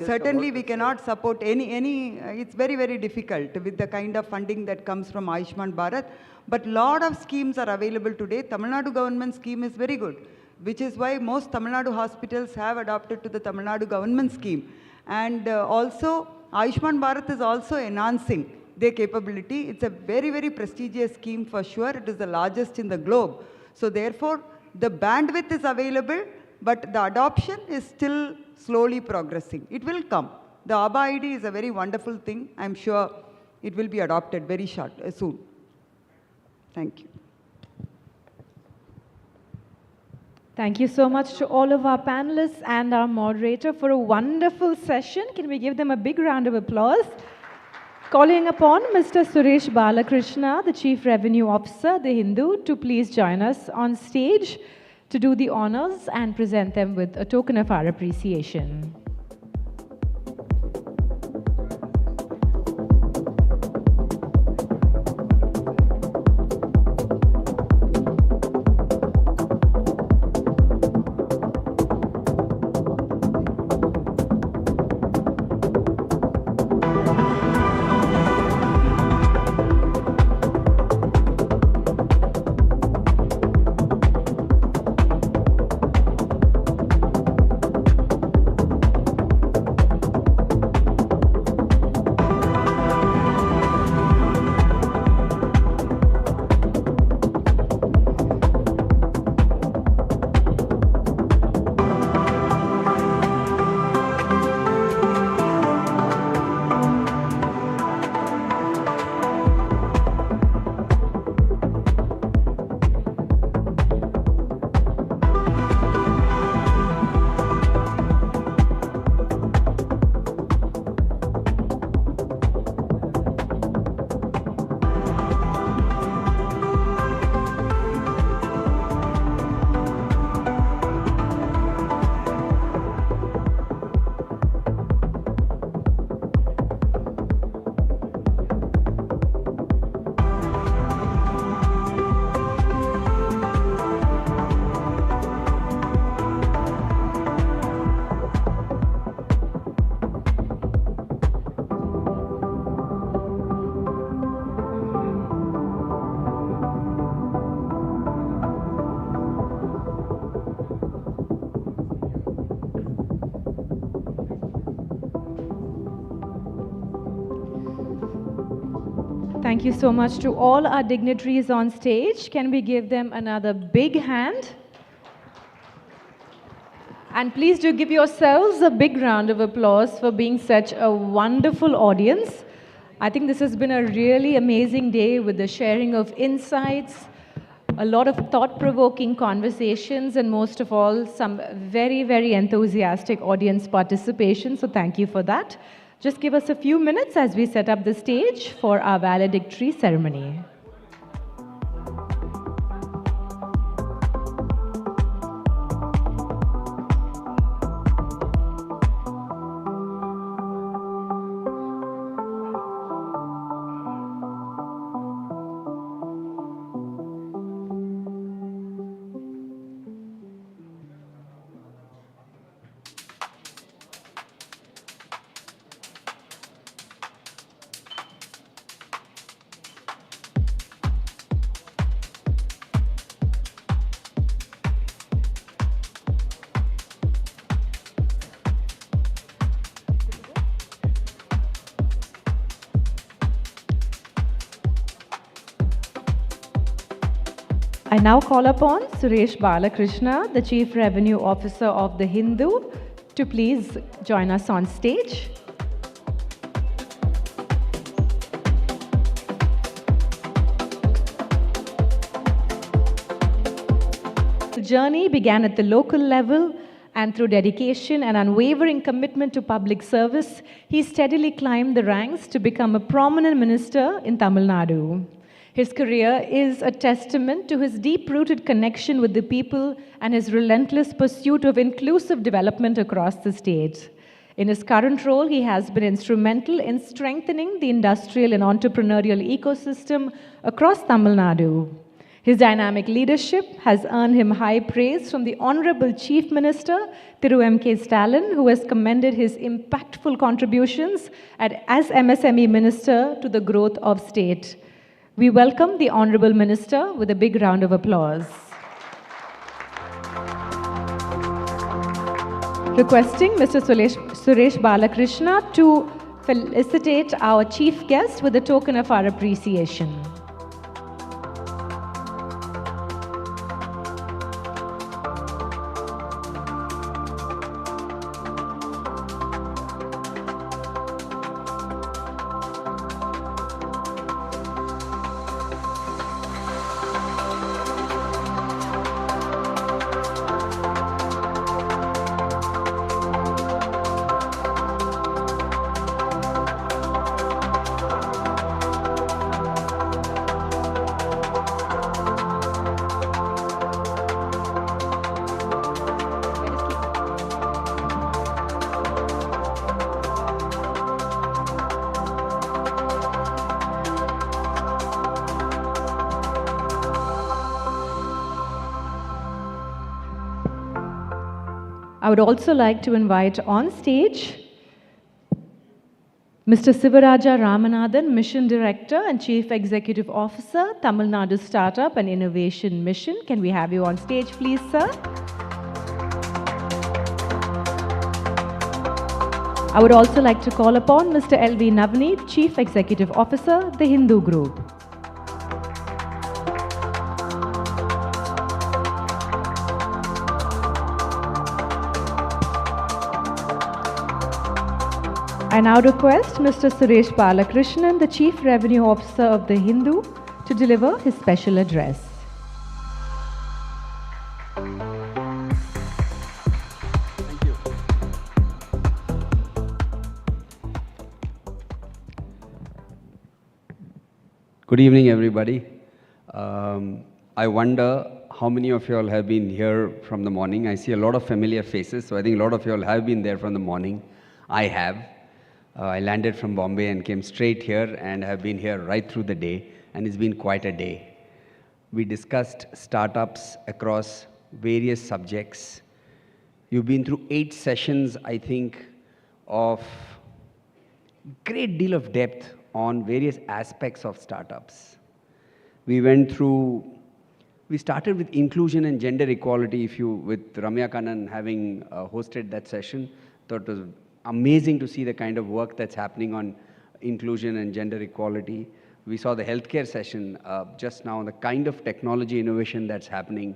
Certainly we cannot support any, it's very, very difficult with the kind of funding that comes from Ayushman Bharat. But lot of schemes are available today. Tamil Nadu government scheme is very good, which is why most Tamil Nadu hospitals have adopted to the Tamil Nadu government scheme. And also Ayushman Bharat is also enhancing their capability. It's a very, very prestigious scheme for sure. It is the largest in the globe. So therefore, the bandwidth is available, but the adoption is still slowly progressing. It will come. The ABBA ID is a very wonderful thing. I'm sure it will be adopted very soon. Thank you. Thank you so much to all of our panelists and our moderator for a wonderful session. Can we give them a big round of applause? Calling upon Mr. Suresh Balakrishna, the Chief Revenue Officer, The Hindu, to please join us on stage to do the honors and present them with a token of our appreciation. Thank you so much to all our dignitaries on stage. Can we give them another big hand? And please do give yourselves a big round of applause for being such a wonderful audience. I think this has been a really amazing day with the sharing of insights, a lot of thought-provoking conversations, and most of all, some very, very enthusiastic audience participation. So thank you for that. Just give us a few minutes as we set up the stage for our valedictory ceremony. I now call upon Suresh Balakrishna, the Chief Revenue Officer of The Hindu, to please join us on stage. The journey began at the local level, and through dedication and unwavering commitment to public service, he steadily climbed the ranks to become a prominent minister in Tamil Nadu. His career is a testament to his deep-rooted connection with the people and his relentless pursuit of inclusive development across the state. In his current role, he has been instrumental in strengthening the industrial and entrepreneurial ecosystem across Tamil Nadu. His dynamic leadership has earned him high praise from the Honorable Chief Minister, Thiru M.K. Stalin, who has commended his impactful contributions as MSME Minister to the growth of state. We welcome the Honorable Minister with a big round of applause. Requesting Mr. Suresh Balakrishna to felicitate our chief guest with a token of our appreciation. I would also like to invite on stage Mr. Sivaraja Ramanathan, Mission Director and Chief Executive Officer, Tamil Nadu Startup and Innovation Mission. Can we have you on stage, please, sir? I would also like to call upon Mr. L.V. Navneet, Chief Executive Officer, The Hindu Group. I now request Mr. Suresh Balakrishnan, the Chief Revenue Officer of The Hindu, to deliver his special address. Thank you. Good evening, everybody. I wonder how many of you all have been here from the morning. I see a lot of familiar faces, so I think a lot of you all have been there from the morning. I have. I landed from Bombay and came straight here and have been here right through the day, and it's been quite a day. We discussed startups across various subjects. You've been through 8 sessions, I think, of great deal of depth on various aspects of startups. We started with inclusion and gender equality, with Ramya Kannan having hosted that session. Thought it was amazing to see the kind of work that's happening on inclusion and gender equality. We saw the healthcare session just now, the kind of technology innovation that's happening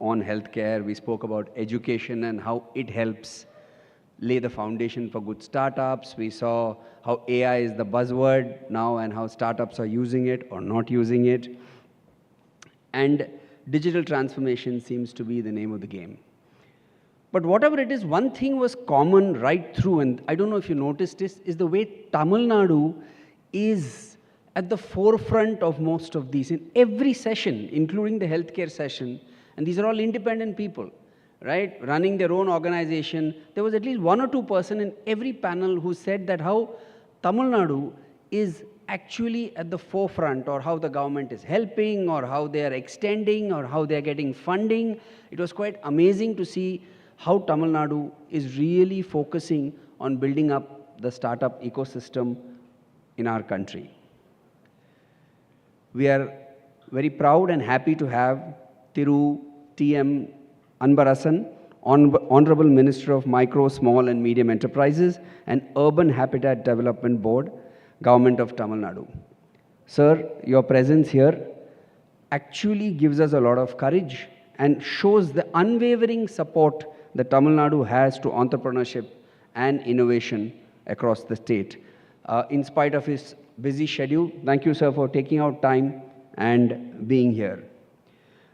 on healthcare. We spoke about education and how it helps lay the foundation for good startups. We saw how AI is the buzzword now and how startups are using it or not using it. And digital transformation seems to be the name of the game. But whatever it is, one thing was common right through, and I don't know if you noticed this, is the way Tamil Nadu is at the forefront of most of these. In every session, including the healthcare session, and these are all independent people, right, running their own organization, there was at least 1 or 2 person in every panel who said that how Tamil Nadu is actually at the forefront, or how the government is helping, or how they are extending, or how they are getting funding. It was quite amazing to see how Tamil Nadu is really focusing on building up the startup ecosystem in our country. We are very proud and happy to have Thiru T.M. Anbarasan, Honorable Minister of Micro, Small and Medium Enterprises and Urban Habitat Development Board, Government of Tamil Nadu. Sir, your presence here actually gives us a lot of courage and shows the unwavering support that Tamil Nadu has to entrepreneurship and innovation across the state. In spite of his busy schedule, thank you, sir, for taking out time and being here.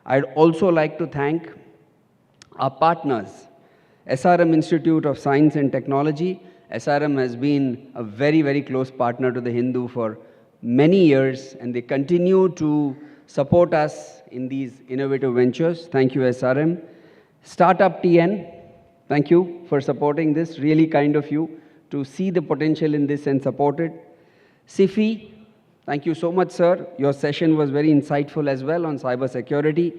I'd also like to thank our partners, SRM Institute of Science and Technology. SRM has been a very, very close partner to the Hindu for many years, and they continue to support us in these innovative ventures. Thank you, SRM. StartupTN, thank you for supporting this. Really kind of you to see the potential in this and support it. SIFI, thank you so much, sir. Your session was very insightful as well on cyber security,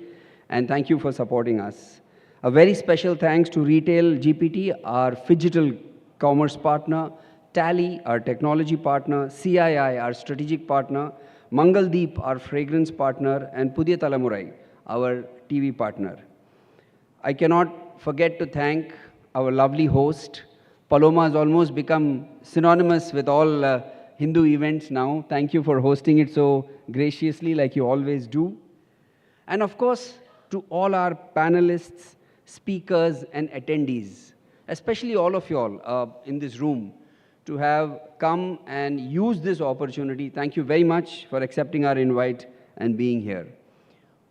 and thank you for supporting us. A very special thanks to Retail GPT, our phygital commerce partner, Tally, our technology partner, CII, our strategic partner, Mangaldeep, our fragrance partner, and Pudhiya Talamurai, our TV partner. I cannot forget to thank our lovely host. Paloma has almost become synonymous with all Hindu events now. Thank you for hosting it so graciously, like you always do. And of course, to all our panelists, speakers, and attendees, especially all of you all in this room, to have come and use this opportunity. Thank you very much for accepting our invite and being here.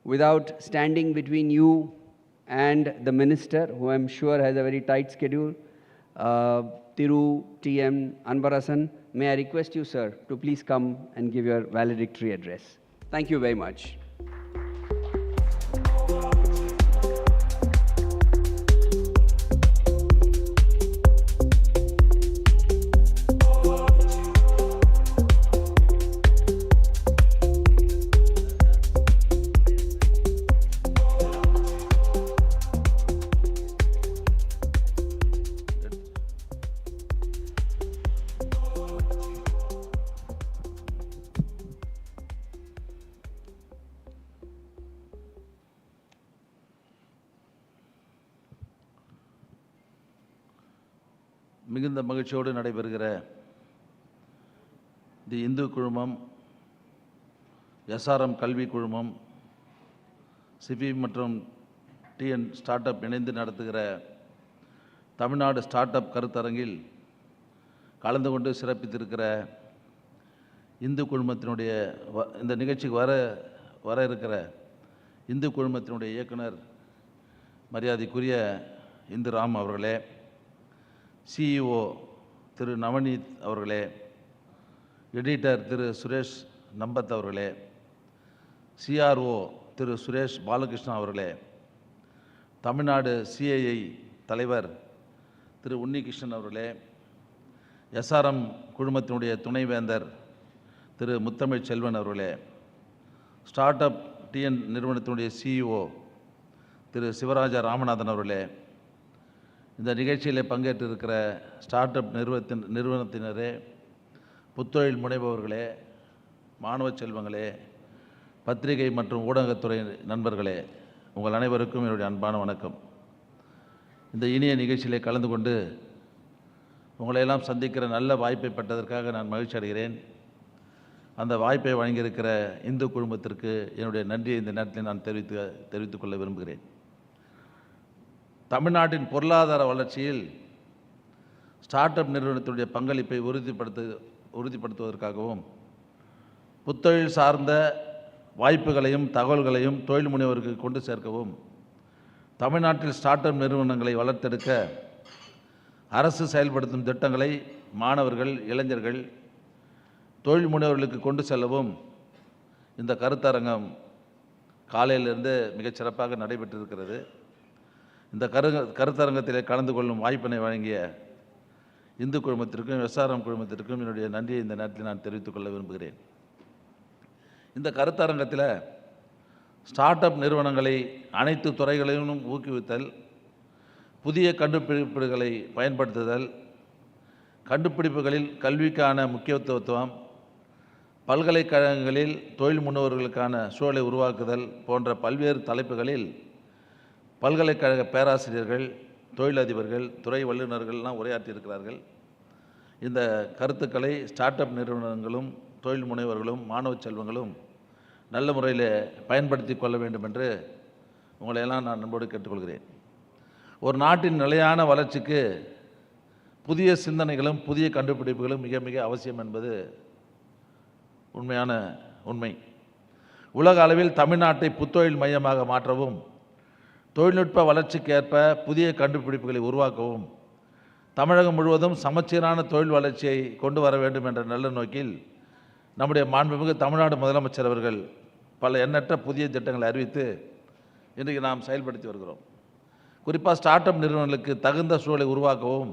Without standing between you and the minister, who I'm sure has a very tight schedule, Thiru T.M. Anbarasan, may I request you, sir, to please come and give your valedictory address. Thank you very much. மிகுந்த மகிழ்ச்சியோடு நடைபெறுகிற தி இந்து குழுமம், SRM கல்வி குழுமம், CP மற்றும் TN start up இணைந்து நடத்துகிற Tamil Nadu start up கருத்தரங்கில் கலந்து கொண்டு சிறப்பித்திருக்கிற இந்து குழுமத்தினுடைய இந்த நிகழ்ச்சிக்கு வர இருக்கிற இந்து குழுமத்தினுடைய இயக்குனர் மரியாதைக்குரிய இந்து ராம் அவர்களே, சிஇஓ திரு நவநீத் அவர்களே, எடிட்டர் திரு சுரேஷ் நம்பத் அவர்களே, சிஆர்ஓ திரு சுரேஷ் பாலகிருஷ்ணா அவர்களே, தமிழ்நாடு சிஐஐ தலைவர் திரு உன்னிகிருஷ்ணன் அவர்களே, எஸ்ஆர்எம் குழுமத்தினுடைய துணைவேந்தர் திரு முத்தமிழ் செல்வன் அவர்களே, ஸ்டார்ட் அப் டிஎன் நிறுவனத்தினுடைய சிஇஓ திரு சிவராஜா ராமநாதன் அவர்களே, இந்த நிகழ்ச்சியில் பங்கேற்றிருக்கிற ஸ்டார்ட் அப் நிறுவனத்தினரே, புத்தொழில் முனைபவர்களே, மாணவ செல்வங்களே, பத்திரிகை மற்றும் ஊடகத்துறை நண்பர்களே, உங்கள் அனைவருக்கும் என்னுடைய அன்பான வணக்கம். இந்த இனிய நிகழ்ச்சியிலே கலந்து கொண்டு உங்களையெல்லாம் சந்திக்கிற நல்ல வாய்ப்பை பெற்றதற்காக நான் மகிழ்ச்சி அடைகிறேன். அந்த வாய்ப்பை வழங்கியிருக்கிற இந்து குழுமத்திற்கு என்னுடைய நன்றியை இந்த நேரத்தில் நான் தெரிவித்துக் கொள்ள விரும்புகிறேன். தமிழ்நாட்டின் பொருளாதார வளர்ச்சியில் ஸ்டார்ட் அப் நிறுவனத்துடைய பங்களிப்பை உறுதிப்படுத்துவதற்காகவும் புத்தொழில் சார்ந்த வாய்ப்புகளையும் தகவல்களையும் தொழில் முனைவோருக்கு கொண்டு சேர்க்கவும் தமிழ்நாட்டில் ஸ்டார்ட் அப் நிறுவனங்களை வளர்த்தெடுக்க அரசு செயல்படுத்தும் திட்டங்களை மாணவர்கள், இளைஞர்கள், தொழில் முனைவர்களுக்கு கொண்டு செல்லவும் இந்த கருத்தரங்கம் காலையிலிருந்து மிகச் சிறப்பாக நடைபெற்றிருக்கிறது. இந்த கருத்தரங்கத்திலே கலந்து கொள்ளும் வாய்ப்பினை வழங்கிய இந்து குழுமத்திற்கும் எஸ்ஆர்எம் குழுமத்திற்கும் என்னுடைய நன்றியை இந்த நேரத்தில் நான் தெரிவித்துக் கொள்ள விரும்புகிறேன். இந்த கருத்தரங்கத்தில் ஸ்டார்ட் அப் நிறுவனங்களை அனைத்து துறைகளிலும் ஊக்குவித்தல், புதிய கண்டுபிடிப்புகளை பயன்படுத்துதல், கண்டுபிடிப்புகளில் கல்விக்கான முக்கியத்துவம், பல்கலைக்கழகங்களில் தொழில் முனைவோர்களுக்கான சூழலை உருவாக்குதல் போன்ற பல்வேறு தலைப்புகளில் பல்கலைக்கழக பேராசிரியர்கள், தொழிலதிபர்கள், துறை வல்லுநர்கள்லாம் உரையாற்றியிருக்கிறார்கள். இந்த கருத்துக்களை ஸ்டார்ட் அப் நிறுவனங்களும் தொழில் முனைவர்களும் மாணவ செல்வங்களும் நல்ல முறையில் பயன்படுத்தி கொள்ள வேண்டும் என்று உங்களையெல்லாம் நான் அன்போடு கேட்டுக்கொள்கிறேன். ஒரு நாட்டின் நிலையான வளர்ச்சிக்கு புதிய சிந்தனைகளும் புதிய கண்டுபிடிப்புகளும் மிக மிக அவசியம் என்பது உண்மை. உலக அளவில் தமிழ்நாட்டை புத்தொழில் மையமாக மாற்றவும், தொழில்நுட்ப வளர்ச்சிக்கேற்ப புதிய கண்டுபிடிப்புகளை உருவாக்கவும், தமிழகம் முழுவதும் சமச்சீரான தொழில் வளர்ச்சியை கொண்டு வர வேண்டும் என்ற நல்ல நோக்கில் நம்முடைய மாண்புமிகு தமிழ்நாடு முதலமைச்சர் அவர்கள் பல எண்ணற்ற புதிய திட்டங்களை அறிவித்து இன்றைக்கு நாம் செயல்படுத்தி வருகிறோம். குறிப்பாக ஸ்டார்ட் அப் நிறுவனங்களுக்கு தகுந்த சூழலை உருவாக்கவும்,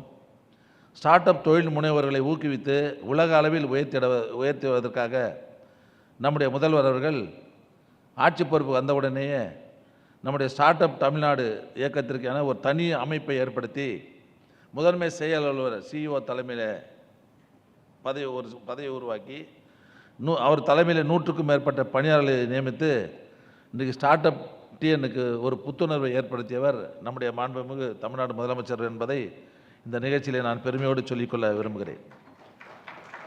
ஸ்டார்ட் அப் தொழில் முனைவர்களை ஊக்குவித்து உலக அளவில் உயர்த்துவதற்காக நம்முடைய முதல்வர் அவர்கள் ஆட்சி பொறுப்பு வந்தவுடனேயே நம்முடைய ஸ்டார்ட் அப் தமிழ்நாடு இயக்கத்திற்கான ஒரு தனி அமைப்பை ஏற்படுத்தி முதன்மை செயல் அலுவலர் CEO தலைமையில் பதவியை உருவாக்கி அவர் தலைமையில் 100க்கும் மேற்பட்ட பணியாளர்களை நியமித்து இன்றைக்கு StartupTNக்கு ஒரு புத்துணர்வை ஏற்படுத்தியவர் நம்முடைய மாண்புமிகு தமிழ்நாடு முதலமைச்சர் என்பதை இந்த நிகழ்ச்சியில் நான் பெருமையோடு சொல்லிக்கொள்ள விரும்புகிறேன்.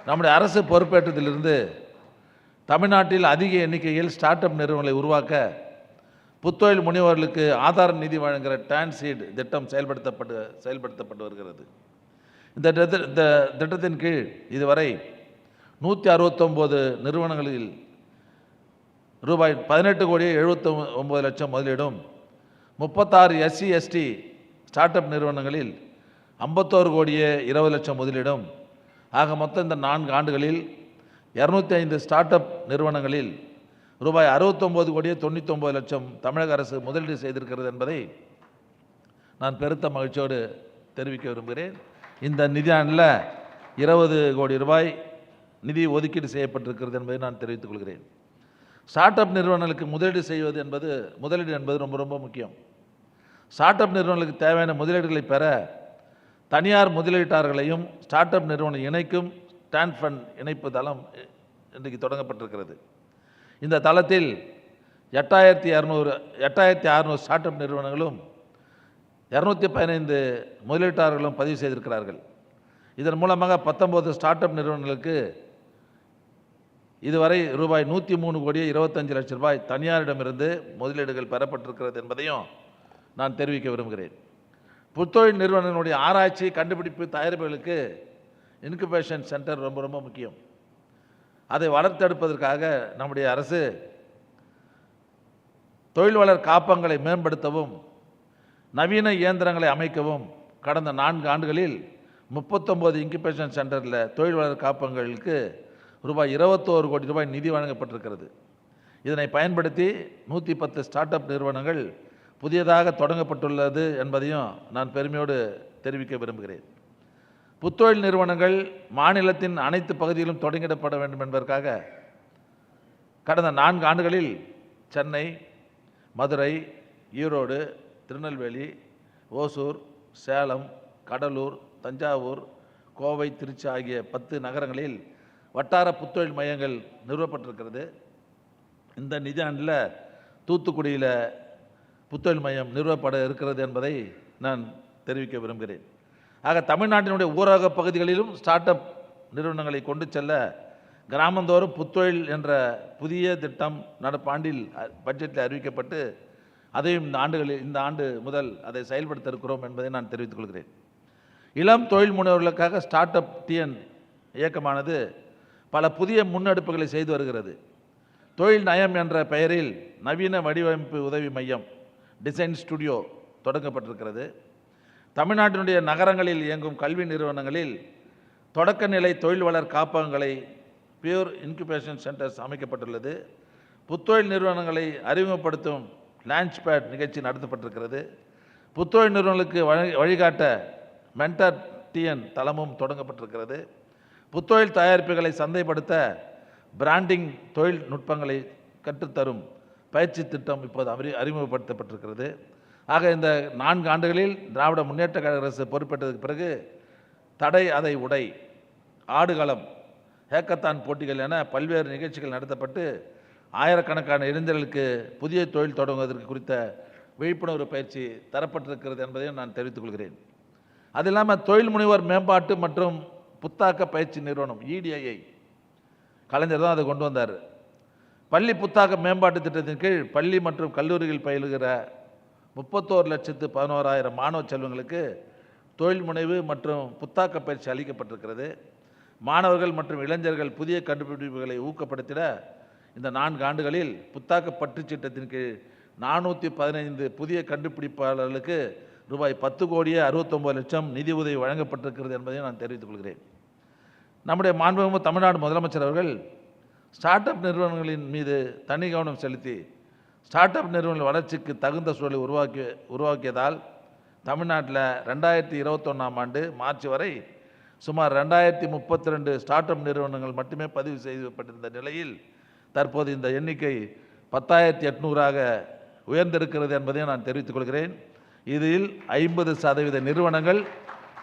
நம்முடைய அரசு பொறுப்பேற்றதிலிருந்து தமிழ்நாட்டில் அதிக எண்ணிக்கையில் ஸ்டார்ட் அப் நிறுவனங்களை உருவாக்க புத்தொழில் முனைவோர்களுக்கு ஆதார நிதி வழங்குகிற டான்சீட் திட்டம் செயல்படுத்தப்பட்டு வருகிறது. இந்த திட்டத்தின் கீழ் இதுவரை 169 நிறுவனங்களில் ரூபாய் 18,79,00,000 முதலீடும், 36 SC/ST ஸ்டார்ட் அப் நிறுவனங்களில் 51,20,00,000 முதலீடும் ஆக மொத்தம் இந்த 4 ஆண்டுகளில் 205 ஸ்டார்ட் அப் நிறுவனங்களில் ரூபாய் 69,99,00,000 தமிழக அரசு முதலீடு செய்திருக்கிறது என்பதை நான் பெருத்த மகிழ்ச்சியோடு தெரிவிக்க விரும்புகிறேன். இந்த நிதியாண்டில் 20 கோடி ரூபாய் நிதி ஒதுக்கீடு செய்யப்பட்டிருக்கிறது என்பதை நான் தெரிவித்துக் கொள்கிறேன். ஸ்டார்ட் அப் நிறுவனங்களுக்கு முதலீடு என்பது ரொம்ப ரொம்ப முக்கியம். ஸ்டார்ட் அப் நிறுவனங்களுக்கு தேவையான முதலீடுகளை பெற தனியார் முதலீட்டாளர்களையும் ஸ்டார்ட் அப் நிறுவனம் இணைக்கும் ஸ்டாண்ட் ஃபண்ட் இணைப்பு தளம் இன்றைக்கு தொடங்கப்பட்டிருக்கிறது. இந்த தளத்தில் 8,600 ஸ்டார்ட் அப் நிறுவனங்களும் 215 முதலீட்டாளர்களும் பதிவு செய்திருக்கிறார்கள். இதன் மூலமாக 19 ஸ்டார்ட் அப் நிறுவனங்களுக்கு இதுவரை ரூபாய் 103,25,00,000 ரூபாய் தனியாரிடமிருந்து முதலீடுகள் பெறப்பட்டிருக்கிறது என்பதையும் நான் தெரிவிக்க விரும்புகிறேன். புத்தொழில் நிறுவனங்களுடைய ஆராய்ச்சி, கண்டுபிடிப்பு, தயாரிப்புகளுக்கு இன்குபேஷன் சென்டர் ரொம்ப ரொம்ப முக்கியம். அதை வளர்த்தெடுப்பதற்காக நம்முடைய அரசு தொழில் வளர் காப்பகங்களை மேம்படுத்தவும், நவீன இயந்திரங்களை அமைக்கவும் கடந்த 4 ஆண்டுகளில் 39 இன்குபேஷன் சென்டரில் தொழில் வளர் காப்பகங்களுக்கு ரூபாய் 21 கோடி ரூபாய் நிதி வழங்கப்பட்டிருக்கிறது. இதனை பயன்படுத்தி 110 ஸ்டார்ட் அப் நிறுவனங்கள் புதியதாக தொடங்கப்பட்டுள்ளது என்பதையும் நான் பெருமையோடு தெரிவிக்க விரும்புகிறேன். புத்தொழில் நிறுவனங்கள் மாநிலத்தின் அனைத்து பகுதியிலும் தொடங்கிடப்பட வேண்டும் என்பதற்காக கடந்த 4 ஆண்டுகளில் சென்னை, மதுரை, ஈரோடு, திருநெல்வேலி, ஓசூர், சேலம், கடலூர், தஞ்சாவூர், கோவை, திருச்சி ஆகிய 10 நகரங்களில் வட்டார புத்தொழில் மையங்கள் நிறுவப்பட்டிருக்கிறது. இந்த நிதியாண்டில் தூத்துக்குடியில் புத்தொழில் மையம் நிறுவப்பட இருக்கிறது என்பதை நான் தெரிவிக்க விரும்புகிறேன். ஆக தமிழ்நாட்டினுடைய ஊரக பகுதிகளிலும் ஸ்டார்ட் அப் நிறுவனங்களை கொண்டு செல்ல கிராமந்தோறும் புத்தொழில் என்ற புதிய திட்டம் நடப்பாண்டில் பட்ஜெட்டில் அறிவிக்கப்பட்டு அதையும் இந்த ஆண்டு முதல் அதை செயல்படுத்த இருக்கிறோம் என்பதை நான் தெரிவித்துக் கொள்கிறேன். இளம் தொழில் முனைவோர்களுக்காக StartupTN இயக்கமானது பல புதிய முன்னெடுப்புகளை செய்து வருகிறது. தொழில் நயம் என்ற பெயரில் நவீன வடிவமைப்பு உதவி மையம் டிசைன் ஸ்டுடியோ தொடங்கப்பட்டிருக்கிறது. தமிழ்நாட்டினுடைய நகரங்களில் இயங்கும் கல்வி நிறுவனங்களில் தொடக்க நிலை தொழில் வளர் காப்பகங்களை பியூர் இன்குபேஷன் சென்டர்ஸ் அமைக்கப்பட்டுள்ளது. புத்தொழில் நிறுவனங்களை அறிமுகப்படுத்தும் லான்ச் பேட் நிகழ்ச்சி நடத்தப்பட்டிருக்கிறது. புத்தொழில் நிறுவனங்களுக்கு வழிகாட்ட StartupTN தளமும் தொடங்கப்பட்டிருக்கிறது. புத்தொழில் தயாரிப்புகளை சந்தைப்படுத்த பிராண்டிங் தொழில்நுட்பங்களை கற்றுத்தரும் பயிற்சி திட்டம் இப்போது அறிமுகப்படுத்தப்பட்டிருக்கிறது. ஆக இந்த 4 ஆண்டுகளில் திராவிட முன்னேற்ற கழக அரசு பொறுப்பேற்றதுக்கு பிறகு தடை அதை உடை, ஆடுகளம், ஹேக்கத்தான் போட்டிகள் என பல்வேறு நிகழ்ச்சிகள் நடத்தப்பட்டு ஆயிரக்கணக்கான இளைஞர்களுக்கு புதிய தொழில் தொடங்குவதற்கு குறித்த விழிப்புணர்வு பயிற்சி தரப்பட்டிருக்கிறது என்பதையும் நான் தெரிவித்துக் கொள்கிறேன். அது இல்லாமல் தொழில் முனைவோர் மேம்பாட்டு மற்றும் புத்தாக்க பயிற்சி நிறுவனம் EDIஐ கலைஞர் தான் அதை கொண்டு வந்தார். பள்ளி புத்தாக்க மேம்பாட்டு திட்டத்தின் கீழ் பள்ளி மற்றும் கல்லூரிகள் பயிலுகிற 31,11,000 மாணவ செல்வங்களுக்கு தொழில் முனைவு மற்றும் புத்தாக்க பயிற்சி அளிக்கப்பட்டிருக்கிறது. மாணவர்கள் மற்றும் இளைஞர்கள் புதிய கண்டுபிடிப்புகளை ஊக்கப்படுத்திட இந்த 4 ஆண்டுகளில் புத்தாக்க பற்றுச் சட்டத்தின் கீழ் 415 புதிய கண்டுபிடிப்பாளர்களுக்கு ரூபாய் 10,69,00,000 நிதி உதவி வழங்கப்பட்டிருக்கிறது என்பதையும் நான் தெரிவித்துக் கொள்கிறேன். நம்முடைய மாண்புமிகு தமிழ்நாடு முதலமைச்சர் அவர்கள் ஸ்டார்ட் அப் நிறுவனங்களின் மீது தனி கவனம் செலுத்தி ஸ்டார்ட் அப் நிறுவனங்கள் வளர்ச்சிக்கு தகுந்த சூழலை உருவாக்கியதால் தமிழ்நாட்டில் 2021ஆம் ஆண்டு மார்ச் வரை சுமார் 2032 ஸ்டார்ட் அப் நிறுவனங்கள் மட்டுமே பதிவு செய்யப்பட்டிருந்த நிலையில் தற்போது இந்த எண்ணிக்கை 10,800ஆக உயர்ந்திருக்கிறது என்பதையும் நான் தெரிவித்துக் கொள்கிறேன். இதில் 50% நிறுவனங்கள்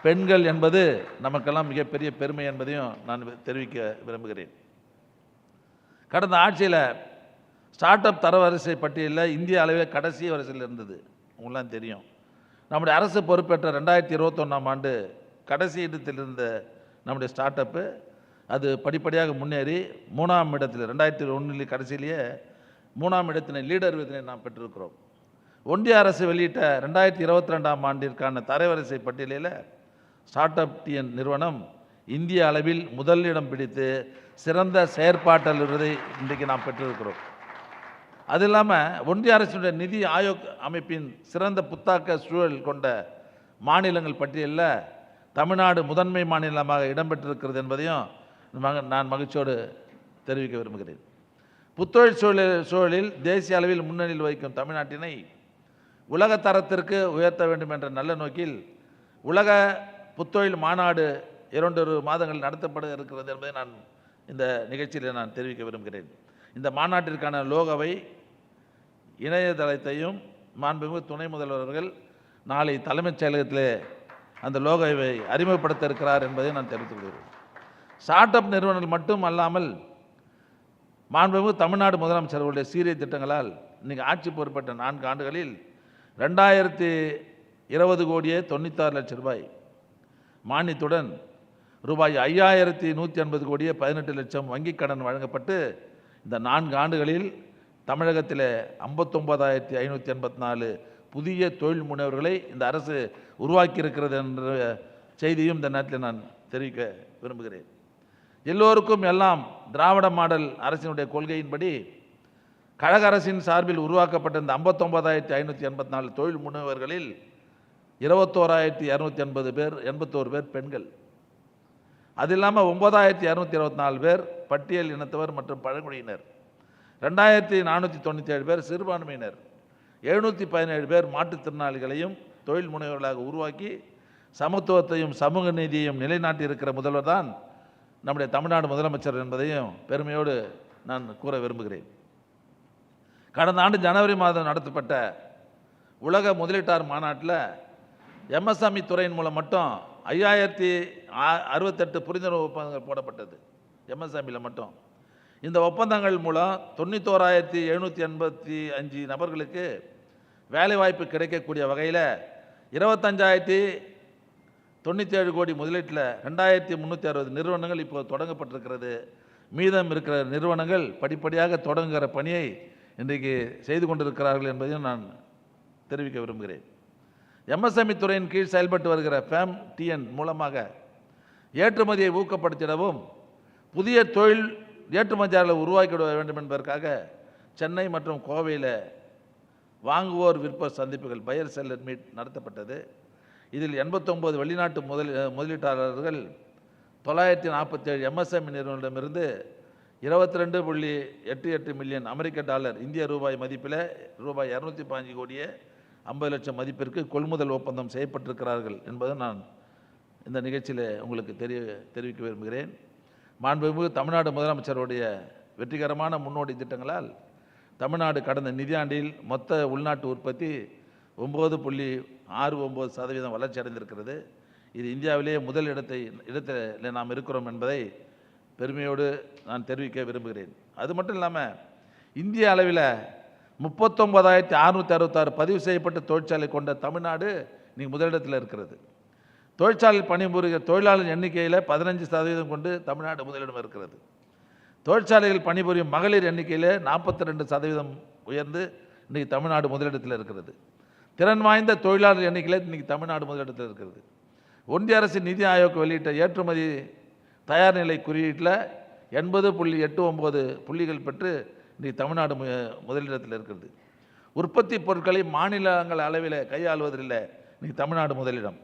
பெண்கள் என்பது நமக்கெல்லாம் மிகப்பெரிய பெருமை என்பதையும் நான் தெரிவிக்க விரும்புகிறேன். கடந்த ஆட்சியில் ஸ்டார்ட் அப் தரவரிசை பட்டியலில் இந்திய அளவில் கடைசி வரிசையில் இருந்தது, உங்களாம் தெரியும். நம்முடைய அரசு பொறுப்பேற்ற 2021ஆம் ஆண்டு கடைசி இடத்தில் இருந்த நம்முடைய ஸ்டார்ட் அப்பு அது படிப்படியாக முன்னேறி 3ஆம் இடத்தில் 2001 கடைசியிலேயே 3ஆம் இடத்தினை லீடர் விருதினை நாம் பெற்றிருக்கிறோம். ஒன்றிய அரசு வெளியிட்ட 2022ஆம் ஆண்டிற்கான தரவரிசை பட்டியலில் StartupTN நிறுவனம் இந்திய அளவில் முதல் இடம் பிடித்து சிறந்த செயற்பாட்டாளர் விருதை இன்றைக்கு நாம் பெற்றிருக்கிறோம். அது இல்லாமல் ஒன்றிய அரசுடைய நிதி ஆயோக் அமைப்பின் சிறந்த புத்தாக்க சூழல் கொண்ட மாநிலங்கள் பட்டியலில் தமிழ்நாடு முதன்மை மாநிலமாக இடம்பெற்றிருக்கிறது என்பதையும் நான் மகிழ்ச்சியோடு தெரிவிக்க விரும்புகிறேன். புத்தொழில் சூழலில் தேசிய அளவில் முன்னணியில் வைக்கும் தமிழ்நாட்டினை உலக தரத்திற்கு உயர்த்த வேண்டும் என்ற நல்ல நோக்கில் உலக புத்தொழில் மாநாடு 2 மாதங்கள் நடத்தப்பட இருக்கிறது என்பதை நான் இந்த நிகழ்ச்சியில் நான் தெரிவிக்க விரும்புகிறேன். இந்த மாநாட்டிற்கான லோகோவை இணையதளத்தையும் மாண்புமிகு துணை முதல்வர்கள் நாளை தலைமைச் செயலகத்திலே அந்த லோகோவை அறிமுகப்படுத்த இருக்கிறார் என்பதை நான் தெரிவித்துக் கொள்கிறேன். ஸ்டார்ட் அப் நிறுவனங்கள் மட்டும் அல்லாமல் மாண்புமிகு தமிழ்நாடு முதலமைச்சர்களுடைய சீரிய திட்டங்களால் இன்றைக்கி ஆட்சி பொறுப்பேற்ற 4 ஆண்டுகளில் 2020,96,96,00,000 ரூபாய் மானியத்துடன் ரூபாய் 5,180 கோடியே 18 லட்சம் வங்கிக் கடன் வழங்கப்பட்டு இந்த 4 ஆண்டுகளில் தமிழகத்தில் 59,584 புதிய தொழில் முனைவர்களை இந்த அரசு உருவாக்கியிருக்கிறது என்ற செய்தியும் இந்த நேரத்தில் நான் தெரிவிக்க விரும்புகிறேன். எல்லோருக்கும் எல்லாம் திராவிட மாடல் அரசினுடைய கொள்கையின்படி கழக அரசின் சார்பில் உருவாக்கப்பட்ட இந்த 59,584 தொழில் முனைவர்களில் 21,281 பேர் பெண்கள். அது இல்லாமல் 9,224 பேர் பட்டியல் இனத்தவர் மற்றும் பழங்குடியினர், 2,497 பேர் சிறுபான்மையினர், 717 பேர் மாற்றுத்திறனாளிகளையும் தொழில் முனைவர்களாக உருவாக்கி சமத்துவத்தையும் சமூக நீதியையும் நிலைநாட்டி இருக்கிற முதல்வர் தான் நம்முடைய தமிழ்நாடு முதலமைச்சர் என்பதையும் பெருமையோடு நான் கூற விரும்புகிறேன். கடந்த ஆண்டு ஜனவரி மாதம் நடத்தப்பட்ட உலக முதலீட்டாளர் மாநாட்டில் MSME துறையின் மூலம் மட்டும் 5,068 புரிந்துணர்வு ஒப்பந்தங்கள் போடப்பட்டது. MSMEயில் மட்டும் இந்த ஒப்பந்தங்கள் மூலம் 91,785 நபர்களுக்கு வேலைவாய்ப்பு கிடைக்கக்கூடிய வகையில் 25,097 கோடி முதலீட்டில் 2,360 நிறுவனங்கள் இப்போது தொடங்கப்பட்டிருக்கிறது. மீதம் இருக்கிற நிறுவனங்கள் படிப்படியாக தொடங்குகிற பணியை இன்றைக்கு செய்து கொண்டிருக்கிறார்கள் என்பதையும் நான் தெரிவிக்க விரும்புகிறேன். எம்எஸ்எம்இ துறையின் கீழ் செயல்பட்டு வருகிற StartupTN மூலமாக ஏற்றுமதியை ஊக்கப்படுத்திடவும் புதிய தொழில் ஏற்றுமதியாளர்களை உருவாக்கிட வேண்டும் என்பதற்காக சென்னை மற்றும் கோவையில் வாங்குவோர் விற்போர் சந்திப்புகள் பையர் செல்லர் மீட் நடத்தப்பட்டது. இதில் 89 வெளிநாட்டு முதலீட்டாளர்கள் 947 எம்எஸ்எம்இ நிறுவனங்களிடமிருந்து 22.88 மில்லியன் அமெரிக்க டாலர் இந்திய ரூபாய் மதிப்பில் ரூபாய் 215 கோடியே 50 லட்சம் மதிப்பிற்கு கொள்முதல் ஒப்பந்தம் செய்யப்பட்டிருக்கிறார்கள் என்பதை நான் இந்த நிகழ்ச்சியில் உங்களுக்கு தெரிவிக்க விரும்புகிறேன். மாண்புமிகு தமிழ்நாடு முதலமைச்சருடைய வெற்றிகரமான முன்னோடி திட்டங்களால் தமிழ்நாடு கடந்த நிதியாண்டில் மொத்த உள்நாட்டு உற்பத்தி 9.69% வளர்ச்சி அடைந்திருக்கிறது. இது இந்தியாவிலேயே முதல் இடத்தில் நாம் இருக்கிறோம் என்பதை பெருமையோடு நான் தெரிவிக்க விரும்புகிறேன். அது மட்டும் இல்லாமல் இந்திய அளவில் 39,666 பதிவு செய்யப்பட்ட தொழிற்சாலை கொண்ட தமிழ்நாடு இன்றைக்கி முதலிடத்தில் இருக்கிறது. தொழிற்சாலையில் பணிபுரிகிற தொழிலாளர் எண்ணிக்கையில் 15% கொண்டு தமிழ்நாடு முதலிடம் இருக்கிறது. தொழிற்சாலைகள் பணிபுரியும் மகளிர் எண்ணிக்கையில் 42% உயர்ந்து இன்றைக்கி தமிழ்நாடு முதலிடத்தில் இருக்கிறது. திறன் வாய்ந்த தொழிலாளர் எண்ணிக்கையில் இன்றைக்கி தமிழ்நாடு முதலிடத்தில் இருக்கிறது. ஒன்றிய அரசின் நிதி ஆயோக் வெளியிட்ட ஏற்றுமதி தயார் நிலை குறியீட்டில் 80.89 புள்ளிகள் பெற்று இன்றைக்கி தமிழ்நாடு முதலிடத்தில் இருக்கிறது. உற்பத்தி பொருட்களை மாநிலங்கள் அளவில் கையாளுவதில் இன்றைக்கி தமிழ்நாடு முதலிடம்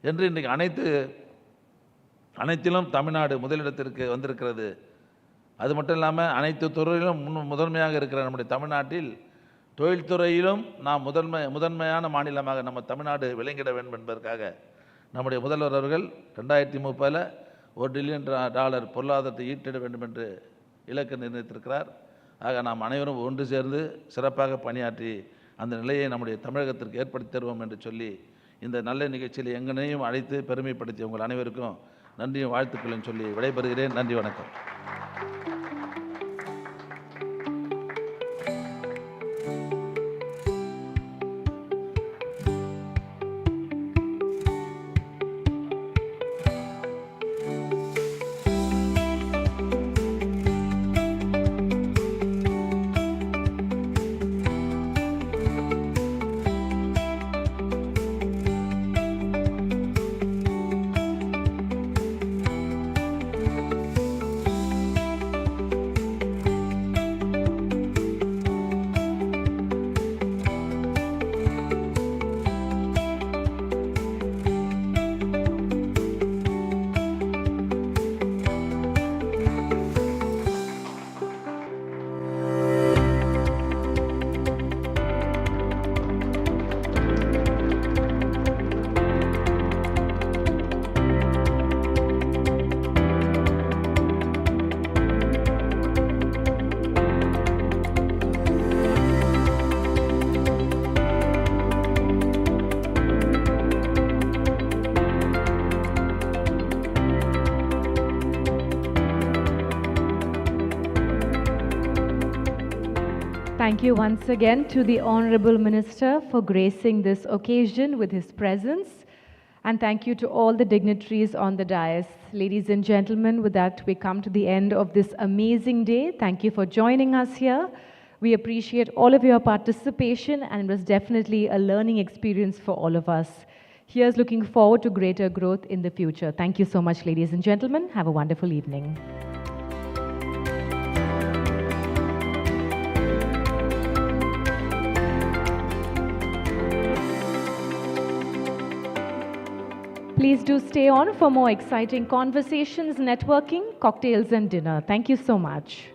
என்று இன்றைக்கி அனைத்திலும் தமிழ்நாடு முதலிடத்திற்கு வந்திருக்கிறது. அது மட்டும் இல்லாமல் அனைத்து துறையிலும் முதன்மையாக இருக்கிற நம்முடைய தமிழ்நாட்டில் தொழில்துறையிலும் நாம் முதன்மையான மாநிலமாக நம்ம தமிழ்நாடு விளங்கிட வேண்டும் என்பதற்காக நம்முடைய முதல்வர் அவர்கள் 2030 $1 டிரில்லியன் பொருளாதாரத்தை ஈட்டிட வேண்டும் என்று இலக்கு நிர்ணயித்திருக்கிறார். ஆக நாம் அனைவரும் ஒன்று சேர்ந்து சிறப்பாக பணியாற்றி அந்த நிலையை நம்முடைய தமிழகத்திற்கு ஏற்படுத்தி தருவோம் என்று சொல்லி இந்த நல்ல நிகழ்ச்சியில் எங்கனையும் அழைத்து பெருமைப்படுத்தி உங்கள் அனைவருக்கும் நன்றியும் வாழ்த்துக்களும் சொல்லி விடைபெறுகிறேன். நன்றி, வணக்கம். Thank you once again to the Honorable Minister for gracing this occasion with his presence. And thank you to all the dignitaries on the dais. Ladies and gentlemen, with that, we come to the end of this amazing day. Thank you for joining us here. We appreciate all of your participation, and it was definitely a learning experience for all of us. Here's looking forward to greater growth in the future. Thank you so much, ladies and gentlemen. Have a wonderful evening. Please do stay on for more exciting conversations, networking, cocktails and dinner. Thank you so much.